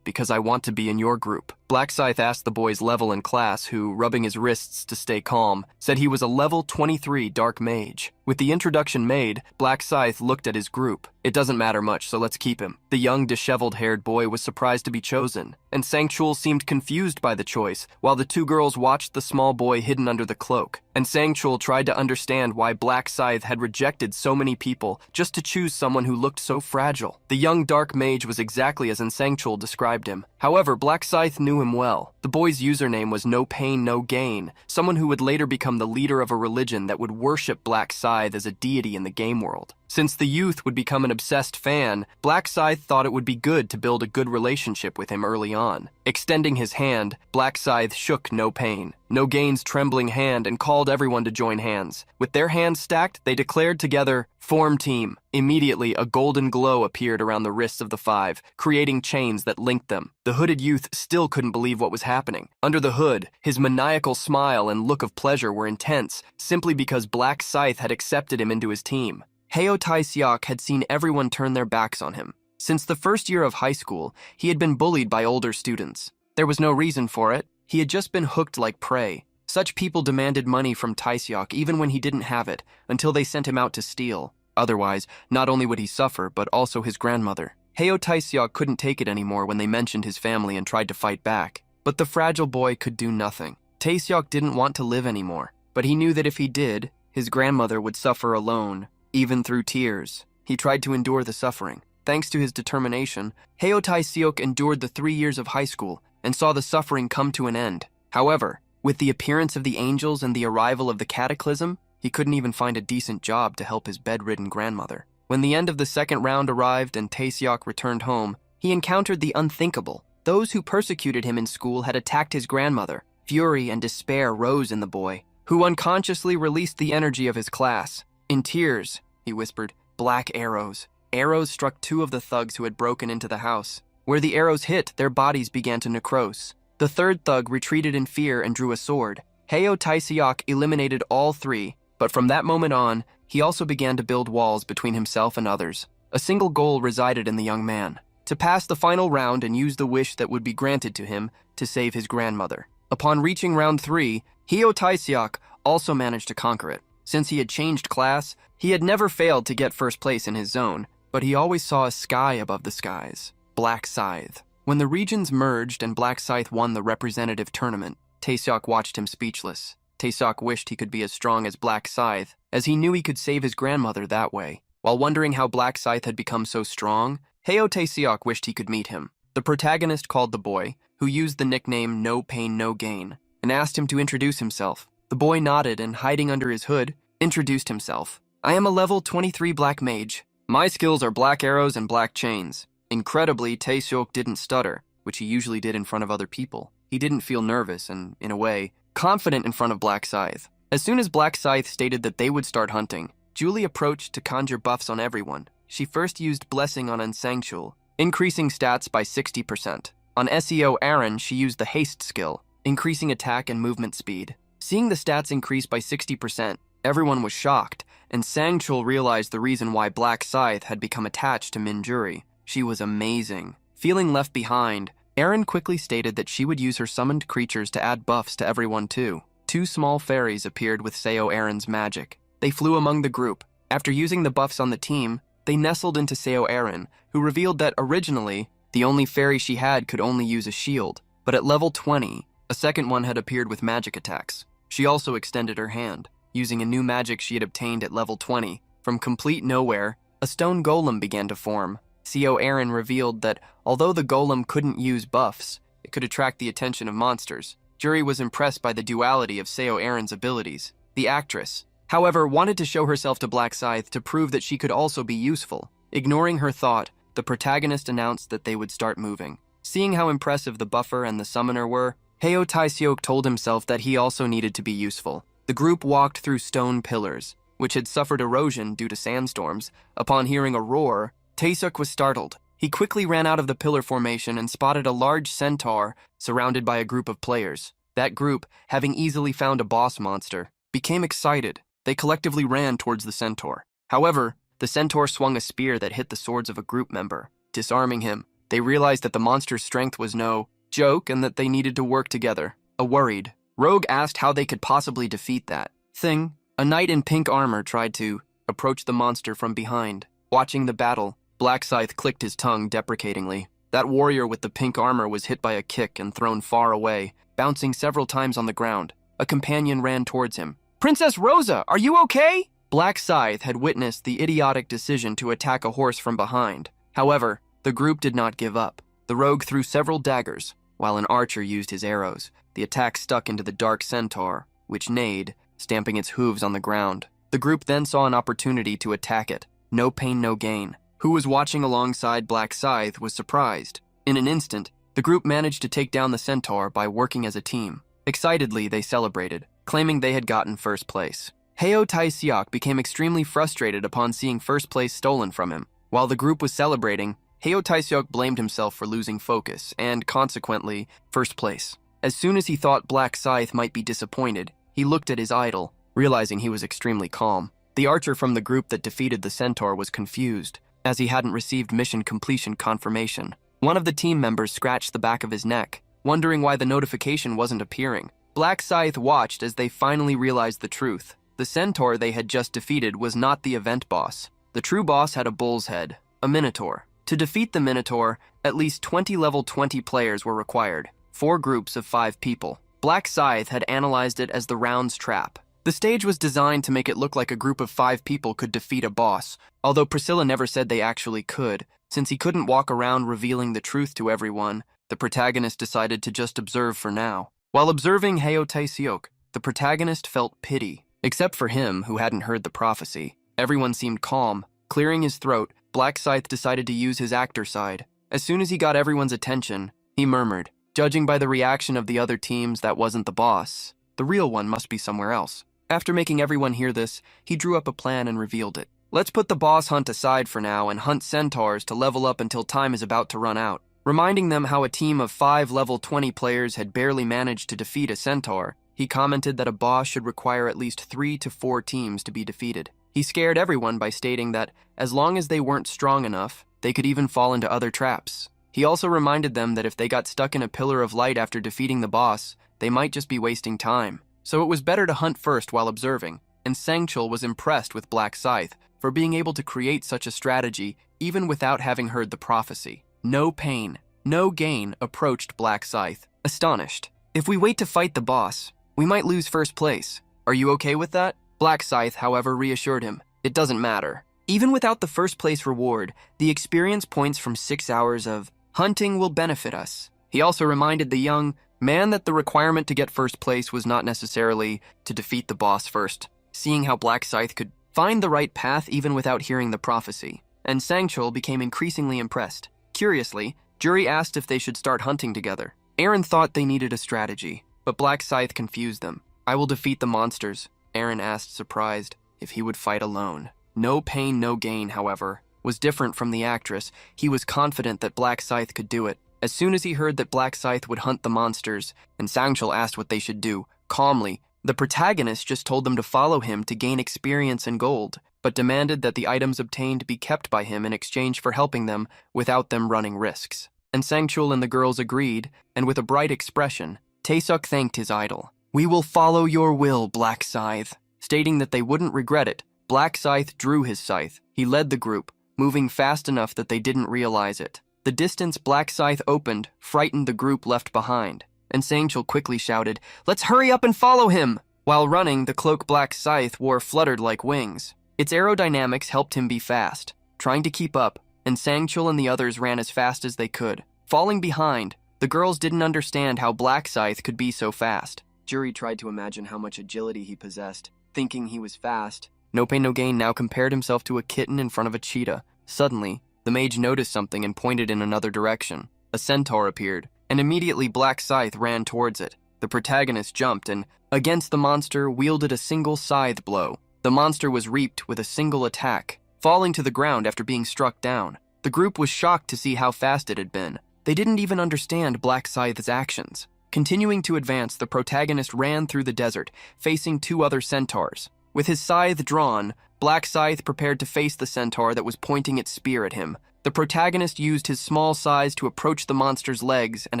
Because I want to be in your group." Black Scythe asked the boy's level and class, who, rubbing his wrists to stay calm, said he was a level 23 Dark Mage. With the introduction made, Black Scythe looked at his group. "It doesn't matter much, so let's keep him." The young, disheveled-haired boy was surprised to be chosen, and Sangchul seemed confused by the choice, while the two girls watched the small boy hidden under the cloak. And Sangchul tried to understand why Black Scythe had rejected so many people just to choose someone who looked so fragile. The young Dark Mage was exactly as Sangchul described him. However, Black Scythe knew him well. The boy's username was No Pain, No Gain, someone who would later become the leader of a religion that would worship Black Scythe as a deity in the game world. Since the youth would become an obsessed fan, Black Scythe thought it would be good to build a good relationship with him early on. Extending his hand, Black Scythe shook No Pain, No Gain's trembling hand, and called everyone to join hands. With their hands stacked, they declared together, "Form team." Immediately, a golden glow appeared around the wrists of the five, creating chains that linked them. The hooded youth still couldn't believe what was happening. Under the hood, his maniacal smile and look of pleasure were intense, simply because Black Scythe had accepted him into his team. Heo Tai-seok had seen everyone turn their backs on him. Since the first year of high school, he had been bullied by older students. There was no reason for it. He had just been hooked like prey. Such people demanded money from Tai-seok even when he didn't have it, until they sent him out to steal. Otherwise, not only would he suffer, but also his grandmother. Heo Tai-seok couldn't take it anymore when they mentioned his family and tried to fight back. But the fragile boy could do nothing. Tai-seok didn't want to live anymore, but he knew that if he did, his grandmother would suffer alone. Even through tears, he tried to endure the suffering. Thanks to his determination, Heo Tai-seok endured the 3 years of high school and saw the suffering come to an end. However, with the appearance of the angels and the arrival of the cataclysm, he couldn't even find a decent job to help his bedridden grandmother. When the end of the second round arrived and Tai-seok returned home, he encountered the unthinkable. Those who persecuted him in school had attacked his grandmother. Fury and despair rose in the boy, who unconsciously released the energy of his class. "In tears," he whispered, "black arrows." Arrows struck 2 of the thugs who had broken into the house. Where the arrows hit, their bodies began to necrose. The third thug retreated in fear and drew a sword. Heo Tai-seok eliminated all 3, but from that moment on, he also began to build walls between himself and others. A single goal resided in the young man: to pass the final round and use the wish that would be granted to him to save his grandmother. Upon reaching round 3, Heo Tai-seok also managed to conquer it. Since he had changed class, he had never failed to get first place in his zone, but he always saw a sky above the skies. Black Scythe. When the regions merged and Black Scythe won the representative tournament, Tai-seok watched him speechless. Tai-seok wished he could be as strong as Black Scythe, as he knew he could save his grandmother that way. While wondering how Black Scythe had become so strong, Heo Tai-seok wished he could meet him. The protagonist called the boy, who used the nickname No Pain, No Gain, and asked him to introduce himself. The boy nodded and, hiding under his hood, introduced himself. "I am a level 23 black mage. My skills are black arrows and black chains." Incredibly, Tai-seok didn't stutter, which he usually did in front of other people. He didn't feel nervous and, in a way, confident in front of Black Scythe. As soon as Black Scythe stated that they would start hunting, Julie approached to conjure buffs on everyone. She first used Blessing on Ansangshul, increasing stats by 60%. On SEO Aaron, she used the Haste skill, increasing attack and movement speed. Seeing the stats increase by 60%, everyone was shocked, and Sangchul realized the reason why Black Scythe had become attached to Minjuri. She was amazing. Feeling left behind, Erin quickly stated that she would use her summoned creatures to add buffs to everyone too. 2 small fairies appeared with Seo Erin's magic. They flew among the group. After using the buffs on the team, they nestled into Seo Erin, who revealed that originally, the only fairy she had could only use a shield, but at level 20, a second one had appeared with magic attacks. She also extended her hand. Using a new magic she had obtained at level 20, from complete nowhere, a stone golem began to form. Seo Erin revealed that although the golem couldn't use buffs, it could attract the attention of monsters. Jury was impressed by the duality of Seo Erin's abilities. The actress, however, wanted to show herself to Black Scythe to prove that she could also be useful. Ignoring her thought, the protagonist announced that they would start moving. Seeing how impressive the buffer and the summoner were, Heo Tai-seok told himself that he also needed to be useful. The group walked through stone pillars, which had suffered erosion due to sandstorms. Upon hearing a roar, Tai-seok was startled. He quickly ran out of the pillar formation and spotted a large centaur surrounded by a group of players. That group, having easily found a boss monster, became excited. They collectively ran towards the centaur. However, the centaur swung a spear that hit the swords of a group member, disarming him. They realized that the monster's strength was no joke and that they needed to work together. Worried, Rogue asked how they could possibly defeat that thing. A knight in pink armor tried to approach the monster from behind. Watching the battle, Black Scythe clicked his tongue deprecatingly. That warrior with the pink armor was hit by a kick and thrown far away, bouncing several times on the ground. A companion ran towards him. "Princess Rosa, are you okay?" Black Scythe had witnessed the idiotic decision to attack a horse from behind. However, the group did not give up. The rogue threw several daggers, while an archer used his arrows. The attack stuck into the dark centaur, which neighed, stamping its hooves on the ground. The group then saw an opportunity to attack it. no pain, no gain. Who was watching alongside Black Scythe was surprised. In an instant, the group managed to take down the centaur by working as a team. Excitedly, they celebrated, claiming they had gotten first place. Heo Tai-seok became extremely frustrated upon seeing first place stolen from him. While the group was celebrating, Heo Tai-seok blamed himself for losing focus and, consequently, first place. As soon as he thought Black Scythe might be disappointed, he looked at his idol, realizing he was extremely calm. The archer from the group that defeated the centaur was confused, as he hadn't received mission completion confirmation. One of the team members scratched the back of his neck, wondering why the notification wasn't appearing. Black Scythe watched as they finally realized the truth. The centaur they had just defeated was not the event boss. The true boss had a bull's head, a minotaur. To defeat the minotaur, at least 20 level 20 players were required, 4 groups of 5 people. Black Scythe had analyzed it as the round's trap. The stage was designed to make it look like a group of 5 people could defeat a boss, although Priscilla never said they actually could. Since he couldn't walk around revealing the truth to everyone, the protagonist decided to just observe for now. While observing Heo Tai-seok, the protagonist felt pity. Except for him, who hadn't heard the prophecy. Everyone seemed calm. Clearing his throat, Black Scythe decided to use his actor side. As soon as he got everyone's attention, he murmured, "Judging by the reaction of the other teams, that wasn't the boss. The real one must be somewhere else." After making everyone hear this, he drew up a plan and revealed it. "Let's put the boss hunt aside for now and hunt centaurs to level up until time is about to run out." Reminding them how a team of 5 level 20 players had barely managed to defeat a centaur, he commented that a boss should require at least 3 to 4 teams to be defeated. He scared everyone by stating that, as long as they weren't strong enough, they could even fall into other traps. He also reminded them that if they got stuck in a pillar of light after defeating the boss, they might just be wasting time. So it was better to hunt first while observing, and Sangchul was impressed with Black Scythe for being able to create such a strategy even without having heard the prophecy. No pain, no gain approached Black Scythe, astonished. "If we wait to fight the boss, we might lose first place. Are you okay with that?" Black Scythe, however, reassured him. "It doesn't matter. Even without the first place reward, the experience points from 6 hours of hunting will benefit us." He also reminded the young man that the requirement to get first place was not necessarily to defeat the boss first, seeing how Black Scythe could find the right path even without hearing the prophecy. And Sangchul became increasingly impressed. Curiously, Jury asked if they should start hunting together. Aaron thought they needed a strategy, but Black Scythe confused them. "I will defeat the monsters," Aaron asked, surprised, if he would fight alone. No pain, no gain, however, was different from the actress. He was confident that Black Scythe could do it. As soon as he heard that Black Scythe would hunt the monsters, and Sangchul asked what they should do, calmly, the protagonist just told them to follow him to gain experience and gold, but demanded that the items obtained be kept by him in exchange for helping them without them running risks. And Sangchul and the girls agreed, and with a bright expression, Taesuk thanked his idol. "We will follow your will, Black Scythe." Stating that they wouldn't regret it, Black Scythe drew his scythe. He led the group, moving fast enough that they didn't realize it. The distance Black Scythe opened frightened the group left behind, and Sangchul quickly shouted, "Let's hurry up and follow him!" While running, the cloak Black Scythe wore fluttered like wings. Its aerodynamics helped him be fast, trying to keep up, and Sangchul and the others ran as fast as they could. Falling behind, the girls didn't understand how Black Scythe could be so fast. Jury tried to imagine how much agility he possessed, thinking he was fast. No Pain No Gain now compared himself to a kitten in front of a cheetah. Suddenly, the mage noticed something and pointed in another direction. A centaur appeared, and immediately Black Scythe ran towards it. The protagonist jumped and, against the monster, wielded a single scythe blow. The monster was reaped with a single attack, falling to the ground after being struck down. The group was shocked to see how fast it had been. They didn't even understand Black Scythe's actions. Continuing to advance, the protagonist ran through the desert, facing 2 other centaurs. With his scythe drawn, Black Scythe prepared to face the centaur that was pointing its spear at him. The protagonist used his small size to approach the monster's legs and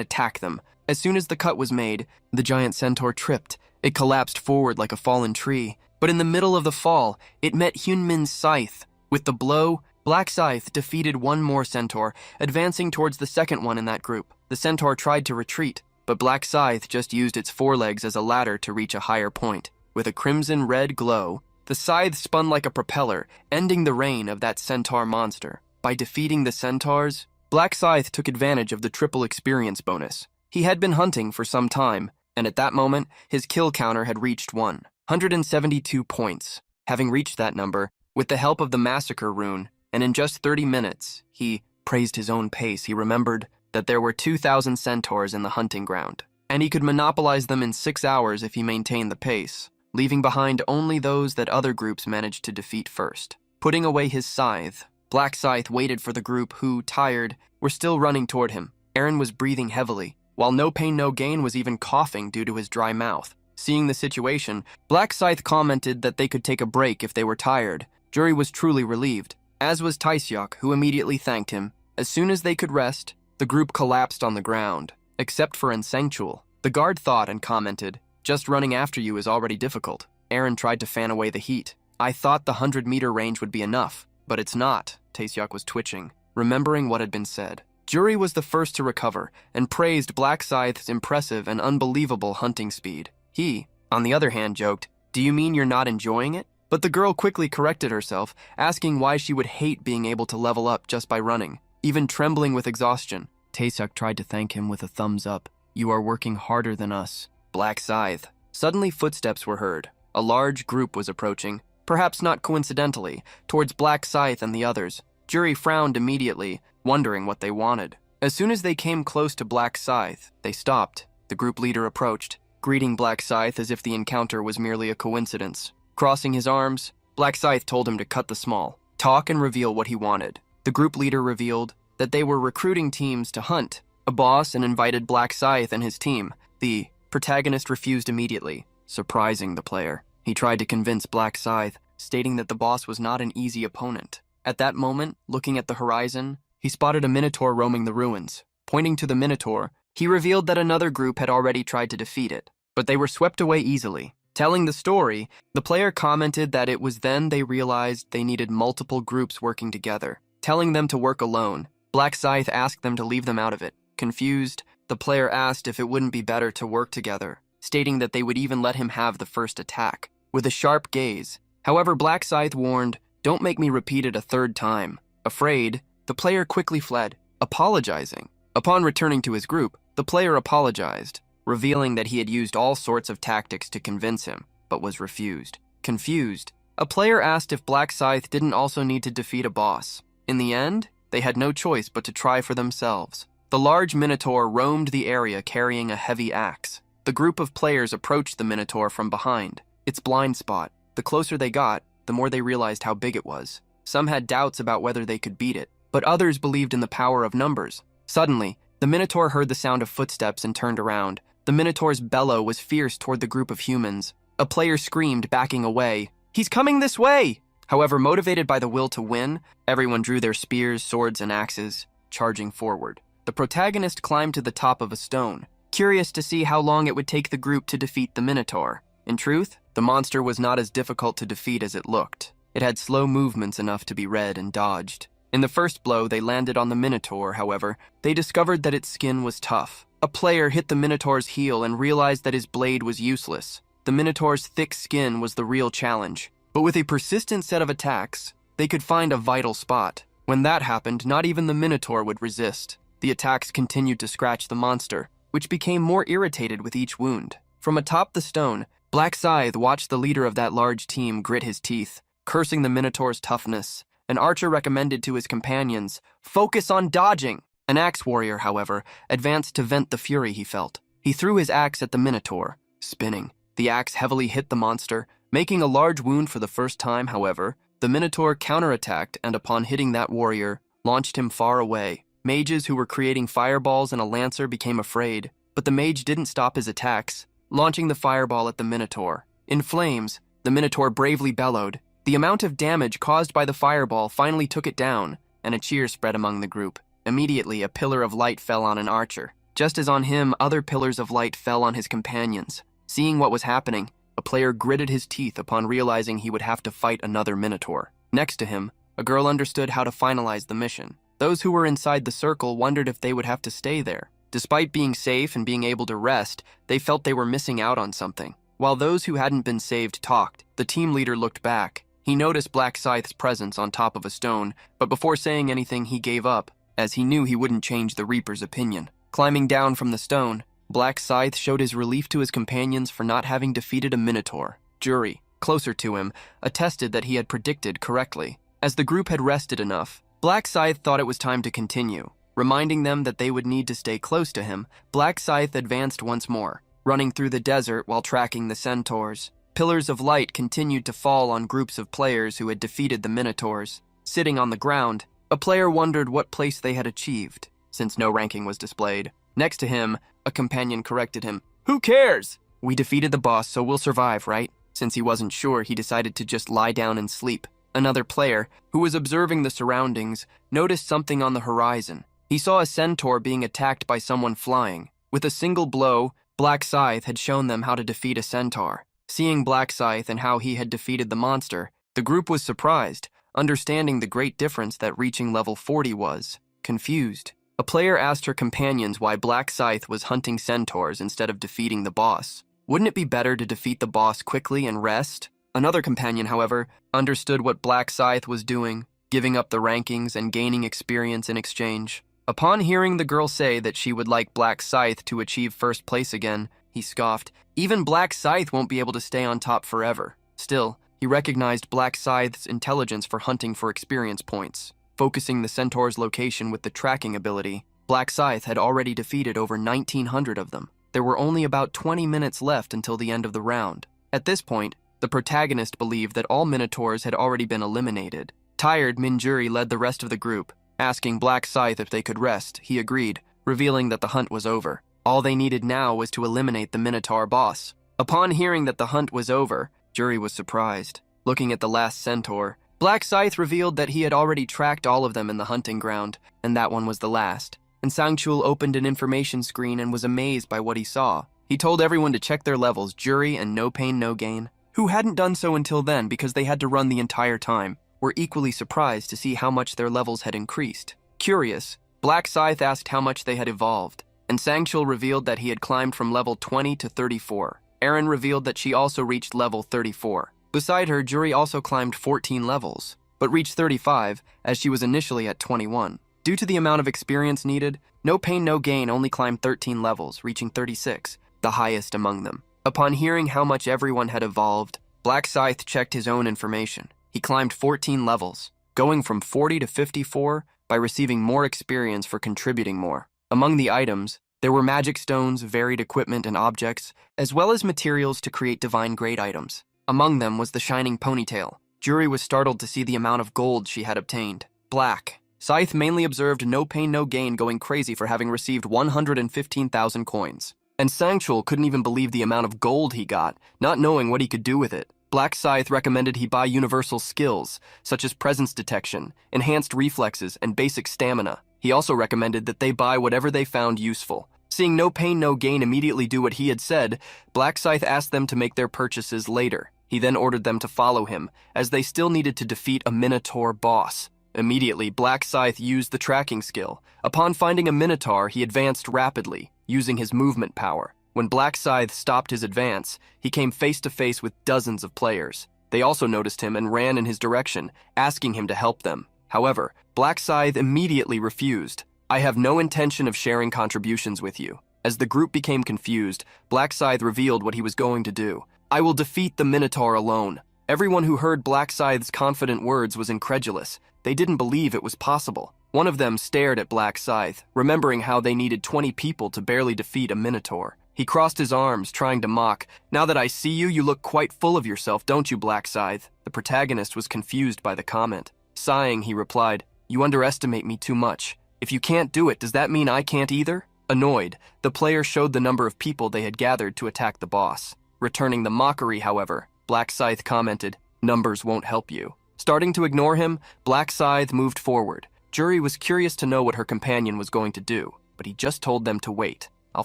attack them. As soon as the cut was made, the giant centaur tripped. It collapsed forward like a fallen tree. But in the middle of the fall, it met Hyunmin's scythe. With the blow, Black Scythe defeated 1 more centaur, advancing towards the second one in that group. The centaur tried to retreat, but Black Scythe just used its forelegs as a ladder to reach a higher point. With a crimson-red glow, the scythe spun like a propeller, ending the reign of that centaur monster. By defeating the centaurs, Black Scythe took advantage of the triple experience bonus. He had been hunting for some time, and at that moment, his kill counter had reached 172 points. Having reached that number, with the help of the massacre rune, and in just 30 minutes, he praised his own pace. He remembered that there were 2,000 centaurs in the hunting ground, and he could monopolize them in 6 hours if he maintained the pace, leaving behind only those that other groups managed to defeat first. Putting away his scythe, Black Scythe waited for the group who, tired, were still running toward him. Eren was breathing heavily, while No Pain No Gain was even coughing due to his dry mouth. Seeing the situation, Black Scythe commented that they could take a break if they were tired. Juri was truly relieved, as was Taeseok, who immediately thanked him. As soon as they could rest, the group collapsed on the ground, except for Insensual. The guard thought and commented, "Just running after you is already difficult." Eren tried to fan away the heat. "I thought the 100-meter range would be enough, but it's not." Taeseok was twitching, remembering what had been said. Juri was the first to recover and praised Black Scythe's impressive and unbelievable hunting speed. He, on the other hand, joked, "Do you mean you're not enjoying it?" But the girl quickly corrected herself, asking why she would hate being able to level up just by running, even trembling with exhaustion. Taeseok tried to thank him with a thumbs up. "You are working harder than us." Black Scythe. Suddenly footsteps were heard. A large group was approaching, perhaps not coincidentally, towards Black Scythe and the others. Juri frowned immediately, wondering what they wanted. As soon as they came close to Black Scythe, they stopped. The group leader approached, greeting Black Scythe as if the encounter was merely a coincidence. Crossing his arms, Black Scythe told him to cut the small, talk and reveal what he wanted. The group leader revealed that they were recruiting teams to hunt a boss and invited Black Scythe and his team. The protagonist refused immediately, surprising the player. He tried to convince Black Scythe, stating that the boss was not an easy opponent. At that moment, looking at the horizon, he spotted a minotaur roaming the ruins. Pointing to the minotaur, he revealed that another group had already tried to defeat it, but they were swept away easily. Telling the story, the player commented that it was then they realized they needed multiple groups working together. Telling them to work alone, Black Scythe asked them to leave them out of it. Confused, the player asked if it wouldn't be better to work together, stating that they would even let him have the first attack, with a sharp gaze. However, Black Scythe warned, "Don't make me repeat it a third time." Afraid, the player quickly fled, apologizing. Upon returning to his group, the player apologized, revealing that he had used all sorts of tactics to convince him, but was refused. Confused, a player asked if Black Scythe didn't also need to defeat a boss. In the end, they had no choice but to try for themselves. The large minotaur roamed the area carrying a heavy axe. The group of players approached the minotaur from behind, its blind spot. The closer they got, the more they realized how big it was. Some had doubts about whether they could beat it, but others believed in the power of numbers. Suddenly, the minotaur heard the sound of footsteps and turned around. The minotaur's bellow was fierce toward the group of humans. A player screamed, backing away, "He's coming this way!" However, motivated by the will to win, everyone drew their spears, swords, and axes, charging forward. The protagonist climbed to the top of a stone, curious to see how long it would take the group to defeat the minotaur. In truth, the monster was not as difficult to defeat as it looked. It had slow movements enough to be read and dodged. In the first blow they landed on the minotaur, however, they discovered that its skin was tough. A player hit the minotaur's heel and realized that his blade was useless. The minotaur's thick skin was the real challenge. But with a persistent set of attacks, they could find a vital spot. When that happened, not even the minotaur would resist. The attacks continued to scratch the monster, which became more irritated with each wound. From atop the stone, Black Scythe watched the leader of that large team grit his teeth, cursing the minotaur's toughness. An archer recommended to his companions, "Focus on dodging." An axe warrior, however, advanced to vent the fury he felt. He threw his axe at the minotaur, spinning. The axe heavily hit the monster, making a large wound for the first time. However, the minotaur counterattacked and upon hitting that warrior, launched him far away. Mages who were creating fireballs and a lancer became afraid, but the mage didn't stop his attacks, launching the fireball at the minotaur. In flames, the minotaur bravely bellowed. The amount of damage caused by the fireball finally took it down, and a cheer spread among the group. Immediately, a pillar of light fell on an archer. Just as on him, other pillars of light fell on his companions. Seeing what was happening, a player gritted his teeth upon realizing he would have to fight another minotaur. Next to him, a girl understood how to finalize the mission. Those who were inside the circle wondered if they would have to stay there. Despite being safe and being able to rest, they felt they were missing out on something. While those who hadn't been saved talked, the team leader looked back. He noticed Black Scythe's presence on top of a stone, but before saying anything he gave up, as he knew he wouldn't change the Reaper's opinion. Climbing down from the stone, Black Scythe showed his relief to his companions for not having defeated a minotaur. Juri, closer to him, attested that he had predicted correctly. As the group had rested enough, Black Scythe thought it was time to continue. Reminding them that they would need to stay close to him, Black Scythe advanced once more, running through the desert while tracking the centaurs. Pillars of light continued to fall on groups of players who had defeated the minotaurs. Sitting on the ground, a player wondered what place they had achieved, since no ranking was displayed. Next to him, a companion corrected him. "Who cares? We defeated the boss, so we'll survive, right?" Since he wasn't sure, he decided to just lie down and sleep. Another player, who was observing the surroundings, noticed something on the horizon. He saw a centaur being attacked by someone flying. With a single blow, Black Scythe had shown them how to defeat a centaur. Seeing Black Scythe and how he had defeated the monster, the group was surprised, understanding the great difference that reaching level 40 was. Confused, a player asked her companions why Black Scythe was hunting centaurs instead of defeating the boss. Wouldn't it be better to defeat the boss quickly and rest? Another companion, however, understood what Black Scythe was doing, giving up the rankings and gaining experience in exchange. Upon hearing the girl say that she would like Black Scythe to achieve first place again, he scoffed. Even Black Scythe won't be able to stay on top forever. Still, he recognized Black Scythe's intelligence for hunting for experience points. Focusing the centaur's location with the tracking ability, Black Scythe had already defeated over 1,900 of them. There were only about 20 minutes left until the end of the round. At this point, the protagonist believed that all minotaurs had already been eliminated. Tired, Minjuri led the rest of the group. Asking Black Scythe if they could rest, he agreed, revealing that the hunt was over. All they needed now was to eliminate the Minotaur boss. Upon hearing that the hunt was over, Juri was surprised. Looking at the last centaur, Black Scythe revealed that he had already tracked all of them in the hunting ground, and that one was the last. And Sangchul opened an information screen and was amazed by what he saw. He told everyone to check their levels, Juri and No Pain No Gain, who hadn't done so until then because they had to run the entire time, were equally surprised to see how much their levels had increased. Curious, Black Scythe asked how much they had evolved, and Sangchul revealed that he had climbed from level 20 to 34. Erin revealed that she also reached level 34. Beside her, Juri also climbed 14 levels, but reached 35 as she was initially at 21. Due to the amount of experience needed, No Pain No Gain only climbed 13 levels, reaching 36, the highest among them. Upon hearing how much everyone had evolved, Black Scythe checked his own information. He climbed 14 levels, going from 40 to 54 by receiving more experience for contributing more. Among the items, there were magic stones, varied equipment and objects, as well as materials to create divine grade items. Among them was the shining ponytail. Juri was startled to see the amount of gold she had obtained. Black Scythe mainly observed No Pain No Gain going crazy for having received 115,000 coins. And Sangchul couldn't even believe the amount of gold he got, not knowing what he could do with it. Black Scythe recommended he buy universal skills, such as presence detection, enhanced reflexes, and basic stamina. He also recommended that they buy whatever they found useful. Seeing No Pain No Gain immediately do what he had said, Black Scythe asked them to make their purchases later. He then ordered them to follow him, as they still needed to defeat a Minotaur boss. Immediately, Black Scythe used the tracking skill. Upon finding a Minotaur, he advanced rapidly, using his movement power. When Black Scythe stopped his advance, he came face to face with dozens of players. They also noticed him and ran in his direction, asking him to help them. However, Black Scythe immediately refused. "I have no intention of sharing contributions with you." As the group became confused, Black Scythe revealed what he was going to do. "I will defeat the Minotaur alone." Everyone who heard Black Scythe's confident words was incredulous. They didn't believe it was possible. One of them stared at Black Scythe, remembering how they needed 20 people to barely defeat a Minotaur. He crossed his arms, trying to mock. "Now that I see you, you look quite full of yourself, don't you, Black Scythe?" The protagonist was confused by the comment. Sighing, he replied, "You underestimate me too much. If you can't do it, does that mean I can't either?" Annoyed, the player showed the number of people they had gathered to attack the boss. Returning the mockery, however, Black Scythe commented, "Numbers won't help you." Starting to ignore him, Black Scythe moved forward. Juri was curious to know what her companion was going to do, but he just told them to wait. "I'll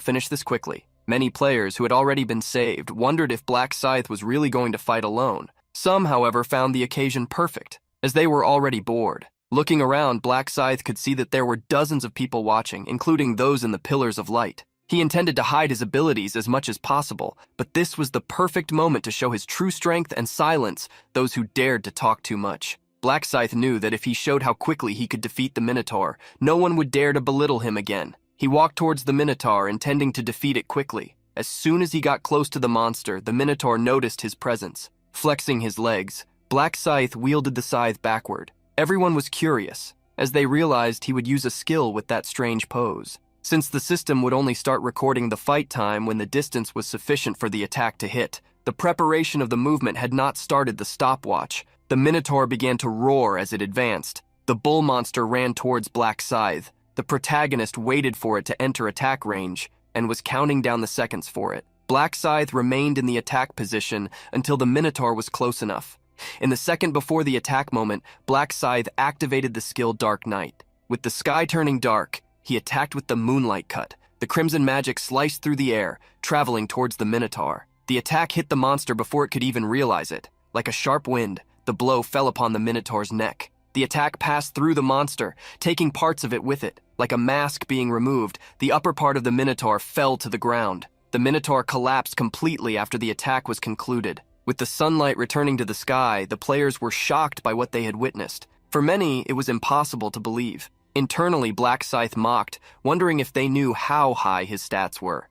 finish this quickly." Many players who had already been saved wondered if Black Scythe was really going to fight alone. Some, however, found the occasion perfect, as they were already bored. Looking around, Black Scythe could see that there were dozens of people watching, including those in the Pillars of Light. He intended to hide his abilities as much as possible, but this was the perfect moment to show his true strength and silence those who dared to talk too much. Black Scythe knew that if he showed how quickly he could defeat the Minotaur, no one would dare to belittle him again. He walked towards the Minotaur, intending to defeat it quickly. As soon as he got close to the monster, the Minotaur noticed his presence. Flexing his legs, Black Scythe wielded the scythe backward. Everyone was curious, as they realized he would use a skill with that strange pose. Since the system would only start recording the fight time when the distance was sufficient for the attack to hit, the preparation of the movement had not started the stopwatch. The Minotaur began to roar as it advanced. The bull monster ran towards Black Scythe. The protagonist waited for it to enter attack range and was counting down the seconds for it. Black Scythe remained in the attack position until the Minotaur was close enough. In the second before the attack moment, Black Scythe activated the skill Dark Night. With the sky turning dark, he attacked with the Moonlight Cut. The crimson magic sliced through the air, traveling towards the Minotaur. The attack hit the monster before it could even realize it. Like a sharp wind, the blow fell upon the Minotaur's neck. The attack passed through the monster, taking parts of it with it. Like a mask being removed, the upper part of the Minotaur fell to the ground. The Minotaur collapsed completely after the attack was concluded. With the sunlight returning to the sky, the players were shocked by what they had witnessed. For many, it was impossible to believe. Internally, Black Scythe mocked, wondering if they knew how high his stats were.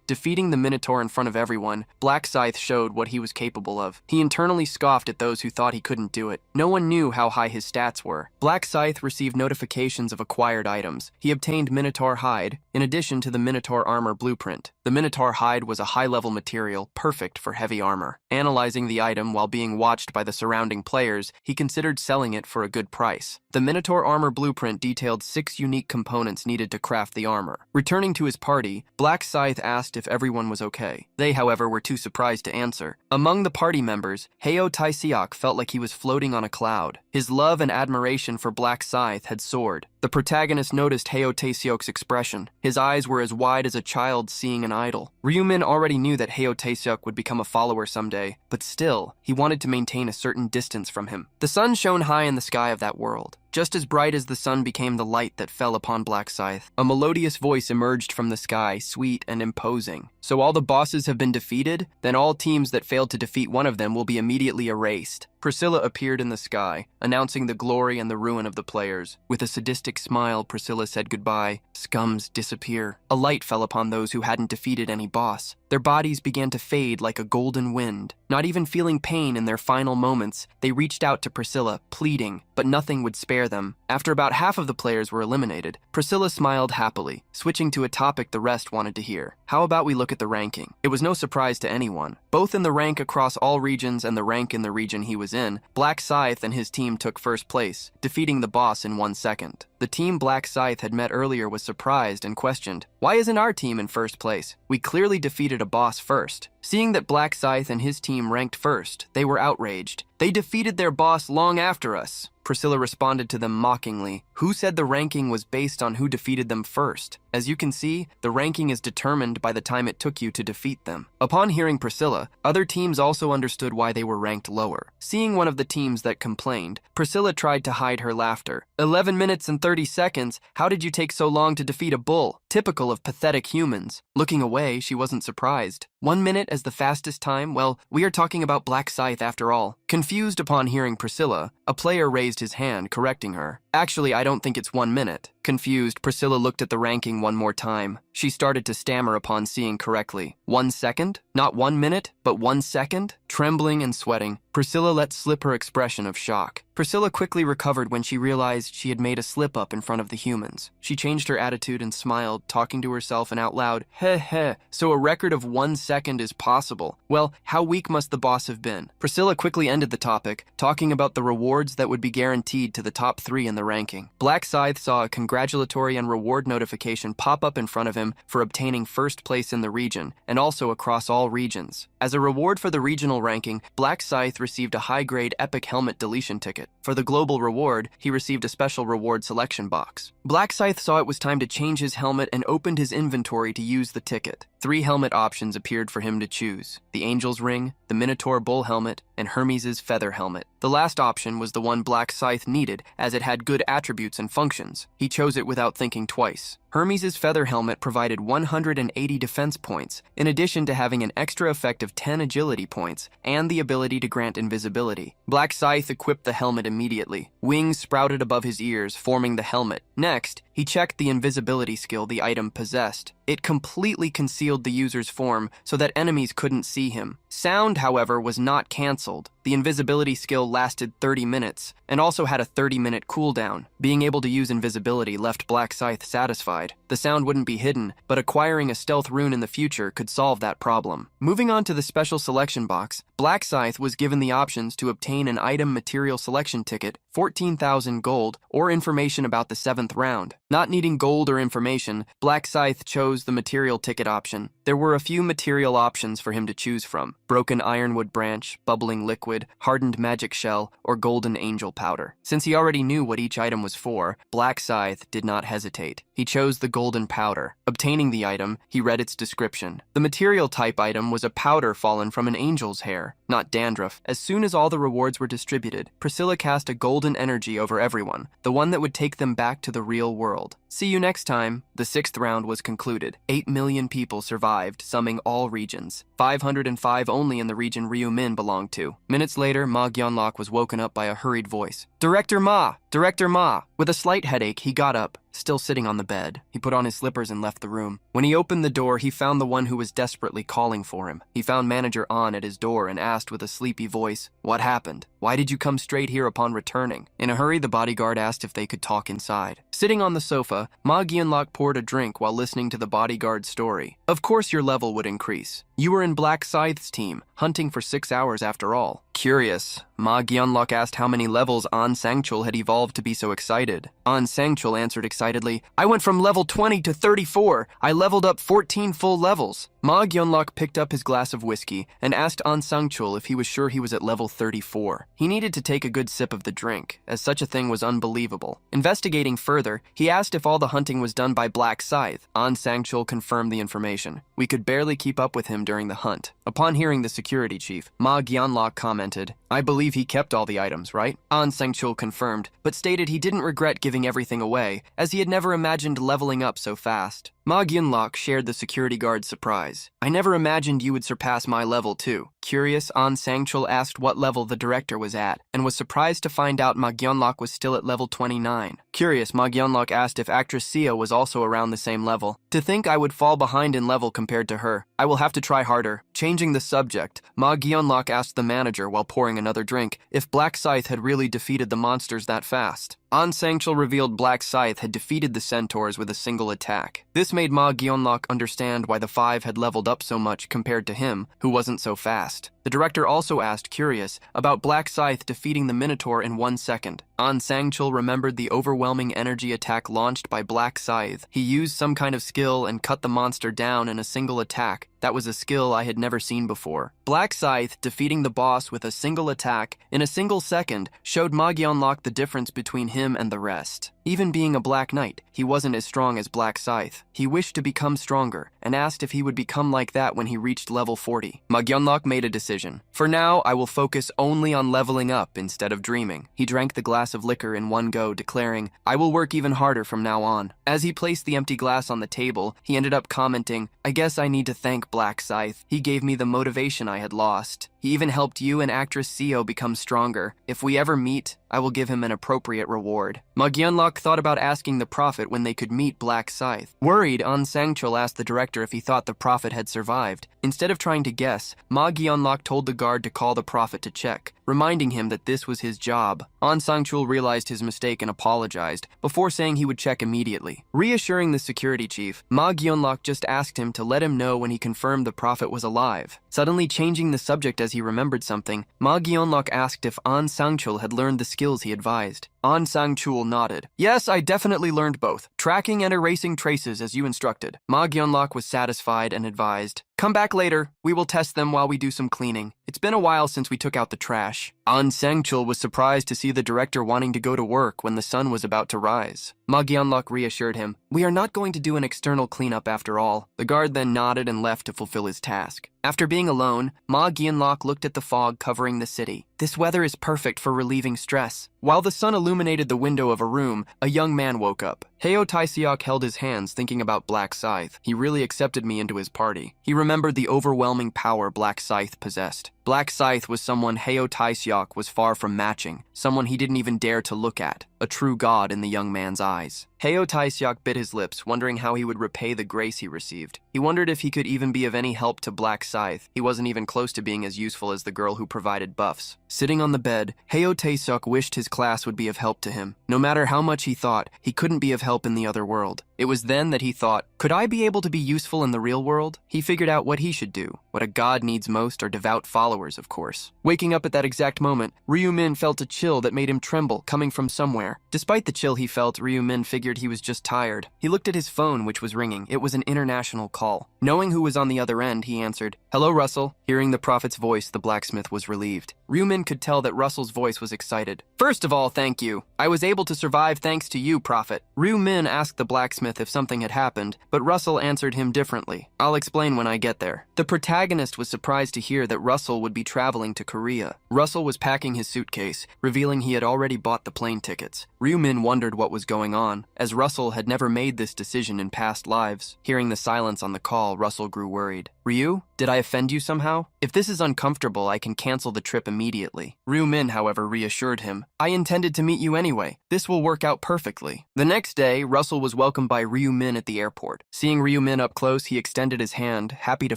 Defeating the Minotaur in front of everyone, Black Scythe showed what he was capable of. He internally scoffed at those who thought he couldn't do it. No one knew how high his stats were. Black Scythe received notifications of acquired items. He obtained Minotaur Hide, in addition to the Minotaur Armor Blueprint. The Minotaur Hide was a high-level material, perfect for heavy armor. Analyzing the item while being watched by the surrounding players, he considered selling it for a good price. The Minotaur Armor Blueprint detailed 6 unique components needed to craft the armor. Returning to his party, Black Scythe asked if everyone was okay. They, however, were too surprised to answer. Among the party members, Heo Taisiok felt like he was floating on a cloud. His love and admiration for Black Scythe had soared. The protagonist noticed Heo Taisiok's expression. His eyes were as wide as a child seeing an idol. Ryumin already knew that Heo Taisiok would become a follower someday, but still, he wanted to maintain a certain distance from him. The sun shone high in the sky of that world. Just as bright as the sun became the light that fell upon Black Scythe, a melodious voice emerged from the sky, sweet and imposing. So all the bosses have been defeated? Then all teams that failed to defeat one of them will be immediately erased. Priscilla appeared in the sky, announcing the glory and the ruin of the players. With a sadistic smile, Priscilla said goodbye. Scums disappear. A light fell upon those who hadn't defeated any boss. Their bodies began to fade like a golden wind. Not even feeling pain in their final moments, they reached out to Priscilla, pleading, but nothing would spare them. After about half of the players were eliminated, Priscilla smiled happily, switching to a topic the rest wanted to hear. How about we look at the ranking? It was no surprise to anyone. Both in the rank across all regions and the rank in the region he was in, Black Scythe and his team took first place, defeating the boss in 1 second. The team Black Scythe had met earlier was surprised and questioned, "Why isn't our team in first place? We clearly defeated a boss first." Seeing that Black Scythe and his team ranked first, they were outraged. "They defeated their boss long after us." Priscilla responded to them mockingly. Who said the ranking was based on who defeated them first? As you can see, the ranking is determined by the time it took you to defeat them. Upon hearing Priscilla, other teams also understood why they were ranked lower. Seeing one of the teams that complained, Priscilla tried to hide her laughter. 11 minutes and 30 seconds? How did you take so long to defeat a bull? Typical of pathetic humans. Looking away, she wasn't surprised. 1 minute as the fastest time? Well, we are talking about Black Scythe after all. Confused upon hearing Priscilla, a player raised his hand, correcting her. Actually, I don't think it's 1 minute. Confused, Priscilla looked at the ranking one more time. She started to stammer upon seeing correctly. 1 second? Not 1 minute, but 1 second? Trembling and sweating, Priscilla let slip her expression of shock. Priscilla quickly recovered when she realized she had made a slip-up in front of the humans. She changed her attitude and smiled, talking to herself and out loud, "Heh heh, so a record of 1 second is possible. Well, how weak must the boss have been?" Priscilla quickly ended the topic, talking about the rewards that would be guaranteed to the top 3 in the ranking. Black Scythe saw a congratulatory and reward notification pop up in front of him for obtaining first place in the region, and also across all regions. As a reward for the regional ranking, Black Scythe received a high-grade Epic Helmet deletion ticket. For the global reward, he received a special reward selection box. Black Scythe saw it was time to change his helmet and opened his inventory to use the ticket. 3 helmet options appeared for him to choose: the Angel's Ring, the Minotaur Bull Helmet, and Hermes' Feather Helmet. The last option was the one Black Scythe needed, as it had good attributes and functions. He chose it without thinking twice. Hermes' Feather Helmet provided 180 defense points, in addition to having an extra effect of 10 agility points, and the ability to grant invisibility. Black Scythe equipped the helmet immediately. Wings sprouted above his ears, forming the helmet. Next, he checked the invisibility skill the item possessed. It completely concealed the user's form so that enemies couldn't see him. Sound, however, was not cancelled. The invisibility skill lasted 30 minutes, and also had a 30-minute cooldown. Being able to use invisibility left Black Scythe satisfied. The sound wouldn't be hidden, but acquiring a stealth rune in the future could solve that problem. Moving on to the special selection box, Black Scythe was given the options to obtain an item material selection ticket, 14,000 gold, or information about the 7th round. Not needing gold or information, Black Scythe chose the material ticket option. There were a few material options for him to choose from: broken ironwood branch, bubbling liquid, hardened magic shell, or golden angel powder. Since he already knew what each item was for, Black Scythe did not hesitate. He chose the golden powder. Obtaining the item, he read its description. The material type item was a powder fallen from an angel's hair, not dandruff. As soon as all the rewards were distributed, Priscilla cast a golden energy over everyone, the one that would take them back to the real world. See you next time. The 6th round was concluded. 8 million people survived, summing all regions. 505 only in the region Ryu Min belonged to. Minutes later, Ma Gyunlok was woken up by a hurried voice. Director Ma! Director Ma! With a slight headache, he got up, still sitting on the bed. He put on his slippers and left the room. When he opened the door, he found the one who was desperately calling for him. He found Manager An at his door and asked with a sleepy voice, "What happened? Why did you come straight here upon returning?" In a hurry, the bodyguard asked if they could talk inside. Sitting on the sofa, Ma Gyunlok poured a drink while listening to the bodyguard's story. Of course your level would increase. You were in Black Scythe's team, hunting for 6 hours after all. Curious, Ma Gyunlok asked how many levels An Sangchul had evolved to be so excited. An Sangchul answered excitedly, "I went from level 20 to 34. I leveled up 14 full levels." Ma Gyunlok picked up his glass of whiskey and asked An Sangchul if he was sure he was at level 34. He needed to take a good sip of the drink, as such a thing was unbelievable. Investigating further, he asked if all the hunting was done by Black Scythe. An Sangchul confirmed the information. We could barely keep up with him during the hunt. Upon hearing the security chief, Ma Gyunlok commented, "I believe he kept all the items, right?" An Sangchul confirmed, but stated he didn't regret giving everything away, as he had never imagined leveling up so fast. Ma Gyunlok shared the security guard's surprise. "I never imagined you would surpass my level too." Curious, An Sangchul asked what level the director was at, and was surprised to find out Ma Gyunlok was still at level 29. Curious, Ma Gyunlok asked if actress Sia was also around the same level. "To think I would fall behind in level compared to her. I will have to try harder." Changing the subject, Ma Gyunlok asked the manager while pouring another drink if Black Scythe had really defeated the monsters that fast. An Sangchul revealed Black Scythe had defeated the centaurs with a single attack. This made Ma Gyunlok understand why the 5 had leveled up so much compared to him, who wasn't so fast. The director also asked Curious about Black Scythe defeating the Minotaur in 1 second. An Sangchul remembered the overwhelming energy attack launched by Black Scythe. He used some kind of skill and cut the monster down in a single attack. That was a skill I had never seen before. Black Scythe defeating the boss with a single attack in a single second showed Ma Gyunlok the difference between him and the rest. Even being a Black Knight, he wasn't as strong as Black Scythe. He wished to become stronger, and asked if he would become like that when he reached level 40. Ma Gyunlok made a decision. "For now, I will focus only on leveling up instead of dreaming." He drank the glass of liquor in one go, declaring, "I will work even harder from now on." As he placed the empty glass on the table, he ended up commenting, "I guess I need to thank Black Scythe. He gave me the motivation I had lost. He even helped you and actress Seo become stronger. If we ever meet, I will give him an appropriate reward." Ma Gyunlok thought about asking the Prophet when they could meet Black Scythe. Worried, An Sangchul asked the director if he thought the Prophet had survived. Instead of trying to guess, Ma Gyunlok told the guard to call the Prophet to check, reminding him that this was his job. An Sangchul realized his mistake and apologized, before saying he would check immediately. Reassuring the security chief, Ma Gyunlok just asked him to let him know when he confirmed the Prophet was alive. Suddenly changing the subject as he remembered something, Ma Gyunlok asked if An Sangchul had learned the skills he advised. An Sangchul nodded. "Yes, I definitely learned both. Tracking and erasing traces as you instructed." Ma Gyunlok was satisfied and advised, "Come back later. We will test them while we do some cleaning. It's been a while since we took out the trash." An Sangchul was surprised to see the director wanting to go to work when the sun was about to rise. Ma Gyunlok reassured him, "We are not going to do an external cleanup after all." The guard then nodded and left to fulfill his task. After being alone, Ma Gyunlok looked at the fog covering the city. This weather is perfect for relieving stress. While the sun illuminated the window of a room, a young man woke up. Heo Tae-seok held his hands thinking about Black Scythe. He really accepted me into his party. He remembered the overwhelming power Black Scythe possessed. Black Scythe was someone Heo Tae-seok was far from matching, someone he didn't even dare to look at, a true god in the young man's eyes. Heo Tae-seok bit his lips, wondering how he would repay the grace he received. He wondered if he could even be of any help to Black Scythe. He wasn't even close to being as useful as the girl who provided buffs. Sitting on the bed, Heo Tae-seok wished his class would be of help to him. No matter how much he thought, he couldn't be of help in the other world. It was then that he thought, could I be able to be useful in the real world? He figured out what he should do. What a god needs most are devout followers, of course. Waking up at that exact moment, Ryu-min felt a chill that made him tremble, coming from somewhere. Despite the chill he felt, Ryu-min figured he was just tired. He looked at his phone, which was ringing. It was an international call. Knowing who was on the other end, he answered, "Hello, Russell." Hearing the prophet's voice, the blacksmith was relieved. Ryu-min could tell that Russell's voice was excited. "First of all, thank you. I was able to survive thanks to you, prophet." Ryu-min asked the blacksmith if something had happened, but Russell answered him differently. "I'll explain when I get there." The protagonist was surprised to hear that Russell would be traveling to Korea. Russell was packing his suitcase, revealing he had already bought the plane tickets. Ryu-min wondered what was going on, as Russell had never made this decision in past lives. Hearing the silence on the call, Russell grew worried. "Ryu, did I offend you somehow? If this is uncomfortable, I can cancel the trip immediately." Ryu-min, however, reassured him. "I intended to meet you anyway. This will work out perfectly." The next day, Russell was welcomed by Ryu-min at the airport. Seeing Ryu-min up close, he extended his hand, happy to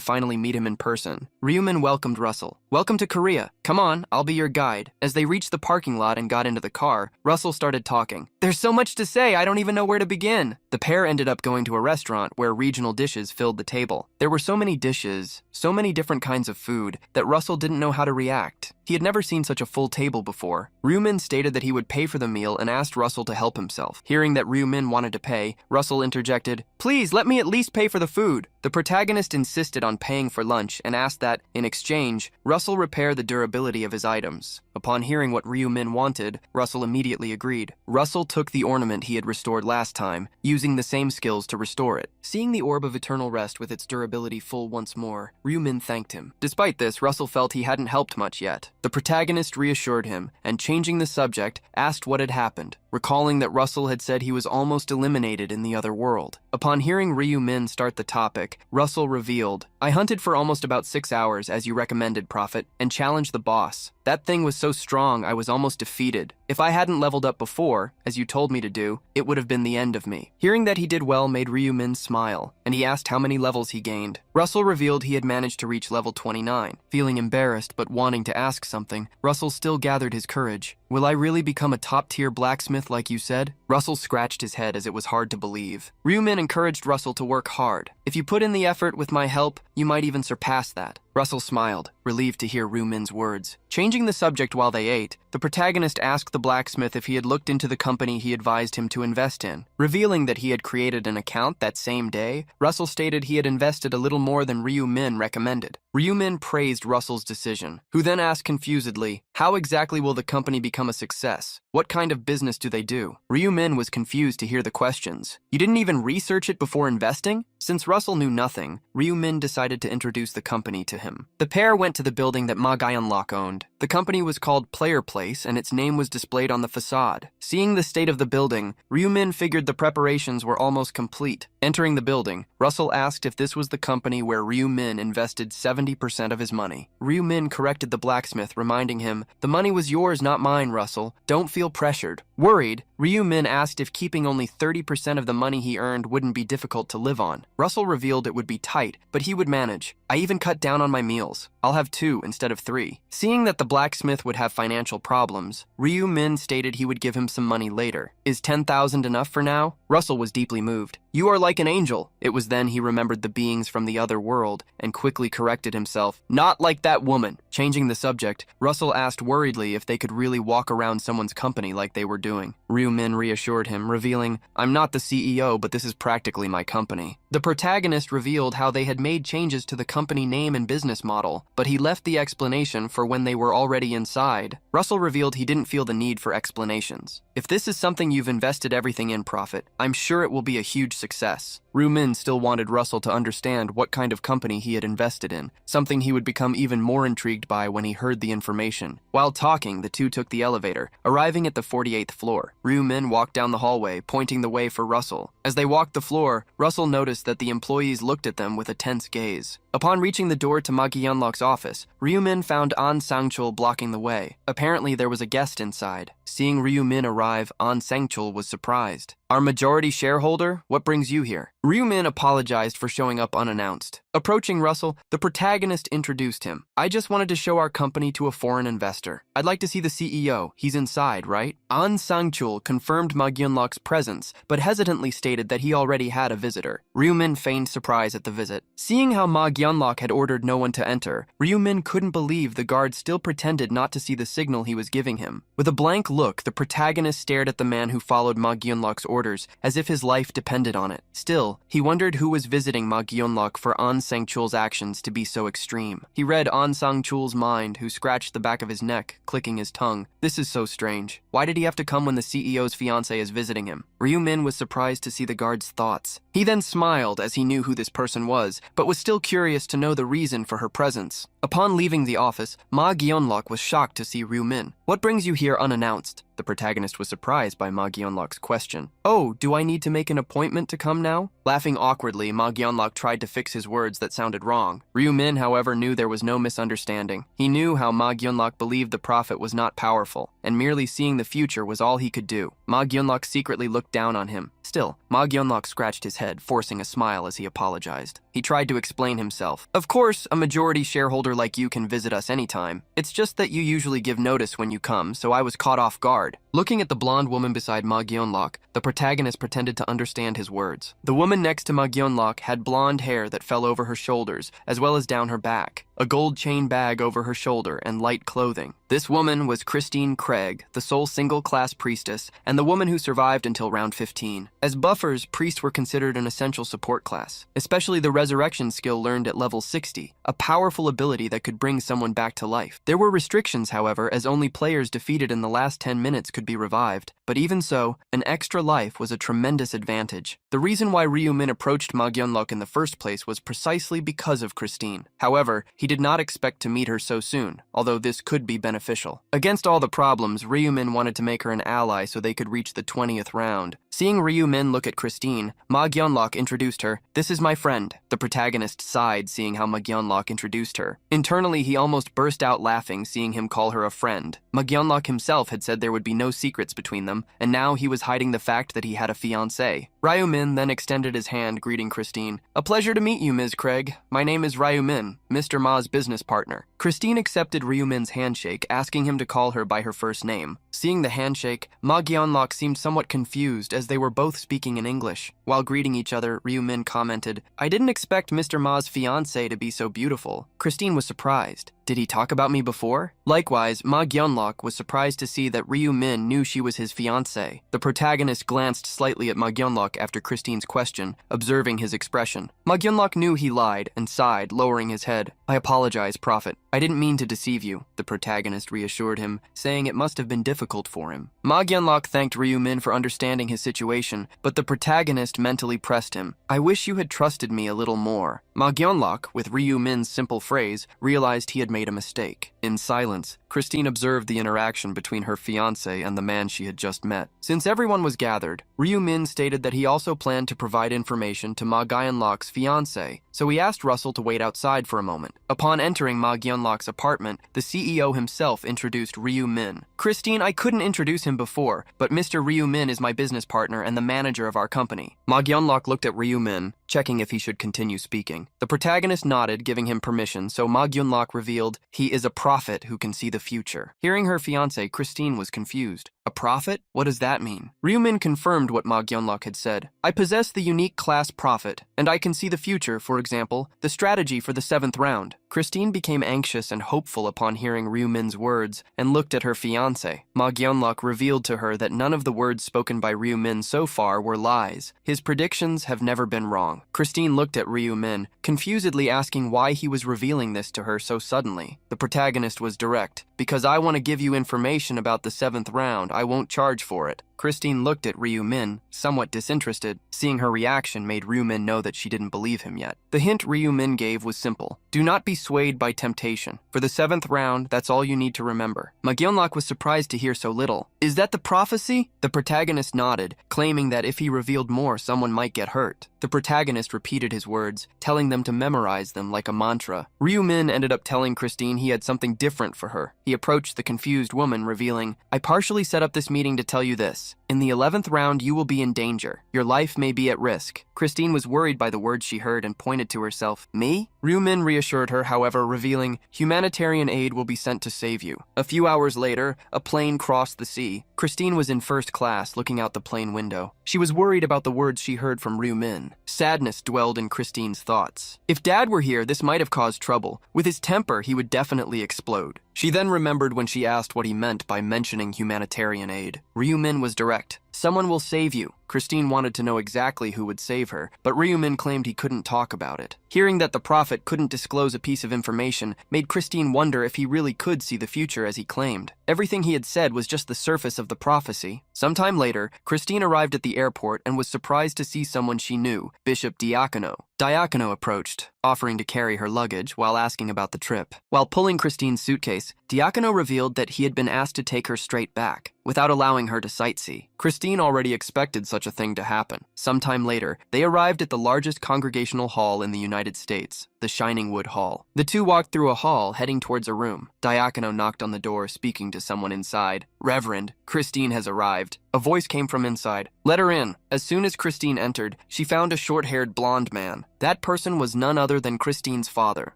finally meet him in person. Ryu-min welcomed Russell. "Welcome to Korea. Come on, I'll be your guide." As they reached the parking lot and got into the car, Russell started talking. "There's so much to say, I don't even know where to begin." The pair ended up going to a restaurant where regional dishes filled the table. There were so many dishes, so many different kinds of food, that Russell didn't know how to react. He had never seen such a full table before. Ryu-min stated that he would pay for the meal and asked Russell to help himself. Hearing that Ryu-min wanted to pay, Russell interjected, "Please, let me at least pay for the food." The protagonist insisted on paying for lunch and asked that, in exchange, Russell repair the durability of his items. Upon hearing what Ryu-min wanted, Russell immediately agreed. Russell took the ornament he had restored last time, using the same skills to restore it. Seeing the Orb of Eternal Rest with its durability full once more, Ryu-min thanked him. Despite this, Russell felt he hadn't helped much yet. The protagonist reassured him, and changing the subject, asked what had happened, recalling that Russell had said he was almost eliminated in the other world. Upon hearing Ryu-min start the topic, Russell revealed, "I hunted for almost about 6 hours, as you recommended, Prophet, and challenged the boss. That thing was so strong I was almost defeated. If I hadn't leveled up before, as you told me to do, it would have been the end of me." Hearing that he did well made Ryu-min smile, and he asked how many levels he gained. Russell revealed he had managed to reach level 29. Feeling embarrassed but wanting to ask something, Russell still gathered his courage. "Will I really become a top-tier blacksmith like you said?" Russell scratched his head as it was hard to believe. Ryu-min encouraged Russell to work hard. "If you put in the effort with my help, you might even surpass that." Russell smiled, relieved to hear Ryu-min's words. Changing the subject while they ate, the protagonist asked the blacksmith if he had looked into the company he advised him to invest in. Revealing that he had created an account that same day, Russell stated he had invested a little more than Ryu-min recommended. Ryu-min praised Russell's decision, who then asked confusedly, "How exactly will the company become a success? What kind of business do they do?" Ryu-min was confused to hear the questions. "You didn't even research it before investing?" Since Russell knew nothing, Ryu-min decided to introduce the company to him. The pair went to the building that MangaCapped owned. The company was called Player Place, and its name was displayed on the facade. Seeing the state of the building, Ryu-min figured the preparations were almost complete. Entering the building, Russell asked if this was the company where Ryu-min invested 70% of his money. Ryu-min corrected the blacksmith, reminding him, "The money was yours, not mine, Russell. Don't feel pressured." Worried, Ryu-min asked if keeping only 30% of the money he earned wouldn't be difficult to live on. Russell revealed it would be tight, but he would manage. "I even cut down on my meals. I'll have 2 instead of 3. Seeing that the blacksmith would have financial problems, Ryu-min stated he would give him some money later. "Is 10,000 enough for now?" Russell was deeply moved. "You are like an angel." It was then he remembered the beings from the other world and quickly corrected himself. "Not like that woman." Changing the subject, Russell asked worriedly if they could really walk around someone's company like they were doing. Ryu-min reassured him, revealing, "I'm not the CEO, but this is practically my company." The protagonist revealed how they had made changes to the company name and business model, but he left the explanation for when they were already inside. Russell revealed he didn't feel the need for explanations. If this is something you've invested everything in, Prophet, I'm sure it will be a huge success. Ryu-min still wanted Russell to understand what kind of company he had invested in, something he would become even more intrigued by when he heard the information. While talking, the two took the elevator, arriving at the 48th floor. Ryu-min walked down the hallway, pointing the way for Russell. As they walked the floor, Russell noticed that the employees looked at them with a tense gaze. Upon reaching the door to Ma Gyunlok's office, Ryu-min found An Sang-chul blocking the way. Apparently, there was a guest inside. Seeing Ryu-min arrive, An Sang-chul was surprised. Our majority shareholder, what brings you here? Ryu-min apologized for showing up unannounced. Approaching Russell, the protagonist introduced him. I just wanted to show our company to a foreign investor. I'd like to see the CEO. He's inside, right? An Sang-chul confirmed Ma Gyunlok's presence, but hesitantly stated that he already had a visitor. Ryu-min feigned surprise at the visit. Seeing how Ma Gyunlok had ordered no one to enter, Ryu-min couldn't believe the guard still pretended not to see the signal he was giving him. With a blank look, the protagonist stared at the man who followed Ma Gyunlok's orders, as if his life depended on it. Still, he wondered who was visiting Ma Gyunlok for An Sang-chul's actions to be so extreme. He read An Sang-chul's mind, who scratched the back of his neck, clicking his tongue. This is so strange. Why did he have to come when the CEO's fiancé is visiting him? Ryu-min was surprised to see the guard's thoughts. He then smiled as he knew who this person was, but was still curious to know the reason for her presence. Upon leaving the office, Ma Gyunlok was shocked to see Ryu-min. What brings you here unannounced? The protagonist was surprised by Ma Gyunlok's question. Oh, do I need to make an appointment to come now? Laughing awkwardly, Ma Gyunlok tried to fix his words that sounded wrong. Ryu-min, however, knew there was no misunderstanding. He knew how Ma Gyunlok believed the prophet was not powerful, and merely seeing the future was all he could do. Ma Gyunlok secretly looked down on him. Still, Ma Gyunlok scratched his head, forcing a smile as he apologized. He tried to explain himself. Of course, a majority shareholder like you can visit us anytime. It's just that you usually give notice when you come, so I was caught off guard. Looking at the blonde woman beside Ma Gyunlok, the protagonist pretended to understand his words. The woman next to Ma Gyunlok had blonde hair that fell over her shoulders, as well as down her back, a gold chain bag over her shoulder, and light clothing. This woman was Christine Craig, the sole single-class priestess, and the woman who survived until round 15. As buffers, priests were considered an essential support class, especially the resurrection skill learned at level 60, a powerful ability that could bring someone back to life. There were restrictions, however, as only players defeated in the last 10 minutes could be revived, but even so, an extra life was a tremendous advantage. The reason why Ryu-min approached Ma Gyunlok in the first place was precisely because of Christine. However, he did not expect to meet her so soon, although this could be beneficial. Against all the problems, Ryu-min wanted to make her an ally so they could reach the 20th round. Seeing Ryu-min look at Christine, Ma Gyunlok introduced her. This is my friend. The protagonist sighed seeing how Ma Gyunlok introduced her. Internally, he almost burst out laughing seeing him call her a friend. Ma Gyunlok himself had said there would be no secrets between them, and now he was hiding the fact that he had a fiancée. Ryu-min then extended his hand, greeting Christine. A pleasure to meet you, Ms. Craig. My name is Ryu-min, Mr. Ma's business partner. Christine accepted Ryu-min's handshake, asking him to call her by her first name. Seeing the handshake, Ma Gyunlok seemed somewhat confused as they were both speaking in English. While greeting each other, Ryu-min commented, I didn't expect Mr. Ma's fiancée to be so beautiful. Christine was surprised. Did he talk about me before? Likewise, Ma Gyunlok was surprised to see that Ryu-min knew she was his fiancée. The protagonist glanced slightly at Ma Gyunlok after Christine's question, observing his expression. Ma Gyunlok knew he lied and sighed, lowering his head. I apologize, Prophet. I didn't mean to deceive you, the protagonist reassured him, saying it must have been difficult for him. Ma Gyunlok thanked Ryu-min for understanding his situation, but the protagonist mentally pressed him. I wish you had trusted me a little more. Ma Gyunlok, with Ryu-min's simple phrase, realized he had made a mistake. In silence, Christine observed the interaction between her fiancé and the man she had just met. Since everyone was gathered, Ryu-min stated that he also planned to provide information to Ma Gyunlok's fiancé, so he asked Russell to wait outside for a moment. Upon entering Ma Gyunlok's apartment, the CEO himself introduced Ryu-min. Christine, I couldn't introduce him before, but Mr. Ryu-min is my business partner and the manager of our company. Ma Gyunlok looked at Ryu-min, checking if he should continue speaking. The protagonist nodded, giving him permission, so Ma Gyunlok revealed, he is a prophet who can see the future. Hearing her fiancé, Christine was confused. A prophet? What does that mean? Ryu-min confirmed what Ma Gyunlok had said. I possess the unique class prophet, and I can see the future, for example, the strategy for the 7th round. Christine became anxious and hopeful upon hearing Ryu-min's words and looked at her fiancé. Ma Gyunlok revealed to her that none of the words spoken by Ryu-min so far were lies. His predictions have never been wrong. Christine looked at Ryu-min, confusedly asking why he was revealing this to her so suddenly. The protagonist was direct. Because I want to give you information about the 7th round, I won't charge for it. Christine looked at Ryu Min, somewhat disinterested. Seeing her reaction made Ryu Min know that she didn't believe him yet. The hint Ryu Min gave was simple. Do not be swayed by temptation. For the 7th round, that's all you need to remember. Magyeonlok was surprised to hear so little. Is that the prophecy? The protagonist nodded, claiming that if he revealed more, someone might get hurt. The protagonist repeated his words, telling them to memorize them like a mantra. Ryu Min ended up telling Christine he had something different for her. He approached the confused woman, revealing, I partially set up this meeting to tell you this. In the 11th round, you will be in danger. Your life may be at risk. Christine was worried by the words she heard and pointed to herself. Me? Ryu Min reassured her, however, revealing, humanitarian aid will be sent to save you. A few hours later, a plane crossed the sea. Christine was in first class, looking out the plane window. She was worried about the words she heard from Ryu Min. Sadness dwelled in Christine's thoughts. If Dad were here, this might have caused trouble. With his temper, he would definitely explode. She then remembered when she asked what he meant by mentioning humanitarian aid. Ryu Min was direct. Someone will save you. Christine wanted to know exactly who would save her, but Ryu Min claimed he couldn't talk about it. Hearing that the prophet couldn't disclose a piece of information made Christine wonder if he really could see the future as he claimed. Everything he had said was just the surface of the prophecy. Sometime later, Christine arrived at the airport and was surprised to see someone she knew, Bishop Diakono. Diakono approached, offering to carry her luggage while asking about the trip. While pulling Christine's suitcase, Diakono revealed that he had been asked to take her straight back, without allowing her to sightsee. Christine already expected such a thing to happen. Sometime later, they arrived at the largest congregational hall in the United States, the Shining Wood Hall. The two walked through a hall, heading towards a room. Diakono knocked on the door, speaking to someone inside. Reverend, Christine has arrived. A voice came from inside. Let her in. As soon as Christine entered, she found a short-haired blonde man. That person was none other than Christine's father.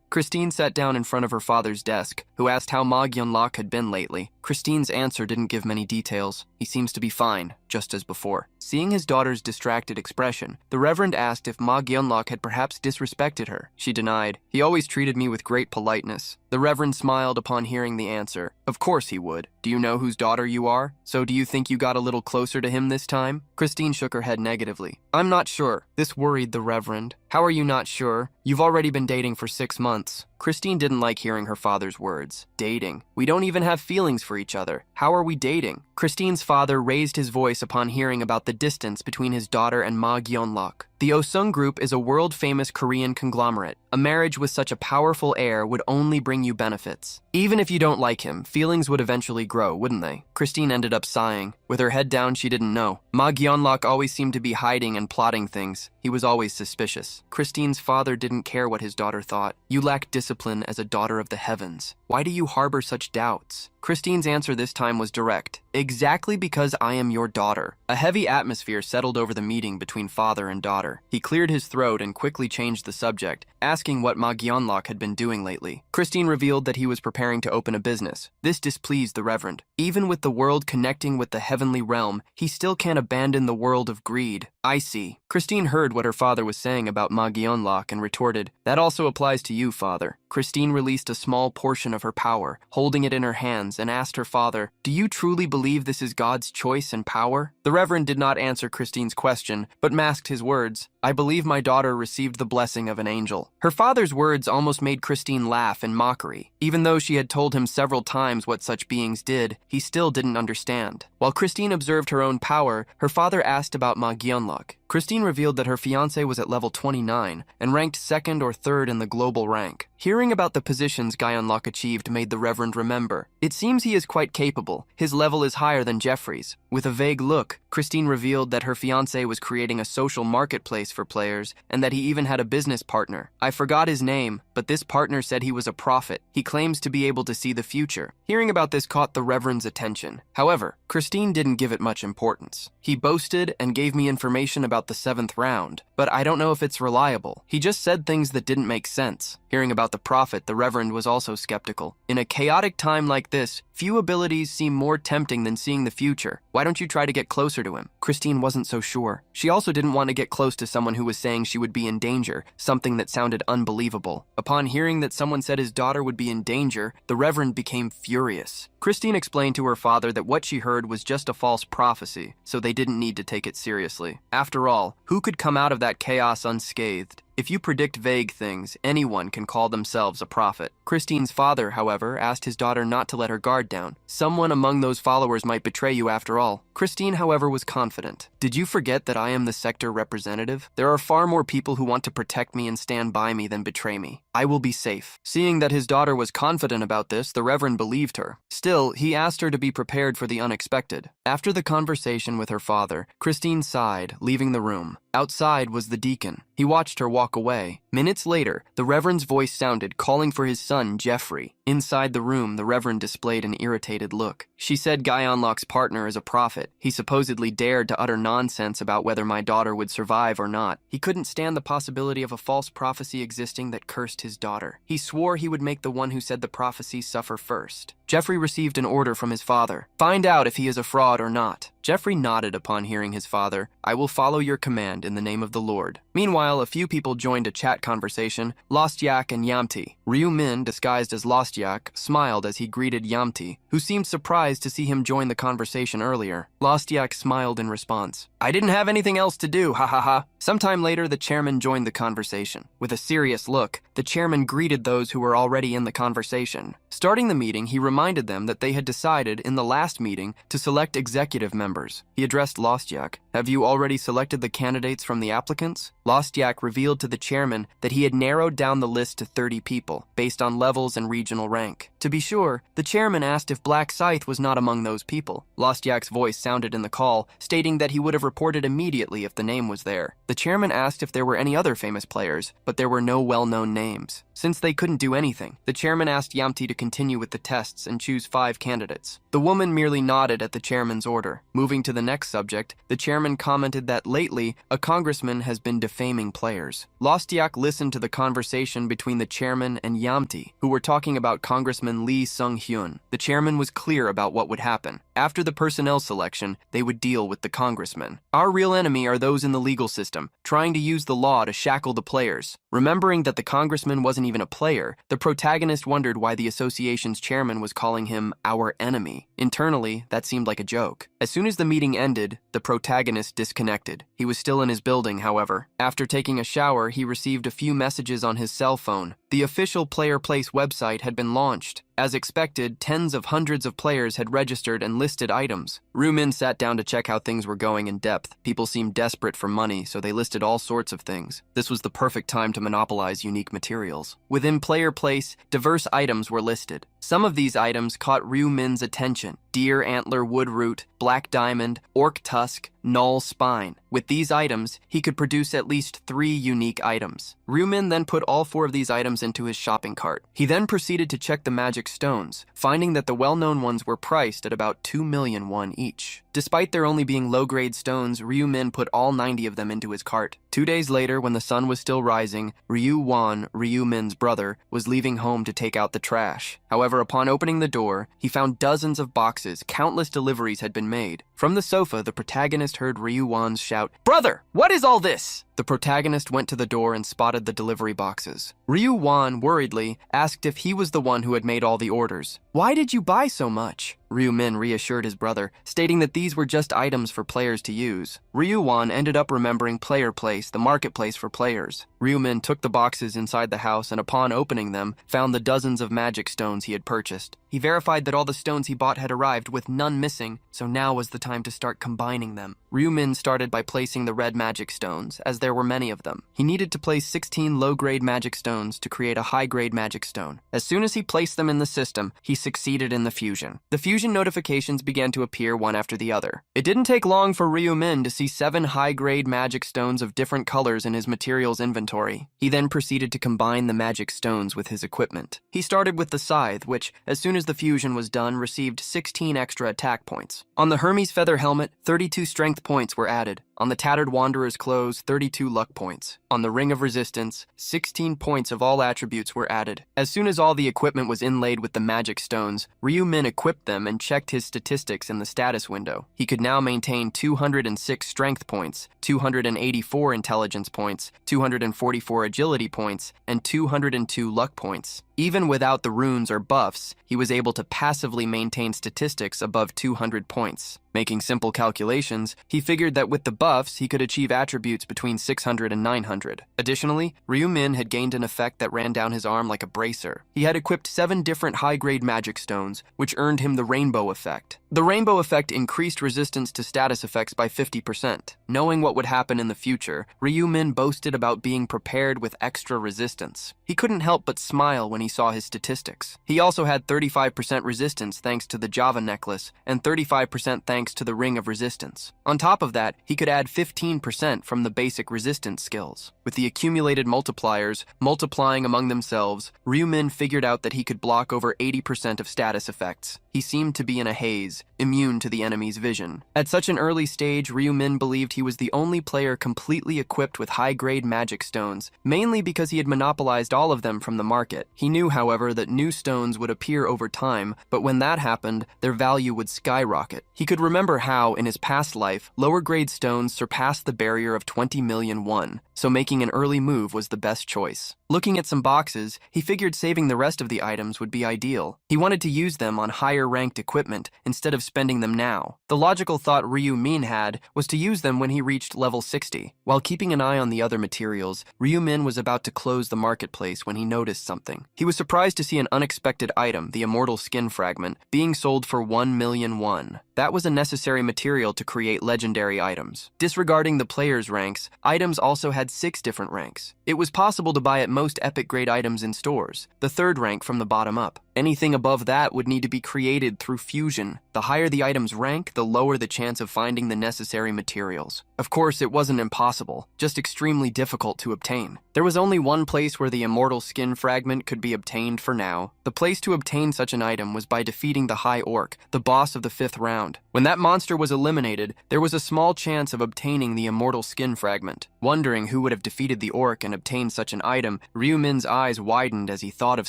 Christine sat down in front of her father's desk, who asked how Magyeonlok had been lately. Christine's answer didn't give many details. He seems to be fine, just as before. Seeing his daughter's distracted expression, the Reverend asked if Magyeonlok had perhaps disrespected her. She denied. He always treated me with great politeness. The Reverend smiled upon hearing the answer. Of course he would. Do you know whose daughter you are? So do you think you got a little closer to him this time? Christine shook her head negatively. I'm not sure. This worried the Reverend. How are you not sure? You've already been dating for 6 months. Christine didn't like hearing her father's words. Dating. We don't even have feelings for each other. How are we dating? Christine's father raised his voice upon hearing about the distance between his daughter and Magyeonlok. The Osung Group is a world-famous Korean conglomerate. A marriage with such a powerful heir would only bring you benefits. Even if you don't like him, feelings would eventually grow, wouldn't they? Christine ended up sighing. With her head down, she didn't know. Magyeonlok always seemed to be hiding and plotting things. He was always suspicious. Christine's father didn't care what his daughter thought. You lack discipline as a daughter of the heavens. Why do you harbor such doubts? Christine's answer this time was direct. Exactly because I am your daughter. A heavy atmosphere settled over the meeting between father and daughter. He cleared his throat and quickly changed the subject, asking what Magyeonlok had been doing lately. Christine revealed that he was preparing to open a business. This displeased the Reverend. Even with the world connecting with the heavenly realm, he still can't abandon the world of greed. I see. Christine heard what her father was saying about Magyeonlok and retorted, that also applies to you, father. Christine released a small portion of her power, holding it in her hands, and asked her father, do you truly believe this is God's choice and power? The Reverend did not answer Christine's question, but masked his words. I believe my daughter received the blessing of an angel. Her father's words almost made Christine laugh in mockery. Even though she had told him several times what such beings did, he still didn't understand. While Christine observed her own power, her father asked about Magyeonlok. Christine revealed that her fiancé was at level 29 and ranked 2nd or 3rd in the global rank. Hearing about the positions Gyeonlok achieved made the Reverend remember. It seems he is quite capable. His level is higher than Jeffrey's. With a vague look, Christine revealed that her fiancé was creating a social marketplace for players and that he even had a business partner. I forgot his name, but this partner said he was a prophet. He claims to be able to see the future. Hearing about this caught the Reverend's attention. However, Christine didn't give it much importance. He boasted and gave me information about the 7th round, but I don't know if it's reliable. He just said things that didn't make sense. Hearing about the prophet, the Reverend was also skeptical. In a chaotic time like this, few abilities seem more tempting than seeing the future. Why don't you try to get closer to him? Christine wasn't so sure. She also didn't want to get close to someone who was saying she would be in danger, something that sounded unbelievable. Upon hearing that someone said his daughter would be in danger, the Reverend became furious. Christine explained to her father that what she heard was just a false prophecy, so they didn't need to take it seriously. After all, who could come out of that chaos unscathed? If you predict vague things, anyone can call themselves a prophet. Christine's father, however, asked his daughter not to let her guard down. Someone among those followers might betray you after all. Christine, however, was confident. Did you forget that I am the sector representative? There are far more people who want to protect me and stand by me than betray me. I will be safe. Seeing that his daughter was confident about this, the Reverend believed her. Still, he asked her to be prepared for the unexpected. After the conversation with her father, Christine sighed, leaving the room. Outside was the deacon. He watched her walk away. Minutes later, the Reverend's voice sounded, calling for his son, Jeffrey. Inside the room, the Reverend displayed an irritated look. She said Guy Unlock's partner is a prophet. He supposedly dared to utter nonsense about whether my daughter would survive or not. He couldn't stand the possibility of a false prophecy existing that cursed his daughter. He swore he would make the one who said the prophecy suffer first. Jeffrey received an order from his father. Find out if he is a fraud or not. Jeffrey nodded upon hearing his father. I will follow your command in the name of the Lord. Meanwhile, a few people joined a chat conversation. Lost Yak and Yamti. Ryu Min, disguised as Lost Yak, smiled as he greeted Yamti, who seemed surprised to see him join the conversation earlier. Lost Yak smiled in response. I didn't have anything else to do, ha ha ha. Sometime later, the chairman joined the conversation. With a serious look, the chairman greeted those who were already in the conversation. Starting the meeting, he reminded them that they had decided in the last meeting to select executive members. He addressed Lost Yak. Have you already selected the candidates from the applicants? Lost Yak revealed to the chairman that he had narrowed down the list to 30 people, based on levels and regional rank. To be sure, the chairman asked if Black Scythe was not among those people. Lost Yak's voice sounded in the call, stating that he would have reported immediately if the name was there. The chairman asked if there were any other famous players, but there were no well-known names. Since they couldn't do anything, the chairman asked Yamti to continue with the tests and choose 5 candidates. The woman merely nodded at the chairman's order. Moving to the next subject, the chairman commented that lately, a congressman has been defaming players. Lost Yak listened to the conversation between the chairman and Yamti, who were talking about Congressman Lee Sung-hyun. The chairman was clear about what would happen. After the personnel selection, they would deal with the congressman. Our real enemy are those in the legal system, trying to use the law to shackle the players. Remembering that the congressman wasn't even a player, the protagonist wondered why the association's chairman was calling him our enemy. Internally, that seemed like a joke. As soon as the meeting ended, the protagonist disconnected. He was still in his building, however. After taking a shower, he received a few messages on his cell phone. The official Player Place website had been launched. As expected, tens of hundreds of players had registered and listed items. Rumin sat down to check how things were going in depth. People seemed desperate for money, so they listed all sorts of things. This was the perfect time to monopolize unique materials. Within Player Place, diverse items were listed. Some of these items caught Ryu Min's attention: deer antler wood root, black diamond, orc tusk, null spine. With these items, he could produce at least 3 unique items. Ryu Min then put all 4 of these items into his shopping cart. He then proceeded to check the magic stones, finding that the well-known ones were priced at about 2 million won each. Despite there only being low-grade stones, Ryu Min put all 90 of them into his cart. 2 days later, when the sun was still rising, Ryu Wan, Ryu Min's brother, was leaving home to take out the trash. However, upon opening the door, he found dozens of boxes. Countless deliveries had been made. From the sofa, the protagonist heard Ryu Wan's shout, "Brother, what is all this?" The protagonist went to the door and spotted the delivery boxes. Ryu Wan, worriedly, asked if he was the one who had made all the orders. "Why did you buy so much?" Ryu Min reassured his brother, stating that these were just items for players to use. Ryu Wan ended up remembering Player Place, the marketplace for players. Ryu Min took the boxes inside the house and upon opening them, found the dozens of magic stones he had purchased. He verified that all the stones he bought had arrived with none missing, so now was the time to start combining them. Ryu Min started by placing the red magic stones, as there were many of them. He needed to place 16 low-grade magic stones to create a high-grade magic stone. As soon as he placed them in the system, he succeeded in the fusion. The fusion notifications began to appear one after the other. It didn't take long for Ryu Min to see 7 high-grade magic stones of different colors in his materials inventory. He then proceeded to combine the magic stones with his equipment. He started with the scythe, which, as soon as the fusion was done, received 16 extra attack points. On the Hermes feather helmet, 32 strength points were added. On the tattered wanderer's clothes, 32 luck points. On the ring of resistance, 16 points of all attributes were added. As soon as all the equipment was inlaid with the magic stones, Ryu Min equipped them and checked his statistics in the status window. He could now maintain 206 strength points, 284 intelligence points, 244 agility points, and 202 luck points. Even without the runes or buffs, he was able to passively maintain statistics above 200 points. Making simple calculations, he figured that with the buff, buffs, he could achieve attributes between 600 and 900. Additionally, Ryu-min had gained an effect that ran down his arm like a bracer. He had equipped 7 different high-grade magic stones, which earned him the rainbow effect. The rainbow effect increased resistance to status effects by 50%. Knowing what would happen in the future, Ryu-min boasted about being prepared with extra resistance. He couldn't help but smile when he saw his statistics. He also had 35% resistance thanks to the Java necklace, and 35% thanks to the ring of resistance. On top of that, he could add 15% from the basic resistance skills. With the accumulated multipliers multiplying among themselves, Ryu-min figured out that he could block over 80% of status effects. He seemed to be in a haze, immune to the enemy's vision. At such an early stage, Ryu-min believed he was the only player completely equipped with high-grade magic stones, mainly because he had monopolized all of them from the market. He knew, however, that new stones would appear over time, but when that happened, their value would skyrocket. He could remember how, in his past life, lower-grade stones surpassed the barrier of 20 million won, so making an early move was the best choice. Looking at some boxes, he figured saving the rest of the items would be ideal. He wanted to use them on higher-ranked equipment instead of spending them now. The logical thought Ryu-min had was to use them when he reached level 60. While keeping an eye on the other materials, Ryu-min was about to close the marketplace when he noticed something. He was surprised to see an unexpected item, the immortal skin fragment, being sold for 1 million won. That was a necessary material to create legendary items. Disregarding the player's ranks, items also had 6 different ranks. It was possible to buy at most epic grade items in stores, the 3rd rank from the bottom up. Anything above that would need to be created through fusion. The higher the item's rank, the lower the chance of finding the necessary materials. Of course, it wasn't impossible, just extremely difficult to obtain. There was only one place where the immortal skin fragment could be obtained for now. The place to obtain such an item was by defeating the High Orc, the boss of the 5th round. When that monster was eliminated, there was a small chance of obtaining the immortal skin fragment. Wondering who would have defeated the orc and obtained such an item, Ryu-min's eyes widened as he thought of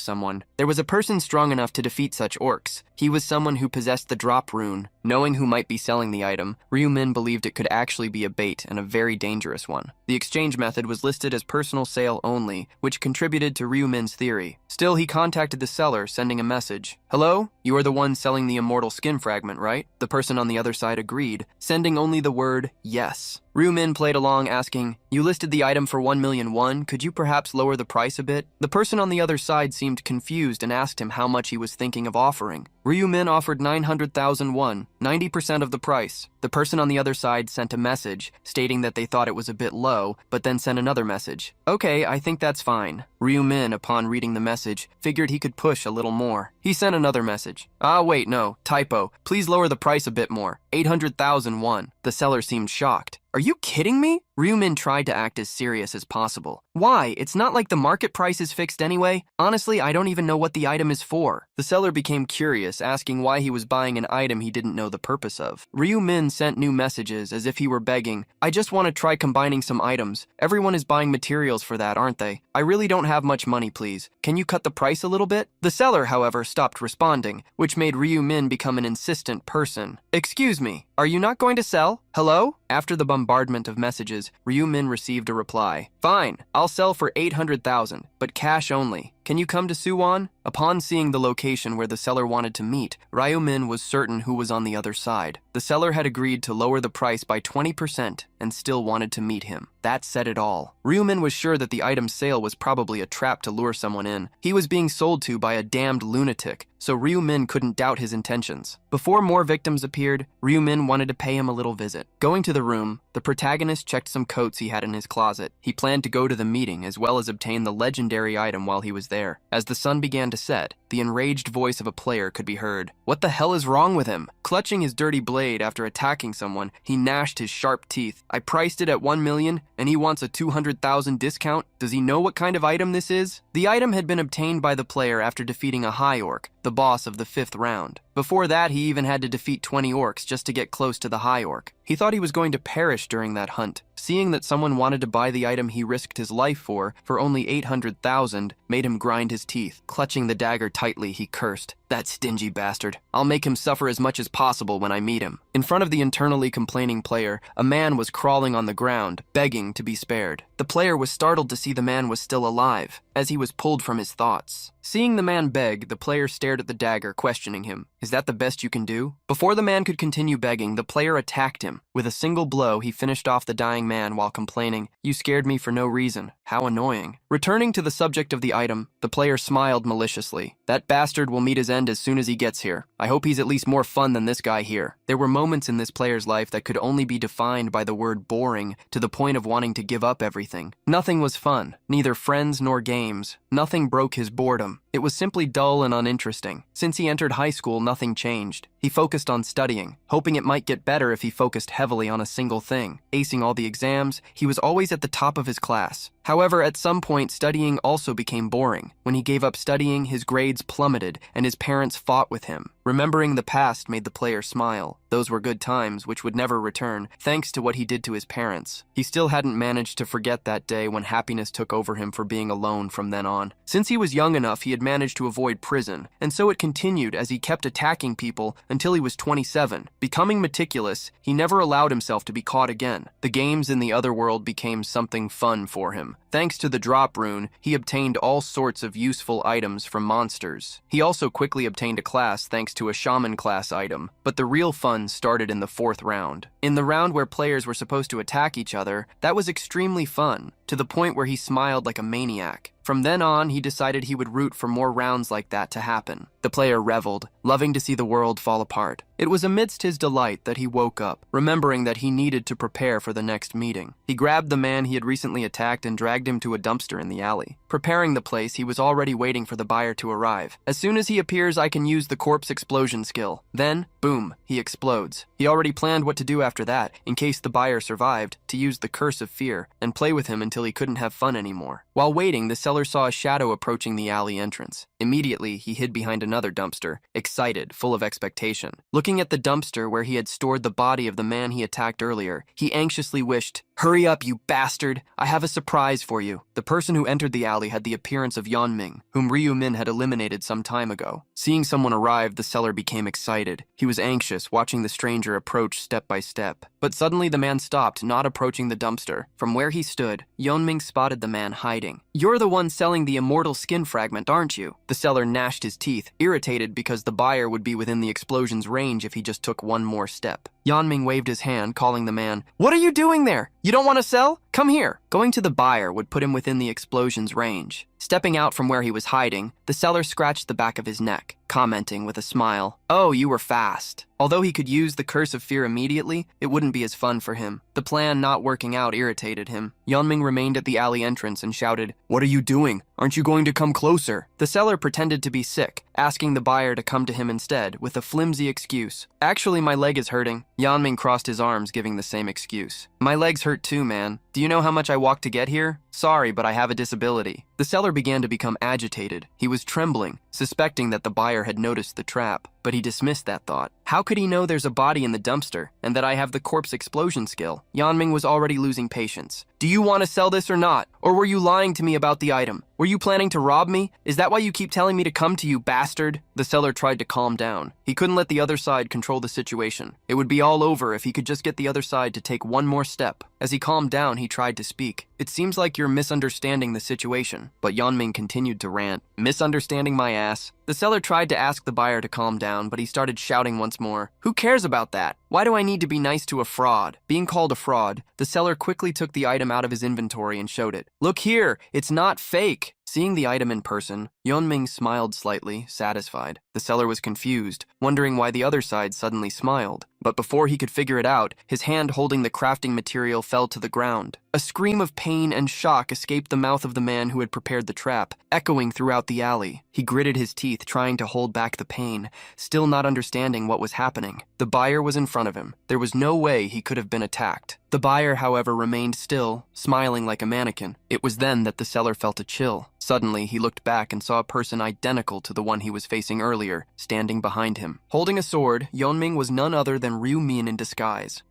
someone. There was a person strong enough to defeat such orcs. He was someone who possessed the drop rune. Knowing who might be selling the item, Ryu-min believed it could actually be a bait and a very dangerous one. The exchange method was listed as personal sale only, which contributed to Ryu-min's theory. Still, he contacted the seller, sending a message. "Hello? You are the one selling the immortal skin fragment, right?" The person on the other side agreed, sending only the word yes. Ryu-min played along, asking, "You listed the item for 1 million won, could you perhaps lower the price a bit?" The person on the other side seemed confused and asked him how much he was thinking of offering. Ryu-min offered 900,000 won, 90% of the price. The person on the other side sent a message, stating that they thought it was a bit low, but then sent another message. "Okay, I think that's fine." Ryu-min, upon reading the message, figured he could push a little more. He sent another message. Wait, no, typo. Please lower the price a bit more. 800,000 won. The seller seemed shocked. "Are you kidding me?" Ryu-min tried to act as serious as possible. "Why? It's not like the market price is fixed anyway. Honestly, I don't even know what the item is for." The seller became curious, asking why he was buying an item he didn't know the purpose of. Ryu-min sent new messages as if he were begging, "I just want to try combining some items. Everyone is buying materials for that, aren't they? I really don't have much money, please. Can you cut the price a little bit?" The seller, however, stopped responding, which made Ryu-min become an insistent person. "Excuse me, are you not going to sell? Hello?" After the bombardment of messages, Ryu-min received a reply. "Fine, I'll sell for 800,000, but cash only. Can you come to Suwon?" Upon seeing the location where the seller wanted to meet, Ryu-min was certain who was on the other side. The seller had agreed to lower the price by 20% and still wanted to meet him. That said it all. Ryu-min was sure that the item sale was probably a trap to lure someone in. He was being sold to by a damned lunatic, so Ryu-min couldn't doubt his intentions. Before more victims appeared, Ryu-min wanted to pay him a little visit. Going to the room, the protagonist checked some coats he had in his closet. He planned to go to the meeting as well as obtain the legendary item while he was there. As the sun began to set, the enraged voice of a player could be heard. "What the hell is wrong with him?" Clutching his dirty blade after attacking someone, he gnashed his sharp teeth. "I priced it at 1 million, and he wants a 200,000 discount? Does he know what kind of item this is?" The item had been obtained by the player after defeating a High Orc, the boss of the 5th round. Before that, he even had to defeat 20 orcs just to get close to the High Orc. He thought he was going to perish during that hunt. Seeing that someone wanted to buy the item he risked his life for only 800,000 made him grind his teeth. Clutching the dagger tightly, he cursed. That stingy bastard. I'll make him suffer as much as possible when I meet him. In front of the internally complaining player, a man was crawling on the ground, begging to be spared. The player was startled to see the man was still alive, as he was pulled from his thoughts. Seeing the man beg, the player stared at the dagger, questioning him. Is that the best you can do? Before the man could continue begging, the player attacked him. With a single blow, he finished off the dying man while complaining, "You scared me for no reason. How annoying." Returning to the subject of the item, the player smiled maliciously. That bastard will meet his end as soon as he gets here. I hope he's at least more fun than this guy here. There were moments in this player's life that could only be defined by the word boring, to the point of wanting to give up everything. Nothing was fun, neither friends nor games. Nothing broke his boredom. It was simply dull and uninteresting. Since he entered high school, nothing changed. He focused on studying, hoping it might get better if he focused heavily on a single thing. Acing all the exams, he was always at the top of his class. However, at some point, studying also became boring. When he gave up studying, his grades plummeted, and his parents fought with him. Remembering the past made the player smile. Those were good times, which would never return, thanks to what he did to his parents. He still hadn't managed to forget that day when happiness took over him for being alone from then on. Since he was young enough, he had managed to avoid prison, and so it continued as he kept attacking people until he was 27. Becoming meticulous, he never allowed himself to be caught again. The games in the other world became something fun for him. Thanks to the drop rune, he obtained all sorts of useful items from monsters. He also quickly obtained a class thanks to a shaman class item, but the real fun started in the 4th round. In the round where players were supposed to attack each other, that was extremely fun, to the point where he smiled like a maniac. From then on, he decided he would root for more rounds like that to happen. The player reveled, loving to see the world fall apart. It was amidst his delight that he woke up, remembering that he needed to prepare for the next meeting. He grabbed the man he had recently attacked and dragged him to a dumpster in the alley. Preparing the place, he was already waiting for the buyer to arrive. As soon as he appears, I can use the corpse explosion skill. Then, boom, he explodes. He already planned what to do after that, in case the buyer survived, to use the curse of fear, and play with him until he couldn't have fun anymore. While waiting, the seller saw a shadow approaching the alley entrance. Immediately, he hid behind another dumpster, excited, full of expectation. Looking at the dumpster where he had stored the body of the man he attacked earlier, he anxiously wished, "Hurry up, you bastard! I have a surprise for you." The person who entered the alley had the appearance of Yeonming, whom Ryu Min had eliminated some time ago. Seeing someone arrive, the seller became excited. He was anxious, watching the stranger approach step by step. But suddenly the man stopped, not approaching the dumpster. From where he stood, Yeonming spotted the man hiding. "You're the one selling the immortal skin fragment, aren't you?" The seller gnashed his teeth, irritated because the buyer would be within the explosion's range if he just took one more step. Yeonming waved his hand, calling the man, "What are you doing there? You don't want to sell? Come here." Going to the buyer would put him within the explosion's range. Stepping out from where he was hiding, the seller scratched the back of his neck, commenting with a smile, "Oh, you were fast." Although he could use the curse of fear immediately, it wouldn't be as fun for him. The plan not working out irritated him. Yeonming remained at the alley entrance and shouted, "What are you doing? Aren't you going to come closer?" The seller pretended to be sick, asking the buyer to come to him instead, with a flimsy excuse. "Actually, my leg is hurting." Yeonming crossed his arms, giving the same excuse. "My legs hurt too, man. Do you know how much I walked to get here? Sorry, but I have a disability." The seller began to become agitated. He was trembling, suspecting that the buyer had noticed the trap, but he dismissed that thought. How could he know there's a body in the dumpster, and that I have the corpse explosion skill? Yeonming was already losing patience. "Do you want to sell this or not? Or were you lying to me about the item? Were you planning to rob me? Is that why you keep telling me to come to you, bastard?" The seller tried to calm down. He couldn't let the other side control the situation. It would be all over if he could just get the other side to take one more step. As he calmed down, he tried to speak. "It seems like you're misunderstanding the situation." But Yeonming continued to rant. "Misunderstanding my ass." The seller tried to ask the buyer to calm down, but he started shouting once more. "Who cares about that? Why do I need to be nice to a fraud?" Being called a fraud, the seller quickly took the item out of his inventory and showed it. "Look here, it's not fake." Seeing the item in person, Yeonming smiled slightly, satisfied. The seller was confused, wondering why the other side suddenly smiled. But before he could figure it out, his hand holding the crafting material fell to the ground. A scream of pain and shock escaped the mouth of the man who had prepared the trap, echoing throughout the alley. He gritted his teeth, trying to hold back the pain, still not understanding what was happening. The buyer was in front of him. There was no way he could have been attacked. The buyer, however, remained still, smiling like a mannequin. It was then that the seller felt a chill. Suddenly, he looked back and saw a person identical to the one he was facing earlier, standing behind him. Holding a sword, Yeonming was none other than Ryu Min in disguise.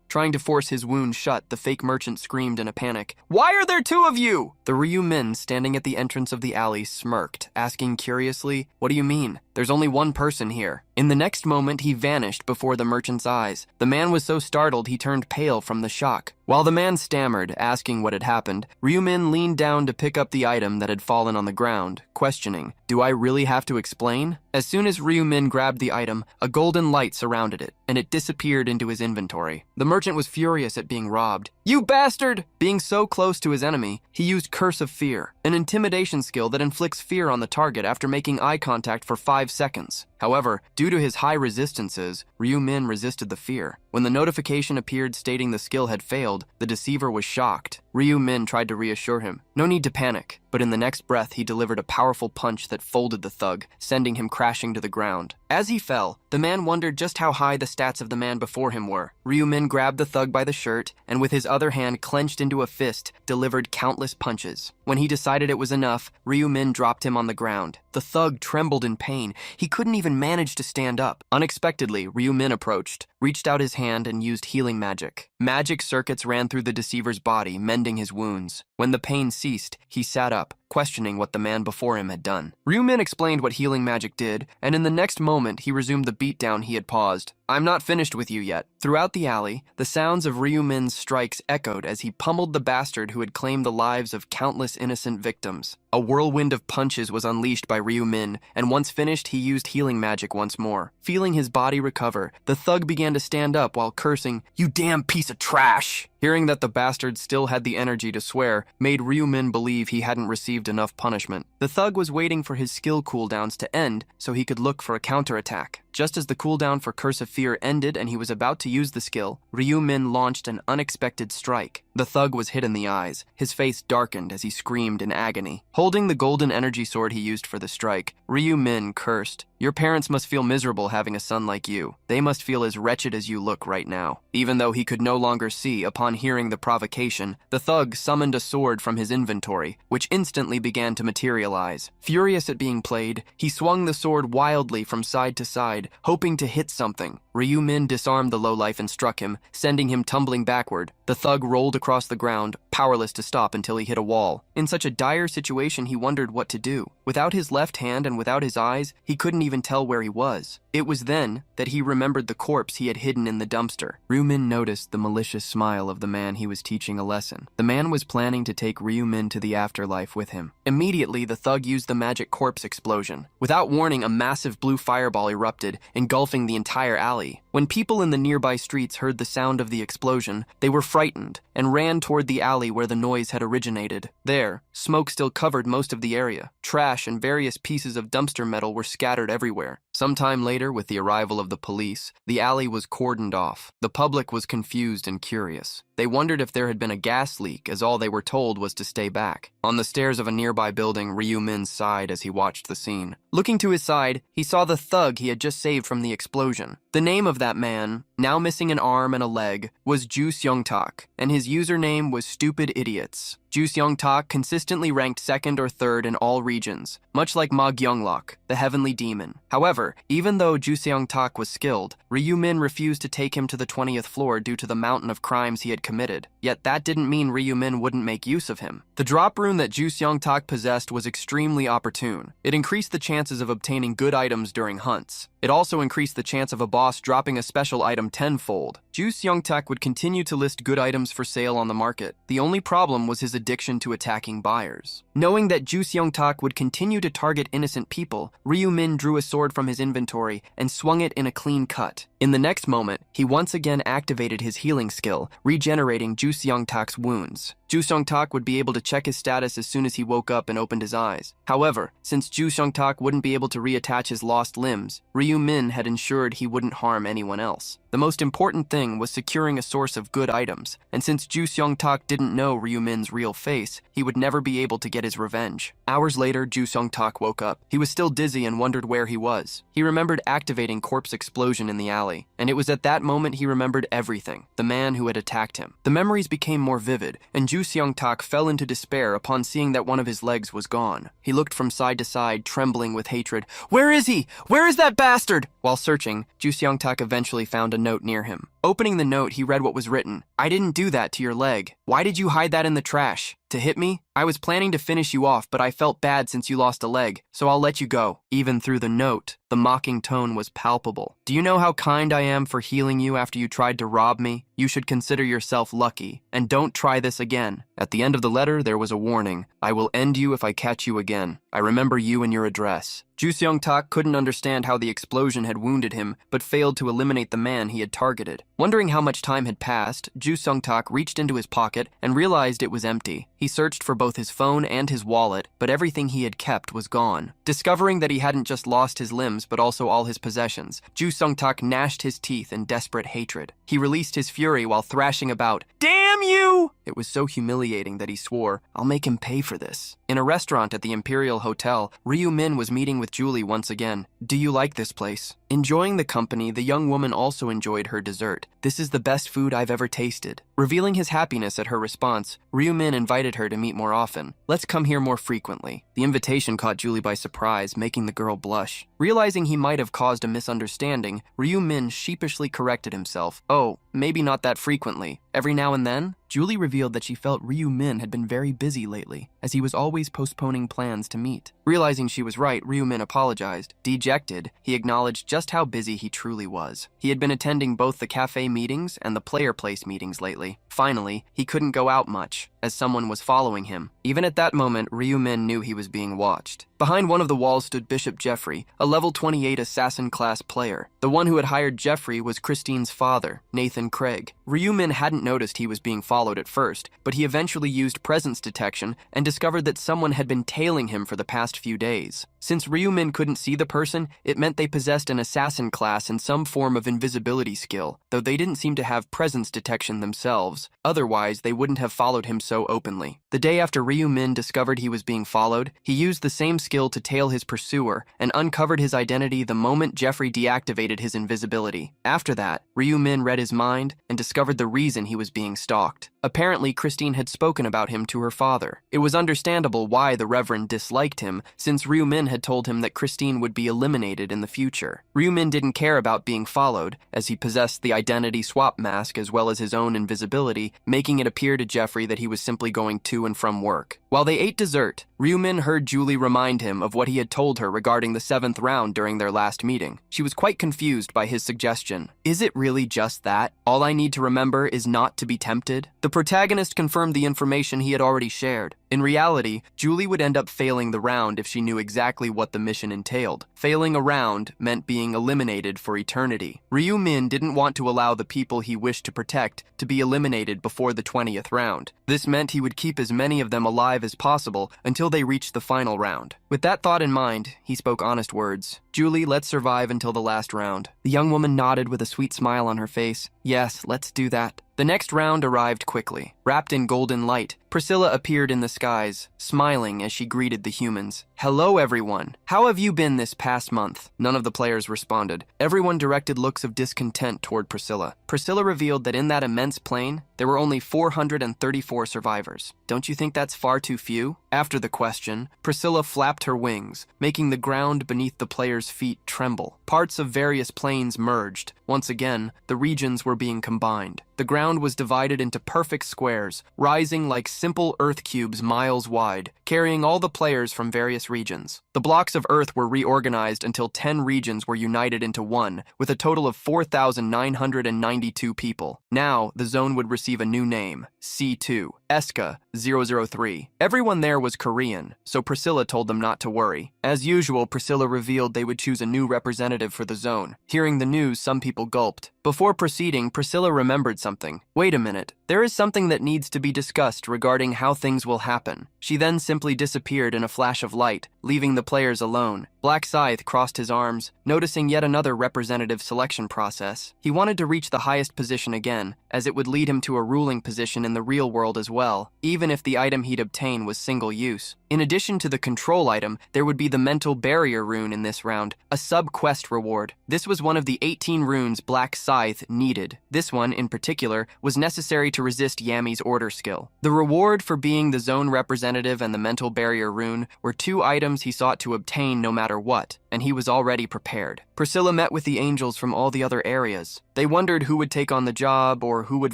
Trying to force his wound shut, the fake merchant screamed in a panic, "Why are there two of you?" The Ryu Min standing at the entrance of the alley smirked, asking curiously, "What do you mean? There's only one person here." In the next moment, he vanished before the merchant's eyes. The man was so startled he turned pale from the shock. While the man stammered, asking what had happened, Ryu-min leaned down to pick up the item that had fallen on the ground, questioning, "Do I really have to explain?" As soon as Ryu-min grabbed the item, a golden light surrounded it, and it disappeared into his inventory. The merchant was furious at being robbed. "You bastard!" Being so close to his enemy, he used Curse of Fear, an intimidation skill that inflicts fear on the target after making eye contact for 5 seconds. However, due to his high resistances, Ryu-min resisted the fear. When the notification appeared stating the skill had failed, the deceiver was shocked. Ryu-min tried to reassure him. No need to panic, but in the next breath he delivered a powerful punch that folded the thug, sending him crashing to the ground. As he fell, the man wondered just how high the stats of the man before him were. Ryu-min grabbed the thug by the shirt, and with his other hand clenched into a fist, delivered countless punches. When he decided it was enough, Ryu-min dropped him on the ground. The thug trembled in pain. He couldn't even manage to stand up. Unexpectedly, Ryu-min approached, reached out his hand, and used healing magic. Magic circuits ran through the deceiver's body, mending his wounds. When the pain ceased, he sat up, questioning what the man before him had done. Ryu-min explained what healing magic did, and in the next moment, he resumed the beatdown he had paused. "I'm not finished with you yet." Throughout the alley, the sounds of Ryu-min's strikes echoed as he pummeled the bastard who had claimed the lives of countless innocent victims. A whirlwind of punches was unleashed by Ryu-min, and once finished, he used healing magic once more. Feeling his body recover, the thug began to stand up while cursing, "You damn piece of trash!" Hearing that the bastard still had the energy to swear made Ryu-min believe he hadn't received enough punishment. The thug was waiting for his skill cooldowns to end so he could look for a counterattack. Just as the cooldown for Curse of Fear ended and he was about to use the skill, Ryu-min launched an unexpected strike. The thug was hit in the eyes. His face darkened as he screamed in agony. Holding the golden energy sword he used for the strike, Ryu-min cursed, "Your parents must feel miserable having a son like you. They must feel as wretched as you look right now." Even though he could no longer see, upon hearing the provocation, the thug summoned a sword from his inventory, which instantly began to materialize. Furious at being played, he swung the sword wildly from side to side, hoping to hit something. Ryu-min disarmed the lowlife and struck him, sending him tumbling backward. The thug rolled across the ground, powerless to stop until he hit a wall. In such a dire situation, he wondered what to do. Without his left hand and without his eyes, he couldn't even tell where he was. It was then that he remembered the corpse he had hidden in the dumpster. Ryu-min noticed the malicious smile of the man he was teaching a lesson. The man was planning to take Ryu-min to the afterlife with him. Immediately, the thug used the magic corpse explosion. Without warning, a massive blue fireball erupted, engulfing the entire alley. When people in the nearby streets heard the sound of the explosion, they were frightened and ran toward the alley where the noise had originated. There, smoke still covered most of the area. Trash and various pieces of dumpster metal were scattered everywhere. Sometime later, with the arrival of the police, the alley was cordoned off. The public was confused and curious. They wondered if there had been a gas leak, as all they were told was to stay back. On the stairs of a nearby building, Ryu-min sighed as he watched the scene. Looking to his side, he saw the thug he had just saved from the explosion. The name of that man, now missing an arm and a leg, was Ju Seong-tak, and his username was Stupid Idiots. Ju Seong-tak consistently ranked 2nd or 3rd in all regions, much like Ma Gyeonglok, the heavenly demon. However, even though Ju Seong-tak was skilled, Ryu-min refused to take him to the 20th floor due to the mountain of crimes he had committed. Yet that didn't mean Ryu-min wouldn't make use of him. The drop rune that Ju Seong-tak possessed was extremely opportune. It increased the chances of obtaining good items during hunts. It also increased the chance of a boss dropping a special item tenfold. Ju Seong-tak would continue to list good items for sale on the market. The only problem was his addiction to attacking buyers. Knowing that Ju Seong-tak would continue to target innocent people, Ryu-min drew a sword from his inventory and swung it in a clean cut. In the next moment, he once again activated his healing skill, regenerating Ju Seong-tak's wounds. Ju Seong-tak would be able to check his status as soon as he woke up and opened his eyes. However, since Ju Seong-tak wouldn't be able to reattach his lost limbs, Ryu-min had ensured he wouldn't harm anyone else. The most important thing was securing a source of good items, and since Ju Seong-tak didn't know Ryu-min's real face, he would never be able to get his revenge. Hours later, Ju Seong-tak woke up. He was still dizzy and wondered where he was. He remembered activating Corpse Explosion in the alley, and it was at that moment he remembered everything, the man who had attacked him. The memories became more vivid, and Ju Seong-tak fell into despair upon seeing that one of his legs was gone. He looked from side to side, trembling with hatred. "Where is he? Where is that bastard?" While searching, Ju Seong-tak eventually found a note near him. Opening the note, he read what was written. I didn't do that to your leg. Why did you hide that in the trash? To hit me? I was planning to finish you off, but I felt bad since you lost a leg, so I'll let you go. Even through the note, the mocking tone was palpable. Do you know how kind I am for healing you after you tried to rob me? You should consider yourself lucky, and don't try this again. At the end of the letter, there was a warning. I will end you if I catch you again. I remember you and your address. Ju Seong-tak couldn't understand how the explosion had wounded him, but failed to eliminate the man he had targeted. Wondering how much time had passed, Ju Seong-tak reached into his pocket and realized it was empty. He searched for both his phone and his wallet, but everything he had kept was gone. Discovering that he hadn't just lost his limbs, but also all his possessions, Ju Seong-tak gnashed his teeth in desperate hatred. He released his fury while thrashing about, "Damn you!" It was so humiliating that he swore, "I'll make him pay for this." In a restaurant at the Imperial Hotel, Ryu Min was meeting with Julie once again. "Do you like this place?" Enjoying the company, the young woman also enjoyed her dessert. "This is the best food I've ever tasted." Revealing his happiness at her response, Ryu Min invited her to meet more often. "Let's come here more frequently." The invitation caught Julie by surprise, making the girl blush. Realizing he might have caused a misunderstanding, Ryu Min sheepishly corrected himself. "Oh, maybe not that frequently. Every now and then?" Julie revealed that she felt Ryu Min had been very busy lately, as he was always postponing plans to meet. Realizing she was right, Ryu Min apologized. Dejected, he acknowledged just how busy he truly was. He had been attending both the cafe meetings and the player place meetings lately. Finally, he couldn't go out much, as someone was following him. Even at that moment, Ryu Min knew he was being watched. Behind one of the walls stood Bishop Jeffrey, a level 28 assassin-class player. The one who had hired Jeffrey was Christine's father, Nathan Craig. Ryu Min hadn't noticed he was being followed at first, but he eventually used presence detection and discovered that someone had been tailing him for the past few days. Since Ryu Min couldn't see the person, it meant they possessed an assassin class and some form of invisibility skill, though they didn't seem to have presence detection themselves. Otherwise, they wouldn't have followed him so openly. The day after Ryu Min discovered he was being followed, he used the same skill to tail his pursuer and uncovered his identity the moment Jeffrey deactivated his invisibility. After that, Ryu Min read his mind and discovered the reason he was being stalked. Apparently, Christine had spoken about him to her father. It was understandable why the Reverend disliked him, since Ryu Min had told him that Christine would be eliminated in the future. Ryu Min didn't care about being followed, as he possessed the identity swap mask as well as his own invisibility, making it appear to Jeffrey that he was simply going to and from work. While they ate dessert, Ryu Min heard Julie remind him of what he had told her regarding the 7th round during their last meeting. She was quite confused by his suggestion. Is it really just that? All I need to remember is not to be tempted? The protagonist confirmed the information he had already shared. In reality, Julie would end up failing the round if she knew exactly what the mission entailed. Failing a round meant being eliminated for eternity. Ryu Min didn't want to allow the people he wished to protect to be eliminated before the 20th round. This meant he would keep as many of them alive as possible until they reached the final round. With that thought in mind, he spoke honest words. "Julie, let's survive until the last round." The young woman nodded with a sweet smile on her face. "Yes, let's do that." The next round arrived quickly. Wrapped in golden light, Priscilla appeared in the skies, smiling as she greeted the humans. "Hello, everyone. How have you been this past month?" None of the players responded. Everyone directed looks of discontent toward Priscilla. Priscilla revealed that in that immense plain, there were only 434 survivors. "Don't you think that's far too few?" After the question, Priscilla flapped her wings, making the ground beneath the players' feet tremble. Parts of various planes merged. Once again, the regions were being combined. The ground was divided into perfect squares, rising like simple earth cubes miles wide, carrying all the players from various regions. The blocks of earth were reorganized until 10 regions were united into one, with a total of 4,992 people. Now, the zone would receive a new name, C2, Eska 003. Everyone there was Korean, so Priscilla told them not to worry. As usual, Priscilla revealed they would choose a new representative for the zone. Hearing the news, some people gulped. Before proceeding, Priscilla remembered something. Wait a minute. There is something that needs to be discussed regarding how things will happen. She then simply disappeared in a flash of light, leaving the players alone. Black Scythe crossed his arms, noticing yet another representative selection process. He wanted to reach the highest position again, as it would lead him to a ruling position in the real world as well, even if the item he'd obtain was single use. In addition to the control item, there would be the mental barrier rune in this round, a sub-quest reward. This was one of the 18 runes Black Scythe needed. This one, in particular, was necessary to resist Yami's order skill. The reward for being the zone representative and the mental barrier rune were 2 items he sought to obtain no matter what. and he was already prepared. Priscilla met with the angels from all the other areas. They wondered who would take on the job or who would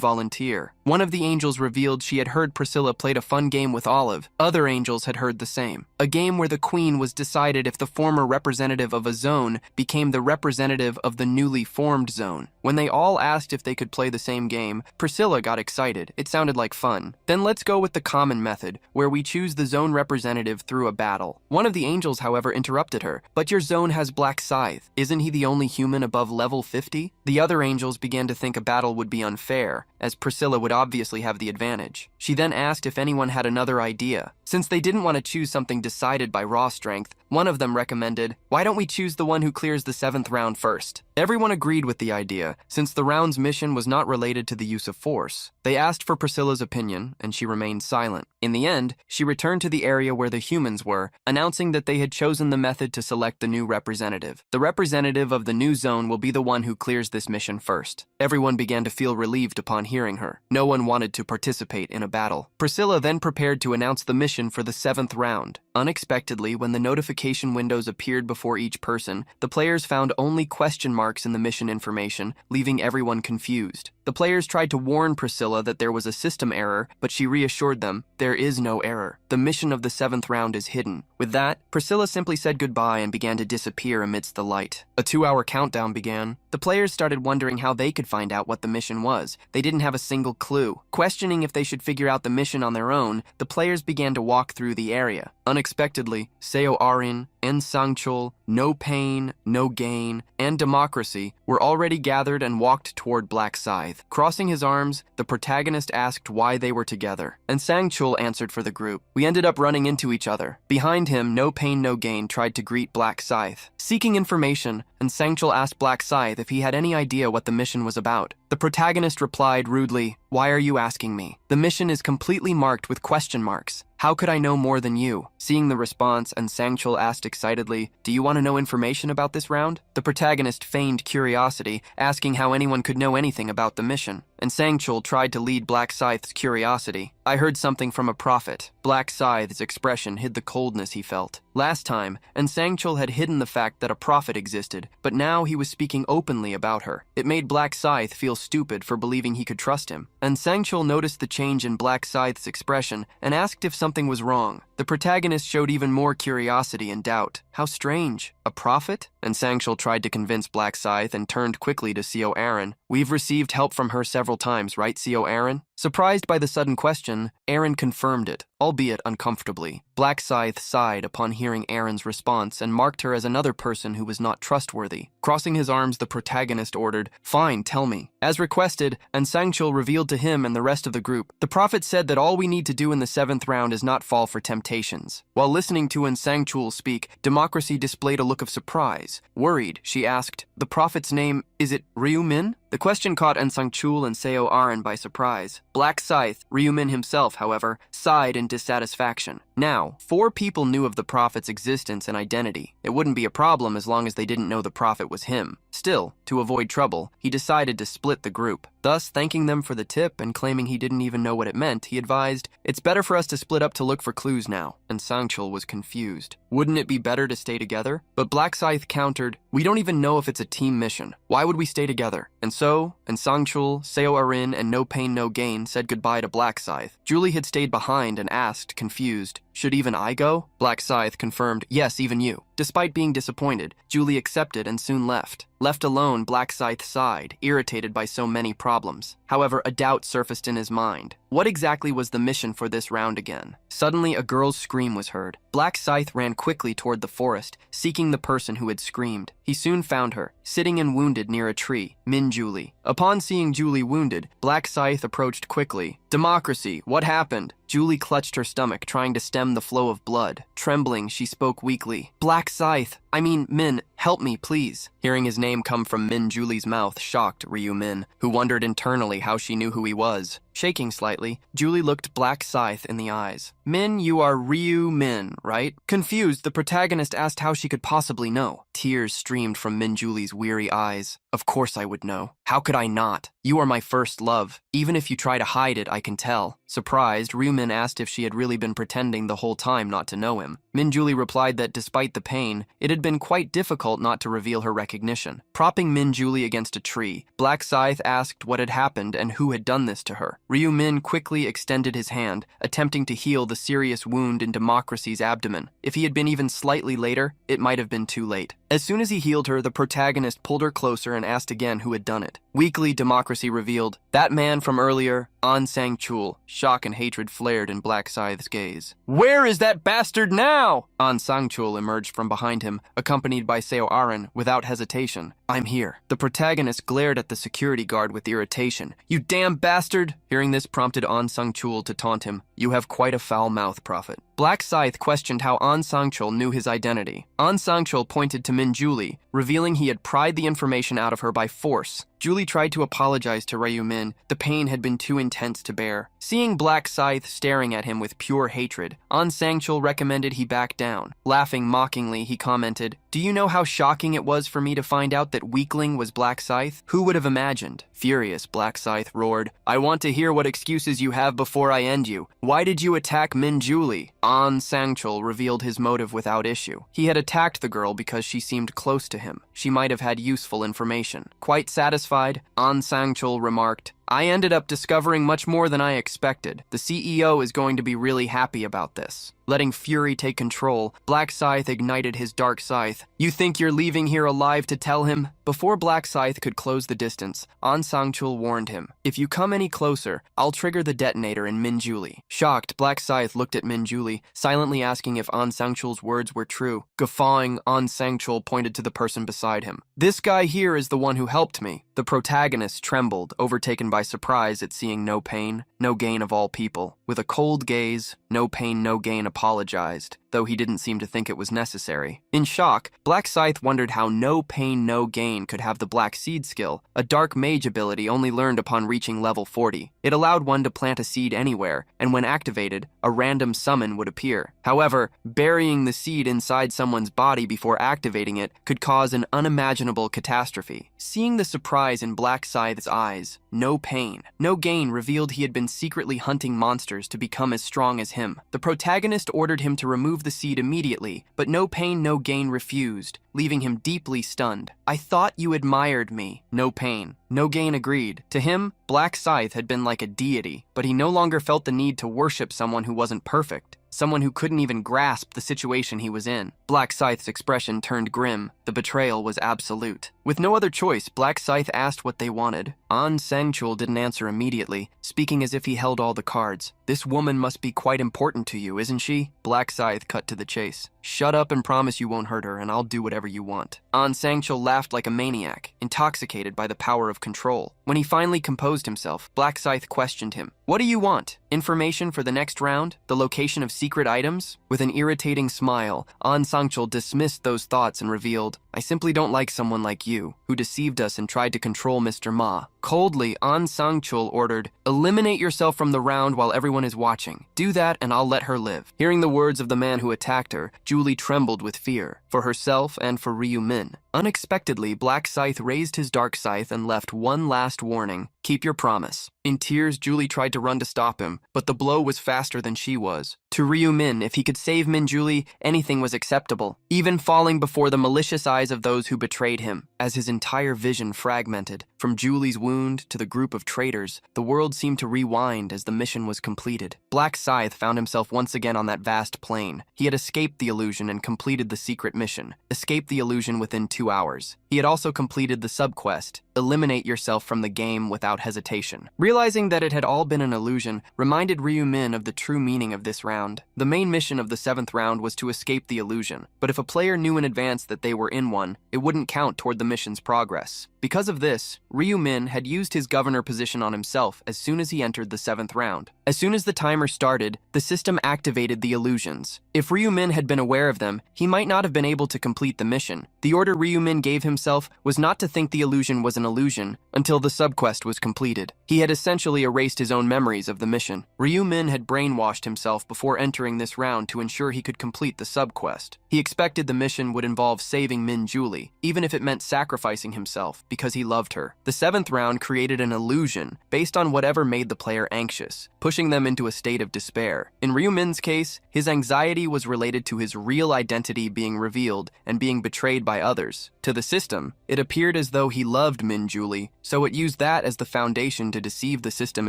volunteer. One of the angels revealed she had heard Priscilla played a fun game with Olive. Other angels had heard the same. A game where the queen was decided if the former representative of a zone became the representative of the newly formed zone. When they all asked if they could play the same game, Priscilla got excited. It sounded like fun. Then let's go with the common method, where we choose the zone representative through a battle. One of the angels, however, interrupted her. But your zone has Black Scythe. Isn't he the only human above level 50? The other angels began to think a battle would be unfair, as Priscilla would obviously have the advantage. She then asked if anyone had another idea. Since they didn't want to choose something decided by raw strength, one of them recommended, why don't we choose the one who clears the 7th round first? Everyone agreed with the idea, since the round's mission was not related to the use of force. They asked for Priscilla's opinion, and she remained silent. In the end, she returned to the area where the humans were, announcing that they had chosen the method to select the new representative. The representative of the new zone will be the one who clears this mission first. Everyone began to feel relieved upon hearing her. No one wanted to participate in a battle. Priscilla then prepared to announce the mission for the 7th round. Unexpectedly, when the notification windows appeared before each person, the players found only question marks in the mission information, leaving everyone confused. The players tried to warn Priscilla that there was a system error, but she reassured them, there is no error. The mission of the 7th round is hidden. With that, Priscilla simply said goodbye and began to disappear amidst the light. A 2-hour countdown began. The players started wondering how they could find out what the mission was. They didn't have a single clue. Questioning if they should figure out the mission on their own, the players began to walk through the area. Unexpectedly, Seo Arin and Sangchul, No Pain, No Gain, and Democracy were already gathered and walked toward Black Scythe. Crossing his arms, the protagonist asked why they were together, and Sangchul answered for the group. We ended up running into each other. Behind him, No Pain, No Gain tried to greet Black Scythe, seeking information, and Sangchul asked Black Scythe if he had any idea what the mission was about. The protagonist replied rudely, why are you asking me? The mission is completely marked with question marks. How could I know more than you? Seeing the response, and Sangchul asked excitedly, do you want to know information about this round? The protagonist feigned curiosity, asking how anyone could know anything about the mission, and Sangchul tried to lead Black Scythe's curiosity. I heard something from a prophet. Black Scythe's expression hid the coldness he felt. Last time, and Sangchul had hidden the fact that a prophet existed, but now he was speaking openly about her. It made Black Scythe feel stupid for believing he could trust him, and Sangchul noticed the change in Black Scythe's expression and asked if something was wrong. The protagonist showed even more curiosity and doubt. How strange. A prophet? And Sangchul tried to convince Black Scythe and turned quickly to Seo Arin. We've received help from her several times, right, Seo Arin? Surprised by the sudden question, Arin confirmed it, albeit uncomfortably. Black Scythe sighed upon hearing Arin's response and marked her as another person who was not trustworthy. Crossing his arms, the protagonist ordered, fine, tell me. As requested, and Sangchul revealed to him and the rest of the group, the prophet said that all we need to do in the 7th round is not fall for temptations. While listening to Sangchul speak, Democracy displayed a look of surprise. Worried, she asked, the prophet's name, is it Ryumin? The question caught Sangchul and Seo Arin by surprise. Black Scythe, Ryumin himself, however, sighed in dissatisfaction. Now, 4 people knew of the prophet's existence and identity. It wouldn't be a problem as long as they didn't know the prophet was him. Still, to avoid trouble, he decided to split the group. Thus, thanking them for the tip and claiming he didn't even know what it meant, he advised, it's better for us to split up to look for clues now. And Sangchul was confused. Wouldn't it be better to stay together? But Black Scythe countered, we don't even know if it's a team mission. Why would we stay together? And Sangchul, Seo Arin, and No Pain, No Gain said goodbye to Black Scythe. Julie had stayed behind and asked, confused, should even I go? Black Scythe confirmed, yes, even you. Despite being disappointed, Julie accepted and soon left. Left alone, Black Scythe sighed, irritated by so many problems. However, a doubt surfaced in his mind. What exactly was the mission for this round again? Suddenly, a girl's scream was heard. Black Scythe ran quickly toward the forest, seeking the person who had screamed. He soon found her, sitting and wounded near a tree, Min Julie. Upon seeing Julie wounded, Black Scythe approached quickly. Democracy, what happened? Julie clutched her stomach, trying to stem the flow of blood. Trembling, she spoke weakly. Black Scythe, Min, help me, please. Hearing his name come from Min Julie's mouth shocked Ryu Min, who wondered internally how she knew who he was. Shaking slightly, Julie looked Black Scythe in the eyes. Min, you are Ryu Min, right? Confused, the protagonist asked how she could possibly know. Tears streamed from Min Julie's weary eyes. Of course I would know. How could I not? You are my first love. Even if you try to hide it, I can tell. Surprised, Ryu Min asked if she had really been pretending the whole time not to know him. Min Julie replied that despite the pain, it had been quite difficult not to reveal her recognition. Propping Min Julie against a tree, Black Scythe asked what had happened and who had done this to her. Ryu Min quickly extended his hand, attempting to heal the serious wound in Democracy's abdomen. If he had been even slightly later, it might have been too late. As soon as he healed her, the protagonist pulled her closer and asked again who had done it. Weakly, Democracy revealed, that man from earlier, An Sang-chul. Shock and hatred flared in Black Scythe's gaze. Where is that bastard now? An Sang-chul emerged from behind him, accompanied by Seo Aran, without hesitation. I'm here. The protagonist glared at the security guard with irritation. You damn bastard! Hearing this prompted An Sang-chul to taunt him. You have quite a foul mouth, Prophet. Black Scythe questioned how An Sang-chul knew his identity. An Sang-chul pointed to Min Julie, revealing he had pried the information out of her by force. Julie tried to apologize to Ryu Min. The pain had been too intense to bear. Seeing Black Scythe staring at him with pure hatred, An Sang-chul recommended he back down. Laughing mockingly, he commented, do you know how shocking it was for me to find out that Weakling was Black Scythe? Who would have imagined? Furious, Black Scythe roared, I want to hear what excuses you have before I end you. Why did you attack Min Julie? An Sang-chul revealed his motive without issue. He had attacked the girl because she seemed close to him. She might have had useful information. Quite satisfied, An Sang-chul remarked, I ended up discovering much more than I expected. The CEO is going to be really happy about this. Letting fury take control, Black Scythe ignited his dark scythe. You think you're leaving here alive to tell him? Before Black Scythe could close the distance, An Sang-chul warned him, if you come any closer, I'll trigger the detonator in Min Julie. Shocked, Black Scythe looked at Min Julie, silently asking if An Sang-chul's words were true. Guffawing, An Sang-chul pointed to the person beside him. This guy here is the one who helped me. The protagonist trembled, overtaken by surprise at seeing No Pain, No Gain of all people. With a cold gaze, No Pain, No Gain apologized, though he didn't seem to think it was necessary. In shock, Black Scythe wondered how No Pain, No Gain could have the Black Seed skill, a dark mage ability only learned upon reaching level 40. It allowed one to plant a seed anywhere, and when activated, a random summon would appear. However, burying the seed inside someone's body before activating it could cause an unimaginable catastrophe. Seeing the surprise in Black Scythe's eyes, No Pain, No Gain revealed he had been secretly hunting monsters to become as strong as him. The protagonist ordered him to remove the seed immediately, but No Pain, No Gain refused, leaving him deeply stunned. I thought you admired me. No Pain, No Gain agreed. To him, Black Scythe had been like a deity, but he no longer felt the need to worship someone who wasn't perfect. Someone who couldn't even grasp the situation he was in. Black Scythe's expression turned grim. The betrayal was absolute. With no other choice, Black Scythe asked what they wanted. An Sang-chul didn't answer immediately, speaking as if he held all the cards. This woman must be quite important to you, isn't she? Black Scythe cut to the chase. Shut up and promise you won't hurt her, and I'll do whatever you want. An Sang-chul laughed like a maniac, intoxicated by the power of control. When he finally composed himself, Black Scythe questioned him. What do you want? Information for the next round? The location of secret items? With an irritating smile, An Sang-chul dismissed those thoughts and revealed, I simply don't like someone like you, who deceived us and tried to control Mr. Ma. Coldly, An Sang-chul ordered, eliminate yourself from the round while everyone is watching. Do that and I'll let her live. Hearing the words of the man who attacked her, Julie trembled with fear, for herself and for Ryu Min. Unexpectedly, Black Scythe raised his dark scythe and left one last warning. Keep your promise. In tears, Julie tried to run to stop him, but the blow was faster than she was. To Ryu Min, if he could save Min Julie, anything was acceptable, even falling before the malicious eyes of those who betrayed him. As his entire vision fragmented, from Julie's wound to the group of traitors, the world seemed to rewind as the mission was completed. Black Scythe found himself once again on that vast plain. He had escaped the illusion and completed the secret mission. Escaped the illusion within 2 hours. He had also completed the subquest, eliminate yourself from the game without hesitation. Realizing that it had all been an illusion reminded Ryu Min of the true meaning of this round. The main mission of the 7th round was to escape the illusion, but if a player knew in advance that they were in one, it wouldn't count toward the mission's progress. Because of this, Ryu Min had used his governor position on himself as soon as he entered the 7th round. As soon as the timer started, the system activated the illusions. If Ryu-min had been aware of them, he might not have been able to complete the mission. The order Ryu-min gave himself was not to think the illusion was an illusion until the subquest was completed. He had essentially erased his own memories of the mission. Ryu-min had brainwashed himself before entering this round to ensure he could complete the subquest. He expected the mission would involve saving Min Julie, even if it meant sacrificing himself, because he loved her. The 7th round created an illusion based on whatever made the player anxious, pushing them into a state of despair. In Ryu-min's case, his anxiety was related to his real identity being revealed and being betrayed by others. To the system, it appeared as though he loved Min Julie, so it used that as the foundation to deceive the system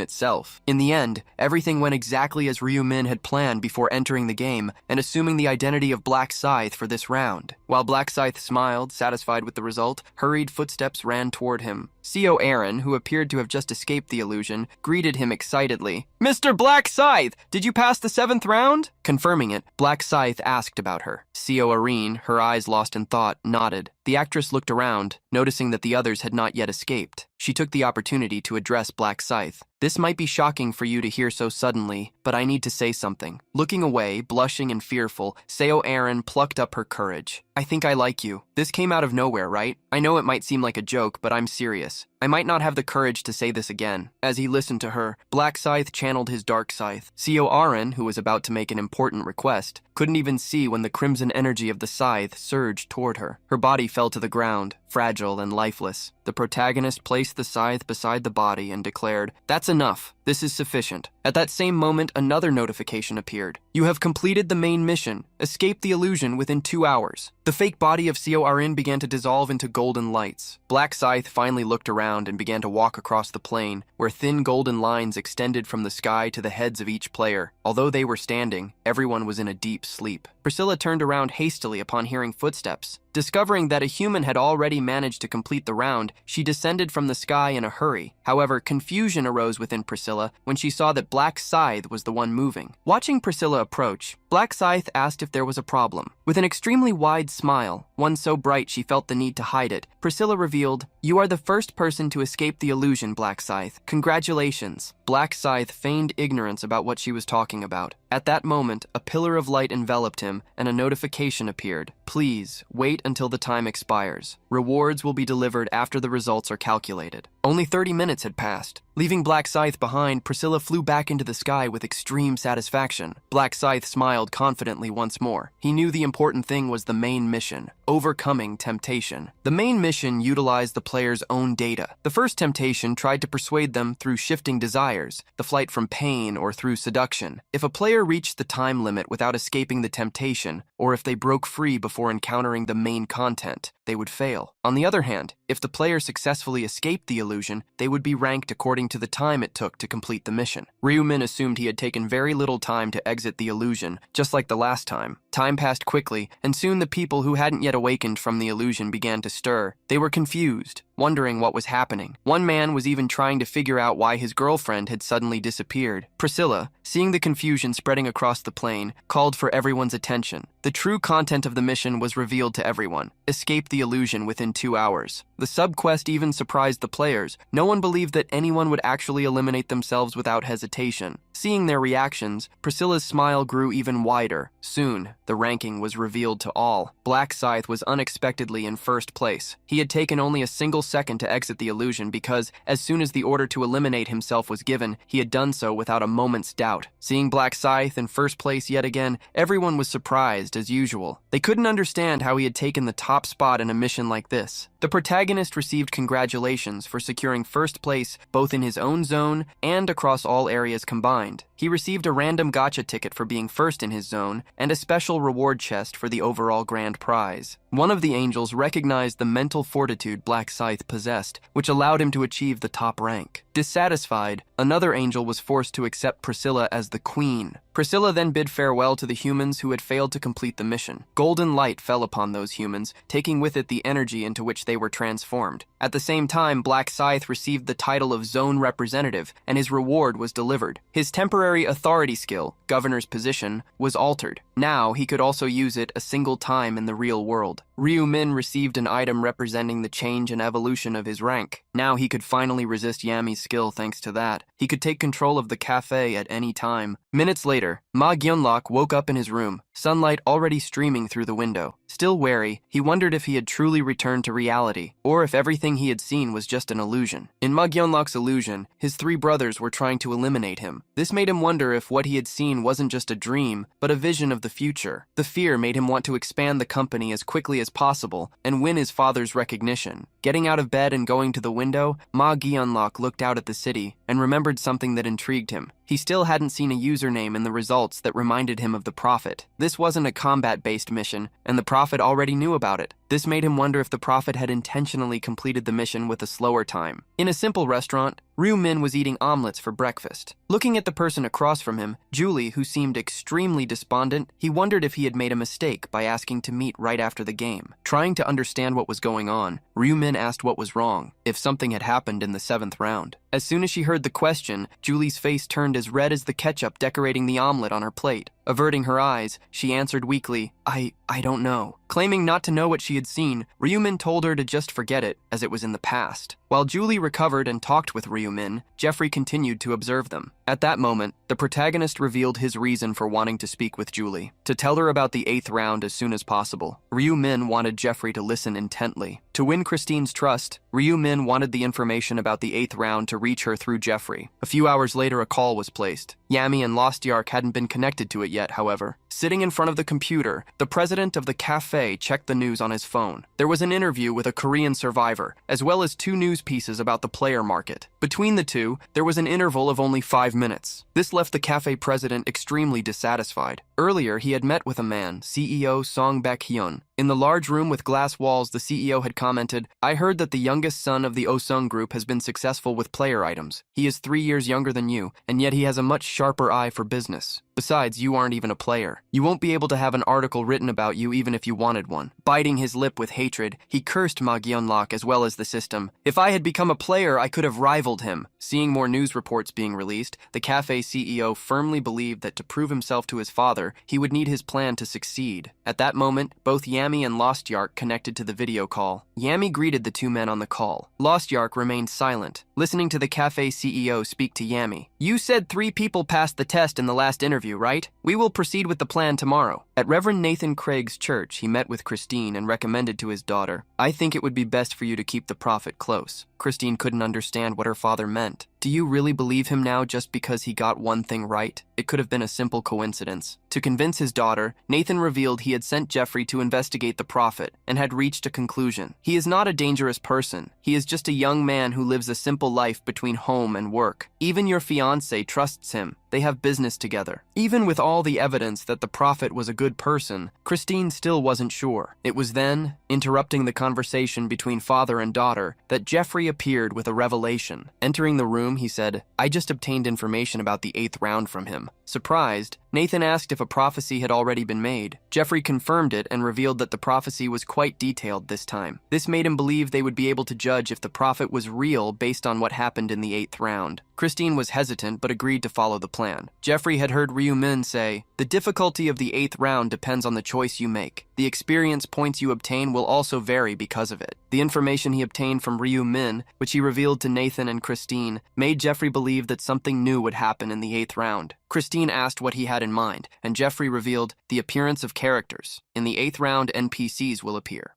itself. In the end, everything went exactly as Ryu-min had planned before entering the game and assuming the identity of Black Scythe for this round. While Black Scythe smiled, satisfied with the result, hurried footsteps ran toward him. CO Aaron, who appeared to have just escaped the illusion, greeted him excitedly. "Mr. Black Scythe, did you pass the 7th round?" Confirming it, Black Scythe asked about her. CO Arene, her eyes lost in thought, nodded. The actress looked around, noticing that the others had not yet escaped. She took the opportunity to address Black Scythe. "This might be shocking for you to hear so suddenly, but I need to say something." Looking away, blushing and fearful, Seo Aaron plucked up her courage. "I think I like you. This came out of nowhere, right? I know it might seem like a joke, but I'm serious. I might not have the courage to say this again." As he listened to her, Black Scythe channeled his dark scythe. Seo Aaron, who was about to make an important request, couldn't even see when the crimson energy of the scythe surged toward her. Her body fell to the ground, fragile and lifeless. The protagonist placed the scythe beside the body and declared, "That's enough. This is sufficient." At that same moment, another notification appeared. "You have completed the main mission. Escape the illusion within 2 hours." The fake body of Seo Aaron began to dissolve into golden lights. Black Scythe finally looked around and began to walk across the plain, where thin golden lines extended from the sky to the heads of each player. Although they were standing, everyone was in a deep sleep. Priscilla turned around hastily upon hearing footsteps. Discovering that a human had already managed to complete the round, she descended from the sky in a hurry. However, confusion arose within Priscilla when she saw that Black Scythe was the one moving. Watching Priscilla approach, Black Scythe asked if there was a problem. With an extremely wide smile, one so bright she felt the need to hide it, Priscilla revealed, "You are the first person to escape the illusion, Black Scythe. Congratulations." Black Scythe feigned ignorance about what she was talking about. At that moment, a pillar of light enveloped him and a notification appeared. "Please, wait until the time expires. Rewards will be delivered after the results are calculated." Only 30 minutes had passed. Leaving Black Scythe behind, Priscilla flew back into the sky with extreme satisfaction. Black Scythe smiled confidently once more. He knew the important thing was the main mission, overcoming temptation. The main mission utilized the player's own data. The first temptation tried to persuade them through shifting desires, the flight from pain or through seduction. If a player reached the time limit without escaping the temptation, or if they broke free before encountering the main content, they would fail. On the other hand, if the player successfully escaped the illusion, they would be ranked according to the time it took to complete the mission. Ryu-min assumed he had taken very little time to exit the illusion, just like the last time. Time passed quickly, and soon the people who hadn't yet awakened from the illusion began to stir. They were confused, wondering what was happening. One man was even trying to figure out why his girlfriend had suddenly disappeared. Priscilla, seeing the confusion spreading across the plain, called for everyone's attention. The true content of the mission was revealed to everyone. Escape the illusion within 2 hours. The subquest even surprised the players. No one believed that anyone would actually eliminate themselves without hesitation. Seeing their reactions, Priscilla's smile grew even wider. Soon, the ranking was revealed to all. Black Scythe was unexpectedly in first place. He had taken only a single second to exit the illusion because, as soon as the order to eliminate himself was given, he had done so without a moment's doubt. Seeing Black Scythe in first place yet again, everyone was surprised as usual. They couldn't understand how he had taken the top spot in a mission like this. The protagonist received congratulations for securing first place both in his own zone and across all areas combined. He received a random gacha ticket for being first in his zone and a special reward chest for the overall grand prize. One of the angels recognized the mental fortitude Black Scythe possessed, which allowed him to achieve the top rank. Dissatisfied, another angel was forced to accept Priscilla as the queen. Priscilla then bid farewell to the humans who had failed to complete the mission. Golden light fell upon those humans, taking with it the energy into which they were transformed. At the same time, Black Scythe received the title of Zone Representative, and his reward was delivered. His temporary authority skill, Governor's Position, was altered. Now he could also use it a single time in the real world. Ryu Min received an item representing the change and evolution of his rank. Now he could finally resist Yami's skill thanks to that. He could take control of the cafe at any time. Minutes later, Ma Gyunlok woke up in his room, sunlight already streaming through the window. Still wary, he wondered if he had truly returned to reality, or if everything he had seen was just an illusion. In Ma Gyunlok's illusion, his three brothers were trying to eliminate him. This made him wonder if what he had seen wasn't just a dream, but a vision of the future. The fear made him want to expand the company as quickly as possible and win his father's recognition. Getting out of bed and going to the window, Ma Gyunlok looked out at the city and remembered something that intrigued him. He still hadn't seen a username in the results that reminded him of the Prophet. This wasn't a combat-based mission, and the Prophet already knew about it. This made him wonder if the Prophet had intentionally completed the mission with a slower time. In a simple restaurant, Ryu Min was eating omelets for breakfast. Looking at the person across from him, Julie, who seemed extremely despondent, he wondered if he had made a mistake by asking to meet right after the game. Trying to understand what was going on, Ryu Min asked what was wrong, if something had happened in the 7th round. As soon as she heard the question, Julie's face turned as red as the ketchup decorating the omelet on her plate. Averting her eyes, she answered weakly, I don't know. Claiming not to know what she had seen, Ryu Min told her to just forget it, as it was in the past. While Julie recovered and talked with Ryu Min, Jeffrey continued to observe them. At that moment, the protagonist revealed his reason for wanting to speak with Julie, to tell her about the 8th round as soon as possible. Ryu Min wanted Jeffrey to listen intently. To win Christine's trust, Ryu Min wanted the information about the 8th round to reach her through Jeffrey. A few hours later, a call was placed. Yami and Lost Yark hadn't been connected to it yet, however. Sitting in front of the computer, the president of the cafe checked the news on his phone. There was an interview with a Korean survivor, as well as 2 news pieces about the player market. Between the two, there was an interval of only 5 minutes. This left the cafe president extremely dissatisfied. Earlier, he had met with a man, CEO Song Baek-hyun. In the large room with glass walls, the CEO had commented, "I heard that the youngest son of the Osung group has been successful with player items. He is 3 years younger than you, and yet he has a much sharper eye for business. Besides, you aren't even a player. You won't be able to have an article written about you even if you wanted one." Biting his lip with hatred, he cursed Ma Gyunlok as well as the system. "If I had become a player, I could have rivaled him." Seeing more news reports being released, the cafe CEO firmly believed that to prove himself to his father, he would need his plan to succeed. At that moment, both Yami and Lost Yark connected to the video call. Yami greeted the 2 men on the call. Lost Yark remained silent, listening to the cafe CEO speak to Yami. "You said 3 people passed the test in the last interview, right? We will proceed with the plan tomorrow." At Reverend Nathan Craig's church, he met with Christine and recommended to his daughter, "I think it would be best for you to keep the Prophet close." Christine couldn't understand what her father meant. Do you really believe him now just because he got one thing right? It could have been a simple coincidence. To convince his daughter, Nathan revealed he had sent Jeffrey to investigate the Prophet and had reached a conclusion. He is not a dangerous person. He is just a young man who lives a simple life between home and work. Even your fiancé trusts him. They have business together. Even with all the evidence that the Prophet was a good person, Christine still wasn't sure. It was then, interrupting the conversation between father and daughter, that Jeffrey appeared with a revelation. Entering the room, he said, "I just obtained information about the 8th round from him." Surprised, Nathan asked if a prophecy had already been made. Jeffrey confirmed it and revealed that the prophecy was quite detailed this time. This made him believe they would be able to judge if the Prophet was real based on what happened in the 8th round. Christine was hesitant but agreed to follow the plan. Jeffrey had heard Ryu Min say, "The difficulty of the 8th round depends on the choice you make. The experience points you obtain will also vary because of it." The information he obtained from Ryu Min, which he revealed to Nathan and Christine, made Jeffrey believe that something new would happen in the 8th round. Christine asked what he had in mind, and Jeffrey revealed the appearance of characters. In the 8th round, NPCs will appear.